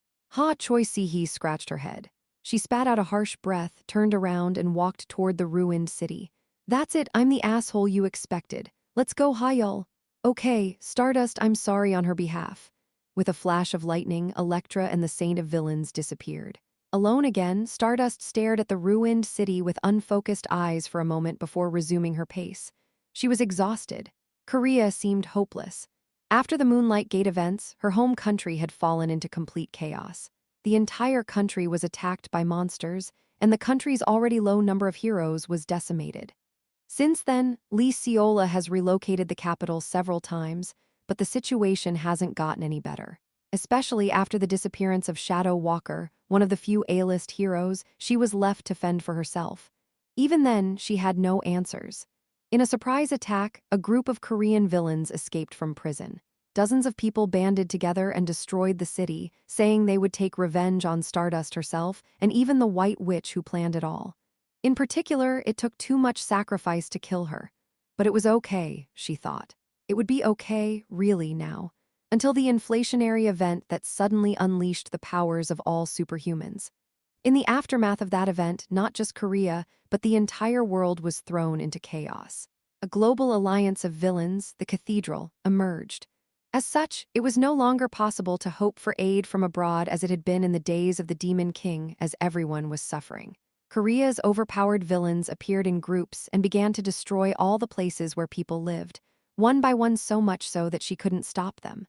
Choi Si-hee scratched her head. She spat out a harsh breath, turned around, and walked toward the ruined city. That's it, I'm the asshole you expected. Let's go, Ha-yeol. Okay, Stardust, I'm sorry on her behalf. With a flash of lightning, Electra and the Saint of Villains disappeared. Alone again, Stardust stared at the ruined city with unfocused eyes for a moment before resuming her pace. She was exhausted. Korea seemed hopeless. After the Moonlight Gate events, her home country had fallen into complete chaos. The entire country was attacked by monsters, and the country's already low number of heroes was decimated. Since then, Lee Seola has relocated the capital several times, but the situation hasn't gotten any better. Especially after the disappearance of Shadow Walker, one of the few A-list heroes, she was left to fend for herself. Even then, she had no answers. In a surprise attack, a group of Korean villains escaped from prison. Dozens of people banded together and destroyed the city, saying they would take revenge on Stardust herself and even the White Witch who planned it all. In particular, it took too much sacrifice to kill her. But it was okay, she thought. It would be okay, really, now. Until the inflationary event that suddenly unleashed the powers of all superhumans. In the aftermath of that event, not just Korea, but the entire world was thrown into chaos. A global alliance of villains, the Cathedral, emerged. As such, it was no longer possible to hope for aid from abroad as it had been in the days of the Demon King, as everyone was suffering. Korea's overpowered villains appeared in groups and began to destroy all the places where people lived, one by one, so much so that she couldn't stop them.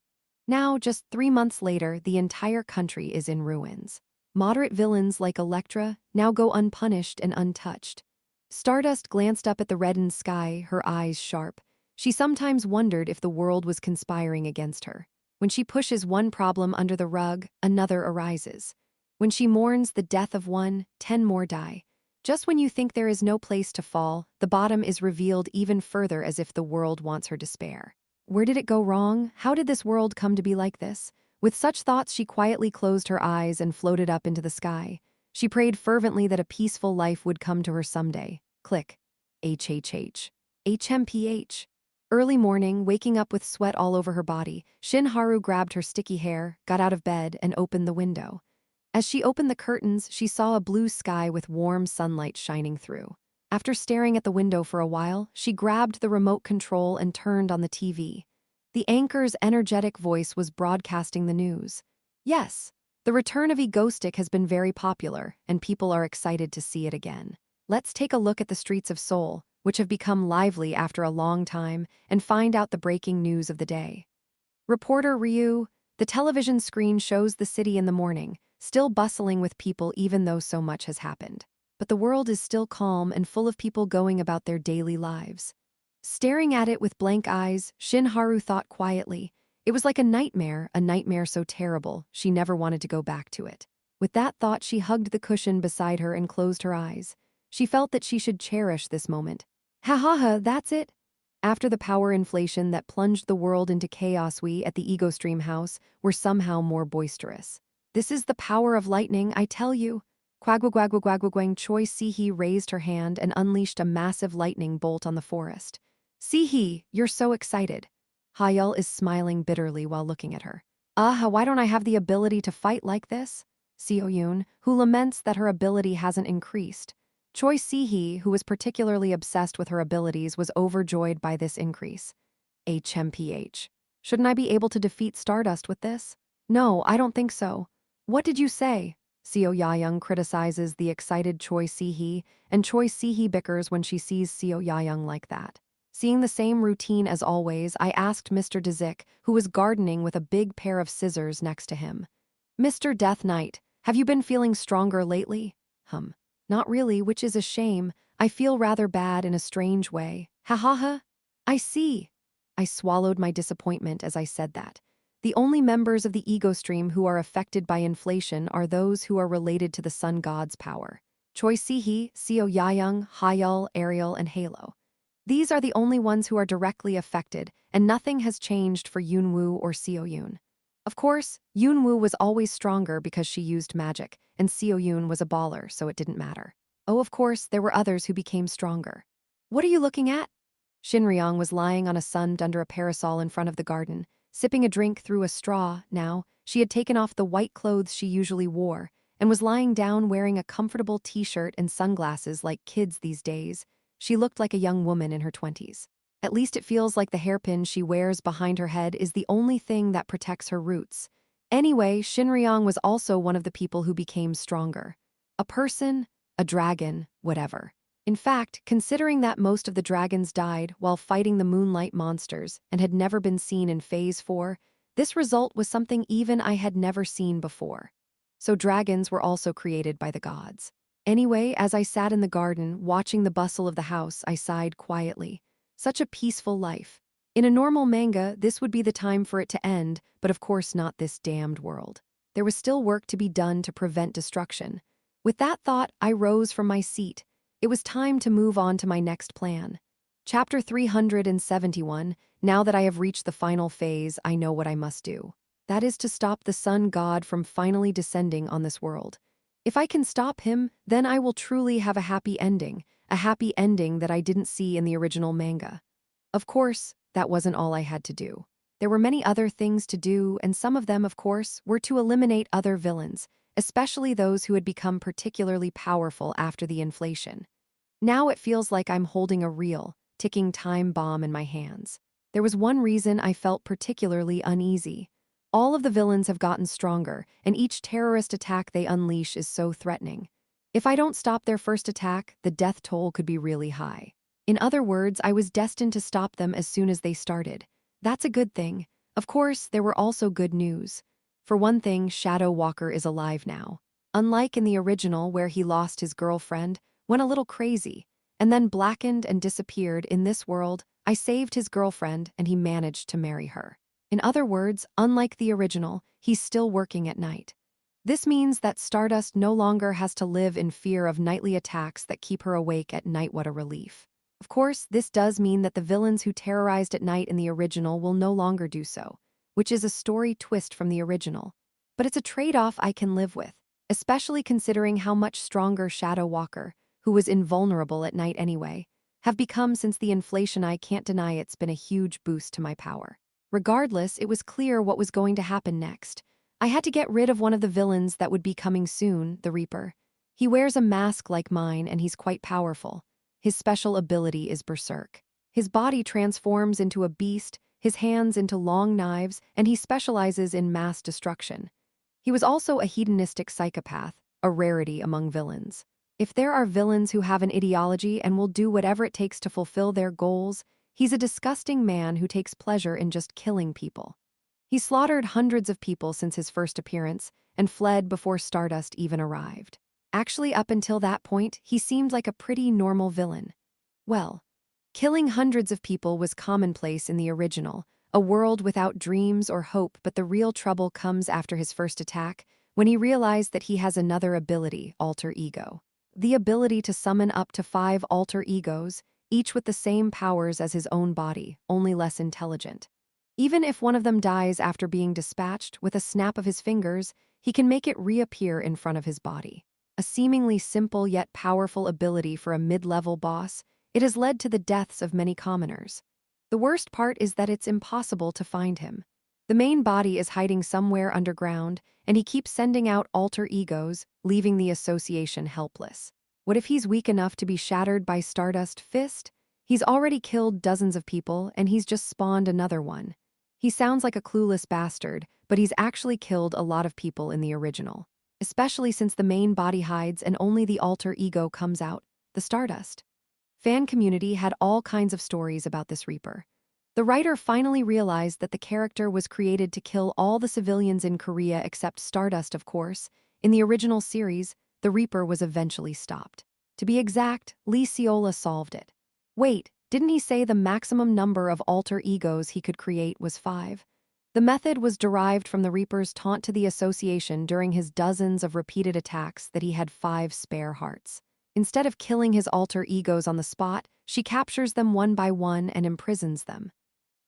Now, just 3 months later, the entire country is in ruins. Moderate villains like Electra now go unpunished and untouched. Stardust glanced up at the reddened sky, her eyes sharp. She sometimes wondered if the world was conspiring against her. When she pushes one problem under the rug, another arises. When she mourns the death of one, 10 more die. Just when you think there is no place to fall, the bottom is revealed even further, as if the world wants her to spare. Where did it go wrong? How did this world come to be like this? With such thoughts, she quietly closed her eyes and floated up into the sky. She prayed fervently that a peaceful life would come to her someday. Click. HHH. HMPH. Early morning, waking up with sweat all over her body, Shin Haru grabbed her sticky hair, got out of bed, and opened the window. As she opened the curtains, she saw a blue sky with warm sunlight shining through. After staring at the window for a while, she grabbed the remote control and turned on the TV. The anchor's energetic voice was broadcasting the news. Yes, the return of Egoistic has been very popular, and people are excited to see it again. Let's take a look at the streets of Seoul, which have become lively after a long time, and find out the breaking news of the day. Reporter Ryu, the television screen shows the city in the morning, still bustling with people even though so much has happened. But the world is still calm and full of people going about their daily lives. Staring at it with blank eyes, Shin Haru thought quietly. It was like a nightmare so terrible, she never wanted to go back to it. With that thought, she hugged the cushion beside her and closed her eyes. She felt that she should cherish this moment. Ha ha ha, that's it. After the power inflation that plunged the world into chaos, we at the Ego Stream house were somehow more boisterous. This is the power of lightning, I tell you. Quagwagwagwagwagwang. Choi Si-hee raised her hand and unleashed a massive lightning bolt on the forest. Si-hee, you're so excited. Ha-yeol is smiling bitterly while looking at her. Why don't I have the ability to fight like this? Seo-yoon, who laments that her ability hasn't increased. Choi Si-hee, who was particularly obsessed with her abilities, was overjoyed by this increase. HMPH. Shouldn't I be able to defeat Stardust with this? No, I don't think so. What did you say? Seo Ya-young criticizes the excited Choi Si-hee, and Choi Si-hee bickers when she sees Seo Ya-young like that. Seeing the same routine as always, I asked Mr. Dzik, who was gardening with a big pair of scissors next to him. Mr. Death Knight, have you been feeling stronger lately? Not really, which is a shame. I feel rather bad in a strange way. Ha ha ha. I see. I swallowed my disappointment as I said that. The only members of the ego stream who are affected by inflation are those who are related to the sun god's power. Choi Sihi, Seo Yayung, Hayul, Ariel, and Halo. These are the only ones who are directly affected, and nothing has changed for Yunwoo or Seo Yun. Of course, Yunwoo was always stronger because she used magic, and Seo Yun was a baller, so it didn't matter. Oh, of course, there were others who became stronger. What are you looking at? Shinryong was lying on a sun under a parasol in front of the garden, sipping a drink through a straw. Now, she had taken off the white clothes she usually wore, and was lying down wearing a comfortable t-shirt and sunglasses like kids these days. She looked like a young woman in her 20s. At least it feels like the hairpin she wears behind her head is the only thing that protects her roots. Anyway, Shinryong was also one of the people who became stronger. A person, a dragon, whatever. In fact, considering that most of the dragons died while fighting the moonlight monsters and had never been seen in Phase 4, this result was something even I had never seen before. So dragons were also created by the gods. Anyway, as I sat in the garden, watching the bustle of the house, I sighed quietly. Such a peaceful life. In a normal manga, this would be the time for it to end, but of course not this damned world. There was still work to be done to prevent destruction. With that thought, I rose from my seat. It was time to move on to my next plan. Chapter 371, now that I have reached the final phase, I know what I must do. That is to stop the sun god from finally descending on this world. If I can stop him, then I will truly have a happy ending that I didn't see in the original manga. Of course, that wasn't all I had to do. There were many other things to do, and some of them, of course, were to eliminate other villains, especially those who had become particularly powerful after the inflation. Now it feels like I'm holding a real, ticking time bomb in my hands. There was one reason I felt particularly uneasy. All of the villains have gotten stronger, and each terrorist attack they unleash is so threatening. If I don't stop their first attack, the death toll could be really high. In other words, I was destined to stop them as soon as they started. That's a good thing. Of course, there were also good news. For one thing, Shadow Walker is alive now. Unlike in the original where he lost his girlfriend, went a little crazy, and then blackened and disappeared, in this world, I saved his girlfriend and he managed to marry her. In other words, unlike the original, he's still working at night. This means that Stardust no longer has to live in fear of nightly attacks that keep her awake at night. What a relief. Of course, this does mean that the villains who terrorized at night in the original will no longer do so, which is a story twist from the original. But it's a trade-off I can live with, especially considering how much stronger Shadow Walker, who was invulnerable at night anyway, have become since the inflation. I can't deny it's been a huge boost to my power. Regardless, it was clear what was going to happen next. I had to get rid of one of the villains that would be coming soon, the Reaper. He wears a mask like mine and he's quite powerful. His special ability is Berserk. His body transforms into a beast, his hands into long knives, and he specializes in mass destruction. He was also a hedonistic psychopath, a rarity among villains. If there are villains who have an ideology and will do whatever it takes to fulfill their goals, he's a disgusting man who takes pleasure in just killing people. He slaughtered hundreds of people since his first appearance and fled before Stardust even arrived. Actually, up until that point, he seemed like a pretty normal villain. Well, killing hundreds of people was commonplace in the original, a world without dreams or hope, but the real trouble comes after his first attack, when he realized that he has another ability, alter ego. The ability to summon up to 5 alter egos, each with the same powers as his own body, only less intelligent. Even if one of them dies after being dispatched, with a snap of his fingers, he can make it reappear in front of his body. A seemingly simple yet powerful ability for a mid-level boss, it has led to the deaths of many commoners. The worst part is that it's impossible to find him. The main body is hiding somewhere underground, and he keeps sending out alter egos, leaving the association helpless. What if he's weak enough to be shattered by Stardust Fist? He's already killed dozens of people, and he's just spawned another one. He sounds like a clueless bastard, but he's actually killed a lot of people in the original. Especially since the main body hides and only the alter ego comes out, the Stardust. Fan community had all kinds of stories about this Reaper. The writer finally realized that the character was created to kill all the civilians in Korea except Stardust, of course. In the original series, the Reaper was eventually stopped. To be exact, Lee Seola solved it. Wait, didn't he say the maximum number of alter egos he could create was 5? The method was derived from the Reaper's taunt to the association during his dozens of repeated attacks that he had 5 spare hearts. Instead of killing his alter egos on the spot, she captures them one by one and imprisons them.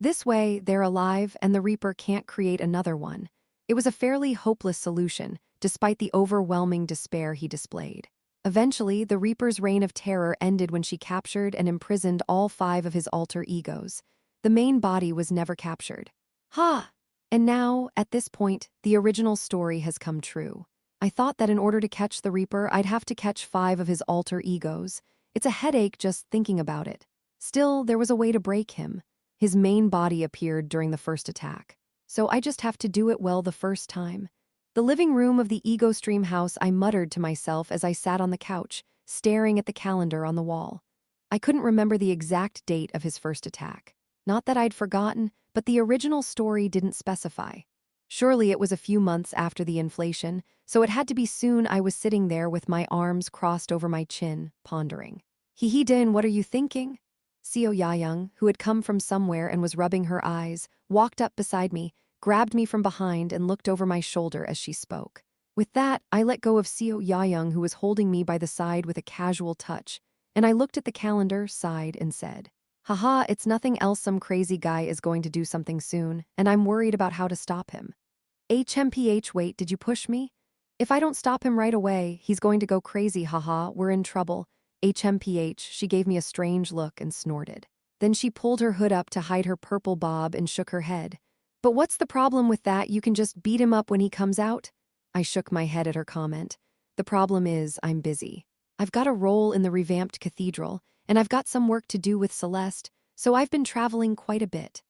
This way, they're alive and the Reaper can't create another one. It was a fairly hopeless solution, despite the overwhelming despair he displayed. Eventually, the Reaper's reign of terror ended when she captured and imprisoned all 5 of his alter egos. The main body was never captured. Ha! And now, at this point, the original story has come true. I thought that in order to catch the Reaper, I'd have to catch 5 of his alter egos. It's a headache just thinking about it. Still, there was a way to break him. His main body appeared during the first attack. So I just have to do it well the first time. The living room of the Ego Stream house, I muttered to myself as I sat on the couch, staring at the calendar on the wall. I couldn't remember the exact date of his first attack. Not that I'd forgotten, but the original story didn't specify. Surely it was a few months after the inflation, so it had to be soon. I was sitting there with my arms crossed over my chin, pondering. Din, what are you thinking? Seo Yayoung, who had come from somewhere and was rubbing her eyes, walked up beside me, grabbed me from behind and looked over my shoulder as she spoke. With that, I let go of Seo Yayoung, who was holding me by the side with a casual touch, and I looked at the calendar, sighed, and said, "Haha, it's nothing else. Some crazy guy is going to do something soon, and I'm worried about how to stop him." HMPH, wait, did you push me? If I don't stop him right away, he's going to go crazy, haha, we're in trouble. HMPH, she gave me a strange look and snorted. Then she pulled her hood up to hide her purple bob and shook her head. But what's the problem with that? You can just beat him up when he comes out? I shook my head at her comment. The problem is, I'm busy. I've got a role in the revamped cathedral, and I've got some work to do with Celeste, so I've been traveling quite a bit.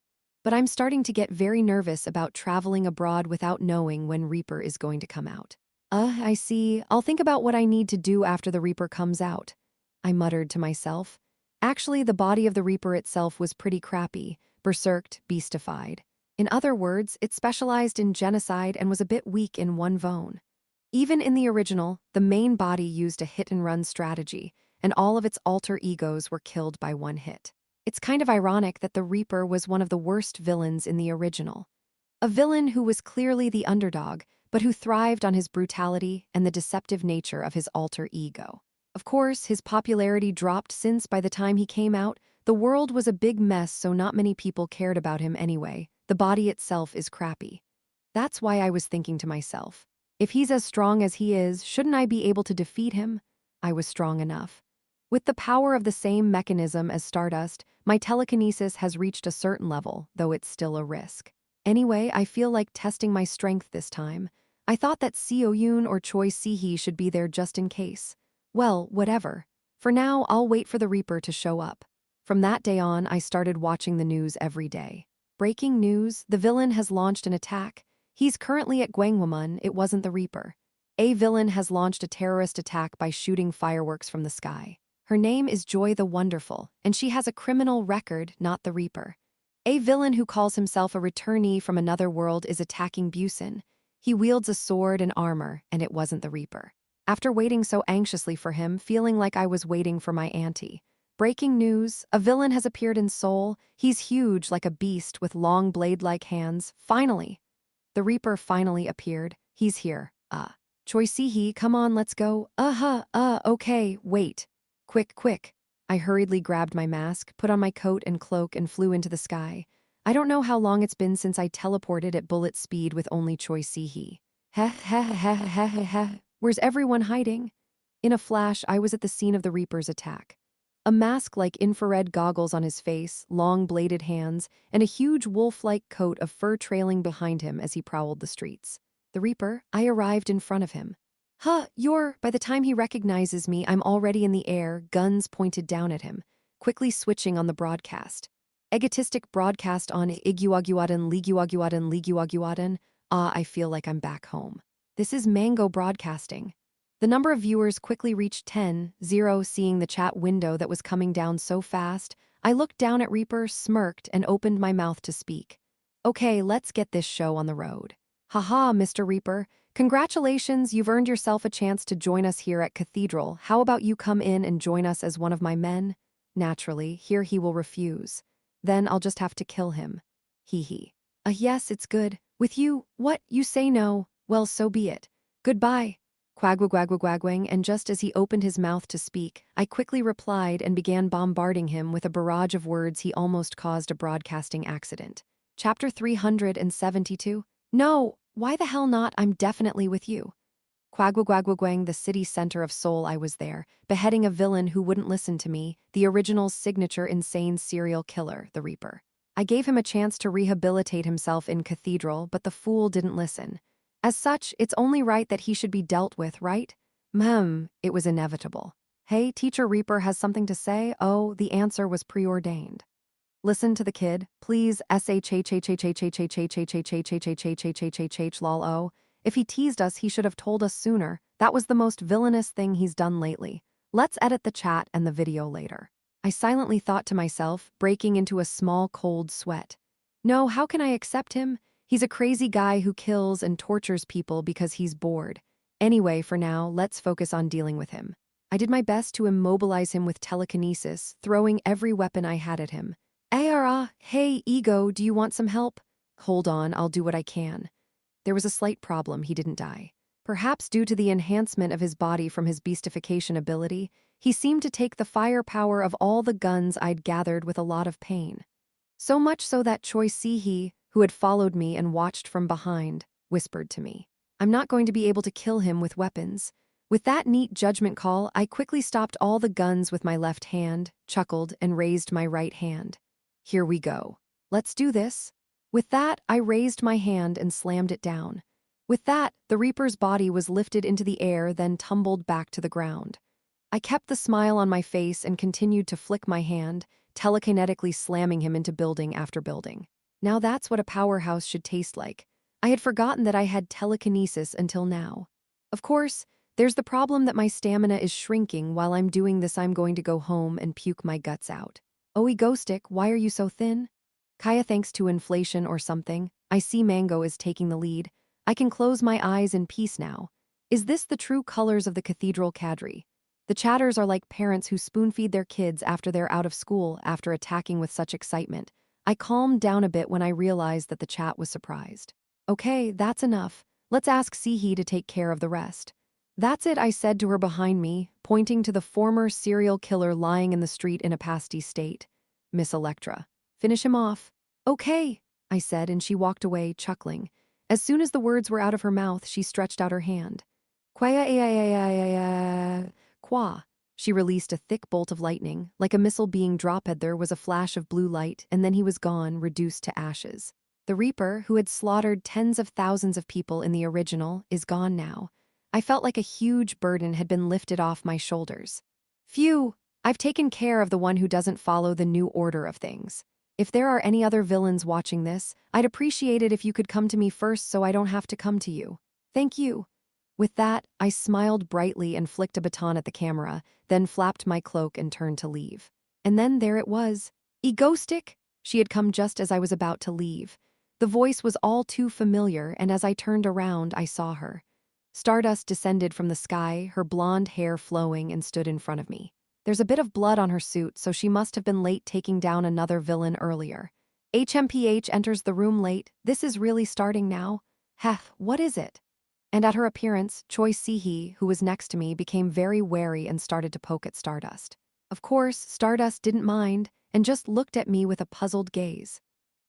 But I'm starting to get very nervous about traveling abroad without knowing when Reaper is going to come out. I see. I'll think about what I need to do after the Reaper comes out. I muttered to myself. Actually, the body of the Reaper itself was pretty crappy, berserked, beastified. In other words, it specialized in genocide and was a bit weak in one bone. Even in the original, the main body used a hit-and-run strategy, and all of its alter egos were killed by one hit. It's kind of ironic that the Reaper was one of the worst villains in the original. A villain who was clearly the underdog, but who thrived on his brutality and the deceptive nature of his alter ego. Of course, his popularity dropped since by the time he came out, the world was a big mess, so not many people cared about him anyway. The body itself is crappy. That's why I was thinking to myself, if he's as strong as he is, shouldn't I be able to defeat him? I was strong enough. With the power of the same mechanism as Stardust, my telekinesis has reached a certain level, though it's still a risk. Anyway, I feel like testing my strength this time. I thought that Seo Yoon or Choi Si-hee should be there just in case. Well, whatever. For now, I'll wait for the Reaper to show up. From that day on, I started watching the news every day. Breaking news, the villain has launched an attack. He's currently at Gwanghwamun, it wasn't the Reaper. A villain has launched a terrorist attack by shooting fireworks from the sky. Her name is Joy the Wonderful, and she has a criminal record, not the Reaper. A villain who calls himself a returnee from another world is attacking Busan. He wields a sword and armor, and it wasn't the Reaper. After waiting so anxiously for him, feeling like I was waiting for my auntie. Breaking news, a villain has appeared in Seoul. He's huge like a beast with long blade-like hands. Finally! The Reaper finally appeared. He's here. Choi Si-hee, come on, let's go. Okay, wait. Quick. I hurriedly grabbed my mask, put on my coat and cloak and flew into the sky. I don't know how long it's been since I teleported at bullet speed with only Choi Si-hee. Where's everyone hiding? In a flash, I was at the scene of the Reaper's attack. A mask like infrared goggles on his face, long bladed hands, and a huge wolf-like coat of fur trailing behind him as he prowled the streets. The Reaper, I arrived in front of him. By the time he recognizes me, I'm already in the air, guns pointed down at him, quickly switching on the broadcast. Egotistic broadcast on Iguaguadan, Liguaguadan. I feel like I'm back home. This is Mango Broadcasting. The number of viewers quickly reached 10, seeing the chat window that was coming down so fast. I looked down at Reaper, smirked, and opened my mouth to speak. Okay, let's get this show on the road. Haha, Mr. Reaper. Congratulations, you've earned yourself a chance to join us here at Cathedral. How about you come in and join us as one of my men? Naturally, here he will refuse. Then I'll just have to kill him. Hee hee. Yes, it's good. With you, what, you say no? Well, so be it. Goodbye. Quagwagwagwagwang, and just as he opened his mouth to speak, I quickly replied and began bombarding him with a barrage of words he almost caused a broadcasting accident. Chapter 372. No, why the hell not? I'm definitely with you. Quagwagwagwang, the city center of Seoul, I was there, beheading a villain who wouldn't listen to me, the original signature insane serial killer, the Reaper. I gave him a chance to rehabilitate himself in Cathedral, but the fool didn't listen. As such, it's only right that he should be dealt with, right? It was inevitable. Hey, Teacher Reaper has something to say? Oh, the answer was preordained. Listen to the kid, please. Lol. Oh, if he teased us, he should have told us sooner. That was the most villainous thing he's done lately. Let's edit the chat and the video later. I silently thought to myself, breaking into a small cold sweat. No, how can I accept him? He's a crazy guy who kills and tortures people because he's bored. Anyway, for now, let's focus on dealing with him. I did my best to immobilize him with telekinesis, throwing every weapon I had at him. Hey, Ego, do you want some help? Hold on, I'll do what I can. There was a slight problem, he didn't die. Perhaps due to the enhancement of his body from his beastification ability, he seemed to take the firepower of all the guns I'd gathered with a lot of pain. So much so that Choi Si-hee, who had followed me and watched from behind, whispered to me, I'm not going to be able to kill him with weapons. With that neat judgment call, I quickly stopped all the guns with my left hand, chuckled, and raised my right hand. Here we go. Let's do this. With that, I raised my hand and slammed it down. With that, the Reaper's body was lifted into the air, then tumbled back to the ground. I kept the smile on my face and continued to flick my hand, telekinetically slamming him into building after building. Now that's what a powerhouse should taste like. I had forgotten that I had telekinesis until now. Of course, there's the problem that my stamina is shrinking. While I'm doing this, I'm going to go home and puke my guts out. Oh, Egostick, why are you so thin? Kaya, thanks to inflation or something. I see Mango is taking the lead. I can close my eyes in peace now. Is this the true colors of the Cathedral cadre? The chatters are like parents who spoon-feed their kids after they're out of school after attacking with such excitement. I calmed down a bit when I realized that the chat was surprised. Okay, that's enough. Let's ask Si-hee to take care of the rest. That's it, I said to her behind me, pointing to the former serial killer lying in the street in a pasty state. Miss Electra. Finish him off. Okay, I said, and she walked away, chuckling. As soon as the words were out of her mouth, she stretched out her hand. Qua. She released a thick bolt of lightning. Like a missile being dropped, there was a flash of blue light, and then he was gone, reduced to ashes. The Reaper, who had slaughtered tens of thousands of people in the original, is gone now. I felt like a huge burden had been lifted off my shoulders. Phew, I've taken care of the one who doesn't follow the new order of things. If there are any other villains watching this, I'd appreciate it if you could come to me first so I don't have to come to you. Thank you. With that, I smiled brightly and flicked a baton at the camera, then flapped my cloak and turned to leave. And then there it was. Egostick? She had come just as I was about to leave. The voice was all too familiar, and as I turned around, I saw her. Stardust descended from the sky, her blonde hair flowing, and stood in front of me. There's a bit of blood on her suit, so she must have been late taking down another villain earlier. HMPH enters the room late. This is really starting now? Heh, what is it? And at her appearance, Choi Si-hee, who was next to me, became very wary and started to poke at Stardust. Of course, Stardust didn't mind, and just looked at me with a puzzled gaze.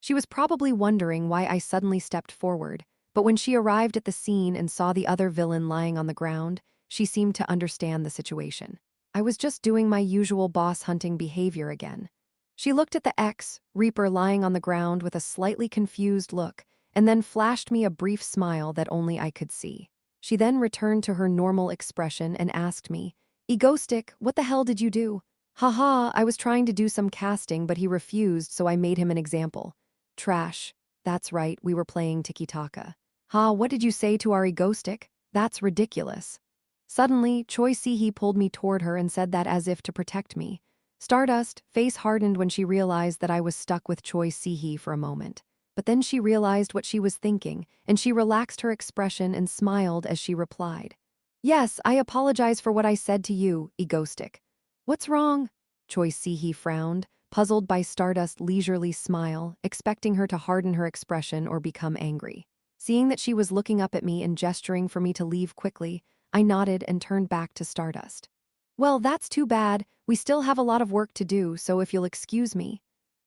She was probably wondering why I suddenly stepped forward, but when she arrived at the scene and saw the other villain lying on the ground, she seemed to understand the situation. I was just doing my usual boss-hunting behavior again. She looked at the ex-Reaper lying on the ground with a slightly confused look, and then flashed me a brief smile that only I could see. She then returned to her normal expression and asked me, Egostick, what the hell did you do? Haha, I was trying to do some casting, but he refused, so I made him an example. Trash. That's right, we were playing tiki-taka. Ha, what did you say to our Egostick? That's ridiculous. Suddenly, Choi Si-hee pulled me toward her and said that as if to protect me. Stardust, face hardened when she realized that I was stuck with Choi Si-hee for a moment. But then she realized what she was thinking, and she relaxed her expression and smiled as she replied. Yes, I apologize for what I said to you, egoistic. What's wrong? Choi Si-hee frowned, puzzled by Stardust's leisurely smile, expecting her to harden her expression or become angry. Seeing that she was looking up at me and gesturing for me to leave quickly, I nodded and turned back to Stardust. Well, that's too bad. We still have a lot of work to do, so if you'll excuse me.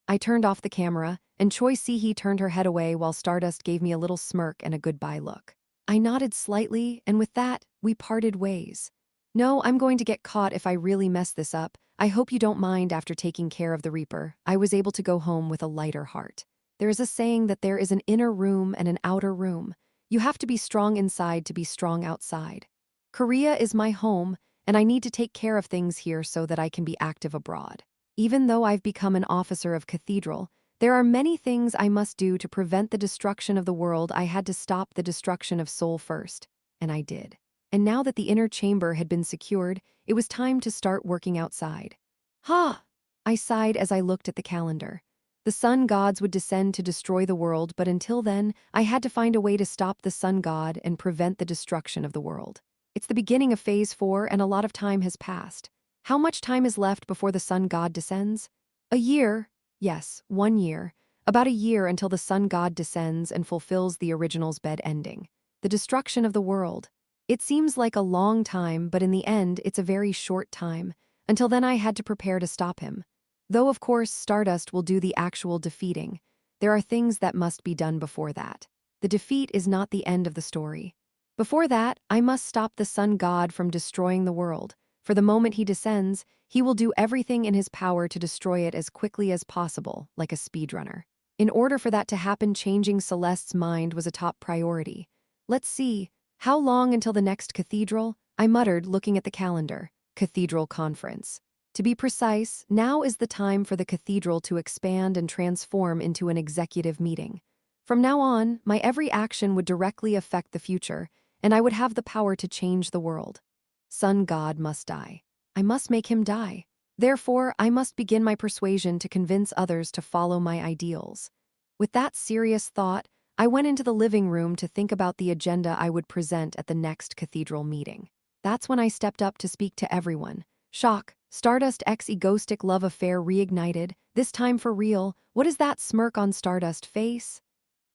I turned off the camera, and Choi Si-hee turned her head away while Stardust gave me a little smirk and a goodbye look. I nodded slightly, and with that, we parted ways. No, I'm going to get caught if I really mess this up. I hope you don't mind. After taking care of the Reaper, I was able to go home with a lighter heart. There is a saying that there is an inner room and an outer room. You have to be strong inside to be strong outside. Korea is my home, and I need to take care of things here so that I can be active abroad. Even though I've become an officer of Cathedral, there are many things I must do to prevent the destruction of the world. I had to stop the destruction of Seoul first, and I did. And now that the inner chamber had been secured, it was time to start working outside. Ha! I sighed as I looked at the calendar. The sun gods would descend to destroy the world, but until then, I had to find a way to stop the sun god and prevent the destruction of the world. It's the beginning of Phase 4 and a lot of time has passed. How much time is left before the sun god descends? A year. Yes, 1 year. About a year until the sun god descends and fulfills the original's bed ending. The destruction of the world. It seems like a long time, but in the end, it's a very short time. Until then, I had to prepare to stop him. Though, of course, Stardust will do the actual defeating. There are things that must be done before that. The defeat is not the end of the story. Before that, I must stop the sun god from destroying the world. For the moment he descends, he will do everything in his power to destroy it as quickly as possible, like a speedrunner. In order for that to happen, changing Celeste's mind was a top priority. Let's see, how long until the next cathedral? I muttered, looking at the calendar. Cathedral conference. To be precise, now is the time for the cathedral to expand and transform into an executive meeting. From now on, my every action would directly affect the future, and I would have the power to change the world. Sun God must die. I must make him die. Therefore, I must begin my persuasion to convince others to follow my ideals. With that serious thought, I went into the living room to think about the agenda I would present at the next cathedral meeting. That's when I stepped up to speak to everyone. Shock, Stardust X egoistic love affair reignited, this time for real. What is that smirk on Stardust's face?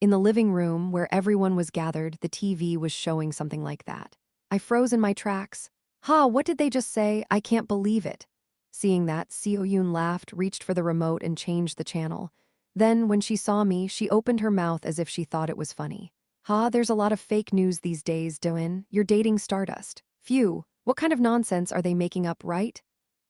In the living room, where everyone was gathered, the TV was showing something like that. I froze in my tracks. Ha, what did they just say? I can't believe it. Seeing that, Seo-yoon laughed, reached for the remote and changed the channel. Then, when she saw me, she opened her mouth as if she thought it was funny. Ha, there's a lot of fake news these days, Do-in. You're dating Stardust. Phew, what kind of nonsense are they making up, right?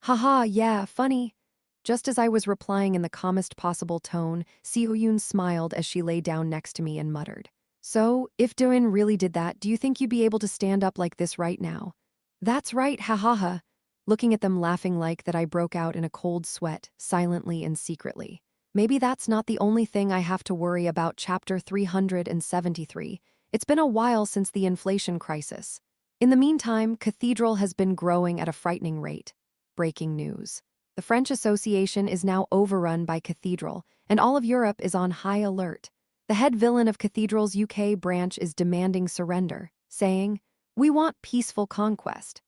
Haha, yeah, funny. Just as I was replying in the calmest possible tone, Seo-yoon smiled as she lay down next to me and muttered. So, if Do-in really did that, do you think you'd be able to stand up like this right now? That's right, ha ha ha. Looking at them laughing like that, I broke out in a cold sweat, silently and secretly. Maybe that's not the only thing I have to worry about. Chapter 373. It's been a while since the inflation crisis. In the meantime, Cathedral has been growing at a frightening rate. Breaking news. The French Association is now overrun by Cathedral, and all of Europe is on high alert. The head villain of Cathedral's UK branch is demanding surrender, saying, "We want peaceful conquest."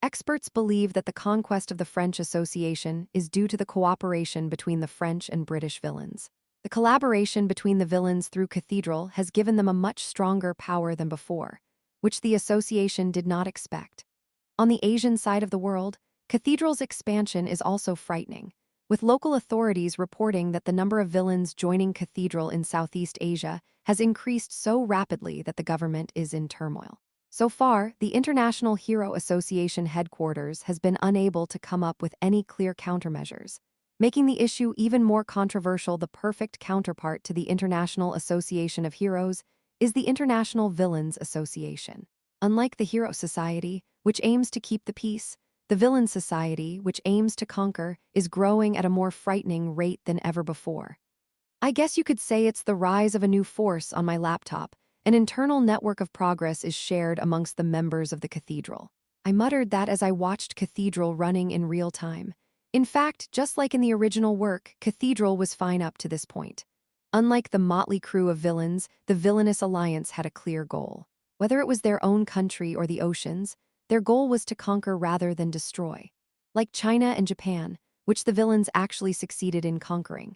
Experts believe that the conquest of the French Association is due to the cooperation between the French and British villains. The collaboration between the villains through Cathedral has given them a much stronger power than before, which the Association did not expect. On the Asian side of the world, Cathedral's expansion is also frightening, with local authorities reporting that the number of villains joining Cathedral in Southeast Asia has increased so rapidly that the government is in turmoil. So far, the International Hero Association headquarters has been unable to come up with any clear countermeasures, making the issue even more controversial. The perfect counterpart to the International Association of Heroes is the International Villains Association. Unlike the Hero Society, which aims to keep the peace, the Villain Society, which aims to conquer, is growing at a more frightening rate than ever before. I guess you could say it's the rise of a new force. On my laptop, an internal network of progress is shared amongst the members of the Cathedral. I muttered that as I watched Cathedral running in real time. In fact, just like in the original work, Cathedral was fine up to this point. Unlike the motley crew of villains, the villainous alliance had a clear goal. Whether it was their own country or the oceans, their goal was to conquer rather than destroy. Like China and Japan, which the villains actually succeeded in conquering.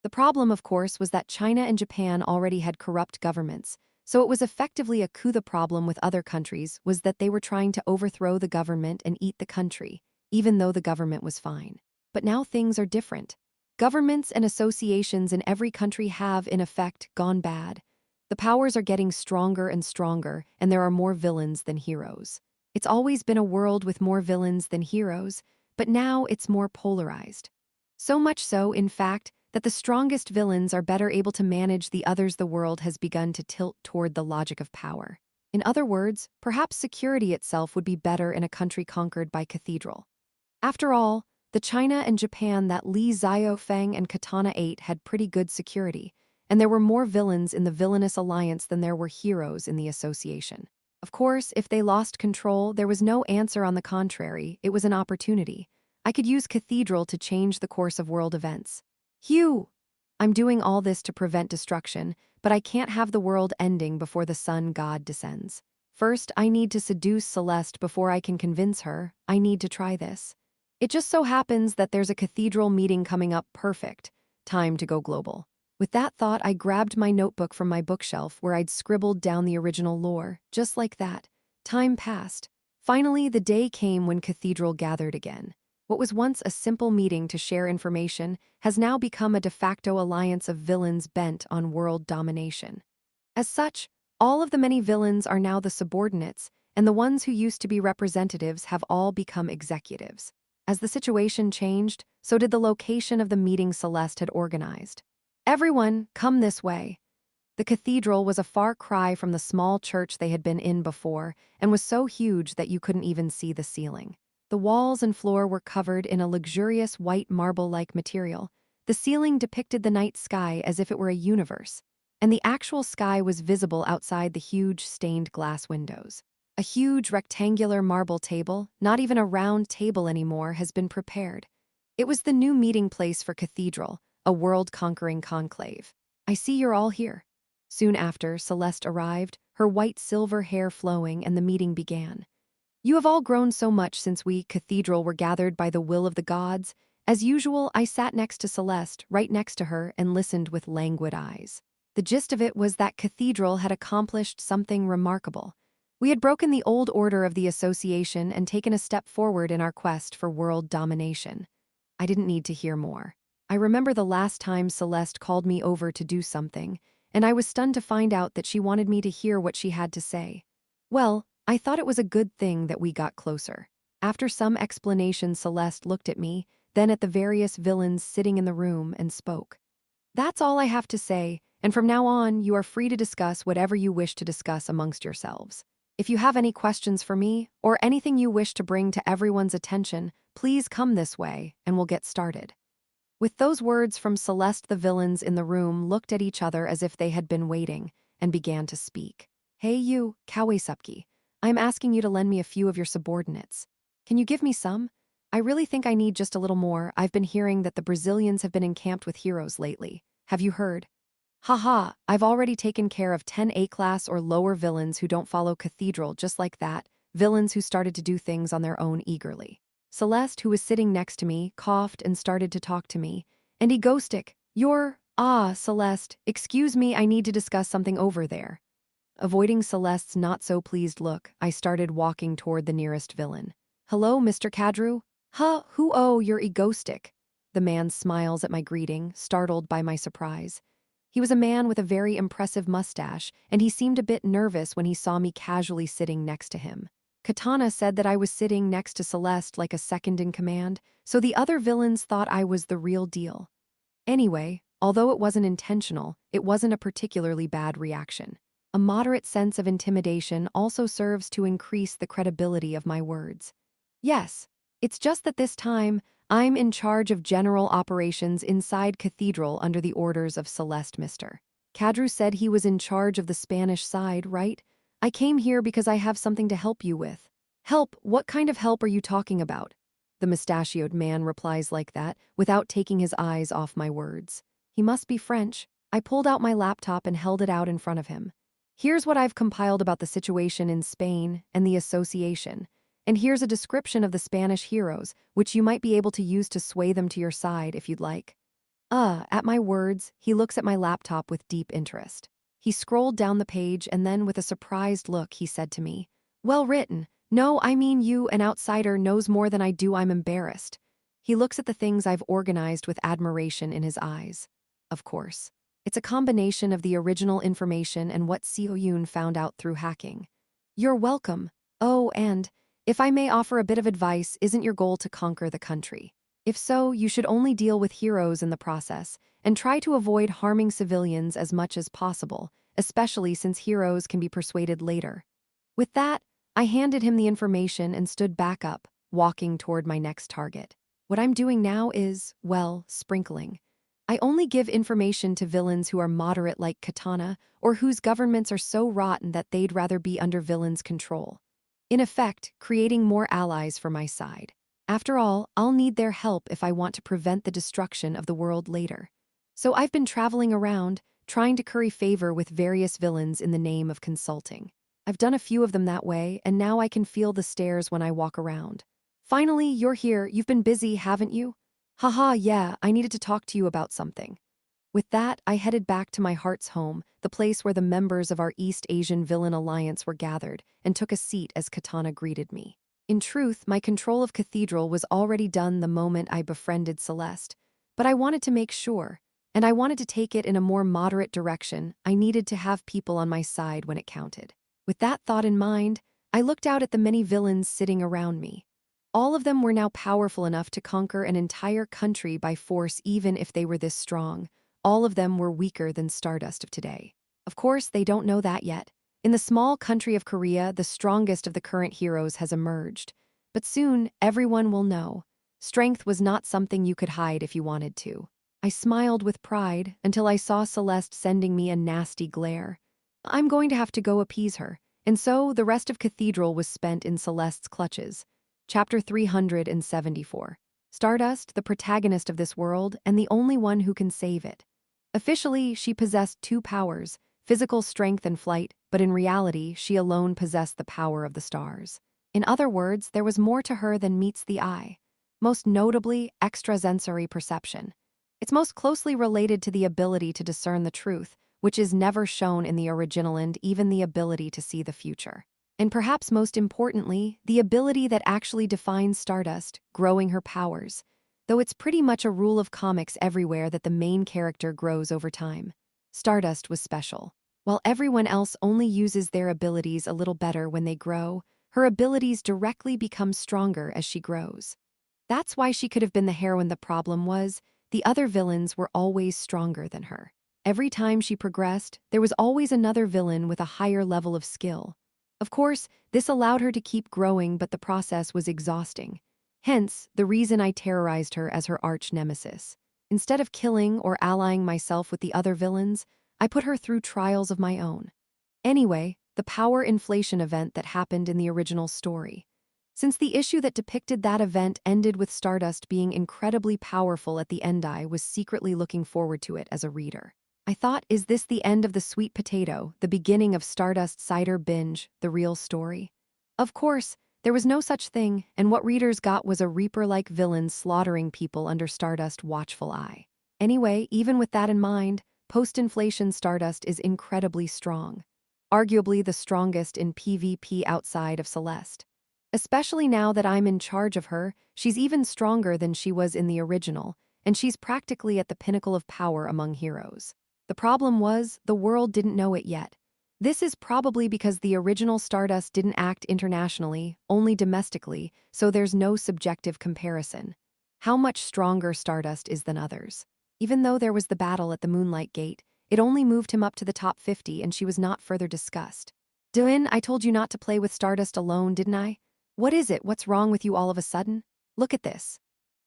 The problem, of course, was that China and Japan already had corrupt governments, so it was effectively a coup. The problem with other countries was that they were trying to overthrow the government and eat the country, even though the government was fine. But now things are different. Governments and associations in every country have, in effect, gone bad. The powers are getting stronger and stronger, and there are more villains than heroes. It's always been a world with more villains than heroes, but now it's more polarized. So much so, in fact, that the strongest villains are better able to manage the others. The world has begun to tilt toward the logic of power. In other words, perhaps security itself would be better in a country conquered by Cathedral. After all, the China and Japan that Li Xiaofeng and Katana ate had pretty good security, and there were more villains in the villainous alliance than there were heroes in the association. Of course, if they lost control, there was no answer. On the contrary, it was an opportunity. I could use Cathedral to change the course of world events. Hugh! I'm doing all this to prevent destruction, but I can't have the world ending before the sun god descends. First, I need to seduce Celeste before I can convince her. I need to try this. It just so happens that there's a Cathedral meeting coming up. Perfect. Time to go global. With that thought, I grabbed my notebook from my bookshelf where I'd scribbled down the original lore, just like that. Time passed. Finally, the day came when Cathedral gathered again. What was once a simple meeting to share information has now become a de facto alliance of villains bent on world domination. As such, all of the many villains are now the subordinates, and the ones who used to be representatives have all become executives. As the situation changed, so did the location of the meeting Celeste had organized. Everyone, come this way. The cathedral was a far cry from the small church they had been in before, and was so huge that you couldn't even see the ceiling. The walls and floor were covered in a luxurious white marble-like material. The ceiling depicted the night sky as if it were a universe, and the actual sky was visible outside the huge stained glass windows. A huge rectangular marble table, not even a round table anymore, has been prepared. It was the new meeting place for Cathedral, a world-conquering conclave. I see you're all here. Soon after, Celeste arrived, her white silver hair flowing, and the meeting began. You have all grown so much since we, Cathedral, were gathered by the will of the gods. As usual, I sat next to Celeste, right next to her, and listened with languid eyes. The gist of it was that Cathedral had accomplished something remarkable. We had broken the old order of the association and taken a step forward in our quest for world domination. I didn't need to hear more. I remember the last time Celeste called me over to do something, and I was stunned to find out that she wanted me to hear what she had to say. Well, I thought it was a good thing that we got closer. After some explanation, Celeste looked at me, then at the various villains sitting in the room, and spoke. That's all I have to say, and from now on, you are free to discuss whatever you wish to discuss amongst yourselves. If you have any questions for me, or anything you wish to bring to everyone's attention, please come this way, and we'll get started. With those words from Celeste, the villains in the room looked at each other as if they had been waiting, and began to speak. Hey you, Kawasupki. I'm asking you to lend me a few of your subordinates. Can you give me some? I really think I need just a little more. I've been hearing that the Brazilians have been encamped with heroes lately. Have you heard? Haha, I've already taken care of 10 A-class or lower villains who don't follow Cathedral, just like that, villains who started to do things on their own eagerly. Celeste, who was sitting next to me, coughed and started to talk to me. And Egoistic, Celeste, excuse me, I need to discuss something over there. Avoiding Celeste's not-so-pleased look, I started walking toward the nearest villain. Hello, Mr. Cadrew? You're Egoistic. The man smiles at my greeting, startled by my surprise. He was a man with a very impressive mustache, and he seemed a bit nervous when he saw me casually sitting next to him. Katana said that I was sitting next to Celeste like a second in command, so the other villains thought I was the real deal. Anyway, although it wasn't intentional, it wasn't a particularly bad reaction. A moderate sense of intimidation also serves to increase the credibility of my words. Yes, it's just that this time, I'm in charge of general operations inside Cathedral under the orders of Celeste. Mr. Cadrew said he was in charge of the Spanish side, right? I came here because I have something to help you with. Help? What kind of help are you talking about? the mustachioed man replies like that, without taking his eyes off my words. He must be French. I pulled out my laptop and held it out in front of him. Here's what I've compiled about the situation in Spain and the association. And here's a description of the Spanish heroes, which you might be able to use to sway them to your side if you'd like. At my words, he looks at my laptop with deep interest. He scrolled down the page and then, with a surprised look, he said to me, "Well written. No, I mean you, an outsider, knows more than I do. I'm embarrassed." He looks at the things I've organized with admiration in his eyes. Of course. It's a combination of the original information and what Seo Yoon found out through hacking. You're welcome. Oh, and if I may offer a bit of advice, isn't your goal to conquer the country? If so, you should only deal with heroes in the process, and try to avoid harming civilians as much as possible, especially since heroes can be persuaded later. With that, I handed him the information and stood back up, walking toward my next target. What I'm doing now is, well, sprinkling. I only give information to villains who are moderate like Katana, or whose governments are so rotten that they'd rather be under villains' control. In effect, creating more allies for my side. After all, I'll need their help if I want to prevent the destruction of the world later. So I've been traveling around, trying to curry favor with various villains in the name of consulting. I've done a few of them that way, and now I can feel the stares when I walk around. Finally, you're here. You've been busy, haven't you? Haha, yeah, I needed to talk to you about something. With that, I headed back to my heart's home, the place where the members of our East Asian Villain Alliance were gathered, and took a seat as Katana greeted me. In truth, my control of Cathedral was already done the moment I befriended Celeste, but I wanted to make sure, and I wanted to take it in a more moderate direction. I needed to have people on my side when it counted. With that thought in mind, I looked out at the many villains sitting around me. All of them were now powerful enough to conquer an entire country by force even if they were this strong. All of them were weaker than Stardust of today. Of course, they don't know that yet. In the small country of Korea, the strongest of the current heroes has emerged. But soon, everyone will know. Strength was not something you could hide if you wanted to. I smiled with pride until I saw Celeste sending me a nasty glare. I'm going to have to go appease her. And so, the rest of Cathedral was spent in Celeste's clutches. Chapter 374. Stardust, the protagonist of this world, and the only one who can save it. Officially, she possessed two powers, physical strength and flight, but in reality, she alone possessed the power of the stars. In other words, there was more to her than meets the eye. Most notably, extrasensory perception. It's most closely related to the ability to discern the truth, which is never shown in the original, and even the ability to see the future. And perhaps most importantly, the ability that actually defines Stardust, growing her powers. Though it's pretty much a rule of comics everywhere that the main character grows over time. Stardust was special. While everyone else only uses their abilities a little better when they grow, her abilities directly become stronger as she grows. That's why she could have been the heroine. The problem was, the other villains were always stronger than her. Every time she progressed, there was always another villain with a higher level of skill. Of course, this allowed her to keep growing, but the process was exhausting. Hence, the reason I terrorized her as her arch-nemesis. Instead of killing or allying myself with the other villains, I put her through trials of my own. Anyway, the power inflation event that happened in the original story. Since the issue that depicted that event ended with Stardust being incredibly powerful at the end, I was secretly looking forward to it as a reader. I thought, is this the end of the sweet potato, the beginning of Stardust Cider Binge, the real story? Of course, there was no such thing, and what readers got was a Reaper-like villain slaughtering people under Stardust's watchful eye. Anyway, even with that in mind, post-inflation Stardust is incredibly strong. Arguably the strongest in PvP outside of Celeste. Especially now that I'm in charge of her, she's even stronger than she was in the original, and she's practically at the pinnacle of power among heroes. The problem was, the world didn't know it yet. This is probably because the original Stardust didn't act internationally, only domestically, so there's no subjective comparison. How much stronger Stardust is than others. Even though there was the battle at the Moonlight Gate, it only moved him up to the top 50 and she was not further discussed. Duin, I told you not to play with Stardust alone, didn't I? What is it? What's wrong with you all of a sudden? Look at this.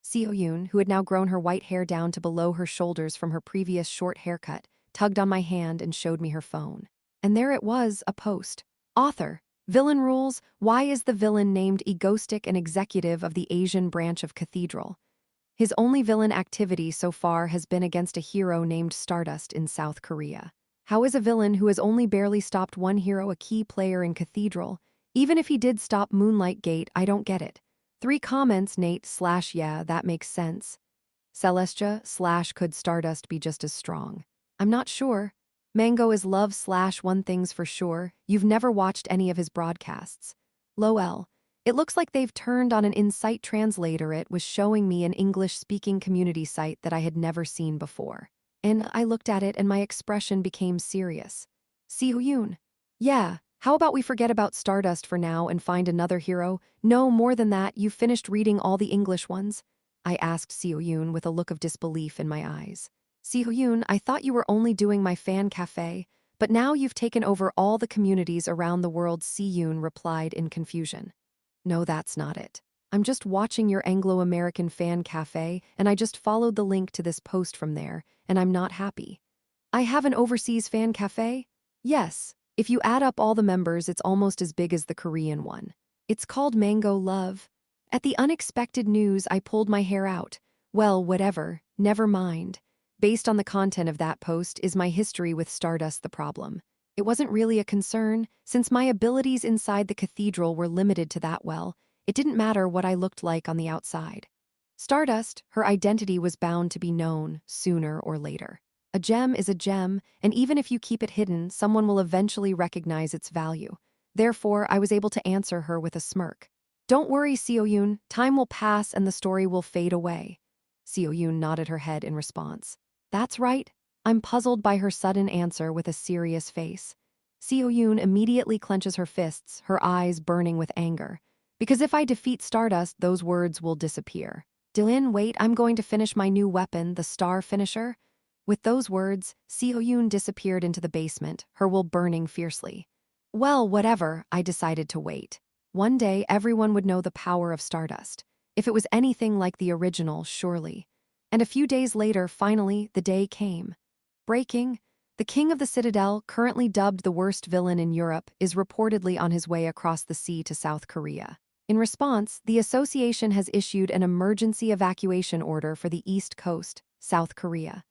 Seo Yoon, who had now grown her white hair down to below her shoulders from her previous short haircut, tugged on my hand and showed me her phone. And there it was, a post. Author, Villain rules. Why is the villain named Egoistic and executive of the Asian branch of Cathedral? His only villain activity so far has been against a hero named Stardust in South Korea. How is a villain who has only barely stopped one hero a key player in Cathedral? Even if he did stop Moonlight Gate, I don't get it. 3 comments, Nate/yeah, that makes sense. Celestia/could Stardust be just as strong? I'm not sure. Mango is love/one thing's for sure. You've never watched any of his broadcasts. Lol. It looks like they've turned on an in-site translator. It was showing me an English-speaking community site that I had never seen before. And I looked at it and my expression became serious. Seo-yoon. Yeah, how about we forget about Stardust for now and find another hero? No, more than that, you've finished reading all the English ones? I asked Seo-yoon with a look of disbelief in my eyes. Seo-yoon, I thought you were only doing my fan cafe, but now you've taken over all the communities around the world. Seo-yoon replied in confusion. No, that's not it. I'm just watching your Anglo-American fan cafe, and I just followed the link to this post from there, and I'm not happy. I have an overseas fan cafe? Yes. If you add up all the members, it's almost as big as the Korean one. It's called Mango Love. At the unexpected news, I pulled my hair out. Well, whatever, never mind. Based on the content of that post, is my history with Stardust the problem? It wasn't really a concern, since my abilities inside the cathedral were limited to that. Well, it didn't matter what I looked like on the outside. Stardust, her identity was bound to be known, sooner or later. A gem is a gem, and even if you keep it hidden, someone will eventually recognize its value. Therefore, I was able to answer her with a smirk. Don't worry, Seo-yoon, time will pass and the story will fade away. Seo-yoon nodded her head in response. That's right. I'm puzzled by her sudden answer with a serious face. Seo-yoon immediately clenches her fists, her eyes burning with anger. Because if I defeat Stardust, those words will disappear. Dylan, wait, I'm going to finish my new weapon, the Star Finisher. With those words, Seo-yoon disappeared into the basement, her will burning fiercely. Well, whatever, I decided to wait. One day, everyone would know the power of Stardust. If it was anything like the original, surely. And a few days later, finally, the day came. Breaking. The king of the Citadel, currently dubbed the worst villain in Europe, is reportedly on his way across the sea to South Korea. In response, the association has issued an emergency evacuation order for the East Coast, South Korea.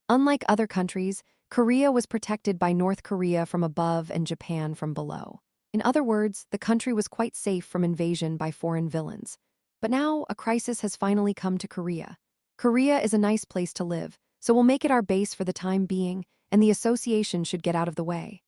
Unlike other countries, Korea was protected by North Korea from above and Japan from below. In other words, the country was quite safe from invasion by foreign villains. But now, a crisis has finally come to Korea. Korea is a nice place to live, so we'll make it our base for the time being, and the association should get out of the way.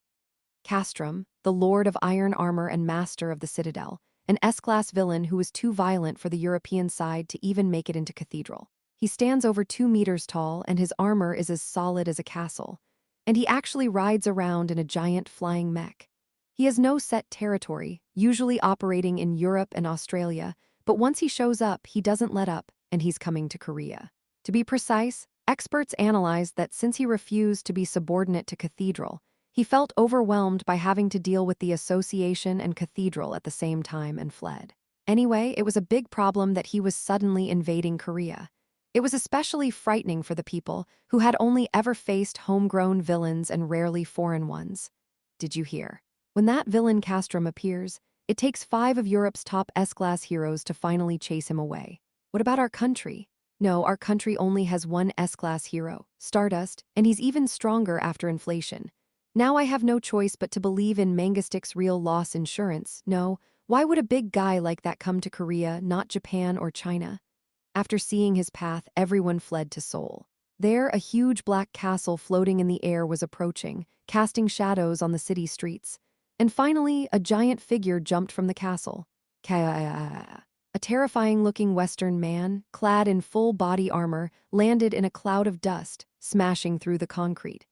Castrum, the Lord of Iron Armor and Master of the Citadel, an S-class villain who is too violent for the European side to even make it into Cathedral. He stands over 2 meters tall, and his armor is as solid as a castle. And he actually rides around in a giant flying mech. He has no set territory, usually operating in Europe and Australia, but once he shows up, he doesn't let up, and he's coming to Korea. To be precise, experts analyzed that since he refused to be subordinate to Cathedral, he felt overwhelmed by having to deal with the association and Cathedral at the same time and fled. Anyway, it was a big problem that he was suddenly invading Korea. It was especially frightening for the people who had only ever faced homegrown villains and rarely foreign ones. Did you hear? When that villain Castrum appears, it takes 5 of Europe's top S-class heroes to finally chase him away. What about our country? No, our country only has one S-class hero, Stardust, and he's even stronger after inflation. Now I have no choice but to believe in Mangastick's real loss insurance. No, why would a big guy like that come to Korea, not Japan or China? After seeing his path, everyone fled to Seoul. There, a huge black castle floating in the air was approaching, casting shadows on the city streets. And finally, a giant figure jumped from the castle. A terrifying-looking Western man, clad in full body armor, landed in a cloud of dust, smashing through the concrete.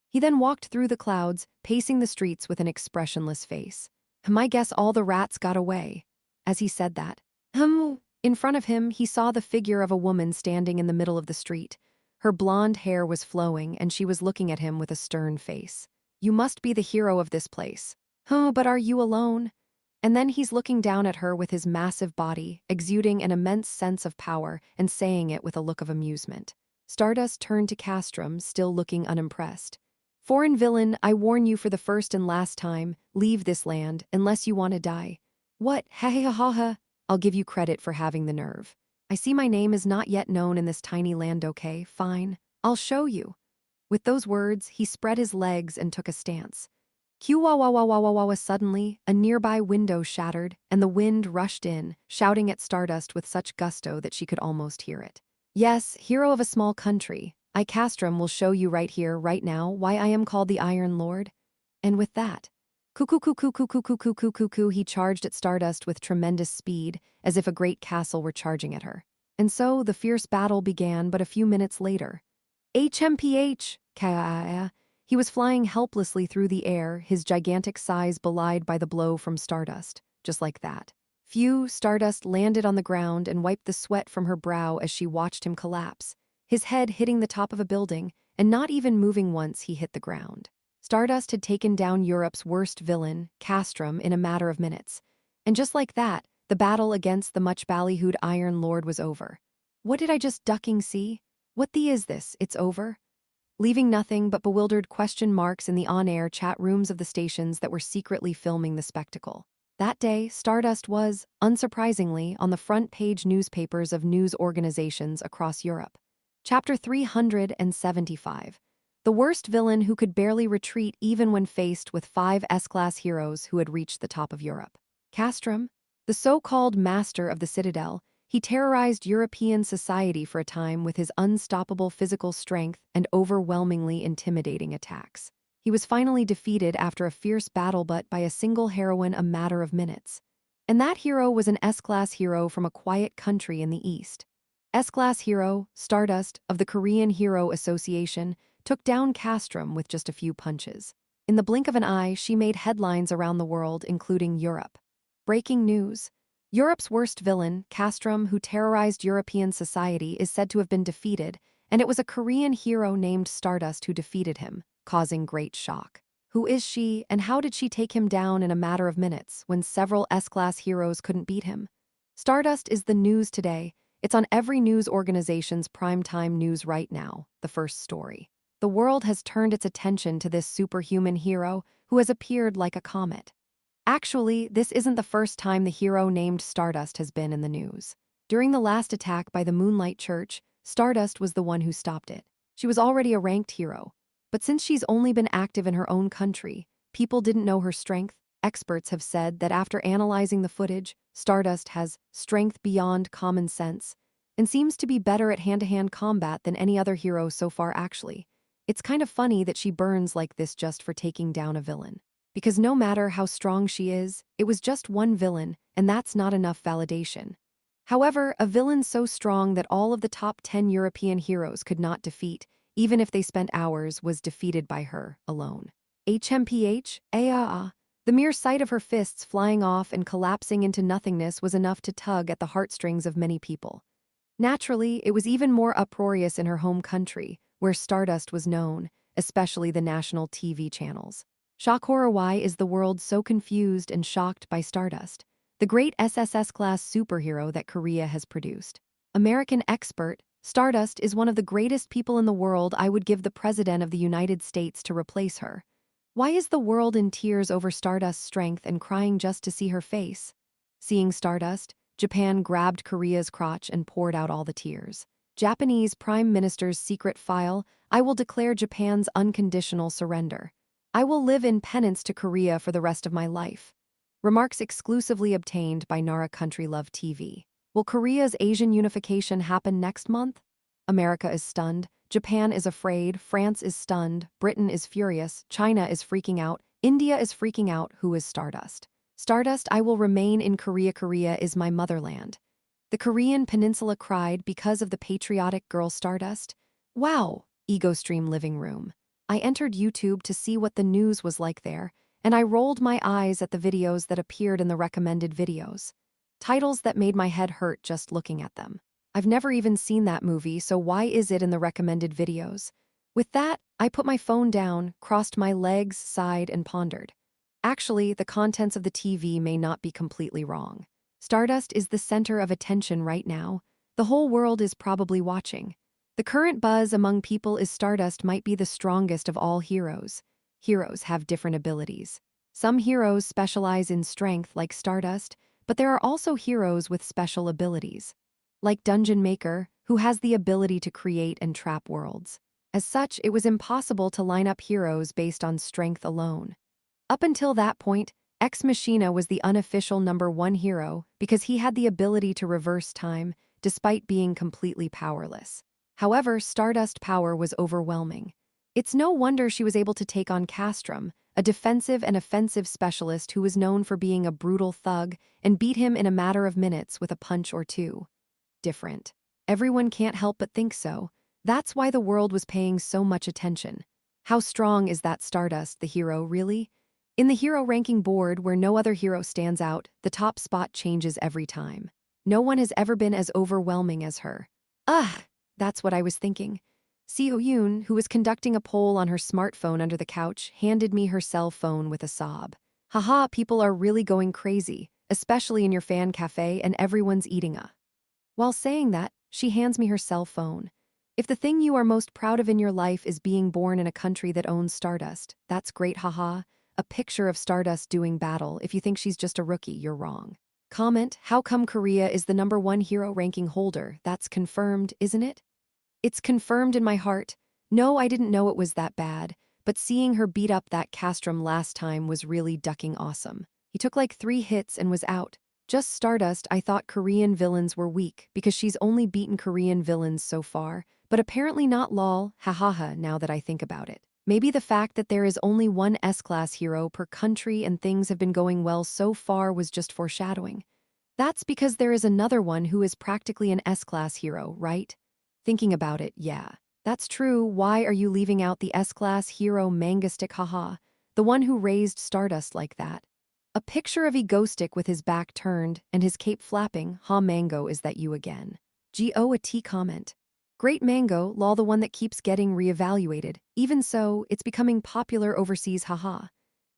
He then walked through the clouds, pacing the streets with an expressionless face. I guess all the rats got away. As he said that, in front of him, he saw the figure of a woman standing in the middle of the street. Her blonde hair was flowing, and she was looking at him with a stern face. You must be the hero of this place. But are you alone? And then he's looking down at her with his massive body, exuding an immense sense of power and saying it with a look of amusement. Stardust turned to Castrum, still looking unimpressed. Foreign villain, I warn you for the first and last time, leave this land, unless you want to die. What? Ha ha ha ha. I'll give you credit for having the nerve. I see my name is not yet known in this tiny land, okay? Fine. I'll show you. With those words, he spread his legs and took a stance. Wah. Suddenly, a nearby window shattered, and the wind rushed in, shouting at Stardust with such gusto that she could almost hear it. Yes, hero of a small country, I Castrum will show you right here, right now, why I am called the Iron Lord. And with that, cuckoo, he charged at Stardust with tremendous speed, as if a great castle were charging at her. And so the fierce battle began but a few minutes later. HMPH! He was flying helplessly through the air, his gigantic size belied by the blow from Stardust, just like that. Stardust landed on the ground and wiped the sweat from her brow as she watched him collapse, his head hitting the top of a building, and not even moving once he hit the ground. Stardust had taken down Europe's worst villain, Castrum, in a matter of minutes. And just like that, the battle against the much ballyhooed Iron Lord was over. What did I just ducking see? What the is this? It's over? Leaving nothing but bewildered question marks in the on-air chat rooms of the stations that were secretly filming the spectacle. That day, Stardust was, unsurprisingly, on the front-page newspapers of news organizations across Europe. Chapter 375. The worst villain who could barely retreat even when faced with 5 S-class heroes who had reached the top of Europe. Castrum, the so-called master of the Citadel, he terrorized European society for a time with his unstoppable physical strength and overwhelmingly intimidating attacks. He was finally defeated after a fierce battle but by a single heroine a matter of minutes. And that hero was an S-class hero from a quiet country in the East. S-class hero, Stardust, of the Korean Hero Association, took down Castrum with just a few punches. In the blink of an eye, she made headlines around the world, including Europe. Breaking news. Europe's worst villain, Castrum, who terrorized European society, is said to have been defeated, and it was a Korean hero named Stardust who defeated him, causing great shock. Who is she, and how did she take him down in a matter of minutes when several S-class heroes couldn't beat him? Stardust is the news today. It's on every news organization's primetime news right now, the first story. The world has turned its attention to this superhuman hero who has appeared like a comet. Actually, this isn't the first time the hero named Stardust has been in the news. During the last attack by the Moonlight Church, Stardust was the one who stopped it. She was already a ranked hero. But since she's only been active in her own country, people didn't know her strength. Experts have said that after analyzing the footage, Stardust has strength beyond common sense and seems to be better at hand-to-hand combat than any other hero so far actually. It's kind of funny that she burns like this just for taking down a villain. Because no matter how strong she is, it was just one villain, and that's not enough validation. However, a villain so strong that all of the top 10 European heroes could not defeat, even if they spent hours, was defeated by her alone. HMPH? The mere sight of her fists flying off and collapsing into nothingness was enough to tug at the heartstrings of many people. Naturally, it was even more uproarious in her home country, where Stardust was known, especially the national TV channels. Shock horror, why is the world so confused and shocked by Stardust, the great SSS-class superhero that Korea has produced? American expert, Stardust is one of the greatest people in the world. I would give the President of the United States to replace her. Why is the world in tears over Stardust's strength and crying just to see her face? Seeing Stardust, Japan grabbed Korea's crotch and poured out all the tears. Japanese Prime Minister's secret file, I will declare Japan's unconditional surrender. I will live in penance to Korea for the rest of my life. Remarks exclusively obtained by Nara Country Love TV. Will Korea's Asian unification happen next month? America is stunned. Japan is afraid. France is stunned. Britain is furious. China is freaking out. India is freaking out. Who is Stardust? Stardust, I will remain in Korea. Korea is my motherland. The Korean peninsula cried because of the patriotic girl Stardust. Wow! EgoStream living room. I entered YouTube to see what the news was like there, and I rolled my eyes at the videos that appeared in the recommended videos. Titles that made my head hurt just looking at them. I've never even seen that movie, so why is it in the recommended videos? With that, I put my phone down, crossed my legs, sighed, and pondered. Actually, the contents of the TV may not be completely wrong. Stardust is the center of attention right now. The whole world is probably watching. The current buzz among people is Stardust might be the strongest of all heroes. Heroes have different abilities. Some heroes specialize in strength like Stardust, but there are also heroes with special abilities. Like Dungeon Maker, who has the ability to create and trap worlds. As such, it was impossible to line up heroes based on strength alone. Up until that point, Ex Machina was the unofficial #1 hero because he had the ability to reverse time, despite being completely powerless. However, Stardust power was overwhelming. It's no wonder she was able to take on Castrum, a defensive and offensive specialist who was known for being a brutal thug, and beat him in a matter of minutes with a punch or two. Different. Everyone can't help but think so. That's why the world was paying so much attention. How strong is that Stardust, the hero, really? In the hero ranking board where no other hero stands out, the top spot changes every time. No one has ever been as overwhelming as her. Ugh, that's what I was thinking. Seo Yoon, who was conducting a poll on her smartphone under the couch, handed me her cell phone with a sob. Haha, people are really going crazy, especially in your fan cafe, and everyone's eating a. While saying that, she hands me her cell phone. If the thing you are most proud of in your life is being born in a country that owns Stardust, that's great, haha. A picture of Stardust doing battle. If you think she's just a rookie, you're wrong. Comment, how come Korea is the #1 hero ranking holder? That's confirmed, isn't it? It's confirmed in my heart. No, I didn't know it was that bad, but seeing her beat up that Castrum last time was really ducking awesome. He took like 3 hits and was out. Just Stardust, I thought Korean villains were weak because she's only beaten Korean villains so far, but apparently not lol, hahaha now that I think about it. Maybe the fact that there is only one S-class hero per country and things have been going well so far was just foreshadowing. That's because there is another one who is practically an S-class hero, right? Thinking about it, yeah. That's true. Why are you leaving out the S-class hero Mangastic, haha? The one who raised Stardust like that. A picture of Egoistic with his back turned and his cape flapping, ha Mango, is that you again? G.O. a T comment. Great Mango, lol, the one that keeps getting reevaluated. Even so, it's becoming popular overseas, haha.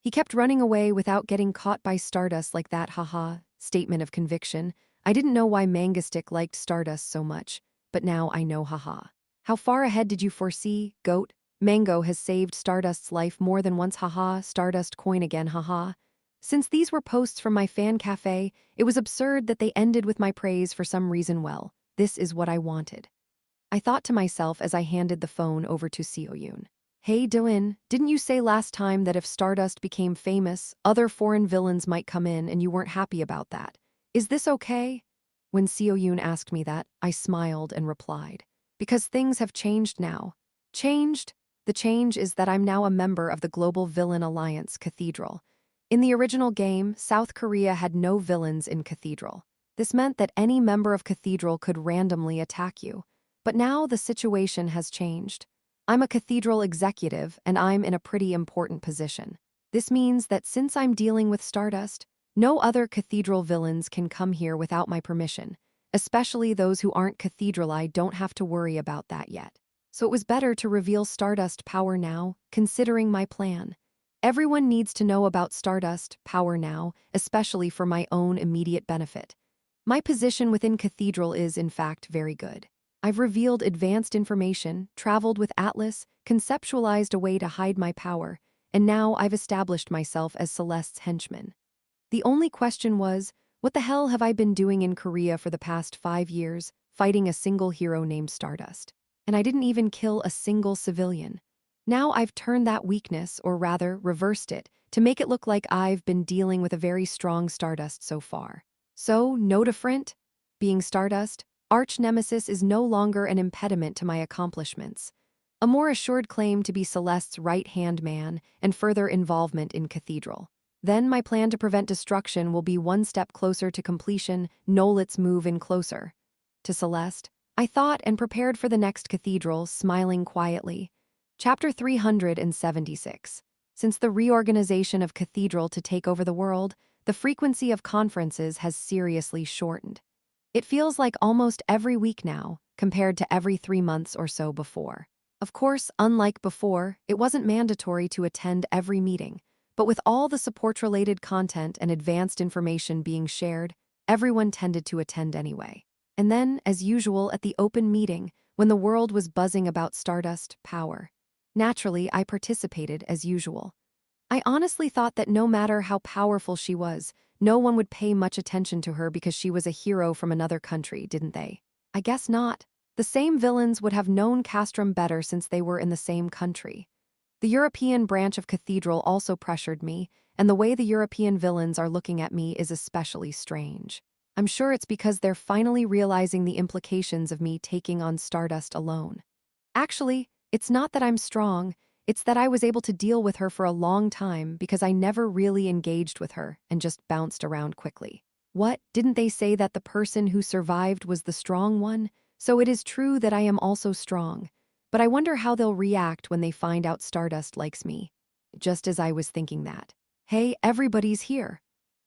He kept running away without getting caught by Stardust like that, haha. Statement of conviction. I didn't know why Mangastic liked Stardust so much, but now I know, haha. How far ahead did you foresee, goat? Mango has saved Stardust's life more than once, haha. Stardust coin again, haha. Since these were posts from my fan cafe, it was absurd that they ended with my praise for some reason. Well, this is what I wanted. I thought to myself as I handed the phone over to Seo-yoon. Hey Dylan, didn't you say last time that if Stardust became famous, other foreign villains might come in and you weren't happy about that? Is this okay? When Seo-yoon asked me that, I smiled and replied. Because things have changed now. Changed? The change is that I'm now a member of the Global Villain Alliance Cathedral. In the original game, South Korea had no villains in Cathedral. This meant that any member of Cathedral could randomly attack you. But now the situation has changed. I'm a Cathedral executive, and I'm in a pretty important position. This means that since I'm dealing with Stardust, no other Cathedral villains can come here without my permission. Especially those who aren't Cathedral. I don't have to worry about that yet. So it was better to reveal Stardust power now, considering my plan. Everyone needs to know about Stardust power now, especially for my own immediate benefit. My position within Cathedral is, in fact, very good. I've revealed advanced information, traveled with Atlas, conceptualized a way to hide my power, and now I've established myself as Celeste's henchman. The only question was, what the hell have I been doing in Korea for the past 5 years, fighting a single hero named Stardust? And I didn't even kill a single civilian. Now I've turned that weakness, or rather, reversed it, to make it look like I've been dealing with a very strong Stardust so far. So, no different? Being Stardust, arch nemesis is no longer an impediment to my accomplishments. A more assured claim to be Celeste's right-hand man and further involvement in Cathedral. Then my plan to prevent destruction will be one step closer to completion. No, let's move in closer. To Celeste, I thought and prepared for the next Cathedral, smiling quietly. Chapter 376. Since the reorganization of Cathedral to take over the world, the frequency of conferences has seriously shortened. It feels like almost every week now, compared to every 3 months or so before. Of course, unlike before, it wasn't mandatory to attend every meeting, but with all the support-related content and advanced information being shared, everyone tended to attend anyway. And then, as usual at the open meeting, when the world was buzzing about Stardust power. Naturally, I participated as usual. I honestly thought that no matter how powerful she was, no one would pay much attention to her because she was a hero from another country, didn't they? I guess not. The same villains would have known Castrum better since they were in the same country. The European branch of Cathedral also pressured me, and the way the European villains are looking at me is especially strange. I'm sure it's because they're finally realizing the implications of me taking on Stardust alone. Actually, it's not that I'm strong, it's that I was able to deal with her for a long time because I never really engaged with her and just bounced around quickly. What, didn't they say that the person who survived was the strong one? So it is true that I am also strong. But I wonder how they'll react when they find out Stardust likes me. Just as I was thinking that. Hey, everybody's here.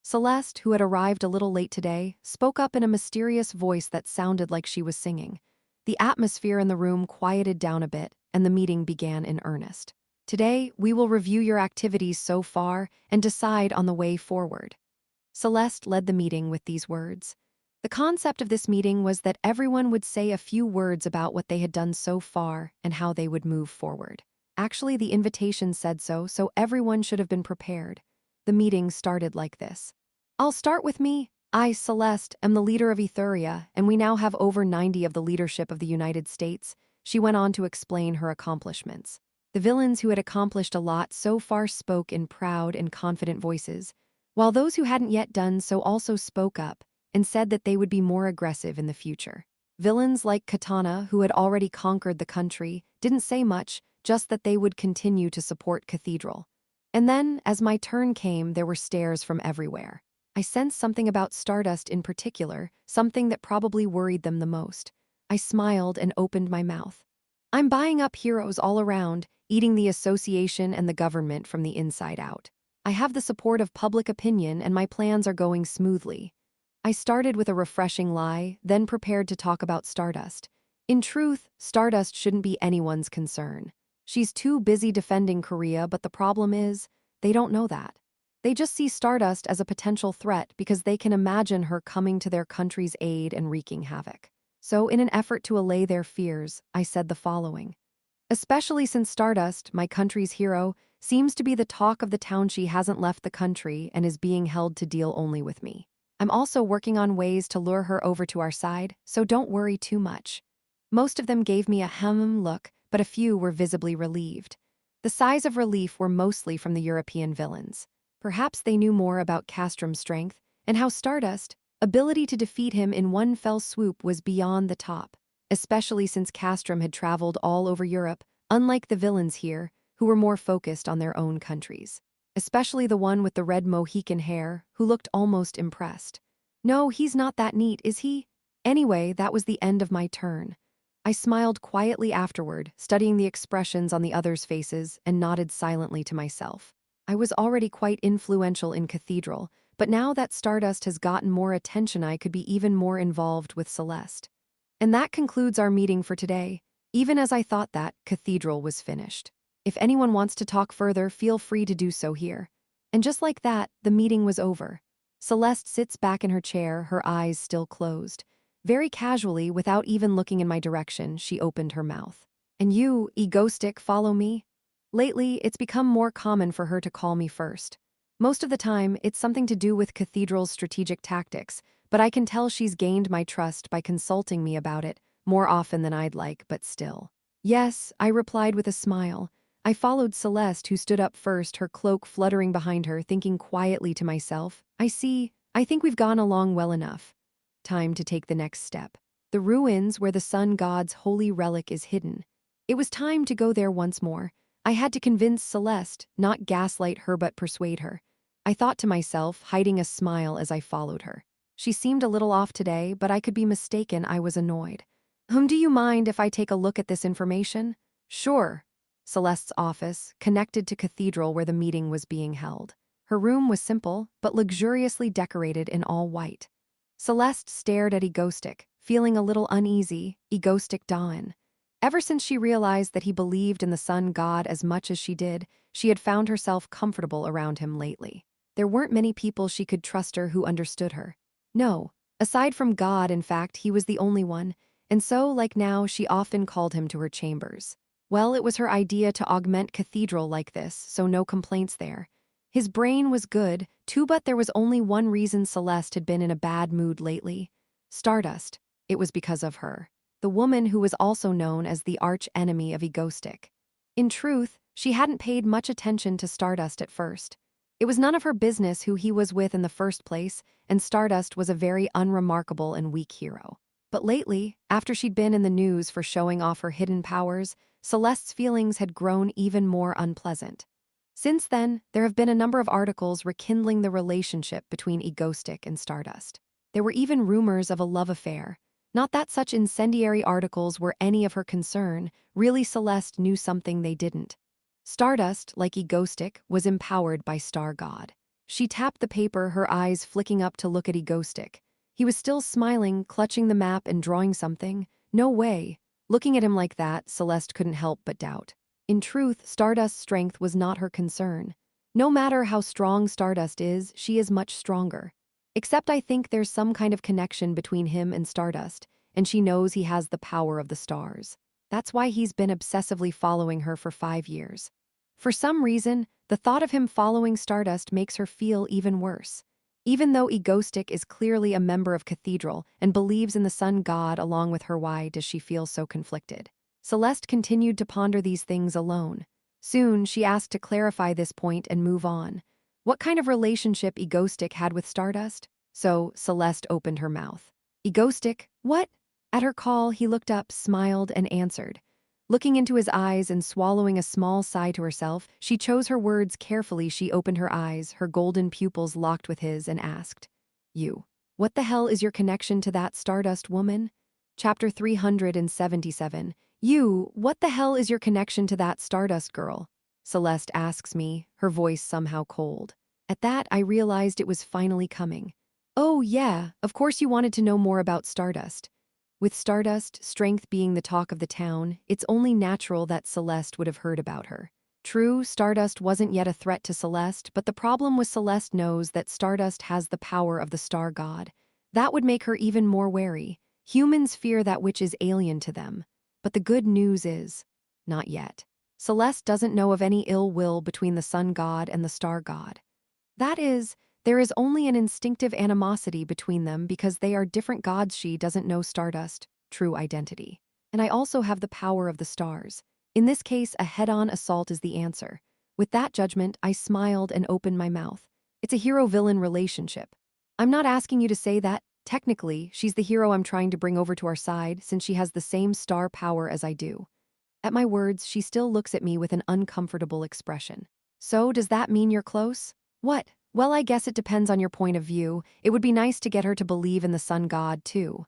Celeste, who had arrived a little late today, spoke up in a mysterious voice that sounded like she was singing. The atmosphere in the room quieted down a bit, and the meeting began in earnest. Today, we will review your activities so far and decide on the way forward. Celeste led the meeting with these words. The concept of this meeting was that everyone would say a few words about what they had done so far and how they would move forward. Actually, the invitation said so everyone should have been prepared. The meeting started like this. I'll start with me. I, Celeste, am the leader of Ethuria, and we now have over 90 of the leadership of the United States. She went on to explain her accomplishments. The villains who had accomplished a lot so far spoke in proud and confident voices, while those who hadn't yet done so also spoke up and said that they would be more aggressive in the future. Villains like Katana, who had already conquered the country, didn't say much, just that they would continue to support Cathedral. And then, as my turn came, there were stares from everywhere. I sensed something about Stardust in particular, something that probably worried them the most. I smiled and opened my mouth. I'm buying up heroes all around, eating the association and the government from the inside out. I have the support of public opinion and my plans are going smoothly. I started with a refreshing lie, then prepared to talk about Stardust. In truth, Stardust shouldn't be anyone's concern. She's too busy defending Korea, but the problem is, they don't know that. They just see Stardust as a potential threat because they can imagine her coming to their country's aid and wreaking havoc. So, in an effort to allay their fears, I said the following. Especially since Stardust, my country's hero, seems to be the talk of the town. She hasn't left the country and is being held to deal only with me. I'm also working on ways to lure her over to our side, so don't worry too much. Most of them gave me a look, but a few were visibly relieved. The sighs of relief were mostly from the European villains. Perhaps they knew more about Castrum's strength, and how Stardust's ability to defeat him in one fell swoop was beyond the top, especially since Castrum had traveled all over Europe, unlike the villains here, who were more focused on their own countries. Especially the one with the red Mohican hair, who looked almost impressed. No, he's not that neat, is he? Anyway, that was the end of my turn. I smiled quietly afterward, studying the expressions on the others' faces, and nodded silently to myself. I was already quite influential in Cathedral, but now that Stardust has gotten more attention, I could be even more involved with Celeste. And that concludes our meeting for today. Even as I thought that, Cathedral was finished. If anyone wants to talk further, feel free to do so here. And just like that, the meeting was over. Celeste sits back in her chair, her eyes still closed. Very casually, without even looking in my direction, she opened her mouth. And you, Egoistic, follow me? Lately, it's become more common for her to call me first. Most of the time, it's something to do with Cathedral's strategic tactics, but I can tell she's gained my trust by consulting me about it, more often than I'd like, but still. Yes, I replied with a smile. I followed Celeste, who stood up first, her cloak fluttering behind her, thinking quietly to myself, I think we've gone along well enough. Time to take the next step. The ruins where the sun god's holy relic is hidden. It was time to go there once more. I had to convince Celeste, not gaslight her but persuade her. I thought to myself, hiding a smile as I followed her. She seemed a little off today, but I could be mistaken. I was annoyed. Do you mind if I take a look at this information? Sure. Celeste's office, connected to Cathedral where the meeting was being held. Her room was simple, but luxuriously decorated in all white. Celeste stared at Egoistic, feeling a little uneasy. Egoistic Dawn. Ever since she realized that he believed in the sun god as much as she did, she had found herself comfortable around him lately. There weren't many people she could trust her who understood her. No, aside from God, in fact, he was the only one, and so, like now, she often called him to her chambers. Well, it was her idea to augment Cathedral like this, so no complaints there. His brain was good, too, but there was only one reason Celeste had been in a bad mood lately. Stardust. It was because of her. The woman who was also known as the arch-enemy of Egoistic. In truth, she hadn't paid much attention to Stardust at first. It was none of her business who he was with in the first place, and Stardust was a very unremarkable and weak hero. But lately, after she'd been in the news for showing off her hidden powers, Celeste's feelings had grown even more unpleasant. Since then, there have been a number of articles rekindling the relationship between Egoistic and Stardust. There were even rumors of a love affair. Not that such incendiary articles were any of her concern, really Celeste knew something they didn't. Stardust, like Egoistic, was empowered by Star God. She tapped the paper, her eyes flicking up to look at Egoistic. He was still smiling, clutching the map and drawing something. No way. Looking at him like that, Celeste couldn't help but doubt. In truth, Stardust's strength was not her concern. No matter how strong Stardust is, she is much stronger. Except I think there's some kind of connection between him and Stardust, and she knows he has the power of the stars. That's why he's been obsessively following her for 5 years. For some reason, the thought of him following Stardust makes her feel even worse. Even though Egoistic is clearly a member of Cathedral and believes in the sun god along with her, why does she feel so conflicted? Celeste continued to ponder these things alone. Soon, she asked to clarify this point and move on. What kind of relationship Egoistic had with Stardust? So, Celeste opened her mouth. Egoistic, what? At her call, he looked up, smiled, and answered. Looking into his eyes and swallowing a small sigh to herself, she chose her words carefully. She opened her eyes, her golden pupils locked with his, and asked, "You. What the hell is your connection to that Stardust woman?" Chapter 377. You, what the hell is your connection to that Stardust girl? Celeste asks me, her voice somehow cold. At that, I realized it was finally coming. Oh yeah, of course you wanted to know more about Stardust. With Stardust, strength being the talk of the town, it's only natural that Celeste would have heard about her. True, Stardust wasn't yet a threat to Celeste, but the problem was Celeste knows that Stardust has the power of the star god. That would make her even more wary. Humans fear that which is alien to them. But the good news is, not yet. Celeste doesn't know of any ill will between the sun god and the star god. That is, there is only an instinctive animosity between them because they are different gods. She doesn't know Stardust, true identity. And I also have the power of the stars. In this case, a head-on assault is the answer. With that judgment, I smiled and opened my mouth. It's a hero-villain relationship. I'm not asking you to say that. Technically, she's the hero I'm trying to bring over to our side since she has the same star power as I do. At my words, she still looks at me with an uncomfortable expression. So, does that mean you're close? What? Well, I guess it depends on your point of view. It would be nice to get her to believe in the sun god, too.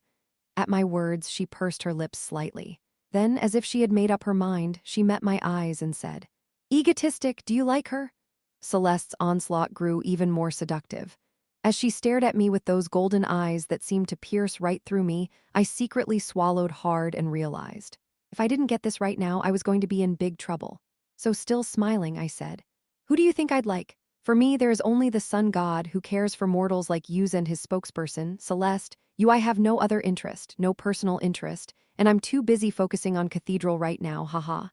At my words, she pursed her lips slightly. Then, as if she had made up her mind, she met my eyes and said, "Egotistic, do you like her?" Celeste's onslaught grew even more seductive. As she stared at me with those golden eyes that seemed to pierce right through me, I secretly swallowed hard and realized, if I didn't get this right now, I was going to be in big trouble. So still smiling, I said, "Who do you think I'd like? For me, there is only the sun god who cares for mortals like you and his spokesperson, Celeste. You, I have no other interest, no personal interest, and I'm too busy focusing on Cathedral right now, haha."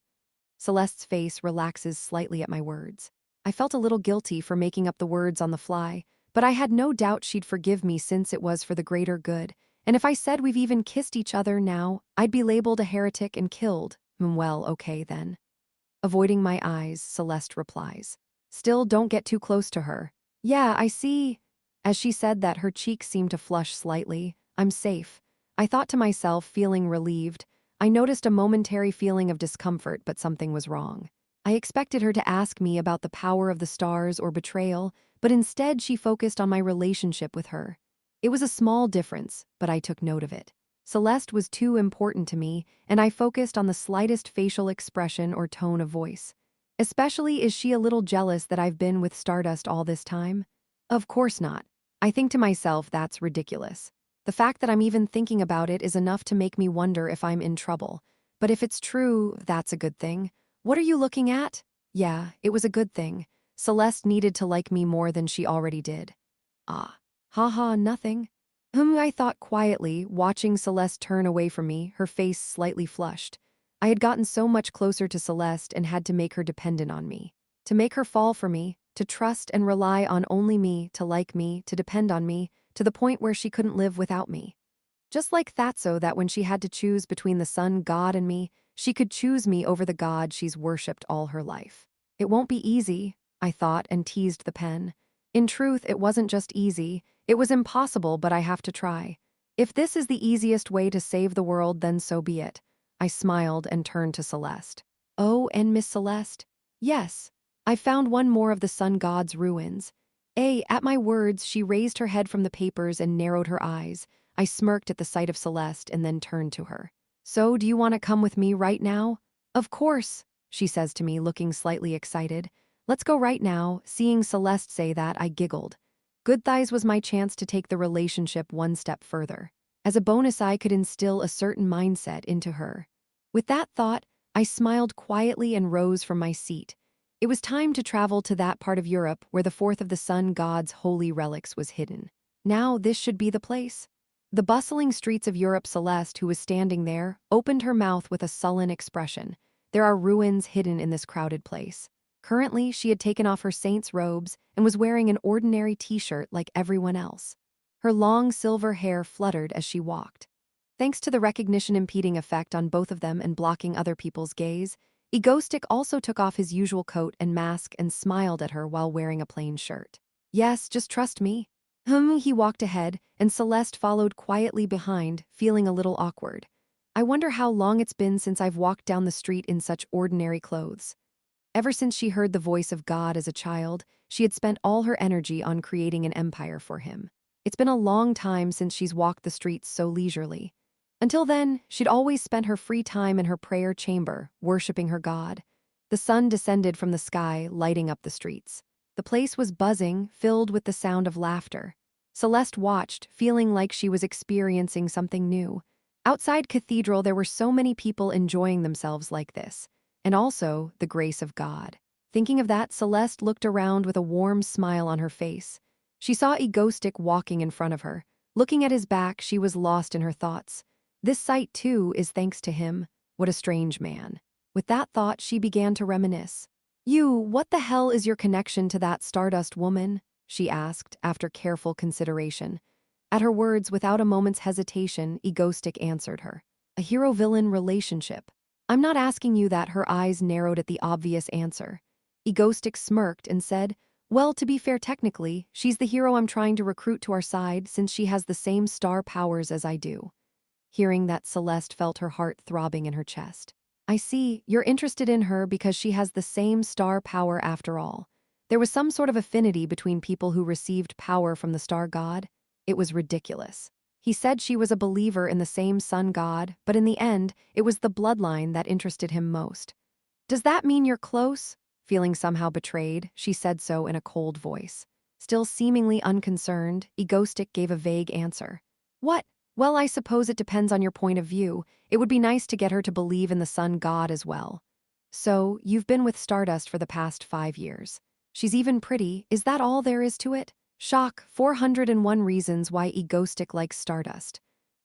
Celeste's face relaxes slightly at my words. I felt a little guilty for making up the words on the fly, but I had no doubt she'd forgive me since it was for the greater good, and if I said we've even kissed each other now, I'd be labeled a heretic and killed. Well, okay then. Avoiding my eyes, Celeste replies, "Still, don't get too close to her." "Yeah, I see." As she said that, her cheeks seemed to flush slightly. "I'm safe." I thought to myself, feeling relieved. I noticed a momentary feeling of discomfort, but something was wrong. I expected her to ask me about the power of the stars or betrayal, but instead she focused on my relationship with her. It was a small difference, but I took note of it. Celeste was too important to me, and I focused on the slightest facial expression or tone of voice. Especially, is she a little jealous that I've been with Stardust all this time? Of course not. I think to myself that's ridiculous. The fact that I'm even thinking about it is enough to make me wonder if I'm in trouble. But if it's true, that's a good thing. What are you looking at? Yeah, it was a good thing. Celeste needed to like me more than she already did. Ah. Haha, nothing. I thought quietly, watching Celeste turn away from me, her face slightly flushed. I had gotten so much closer to Celeste and had to make her dependent on me. To make her fall for me, to trust and rely on only me, to like me, to depend on me, to the point where she couldn't live without me. Just like Thatso, that when she had to choose between the sun god and me, she could choose me over the god she's worshipped all her life. It won't be easy, I thought and teased the pen. In truth, it wasn't just easy, it was impossible, but I have to try. If this is the easiest way to save the world, then so be it. I smiled and turned to Celeste. Oh, and Miss Celeste? Yes. I found one more of the sun god's ruins. At my words, she raised her head from the papers and narrowed her eyes. I smirked at the sight of Celeste and then turned to her. So, do you want to come with me right now? Of course, she says to me, looking slightly excited. Let's go right now. Seeing Celeste say that, I giggled. Good Thighs was my chance to take the relationship one step further. As a bonus, I could instill a certain mindset into her. With that thought, I smiled quietly and rose from my seat. It was time to travel to that part of Europe where the fourth of the sun god's holy relics was hidden. Now this should be the place. The bustling streets of Europe. Celeste, who was standing there, opened her mouth with a sullen expression. There are ruins hidden in this crowded place. Currently, she had taken off her saint's robes and was wearing an ordinary t-shirt like everyone else. Her long silver hair fluttered as she walked. Thanks to the recognition impeding effect on both of them and blocking other people's gaze, Egostic also took off his usual coat and mask and smiled at her while wearing a plain shirt. Yes, just trust me. He walked ahead, and Celeste followed quietly behind, feeling a little awkward. I wonder how long it's been since I've walked down the street in such ordinary clothes. Ever since she heard the voice of God as a child, she had spent all her energy on creating an empire for him. It's been a long time since she's walked the streets so leisurely. Until then, she'd always spent her free time in her prayer chamber, worshipping her God. The sun descended from the sky, lighting up the streets. The place was buzzing, filled with the sound of laughter. Celeste watched, feeling like she was experiencing something new. Outside Cathedral, there were so many people enjoying themselves like this. And also, the grace of God. Thinking of that, Celeste looked around with a warm smile on her face. She saw Egostic walking in front of her. Looking at his back, she was lost in her thoughts. This sight, too, is thanks to him. What a strange man. With that thought, she began to reminisce. What the hell is your connection to that Stardust woman? She asked, after careful consideration. At her words, without a moment's hesitation, Egostic answered her. A hero-villain relationship. I'm not asking you that. Her eyes narrowed at the obvious answer. Egostic smirked and said, well, to be fair, technically, she's the hero I'm trying to recruit to our side since she has the same star powers as I do. Hearing that, Celeste felt her heart throbbing in her chest. I see, you're interested in her because she has the same star power after all. There was some sort of affinity between people who received power from the star god. It was ridiculous. He said she was a believer in the same sun god, but in the end, it was the bloodline that interested him most. Does that mean you're close? Feeling somehow betrayed, she said so in a cold voice. Still seemingly unconcerned, Egostic gave a vague answer. What? Well, I suppose it depends on your point of view. It would be nice to get her to believe in the sun god as well. So, you've been with Stardust for the past 5 years. She's even pretty, is that all there is to it? Shock, 401 reasons why Egostic likes Stardust.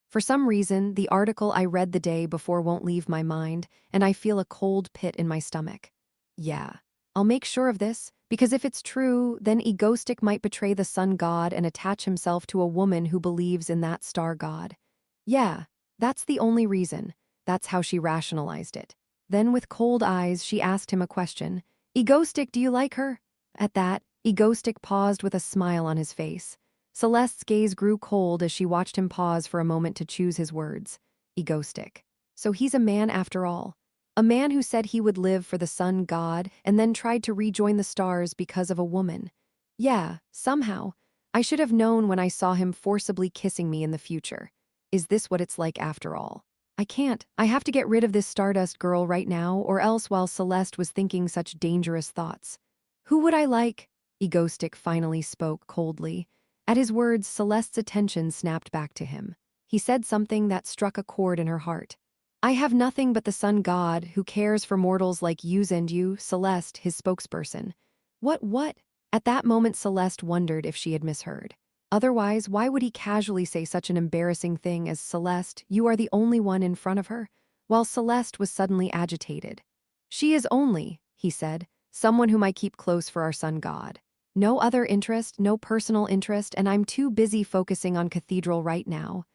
For some reason, the article I read the day before won't leave my mind, and I feel a cold pit in my stomach. Yeah, I'll make sure of this, because if it's true, then Egostic might betray the sun god and attach himself to a woman who believes in that star god. Yeah, that's the only reason. That's how she rationalized it. Then with cold eyes, she asked him a question. Egostic, do you like her? At that, Egostic paused with a smile on his face. Celeste's gaze grew cold as she watched him pause for a moment to choose his words. Egostic. So he's a man after all. A man who said he would live for the sun god and then tried to rejoin the stars because of a woman. Yeah, somehow. I should have known when I saw him forcibly kissing me in the future. Is this what it's like after all? I can't. I have to get rid of this Stardust girl right now, or else while Celeste was thinking such dangerous thoughts. Who would I like? Egostic finally spoke coldly. At his words, Celeste's attention snapped back to him. He said something that struck a chord in her heart. I have nothing but the sun god who cares for mortals like yous and you, Celeste, his spokesperson. What? At that moment, Celeste wondered if she had misheard. Otherwise, why would he casually say such an embarrassing thing as, "Celeste, you are the only one in front of her?" While Celeste was suddenly agitated. "She is only," he said, "someone whom I keep close for our sun god. No other interest, no personal interest, and I'm too busy focusing on Cathedral right now."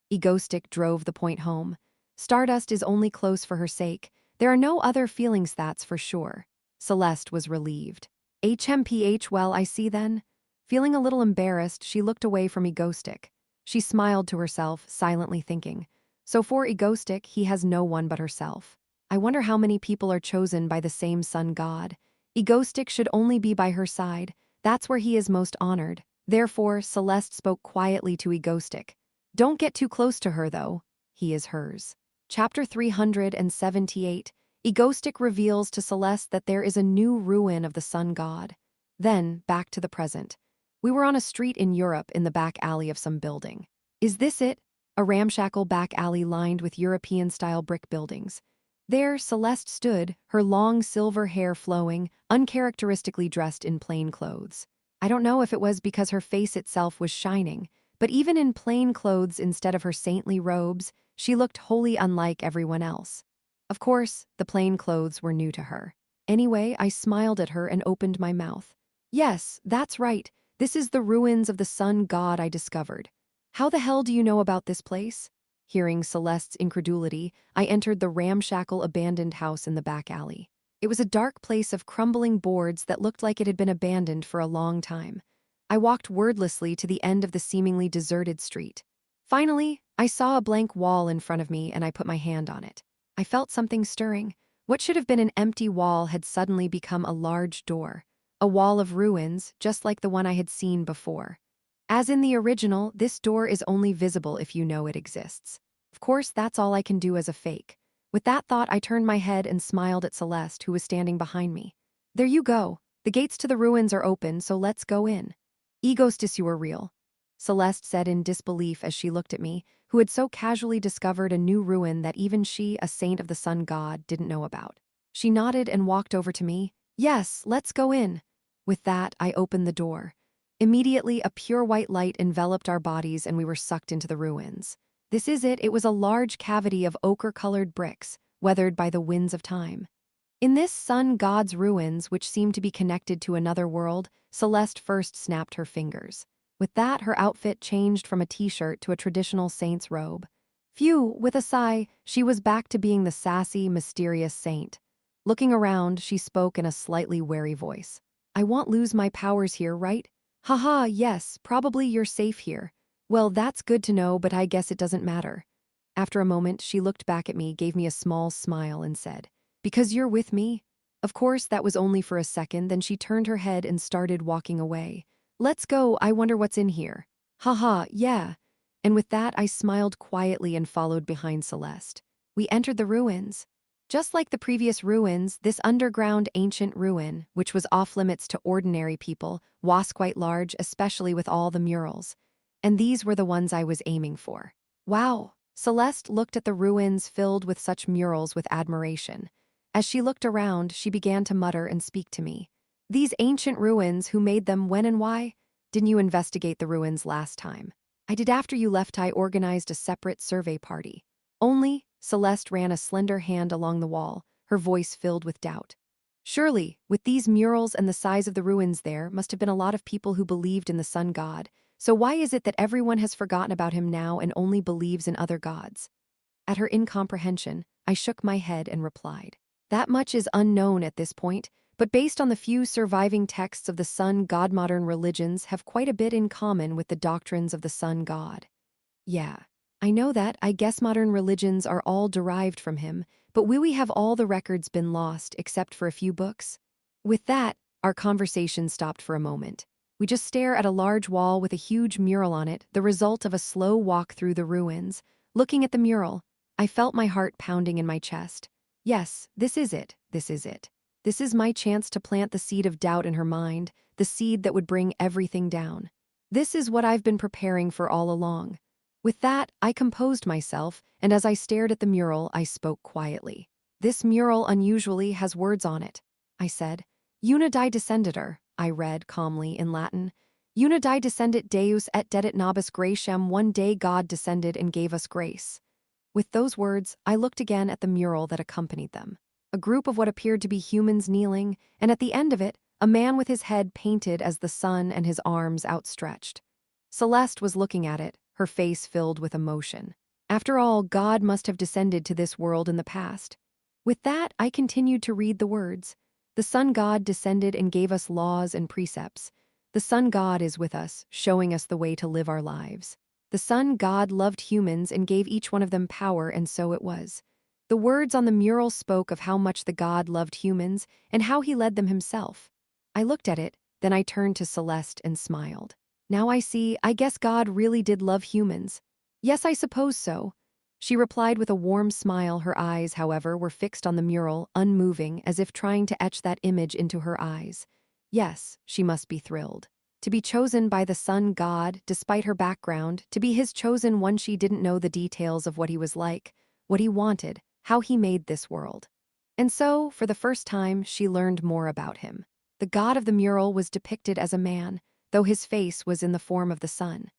Egoistic drove the point home. Stardust is only close for her sake. There are no other feelings, that's for sure. Celeste was relieved. HMPH, well, I see then. Feeling a little embarrassed, she looked away from Egoistic. She smiled to herself, silently thinking. So for Egoistic, he has no one but herself. I wonder how many people are chosen by the same sun god. Egoistic should only be by her side. That's where he is most honored. Therefore, Celeste spoke quietly to Egoistic. Don't get too close to her, though. He is hers. Chapter 378. Egoistic reveals to Celeste that there is a new ruin of the sun god. Then, back to the present. We were on a street in Europe in the back alley of some building. Is this it? A ramshackle back alley lined with European-style brick buildings. There, Celeste stood, her long silver hair flowing, uncharacteristically dressed in plain clothes. I don't know if it was because her face itself was shining, but even in plain clothes instead of her saintly robes, she looked wholly unlike everyone else. Of course, the plain clothes were new to her. Anyway, I smiled at her and opened my mouth. Yes, that's right. This is the ruins of the sun god I discovered. How the hell do you know about this place? Hearing Celeste's incredulity, I entered the ramshackle abandoned house in the back alley. It was a dark place of crumbling boards that looked like it had been abandoned for a long time. I walked wordlessly to the end of the seemingly deserted street. Finally, I saw a blank wall in front of me and I put my hand on it. I felt something stirring. What should have been an empty wall had suddenly become a large door. A wall of ruins, just like the one I had seen before. As in the original, this door is only visible if you know it exists. Of course, that's all I can do as a fake. With that thought, I turned my head and smiled at Celeste, who was standing behind me. There you go. The gates to the ruins are open, so let's go in. Egostis, you are real, Celeste said in disbelief as she looked at me, who had so casually discovered a new ruin that even she, a saint of the sun god, didn't know about. She nodded and walked over to me. Yes, let's go in. With that, I opened the door. Immediately, a pure white light enveloped our bodies and we were sucked into the ruins. This is it. It was a large cavity of ochre-colored bricks, weathered by the winds of time. In this sun god's ruins, which seemed to be connected to another world, Celeste first snapped her fingers. With that, her outfit changed from a t-shirt to a traditional saint's robe. Phew, with a sigh, she was back to being the sassy, mysterious saint. Looking around, she spoke in a slightly wary voice. I won't lose my powers here, right? Haha, yes, probably you're safe here. Well, that's good to know, but I guess it doesn't matter. After a moment, she looked back at me, gave me a small smile, and said, Because you're with me? Of course, that was only for a second, then she turned her head and started walking away. Let's go, I wonder what's in here. Haha, yeah. And with that, I smiled quietly and followed behind Celeste. We entered the ruins. Just like the previous ruins, this underground ancient ruin, which was off-limits to ordinary people, was quite large, especially with all the murals. And these were the ones I was aiming for. Wow! Celeste looked at the ruins filled with such murals with admiration. As she looked around, she began to mutter and speak to me. These ancient ruins, who made them, when and why? Didn't you investigate the ruins last time? I did. After you left, I organized a separate survey party. Only, Celeste ran a slender hand along the wall, her voice filled with doubt. Surely, with these murals and the size of the ruins there, must have been a lot of people who believed in the sun god. So why is it that everyone has forgotten about him now and only believes in other gods? At her incomprehension, I shook my head and replied. That much is unknown at this point, but based on the few surviving texts of the sun god, modern religions have quite a bit in common with the doctrines of the sun god. Yeah, I know that. I guess modern religions are all derived from him, but will we have all the records been lost except for a few books? With that, our conversation stopped for a moment. We just stare at a large wall with a huge mural on it, the result of a slow walk through the ruins. Looking at the mural, I felt my heart pounding in my chest. Yes, this is it, this is it. This is my chance to plant the seed of doubt in her mind, the seed that would bring everything down. This is what I've been preparing for all along. With that, I composed myself, and as I stared at the mural, I spoke quietly. This mural unusually has words on it, I said. Una die descenditur, I read calmly in Latin. Una die descendit Deus et dedit nobis gratiam, one day God descended and gave us grace. With those words, I looked again at the mural that accompanied them. A group of what appeared to be humans kneeling, and at the end of it, a man with his head painted as the sun and his arms outstretched. Celeste was looking at it, her face filled with emotion. After all, God must have descended to this world in the past. With that, I continued to read the words. The sun god descended and gave us laws and precepts. The sun god is with us, showing us the way to live our lives. The sun god loved humans and gave each one of them power, and so it was. The words on the mural spoke of how much the god loved humans and how he led them himself. I looked at it, then I turned to Celeste and smiled. Now I see, I guess God really did love humans. Yes, I suppose so. She replied with a warm smile. Her eyes, however, were fixed on the mural, unmoving, as if trying to etch that image into her eyes. Yes, she must be thrilled. To be chosen by the sun god, despite her background, to be his chosen one. She didn't know the details of what he was like, what he wanted, how he made this world. And so, for the first time, she learned more about him. The god of the mural was depicted as a man, though his face was in the form of the sun.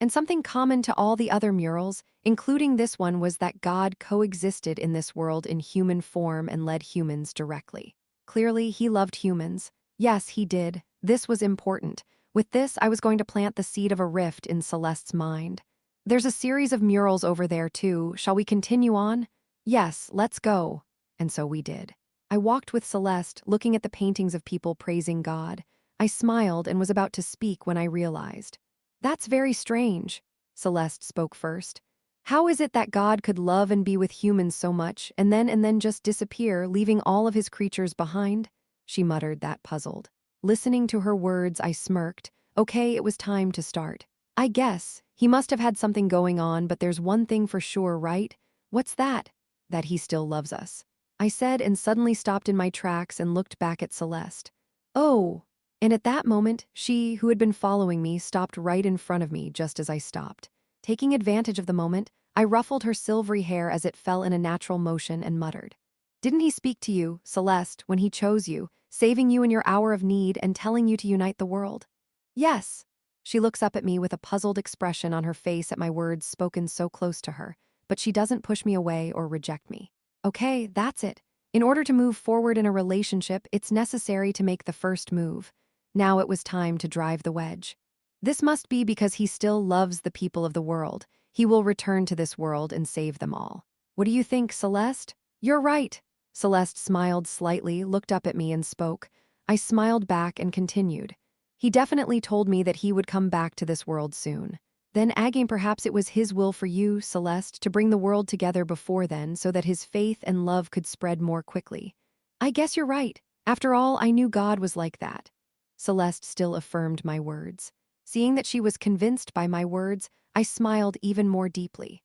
And something common to all the other murals, including this one, was that God coexisted in this world in human form and led humans directly. Clearly, he loved humans. Yes, he did. This was important. With this, I was going to plant the seed of a rift in Celeste's mind. There's a series of murals over there, too. Shall we continue on? Yes, let's go. And so we did. I walked with Celeste, looking at the paintings of people praising God. I smiled and was about to speak when I realized. That's very strange, Celeste spoke first. How is it that God could love and be with humans so much and then just disappear, leaving all of his creatures behind? She muttered, that puzzled. Listening to her words, I smirked. Okay, it was time to start. I guess. He must have had something going on, but there's one thing for sure, right? What's that? That he still loves us. I said, and suddenly stopped in my tracks and looked back at Celeste. Oh. And at that moment, she, who had been following me, stopped right in front of me just as I stopped. Taking advantage of the moment, I ruffled her silvery hair as it fell in a natural motion and muttered. Didn't he speak to you, Celeste, when he chose you, saving you in your hour of need and telling you to unite the world? Yes. She looks up at me with a puzzled expression on her face at my words spoken so close to her, but she doesn't push me away or reject me. Okay, that's it. In order to move forward in a relationship, it's necessary to make the first move. Now it was time to drive the wedge. This must be because he still loves the people of the world. He will return to this world and save them all. What do you think, Celeste? You're right. Celeste smiled slightly, looked up at me and spoke. I smiled back and continued. He definitely told me that he would come back to this world soon. Then again, perhaps it was his will for you, Celeste, to bring the world together before then so that his faith and love could spread more quickly. I guess you're right. After all, I knew God was like that. Celeste still affirmed my words. Seeing that she was convinced by my words, I smiled even more deeply.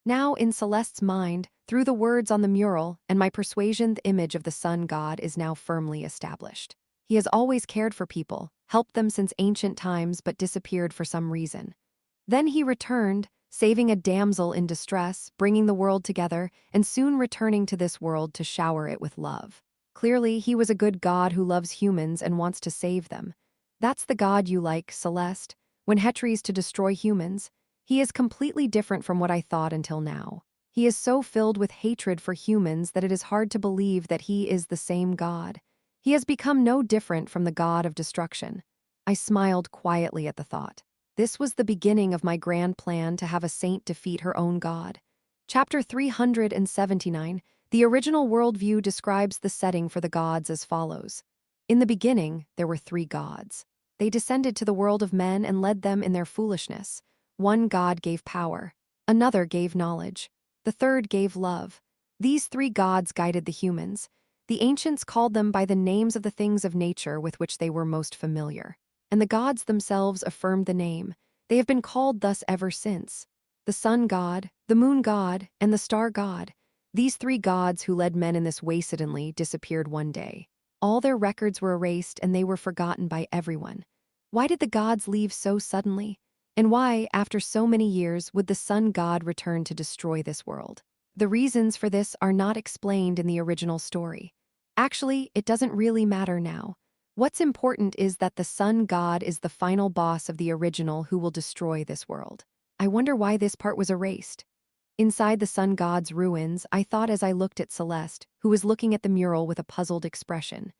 Now, in Celeste's mind, through the words on the mural and my persuasion, the image of the sun god is now firmly established. He has always cared for people, helped them since ancient times, but disappeared for some reason. Then he returned, saving a damsel in distress, bringing the world together, and soon returning to this world to shower it with love. Clearly, he was a good God who loves humans and wants to save them. That's the God you like, Celeste. When Hetries to destroy humans, he is completely different from what I thought until now. He is so filled with hatred for humans that it is hard to believe that he is the same God. He has become no different from the God of destruction. I smiled quietly at the thought. This was the beginning of my grand plan to have a saint defeat her own God. Chapter 379. The original worldview describes the setting for the gods as follows. In the beginning, there were 3 gods. They descended to the world of men and led them in their foolishness. One god gave power. Another gave knowledge. The third gave love. These 3 gods guided the humans. The ancients called them by the names of the things of nature with which they were most familiar. And the gods themselves affirmed the name. They have been called thus ever since. The sun god, the moon god, and the star god. These 3 gods who led men in this way suddenly disappeared one day. All their records were erased and they were forgotten by everyone. Why did the gods leave so suddenly? And why, after so many years, would the sun god return to destroy this world? The reasons for this are not explained in the original story. Actually, it doesn't really matter now. What's important is that the sun god is the final boss of the original who will destroy this world. I wonder why this part was erased. Inside the sun god's ruins, I thought as I looked at Celeste, who was looking at the mural with a puzzled expression.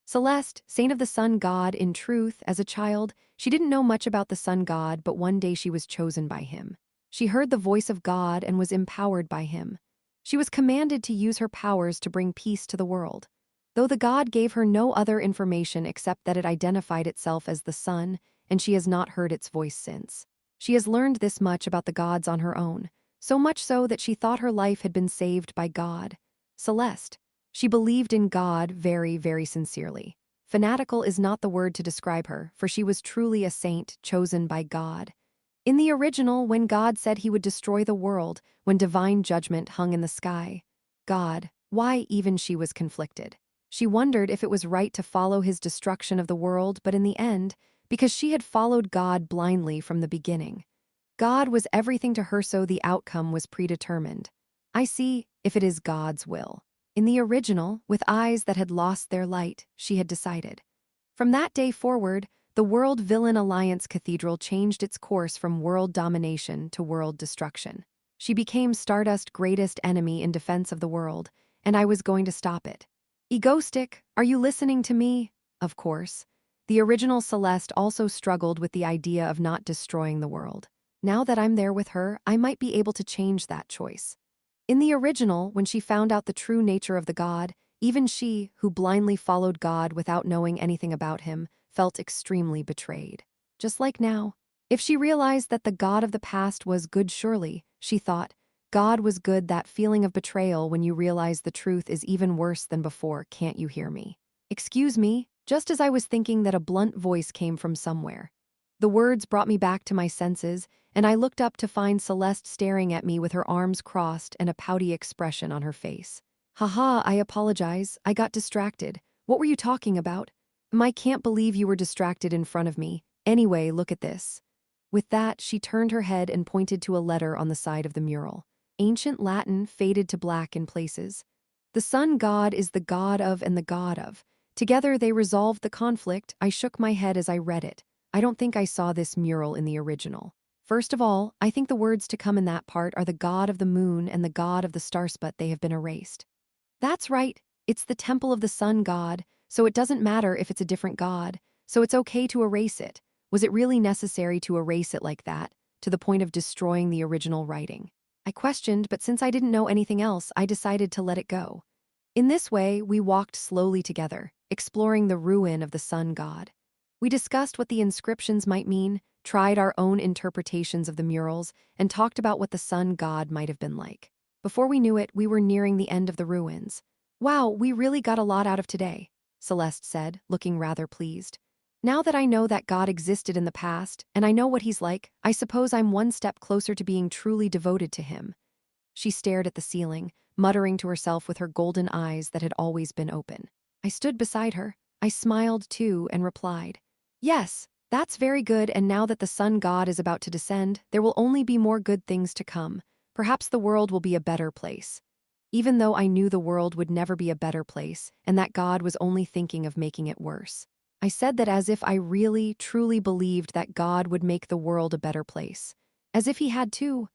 Celeste, saint of the sun god, in truth, as a child, she didn't know much about the sun god, but one day she was chosen by him. She heard the voice of God and was empowered by him. She was commanded to use her powers to bring peace to the world. Though the god gave her no other information except that it identified itself as the sun, and she has not heard its voice since. She has learned this much about the gods on her own, so much so that she thought her life had been saved by God. Celeste. She believed in God very, very sincerely. Fanatical is not the word to describe her, for she was truly a saint chosen by God. In the original, when God said he would destroy the world, when divine judgment hung in the sky, God, why even she was conflicted. She wondered if it was right to follow his destruction of the world, but in the end, because she had followed God blindly from the beginning. God was everything to her, so the outcome was predetermined. I see, if it is God's will. In the original, with eyes that had lost their light, she had decided. From that day forward, the World Villain Alliance Cathedral changed its course from world domination to world destruction. She became Stardust's greatest enemy in defense of the world, and I was going to stop it. Egoistic, are you listening to me? Of course. The original Celeste also struggled with the idea of not destroying the world. Now that I'm there with her, I might be able to change that choice. In the original, when she found out the true nature of the god, even she, who blindly followed God without knowing anything about him, felt extremely betrayed. Just like now. If she realized that the God of the past was good, surely, she thought, God was good. That feeling of betrayal when you realize the truth is even worse than before. Can't you hear me? Excuse me, just as I was thinking that a blunt voice came from somewhere. The words brought me back to my senses, and I looked up to find Celeste staring at me with her arms crossed and a pouty expression on her face. Haha, I apologize, I got distracted. What were you talking about? I can't believe you were distracted in front of me. Anyway, look at this. With that, she turned her head and pointed to a letter on the side of the mural. Ancient Latin faded to black in places. The sun god is the god of and the god of. Together they resolved the conflict. I shook my head as I read it. I don't think I saw this mural in the original. First of all, I think the words to come in that part are the god of the moon and the god of the stars, but they have been erased. That's right, it's the temple of the sun god, so it doesn't matter if it's a different god, so it's okay to erase it. Was it really necessary to erase it like that, to the point of destroying the original writing? I questioned, but since I didn't know anything else, I decided to let it go. In this way, we walked slowly together, exploring the ruin of the sun god. We discussed what the inscriptions might mean, tried our own interpretations of the murals, and talked about what the sun god might have been like. Before we knew it, we were nearing the end of the ruins. Wow, we really got a lot out of today, Celeste said, looking rather pleased. Now that I know that God existed in the past, and I know what he's like, I suppose I'm one step closer to being truly devoted to him. She stared at the ceiling, muttering to herself with her golden eyes that had always been open. I stood beside her. I smiled too and replied, "Yes, that's very good, and now that the sun god is about to descend, there will only be more good things to come. Perhaps the world will be a better place." Even though I knew the world would never be a better place, and that God was only thinking of making it worse. I said that as if I really, truly believed that God would make the world a better place. As if he had too.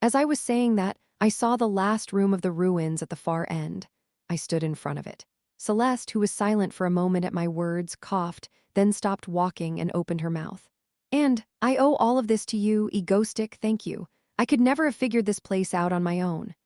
As I was saying that, I saw the last room of the ruins at the far end. I stood in front of it. Celeste, who was silent for a moment at my words, coughed, then stopped walking and opened her mouth. "And I owe all of this to you, egoistic, thank you. I could never have figured this place out on my own."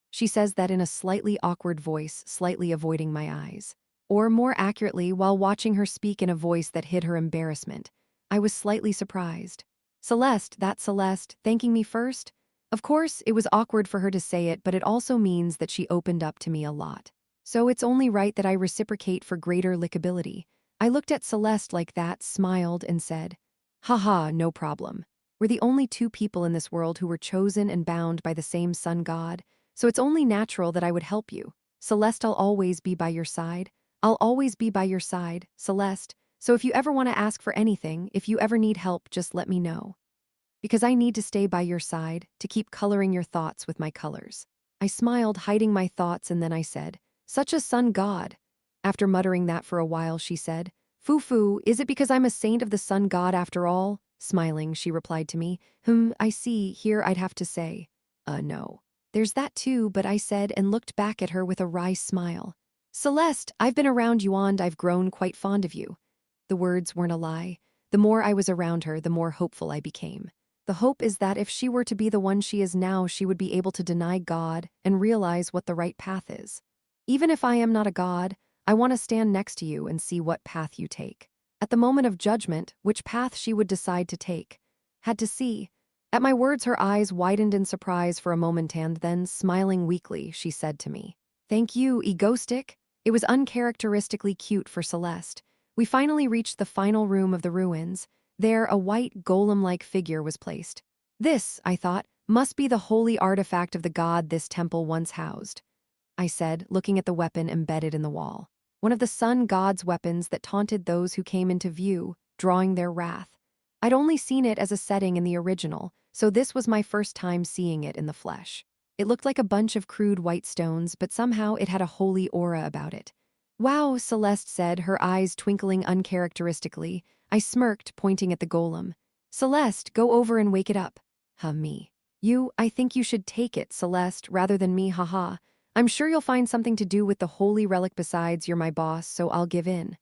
She says that in a slightly awkward voice, slightly avoiding my eyes. Or more accurately, while watching her speak in a voice that hid her embarrassment, I was slightly surprised. Celeste, that Celeste, thanking me first? Of course, it was awkward for her to say it, but it also means that she opened up to me a lot. So it's only right that I reciprocate for greater likability. I looked at Celeste like that, smiled, and said, "Haha, no problem. We're the only two people in this world who were chosen and bound by the same sun god, so it's only natural that I would help you. Celeste, I'll always be by your side. I'll always be by your side, Celeste, so if you ever want to ask for anything, if you ever need help, just let me know. Because I need to stay by your side, to keep coloring your thoughts with my colors." I smiled, hiding my thoughts, and then I said, "Such a sun god." After muttering that for a while, she said, Foo-foo, is it because I'm a saint of the sun god after all? Smiling, she replied to me. I see, here I'd have to say. No. There's that too, but I said and looked back at her with a wry smile. Celeste, I've been around you and I've grown quite fond of you. The words weren't a lie. The more I was around her, the more hopeful I became. The hope is that if she were to be the one she is now, she would be able to deny God and realize what the right path is. Even if I am not a god, I want to stand next to you and see what path you take. At the moment of judgment, which path she would decide to take. Had to see. At my words, her eyes widened in surprise for a moment and then, smiling weakly, she said to me, "Thank you, Egoistic." It was uncharacteristically cute for Celeste. We finally reached the final room of the ruins. There, a white, golem-like figure was placed. This, I thought, must be the holy artifact of the god this temple once housed, I said, looking at the weapon embedded in the wall. One of the sun god's weapons that taunted those who came into view, drawing their wrath. I'd only seen it as a setting in the original, so this was my first time seeing it in the flesh. It looked like a bunch of crude white stones, but somehow it had a holy aura about it. Wow, Celeste said, her eyes twinkling uncharacteristically. I smirked, pointing at the golem. Celeste, go over and wake it up. Me. I think you should take it, Celeste, rather than me, haha. I'm sure you'll find something to do with the holy relic besides you're my boss, so I'll give in.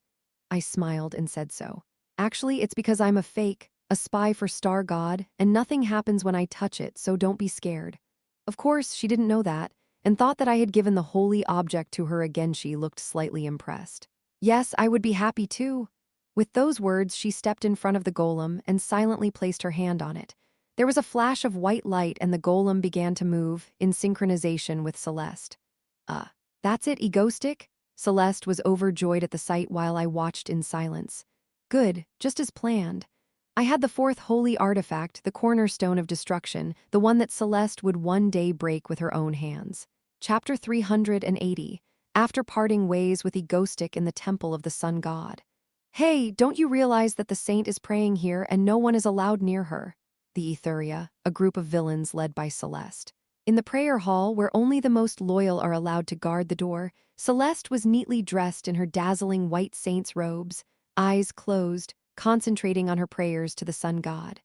I smiled and said so. Actually, it's because I'm a fake, a spy for Star God, and nothing happens when I touch it, so don't be scared. Of course, she didn't know that, and thought that I had given the holy object to her again. She looked slightly impressed. Yes, I would be happy too. With those words, she stepped in front of the golem and silently placed her hand on it. There was a flash of white light and the golem began to move, in synchronization with Celeste. That's it, Egoistic? Celeste was overjoyed at the sight while I watched in silence. Good, just as planned. I had the fourth holy artifact, the cornerstone of destruction, the one that Celeste would one day break with her own hands. Chapter 380, After Parting Ways with Egoistic in the Temple of the Sun God. Hey, don't you realize that the saint is praying here and no one is allowed near her? The Etheria, a group of villains led by Celeste. In the prayer hall, where only the most loyal are allowed to guard the door, Celeste was neatly dressed in her dazzling white saint's robes, eyes closed, concentrating on her prayers to the sun god.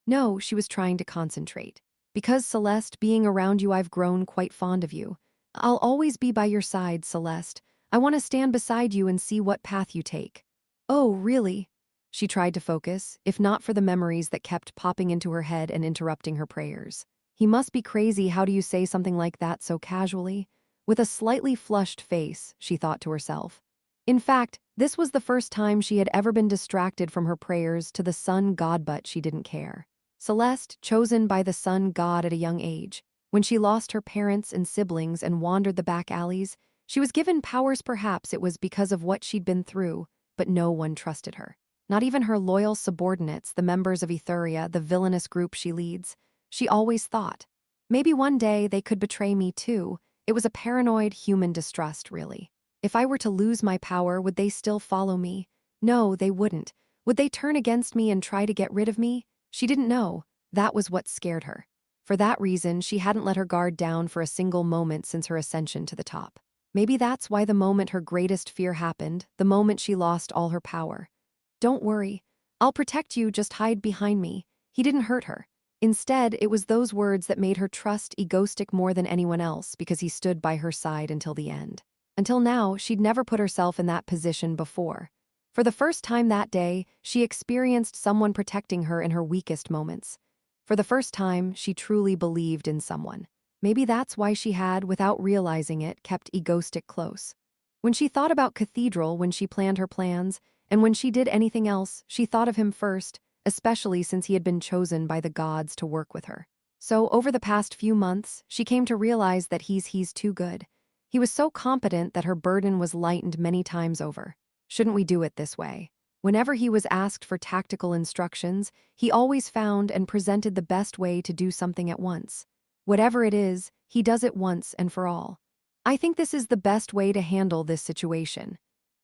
No, she was trying to concentrate. Because, Celeste, being around you, I've grown quite fond of you. I'll always be by your side, Celeste. I want to stand beside you and see what path you take. Oh, really? She tried to focus, if not for the memories that kept popping into her head and interrupting her prayers. He must be crazy. How do you say something like that so casually? With a slightly flushed face, she thought to herself. In fact, this was the first time she had ever been distracted from her prayers to the sun god, but she didn't care. Celeste, chosen by the sun god at a young age, when she lost her parents and siblings and wandered the back alleys, she was given powers. Perhaps it was because of what she'd been through, but no one trusted her. Not even her loyal subordinates, the members of Etheria, the villainous group she leads. She always thought, maybe one day they could betray me too. It was a paranoid human distrust, really. If I were to lose my power, would they still follow me? No, they wouldn't. Would they turn against me and try to get rid of me? She didn't know. That was what scared her. For that reason, she hadn't let her guard down for a single moment since her ascension to the top. Maybe that's why the moment her greatest fear happened, the moment she lost all her power. Don't worry. I'll protect you, just hide behind me. He didn't hurt her. Instead, it was those words that made her trust Egoistic more than anyone else because he stood by her side until the end. Until now, she'd never put herself in that position before. For the first time that day, she experienced someone protecting her in her weakest moments. For the first time, she truly believed in someone. Maybe that's why she had, without realizing it, kept Egoistic close. When she thought about Cathedral, when she planned her plans, and when she did anything else, she thought of him first, especially since he had been chosen by the gods to work with her. So, over the past few months, she came to realize that he's too good. He was so competent that her burden was lightened many times over. Shouldn't we do it this way? Whenever he was asked for tactical instructions, he always found and presented the best way to do something at once. Whatever it is, he does it once and for all. I think this is the best way to handle this situation.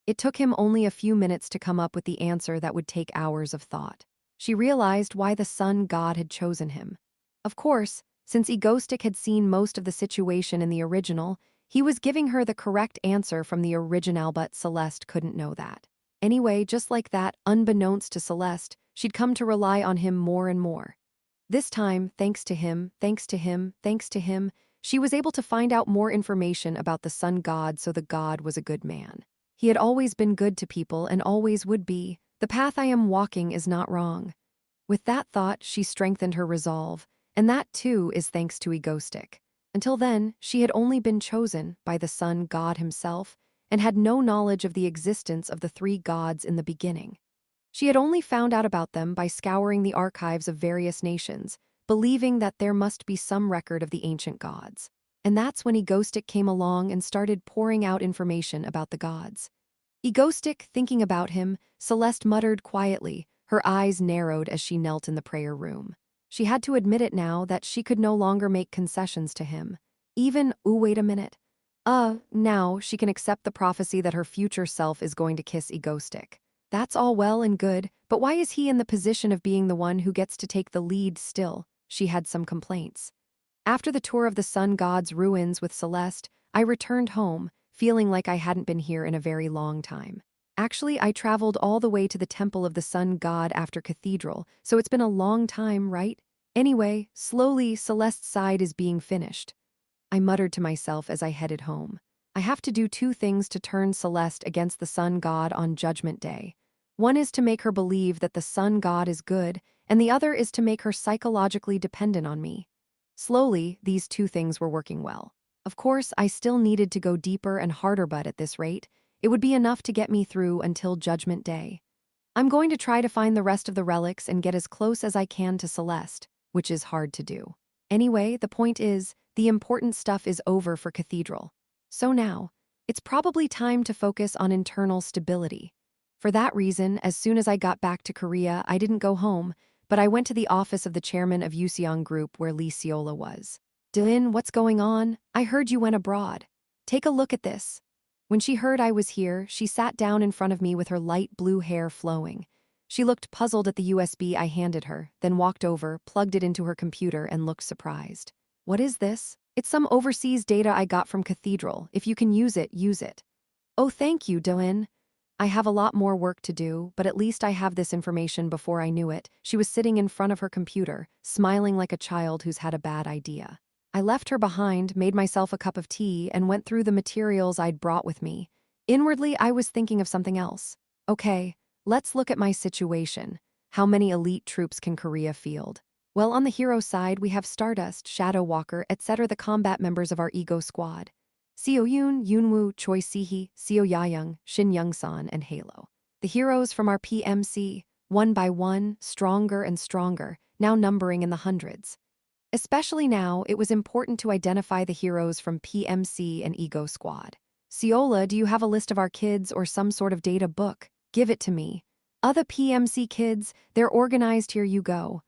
It took him only a few minutes to come up with the answer that would take hours of thought. She realized why the sun god had chosen him. Of course, since Egoistic had seen most of the situation in the original, he was giving her the correct answer from the original, but Celeste couldn't know that. Anyway, just like that, unbeknownst to Celeste, she'd come to rely on him more and more. This time, thanks to him, thanks to him, thanks to him, she was able to find out more information about the sun god, so the god was a good man. He had always been good to people and always would be. The path I am walking is not wrong. With that thought, she strengthened her resolve, and that too is thanks to Egoistic. Until then, she had only been chosen by the sun god himself and had no knowledge of the existence of the three gods in the beginning. She had only found out about them by scouring the archives of various nations, believing that there must be some record of the ancient gods. And that's when Egoistic came along and started pouring out information about the gods. Egoistic, thinking about him, Celeste muttered quietly, her eyes narrowed as she knelt in the prayer room. She had to admit it now that she could no longer make concessions to him. Even, wait a minute. Now she can accept the prophecy that her future self is going to kiss Egoistic. That's all well and good, but why is he in the position of being the one who gets to take the lead still? She had some complaints. After the tour of the sun god's ruins with Celeste, I returned home, feeling like I hadn't been here in a very long time. Actually, I traveled all the way to the temple of the sun god after cathedral, so it's been a long time, right? Anyway, slowly, Celeste's side is being finished. I muttered to myself as I headed home. I have to do two things to turn Celeste against the sun god on Judgment Day. One is to make her believe that the sun god is good, and the other is to make her psychologically dependent on me. Slowly, these two things were working well. Of course, I still needed to go deeper and harder, but at this rate, it would be enough to get me through until Judgment Day. I'm going to try to find the rest of the relics and get as close as I can to Celeste, which is hard to do. Anyway, the point is, the important stuff is over for Cathedral. So now, it's probably time to focus on internal stability. For that reason, as soon as I got back to Korea, I didn't go home, but I went to the office of the chairman of Yuseong Group where Lee Seola was. Dylan, what's going on? I heard you went abroad. Take a look at this. When she heard I was here, she sat down in front of me with her light blue hair flowing. She looked puzzled at the USB I handed her, then walked over, plugged it into her computer, and looked surprised. What is this? It's some overseas data I got from Cathedral. If you can use it, use it. Oh, thank you, Dylan. I have a lot more work to do, but at least I have this information before I knew it. She was sitting in front of her computer, smiling like a child who's had a bad idea. I left her behind, made myself a cup of tea, and went through the materials I'd brought with me. Inwardly, I was thinking of something else. Okay, let's look at my situation. How many elite troops can Korea field? Well, on the hero side, we have Stardust, Shadow Walker, etc., the combat members of our Ego Squad. Seo Yoon, Yoonwoo, Choi Sihi, Seo Yayoung, Shin Young-san, and Halo. The heroes from our PMC, one by one, stronger and stronger, now numbering in the hundreds. Especially now, it was important to identify the heroes from PMC and Ego Squad. Seola, do you have a list of our kids or some sort of data book? Give it to me. The PMC kids, they're organized, here you go.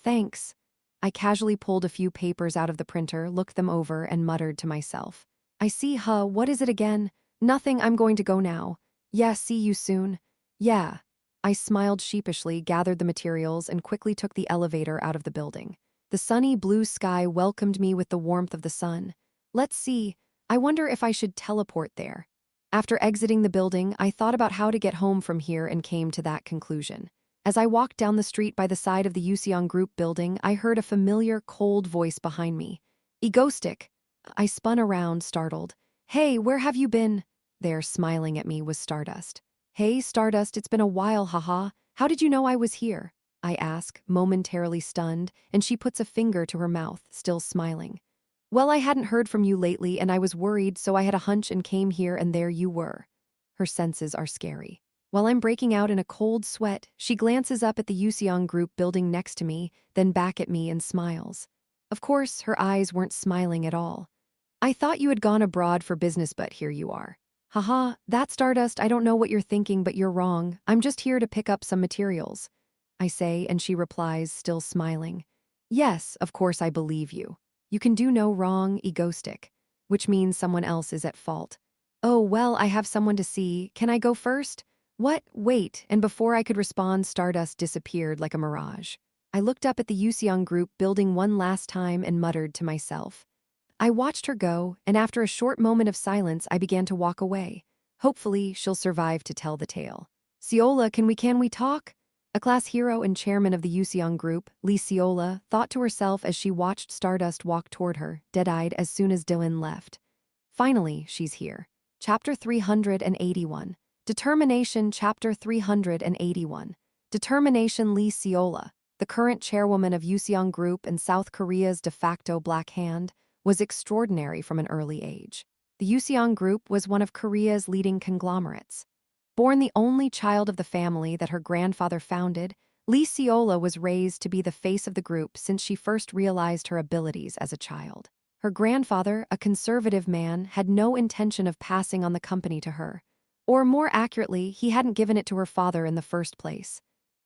Thanks. I casually pulled a few papers out of the printer, looked them over, and muttered to myself. I see, what is it again? Nothing, I'm going to go now. Yeah, see you soon. Yeah. I smiled sheepishly, gathered the materials, and quickly took the elevator out of the building. The sunny blue sky welcomed me with the warmth of the sun. Let's see, I wonder if I should teleport there. After exiting the building, I thought about how to get home from here and came to that conclusion. As I walked down the street by the side of the Yuseong Group building, I heard a familiar, cold voice behind me. Egoistic. I spun around, startled. Hey, where have you been? There, smiling at me, was Stardust. Hey, Stardust, it's been a while, haha. How did you know I was here? I ask, momentarily stunned, and she puts a finger to her mouth, still smiling. Well, I hadn't heard from you lately, and I was worried, so I had a hunch and came here, and there you were. Her senses are scary. While I'm breaking out in a cold sweat, she glances up at the Yuseong Group building next to me, then back at me and smiles. Of course, her eyes weren't smiling at all. I thought you had gone abroad for business, but here you are. Haha, that Stardust, I don't know what you're thinking, but you're wrong. I'm just here to pick up some materials. I say, and she replies, still smiling. Yes, of course I believe you. You can do no wrong, Egoistic. Which means someone else is at fault. Oh, well, I have someone to see. Can I go first? What? Wait, and before I could respond, Stardust disappeared like a mirage. I looked up at the Yuseong Group building one last time and muttered to myself. I watched her go, and after a short moment of silence, I began to walk away. Hopefully, she'll survive to tell the tale. Seola, can we talk? A class hero and chairman of the Yuseong group, Lee Seola, thought to herself as she watched Stardust walk toward her, dead-eyed as soon as Doin left. Finally, she's here. Chapter 381. Determination. Chapter 381. Determination. Lee Seola, the current chairwoman of Yuseong Group and South Korea's de facto Black Hand, was extraordinary from an early age. The Yuseong Group was one of Korea's leading conglomerates. Born the only child of the family that her grandfather founded, Lee Seola was raised to be the face of the group since she first realized her abilities as a child. Her grandfather, a conservative man, had no intention of passing on the company to her. Or more accurately, he hadn't given it to her father in the first place.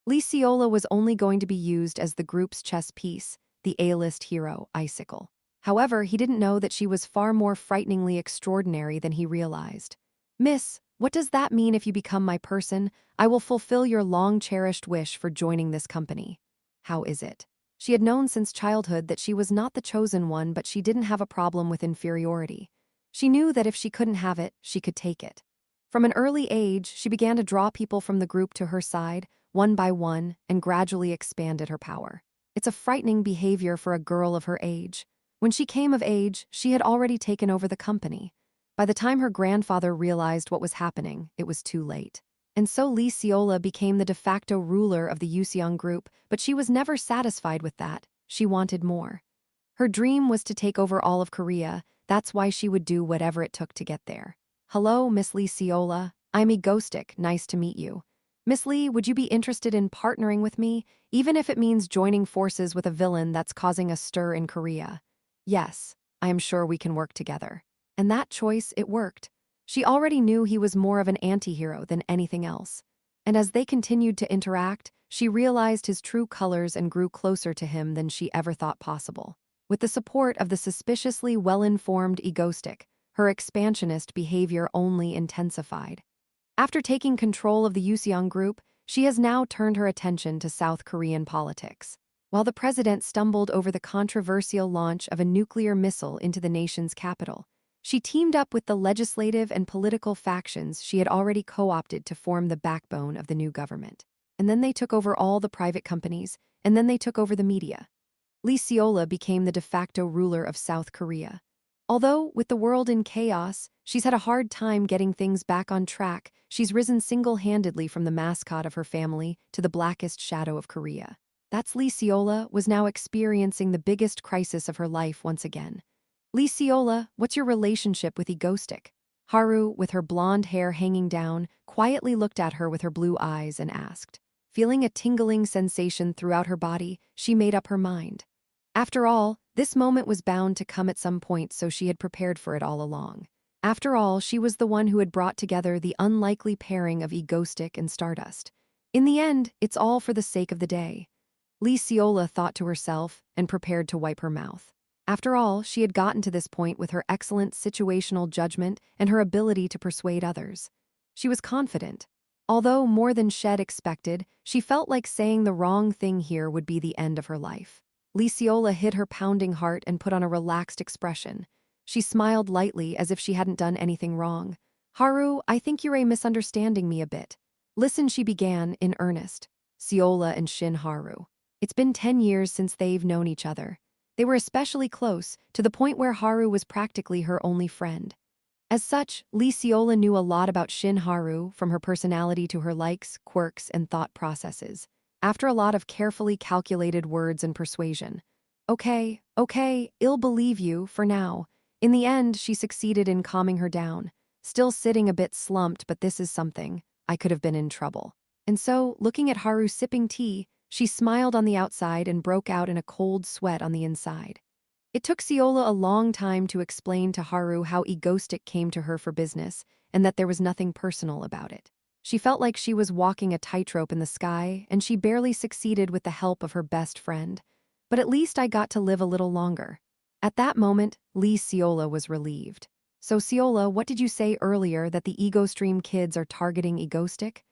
Lee Seola was only going to be used as the group's chess piece, the A-list hero, Icicle. However, he didn't know that she was far more frighteningly extraordinary than he realized. "Miss, what does that mean if you become my person? I will fulfill your long-cherished wish for joining this company." How is it? She had known since childhood that she was not the chosen one, but she didn't have a problem with inferiority. She knew that if she couldn't have it, she could take it. From an early age, she began to draw people from the group to her side, one by one, and gradually expanded her power. It's a frightening behavior for a girl of her age. When she came of age, she had already taken over the company. By the time her grandfather realized what was happening, it was too late. And so Lee Seola became the de facto ruler of the Yuseong Group, but she was never satisfied with that. She wanted more. Her dream was to take over all of Korea. That's why she would do whatever it took to get there. "Hello, Miss Lee Seola. I'm Egoistic. Nice to meet you. Miss Lee, would you be interested in partnering with me, even if it means joining forces with a villain that's causing a stir in Korea?" "Yes, I am sure we can work together." And that choice, it worked. She already knew he was more of an anti-hero than anything else. And as they continued to interact, she realized his true colors and grew closer to him than she ever thought possible. With the support of the suspiciously well-informed Egoistic, her expansionist behavior only intensified. After taking control of the Yuseong Group, she has now turned her attention to South Korean politics. While the president stumbled over the controversial launch of a nuclear missile into the nation's capital, she teamed up with the legislative and political factions she had already co-opted to form the backbone of the new government. And then they took over all the private companies, and then they took over the media. Lee Seola became the de facto ruler of South Korea. Although, with the world in chaos, she's had a hard time getting things back on track, she's risen single-handedly from the mascot of her family to the blackest shadow of Korea. That's Lee Seola was now experiencing the biggest crisis of her life once again. "Lee Seola, what's your relationship with Egoistic?" Haru, with her blonde hair hanging down, quietly looked at her with her blue eyes and asked. Feeling a tingling sensation throughout her body, she made up her mind. After all, this moment was bound to come at some point, so she had prepared for it all along. After all, she was the one who had brought together the unlikely pairing of Egoistic and Stardust. In the end, it's all for the sake of the day. Lee Seola thought to herself and prepared to wipe her mouth. After all, she had gotten to this point with her excellent situational judgment and her ability to persuade others. She was confident. Although more than Shed expected, she felt like saying the wrong thing here would be the end of her life. Lee Seola hid her pounding heart and put on a relaxed expression. She smiled lightly as if she hadn't done anything wrong. "Haru, I think you're misunderstanding me a bit." "Listen," she began, in earnest. "Seola and Shin Haru. It's been 10 years since they've known each other. They were especially close, to the point where Haru was practically her only friend. As such, Lee Seola knew a lot about Shin Haru, from her personality to her likes, quirks, and thought processes. After a lot of carefully calculated words and persuasion. Okay, I'll believe you, for now." In the end, she succeeded in calming her down. "Still sitting a bit slumped, but this is something. I could have been in trouble." And so, looking at Haru sipping tea, she smiled on the outside and broke out in a cold sweat on the inside. It took Seola a long time to explain to Haru how Egoistic came to her for business, and that there was nothing personal about it. She felt like she was walking a tightrope in the sky, and she barely succeeded with the help of her best friend. "But at least I got to live a little longer." At that moment, Lee Seola was relieved. "So Seola, what did you say earlier, that the Ego Stream kids are targeting Egoistic?"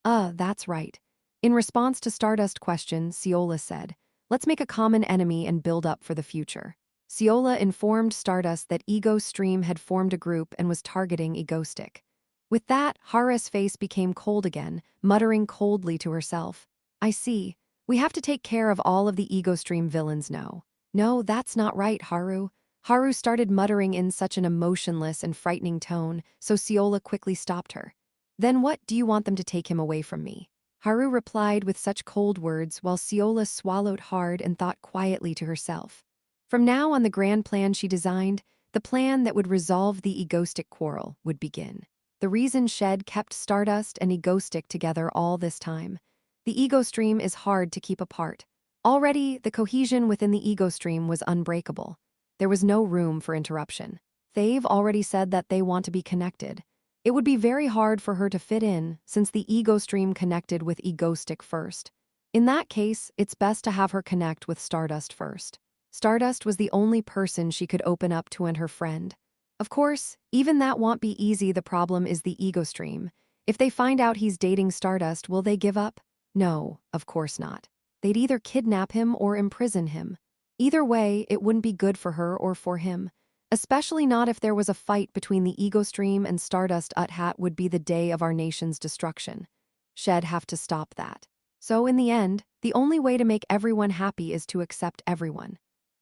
That's right." In response to Stardust's question, Seola said, "Let's make a common enemy and build up for the future." Seola informed Stardust that Ego Stream had formed a group and was targeting Egoistic. With that, Haru's face became cold again, muttering coldly to herself. I see. We have to take care of all of the ego stream villains now. No, that's not right, Haru. Haru started muttering in such an emotionless and frightening tone, so Ciola quickly stopped her. Then what do you want them to take him away from me? Haru replied with such cold words while Ciola swallowed hard and thought quietly to herself. From now on, the grand plan she designed, the plan that would resolve the egoistic quarrel, would begin. The reason Shed kept Stardust and Egoistic together all this time. The ego stream is hard to keep apart. Already, the cohesion within the ego stream was unbreakable. There was no room for interruption. They've already said that they want to be connected. It would be very hard for her to fit in since the ego stream connected with Egoistic first. In that case, it's best to have her connect with Stardust first. Stardust was the only person she could open up to and her friend. Of course, even that won't be easy. The problem is the ego stream. If they find out he's dating Stardust, will they give up? No, of course not. They'd either kidnap him or imprison him. Either way, it wouldn't be good for her or for him. Especially not if there was a fight between the ego stream and Stardust. Uthat would be the day of our nation's destruction. Shed have to stop that. So in the end, the only way to make everyone happy is to accept everyone.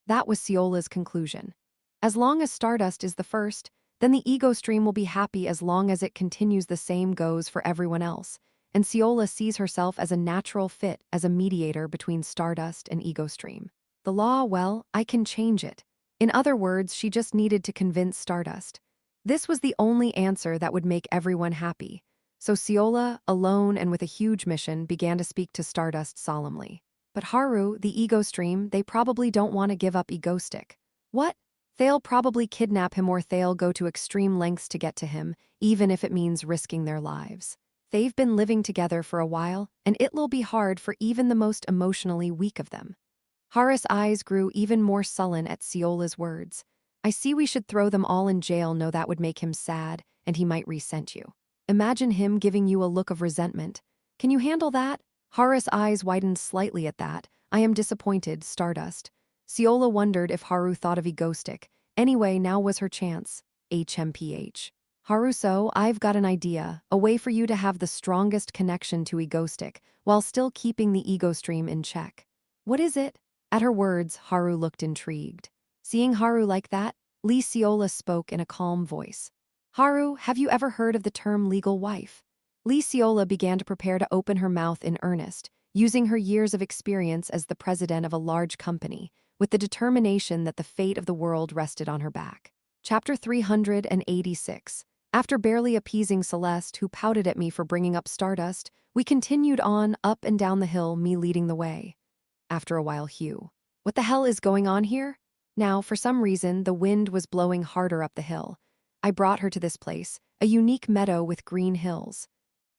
That was Ciola's conclusion. As long as Stardust is the first, then the ego stream will be happy as long as it continues. The same goes for everyone else, and Ciola sees herself as a natural fit as a mediator between Stardust and ego stream. The law, well, I can change it. In other words, she just needed to convince Stardust. This was the only answer that would make everyone happy. So Ciola, alone and with a huge mission, began to speak to Stardust solemnly. But Haru, the ego stream, they probably don't want to give up Egoistic. What? They'll probably kidnap him or they'll go to extreme lengths to get to him, even if it means risking their lives. They've been living together for a while, and it'll be hard for even the most emotionally weak of them. Haru's eyes grew even more sullen at Ciola's words. I see we should throw them all in jail. No, that would make him sad, and he might resent you. Imagine him giving you a look of resentment. Can you handle that? Haru's eyes widened slightly at that. I am disappointed, Stardust. Ciola wondered if Haru thought of Egoistic. Anyway, now was her chance. HMPH. Haru, so I've got an idea, a way for you to have the strongest connection to Egoistic, while still keeping the ego stream in check. What is it? At her words, Haru looked intrigued. Seeing Haru like that, Ciola spoke in a calm voice. Haru, have you ever heard of the term legal wife? Ciola began to prepare to open her mouth in earnest, using her years of experience as the president of a large company, with the determination that the fate of the world rested on her back. Chapter 386. After barely appeasing Celeste, who pouted at me for bringing up Stardust, we continued on, up and down the hill, me leading the way. After a while, Hugh. What the hell is going on here? Now, for some reason, the wind was blowing harder up the hill. I brought her to this place, a unique meadow with green hills.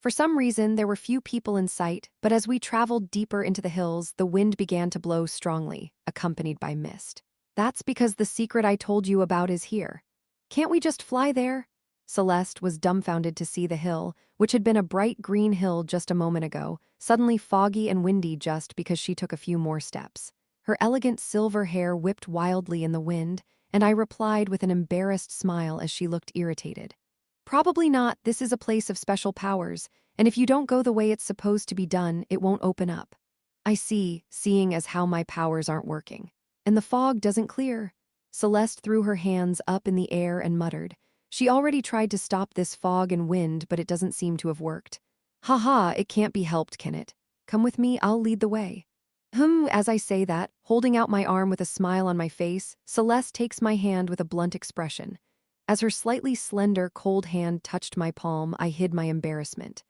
For some reason, there were few people in sight, but as we traveled deeper into the hills, the wind began to blow strongly, accompanied by mist. That's because the secret I told you about is here. Can't we just fly there? Celeste was dumbfounded to see the hill, which had been a bright green hill just a moment ago, suddenly foggy and windy just because she took a few more steps. Her elegant silver hair whipped wildly in the wind, and I replied with an embarrassed smile as she looked irritated. Probably not. This is a place of special powers, and if you don't go the way it's supposed to be done, it won't open up. I see, seeing as how my powers aren't working. And the fog doesn't clear. Celeste threw her hands up in the air and muttered. She already tried to stop this fog and wind, but it doesn't seem to have worked. Ha, it can't be helped, can it? Come with me, I'll lead the way. As I say that, holding out my arm with a smile on my face, Celeste takes my hand with a blunt expression. As her slightly slender, cold hand touched my palm, I hid my embarrassment.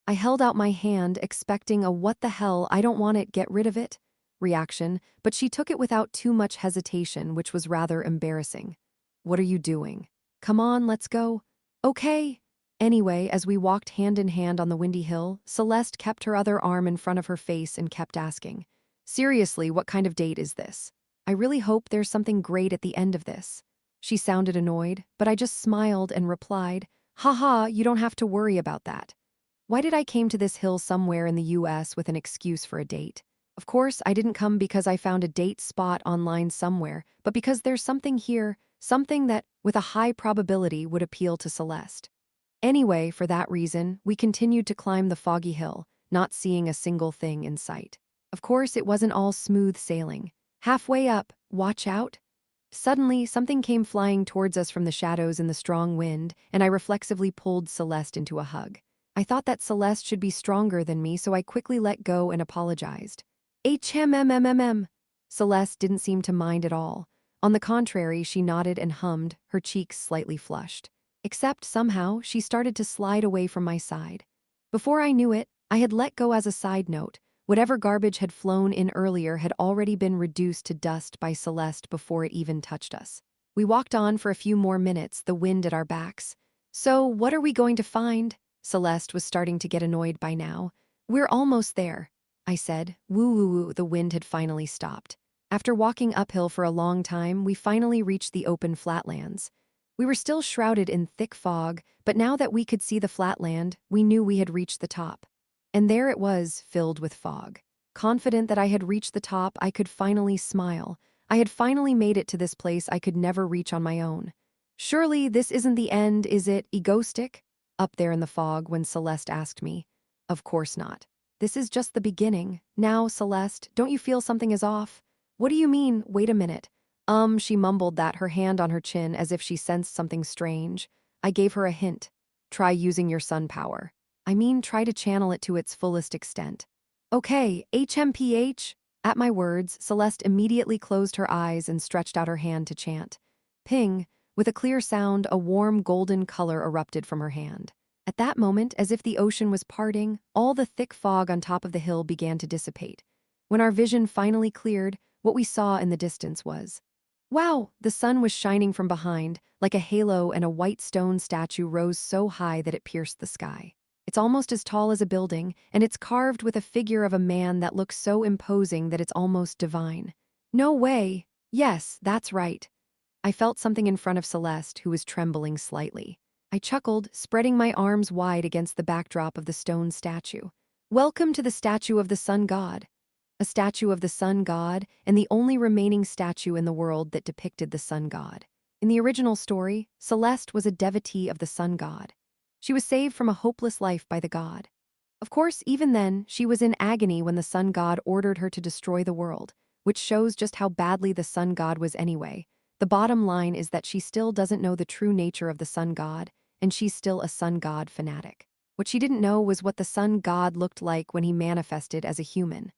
I held out my hand, expecting a what the hell, I don't want it, get rid of it reaction, but she took it without too much hesitation, which was rather embarrassing. What are you doing? Come on, let's go. Okay. Anyway, as we walked hand in hand on the windy hill, Celeste kept her other arm in front of her face and kept asking, seriously, what kind of date is this? I really hope there's something great at the end of this. She sounded annoyed, but I just smiled and replied, haha, you don't have to worry about that. Why did I came to this hill somewhere in the US with an excuse for a date? Of course, I didn't come because I found a date spot online somewhere, but because there's something here, something that, with a high probability, would appeal to Celeste. Anyway, for that reason, we continued to climb the foggy hill, not seeing a single thing in sight. Of course, it wasn't all smooth sailing. Halfway up, watch out! Suddenly, something came flying towards us from the shadows in the strong wind, and I reflexively pulled Celeste into a hug. I thought that Celeste should be stronger than me, so I quickly let go and apologized. HMMMMM. Celeste didn't seem to mind at all. On the contrary, she nodded and hummed, her cheeks slightly flushed. Except somehow, she started to slide away from my side. Before I knew it, I had let go. As a side note, whatever garbage had flown in earlier had already been reduced to dust by Celeste before it even touched us. We walked on for a few more minutes, the wind at our backs. So, what are we going to find? Celeste was starting to get annoyed by now. We're almost there, I said. Woo woo woo, the wind had finally stopped. After walking uphill for a long time, we finally reached the open flatlands. We were still shrouded in thick fog, but now that we could see the flatland, we knew we had reached the top. And there it was, filled with fog. Confident that I had reached the top, I could finally smile. I had finally made it to this place I could never reach on my own. Surely this isn't the end, is it, egoistic? Up there in the fog when Celeste asked me. Of course not. This is just the beginning. Now, Celeste, don't you feel something is off? What do you mean? Wait a minute. She mumbled that, her hand on her chin as if she sensed something strange. I gave her a hint. Try using your sun power. I mean, try to channel it to its fullest extent. Okay, HMPH. At my words, Celeste immediately closed her eyes and stretched out her hand to chant. Ping. With a clear sound, a warm golden color erupted from her hand. At that moment, as if the ocean was parting, all the thick fog on top of the hill began to dissipate. When our vision finally cleared, what we saw in the distance was, wow, the sun was shining from behind, like a halo, and a white stone statue rose so high that it pierced the sky. It's almost as tall as a building, and it's carved with a figure of a man that looks so imposing that it's almost divine. No way. Yes, that's right. I felt something in front of Celeste, who was trembling slightly. I chuckled, spreading my arms wide against the backdrop of the stone statue. Welcome to the statue of the sun god. A statue of the sun god, and the only remaining statue in the world that depicted the sun god. In the original story, Celeste was a devotee of the sun god. She was saved from a hopeless life by the god. Of course, even then, she was in agony when the sun god ordered her to destroy the world, which shows just how badly the sun god was anyway. The bottom line is that she still doesn't know the true nature of the sun god, and she's still a sun god fanatic. What she didn't know was what the sun god looked like when he manifested as a human.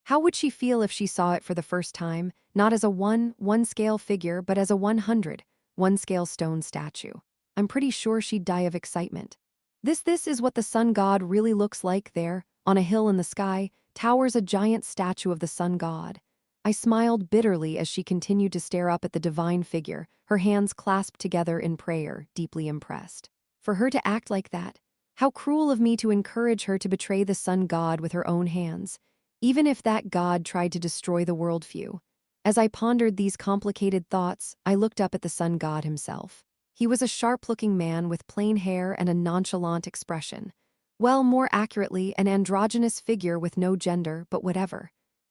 How would she feel if she saw it for the first time, not as a one-scale figure, but as a 100-1-scale stone statue? I'm pretty sure she'd die of excitement. This is what the sun god really looks like there, on a hill in the sky, towers a giant statue of the sun god. I smiled bitterly as she continued to stare up at the divine figure, her hands clasped together in prayer, deeply impressed. For her to act like that, how cruel of me to encourage her to betray the sun god with her own hands, even if that god tried to destroy the worldview. As I pondered these complicated thoughts, I looked up at the sun god himself. He was a sharp-looking man with plain hair and a nonchalant expression. Well, more accurately, an androgynous figure with no gender, but whatever.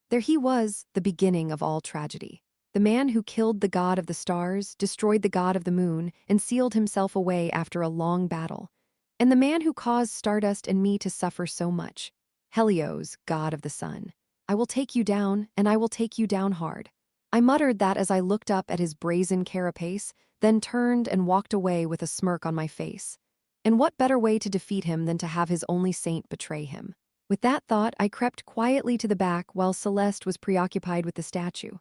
There he was, the beginning of all tragedy. The man who killed the god of the stars, destroyed the god of the moon, and sealed himself away after a long battle. And the man who caused Stardust and me to suffer so much. Helios, god of the sun. I will take you down, and I will take you down hard. I muttered that as I looked up at his brazen carapace, then turned and walked away with a smirk on my face. And what better way to defeat him than to have his only saint betray him? With that thought, I crept quietly to the back while Celeste was preoccupied with the statue.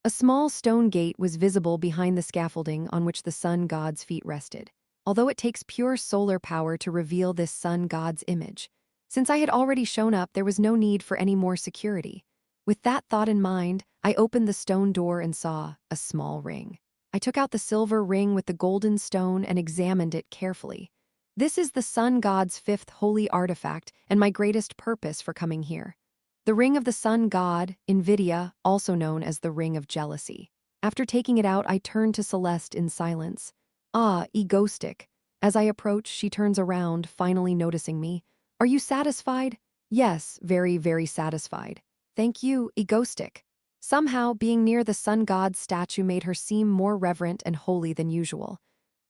A small stone gate was visible behind the scaffolding on which the sun god's feet rested. Although it takes pure solar power to reveal this sun god's image, since I had already shown up, there was no need for any more security. With that thought in mind, I opened the stone door and saw a small ring. I took out the silver ring with the golden stone and examined it carefully. This is the sun god's fifth holy artifact and my greatest purpose for coming here. The ring of the sun god, Invidia, also known as the ring of jealousy. After taking it out, I turned to Celeste in silence. Ah, egoistic. As I approach, she turns around, finally noticing me. Are you satisfied? Yes, very, very satisfied. Thank you, egoistic. Somehow, being near the sun god's statue made her seem more reverent and holy than usual.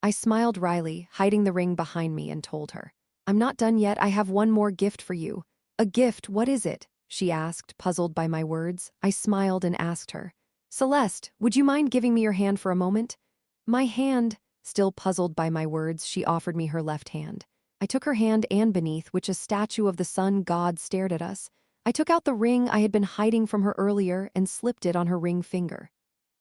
I smiled wryly, hiding the ring behind me, and told her, "I'm not done yet, I have one more gift for you." "A gift, what is it?" she asked, puzzled by my words. I smiled and asked her, "Celeste, would you mind giving me your hand for a moment?" "My hand?" Still puzzled by my words, she offered me her left hand. I took her hand, and beneath which a statue of the sun god stared at us, I took out the ring I had been hiding from her earlier and slipped it on her ring finger.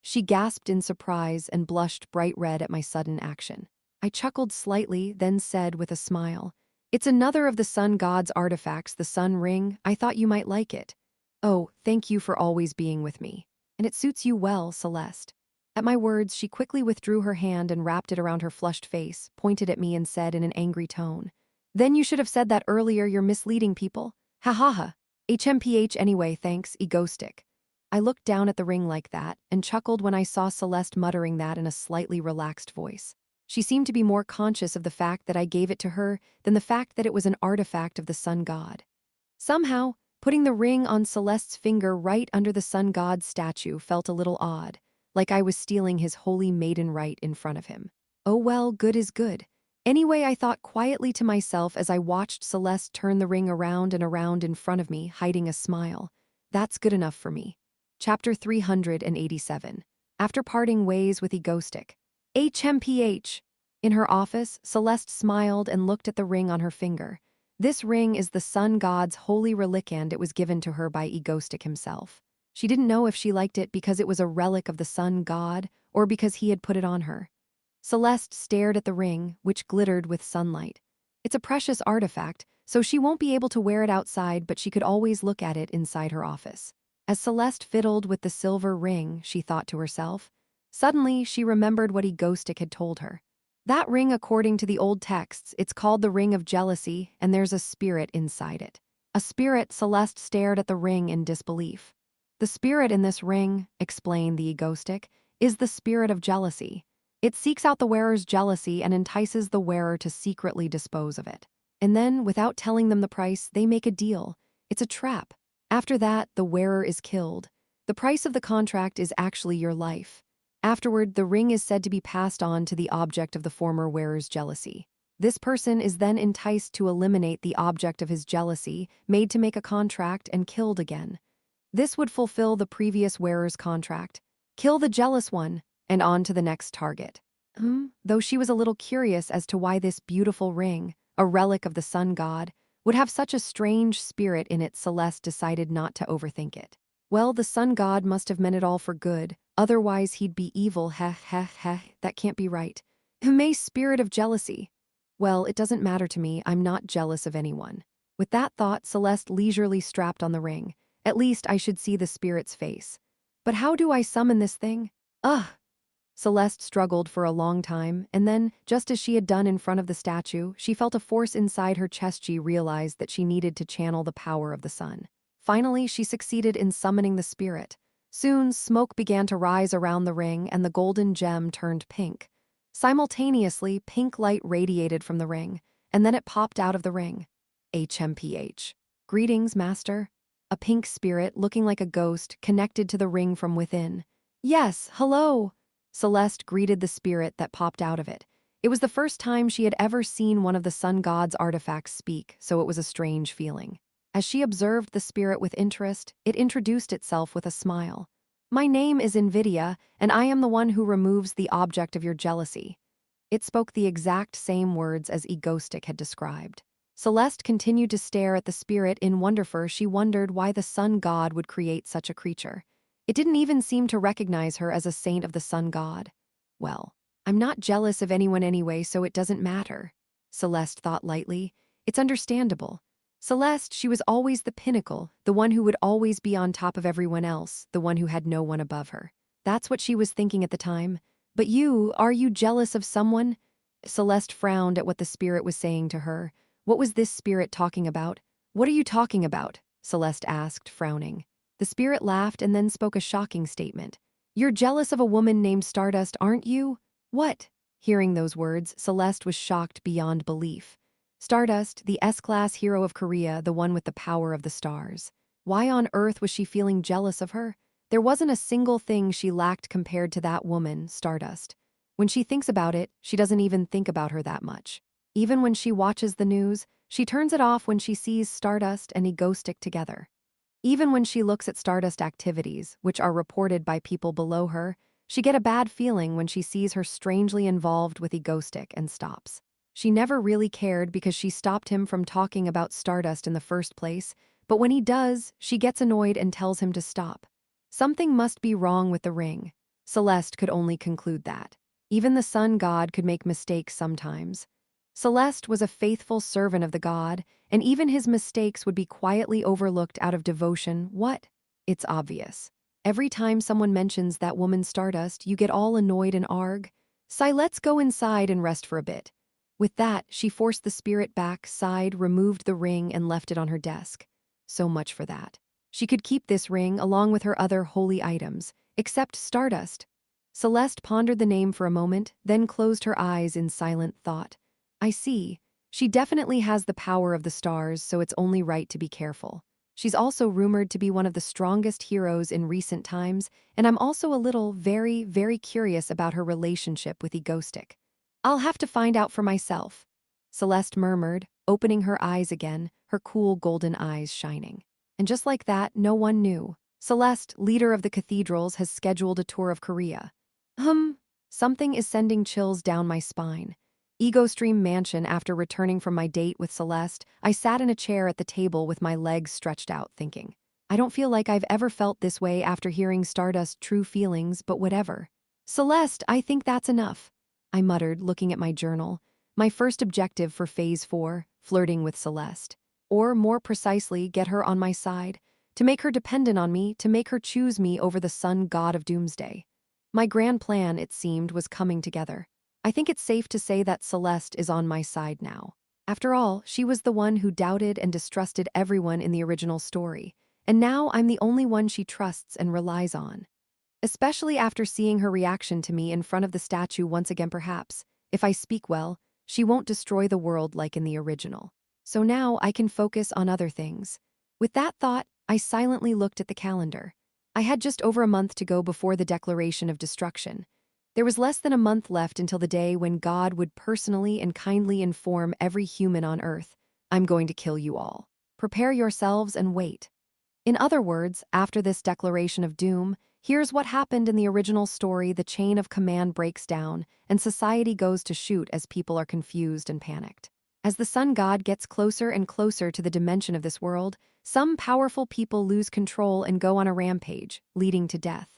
She gasped in surprise and blushed bright red at my sudden action. I chuckled slightly, then said with a smile, "It's another of the sun god's artifacts, the sun ring. I thought you might like it." "Oh, thank you for always being with me. And it suits you well, Celeste." At my words, she quickly withdrew her hand and wrapped it around her flushed face, pointed at me and said in an angry tone, "Then you should have said that earlier, you're misleading people. Ha ha ha. HMPH anyway, thanks, egoistic." I looked down at the ring like that and chuckled when I saw Celeste muttering that in a slightly relaxed voice. She seemed to be more conscious of the fact that I gave it to her than the fact that it was an artifact of the sun god. Somehow, putting the ring on Celeste's finger right under the sun god's statue felt a little odd, like I was stealing his holy maiden right in front of him. Oh well, good is good. Anyway, I thought quietly to myself as I watched Celeste turn the ring around and around in front of me, hiding a smile. That's good enough for me. Chapter 387. After parting ways with Egoistic. HMPH. In her office, Celeste smiled and looked at the ring on her finger. This ring is the sun god's holy relic and it was given to her by Egoistic himself. She didn't know if she liked it because it was a relic of the sun god or because he had put it on her. Celeste stared at the ring, which glittered with sunlight. It's a precious artifact, so she won't be able to wear it outside, but she could always look at it inside her office. As Celeste fiddled with the silver ring, she thought to herself. Suddenly, she remembered what Egoistic had told her. That ring, according to the old texts, it's called the Ring of Jealousy, and there's a spirit inside it. A spirit? Celeste stared at the ring in disbelief. The spirit in this ring, explained the Egoistic, is the spirit of jealousy. It seeks out the wearer's jealousy and entices the wearer to secretly dispose of it. And then, without telling them the price, they make a deal. It's a trap. After that, the wearer is killed. The price of the contract is actually your life. Afterward, the ring is said to be passed on to the object of the former wearer's jealousy. This person is then enticed to eliminate the object of his jealousy, made to make a contract, and killed again. This would fulfill the previous wearer's contract. Kill the jealous one, and on to the next target. Though she was a little curious as to why this beautiful ring, a relic of the sun god, would have such a strange spirit in it, Celeste decided not to overthink it. Well, the sun god must have meant it all for good, otherwise he'd be evil, that can't be right. May spirit of jealousy. Well, it doesn't matter to me, I'm not jealous of anyone. With that thought, Celeste leisurely strapped on the ring. At least I should see the spirit's face. But how do I summon this thing? Ugh! Celeste struggled for a long time, and then, just as she had done in front of the statue, she felt a force inside her chest. She realized that she needed to channel the power of the sun. Finally, she succeeded in summoning the spirit. Soon, smoke began to rise around the ring, and the golden gem turned pink. Simultaneously, pink light radiated from the ring, and then it popped out of the ring. HMPH. Greetings, Master. A pink spirit, looking like a ghost, connected to the ring from within. Yes, hello. Celeste greeted the spirit that popped out of it. It was the first time she had ever seen one of the sun god's artifacts speak, so it was a strange feeling. As she observed the spirit with interest, it introduced itself with a smile. My name is Invidia, and I am the one who removes the object of your jealousy. It spoke the exact same words as Egoistic had described. Celeste continued to stare at the spirit in wonder, for she wondered why the sun god would create such a creature. It didn't even seem to recognize her as a saint of the sun god. Well, I'm not jealous of anyone anyway, so it doesn't matter. Celeste thought lightly. It's understandable. Celeste, she was always the pinnacle, the one who would always be on top of everyone else, the one who had no one above her. That's what she was thinking at the time. But you, are you jealous of someone? Celeste frowned at what the spirit was saying to her. What was this spirit talking about? What are you talking about? Celeste asked, frowning. The spirit laughed and then spoke a shocking statement. You're jealous of a woman named Stardust, aren't you? What? Hearing those words, Celeste was shocked beyond belief. Stardust, the S-class hero of Korea, the one with the power of the stars. Why on earth was she feeling jealous of her? There wasn't a single thing she lacked compared to that woman, Stardust. When she thinks about it, she doesn't even think about her that much. Even when she watches the news, she turns it off when she sees Stardust and Ego stick together. Even when she looks at Stardust activities, which are reported by people below her, she get a bad feeling when she sees her strangely involved with Ego stick and stops. She never really cared because she stopped him from talking about Stardust in the first place, but when he does, she gets annoyed and tells him to stop. Something must be wrong with the ring. Celeste could only conclude that. Even the sun god could make mistakes sometimes. Celeste was a faithful servant of the god, and even his mistakes would be quietly overlooked out of devotion. What? It's obvious. Every time someone mentions that woman Stardust, you get all annoyed and arg. Sigh, let's go inside and rest for a bit. With that, she forced the spirit back, sighed, removed the ring, and left it on her desk. So much for that. She could keep this ring along with her other holy items, except Stardust. Celeste pondered the name for a moment, then closed her eyes in silent thought. I see. She definitely has the power of the stars, so it's only right to be careful. She's also rumored to be one of the strongest heroes in recent times, and I'm also a little, very curious about her relationship with Egostic. I'll have to find out for myself, Celeste murmured, opening her eyes again, her cool golden eyes shining. And just like that, no one knew. Celeste, leader of the cathedrals, has scheduled a tour of Korea. Something is sending chills down my spine. Egostream Mansion. After returning from my date with Celeste, I sat in a chair at the table with my legs stretched out, thinking. I don't feel like I've ever felt this way after hearing Stardust's true feelings, but whatever. Celeste, I think that's enough, I muttered, looking at my journal. My first objective for Phase 4, flirting with Celeste. Or, more precisely, get her on my side. To make her dependent on me, to make her choose me over the sun god of doomsday. My grand plan, it seemed, was coming together. I think it's safe to say that Celeste is on my side now. After all, she was the one who doubted and distrusted everyone in the original story, and now I'm the only one she trusts and relies on. Especially after seeing her reaction to me in front of the statue once again. Perhaps, if I speak well, she won't destroy the world like in the original. So now I can focus on other things. With that thought, I silently looked at the calendar. I had just over a month to go before the declaration of destruction. There was less than a month left until the day when God would personally and kindly inform every human on Earth, I'm going to kill you all. Prepare yourselves and wait. In other words, after this declaration of doom, here's what happened in the original story. The chain of command breaks down, and society goes to shoot as people are confused and panicked. As the sun god gets closer and closer to the dimension of this world, some powerful people lose control and go on a rampage, leading to death.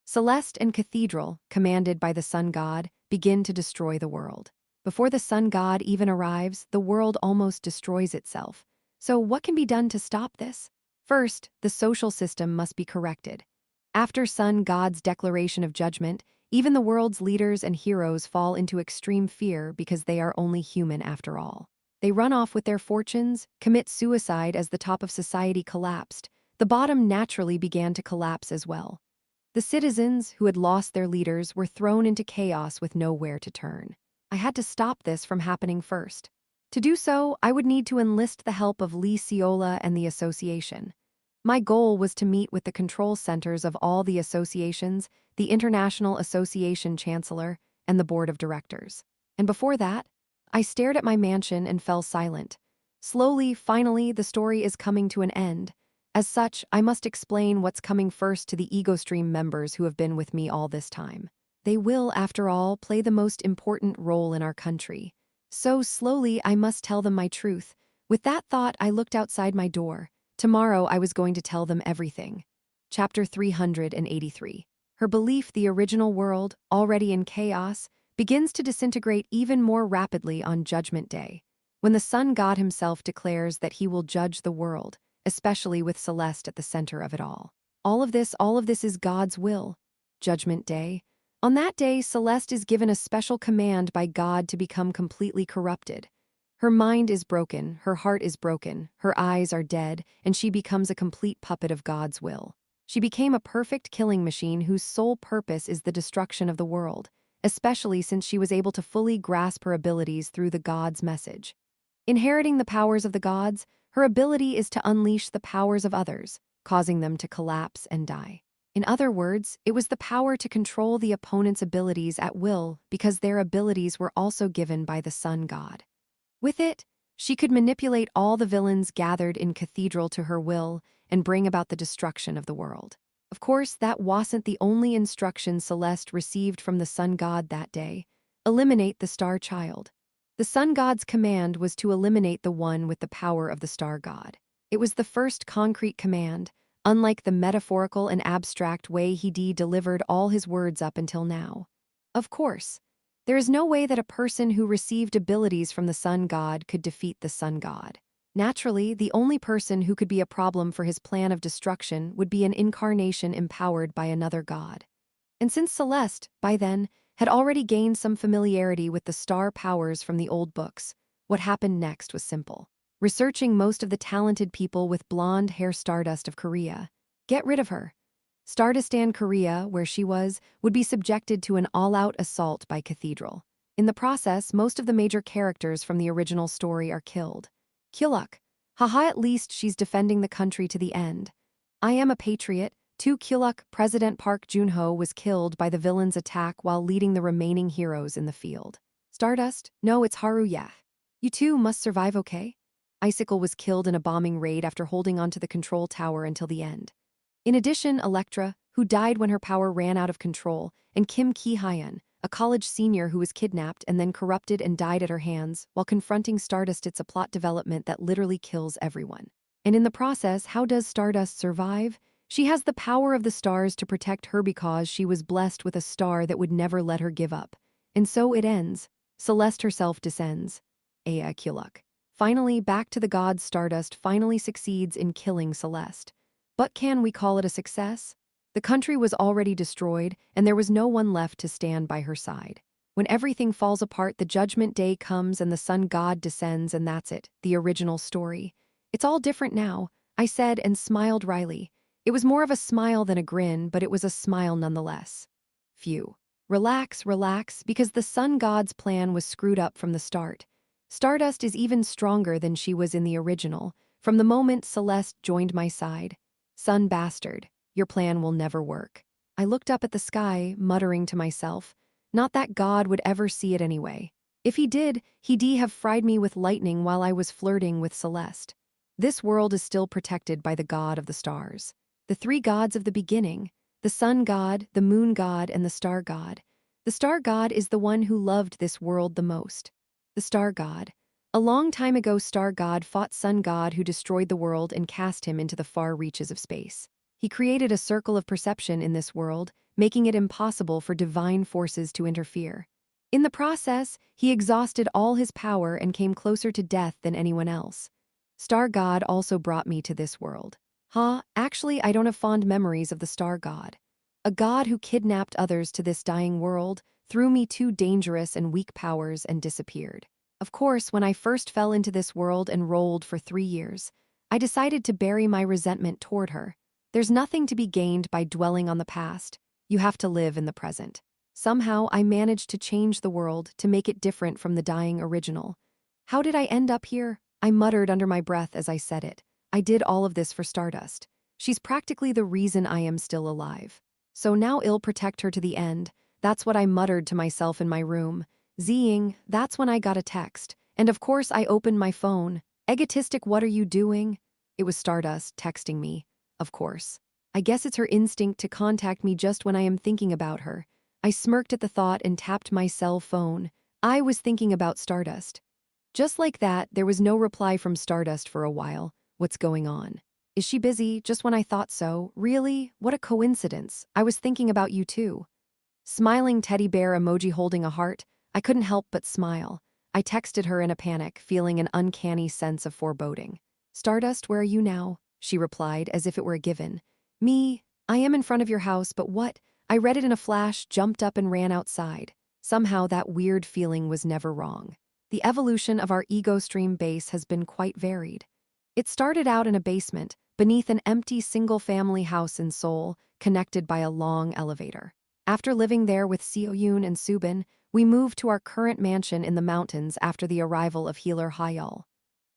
Celeste and Cathedral, commanded by the sun god, begin to destroy the world. Before the sun god even arrives, the world almost destroys itself. So what can be done to stop this? First, the social system must be corrected. After sun god's declaration of judgment, even the world's leaders and heroes fall into extreme fear because they are only human after all. They run off with their fortunes, commit suicide. As the top of society collapsed, the bottom naturally began to collapse as well. The citizens, who had lost their leaders, were thrown into chaos with nowhere to turn. I had to stop this from happening first. To do so, I would need to enlist the help of Lee Ciola and the association. My goal was to meet with the control centers of all the associations, the International Association Chancellor, and the Board of Directors. And before that, I stared at my mansion and fell silent. Slowly, finally, the story is coming to an end. As such, I must explain what's coming first to the Egostream members who have been with me all this time. They will, after all, play the most important role in our country. So slowly, I must tell them my truth. With that thought, I looked outside my door. Tomorrow, I was going to tell them everything. Chapter 383. Her belief the original world, already in chaos, begins to disintegrate even more rapidly on Judgment Day, when the sun god himself declares that he will judge the world, especially with Celeste at the center of it all. All of this is God's will. Judgment Day. On that day, Celeste is given a special command by God to become completely corrupted. Her mind is broken, her heart is broken, her eyes are dead, and she becomes a complete puppet of God's will. She became a perfect killing machine whose sole purpose is the destruction of the world, especially since she was able to fully grasp her abilities through the God's message. Inheriting the powers of the gods, her ability is to unleash the powers of others, causing them to collapse and die. In other words, it was the power to control the opponent's abilities at will because their abilities were also given by the sun god. With it, she could manipulate all the villains gathered in Cathedral to her will and bring about the destruction of the world. Of course, that wasn't the only instruction Celeste received from the sun god that day. Eliminate the star child. The sun god's command was to eliminate the one with the power of the star god. It was the first concrete command, unlike the metaphorical and abstract way he delivered all his words up until now. Of course, there is no way that a person who received abilities from the sun god could defeat the sun god. Naturally, the only person who could be a problem for his plan of destruction would be an incarnation empowered by another god. And since Celeste, by then, had already gained some familiarity with the star powers from the old books, what happened next was simple. Researching most of the talented people with blonde hair Stardust of Korea. Get rid of her. Stardustan Korea, where she was, would be subjected to an all-out assault by Cathedral. In the process, most of the major characters from the original story are killed. Kyuluk. Haha, at least she's defending the country to the end. I am a patriot. 2 Kyuluk, President Park Joon-ho was killed by the villain's attack while leading the remaining heroes in the field. Stardust? No, it's Haru, yeah. You two must survive, okay? Icicle was killed in a bombing raid after holding onto the control tower until the end. In addition, Electra, who died when her power ran out of control, and Kim Ki-hyun, a college senior who was kidnapped and then corrupted and died at her hands while confronting Stardust. It's a plot development that literally kills everyone. And in the process, how does Stardust survive? She has the power of the stars to protect her because she was blessed with a star that would never let her give up. And so it ends. Celeste herself descends. Aya Kyuluk. Finally, back to the god, Stardust finally succeeds in killing Celeste. But can we call it a success? The country was already destroyed, and there was no one left to stand by her side. When everything falls apart, the judgment day comes and the sun god descends, and that's it, the original story. It's all different now, I said and smiled wryly. It was more of a smile than a grin, but it was a smile nonetheless. Phew. Relax, relax, because the sun god's plan was screwed up from the start. Stardust is even stronger than she was in the original, from the moment Celeste joined my side. Sun bastard, your plan will never work. I looked up at the sky, muttering to myself, not that God would ever see it anyway. If he did, he'd have fried me with lightning while I was flirting with Celeste. This world is still protected by the god of the stars. The 3 gods of the beginning, the sun god, the moon god, and the star god. The star god is the one who loved this world the most. The star god. A long time ago, star god fought sun god who destroyed the world and cast him into the far reaches of space. He created a circle of perception in this world, making it impossible for divine forces to interfere. In the process, he exhausted all his power and came closer to death than anyone else. Star god also brought me to this world. Actually, I don't have fond memories of the star god. A god who kidnapped others to this dying world, threw me 2 dangerous and weak powers and disappeared. Of course, when I first fell into this world and rolled for 3 years, I decided to bury my resentment toward her. There's nothing to be gained by dwelling on the past. You have to live in the present. Somehow, I managed to change the world to make it different from the dying original. How did I end up here? I muttered under my breath as I said it. I did all of this for Stardust. She's practically the reason I am still alive. So now I'll protect her to the end. That's what I muttered to myself in my room. Zing, that's when I got a text. And of course I opened my phone. Egotistic, what are you doing? It was Stardust texting me. Of course. I guess it's her instinct to contact me just when I am thinking about her. I smirked at the thought and tapped my cell phone. I was thinking about Stardust. Just like that, there was no reply from Stardust for a while. What's going on? Is she busy? Just when I thought so. Really? What a coincidence. I was thinking about you too. Smiling teddy bear emoji holding a heart. I couldn't help but smile. I texted her in a panic, feeling an uncanny sense of foreboding. Stardust, where are you now? She replied as if it were a given. Me? I am in front of your house, but what? I read it in a flash, jumped up and ran outside. Somehow that weird feeling was never wrong. The evolution of our ego stream base has been quite varied. It started out in a basement, beneath an empty single-family house in Seoul, connected by a long elevator. After living there with Seo-yoon and Subin, we moved to our current mansion in the mountains after the arrival of healer Hyul.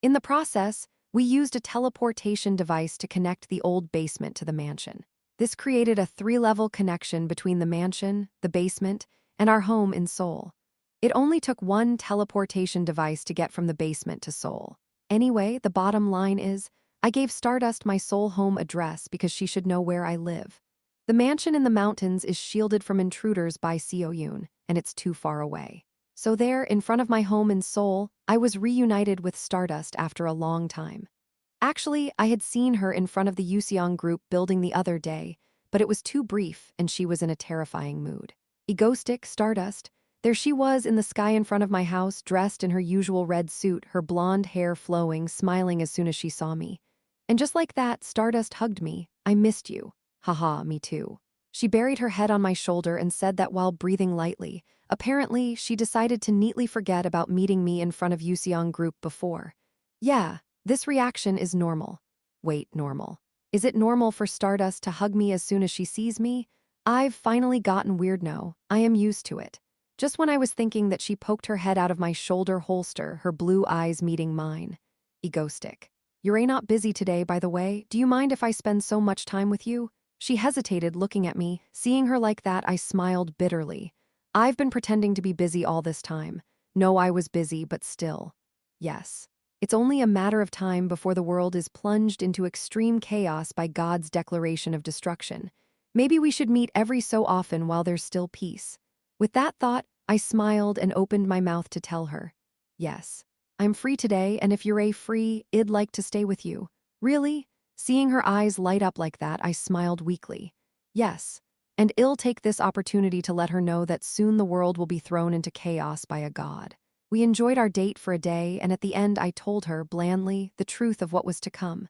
In the process, we used a teleportation device to connect the old basement to the mansion. This created a three-level connection between the mansion, the basement, and our home in Seoul. It only took one teleportation device to get from the basement to Seoul. Anyway, the bottom line is, I gave Stardust my Seoul home address because she should know where I live. The mansion in the mountains is shielded from intruders by Seoyoon, and it's too far away. So there, in front of my home in Seoul, I was reunited with Stardust after a long time. Actually, I had seen her in front of the Yuseong group building the other day, but it was too brief and she was in a terrifying mood. Egoistic Stardust, there she was in the sky in front of my house, dressed in her usual red suit, her blonde hair flowing, smiling as soon as she saw me. And just like that, Stardust hugged me. I missed you. Haha, me too. She buried her head on my shoulder and said that while breathing lightly. Apparently, she decided to neatly forget about meeting me in front of Yuseong group before. Yeah, this reaction is normal. Wait, normal. Is it normal for Stardust to hug me as soon as she sees me? I've finally gotten weird now. I am used to it. Just when I was thinking that she poked her head out of my shoulder holster, her blue eyes meeting mine. Egoistic. You're not busy today, by the way. Do you mind if I spend so much time with you? She hesitated, looking at me. Seeing her like that, I smiled bitterly. I've been pretending to be busy all this time. No, I was busy, but still. Yes. It's only a matter of time before the world is plunged into extreme chaos by God's declaration of destruction. Maybe we should meet every so often while there's still peace. With that thought, I smiled and opened my mouth to tell her. Yes. I'm free today, and if you're free, I'd like to stay with you. Really? Seeing her eyes light up like that, I smiled weakly. Yes. And I'll take this opportunity to let her know that soon the world will be thrown into chaos by a god. We enjoyed our date for a day, and at the end I told her, blandly, the truth of what was to come.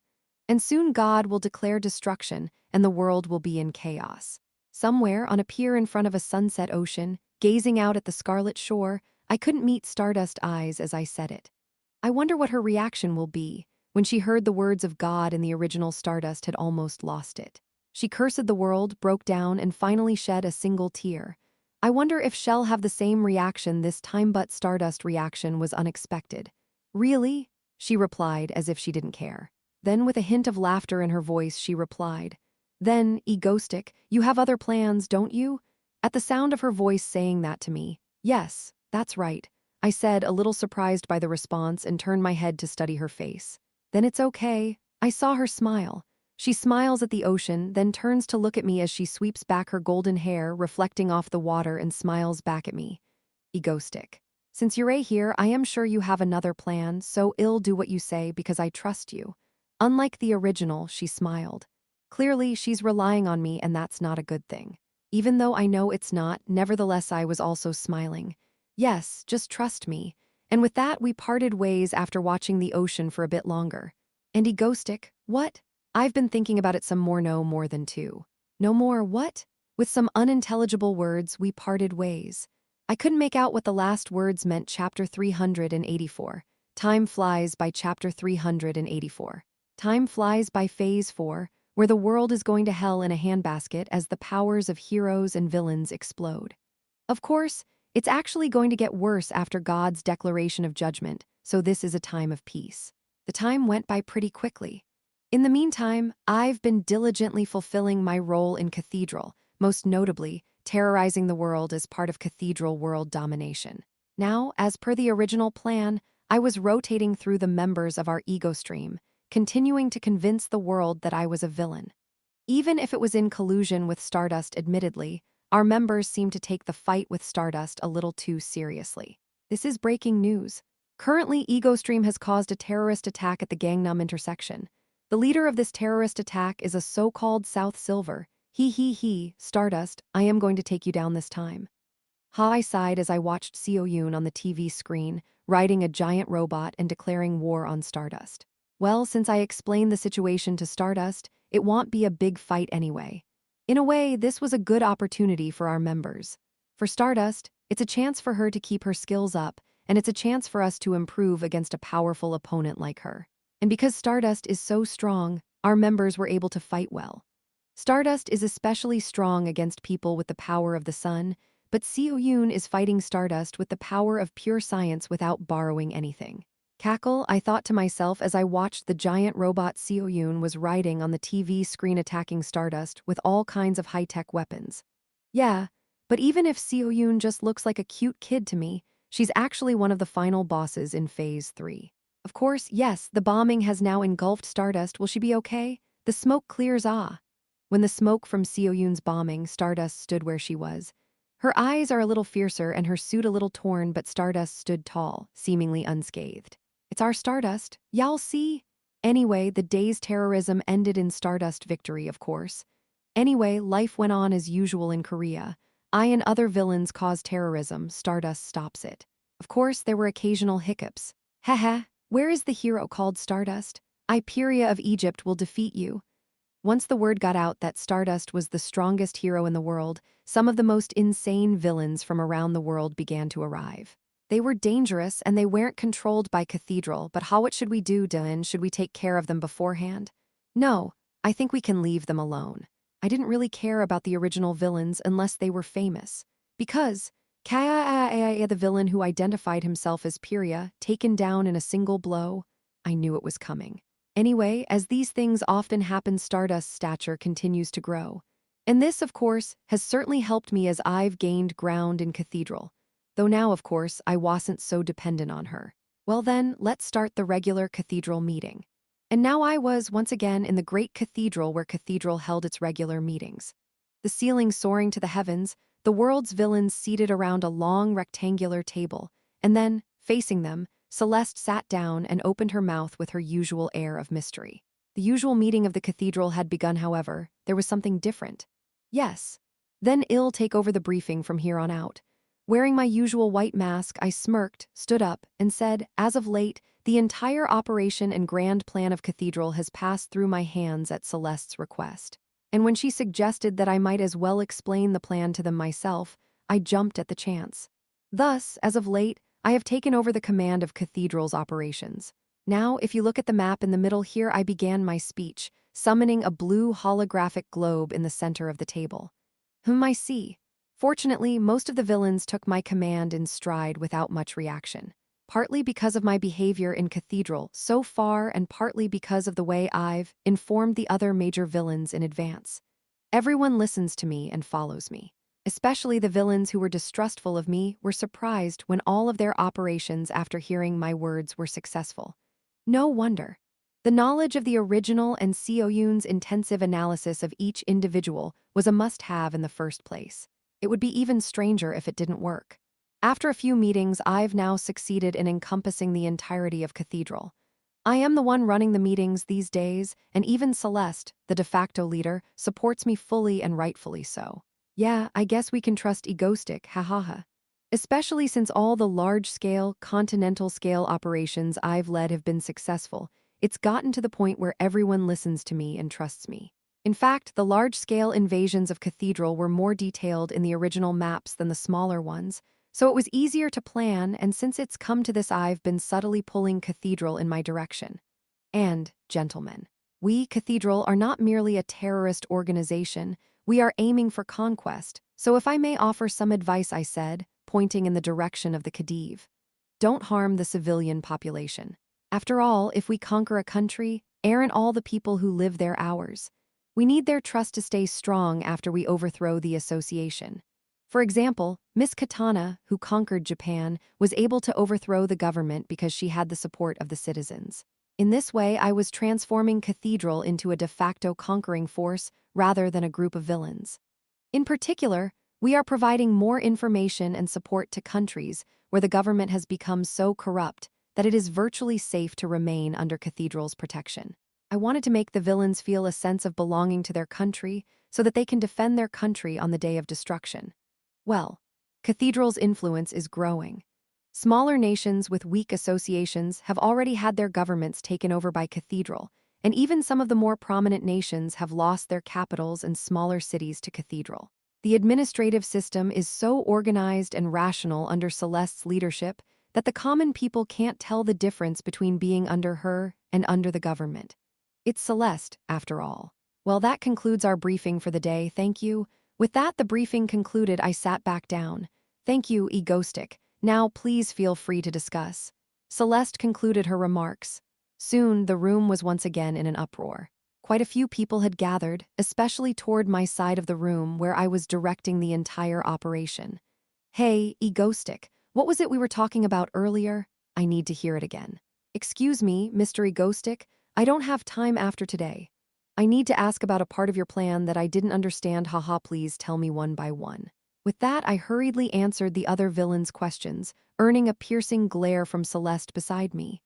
And soon God will declare destruction, and the world will be in chaos. Somewhere, on a pier in front of a sunset ocean, gazing out at the scarlet shore, I couldn't meet Stardust eyes as I said it. I wonder what her reaction will be. When she heard the words of God in the original, Stardust had almost lost it. She cursed the world, broke down, and finally shed a single tear. I wonder if she'll have the same reaction this time, but Stardust's reaction was unexpected. Really? She replied as if she didn't care. Then with a hint of laughter in her voice, she replied, Then, egoistic, you have other plans, don't you? At the sound of her voice saying that to me, yes, that's right, I said, a little surprised by the response, and turned my head to study her face. Then it's okay. I saw her smile. She smiles at the ocean, then turns to look at me as she sweeps back her golden hair, reflecting off the water, and smiles back at me. Egoistic. Since you're here, I am sure you have another plan, so I'll do what you say because I trust you. Unlike the original, she smiled. Clearly, she's relying on me, and that's not a good thing. Even though I know it's not, nevertheless I was also smiling. Yes, just trust me. And with that, we parted ways after watching the ocean for a bit longer. And egoistic, what? I've been thinking about it some more, no more than two. No more what? With some unintelligible words, we parted ways. I couldn't make out what the last words meant. Chapter 384. Time flies by chapter 384. Time flies by phase 4, where the world is going to hell in a handbasket as the powers of heroes and villains explode. Of course, it's actually going to get worse after God's declaration of judgment, so this is a time of peace. The time went by pretty quickly. In the meantime, I've been diligently fulfilling my role in Cathedral, most notably, terrorizing the world as part of Cathedral world domination. Now, as per the original plan, I was rotating through the members of our ego stream, continuing to convince the world that I was a villain. Even if it was in collusion with Stardust, admittedly, our members seem to take the fight with Stardust a little too seriously. This is breaking news. Currently, EgoStream has caused a terrorist attack at the Gangnam intersection. The leader of this terrorist attack is a so-called South Silver. Stardust, I am going to take you down this time. I sighed as I watched Seo Yoon on the TV screen, riding a giant robot and declaring war on Stardust. Well, since I explained the situation to Stardust, it won't be a big fight anyway. In a way, this was a good opportunity for our members. For Stardust, it's a chance for her to keep her skills up, and it's a chance for us to improve against a powerful opponent like her. And because Stardust is so strong, our members were able to fight well. Stardust is especially strong against people with the power of the sun, but Seo Yoon is fighting Stardust with the power of pure science without borrowing anything. Cackle, I thought to myself as I watched the giant robot Seoyun was riding on the TV screen attacking Stardust with all kinds of high-tech weapons. Yeah, but even if Seoyun just looks like a cute kid to me, she's actually one of the final bosses in Phase 3. Of course, yes, the bombing has now engulfed Stardust. Will she be okay? The smoke clears. When the smoke from Seoyun's bombing, Stardust stood where she was. Her eyes are a little fiercer and her suit a little torn, but Stardust stood tall, seemingly unscathed. It's our Stardust, y'all see? Anyway, the day's terrorism ended in Stardust victory, of course. Anyway, life went on as usual in Korea. I and other villains cause terrorism, Stardust stops it. Of course, there were occasional hiccups. Haha, where is the hero called Stardust? Iperia of Egypt will defeat you. Once the word got out that Stardust was the strongest hero in the world, some of the most insane villains from around the world began to arrive. They were dangerous and they weren't controlled by Cathedral, but what should we do, Dylan? Should we take care of them beforehand? No, I think we can leave them alone. I didn't really care about the original villains unless they were famous. Because, Kaya, the villain who identified himself as Piria, taken down in a single blow, I knew it was coming. Anyway, as these things often happen, Stardust's stature continues to grow. And this, of course, has certainly helped me as I've gained ground in Cathedral. Though now, of course, I wasn't so dependent on her. Well then, let's start the regular Cathedral meeting. And now I was once again in the great cathedral where Cathedral held its regular meetings. The ceiling soaring to the heavens, the world's villains seated around a long rectangular table, and then, facing them, Celeste sat down and opened her mouth with her usual air of mystery. The usual meeting of the cathedral had begun, however. There was something different. Yes. Then I'll take over the briefing from here on out. Wearing my usual white mask, I smirked, stood up, and said, as of late, the entire operation and grand plan of Cathedral has passed through my hands at Celeste's request. And when she suggested that I might as well explain the plan to them myself, I jumped at the chance. Thus, as of late, I have taken over the command of Cathedral's operations. Now, if you look at the map in the middle here, I began my speech, summoning a blue holographic globe in the center of the table. Whom I see. Fortunately, most of the villains took my command in stride without much reaction. Partly because of my behavior in Cathedral so far and partly because of the way I've informed the other major villains in advance. Everyone listens to me and follows me. Especially the villains who were distrustful of me were surprised when all of their operations after hearing my words were successful. No wonder. The knowledge of the original and Seoyun's intensive analysis of each individual was a must-have in the first place. It would be even stranger if it didn't work. After a few meetings, I've now succeeded in encompassing the entirety of Cathedral. I am the one running the meetings these days, and even Celeste, the de facto leader, supports me fully and rightfully so. Yeah, I guess we can trust Egostic, hahaha. Especially since all the large-scale, continental-scale operations I've led have been successful, it's gotten to the point where everyone listens to me and trusts me. In fact, the large-scale invasions of Cathedral were more detailed in the original maps than the smaller ones, so it was easier to plan, and since it's come to this, I've been subtly pulling Cathedral in my direction. And, gentlemen, we, Cathedral, are not merely a terrorist organization, we are aiming for conquest, so if I may offer some advice, I said, pointing in the direction of the Khedive. Don't harm the civilian population. After all, if we conquer a country, aren't all the people who live there ours? We need their trust to stay strong after we overthrow the association. For example, Miss Katana, who conquered Japan, was able to overthrow the government because she had the support of the citizens. In this way, I was transforming Cathedral into a de facto conquering force rather than a group of villains. In particular, we are providing more information and support to countries where the government has become so corrupt that it is virtually safe to remain under Cathedral's protection. I wanted to make the villains feel a sense of belonging to their country so that they can defend their country on the day of destruction. Well, Cathedral's influence is growing. Smaller nations with weak associations have already had their governments taken over by Cathedral, and even some of the more prominent nations have lost their capitals and smaller cities to Cathedral. The administrative system is so organized and rational under Celeste's leadership that the common people can't tell the difference between being under her and under the government. It's Celeste, after all. Well, that concludes our briefing for the day, thank you. With that, the briefing concluded, I sat back down. Thank you, Egostic. Now, please feel free to discuss. Celeste concluded her remarks. Soon, the room was once again in an uproar. Quite a few people had gathered, especially toward my side of the room where I was directing the entire operation. Hey, Egostic, what was it we were talking about earlier? I need to hear it again. Excuse me, Mr. Egostic, I don't have time after today. I need to ask about a part of your plan that I didn't understand, haha, please tell me one by one. With that, I hurriedly answered the other villain's questions, earning a piercing glare from Celeste beside me.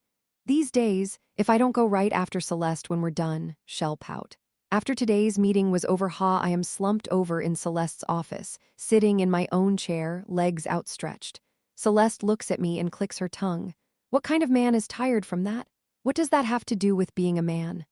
These days, if I don't go right after Celeste when we're done, she'll pout. After today's meeting was over, I am slumped over in Celeste's office, sitting in my own chair, legs outstretched. Celeste looks at me and clicks her tongue. What kind of man is tired from that? What does that have to do with being a man?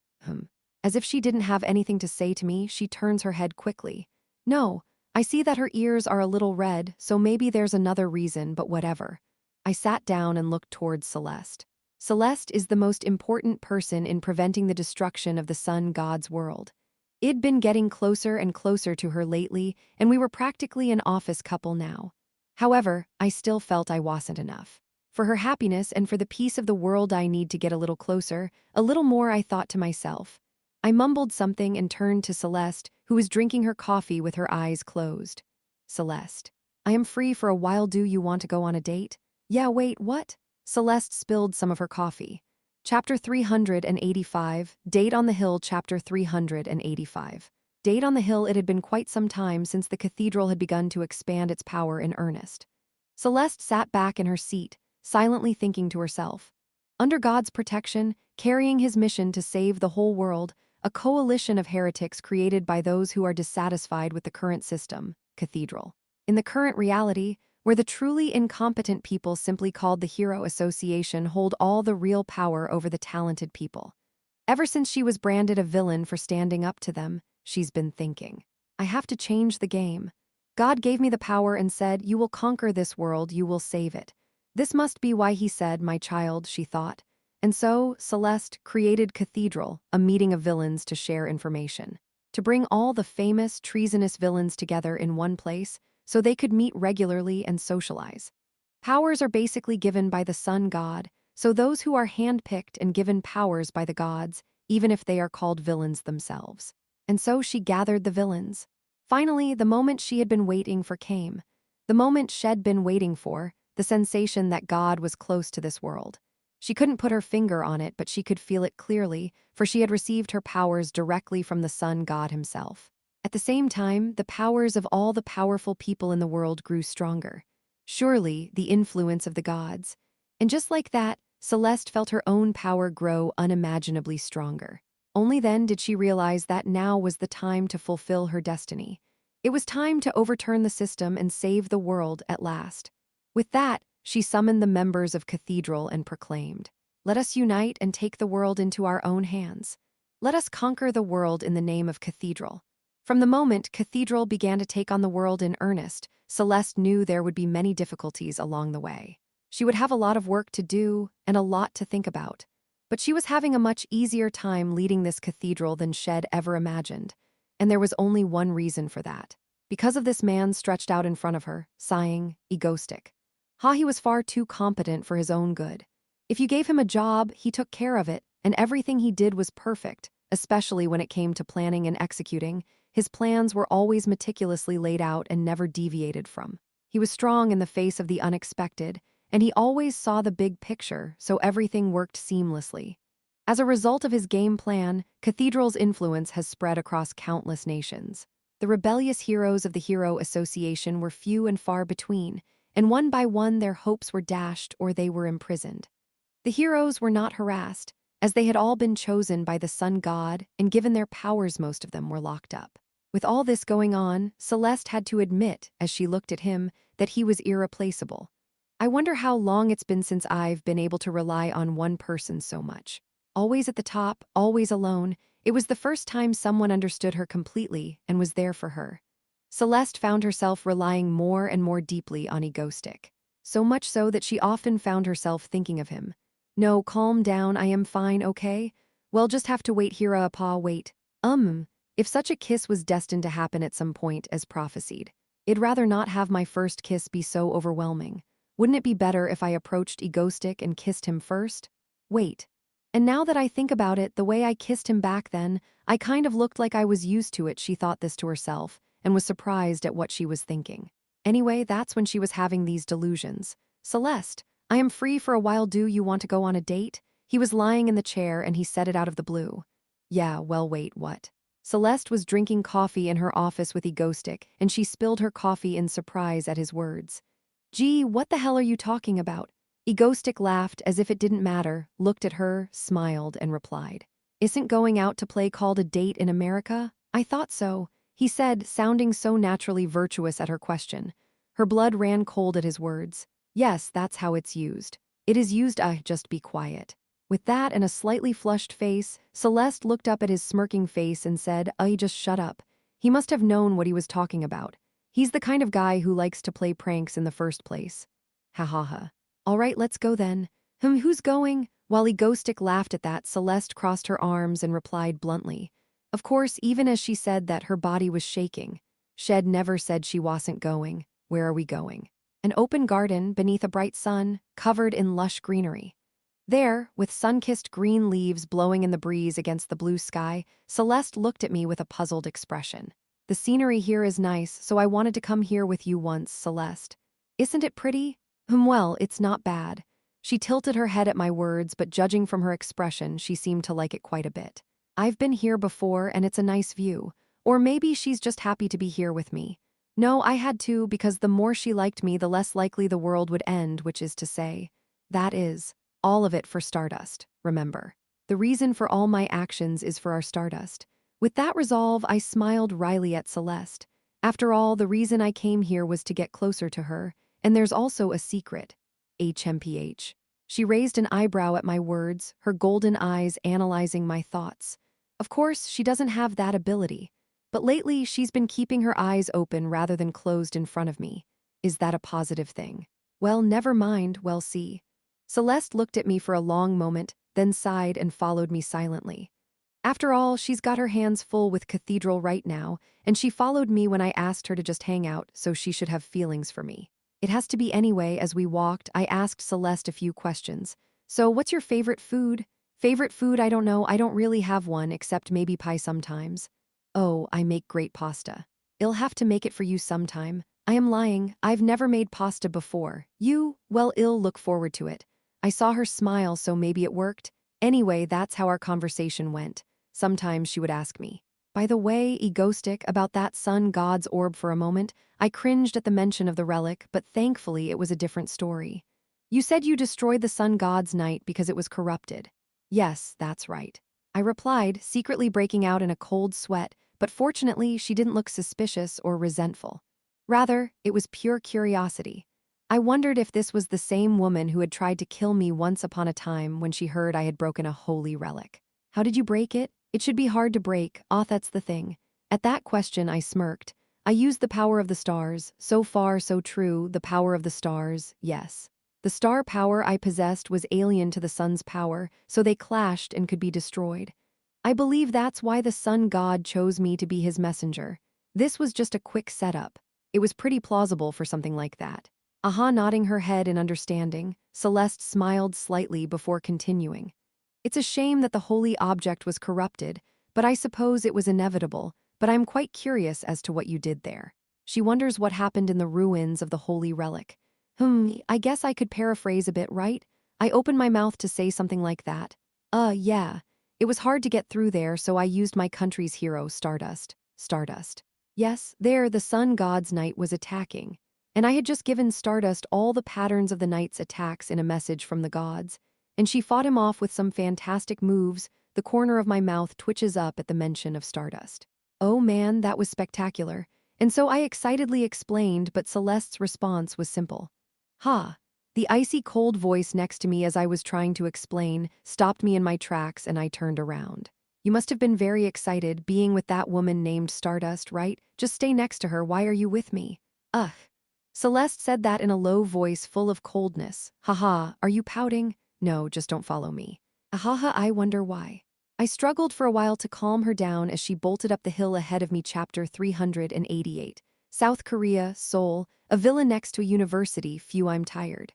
As if she didn't have anything to say to me, she turns her head quickly. No, I see that her ears are a little red, so maybe there's another reason, but whatever. I sat down and looked towards Celeste. Celeste is the most important person in preventing the destruction of the sun god's world. It'd been getting closer and closer to her lately, and we were practically an office couple now. However, I still felt I wasn't enough. For her happiness and for the peace of the world, I need to get a little closer, a little more, I thought to myself. I mumbled something and turned to Celeste, who was drinking her coffee with her eyes closed. Celeste, I am free for a while. Do you want to go on a date? Yeah, wait, what? Celeste spilled some of her coffee. Chapter 385, Date on the Hill. Chapter 385. Date on the Hill. It had been quite some time since the cathedral had begun to expand its power in earnest. Celeste sat back in her seat, silently thinking to herself. Under God's protection, carrying his mission to save the whole world, a coalition of heretics created by those who are dissatisfied with the current system, cathedral. In the current reality, where the truly incompetent people simply called the Hero Association hold all the real power over the talented people. Ever since she was branded a villain for standing up to them, she's been thinking, I have to change the game. God gave me the power and said, you will conquer this world, you will save it. This must be why he said, my child, she thought. And so, Celeste created Cathedral, a meeting of villains to share information. To bring all the famous, treasonous villains together in one place, so they could meet regularly and socialize. Powers are basically given by the sun god, so those who are handpicked and given powers by the gods, even if they are called villains themselves. And so she gathered the villains. Finally, the moment she had been waiting for came. The moment she'd been waiting for, the sensation that God was close to this world. She couldn't put her finger on it, but she could feel it clearly, for she had received her powers directly from the sun god himself. At the same time, the powers of all the powerful people in the world grew stronger. Surely, the influence of the gods. And just like that, Celeste felt her own power grow unimaginably stronger. Only then did she realize that now was the time to fulfill her destiny. It was time to overturn the system and save the world at last. With that, she summoned the members of Cathedral and proclaimed, let us unite and take the world into our own hands. Let us conquer the world in the name of Cathedral. From the moment Cathedral began to take on the world in earnest, Celeste knew there would be many difficulties along the way. She would have a lot of work to do and a lot to think about. But she was having a much easier time leading this cathedral than she'd ever imagined. And there was only one reason for that. Because of this man stretched out in front of her, sighing, Egostic. He was far too competent for his own good. If you gave him a job, he took care of it, and everything he did was perfect, especially when it came to planning and executing. His plans were always meticulously laid out and never deviated from. He was strong in the face of the unexpected, and he always saw the big picture, so everything worked seamlessly. As a result of his game plan, Cathedral's influence has spread across countless nations. The rebellious heroes of the Hero Association were few and far between, and one by one their hopes were dashed or they were imprisoned. The heroes were not harassed, as they had all been chosen by the sun god, and given their powers, most of them were locked up. With all this going on, Celeste had to admit, as she looked at him, that he was irreplaceable. I wonder how long it's been since I've been able to rely on one person so much. Always at the top, always alone, it was the first time someone understood her completely and was there for her. Celeste found herself relying more and more deeply on Egostic. So much so that she often found herself thinking of him. No, calm down, I am fine, okay? Well, just have to wait here, wait. If such a kiss was destined to happen at some point as prophesied, I'd rather not have my first kiss be so overwhelming. Wouldn't it be better if I approached Egoistic and kissed him first? Wait. And now that I think about it, the way I kissed him back then, I kind of looked like I was used to it. She thought this to herself and was surprised at what she was thinking. Anyway, that's when she was having these delusions. Celeste, I am free for a while. Do you want to go on a date? He was lying in the chair and he said it out of the blue. Yeah, well, wait, what? Celeste was drinking coffee in her office with Egoistic, and she spilled her coffee in surprise at his words. Gee, what the hell are you talking about? Egoistic laughed as if it didn't matter, looked at her, smiled, and replied. Isn't going out to play called a date in America? I thought so, he said, sounding so naturally virtuous at her question. Her blood ran cold at his words. Yes, that's how it's used. It is used, just be quiet. With that and a slightly flushed face, Celeste looked up at his smirking face and said, just shut up. He must have known what he was talking about. He's the kind of guy who likes to play pranks in the first place. Ha ha ha. All right, let's go then. Who's going? While Egoistic laughed at that, Celeste crossed her arms and replied bluntly. Of course, even as she said that, her body was shaking. Shed never said she wasn't going. Where are we going? An open garden beneath a bright sun, covered in lush greenery. There, with sun-kissed green leaves blowing in the breeze against the blue sky, Celeste looked at me with a puzzled expression. The scenery here is nice, so I wanted to come here with you once, Celeste. Isn't it pretty? Well, it's not bad. She tilted her head at my words, but judging from her expression, she seemed to like it quite a bit. I've been here before, and it's a nice view. Or maybe she's just happy to be here with me. No, I had to, because the more she liked me, the less likely the world would end, which is to say, that is, all of it for Stardust, remember. The reason for all my actions is for our Stardust. With that resolve, I smiled wryly at Celeste. After all, the reason I came here was to get closer to her, and there's also a secret. HMPH. She raised an eyebrow at my words, her golden eyes analyzing my thoughts. Of course, she doesn't have that ability. But lately, she's been keeping her eyes open rather than closed in front of me. Is that a positive thing? Well, never mind, we'll see. Celeste looked at me for a long moment, then sighed and followed me silently. After all, she's got her hands full with Cathedral right now, and she followed me when I asked her to just hang out, so she should have feelings for me. It has to be anyway. As we walked, I asked Celeste a few questions. So, what's your favorite food? Favorite food? I don't know. I don't really have one, except maybe pie sometimes. Oh, I make great pasta. I'll have to make it for you sometime. I am lying. I've never made pasta before. You? Well, I'll look forward to it. I saw her smile, so maybe it worked. Anyway, that's how our conversation went. Sometimes she would ask me, by the way, Egoistic, about that sun god's orb. For a moment, I cringed at the mention of the relic, but thankfully it was a different story. You said you destroyed the sun god's night because it was corrupted. Yes, that's right. I replied, secretly breaking out in a cold sweat, but fortunately she didn't look suspicious or resentful. Rather, it was pure curiosity. I wondered if this was the same woman who had tried to kill me once upon a time when she heard I had broken a holy relic. How did you break it? It should be hard to break. That's the thing. At that question, I smirked. I used the power of the stars. So far, so true. The power of the stars, yes. The star power I possessed was alien to the sun's power, so they clashed and could be destroyed. I believe that's why the sun god chose me to be his messenger. This was just a quick setup. It was pretty plausible for something like that. Nodding her head in understanding, Celeste smiled slightly before continuing. It's a shame that the holy object was corrupted, but I suppose it was inevitable, but I'm quite curious as to what you did there. She wonders what happened in the ruins of the holy relic. I guess I could paraphrase a bit, right? I opened my mouth to say something like that. Yeah. It was hard to get through there, so I used my country's hero, Stardust. Stardust. Yes, there the sun god's knight was attacking. And I had just given Stardust all the patterns of the knight's attacks in a message from the gods. And she fought him off with some fantastic moves. The corner of my mouth twitches up at the mention of Stardust. Oh man, that was spectacular. And so I excitedly explained, but Celeste's response was simple. Ha! The icy cold voice next to me as I was trying to explain stopped me in my tracks and I turned around. You must have been very excited being with that woman named Stardust, right? Just stay next to her. Why are you with me? Ugh. Celeste said that in a low voice full of coldness. Haha, are you pouting? No, just don't follow me. Ahaha, I wonder why. I struggled for a while to calm her down as she bolted up the hill ahead of me. Chapter 388. South Korea, Seoul, a villa next to a university. Phew, I'm tired.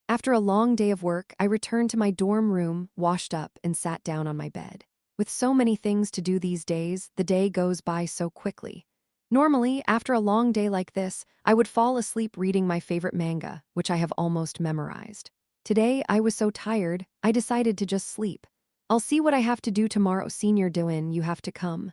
After a long day of work, I returned to my dorm room, washed up, and sat down on my bed. With so many things to do these days, the day goes by so quickly. Normally, after a long day like this, I would fall asleep reading my favorite manga, which I have almost memorized. Today, I was so tired, I decided to just sleep. I'll see what I have to do tomorrow. Senior Doin, you have to come.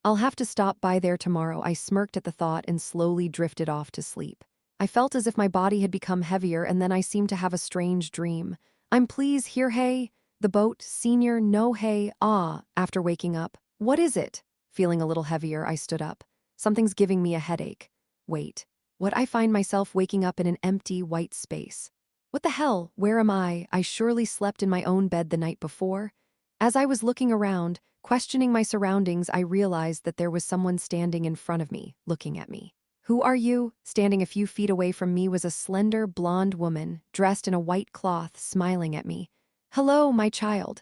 I'll have to stop by there tomorrow. I smirked at the thought and slowly drifted off to sleep. I felt as if my body had become heavier, and then I seemed to have a strange dream. I'm please here, hey? The boat, senior, no, hey, ah. After waking up, what is it? Feeling a little heavier, I stood up. Something's giving me a headache. Wait. What? I find myself waking up in an empty, white space. What the hell? Where am I? I surely slept in my own bed the night before. As I was looking around, questioning my surroundings, I realized that there was someone standing in front of me, looking at me. Who are you? Standing a few feet away from me was a slender, blonde woman, dressed in a white cloth, smiling at me. Hello, my child.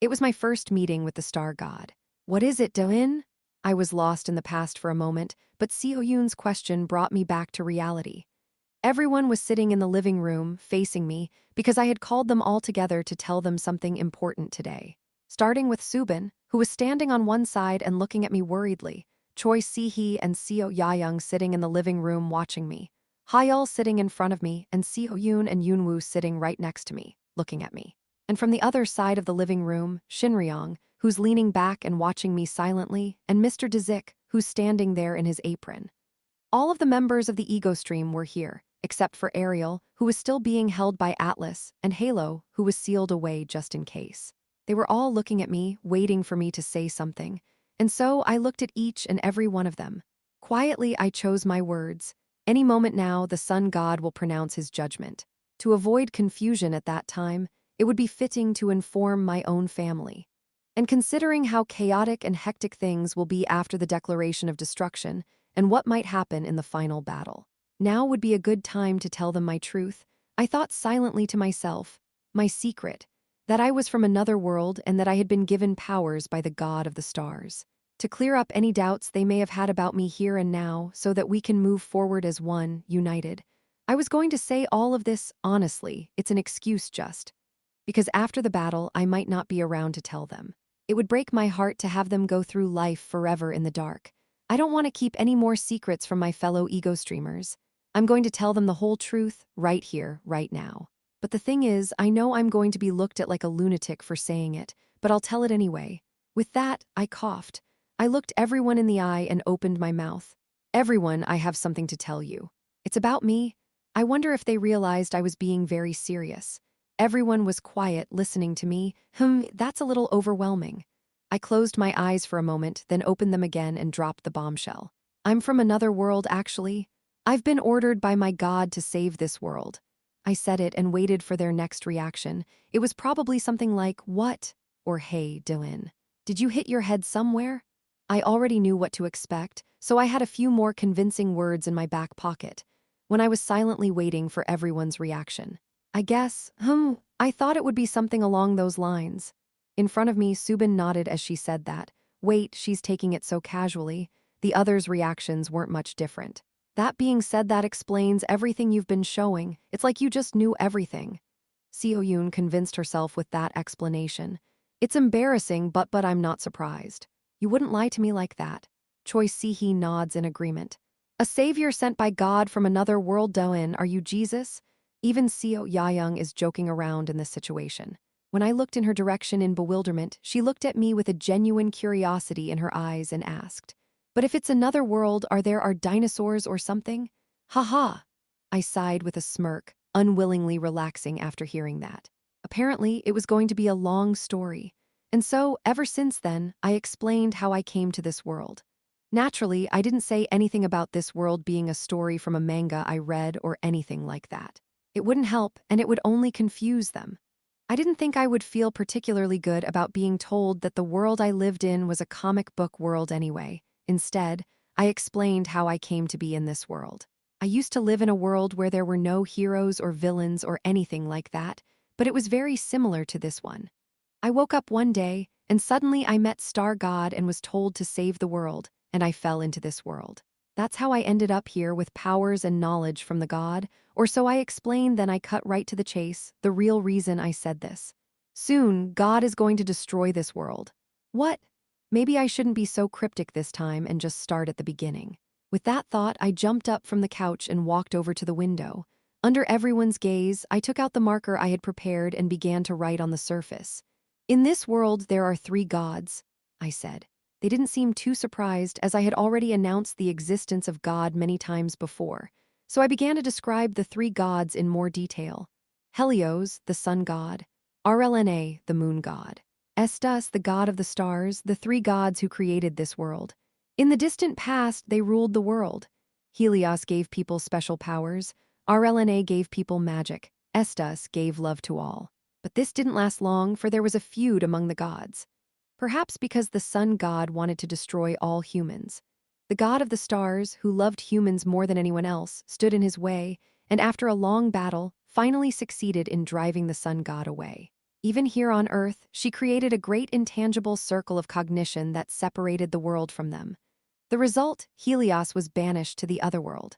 It was my first meeting with the star god. What is it, Doin? I was lost in the past for a moment, but Seo-yoon's question brought me back to reality. Everyone was sitting in the living room, facing me, because I had called them all together to tell them something important today. Starting with Subin, who was standing on one side and looking at me worriedly, Choi Si-hee and Seo Ya-young sitting in the living room watching me, Hyul sitting in front of me, and Seo-yoon and Yoonwoo sitting right next to me, looking at me. And from the other side of the living room, Shin-ryong, who's leaning back and watching me silently, and Mr. Dezik, who's standing there in his apron. All of the members of the ego stream were here, except for Ariel, who was still being held by Atlas, and Halo, who was sealed away just in case. They were all looking at me, waiting for me to say something, and so I looked at each and every one of them. Quietly, I chose my words. Any moment now, the sun god will pronounce his judgment. To avoid confusion at that time, it would be fitting to inform my own family. And considering how chaotic and hectic things will be after the declaration of destruction, and what might happen in the final battle, now would be a good time to tell them my truth. I thought silently to myself, my secret, that I was from another world and that I had been given powers by the god of the stars. To clear up any doubts they may have had about me here and now so that we can move forward as one, united. I was going to say all of this honestly, it's an excuse just. Because after the battle, I might not be around to tell them. It would break my heart to have them go through life forever in the dark. I don't want to keep any more secrets from my fellow ego streamers. I'm going to tell them the whole truth, right here, right now. But the thing is, I know I'm going to be looked at like a lunatic for saying it, but I'll tell it anyway. With that, I coughed. I looked everyone in the eye and opened my mouth. Everyone, I have something to tell you. It's about me. I wonder if they realized I was being very serious. Everyone was quiet, listening to me. That's a little overwhelming. I closed my eyes for a moment, then opened them again and dropped the bombshell. I'm from another world, actually. I've been ordered by my god to save this world. I said it and waited for their next reaction. It was probably something like, what? Or hey, Dylan. Did you hit your head somewhere? I already knew what to expect, so I had a few more convincing words in my back pocket, when I was silently waiting for everyone's reaction. I guess, I thought it would be something along those lines. In front of me, Subin nodded as she said that. Wait, she's taking it so casually. The others' reactions weren't much different. That being said, that explains everything you've been showing. It's like you just knew everything. Seo-yoon convinced herself with that explanation. It's embarrassing, but I'm not surprised. You wouldn't lie to me like that. Choi Si-hee nods in agreement. A savior sent by God from another world. Doin, are you Jesus? Even Seo Ya-young is joking around in this situation. When I looked in her direction in bewilderment, she looked at me with a genuine curiosity in her eyes and asked, but if it's another world, are dinosaurs or something? Ha. I sighed with a smirk, unwillingly relaxing after hearing that. Apparently, it was going to be a long story. And so, ever since then, I explained how I came to this world. Naturally, I didn't say anything about this world being a story from a manga I read or anything like that. It wouldn't help, and it would only confuse them. I didn't think I would feel particularly good about being told that the world I lived in was a comic book world anyway. Instead, I explained how I came to be in this world. I used to live in a world where there were no heroes or villains or anything like that, but it was very similar to this one. I woke up one day, and suddenly I met Star God and was told to save the world, and I fell into this world. That's how I ended up here with powers and knowledge from the god, or so I explained, then I cut right to the chase, the real reason I said this. Soon, God is going to destroy this world. What? Maybe I shouldn't be so cryptic this time and just start at the beginning. With that thought, I jumped up from the couch and walked over to the window. Under everyone's gaze, I took out the marker I had prepared and began to write on the surface. In this world, there are 3 gods, I said. They didn't seem too surprised, as I had already announced the existence of God many times before. So I began to describe the 3 gods in more detail. Helios, the sun god. Rlna, the moon god. Estus, the god of the stars, the 3 gods who created this world. In the distant past, they ruled the world. Helios gave people special powers. Rlna gave people magic. Estus gave love to all. But this didn't last long, for there was a feud among the gods. Perhaps because the sun god wanted to destroy all humans. The god of the stars, who loved humans more than anyone else, stood in his way, and after a long battle, finally succeeded in driving the sun god away. Even here on Earth, she created a great intangible circle of cognition that separated the world from them. The result, Helios was banished to the otherworld.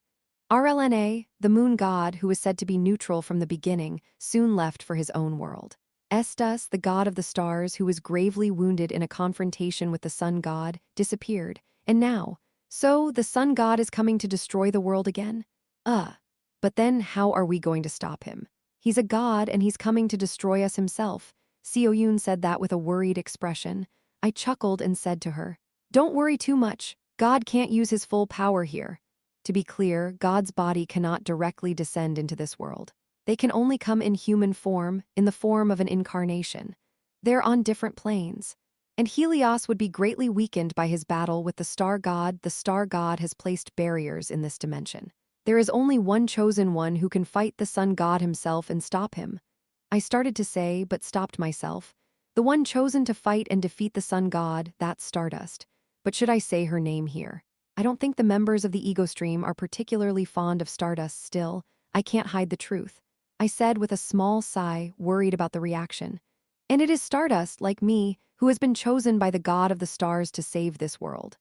Rlna, the moon god, who was said to be neutral from the beginning, soon left for his own world. Estus, the god of the stars, who was gravely wounded in a confrontation with the sun god, disappeared. And now, so the sun god is coming to destroy the world again? But then how are we going to stop him? He's a god and he's coming to destroy us himself. Seoyun said that with a worried expression. I chuckled and said to her, "Don't worry too much. God can't use his full power here." To be clear, God's body cannot directly descend into this world. They can only come in human form, in the form of an incarnation. They're on different planes. And Helios would be greatly weakened by his battle with the star god. The star god has placed barriers in this dimension. There is only one chosen one who can fight the sun god himself and stop him. I started to say, but stopped myself. The one chosen to fight and defeat the sun god, that's Stardust. But should I say her name here? I don't think the members of the ego stream are particularly fond of Stardust still. I can't hide the truth. I said with a small sigh, worried about the reaction. And it is Stardust, like me, who has been chosen by the god of the stars to save this world.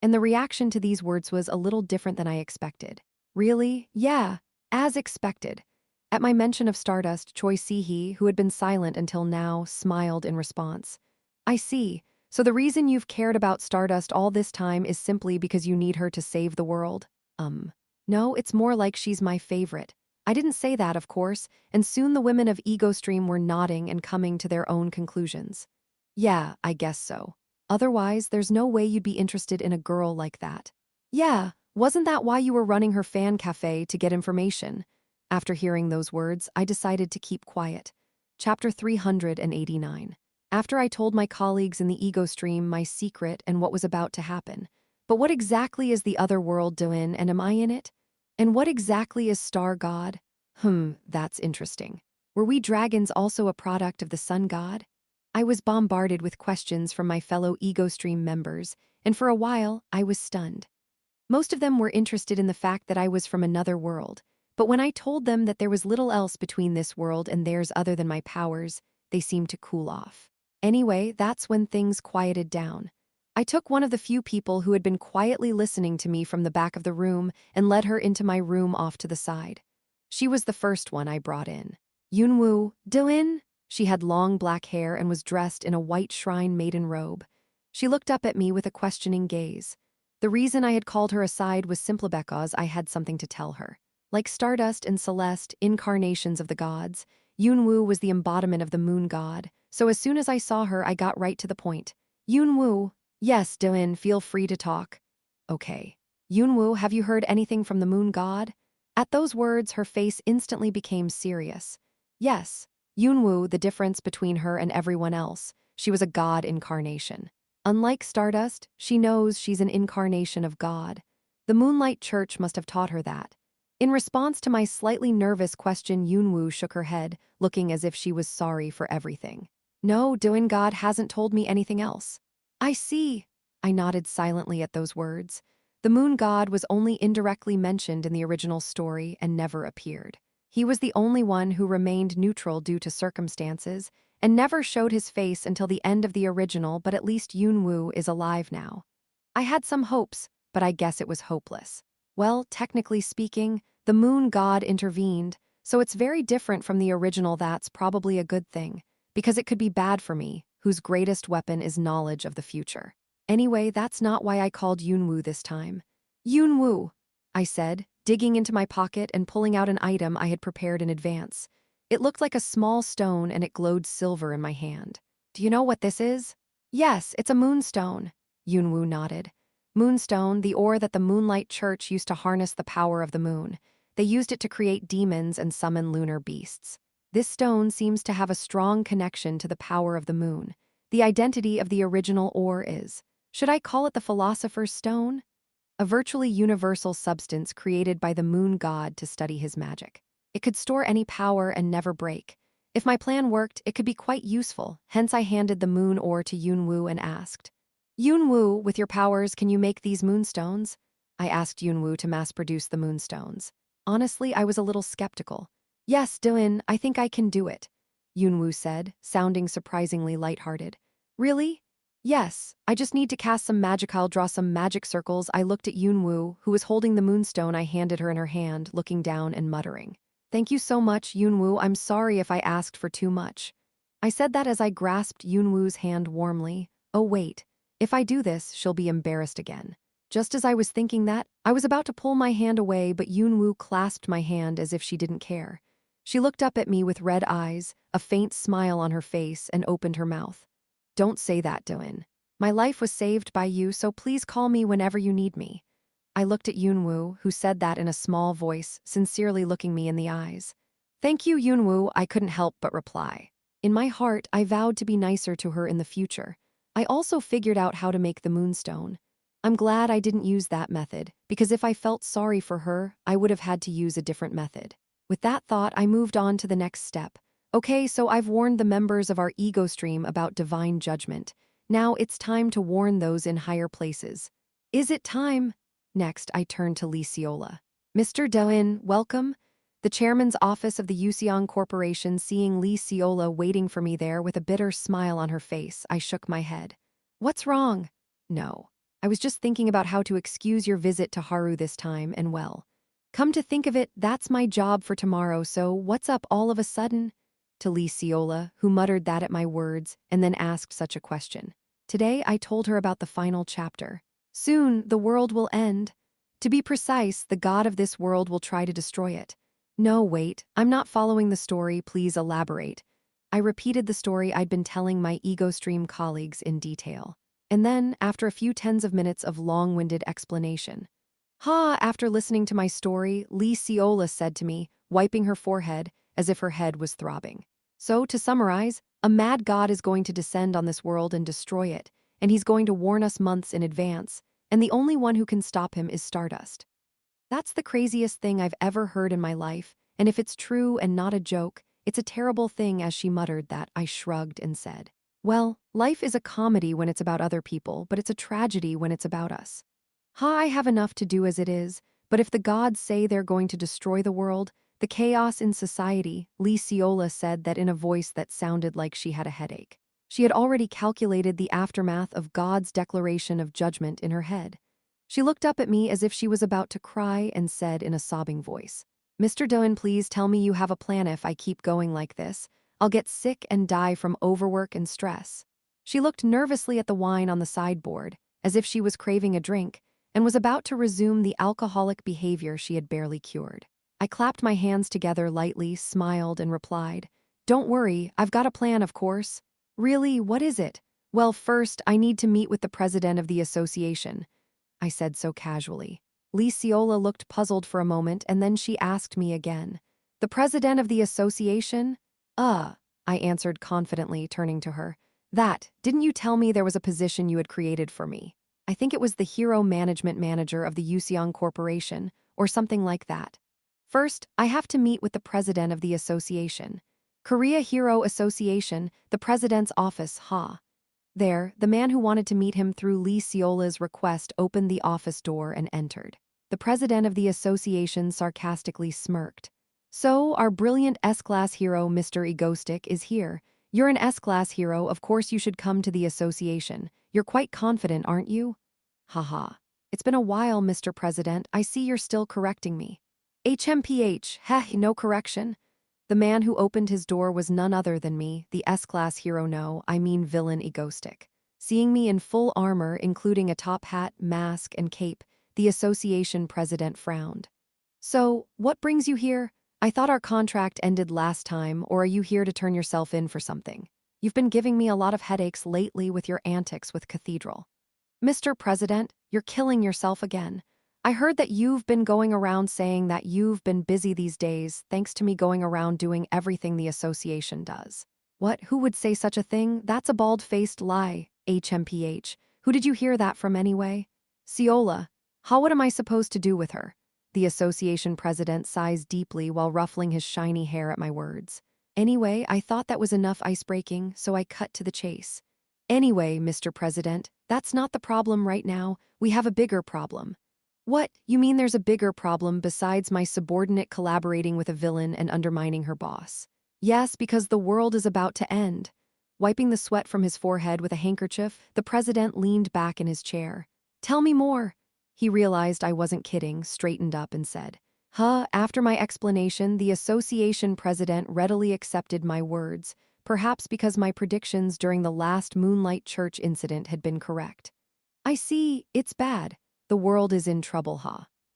And the reaction to these words was a little different than I expected. Really? Yeah, as expected. At my mention of Stardust, Choi Si-hee, who had been silent until now, smiled in response. I see. So the reason you've cared about Stardust all this time is simply because you need her to save the world? No, it's more like she's my favorite. I didn't say that, of course, and soon the women of Ego Stream were nodding and coming to their own conclusions. Yeah, I guess so. Otherwise, there's no way you'd be interested in a girl like that. Yeah, wasn't that why you were running her fan cafe to get information? After hearing those words, I decided to keep quiet. Chapter 389. After I told my colleagues in the Ego Stream my secret and what was about to happen. But what exactly is the other world doing, and am I in it? And what exactly is Star God? That's interesting. Were we dragons also a product of the sun god? I was bombarded with questions from my fellow Ego Stream members, and for a while, I was stunned. Most of them were interested in the fact that I was from another world, but when I told them that there was little else between this world and theirs other than my powers, they seemed to cool off. Anyway, that's when things quieted down. I took one of the few people who had been quietly listening to me from the back of the room and led her into my room off to the side. She was the first one I brought in. Yunwoo, Doin? She had long black hair and was dressed in a white shrine maiden robe. She looked up at me with a questioning gaze. The reason I had called her aside was simply because I had something to tell her. Like Stardust and Celeste, incarnations of the gods, Yunwoo was the embodiment of the moon god, so as soon as I saw her, I got right to the point. Yunwoo. Yes, Doin, feel free to talk. Okay. Yunwoo, have you heard anything from the moon god? At those words, her face instantly became serious. Yes. Yunwoo, the difference between her and everyone else, she was a god incarnation. Unlike Stardust, she knows she's an incarnation of God. The Moonlight Church must have taught her that. In response to my slightly nervous question, Yunwoo shook her head, looking as if she was sorry for everything. No, Doin God hasn't told me anything else. I see. I nodded silently at those words. The moon god was only indirectly mentioned in the original story and never appeared. He was the only one who remained neutral due to circumstances and never showed his face until the end of the original, but at least Yunwoo is alive now. I had some hopes, but I guess it was hopeless. Well, technically speaking, the moon god intervened, so it's very different from the original. That's probably a good thing, because it could be bad for me, whose greatest weapon is knowledge of the future. Anyway, that's not why I called Yunwoo this time. Yunwoo, I said, digging into my pocket and pulling out an item I had prepared in advance. It looked like a small stone and it glowed silver in my hand. Do you know what this is? Yes, it's a moonstone. Yunwoo nodded. Moonstone, the ore that the Moonlight Church used to harness the power of the moon. They used it to create demons and summon lunar beasts. This stone seems to have a strong connection to the power of the moon. The identity of the original ore is, should I call it the Philosopher's Stone? A virtually universal substance created by the moon god to study his magic. It could store any power and never break. If my plan worked, it could be quite useful, hence I handed the moon ore to Yunwoo and asked, Yunwoo, with your powers, can you make these moonstones? I asked Yunwoo to mass-produce the moonstones. Honestly, I was a little skeptical. Yes, Doin, I think I can do it, Yunwoo said, sounding surprisingly lighthearted. Really? Yes, I just need to cast some magic. I'll draw some magic circles. I looked at Yunwoo, who was holding the moonstone I handed her in her hand, looking down and muttering. Thank you so much, Yunwoo. I'm sorry if I asked for too much. I said that as I grasped Yunwoo's hand warmly. Oh wait, if I do this, she'll be embarrassed again. Just as I was thinking that, I was about to pull my hand away, but Yunwoo clasped my hand as if she didn't care. She looked up at me with red eyes, a faint smile on her face, and opened her mouth. Don't say that, Doin. My life was saved by you, so please call me whenever you need me. I looked at Yunwoo, who said that in a small voice, sincerely looking me in the eyes. Thank you, Yunwoo, I couldn't help but reply. In my heart, I vowed to be nicer to her in the future. I also figured out how to make the moonstone. I'm glad I didn't use that method, because if I felt sorry for her, I would have had to use a different method. With that thought, I moved on to the next step. Okay, so I've warned the members of our ego stream about divine judgment. Now it's time to warn those in higher places. Is it time? Next, I turned to Lee Seola. Mr. Doin, welcome. The chairman's office of the Yuseong Corporation, seeing Lee Seola waiting for me there with a bitter smile on her face, I shook my head. What's wrong? No. I was just thinking about how to excuse your visit to Haru this time, and well. Come to think of it, that's my job for tomorrow, so what's up all of a sudden? To Lee Seola, who muttered that at my words, and then asked such a question. Today, I told her about the final chapter. Soon, the world will end. To be precise, the god of this world will try to destroy it. No, wait, I'm not following the story, please elaborate. I repeated the story I'd been telling my ego stream colleagues in detail. And then, after a few tens of minutes of long-winded explanation. After listening to my story, Lee Seola said to me, wiping her forehead, as if her head was throbbing. So, to summarize, a mad god is going to descend on this world and destroy it, and he's going to warn us months in advance, and the only one who can stop him is Stardust. That's the craziest thing I've ever heard in my life, and if it's true and not a joke, it's a terrible thing. As she muttered that, I shrugged and said, well, life is a comedy when it's about other people, but it's a tragedy when it's about us. I have enough to do as it is, but if the gods say they're going to destroy the world, the chaos in society, Lee Seola said that in a voice that sounded like she had a headache. She had already calculated the aftermath of God's declaration of judgment in her head. She looked up at me as if she was about to cry and said in a sobbing voice, Mr. Doan, please tell me you have a plan. If I keep going like this, I'll get sick and die from overwork and stress. She looked nervously at the wine on the sideboard, as if she was craving a drink, and was about to resume the alcoholic behavior she had barely cured. I clapped my hands together lightly, smiled, and replied, Don't worry, I've got a plan, of course. Really, what is it? Well, first, I need to meet with the president of the association, I said so casually. Lee Seola looked puzzled for a moment, and then she asked me again, The president of the association? I answered confidently, turning to her. Didn't you tell me there was a position you had created for me? I think it was the Hero Management Manager of the Yuseong Corporation, or something like that. First, I have to meet with the president of the association. Korea Hero Association, the president's office, There, the man who wanted to meet him through Lee Seola's request opened the office door and entered. The president of the association sarcastically smirked. So, our brilliant S-Class hero, Mr. Egoistic, is here. You're an S-Class hero, of course you should come to the association. You're quite confident, aren't you? Haha. It's been a while, Mr. President. I see you're still correcting me. HMPH, heh, no correction. The man who opened his door was none other than me, the S-class hero, no, I mean villain Egostic. Seeing me in full armor, including a top hat, mask, and cape, the association president frowned. So, what brings you here? I thought our contract ended last time, or are you here to turn yourself in for something? You've been giving me a lot of headaches lately with your antics with Cathedral. Mr. President, you're killing yourself again. I heard that you've been going around saying that you've been busy these days thanks to me going around doing everything the association does. What? Who would say such a thing? That's a bald-faced lie, HMPH. Who did you hear that from anyway? Ciola. What am I supposed to do with her? The association president sighs deeply while ruffling his shiny hair at my words. Anyway, I thought that was enough ice-breaking, so I cut to the chase. Anyway, Mr. President, that's not the problem right now. We have a bigger problem. What? You mean there's a bigger problem besides my subordinate collaborating with a villain and undermining her boss? Yes, because the world is about to end. Wiping the sweat from his forehead with a handkerchief, the president leaned back in his chair. Tell me more. He realized I wasn't kidding, straightened up and said, After my explanation, the association president readily accepted my words, perhaps because my predictions during the last Moonlight Church incident had been correct. I see, it's bad. The world is in trouble,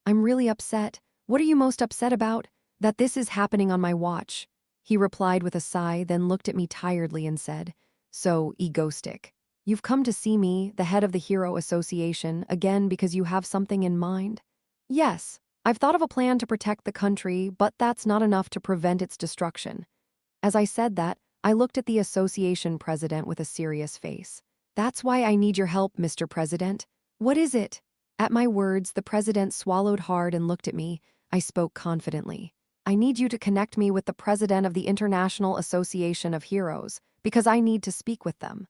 I'm really upset. What are you most upset about? That this is happening on my watch. He replied with a sigh, then looked at me tiredly and said, So, Egostic, you've come to see me, the head of the Hero Association, again because you have something in mind? Yes, I've thought of a plan to protect the country, but that's not enough to prevent its destruction. As I said that, I looked at the association president with a serious face. That's why I need your help, Mr. President. What is it? At my words, the president swallowed hard and looked at me. I spoke confidently. I need you to connect me with the president of the International Association of Heroes, because I need to speak with them.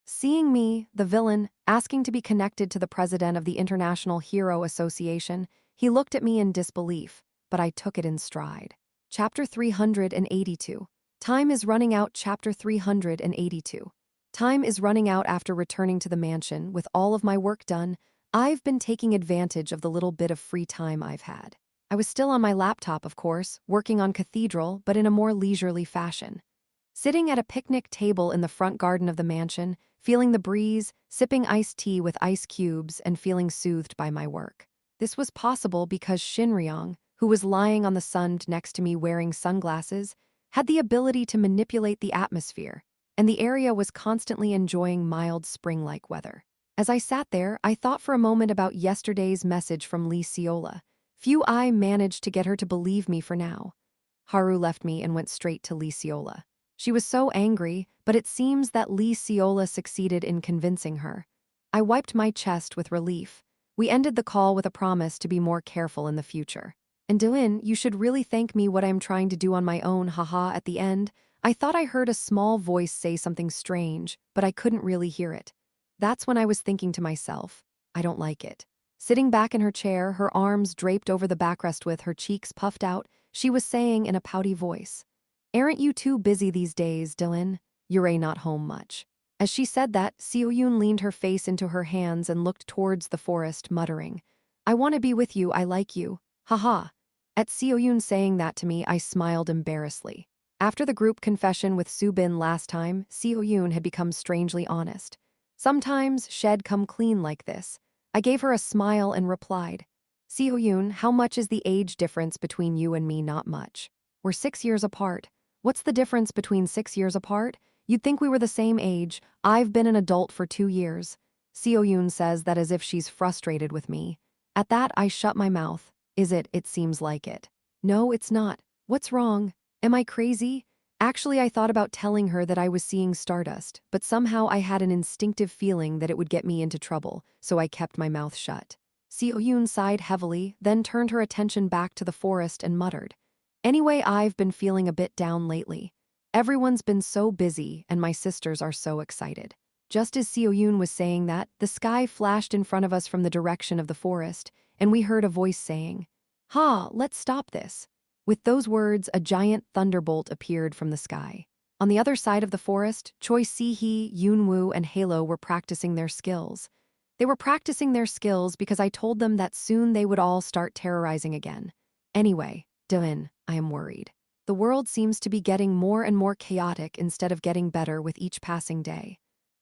Seeing me, the villain, asking to be connected to the president of the International Hero Association, he looked at me in disbelief, but I took it in stride. Chapter 382. Time is running out. Chapter 382. Time is running out. After returning to the mansion with all of my work done, I've been taking advantage of the little bit of free time I've had. I was still on my laptop, of course, working on Cathedral, but in a more leisurely fashion. Sitting at a picnic table in the front garden of the mansion, feeling the breeze, sipping iced tea with ice cubes, and feeling soothed by my work. This was possible because Shinryong, who was lying on the sun next to me wearing sunglasses, had the ability to manipulate the atmosphere, and the area was constantly enjoying mild spring-like weather. As I sat there, I thought for a moment about yesterday's message from Lee Ciola. I managed to get her to believe me for now. Haru left me and went straight to Lee Ciola. She was so angry, but it seems that Lee Ciola succeeded in convincing her. I wiped my chest with relief. We ended the call with a promise to be more careful in the future. And Dylan, you should really thank me what I'm trying to do on my own, haha. At the end, I thought I heard a small voice say something strange, but I couldn't really hear it. That's when I was thinking to myself, I don't like it. Sitting back in her chair, her arms draped over the backrest with her cheeks puffed out, she was saying in a pouty voice, Aren't you too busy these days, Dylan? You're not home much. As she said that, Seo-yoon leaned her face into her hands and looked towards the forest, muttering, I want to be with you, I like you. Haha. At Seo-yoon saying that to me, I smiled embarrassedly. After the group confession with Soo-bin last time, Seo-yoon had become strangely honest. Sometimes she'd come clean like this. I gave her a smile and replied, Seo-yoon, how much is the age difference between you and me? Not much. We're 6 years apart. What's the difference between 6 years apart? You'd think we were the same age. I've been an adult for 2 years. Seo-yoon says that as if she's frustrated with me. At that, I shut my mouth. Is it? It seems like it. No, it's not. What's wrong? Am I crazy? Actually, I thought about telling her that I was seeing Stardust, but somehow I had an instinctive feeling that it would get me into trouble, so I kept my mouth shut. Seo-yoon sighed heavily, then turned her attention back to the forest and muttered, Anyway, I've been feeling a bit down lately. Everyone's been so busy, and my sisters are so excited. Just as Seo-yoon was saying that, the sky flashed in front of us from the direction of the forest, and we heard a voice saying, let's stop this. With those words, a giant thunderbolt appeared from the sky. On the other side of the forest, Choi Si-hee, Yoon-woo, and Halo were practicing their skills. They were practicing their skills because I told them that soon they would all start terrorizing again. Anyway, Dylan, I am worried. The world seems to be getting more and more chaotic instead of getting better with each passing day.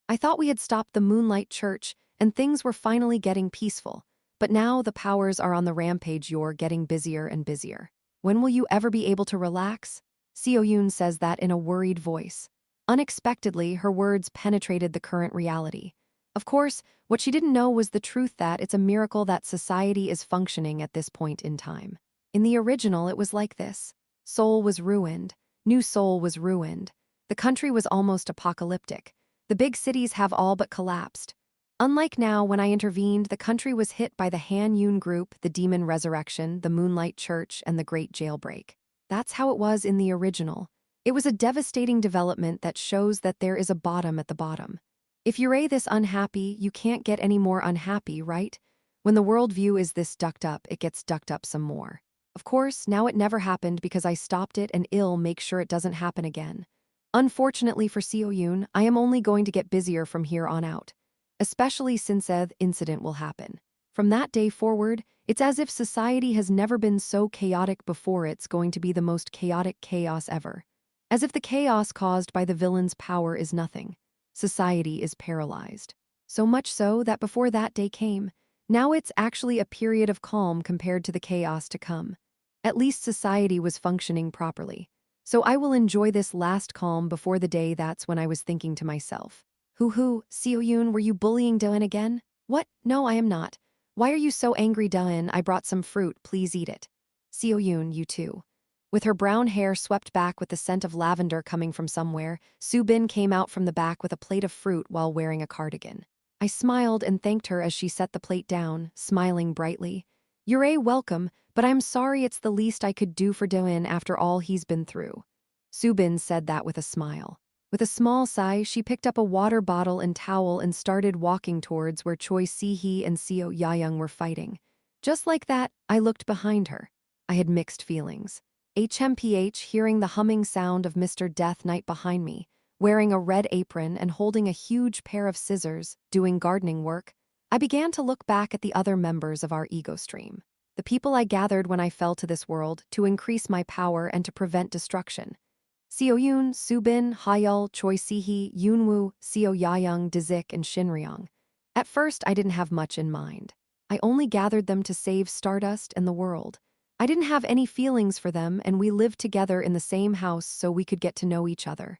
I thought we had stopped the Moonlight Church and things were finally getting peaceful, but now the powers are on the rampage. You're getting busier and busier. When will you ever be able to relax? Seo-yoon says that in a worried voice. Unexpectedly, her words penetrated the current reality. Of course, what she didn't know was the truth that it's a miracle that society is functioning at this point in time. In the original, it was like this. Seoul was ruined. New Seoul was ruined. The country was almost apocalyptic. The big cities have all but collapsed. Unlike now, when I intervened, the country was hit by the Han Yun Group, the Demon Resurrection, the Moonlight Church, and the Great Jailbreak. That's how it was in the original. It was a devastating development that shows that there is a bottom at the bottom. If you're this unhappy, you can't get any more unhappy, right? When the worldview is this ducked up, it gets ducked up some more. Of course, now it never happened because I stopped it and I'll make sure it doesn't happen again. Unfortunately for Seo-yoon, I am only going to get busier from here on out. Especially since the incident will happen. From that day forward, it's as if society has never been so chaotic before. It's going to be the most chaotic chaos ever. As if the chaos caused by the villain's power is nothing. Society is paralyzed. So much so that before that day came, now it's actually a period of calm compared to the chaos to come. At least society was functioning properly. So I will enjoy this last calm before the day. That's when I was thinking to myself. Hoo, Seo-yoon, were you bullying Dylan again? What? No, I am not. Why are you so angry, Dylan? I brought some fruit, please eat it. Seo-yoon, you too. With her brown hair swept back with the scent of lavender coming from somewhere, Soo-bin came out from the back with a plate of fruit while wearing a cardigan. I smiled and thanked her as she set the plate down, smiling brightly. You're welcome, but I'm sorry, it's the least I could do for Dylan after all he's been through. Soo-bin said that with a smile. With a small sigh, she picked up a water bottle and towel and started walking towards where Choi Si-hee and Seo Ya-young were fighting. Just like that, I looked behind her. I had mixed feelings. HMPH, hearing the humming sound of Mr. Death Knight behind me, wearing a red apron and holding a huge pair of scissors, doing gardening work, I began to look back at the other members of our ego stream. The people I gathered when I fell to this world to increase my power and to prevent destruction. Seo-yoon, Soo-bin, Hayeol, Choi Si-hee, Yoonwoo, Seo Ya-young, Dazik, and Shinryong. At first, I didn't have much in mind. I only gathered them to save Stardust and the world. I didn't have any feelings for them, and we lived together in the same house so we could get to know each other.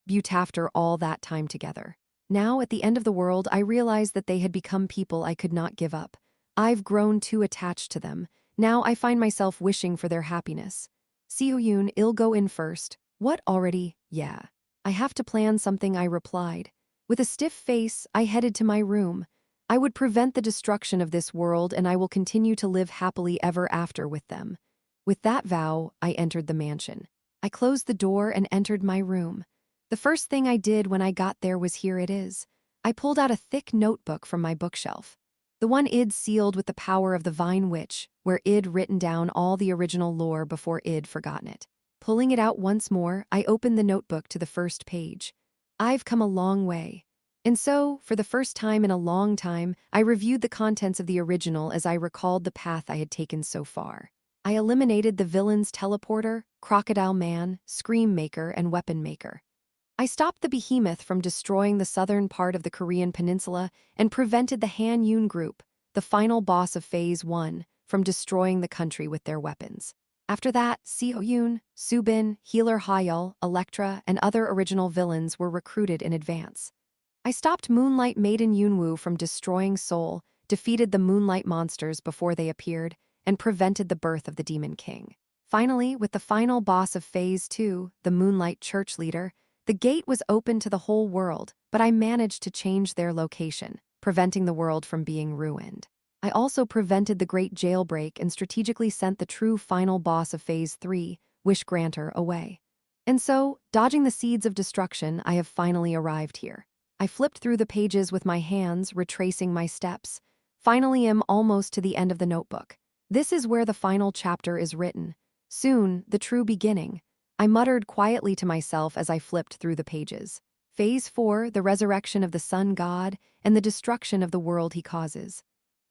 But after all that time together. Now, at the end of the world, I realized that they had become people I could not give up. I've grown too attached to them. Now I find myself wishing for their happiness. Seo-yoon, I'll go in first. What, already? Yeah. I have to plan something, I replied. With a stiff face, I headed to my room. I would prevent the destruction of this world and I will continue to live happily ever after with them. With that vow, I entered the mansion. I closed the door and entered my room. The first thing I did when I got there was here it is. I pulled out a thick notebook from my bookshelf. The one I'd sealed with the power of the Vine Witch, where I'd written down all the original lore before I'd forgotten it. Pulling it out once more, I opened the notebook to the first page. I've come a long way. And so, for the first time in a long time, I reviewed the contents of the original as I recalled the path I had taken so far. I eliminated the villain's teleporter, crocodile man, scream maker, and weapon maker. I stopped the behemoth from destroying the southern part of the Korean peninsula and prevented the Han Yun Group, the final boss of Phase 1, from destroying the country with their weapons. After that, Seo-yoon, Soo-bin, Healer Hayeol, Electra, and other original villains were recruited in advance. I stopped Moonlight Maiden Yoonwoo from destroying Seoul, defeated the Moonlight monsters before they appeared, and prevented the birth of the Demon King. Finally, with the final boss of Phase 2, the Moonlight Church leader, the gate was open to the whole world, but I managed to change their location, preventing the world from being ruined. I also prevented the Great Jailbreak and strategically sent the true final boss of Phase 3, Wish Granter, away. And so, dodging the seeds of destruction, I have finally arrived here. I flipped through the pages with my hands, retracing my steps. Finally, am almost to the end of the notebook. This is where the final chapter is written. Soon, the true beginning. I muttered quietly to myself as I flipped through the pages. Phase 4, the resurrection of the sun god and the destruction of the world he causes.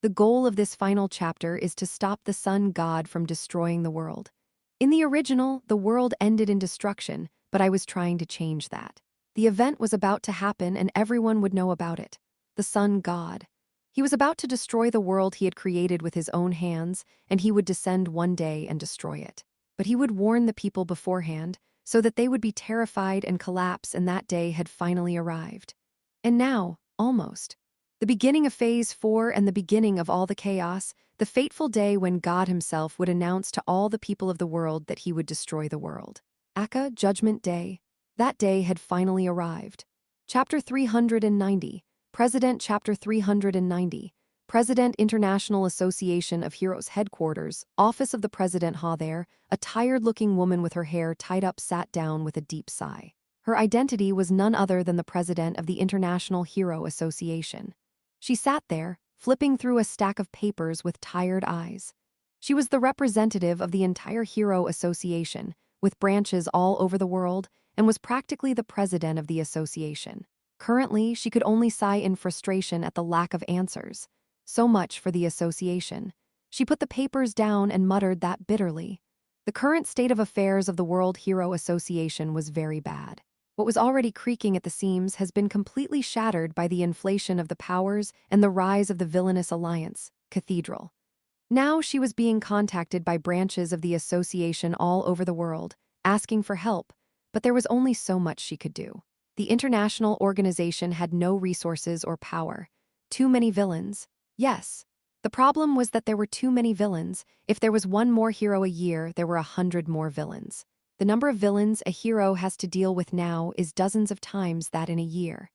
The goal of this final chapter is to stop the sun god from destroying the world. In the original, the world ended in destruction, but I was trying to change that. The event was about to happen and everyone would know about it. The sun god. He was about to destroy the world he had created with his own hands, and he would descend one day and destroy it. But he would warn the people beforehand, so that they would be terrified and collapse, and that day had finally arrived. And now, almost. The beginning of Phase 4 and the beginning of all the chaos, the fateful day when God himself would announce to all the people of the world that he would destroy the world. Aka, Judgment Day. That day had finally arrived. Chapter 390. President Chapter 390. President International Association of Heroes Headquarters, Office of the President. There, a tired-looking woman with her hair tied up sat down with a deep sigh. Her identity was none other than the president of the International Hero Association. She sat there, flipping through a stack of papers with tired eyes. She was the representative of the entire Hero Association, with branches all over the world, and was practically the president of the association. Currently, she could only sigh in frustration at the lack of answers. So much for the association. She put the papers down and muttered that bitterly. The current state of affairs of the World Hero Association was very bad. What was already creaking at the seams has been completely shattered by the inflation of the powers and the rise of the villainous alliance, Cathedral. Now she was being contacted by branches of the association all over the world, asking for help, but there was only so much she could do. The international organization had no resources or power. Too many villains. Yes. The problem was that there were too many villains. If there was one more hero a year, there were 100 more villains. The number of villains a hero has to deal with now is dozens of times that in a year.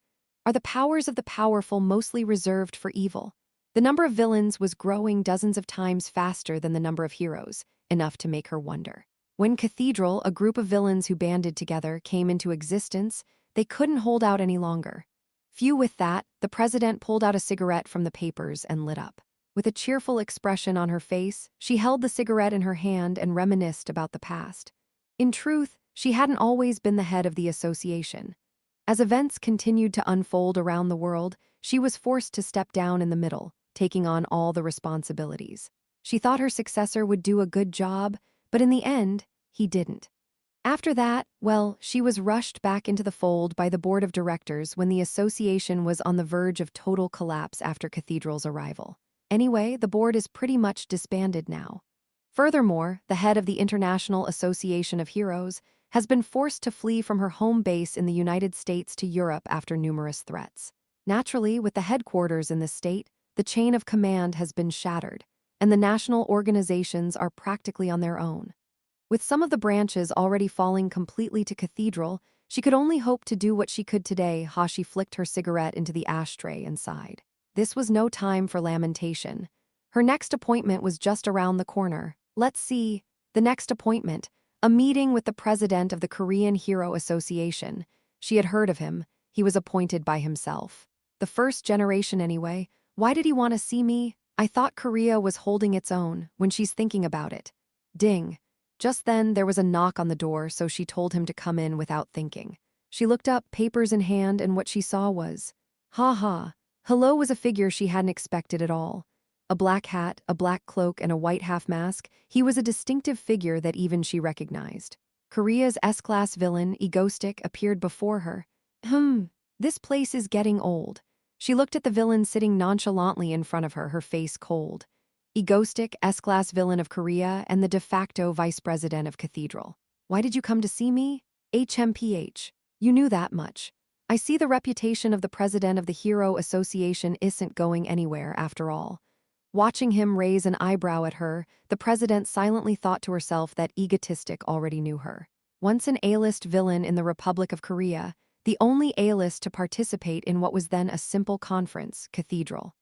Are the powers of the powerful mostly reserved for evil? The number of villains was growing dozens of times faster than the number of heroes, enough to make her wonder. When Cathedral, a group of villains who banded together, came into existence, they couldn't hold out any longer. Few with that, the president pulled out a cigarette from the papers and lit up. With a cheerful expression on her face, she held the cigarette in her hand and reminisced about the past. In truth, she hadn't always been the head of the association. As events continued to unfold around the world, she was forced to step down in the middle, taking on all the responsibilities. She thought her successor would do a good job, but in the end, he didn't. After that, well, she was rushed back into the fold by the board of directors when the association was on the verge of total collapse after Cathedral's arrival. Anyway, the board is pretty much disbanded now. Furthermore, the head of the International Association of Heroes has been forced to flee from her home base in the United States to Europe after numerous threats. Naturally, with the headquarters in this state, the chain of command has been shattered, and the national organizations are practically on their own. With some of the branches already falling completely to Cathedral, she could only hope to do what she could today. She flicked her cigarette into the ashtray and sighed. This was no time for lamentation. Her next appointment was just around the corner. Let's see. The next appointment. A meeting with the president of the Korean Hero Association. She had heard of him. He was appointed by himself. The first generation anyway. Why did he want to see me? I thought Korea was holding its own when she's thinking about it. Ding. Just then, there was a knock on the door, so she told him to come in without thinking. She looked up, papers in hand, and what she saw was, ha ha. Hello was a figure she hadn't expected at all. A black hat, a black cloak, and a white half-mask, he was a distinctive figure that even she recognized. Korea's S-class villain, Egoistic, appeared before her. This place is getting old. She looked at the villain sitting nonchalantly in front of her, her face cold. Egoistic, S-class villain of Korea, and the de facto vice president of Cathedral. Why did you come to see me? HMPH. You knew that much. I see the reputation of the president of the Hero Association isn't going anywhere after all. Watching him raise an eyebrow at her, the president silently thought to herself that Egoistic already knew her. Once an A-list villain in the Republic of Korea, the only A-list to participate in what was then a simple conference, Cathedral.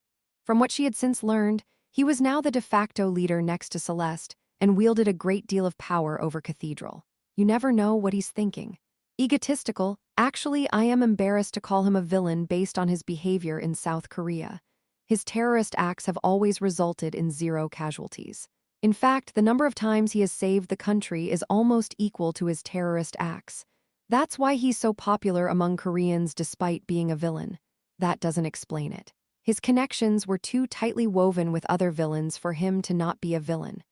From what she had since learned, he was now the de facto leader next to Celeste and wielded a great deal of power over Cathedral. You never know what he's thinking. Egotistical, actually I am embarrassed to call him a villain based on his behavior in South Korea. His terrorist acts have always resulted in 0 casualties. In fact, the number of times he has saved the country is almost equal to his terrorist acts. That's why he's so popular among Koreans despite being a villain. That doesn't explain it. His connections were too tightly woven with other villains for him to not be a villain.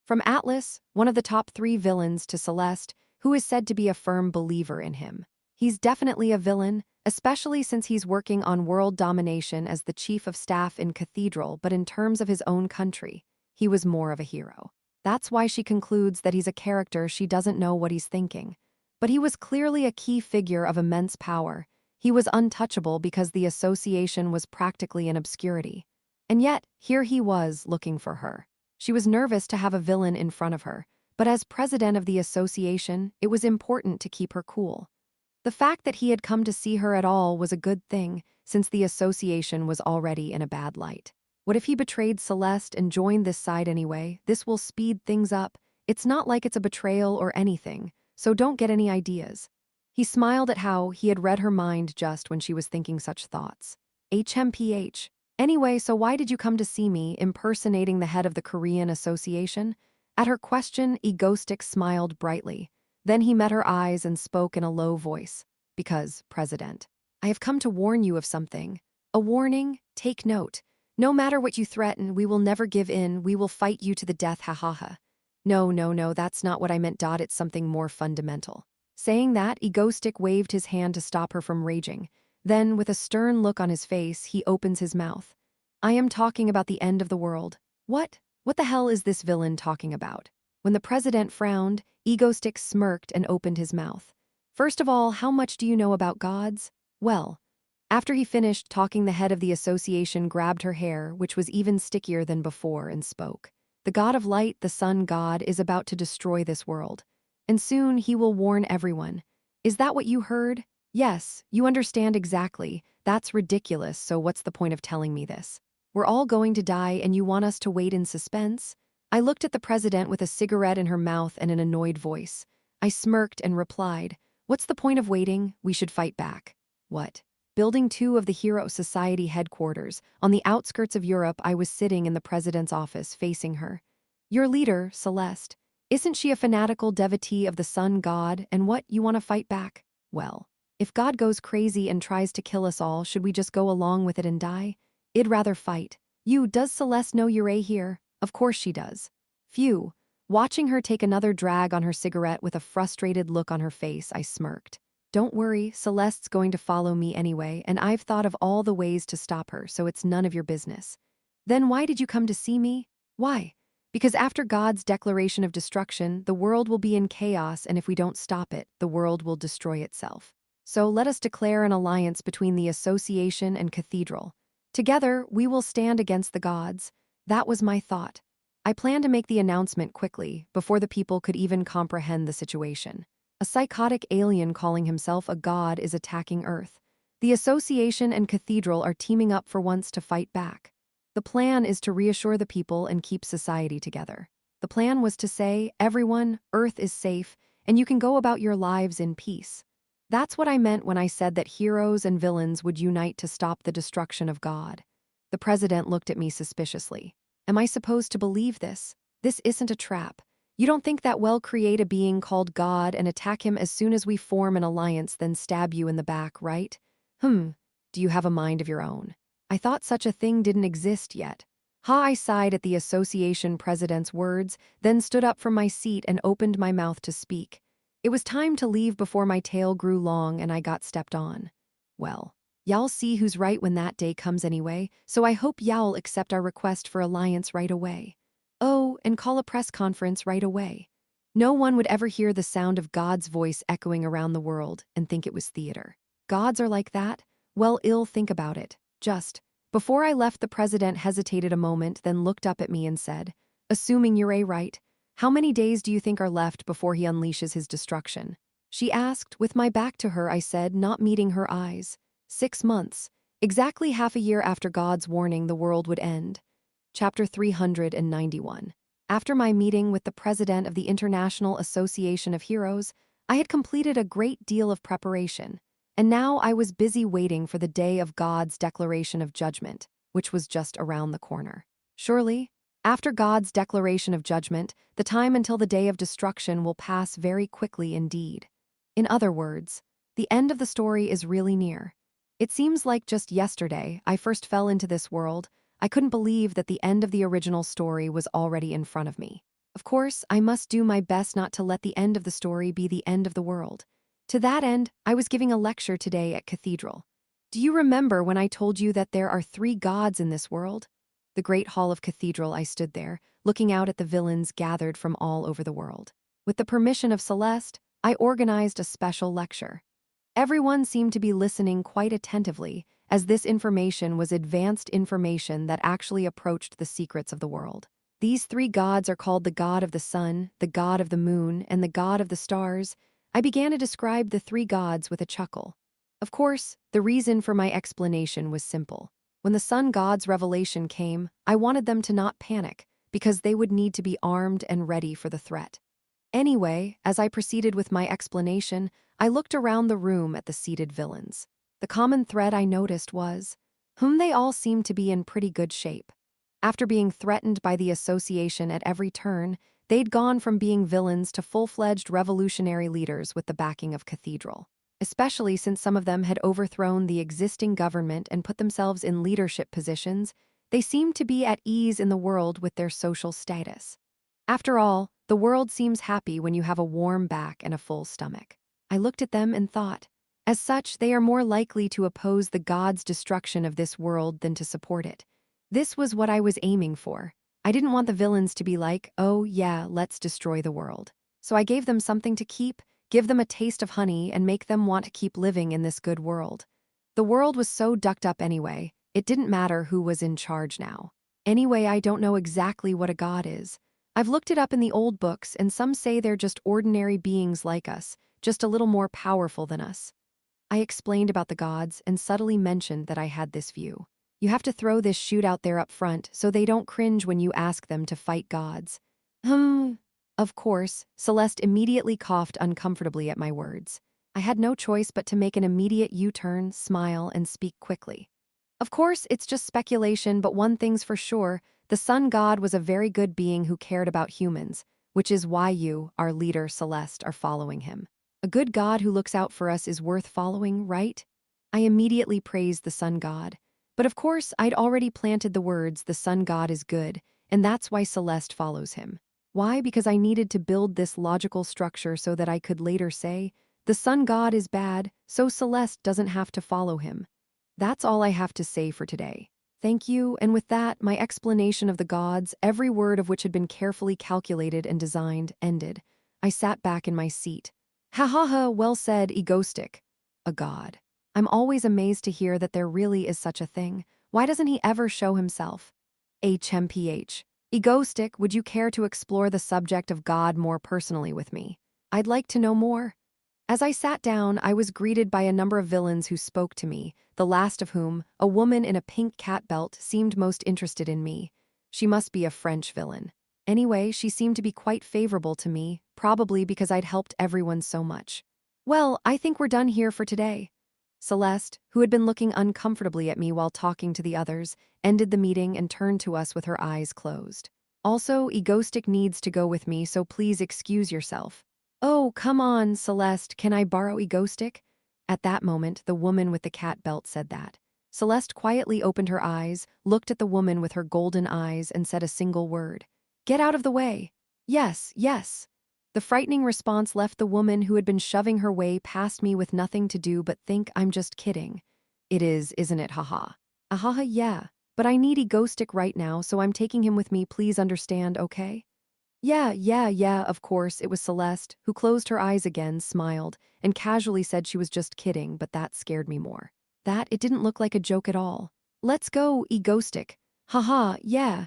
From Atlas, one of the top 3 villains, to Celeste, who is said to be a firm believer in him. He's definitely a villain, especially since he's working on world domination as the chief of staff in Cathedral, but in terms of his own country, he was more of a hero. That's why she concludes that he's a character she doesn't know what he's thinking. But he was clearly a key figure of immense power. He was untouchable because the association was practically in obscurity. And yet, here he was looking for her. She was nervous to have a villain in front of her, but as president of the association, it was important to keep her cool. The fact that he had come to see her at all was a good thing, since the association was already in a bad light. What if he betrayed Celeste and joined this side anyway? This will speed things up. It's not like it's a betrayal or anything, so don't get any ideas. He smiled at how he had read her mind just when she was thinking such thoughts. HMPH. Anyway, so why did you come to see me, impersonating the head of the Korean Association? At her question, Egoistic smiled brightly. Then he met her eyes and spoke in a low voice. Because, President, I have come to warn you of something. A warning? Take note. No matter what you threaten, we will never give in. We will fight you to the death, ha ha ha. No, that's not what I meant. It's something more fundamental. Saying that, Egoistic waved his hand to stop her from raging. Then, with a stern look on his face, he opens his mouth. I am talking about the end of the world. What? What the hell is this villain talking about? When the president frowned, Egoistic smirked and opened his mouth. First of all, how much do you know about gods? Well, after he finished talking, the head of the association grabbed her hair, which was even stickier than before, and spoke. The god of light, the sun god, is about to destroy this world. And soon he will warn everyone. Is that what you heard? Yes, you understand exactly. That's ridiculous, so what's the point of telling me this? We're all going to die and you want us to wait in suspense? I looked at the president with a cigarette in her mouth and an annoyed voice. I smirked and replied, what's the point of waiting? We should fight back. What? Building 2 of the Hero Society headquarters. On the outskirts of Europe, I was sitting in the president's office facing her. Your leader, Celeste. Isn't she a fanatical devotee of the sun god, and what, you want to fight back? Well, if God goes crazy and tries to kill us all, should we just go along with it and die? I'd rather fight. Does Celeste know you're here? Of course she does. Phew. Watching her take another drag on her cigarette with a frustrated look on her face, I smirked. Don't worry, Celeste's going to follow me anyway, and I've thought of all the ways to stop her, so it's none of your business. Then why did you come to see me? Why? Because after God's declaration of destruction, the world will be in chaos, and if we don't stop it, the world will destroy itself. So let us declare an alliance between the association and Cathedral. Together, we will stand against the gods. That was my thought. I planned to make the announcement quickly, before the people could even comprehend the situation. A psychotic alien calling himself a god is attacking Earth. The association and Cathedral are teaming up for once to fight back. The plan is to reassure the people and keep society together. The plan was to say, everyone, Earth is safe, and you can go about your lives in peace. That's what I meant when I said that heroes and villains would unite to stop the destruction of God. The president looked at me suspiciously. Am I supposed to believe this? This isn't a trap. You don't think that we'll create a being called God and attack him as soon as we form an alliance, then stab you in the back, right? Do you have a mind of your own? I thought such a thing didn't exist yet. I sighed at the association president's words, then stood up from my seat and opened my mouth to speak. It was time to leave before my tail grew long and I got stepped on. Well, y'all see who's right when that day comes anyway, so I hope y'all accept our request for alliance right away. Oh, and call a press conference right away. No one would ever hear the sound of God's voice echoing around the world and think it was theater. Gods are like that? Well, think about it. Just. Before I left, the president hesitated a moment, then looked up at me and said, assuming you're right, how many days do you think are left before he unleashes his destruction? She asked. With my back to her, I said, not meeting her eyes. 6 months. Exactly half a year after God's warning the world would end. Chapter 391. After my meeting with the president of the International Association of Heroes, I had completed a great deal of preparation, and now I was busy waiting for the day of God's declaration of judgment, which was just around the corner. Surely, after God's declaration of judgment, the time until the day of destruction will pass very quickly indeed. In other words, the end of the story is really near. It seems like just yesterday I first fell into this world. I couldn't believe that the end of the original story was already in front of me. Of course, I must do my best not to let the end of the story be the end of the world. To that end, I was giving a lecture today at Cathedral. Do you remember when I told you that there are 3 gods in this world? The great hall of Cathedral, I stood there, looking out at the villains gathered from all over the world. With the permission of Celeste, I organized a special lecture. Everyone seemed to be listening quite attentively, as this information was advanced information that actually approached the secrets of the world. These 3 gods are called the god of the sun, the god of the moon, and the god of the stars. I began to describe the 3 gods with a chuckle. Of course, the reason for my explanation was simple. When the sun god's revelation came, I wanted them to not panic, because they would need to be armed and ready for the threat. Anyway, as I proceeded with my explanation, I looked around the room at the seated villains. The common thread I noticed was, they all seemed to be in pretty good shape. After being threatened by the association at every turn, they'd gone from being villains to full-fledged revolutionary leaders with the backing of Cathedral. Especially since some of them had overthrown the existing government and put themselves in leadership positions, they seemed to be at ease in the world with their social status. After all, the world seems happy when you have a warm back and a full stomach. I looked at them and thought, as such, they are more likely to oppose the god's destruction of this world than to support it. This was what I was aiming for. I didn't want the villains to be like, oh yeah, let's destroy the world. So I gave them something to keep, give them a taste of honey, and make them want to keep living in this good world. The world was so ducked up anyway, it didn't matter who was in charge now. Anyway, I don't know exactly what a god is. I've looked it up in the old books, and some say they're just ordinary beings like us, just a little more powerful than us. I explained about the gods and subtly mentioned that I had this view. You have to throw this shoot out there up front so they don't cringe when you ask them to fight gods. Of course, Celeste immediately coughed uncomfortably at my words. I had no choice but to make an immediate U-turn, smile, and speak quickly. Of course, it's just speculation, but one thing's for sure, the sun god was a very good being who cared about humans, which is why you, our leader Celeste, are following him. A good god who looks out for us is worth following, right? I immediately praised the sun god. But of course, I'd already planted the words, the sun god is good, and that's why Celeste follows him. Why? Because I needed to build this logical structure so that I could later say, the sun god is bad, so Celeste doesn't have to follow him. That's all I have to say for today. Thank you, and with that, my explanation of the gods, every word of which had been carefully calculated and designed, ended. I sat back in my seat. Ha ha ha, well said, egoistic. A god. I'm always amazed to hear that there really is such a thing. Why doesn't he ever show himself? HMPH. Egoistic, would you care to explore the subject of God more personally with me? I'd like to know more. As I sat down, I was greeted by a number of villains who spoke to me, the last of whom, a woman in a pink cat belt, seemed most interested in me. She must be a French villain. Anyway, she seemed to be quite favorable to me, probably because I'd helped everyone so much. Well, I think we're done here for today. Celeste, who had been looking uncomfortably at me while talking to the others, ended the meeting and turned to us with her eyes closed. Also, Egoistic needs to go with me, so please excuse yourself. Oh, come on, Celeste, can I borrow Egoistic? At that moment, the woman with the cat belt said that. Celeste quietly opened her eyes, looked at the woman with her golden eyes, and said a single word. Get out of the way. Yes, yes. The frightening response left the woman who had been shoving her way past me with nothing to do but think I'm just kidding. It is, isn't it, haha? Ahaha, yeah. But I need Egoistic right now, so I'm taking him with me, please understand, okay? Yeah, of course, it was Celeste, who closed her eyes again, smiled, and casually said she was just kidding, but that scared me more. It didn't look like a joke at all. Let's go, Egoistic. Haha, yeah.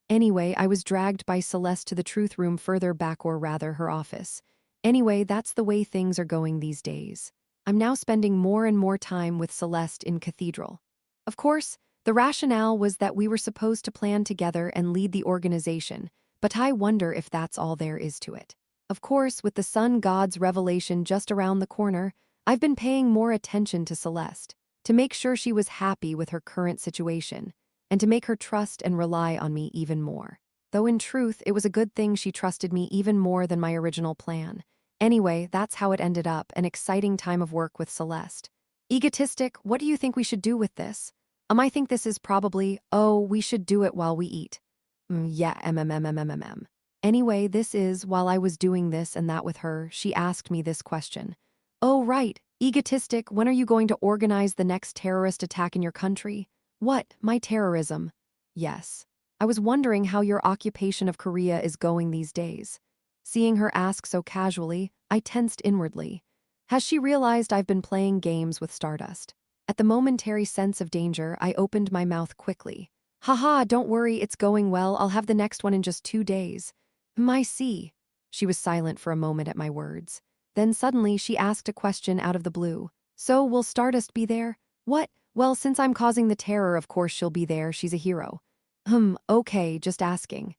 Anyway, I was dragged by Celeste to the truth room further back, or rather, her office. Anyway, that's the way things are going these days. I'm now spending more and more time with Celeste in Cathedral. Of course, the rationale was that we were supposed to plan together and lead the organization, but I wonder if that's all there is to it. Of course, with the sun god's revelation just around the corner, I've been paying more attention to Celeste, to make sure she was happy with her current situation, and to make her trust and rely on me even more. Though in truth, it was a good thing she trusted me even more than my original plan. Anyway, that's how it ended up, an exciting time of work with Celeste. Egotistic, what do you think we should do with this? I think this is probably, oh, we should do it while we eat. Yeah, MMMMMM. Anyway, this is, while I was doing this and that with her, she asked me this question. Oh, right, egotistic, when are you going to organize the next terrorist attack in your country? What, my terrorism? Yes. I was wondering how your occupation of Korea is going these days. Seeing her ask so casually, I tensed inwardly. Has she realized I've been playing games with Stardust? At the momentary sense of danger, I opened my mouth quickly. Haha, don't worry, it's going well. I'll have the next one in just 2 days. I see. She was silent for a moment at my words. Then suddenly she asked a question out of the blue. So, will Stardust be there? What? Well, since I'm causing the terror, of course she'll be there. She's a hero. Okay, just asking.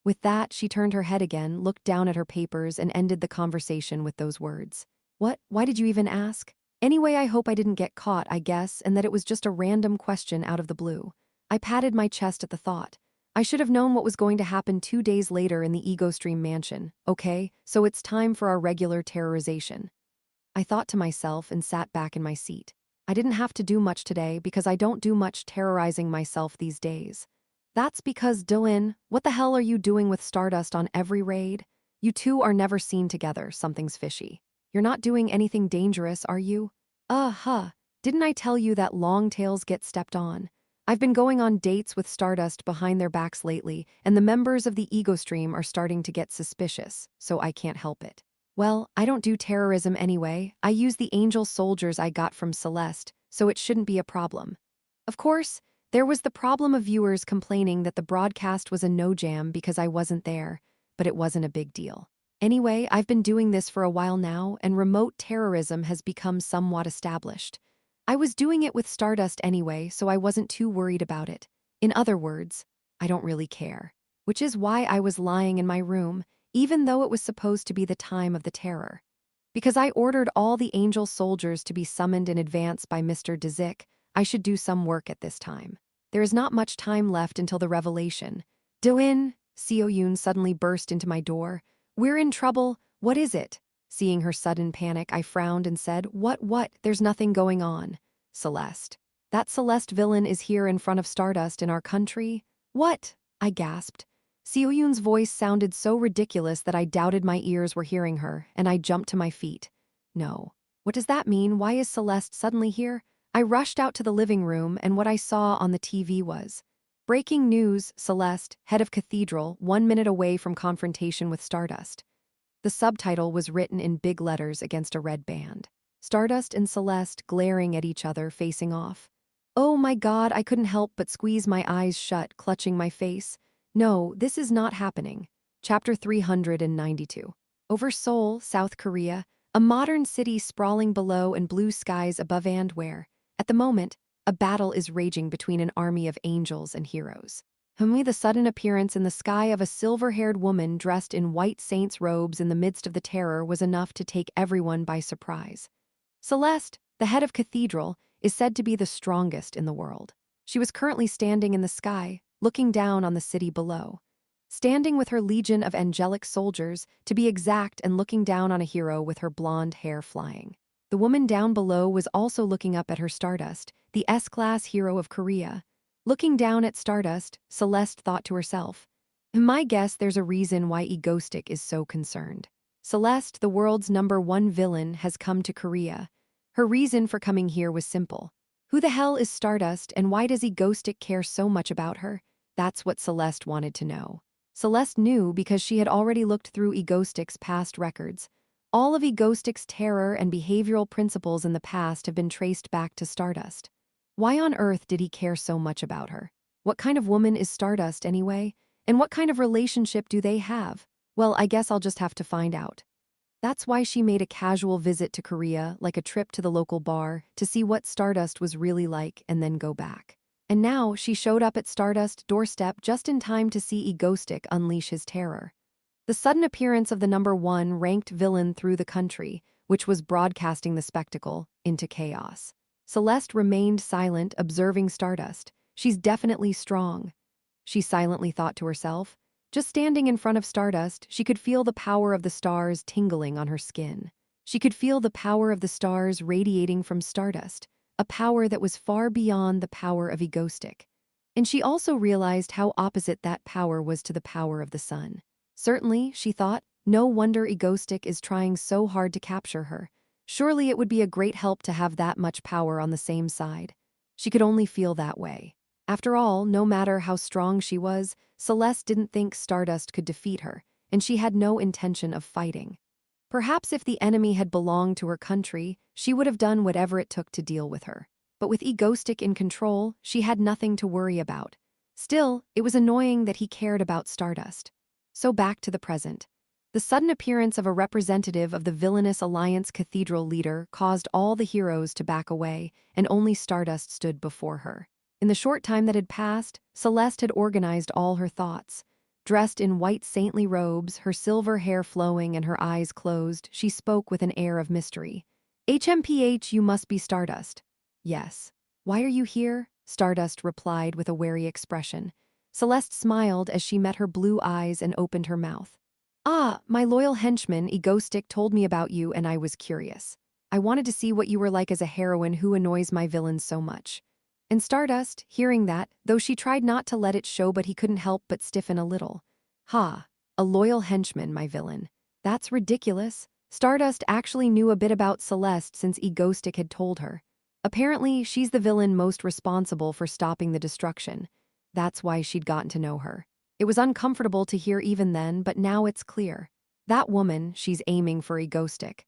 With that, she turned her head again, looked down at her papers, and ended the conversation with those words. What? Why did you even ask? Anyway, I hope I didn't get caught, I guess, and that it was just a random question out of the blue. I patted my chest at the thought. I should have known what was going to happen 2 days later in the Ego Stream mansion. Okay, so it's time for our regular terrorization. I thought to myself and sat back in my seat. I didn't have to do much today because I don't do much terrorizing myself these days. That's because, Dylan, what the hell are you doing with Stardust on every raid? You two are never seen together, something's fishy. You're not doing anything dangerous, are you? Didn't I tell you that long tails get stepped on? I've been going on dates with Stardust behind their backs lately, and the members of the Ego Stream are starting to get suspicious, so I can't help it. Well, I don't do terrorism anyway. I use the angel soldiers I got from Celeste, so it shouldn't be a problem. Of course, there was the problem of viewers complaining that the broadcast was a no-jam because I wasn't there, but it wasn't a big deal. Anyway, I've been doing this for a while now, and remote terrorism has become somewhat established. I was doing it with Stardust anyway, so I wasn't too worried about it. In other words, I don't really care. Which is why I was lying in my room, even though it was supposed to be the time of the terror. Because I ordered all the angel soldiers to be summoned in advance by Mr. Dzik, I should do some work at this time. There is not much time left until the revelation. Doin, Seo Yoon suddenly burst into my door. We're in trouble. What is it? Seeing her sudden panic, I frowned and said, What? There's nothing going on. Celeste. That Celeste villain is here in front of Stardust in our country? What? I gasped. Seo Yoon's voice sounded so ridiculous that I doubted my ears were hearing her, and I jumped to my feet. No. What does that mean? Why is Celeste suddenly here? I rushed out to the living room, and what I saw on the TV was breaking news, Celeste, head of Cathedral, 1 minute away from confrontation with Stardust. The subtitle was written in big letters against a red band. Stardust and Celeste glaring at each other, facing off. Oh my God, I couldn't help but squeeze my eyes shut, clutching my face. No, this is not happening. Chapter 392. Over Seoul, South Korea, a modern city sprawling below and blue skies above, and where, at the moment, a battle is raging between an army of angels and heroes. The sudden appearance in the sky of a silver-haired woman dressed in white saint's robes in the midst of the terror was enough to take everyone by surprise. Celeste, the head of Cathedral, is said to be the strongest in the world. She was currently standing in the sky, looking down on the city below. Standing with her legion of angelic soldiers, to be exact, and looking down on a hero with her blonde hair flying. The woman down below was also looking up at her Stardust, the S-class hero of Korea. Looking down at Stardust, Celeste thought to herself, my guess there's a reason why Egoistic is so concerned. Celeste, the world's #1 villain, has come to Korea. Her reason for coming here was simple. Who the hell is Stardust, and why does Egoistic care so much about her? That's what Celeste wanted to know. Celeste knew because she had already looked through Egoistic's past records. All of Egoistic's terror and behavioral principles in the past have been traced back to Stardust. Why on earth did he care so much about her? What kind of woman is Stardust anyway? And what kind of relationship do they have? Well, I guess I'll just have to find out. That's why she made a casual visit to Korea, like a trip to the local bar, to see what Stardust was really like and then go back. And now she showed up at Stardust's doorstep just in time to see Egoistic unleash his terror. The sudden appearance of the #1 ranked villain through the country, which was broadcasting the spectacle, into chaos. Celeste remained silent, observing Stardust. She's definitely strong. She silently thought to herself. Just standing in front of Stardust, she could feel the power of the stars tingling on her skin. She could feel the power of the stars radiating from Stardust, a power that was far beyond the power of Egostic. And she also realized how opposite that power was to the power of the sun. Certainly, she thought, no wonder Egostic is trying so hard to capture her. Surely it would be a great help to have that much power on the same side. She could only feel that way. After all, no matter how strong she was, Celeste didn't think Stardust could defeat her, and she had no intention of fighting. Perhaps if the enemy had belonged to her country, she would have done whatever it took to deal with her. But with Egostic in control, she had nothing to worry about. Still, it was annoying that he cared about Stardust. So back to the present. The sudden appearance of a representative of the villainous Alliance Cathedral leader caused all the heroes to back away, and only Stardust stood before her. In the short time that had passed, Celeste had organized all her thoughts. Dressed in white saintly robes, her silver hair flowing and her eyes closed, she spoke with an air of mystery. "HMPH, you must be Stardust." "Yes." "Why are you here?" Stardust replied with a wary expression. Celeste smiled as she met her blue eyes and opened her mouth. "Ah, my loyal henchman, Egostic, told me about you and I was curious. I wanted to see what you were like as a heroine who annoys my villains so much." And Stardust, hearing that, though she tried not to let it show but he couldn't help but stiffen a little. "Ha, a loyal henchman, my villain. That's ridiculous." Stardust actually knew a bit about Celeste since Egostic had told her. Apparently, she's the villain most responsible for stopping the destruction. That's why she'd gotten to know her. It was uncomfortable to hear even then, but now it's clear. That woman, she's aiming for Egostic.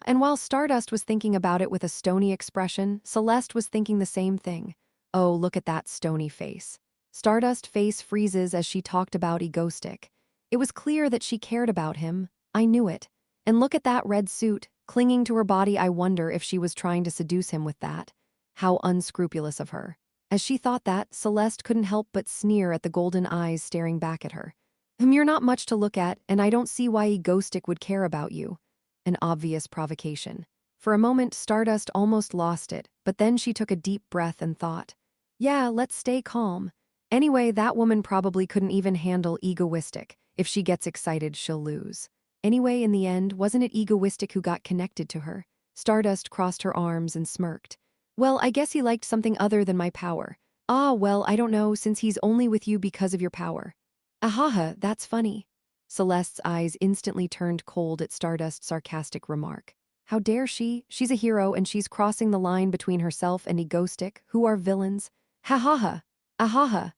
And while Stardust was thinking about it with a stony expression, Celeste was thinking the same thing. Oh, look at that stony face. Stardust face freezes as she talked about Egostic. It was clear that she cared about him. I knew it. And look at that red suit, clinging to her body. I wonder if she was trying to seduce him with that. How unscrupulous of her. As she thought that, Celeste couldn't help but sneer at the golden eyes staring back at her. You're not much to look at, and I don't see why Egostic would care about you." An obvious provocation. For a moment, Stardust almost lost it, but then she took a deep breath and thought, "Yeah, let's stay calm. Anyway, that woman probably couldn't even handle Egoistic. If she gets excited, she'll lose." Anyway, in the end, wasn't it Egoistic who got connected to her? Stardust crossed her arms and smirked. "Well, I guess he liked something other than my power." "Ah, well, I don't know, since he's only with you because of your power." "Ahaha, that's funny." Celeste's eyes instantly turned cold at Stardust's sarcastic remark. How dare she? She's a hero and she's crossing the line between herself and Egostic, who are villains. Ha ha ha. Ahaha.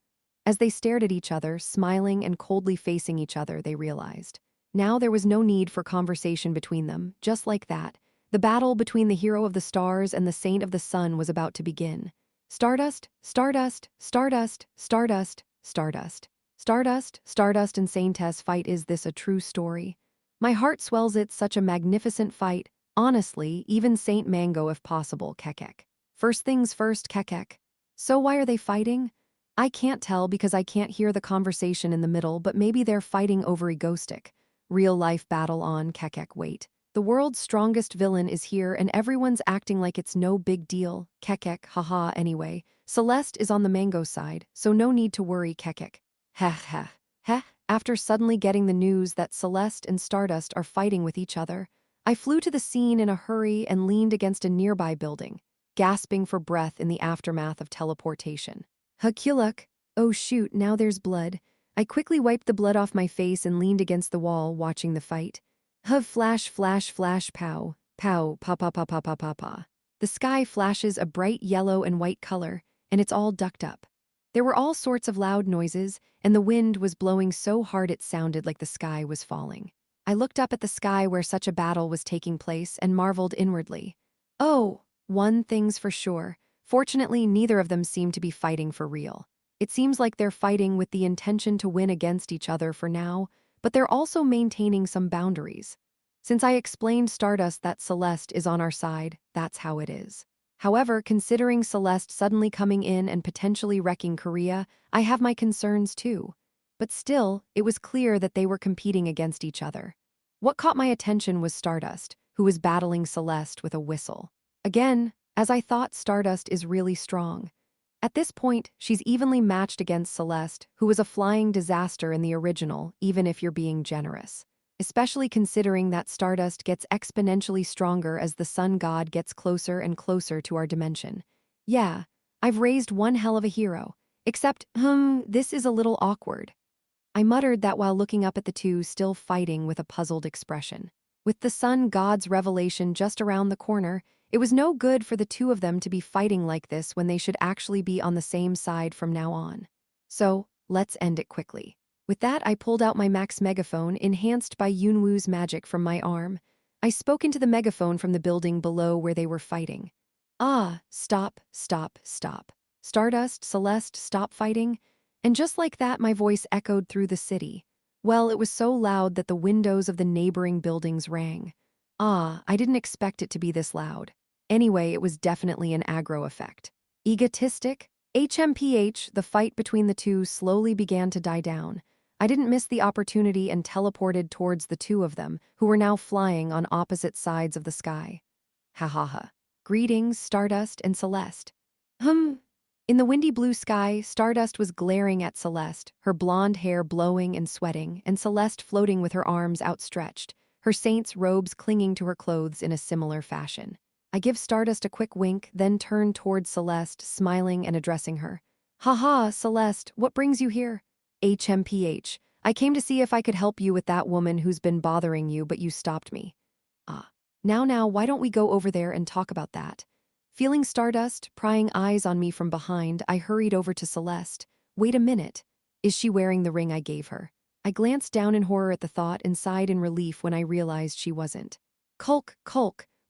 As they stared at each other, smiling and coldly facing each other, they realized. Now there was no need for conversation between them, just like that. The battle between the hero of the stars and the saint of the sun was about to begin. Stardust, Stardust, Stardust, Stardust, Stardust. Stardust, Stardust and Saintess fight. Is this a true story? My heart swells. It's such a magnificent fight. Honestly, even Saint Mango if possible, kekek. First things first, kekek. So why are they fighting? I can't tell because I can't hear the conversation in the middle, but maybe they're fighting over Egostic. Real life battle on, kekek. Wait. The world's strongest villain is here and everyone's acting like it's no big deal, kekek, haha. Anyway, Celeste is on the Mango side, so no need to worry, kekek. Heh heh. Heh. After suddenly getting the news that Celeste and Stardust are fighting with each other, I flew to the scene in a hurry and leaned against a nearby building, gasping for breath in the aftermath of teleportation. Hukuluk. Oh shoot, now there's blood. I quickly wiped the blood off my face and leaned against the wall, watching the fight. Flash, flash, flash, pow, pow, pa pa pa pa pa pa pa. The sky flashes a bright yellow and white color, and it's all ducked up. There were all sorts of loud noises, and the wind was blowing so hard it sounded like the sky was falling. I looked up at the sky where such a battle was taking place and marveled inwardly. Oh, one thing's for sure. Fortunately, neither of them seem to be fighting for real. It seems like they're fighting with the intention to win against each other for now, but they're also maintaining some boundaries. Since I explained Stardust that Celeste is on our side, that's how it is. However, considering Celeste suddenly coming in and potentially wrecking Korea, I have my concerns too. But still, it was clear that they were competing against each other. What caught my attention was Stardust, who was battling Celeste with a whistle. Again, as I thought, Stardust is really strong. At this point, she's evenly matched against Celeste, who was a flying disaster in the original, even if you're being generous. Especially considering that Stardust gets exponentially stronger as the sun god gets closer and closer to our dimension. Yeah, I've raised one hell of a hero. Except, this is a little awkward. I muttered that while looking up at the two still fighting with a puzzled expression. With the sun god's revelation just around the corner, it was no good for the two of them to be fighting like this when they should actually be on the same side from now on. So, let's end it quickly. With that, I pulled out my Max megaphone, enhanced by Yunwu's magic, from my arm. I spoke into the megaphone from the building below where they were fighting. Ah, stop, stop, stop. Stardust, Celeste, stop fighting. And just like that, my voice echoed through the city. Well, it was so loud that the windows of the neighboring buildings rang. Ah, I didn't expect it to be this loud. Anyway, it was definitely an aggro effect. Egotistic? HMPH, the fight between the two slowly began to die down. I didn't miss the opportunity and teleported towards the two of them, who were now flying on opposite sides of the sky. Ha ha ha. Greetings, Stardust and Celeste. In the windy blue sky, Stardust was glaring at Celeste, her blonde hair blowing and sweating, and Celeste floating with her arms outstretched, her saint's robes clinging to her clothes in a similar fashion. I give Stardust a quick wink, then turn towards Celeste, smiling and addressing her. "Haha, Celeste, what brings you here?" "HMPH. I came to see if I could help you with that woman who's been bothering you, but you stopped me." "Ah. Now, why don't we go over there and talk about that?" Feeling Stardust prying eyes on me from behind, I hurried over to Celeste. Wait a minute. Is she wearing the ring I gave her? I glanced down in horror at the thought and sighed in relief when I realized she wasn't. Kulk.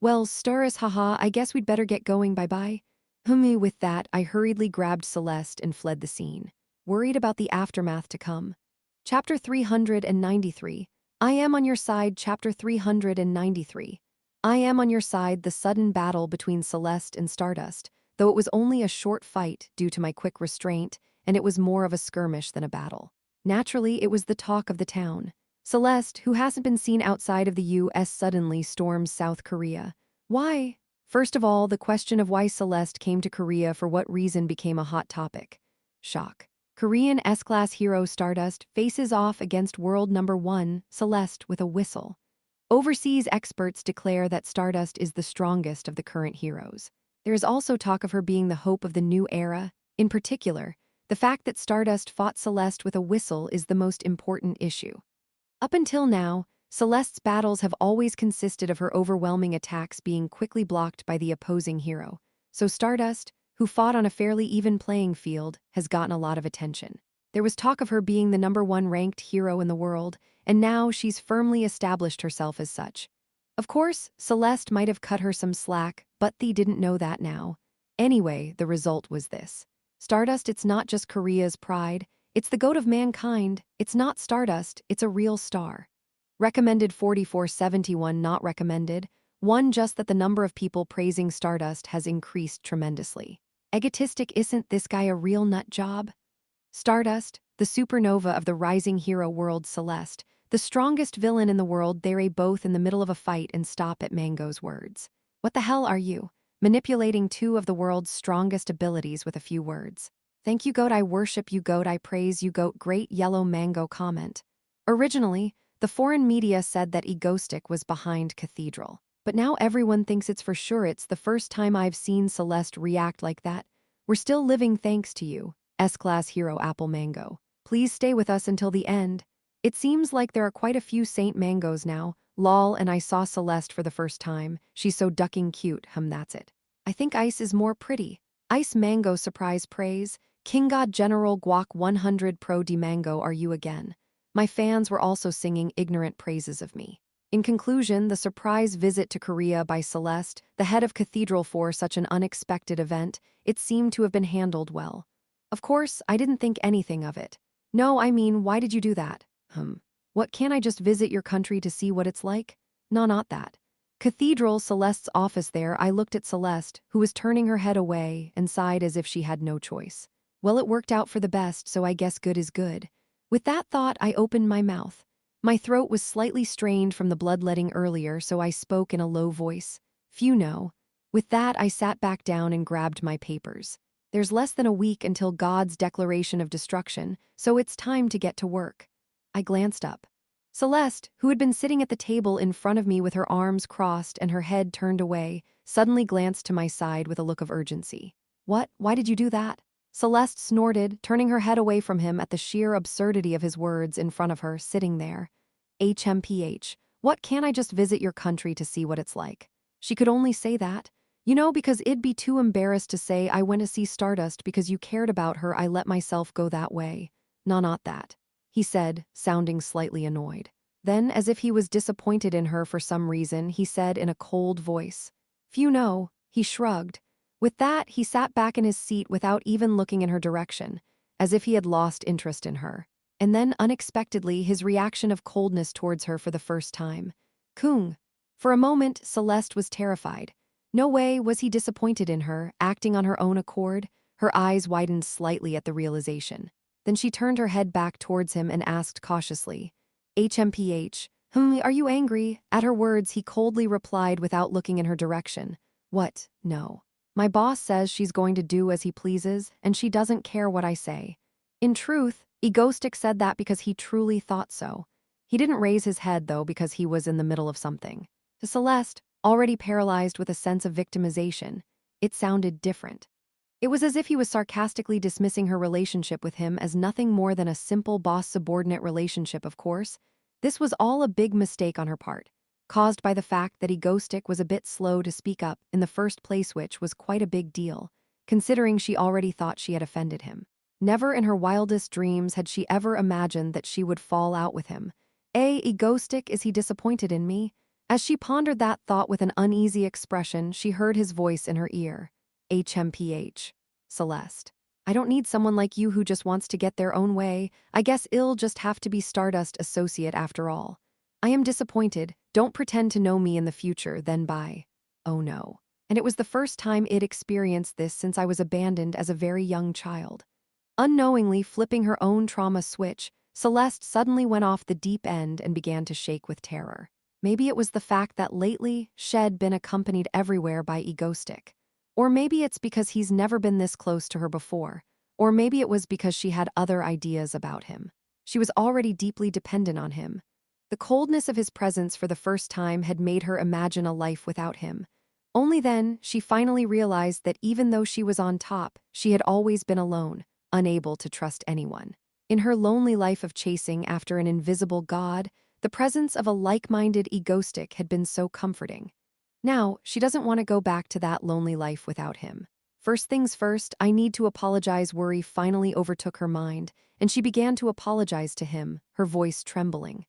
Well, Starus, haha, I guess we'd better get going, bye-bye. With that, I hurriedly grabbed Celeste and fled the scene, worried about the aftermath to come. Chapter 393. I am on your side, Chapter 393. I am on your side. The sudden battle between Celeste and Stardust, though it was only a short fight due to my quick restraint, and it was more of a skirmish than a battle. Naturally, it was the talk of the town. Celeste, who hasn't been seen outside of the US, suddenly storms South Korea. Why? First of all, the question of why Celeste came to Korea for what reason became a hot topic. Shock. Korean S-class hero Stardust faces off against world number 1, Celeste, with a whistle. Overseas experts declare that Stardust is the strongest of the current heroes. There is also talk of her being the hope of the new era. In particular, the fact that Stardust fought Celeste with a whistle is the most important issue. Up until now, Celeste's battles have always consisted of her overwhelming attacks being quickly blocked by the opposing hero. So Stardust, who fought on a fairly even playing field, has gotten a lot of attention. There was talk of her being the #1 ranked hero in the world, and now she's firmly established herself as such. Of course, Celeste might have cut her some slack, but they didn't know that now. Anyway, the result was this. Stardust, it's not just Korea's pride, it's the goat of mankind. It's not Stardust, it's a real star. Recommended 4471, not recommended. 1, just that the number of people praising Stardust has increased tremendously. Egotistic, isn't this guy a real nut job? Stardust, the supernova of the rising hero world Celeste, the strongest villain in the world. They're both in the middle of a fight and stop at Mango's words. What the hell are you? Manipulating two of the world's strongest abilities with a few words. Thank you, goat. I worship you, goat. I praise you, goat. Great yellow mango comment. Originally, the foreign media said that Egostic was behind Cathedral. But now everyone thinks it's for sure. It's the first time I've seen Celeste react like that. We're still living thanks to you, S-class hero Apple Mango. Please stay with us until the end. It seems like there are quite a few Saint Mangoes now. Lol, and I saw Celeste for the first time. She's so ducking cute. That's it. I think Ice is more pretty. Ice Mango surprise praise. King God General Guac 100 Pro D Mango, are you again? My fans were also singing ignorant praises of me. In conclusion, the surprise visit to Korea by Celeste, the head of Cathedral, for such an unexpected event, it seemed to have been handled well. Of course, I didn't think anything of it. No, I mean, why did you do that? What, can't I just visit your country to see what it's like? No, not that. Cathedral, Celeste's office there. I looked at Celeste, who was turning her head away, and sighed as if she had no choice. Well, it worked out for the best, so I guess good is good. With that thought, I opened my mouth. My throat was slightly strained from the bloodletting earlier, so I spoke in a low voice. Few know. With that, I sat back down and grabbed my papers. There's less than a week until God's declaration of destruction, so it's time to get to work. I glanced up. Celeste, who had been sitting at the table in front of me with her arms crossed and her head turned away, suddenly glanced to my side with a look of urgency. What? Why did you do that? Celeste snorted, turning her head away from him at the sheer absurdity of his words in front of her, sitting there. HMPH, what, can't I just visit your country to see what it's like? She could only say that. You know, because it'd be too embarrassed to say I went to see Stardust because you cared about her, I let myself go that way. No, not that, he said, sounding slightly annoyed. Then, as if he was disappointed in her for some reason, he said in a cold voice, "Few know," he shrugged. With that, he sat back in his seat without even looking in her direction, as if he had lost interest in her. And then, unexpectedly, his reaction of coldness towards her for the first time. Kung. For a moment, Celeste was terrified. No way was he disappointed in her, acting on her own accord. Her eyes widened slightly at the realization. Then she turned her head back towards him and asked cautiously, HMPH, are you angry? At her words, he coldly replied without looking in her direction. What? No. My boss says she's going to do as he pleases, and she doesn't care what I say. In truth, Egoistic said that because he truly thought so. He didn't raise his head, though, because he was in the middle of something. To Celeste, already paralyzed with a sense of victimization, it sounded different. It was as if he was sarcastically dismissing her relationship with him as nothing more than a simple boss-subordinate relationship, of course. This was all a big mistake on her part, caused by the fact that Egoistic was a bit slow to speak up in the first place, which was quite a big deal, considering she already thought she had offended him. Never in her wildest dreams had she ever imagined that she would fall out with him. Egoistic, is he disappointed in me? As she pondered that thought with an uneasy expression, she heard his voice in her ear. HMPH. Celeste. I don't need someone like you who just wants to get their own way. I guess I'll just have to be Stardust associate after all. I am disappointed. Don't pretend to know me in the future, then bye. Oh no. And it was the first time I'd experienced this since I was abandoned as a very young child. Unknowingly flipping her own trauma switch, Celeste suddenly went off the deep end and began to shake with terror. Maybe it was the fact that lately she'd been accompanied everywhere by Egoistic. Or maybe it's because he's never been this close to her before. Or maybe it was because she had other ideas about him. She was already deeply dependent on him. The coldness of his presence for the first time had made her imagine a life without him. Only then, she finally realized that even though she was on top, she had always been alone, unable to trust anyone. In her lonely life of chasing after an invisible god, the presence of a like-minded Egoistic had been so comforting. Now, she doesn't want to go back to that lonely life without him. First things first, I need to apologize. Worry finally overtook her mind, and she began to apologize to him, her voice trembling.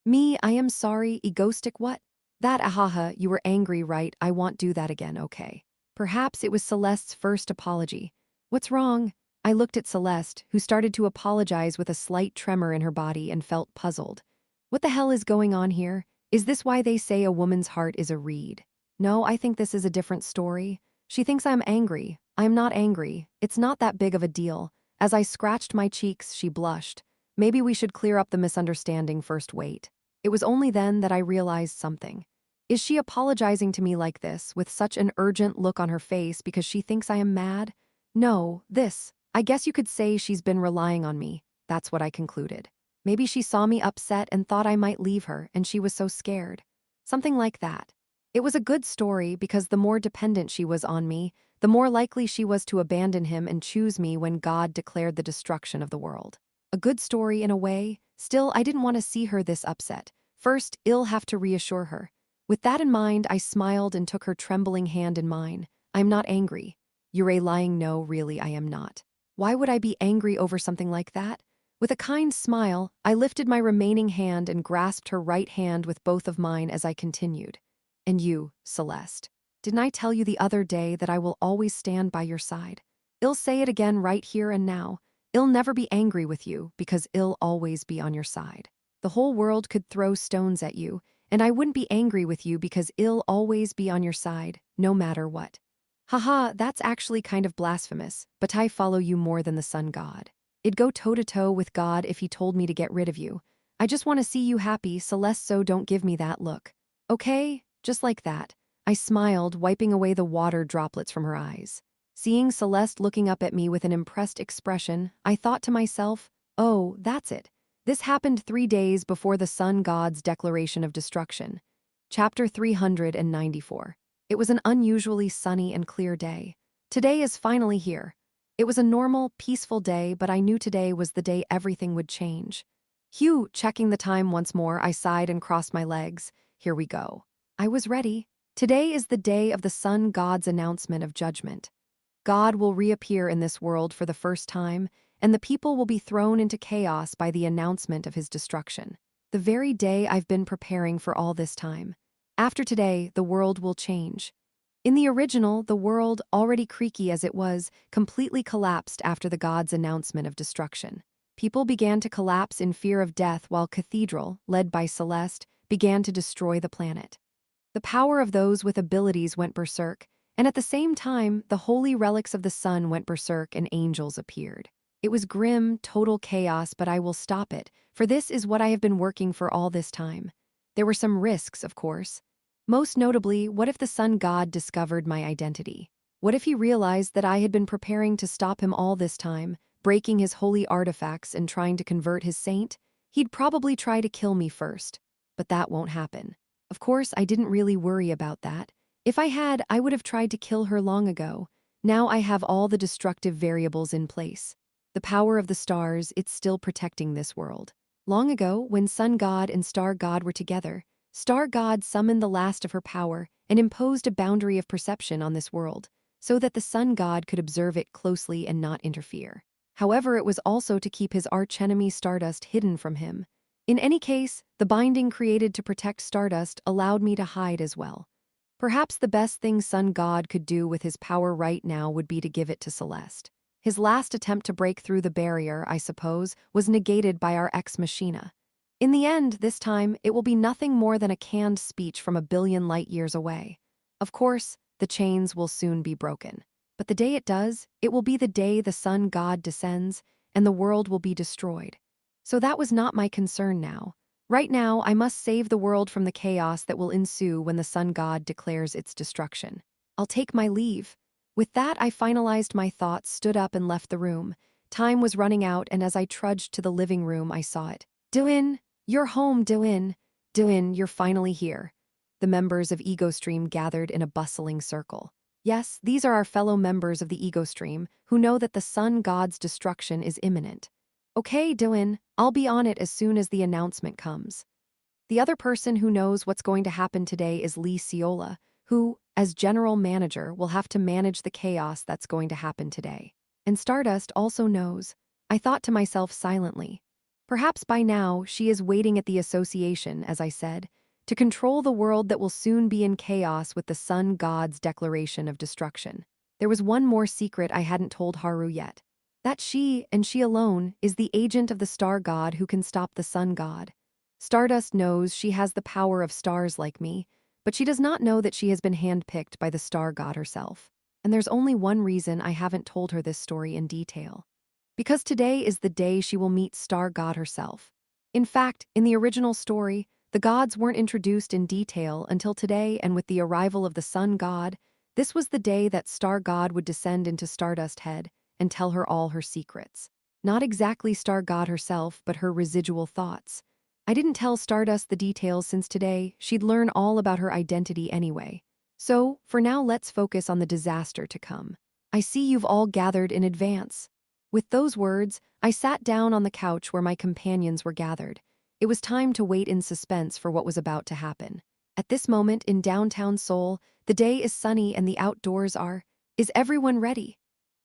Me, I am sorry, Egoistic, what? That, ahaha, you were angry, right? I won't do that again, okay? Perhaps it was Celeste's first apology. What's wrong? I looked at Celeste, who started to apologize with a slight tremor in her body and felt puzzled. What the hell is going on here? Is this why they say a woman's heart is a reed? No, I think this is a different story. She thinks I'm angry. I'm not angry. It's not that big of a deal. As I scratched my cheeks, she blushed. Maybe we should clear up the misunderstanding first, wait. It was only then that I realized something. Is she apologizing to me like this, with such an urgent look on her face because she thinks I am mad? No, I guess you could say she's been relying on me. That's what I concluded. Maybe she saw me upset and thought I might leave her, and she was so scared. Something like that. It was a good story because the more dependent she was on me, the more likely she was to abandon him and choose me when God declared the destruction of the world. A good story in a way. Still, I didn't want to see her this upset. First, I'll have to reassure her. With that in mind, I smiled and took her trembling hand in mine. I'm not angry. You're lying. No, really, I am not. Why would I be angry over something like that? With a kind smile, I lifted my remaining hand and grasped her right hand with both of mine as I continued. And you, Celeste. Didn't I tell you the other day that I will always stand by your side? I'll say it again right here and now. I'll never be angry with you because I'll always be on your side. The whole world could throw stones at you, and I wouldn't be angry with you because I'll always be on your side, no matter what. Haha, that's actually kind of blasphemous, but I follow you more than the sun god. I'd go toe-to-toe with God if he told me to get rid of you. I just want to see you happy, Celeste, so don't give me that look. Okay? Just like that. I smiled, wiping away the water droplets from her eyes. Seeing Celeste looking up at me with an impressed expression, I thought to myself, oh, that's it. This happened 3 days before the sun god's declaration of destruction. Chapter 394. It was an unusually sunny and clear day. Today is finally here. It was a normal, peaceful day, but I knew today was the day everything would change. Hugh, checking the time once more, I sighed and crossed my legs. Here we go. I was ready. Today is the day of the sun god's announcement of judgment. God will reappear in this world for the first time, and the people will be thrown into chaos by the announcement of his destruction. The very day I've been preparing for all this time. After today, the world will change. In the original, the world, already creaky as it was, completely collapsed after the god's announcement of destruction. People began to collapse in fear of death while Cathedral, led by Celeste, began to destroy the planet. The power of those with abilities went berserk, and at the same time, the holy relics of the sun went berserk and angels appeared. It was grim, total chaos, but I will stop it, for this is what I have been working for all this time. There were some risks, of course. Most notably, what if the sun god discovered my identity? What if he realized that I had been preparing to stop him all this time, breaking his holy artifacts and trying to convert his saint? He'd probably try to kill me first, but that won't happen. Of course, I didn't really worry about that. If I had, I would have tried to kill her long ago. Now I have all the destructive variables in place. The power of the stars, it's still protecting this world. Long ago, when Sun God and Star God were together, Star God summoned the last of her power and imposed a boundary of perception on this world, so that the Sun God could observe it closely and not interfere. However, it was also to keep his archenemy Stardust hidden from him. In any case, the binding created to protect Stardust allowed me to hide as well. Perhaps the best thing Sun God could do with his power right now would be to give it to Celeste. His last attempt to break through the barrier, I suppose, was negated by our ex machina. In the end, this time, it will be nothing more than a canned speech from a billion light years away. Of course, the chains will soon be broken. But the day it does, it will be the day the Sun God descends, and the world will be destroyed. So that was not my concern now. Right now, I must save the world from the chaos that will ensue when the Sun God declares its destruction. I'll take my leave. With that, I finalized my thoughts, stood up and left the room. Time was running out, and as I trudged to the living room, I saw it. Duin, you're home, Duin. Duin, you're finally here. The members of Ego Stream gathered in a bustling circle. Yes, these are our fellow members of the Ego Stream who know that the Sun God's destruction is imminent. Okay, Duin, I'll be on it as soon as the announcement comes. The other person who knows what's going to happen today is Lee Ciola, who, as general manager, will have to manage the chaos that's going to happen today. And Stardust also knows. I thought to myself silently. Perhaps by now she is waiting at the association, as I said, to control the world that will soon be in chaos with the Sun God's declaration of destruction. There was one more secret I hadn't told Haru yet. That she, and she alone, is the agent of the Star God who can stop the Sun God. Stardust knows she has the power of stars like me, but she does not know that she has been handpicked by the Star God herself. And there's only one reason I haven't told her this story in detail. Because today is the day she will meet Star God herself. In fact, in the original story, the gods weren't introduced in detail until today, and with the arrival of the Sun God, this was the day that Star God would descend into Stardust Head and tell her all her secrets. Not exactly Star God herself, but her residual thoughts. I didn't tell Stardust the details since today she'd learn all about her identity anyway. So, for now, let's focus on the disaster to come. I see you've all gathered in advance. With those words, I sat down on the couch where my companions were gathered. It was time to wait in suspense for what was about to happen. At this moment in downtown Seoul, the day is sunny and the outdoors are. Is everyone ready?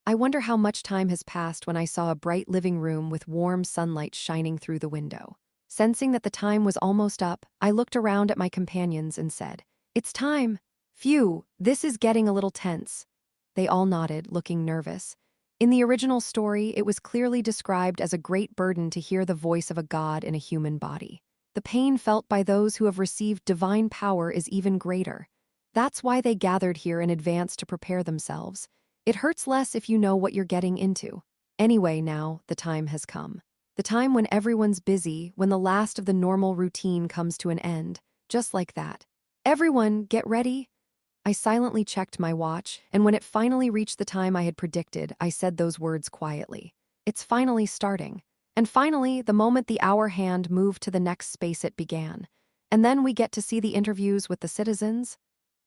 I wonder how much time has passed when I saw a bright living room with warm sunlight shining through the window. Sensing that the time was almost up, I looked around at my companions and said, "It's time." Phew, this is getting a little tense. They all nodded, looking nervous. In the original story, it was clearly described as a great burden to hear the voice of a god in a human body. The pain felt by those who have received divine power is even greater. That's why they gathered here in advance to prepare themselves. It hurts less if you know what you're getting into. Anyway, now, the time has come. The time when everyone's busy, when the last of the normal routine comes to an end, just like that. Everyone, get ready. I silently checked my watch, and when it finally reached the time I had predicted, I said those words quietly. It's finally starting. And finally, the moment the hour hand moved to the next space, it began. And then we get to see the interviews with the citizens.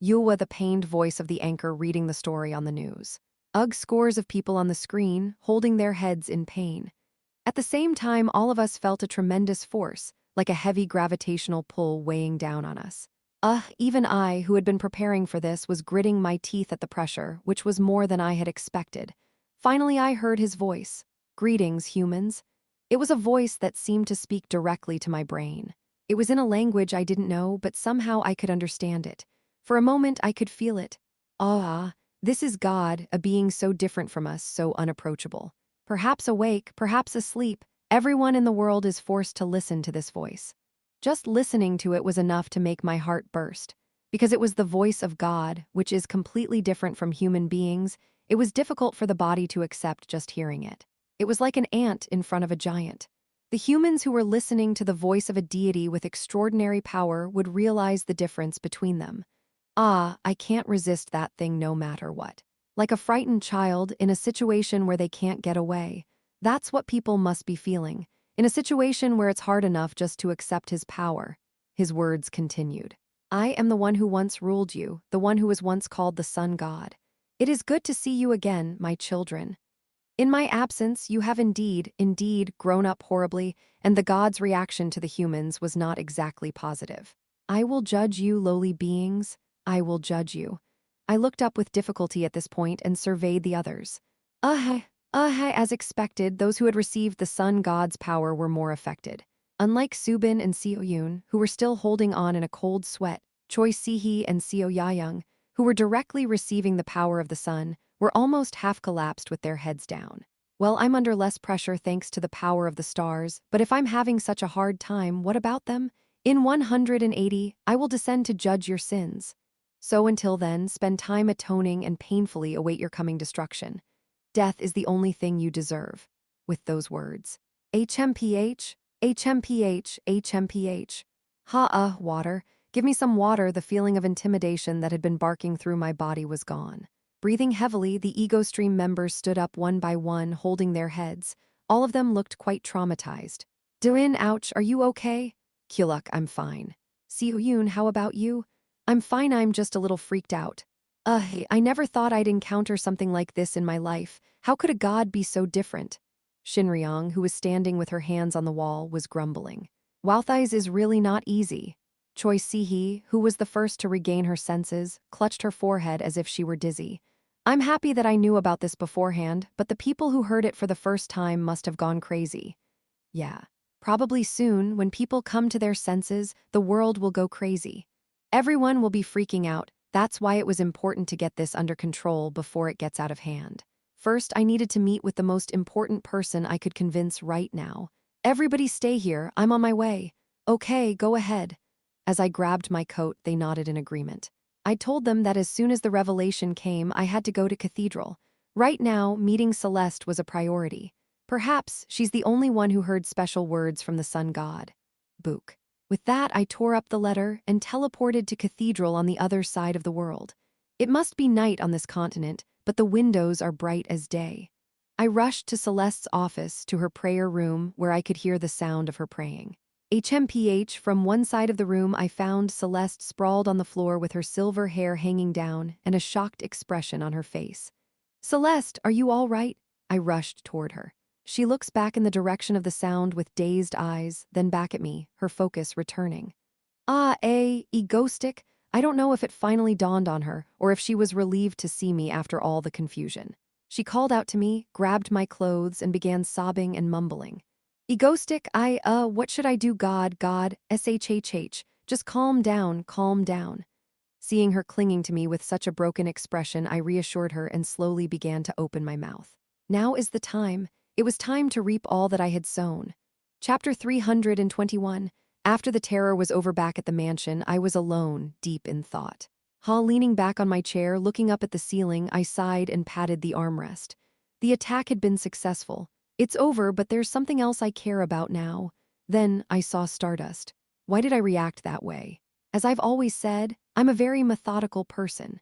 Yulwa, the pained voice of the anchor reading the story on the news. Ugh, scores of people on the screen, holding their heads in pain. At the same time, all of us felt a tremendous force, like a heavy gravitational pull weighing down on us. Even I, who had been preparing for this, was gritting my teeth at the pressure, which was more than I had expected. Finally, I heard his voice. Greetings, humans. It was a voice that seemed to speak directly to my brain. It was in a language I didn't know, but somehow I could understand it. For a moment, I could feel it. This is God, a being so different from us, so unapproachable. Perhaps awake, perhaps asleep, everyone in the world is forced to listen to this voice. Just listening to it was enough to make my heart burst. Because it was the voice of God, which is completely different from human beings, it was difficult for the body to accept just hearing it. It was like an ant in front of a giant. The humans who were listening to the voice of a deity with extraordinary power would realize the difference between them. I can't resist that thing no matter what. Like a frightened child in a situation where they can't get away. That's what people must be feeling. In a situation where it's hard enough just to accept his power. His words continued. I am the one who once ruled you, the one who was once called the sun god. It is good to see you again, my children. In my absence, you have indeed grown up horribly, and the god's reaction to the humans was not exactly positive. I will judge you, lowly beings. I will judge you. I looked up with difficulty at this point and surveyed the others. As expected, those who had received the sun god's power were more affected. Unlike Subin and Seoyun, who were still holding on in a cold sweat, Choi Sihi and Seo Yayoung, who were directly receiving the power of the sun, were almost half collapsed with their heads down. Well, I'm under less pressure thanks to the power of the stars, but if I'm having such a hard time, what about them? In 180, I will descend to judge your sins. So until then, spend time atoning and painfully await your coming destruction. Death is the only thing you deserve. With those words. HMPH, HMPH, HMPH. Water. Give me some water. The feeling of intimidation that had been barking through my body was gone. Breathing heavily, the Ego Stream members stood up one by one, holding their heads. All of them looked quite traumatized. Doin, ouch, are you okay? Kyuluk, I'm fine. Seoyun, how about you? I'm fine, I'm just a little freaked out. I never thought I'd encounter something like this in my life. How could a god be so different? Shinryong, who was standing with her hands on the wall, was grumbling. Walthais is really not easy. Choi Sihi, who was the first to regain her senses, clutched her forehead as if she were dizzy. I'm happy that I knew about this beforehand, but the people who heard it for the first time must have gone crazy. Yeah. Probably soon, when people come to their senses, the world will go crazy. Everyone will be freaking out. That's why it was important to get this under control before it gets out of hand. First, I needed to meet with the most important person I could convince right now. Everybody stay here, I'm on my way. Okay, go ahead. As I grabbed my coat, they nodded in agreement. I told them that as soon as the revelation came, I had to go to Cathedral. Right now, meeting Celeste was a priority. Perhaps she's the only one who heard special words from the sun god. Book. With that, I tore up the letter and teleported to Cathedral on the other side of the world. It must be night on this continent, but the windows are bright as day. I rushed to Celeste's office, to her prayer room, where I could hear the sound of her praying. HMPH, from one side of the room, I found Celeste sprawled on the floor with her silver hair hanging down and a shocked expression on her face. Celeste, are you all right? I rushed toward her. She looks back in the direction of the sound with dazed eyes, then back at me, her focus returning. Egoistic? I don't know if it finally dawned on her, or if she was relieved to see me after all the confusion. She called out to me, grabbed my clothes, and began sobbing and mumbling. Egoistic, what should I do, God, shhh, just calm down, calm down. Seeing her clinging to me with such a broken expression, I reassured her and slowly began to open my mouth. Now is the time. It was time to reap all that I had sown. Chapter 321. After the terror was over back at the mansion, I was alone, deep in thought. Leaning back on my chair, looking up at the ceiling, I sighed and patted the armrest. The attack had been successful. It's over, but there's something else I care about now. Then I saw Stardust. Why did I react that way? As I've always said, I'm a very methodical person.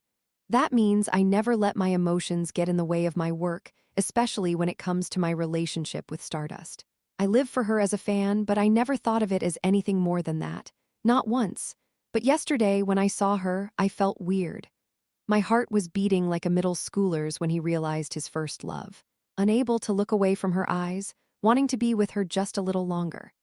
That means I never let my emotions get in the way of my work, especially when it comes to my relationship with Stardust. I live for her as a fan, but I never thought of it as anything more than that. Not once. But yesterday, when I saw her, I felt weird. My heart was beating like a middle schooler's when he realized his first love. Unable to look away from her eyes, wanting to be with her just a little longer.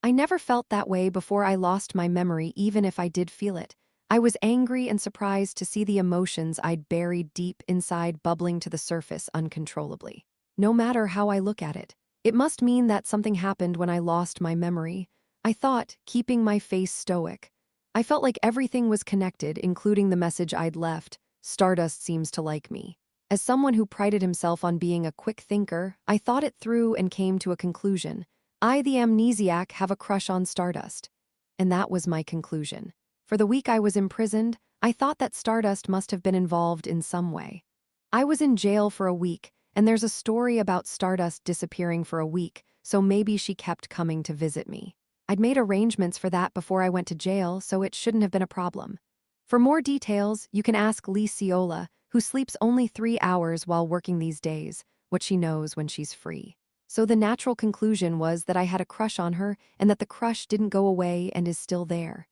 I never felt that way before I lost my memory, even if I did feel it. I was angry and surprised to see the emotions I'd buried deep inside bubbling to the surface uncontrollably. No matter how I look at it, it must mean that something happened when I lost my memory. I thought, keeping my face stoic. I felt like everything was connected, including the message I'd left. Stardust seems to like me. As someone who prided himself on being a quick thinker, I thought it through and came to a conclusion. I, the amnesiac, have a crush on Stardust. And that was my conclusion. For the week I was imprisoned, I thought that Stardust must have been involved in some way. I was in jail for a week, and there's a story about Stardust disappearing for a week, so maybe she kept coming to visit me. I'd made arrangements for that before I went to jail, so it shouldn't have been a problem. For more details, you can ask Lee Ciola, who sleeps only 3 hours while working these days, what she knows when she's free. So the natural conclusion was that I had a crush on her and that the crush didn't go away and is still there.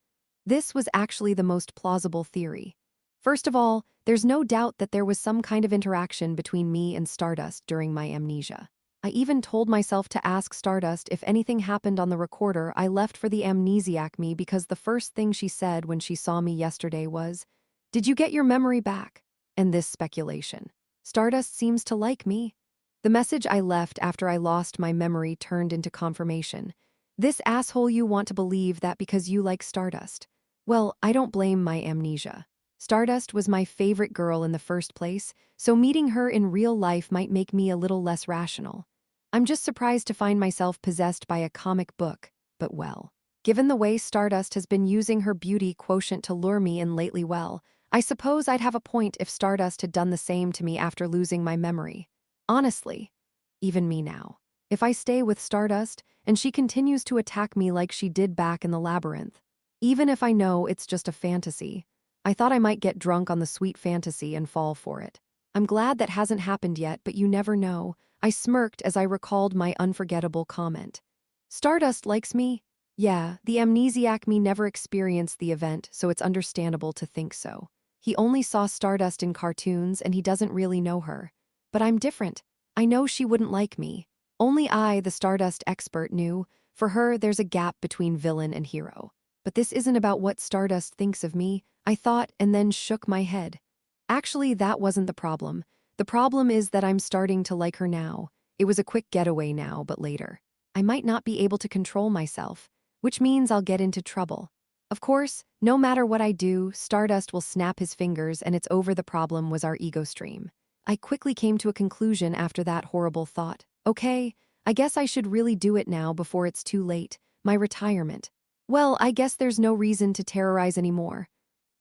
This was actually the most plausible theory. First of all, there's no doubt that there was some kind of interaction between me and Stardust during my amnesia. I even told myself to ask Stardust if anything happened on the recorder I left for the amnesiac me, because the first thing she said when she saw me yesterday was, "Did you get your memory back?" And this speculation. Stardust seems to like me. The message I left after I lost my memory turned into confirmation. This asshole, you want to believe that because you like Stardust. Well, I don't blame my amnesia. Stardust was my favorite girl in the first place, so meeting her in real life might make me a little less rational. I'm just surprised to find myself possessed by a comic book, but well. Given the way Stardust has been using her beauty quotient to lure me in lately, well, I suppose I'd have a point if Stardust had done the same to me after losing my memory. Honestly, even me now. If I stay with Stardust and she continues to attack me like she did back in the labyrinth, even if I know it's just a fantasy, I thought I might get drunk on the sweet fantasy and fall for it. I'm glad that hasn't happened yet, but you never know. I smirked as I recalled my unforgettable comment. Stardust likes me? Yeah, the amnesiac me never experienced the event, so it's understandable to think so. He only saw Stardust in cartoons and he doesn't really know her. But I'm different. I know she wouldn't like me. Only I, the Stardust expert, knew. For her, there's a gap between villain and hero. But this isn't about what Stardust thinks of me, I thought, and then shook my head. Actually, that wasn't the problem. The problem is that I'm starting to like her now. It was a quick getaway now, but later. I might not be able to control myself, which means I'll get into trouble. Of course, no matter what I do, Stardust will snap his fingers and it's over. The problem was our ego stream. I quickly came to a conclusion after that horrible thought. Okay, I guess I should really do it now before it's too late. My retirement. Well, I guess there's no reason to terrorize anymore,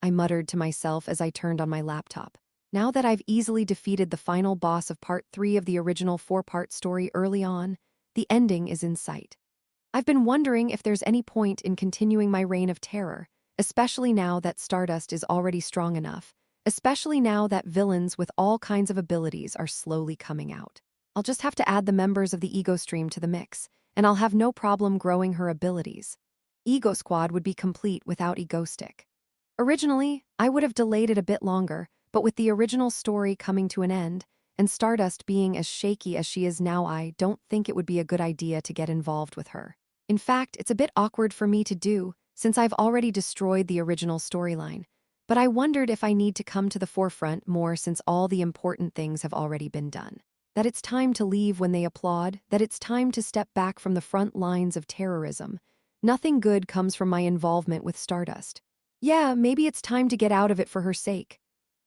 I muttered to myself as I turned on my laptop. Now that I've easily defeated the final boss of part 3 of the original 4-part story early on, the ending is in sight. I've been wondering if there's any point in continuing my reign of terror, especially now that Stardust is already strong enough, especially now that villains with all kinds of abilities are slowly coming out. I'll just have to add the members of the Ego Stream to the mix, and I'll have no problem growing her abilities. Ego Squad would be complete without Ego Stick. Originally, I would have delayed it a bit longer, but with the original story coming to an end, and Stardust being as shaky as she is now, I don't think it would be a good idea to get involved with her. In fact, it's a bit awkward for me to do, since I've already destroyed the original storyline. But I wondered if I need to come to the forefront more since all the important things have already been done. That it's time to leave when they applaud, that it's time to step back from the front lines of terrorism. Nothing good comes from my involvement with Stardust. Yeah, maybe it's time to get out of it for her sake,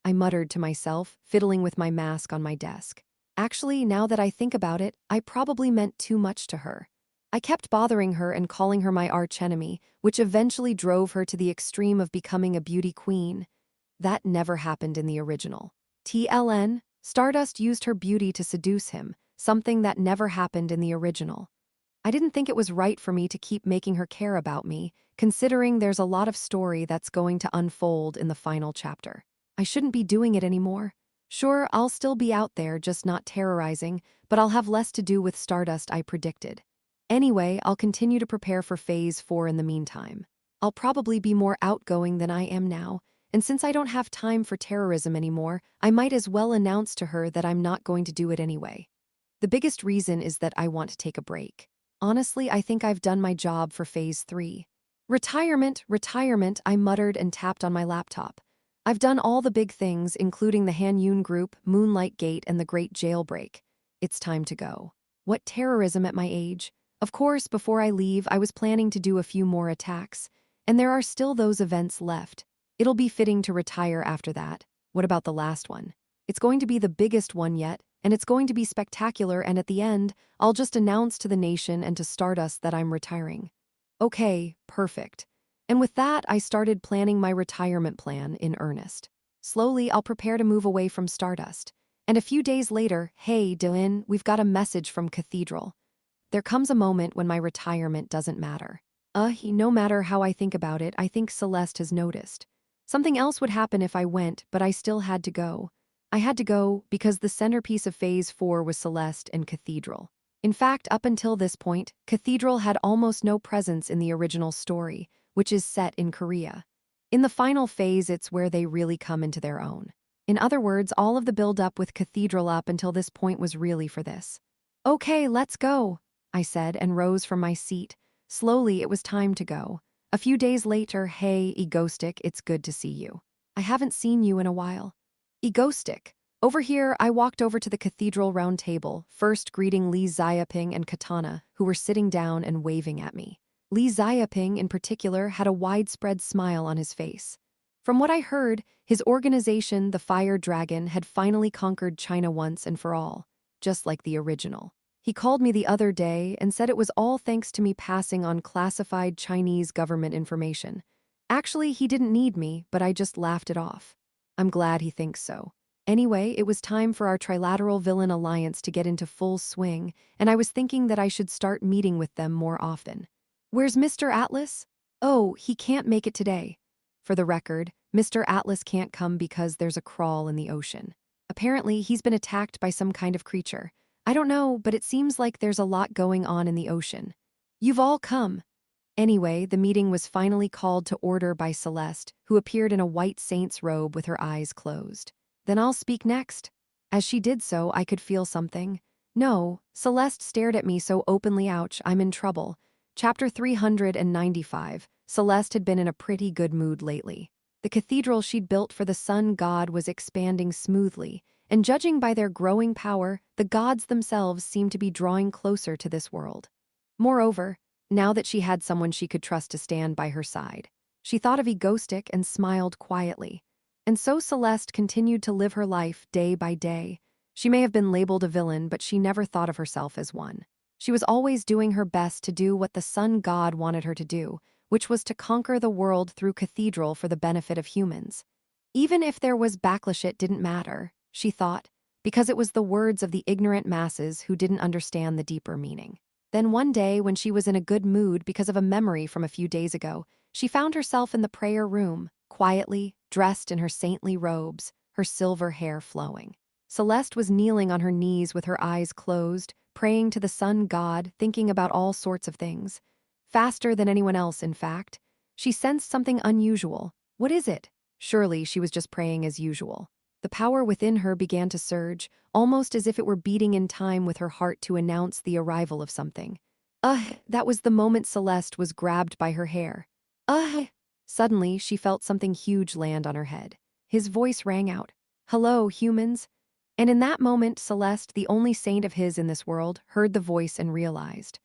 I muttered to myself, fiddling with my mask on my desk. Actually, now that I think about it, I probably meant too much to her. I kept bothering her and calling her my archenemy, which eventually drove her to the extreme of becoming a beauty queen. That never happened in the original. TLN, Stardust used her beauty to seduce him, something that never happened in the original. I didn't think it was right for me to keep making her care about me, considering there's a lot of story that's going to unfold in the final chapter. I shouldn't be doing it anymore. Sure, I'll still be out there, just not terrorizing, but I'll have less to do with Stardust, I predicted. Anyway, I'll continue to prepare for Phase 4 in the meantime. I'll probably be more outgoing than I am now, and since I don't have time for terrorism anymore, I might as well announce to her that I'm not going to do it anyway. The biggest reason is that I want to take a break. Honestly, I think I've done my job for Phase 3. Retirement, retirement, I muttered and tapped on my laptop. I've done all the big things, including the Han Yun Group, Moonlight Gate, and the Great Jailbreak. It's time to go. What terrorism at my age? Of course, before I leave, I was planning to do a few more attacks. And there are still those events left. It'll be fitting to retire after that. What about the last one? It's going to be the biggest one yet, and it's going to be spectacular, and at the end, I'll just announce to the nation and to Stardust that I'm retiring. Okay, perfect. And with that, I started planning my retirement plan in earnest. Slowly, I'll prepare to move away from Stardust. And a few days later, hey, Dylan, we've got a message from Cathedral. There comes a moment when my retirement doesn't matter. No matter how I think about it, I think Celeste has noticed. Something else would happen if I went, but I still had to go. I had to go because the centerpiece of Phase 4 was Celeste and Cathedral. In fact, up until this point, Cathedral had almost no presence in the original story, which is set in Korea. In the final phase, it's where they really come into their own. In other words, all of the build-up with Cathedral up until this point was really for this. Okay, let's go, I said and rose from my seat. Slowly, it was time to go. A few days later, hey, Egoistic, it's good to see you. I haven't seen you in a while. Egoistic. Over here, I walked over to the Cathedral round table, first greeting Li Xiaoping and Katana, who were sitting down and waving at me. Li Xiaoping, in particular, had a widespread smile on his face. From what I heard, his organization, the Fire Dragon, had finally conquered China once and for all, just like the original. He called me the other day and said it was all thanks to me passing on classified Chinese government information. Actually, he didn't need me, but I just laughed it off. I'm glad he thinks so. Anyway, it was time for our trilateral villain alliance to get into full swing, and I was thinking that I should start meeting with them more often. Where's Mr. Atlas? Oh, he can't make it today. For the record, Mr. Atlas can't come because there's a crawl in the ocean. Apparently, he's been attacked by some kind of creature. I don't know, but it seems like there's a lot going on in the ocean. You've all come. Anyway, the meeting was finally called to order by Celeste, who appeared in a white saint's robe with her eyes closed. Then I'll speak next. As she did so, I could feel something. No, Celeste stared at me so openly. Ouch, I'm in trouble. Chapter 395. Celeste had been in a pretty good mood lately. The cathedral she'd built for the sun god was expanding smoothly, and judging by their growing power, the gods themselves seemed to be drawing closer to this world. Moreover, now that she had someone she could trust to stand by her side, she thought of Egoistic and smiled quietly. And so Celeste continued to live her life day by day. She may have been labeled a villain, but she never thought of herself as one. She was always doing her best to do what the sun god wanted her to do, which was to conquer the world through Cathedral for the benefit of humans. Even if there was backlash, it didn't matter, she thought, because it was the words of the ignorant masses who didn't understand the deeper meaning. Then one day, when she was in a good mood because of a memory from a few days ago, she found herself in the prayer room, quietly, dressed in her saintly robes, her silver hair flowing. Celeste was kneeling on her knees with her eyes closed, praying to the sun god, thinking about all sorts of things. Faster than anyone else, in fact. She sensed something unusual. What is it? Surely she was just praying as usual. The power within her began to surge, almost as if it were beating in time with her heart to announce the arrival of something. That was the moment Celeste was grabbed by her hair. Suddenly, she felt something huge land on her head. His voice rang out, "Hello, humans." And in that moment, Celeste, the only saint of his in this world, heard the voice and realized,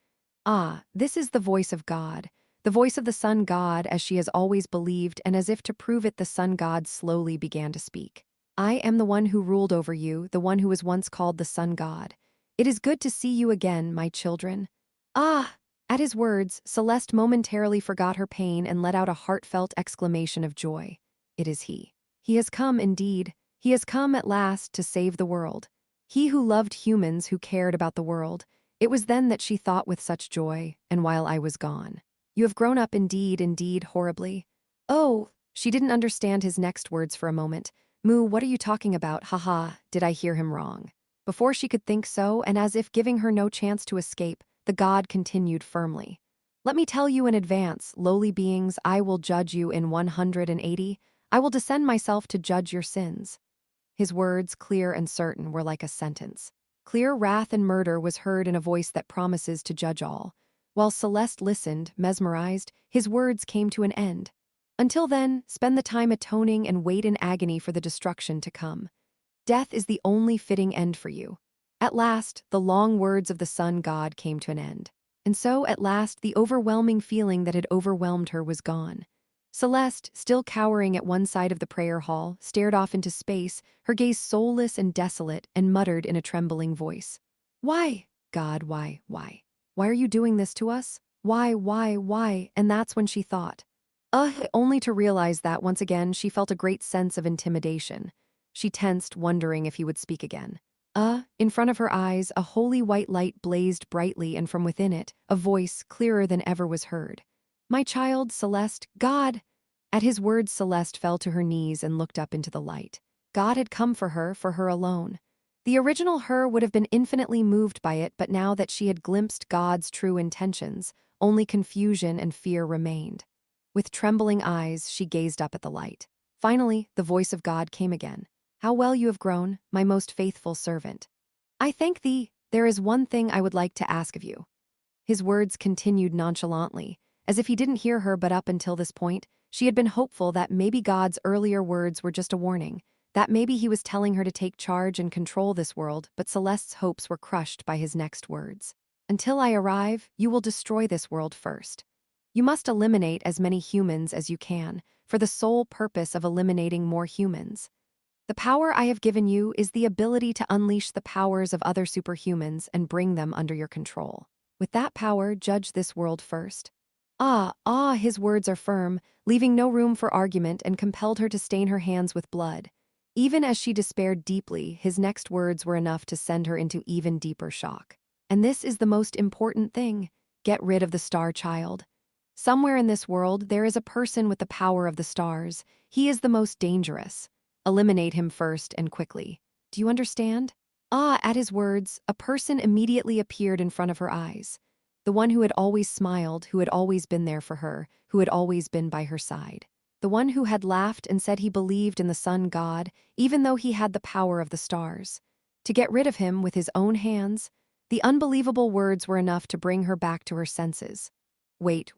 this is the voice of God, the voice of the sun god, as she has always believed, and as if to prove it, the sun god slowly began to speak. I am the one who ruled over you, the one who was once called the sun god. It is good to see you again, my children. At his words, Celeste momentarily forgot her pain and let out a heartfelt exclamation of joy. It is he. He has come indeed. He has come at last to save the world. He who loved humans, who cared about the world. It was then that she thought with such joy, and while I was gone. You have grown up indeed, indeed, horribly. Oh, she didn't understand his next words for a moment. Moo, what are you talking about? Haha, did I hear him wrong? Before she could think so, and as if giving her no chance to escape, the god continued firmly. Let me tell you in advance, lowly beings, I will judge you in 180. I will descend myself to judge your sins. His words, clear and certain, were like a sentence. Clear wrath and murder was heard in a voice that promises to judge all. While Celeste listened, mesmerized, his words came to an end. Until then, spend the time atoning and wait in agony for the destruction to come. Death is the only fitting end for you. At last, the long words of the sun god came to an end. And so, at last, the overwhelming feeling that had overwhelmed her was gone. Celeste, still cowering at one side of the prayer hall, stared off into space, her gaze soulless and desolate, and muttered in a trembling voice. Why? God, why? Why are you doing this to us? Why? And that's when she thought. Only to realize that, once again, she felt a great sense of intimidation. She tensed, wondering if he would speak again. In front of her eyes, a holy white light blazed brightly, and from within it, a voice, clearer than ever, was heard. My child, Celeste, God! At his words, Celeste fell to her knees and looked up into the light. God had come for her alone. The original her would have been infinitely moved by it, but now that she had glimpsed God's true intentions, only confusion and fear remained. With trembling eyes, she gazed up at the light. Finally, the voice of God came again. How well you have grown, my most faithful servant. I thank thee. There is one thing I would like to ask of you. His words continued nonchalantly, as if he didn't hear her, but up until this point, she had been hopeful that maybe God's earlier words were just a warning, that maybe he was telling her to take charge and control this world, but Celeste's hopes were crushed by his next words. Until I arrive, you will destroy this world first. You must eliminate as many humans as you can, for the sole purpose of eliminating more humans. The power I have given you is the ability to unleash the powers of other superhumans and bring them under your control. With that power, judge this world first. His words are firm, leaving no room for argument, and compelled her to stain her hands with blood. Even as she despaired deeply, his next words were enough to send her into even deeper shock. And this is the most important thing. Get rid of the star child. Somewhere in this world, there is a person with the power of the stars. He is the most dangerous. Eliminate him first and quickly. Do you understand? At his words, a person immediately appeared in front of her eyes. The one who had always smiled, who had always been there for her, who had always been by her side. The one who had laughed and said he believed in the sun god, even though he had the power of the stars. To get rid of him with his own hands, the unbelievable words were enough to bring her back to her senses. Wait.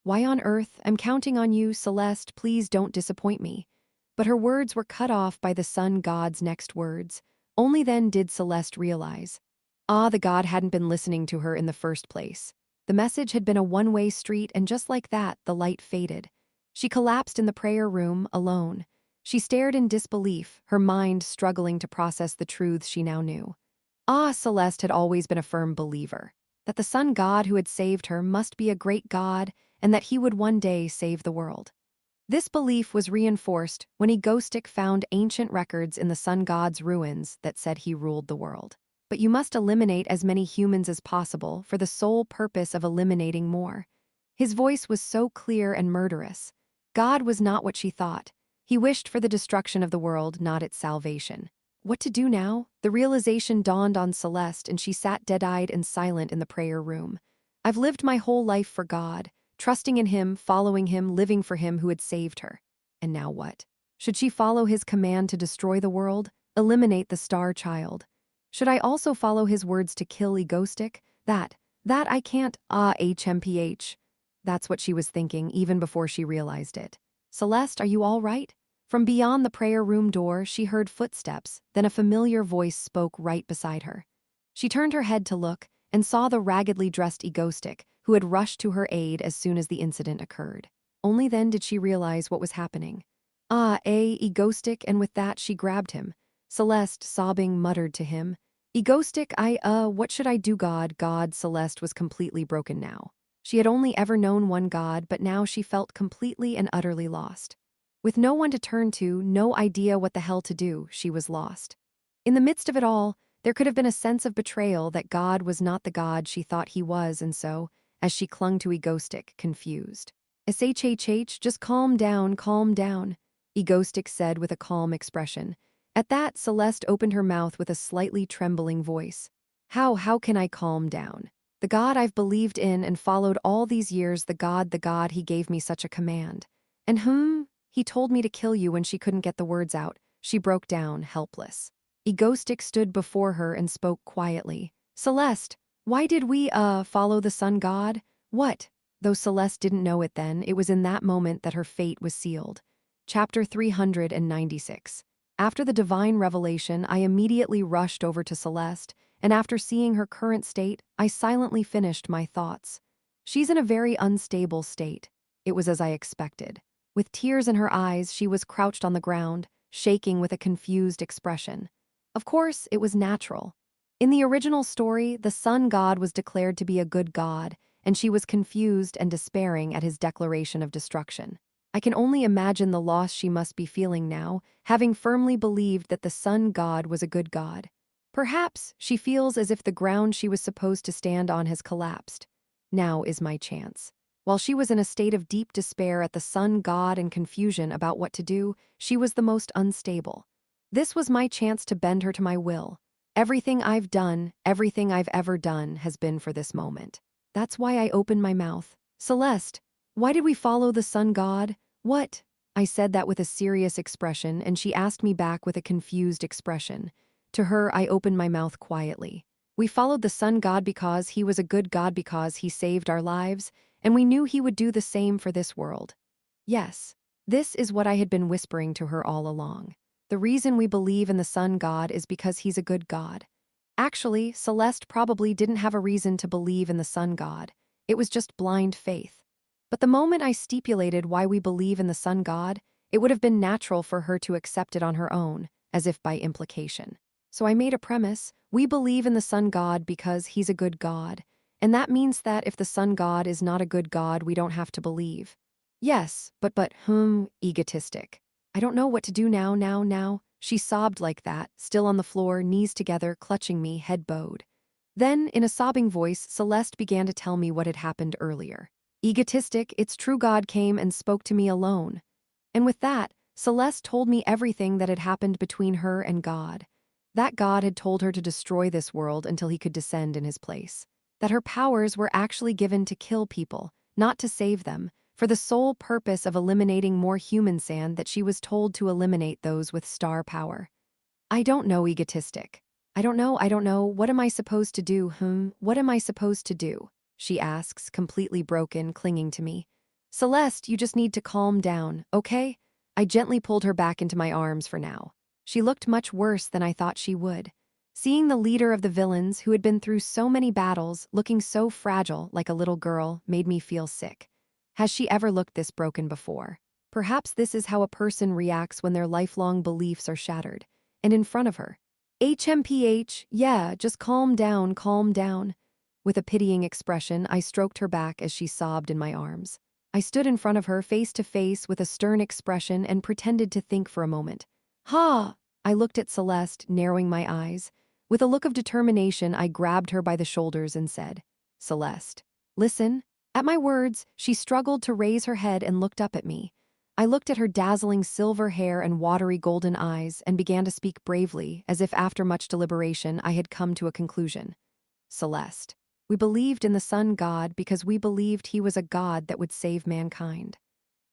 Why on earth? I'm counting on you, Celeste, please don't disappoint me. But her words were cut off by the sun god's next words. Only then did Celeste realize. The god hadn't been listening to her in the first place. The message had been a one-way street, and just like that, the light faded. She collapsed in the prayer room, alone. She stared in disbelief, her mind struggling to process the truths she now knew. Celeste had always been a firm believer. That the sun god who had saved her must be a great god, and that he would one day save the world. This belief was reinforced when Egostic found ancient records in the sun god's ruins that said he ruled the world. But you must eliminate as many humans as possible for the sole purpose of eliminating more. His voice was so clear and murderous. God was not what she thought. He wished for the destruction of the world, not its salvation. What to do now? The realization dawned on Celeste, and she sat dead-eyed and silent in the prayer room. I've lived my whole life for God, trusting in him, following him, living for him who had saved her. And now what? Should she follow his command to destroy the world, eliminate the star child? Should I also follow his words to kill Egostic? That I can't. HMPH. That's what she was thinking even before she realized it. Celeste, are you all right? From beyond the prayer room door, she heard footsteps, then a familiar voice spoke right beside her. She turned her head to look and saw the raggedly dressed Egostic, who had rushed to her aid as soon as the incident occurred. Only then did she realize what was happening. Egostic, and with that she grabbed him. Celeste, sobbing, muttered to him, Egostic, what should I do, God? Celeste was completely broken now. She had only ever known one God, but now she felt completely and utterly lost. With no one to turn to, no idea what the hell to do, she was lost. In the midst of it all, there could have been a sense of betrayal that God was not the God she thought he was, and so, as she clung to Egostic, confused. SHHH, just calm down. Egoistic said with a calm expression. At that, Celeste opened her mouth with a slightly trembling voice. How can I calm down? The God I've believed in and followed all these years, the God, he gave me such a command. And he told me to kill you when she couldn't get the words out. She broke down, helpless. Egoistic stood before her and spoke quietly. Celeste, why did we, follow the sun god? What? Though Celeste didn't know it then, it was in that moment that her fate was sealed. Chapter 396. After the divine revelation, I immediately rushed over to Celeste, and after seeing her current state, I silently finished my thoughts. She's in a very unstable state. It was as I expected. With tears in her eyes, she was crouched on the ground, shaking with a confused expression. Of course, it was natural. In the original story, the sun god was declared to be a good god, and she was confused and despairing at his declaration of destruction. I can only imagine the loss she must be feeling now, having firmly believed that the sun god was a good god. Perhaps she feels as if the ground she was supposed to stand on has collapsed. Now is my chance. While she was in a state of deep despair at the sun god and confusion about what to do, she was the most unstable. This was my chance to bend her to my will. Everything I've done, everything I've ever done, has been for this moment. That's why I opened my mouth. Celeste, why did we follow the sun god? What? I said that with a serious expression, and she asked me back with a confused expression. To her, I opened my mouth quietly. We followed the sun god because he was a good god, because he saved our lives, and we knew he would do the same for this world. Yes, this is what I had been whispering to her all along. The reason we believe in the sun god is because he's a good god. Actually, Celeste probably didn't have a reason to believe in the sun god. It was just blind faith. But the moment I stipulated why we believe in the sun god, it would have been natural for her to accept it on her own, as if by implication. So I made a premise: we believe in the sun god because he's a good god, and that means that if the sun god is not a good god, we don't have to believe. Yes, but egotistic. I don't know what to do now. She sobbed like that, still on the floor, knees together, clutching me, head bowed. Then, in a sobbing voice, Celeste began to tell me what had happened earlier. Egotistic, its true God came and spoke to me alone. And with that, Celeste told me everything that had happened between her and God. That God had told her to destroy this world until he could descend in his place. That her powers were actually given to kill people, not to save them, for the sole purpose of eliminating more human sand, that she was told to eliminate those with star power. I don't know, egotistic. I don't know, what am I supposed to do, What am I supposed to do? She asks, completely broken, clinging to me. Celeste, you just need to calm down, okay? I gently pulled her back into my arms for now. She looked much worse than I thought she would. Seeing the leader of the villains, who had been through so many battles, looking so fragile, like a little girl, made me feel sick. Has she ever looked this broken before? Perhaps this is how a person reacts when their lifelong beliefs are shattered. And in front of her. HMPH, yeah, just calm down. With a pitying expression, I stroked her back as she sobbed in my arms. I stood in front of her, face to face, with a stern expression, and pretended to think for a moment. I looked at Celeste, narrowing my eyes. With a look of determination, I grabbed her by the shoulders and said, Celeste, listen. At my words, she struggled to raise her head and looked up at me. I looked at her dazzling silver hair and watery golden eyes and began to speak bravely, as if after much deliberation I had come to a conclusion. Celeste, we believed in the sun god because we believed he was a god that would save mankind.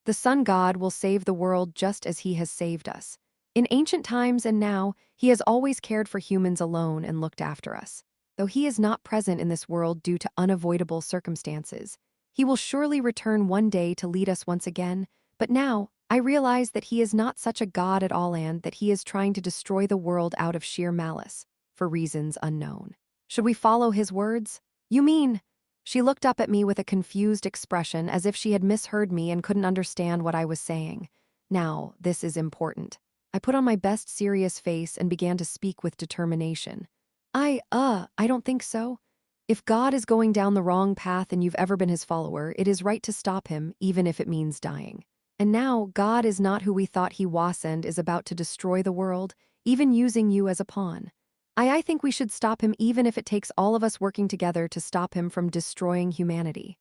The sun god will save the world just as he has saved us. In ancient times and now, he has always cared for humans alone and looked after us. Though he is not present in this world due to unavoidable circumstances, he will surely return one day to lead us once again. But now, I realize that he is not such a god at all, and that he is trying to destroy the world out of sheer malice, for reasons unknown. Should we follow his words? You mean? She looked up at me with a confused expression, as if she had misheard me and couldn't understand what I was saying. Now, this is important. I put on my best serious face and began to speak with determination. I don't think so. If God is going down the wrong path and you've ever been his follower, it is right to stop him, even if it means dying. And now, God is not who we thought he was and is about to destroy the world, even using you as a pawn. I think we should stop him, even if it takes all of us working together to stop him from destroying humanity.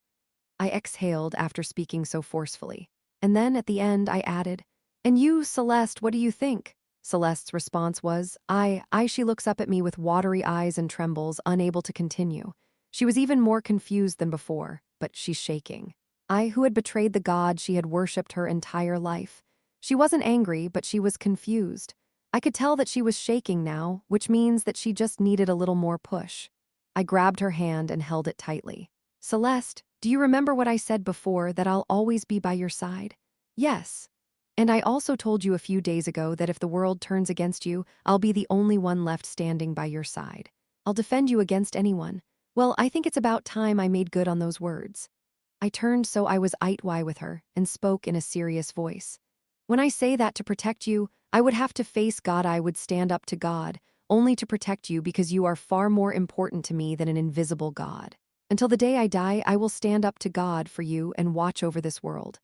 I exhaled after speaking so forcefully. And then, at the end, I added, And you, Celeste, what do you think? Celeste's response was, She looks up at me with watery eyes and trembles, unable to continue. She was even more confused than before, but she's shaking. I, who had betrayed the god she had worshipped her entire life. She wasn't angry, but she was confused. I could tell that she was shaking now, which means that she just needed a little more push. I grabbed her hand and held it tightly. Celeste, do you remember what I said before, that I'll always be by your side? Yes. And I also told you a few days ago that if the world turns against you, I'll be the only one left standing by your side. I'll defend you against anyone. Well, I think it's about time I made good on those words. I turned so I was eye-to-eye with her and spoke in a serious voice. When I say that to protect you, I would have to face God. I would stand up to God, only to protect you because you are far more important to me than an invisible God. Until the day I die, I will stand up to God for you and watch over this world.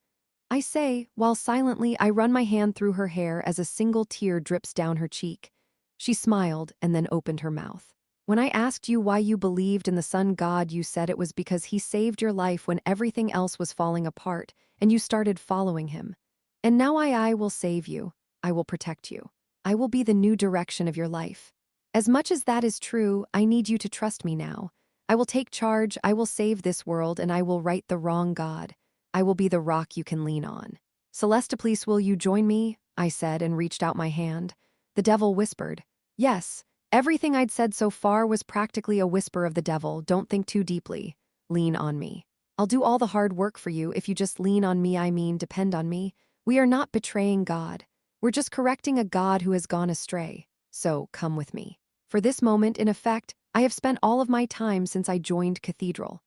I say, while silently I run my hand through her hair as a single tear drips down her cheek. She smiled and then opened her mouth. When I asked you why you believed in the sun god, you said it was because he saved your life when everything else was falling apart, and you started following him. And now I will save you. I will protect you. I will be the new direction of your life. As much as that is true, I need you to trust me now. I will take charge, I will save this world, and I will right the wrong god. I will be the rock you can lean on. Celeste, please, will you join me? I said and reached out my hand. The devil whispered. Yes, everything I'd said so far was practically a whisper of the devil. Don't think too deeply. Lean on me. I'll do all the hard work for you if you just lean on me. I mean, depend on me. We are not betraying God. We're just correcting a God who has gone astray. So come with me. For this moment, in effect, I have spent all of my time since I joined Cathedral.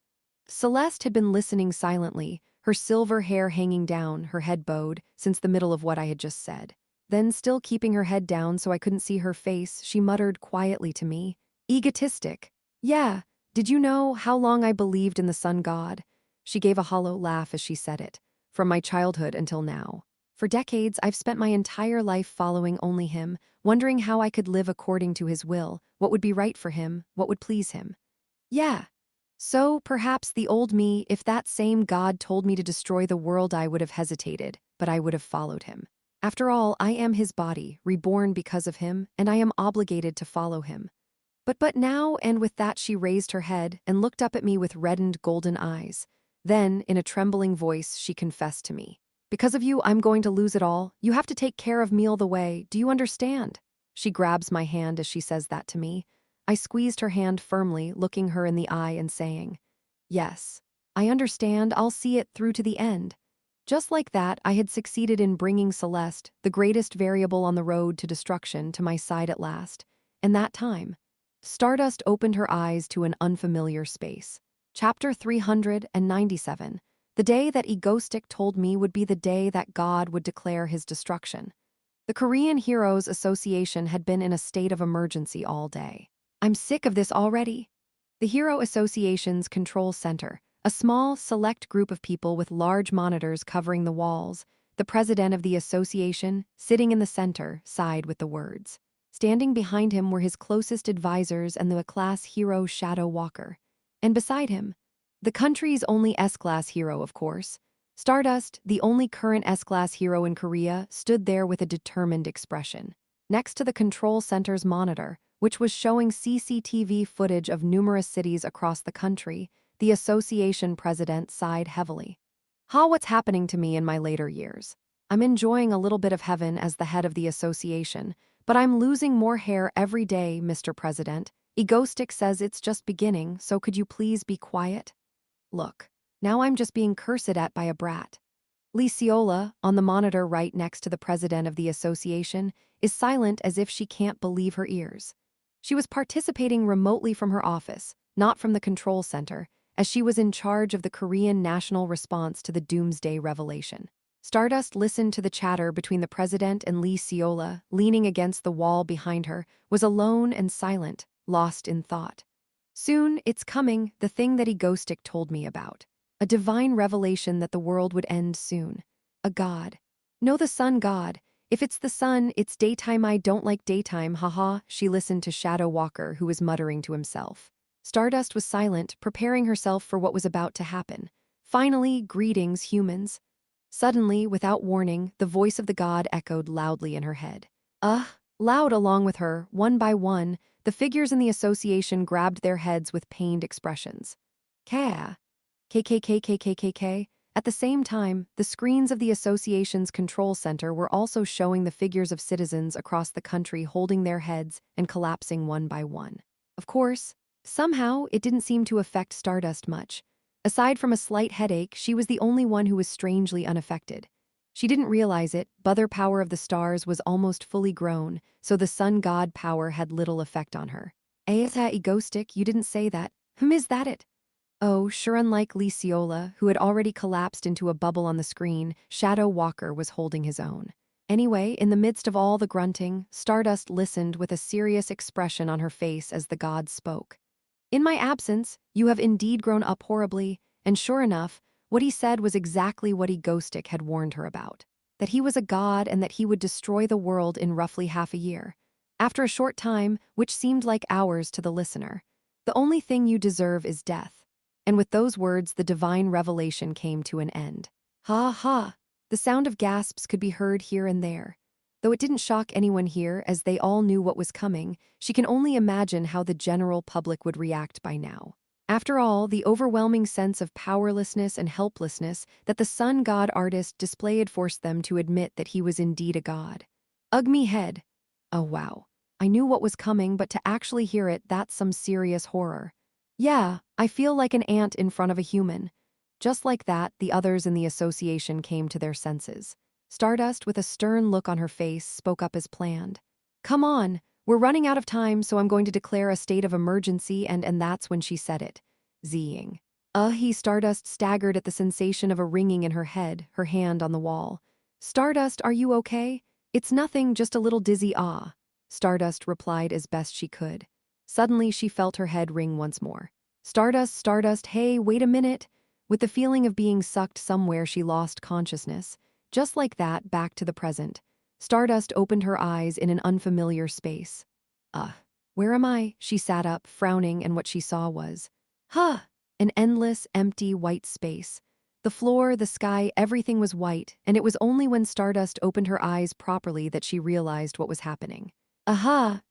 Celeste had been listening silently, her silver hair hanging down, her head bowed, since the middle of what I had just said. Then, still keeping her head down so I couldn't see her face, she muttered quietly to me, "Egotistic. Yeah, did you know how long I believed in the sun god?" She gave a hollow laugh as she said it. From my childhood until now. For decades, I've spent my entire life following only him, wondering how I could live according to his will, what would be right for him, what would please him. Yeah. So, perhaps the old me, if that same God told me to destroy the world, I would have hesitated, but I would have followed him. After all, I am his body, reborn because of him, and I am obligated to follow him. But now, and with that she raised her head and looked up at me with reddened golden eyes. Then, in a trembling voice, she confessed to me. Because of you, I'm going to lose it all. You have to take care of me all the way. Do you understand? She grabs my hand as she says that to me. I squeezed her hand firmly, looking her in the eye and saying, "Yes, I understand. I'll see it through to the end." Just like that, I had succeeded in bringing Celeste, the greatest variable on the road to destruction, to my side at last. And that time, Stardust opened her eyes to an unfamiliar space. Chapter 397. The day that Egostic told me would be the day that God would declare his destruction. The Korean Heroes Association had been in a state of emergency all day. I'm sick of this already. The Hero Association's control center, a small, select group of people with large monitors covering the walls, the president of the association, sitting in the center, sighed with the words. Standing behind him were his closest advisors and the class hero Shadow Walker. And beside him, the country's only S-class hero, of course. Stardust, the only current S-class hero in Korea, stood there with a determined expression. Next to the control center's monitor, which was showing CCTV footage of numerous cities across the country, the association president sighed heavily. What's happening to me in my later years? I'm enjoying a little bit of heaven as the head of the association, but I'm losing more hair every day, Mr. President. Egostic says it's just beginning, so could you please be quiet? Look, now I'm just being cursed at by a brat. Liciola, on the monitor right next to the president of the association, is silent as if she can't believe her ears. She was participating remotely from her office, not from the control center, as she was in charge of the Korean national response to the doomsday revelation. Stardust listened to the chatter between the president and Liciola, leaning against the wall behind her, was alone and silent, lost in thought. Soon, it's coming, the thing that Egostic told me about. A divine revelation that the world would end soon. A god. No, the sun god. If it's the sun, it's daytime. I don't like daytime, haha. She listened to Shadow Walker, who was muttering to himself. Stardust was silent, preparing herself for what was about to happen. Finally, greetings, humans. Suddenly, without warning, the voice of the god echoed loudly in her head. Loud along with her, one by one, the figures in the association grabbed their heads with pained expressions. Ka. KKKKKKK. At the same time, the screens of the association's control center were also showing the figures of citizens across the country holding their heads and collapsing one by one. Of course, somehow it didn't seem to affect Stardust much. Aside from a slight headache, she was the only one who was strangely unaffected. She didn't realize it, Mother Power of the Stars was almost fully grown, so the sun god power had little effect on her. Asa egoistic, you didn't say that. Is that it? Oh, sure, unlike Liciola, who had already collapsed into a bubble on the screen, Shadow Walker was holding his own. Anyway, in the midst of all the grunting, Stardust listened with a serious expression on her face as the god spoke. In my absence, you have indeed grown up horribly, and sure enough, what he said was exactly what Egoistic had warned her about. That he was a god and that he would destroy the world in roughly half a year. After a short time, which seemed like hours to the listener. The only thing you deserve is death. And with those words, the divine revelation came to an end. Ha ha! The sound of gasps could be heard here and there. Though it didn't shock anyone here as they all knew what was coming, she can only imagine how the general public would react by now. After all, the overwhelming sense of powerlessness and helplessness that the sun god artist displayed forced them to admit that he was indeed a god. Ugh me head. Oh wow. I knew what was coming, but to actually hear it, that's some serious horror. Yeah, I feel like an ant in front of a human. Just like that, the others in the association came to their senses. Stardust, with a stern look on her face, spoke up as planned. Come on, we're running out of time, so I'm going to declare a state of emergency, and that's when she said it. Zing. Stardust staggered at the sensation of a ringing in her head, her hand on the wall. Stardust, are you okay? It's nothing, just a little dizzy, ah. Stardust replied as best she could. Suddenly, she felt her head ring once more. Stardust, hey, wait a minute. With the feeling of being sucked somewhere, she lost consciousness. Just like that, back to the present. Stardust opened her eyes in an unfamiliar space. Where am I? She sat up, frowning, and what she saw was, an endless, empty, white space. The floor, the sky, everything was white, and it was only when Stardust opened her eyes properly that she realized what was happening.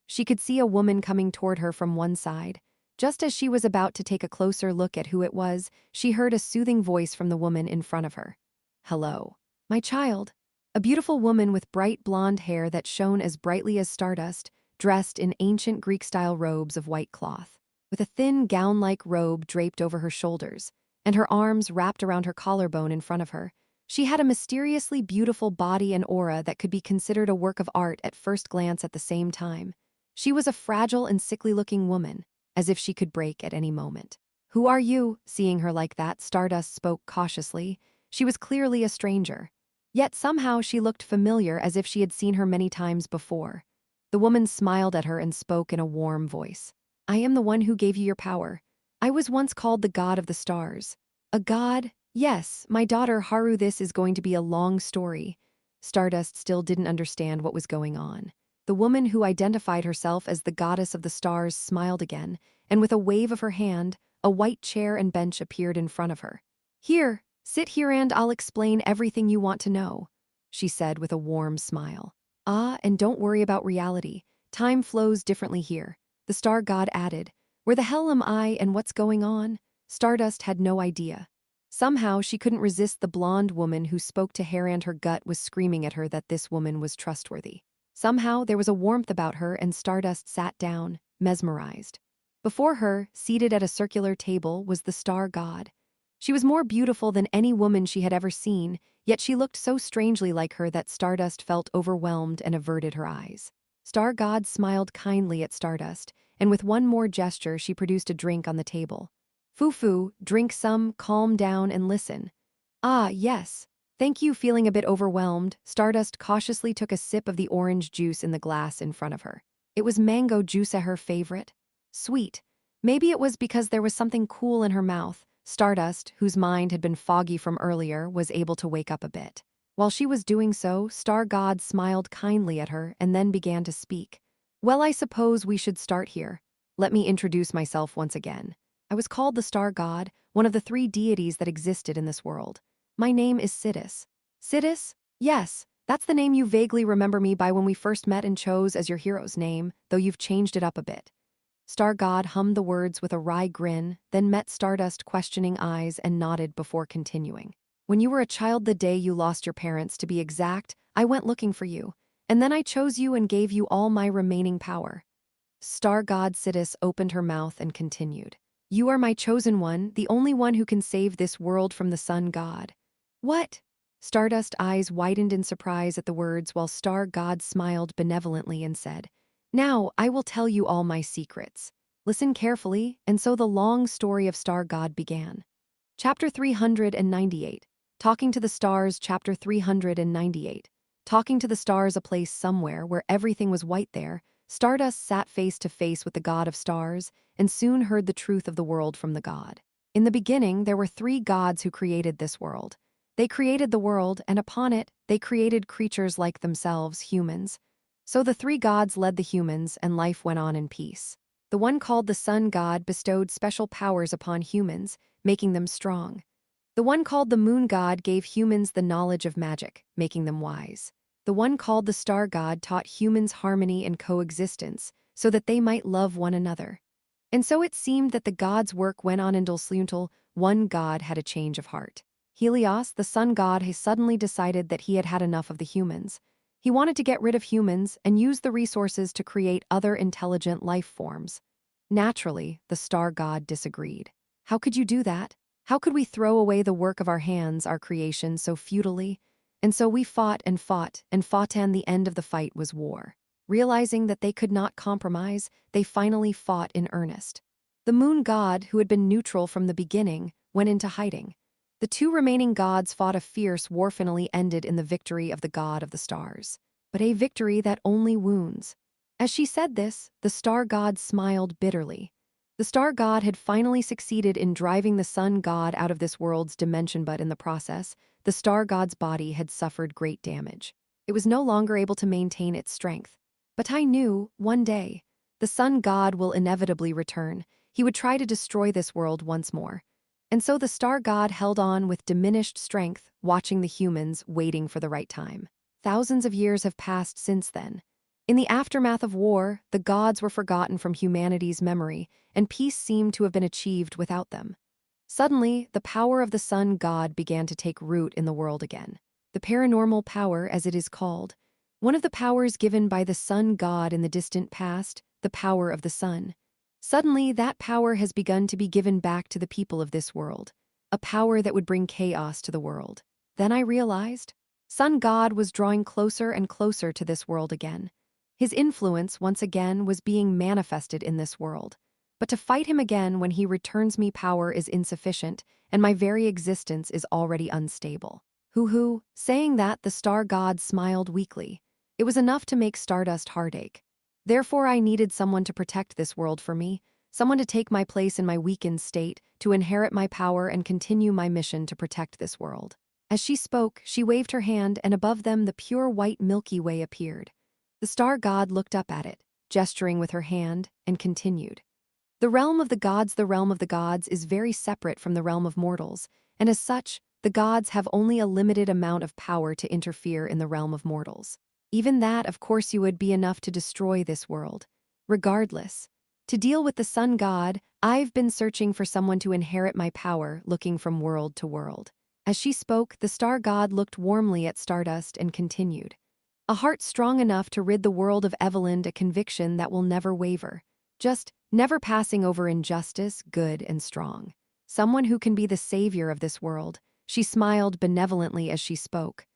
She could see a woman coming toward her from one side. Just as she was about to take a closer look at who it was, she heard a soothing voice from the woman in front of her. Hello. My child. A beautiful woman with bright blonde hair that shone as brightly as stardust, dressed in ancient Greek-style robes of white cloth, with a thin gown-like robe draped over her shoulders, and her arms wrapped around her collarbone in front of her. She had a mysteriously beautiful body and aura that could be considered a work of art at first glance at the same time. She was a fragile and sickly-looking woman, as if she could break at any moment. Who are you? Seeing her like that, Stardust spoke cautiously. She was clearly a stranger. Yet somehow she looked familiar, as if she had seen her many times before. The woman smiled at her and spoke in a warm voice. I am the one who gave you your power. I was once called the god of the stars. A god? Yes, my daughter Haru. This is going to be a long story. Stardust still didn't understand what was going on. The woman who identified herself as the goddess of the stars smiled again, and with a wave of her hand, a white chair and bench appeared in front of her. Here, sit here and I'll explain everything you want to know, she said with a warm smile. And don't worry about reality. Time flows differently here, the star god added. Where the hell am I and what's going on? Stardust had no idea. Somehow she couldn't resist the blonde woman who spoke to her, and her gut was screaming at her that this woman was trustworthy. Somehow there was a warmth about her, and Stardust sat down, mesmerized. Before her, seated at a circular table, was the star god. She was more beautiful than any woman she had ever seen, yet she looked so strangely like her that Stardust felt overwhelmed and averted her eyes. Star God smiled kindly at Stardust, and with one more gesture she produced a drink on the table. Foo-foo, drink some, calm down and listen. Yes. Thank you. Feeling a bit overwhelmed, Stardust cautiously took a sip of the orange juice in the glass in front of her. It was mango juice, her favorite. Sweet. Maybe it was because there was something cool in her mouth. Stardust, whose mind had been foggy from earlier, was able to wake up a bit. While she was doing so, Star God smiled kindly at her and then began to speak. Well, I suppose we should start here. Let me introduce myself once again. I was called the Star God, one of the 3 deities that existed in this world. My name is Sidis. Sidis? Yes, that's the name you vaguely remember me by when we first met and chose as your hero's name, though you've changed it up a bit. Star God hummed the words with a wry grin, then met Stardust questioning eyes and nodded before continuing. When you were a child the day you lost your parents, to be exact, I went looking for you, and then I chose you and gave you all my remaining power. Star God Sidis opened her mouth and continued. You are my chosen one, the only one who can save this world from the sun god. What? Stardust eyes widened in surprise at the words while Star God smiled benevolently and said, Now I will tell you all my secrets. Listen carefully, and so the long story of Star God began. Chapter 398. Talking to the Stars, Chapter 398. Talking to the Stars, a place somewhere where everything was white there, Stardust sat face to face with the god of stars and soon heard the truth of the world from the god. In the beginning, there were three gods who created this world. They created the world, and upon it, they created creatures like themselves, humans. So the three gods led the humans, and life went on in peace. The one called the sun god bestowed special powers upon humans, making them strong. The one called the moon god gave humans the knowledge of magic, making them wise. The one called the star god taught humans harmony and coexistence, so that they might love one another. And so it seemed that the gods' work went on until one god had a change of heart. Helios, the sun god, has suddenly decided that he had had enough of the humans. He wanted to get rid of humans and use the resources to create other intelligent life forms. Naturally, the star god disagreed. How could you do that? How could we throw away the work of our hands, our creation, so futilely? And so we fought and fought, and the end of the fight was war. Realizing that they could not compromise, they finally fought in earnest. The moon god, who had been neutral from the beginning, went into hiding. The two remaining gods fought a fierce war, finally ended in the victory of the god of the stars. But a victory that only wounds. As she said this, the star god smiled bitterly. The star god had finally succeeded in driving the sun god out of this world's dimension, but in the process, the star god's body had suffered great damage. It was no longer able to maintain its strength. But I knew, one day, the sun god will inevitably return. He would try to destroy this world once more. And so the star god held on with diminished strength, watching the humans, waiting for the right time. Thousands of years have passed since then. In the aftermath of war, the gods were forgotten from humanity's memory, and peace seemed to have been achieved without them. Suddenly, the power of the sun god began to take root in the world again. The paranormal power, as it is called. One of the powers given by the sun god in the distant past, the power of the sun. Suddenly, that power has begun to be given back to the people of this world. A power that would bring chaos to the world. Then I realized, Sun God was drawing closer and closer to this world again. His influence, once again, was being manifested in this world. But to fight him again when he returns me power is insufficient, and my very existence is already unstable. Hoo-hoo, saying that, the star god smiled weakly. It was enough to make Stardust heartache. Therefore I needed someone to protect this world for me, someone to take my place in my weakened state, to inherit my power and continue my mission to protect this world. As she spoke, she waved her hand, and above them the pure white Milky Way appeared. The star god looked up at it, gesturing with her hand, and continued. The realm of the gods is very separate from the realm of mortals, and as such, the gods have only a limited amount of power to interfere in the realm of mortals. Even that, of course, you would be enough to destroy this world. Regardless, to deal with the sun god, I've been searching for someone to inherit my power, looking from world to world. As she spoke, the star god looked warmly at Stardust and continued. A heart strong enough to rid the world of Evelyn, a conviction that will never waver. Just never passing over injustice, good and strong. Someone who can be the savior of this world. She smiled benevolently as she spoke.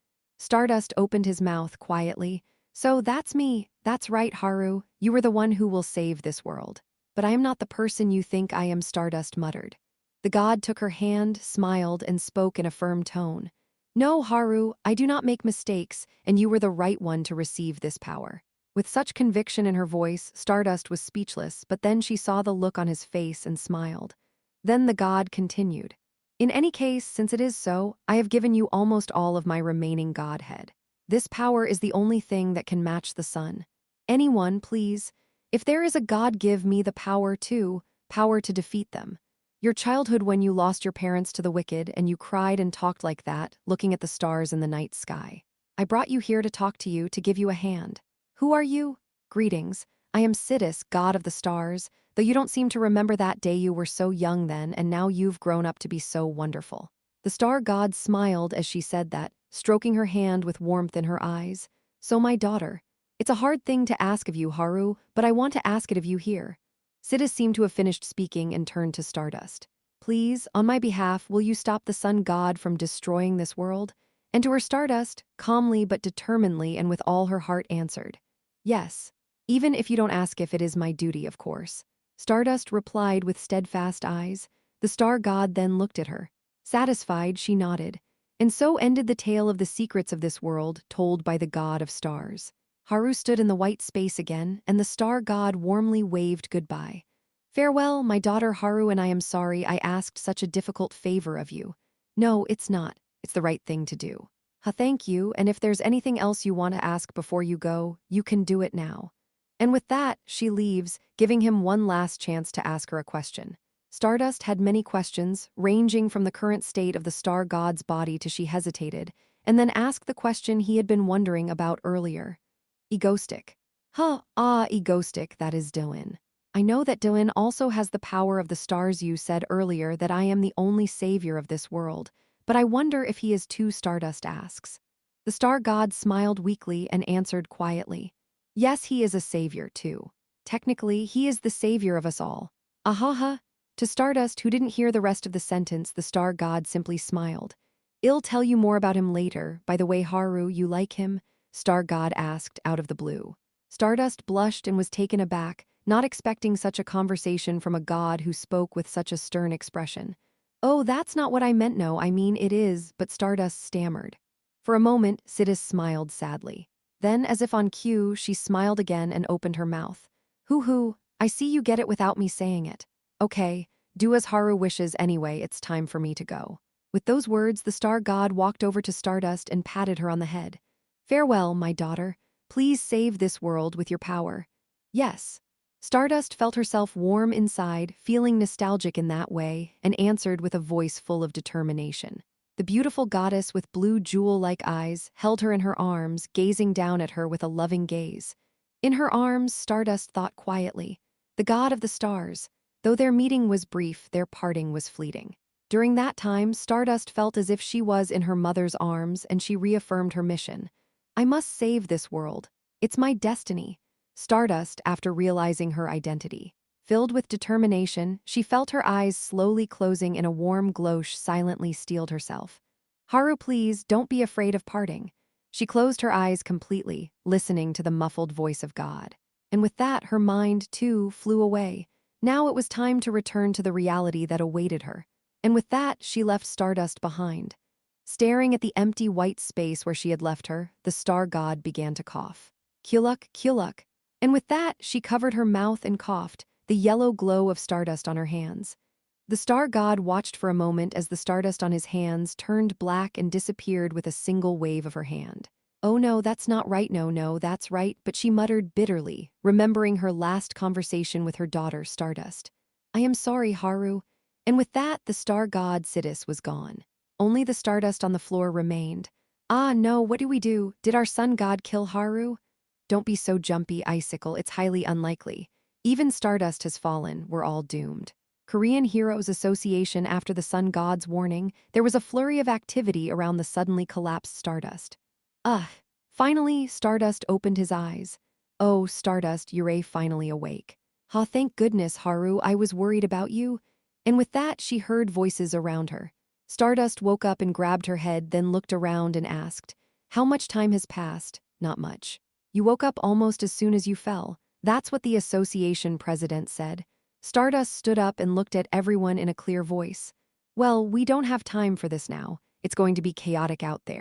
Stardust opened his mouth quietly. So that's me. That's right, Haru. You are the one who will save this world. But I am not the person you think I am, Stardust muttered. The god took her hand, smiled, and spoke in a firm tone. No, Haru, I do not make mistakes, and you were the right one to receive this power. With such conviction in her voice, Stardust was speechless, but then she saw the look on his face and smiled. Then the god continued. In any case, since it is so, I have given you almost all of my remaining godhead. This power is the only thing that can match the sun. Anyone, please. If there is a god, give me the power too, power to defeat them. Your childhood when you lost your parents to the wicked and you cried and talked like that, looking at the stars in the night sky. I brought you here to talk to you, to give you a hand. Who are you? Greetings. I am Sidis, god of the stars, though you don't seem to remember that day you were so young then and now you've grown up to be so wonderful. The star god smiled as she said that, stroking her hand with warmth in her eyes. So my daughter. It's a hard thing to ask of you, Haru, but I want to ask it of you here. Sidis seemed to have finished speaking and turned to Stardust. Please, on my behalf, will you stop the sun god from destroying this world? And to her Stardust, calmly but determinedly and with all her heart answered. Yes. Even if you don't ask if it is my duty, of course. Stardust replied with steadfast eyes. The star god then looked at her. Satisfied, she nodded. And so ended the tale of the secrets of this world told by the god of stars. Haru stood in the white space again, and the star god warmly waved goodbye. Farewell, my daughter Haru, and I am sorry I asked such a difficult favor of you. No, it's not. It's the right thing to do. Thank you, and if there's anything else you want to ask before you go, you can do it now. And with that, she leaves, giving him one last chance to ask her a question. Stardust had many questions, ranging from the current state of the star god's body to she hesitated, and then asked the question he had been wondering about earlier. Egoistic. Egoistic, that is Dylan. I know that Dylan also has the power of the stars. You said earlier that I am the only savior of this world, but I wonder if he is too, Stardust asks. The star god smiled weakly and answered quietly. Yes, he is a savior too. Technically, he is the savior of us all. Ahaha. To Stardust, who didn't hear the rest of the sentence, the star god simply smiled. I'll tell you more about him later. By the way, Haru, you like him? Star God asked out of the blue. Stardust blushed and was taken aback, not expecting such a conversation from a god who spoke with such a stern expression. Oh, that's not what I meant. No, I mean it is, but Stardust stammered. For a moment, Sidis smiled sadly. Then, as if on cue, she smiled again and opened her mouth. Hoo-hoo, I see you get it without me saying it. Okay, do as Haru wishes anyway, it's time for me to go. With those words, the star god walked over to Stardust and patted her on the head. Farewell, my daughter. Please save this world with your power. Yes. Stardust felt herself warm inside, feeling nostalgic in that way, and answered with a voice full of determination. The beautiful goddess with blue jewel-like eyes held her in her arms, gazing down at her with a loving gaze. In her arms, Stardust thought quietly. The god of the stars. Though their meeting was brief, their parting was fleeting. During that time, Stardust felt as if she was in her mother's arms, and she reaffirmed her mission. I must save this world. It's my destiny. Stardust, after realizing her identity. Filled with determination, she felt her eyes slowly closing in a warm glow. Silently steeled herself. Haru, please, don't be afraid of parting. She closed her eyes completely, listening to the muffled voice of God. And with that, her mind, too, flew away. Now it was time to return to the reality that awaited her. And with that, she left Stardust behind. Staring at the empty white space where she had left her, the star god began to cough. Kuluk, kuluk. And with that, she covered her mouth and coughed, the yellow glow of stardust on her hands. The star god watched for a moment as the stardust on his hands turned black and disappeared with a single wave of her hand. Oh no, that's not right, no, that's right, but she muttered bitterly, remembering her last conversation with her daughter, Stardust. I am sorry, Haru. And with that, the star god Sidis was gone. Only the stardust on the floor remained. Ah, no, what do we do? Did our sun god kill Haru? Don't be so jumpy, Icicle, it's highly unlikely. Even Stardust has fallen, we're all doomed. Korean Heroes Association. After the sun god's warning, there was a flurry of activity around the suddenly collapsed Stardust. Finally, Stardust opened his eyes. Oh, Stardust, you're finally awake. Thank goodness, Haru, I was worried about you. And with that, she heard voices around her. Stardust woke up and grabbed her head, then looked around and asked, How much time has passed? Not much. You woke up almost as soon as you fell. That's what the association president said. Stardust stood up and looked at everyone in a clear voice. Well, we don't have time for this now. It's going to be chaotic out there.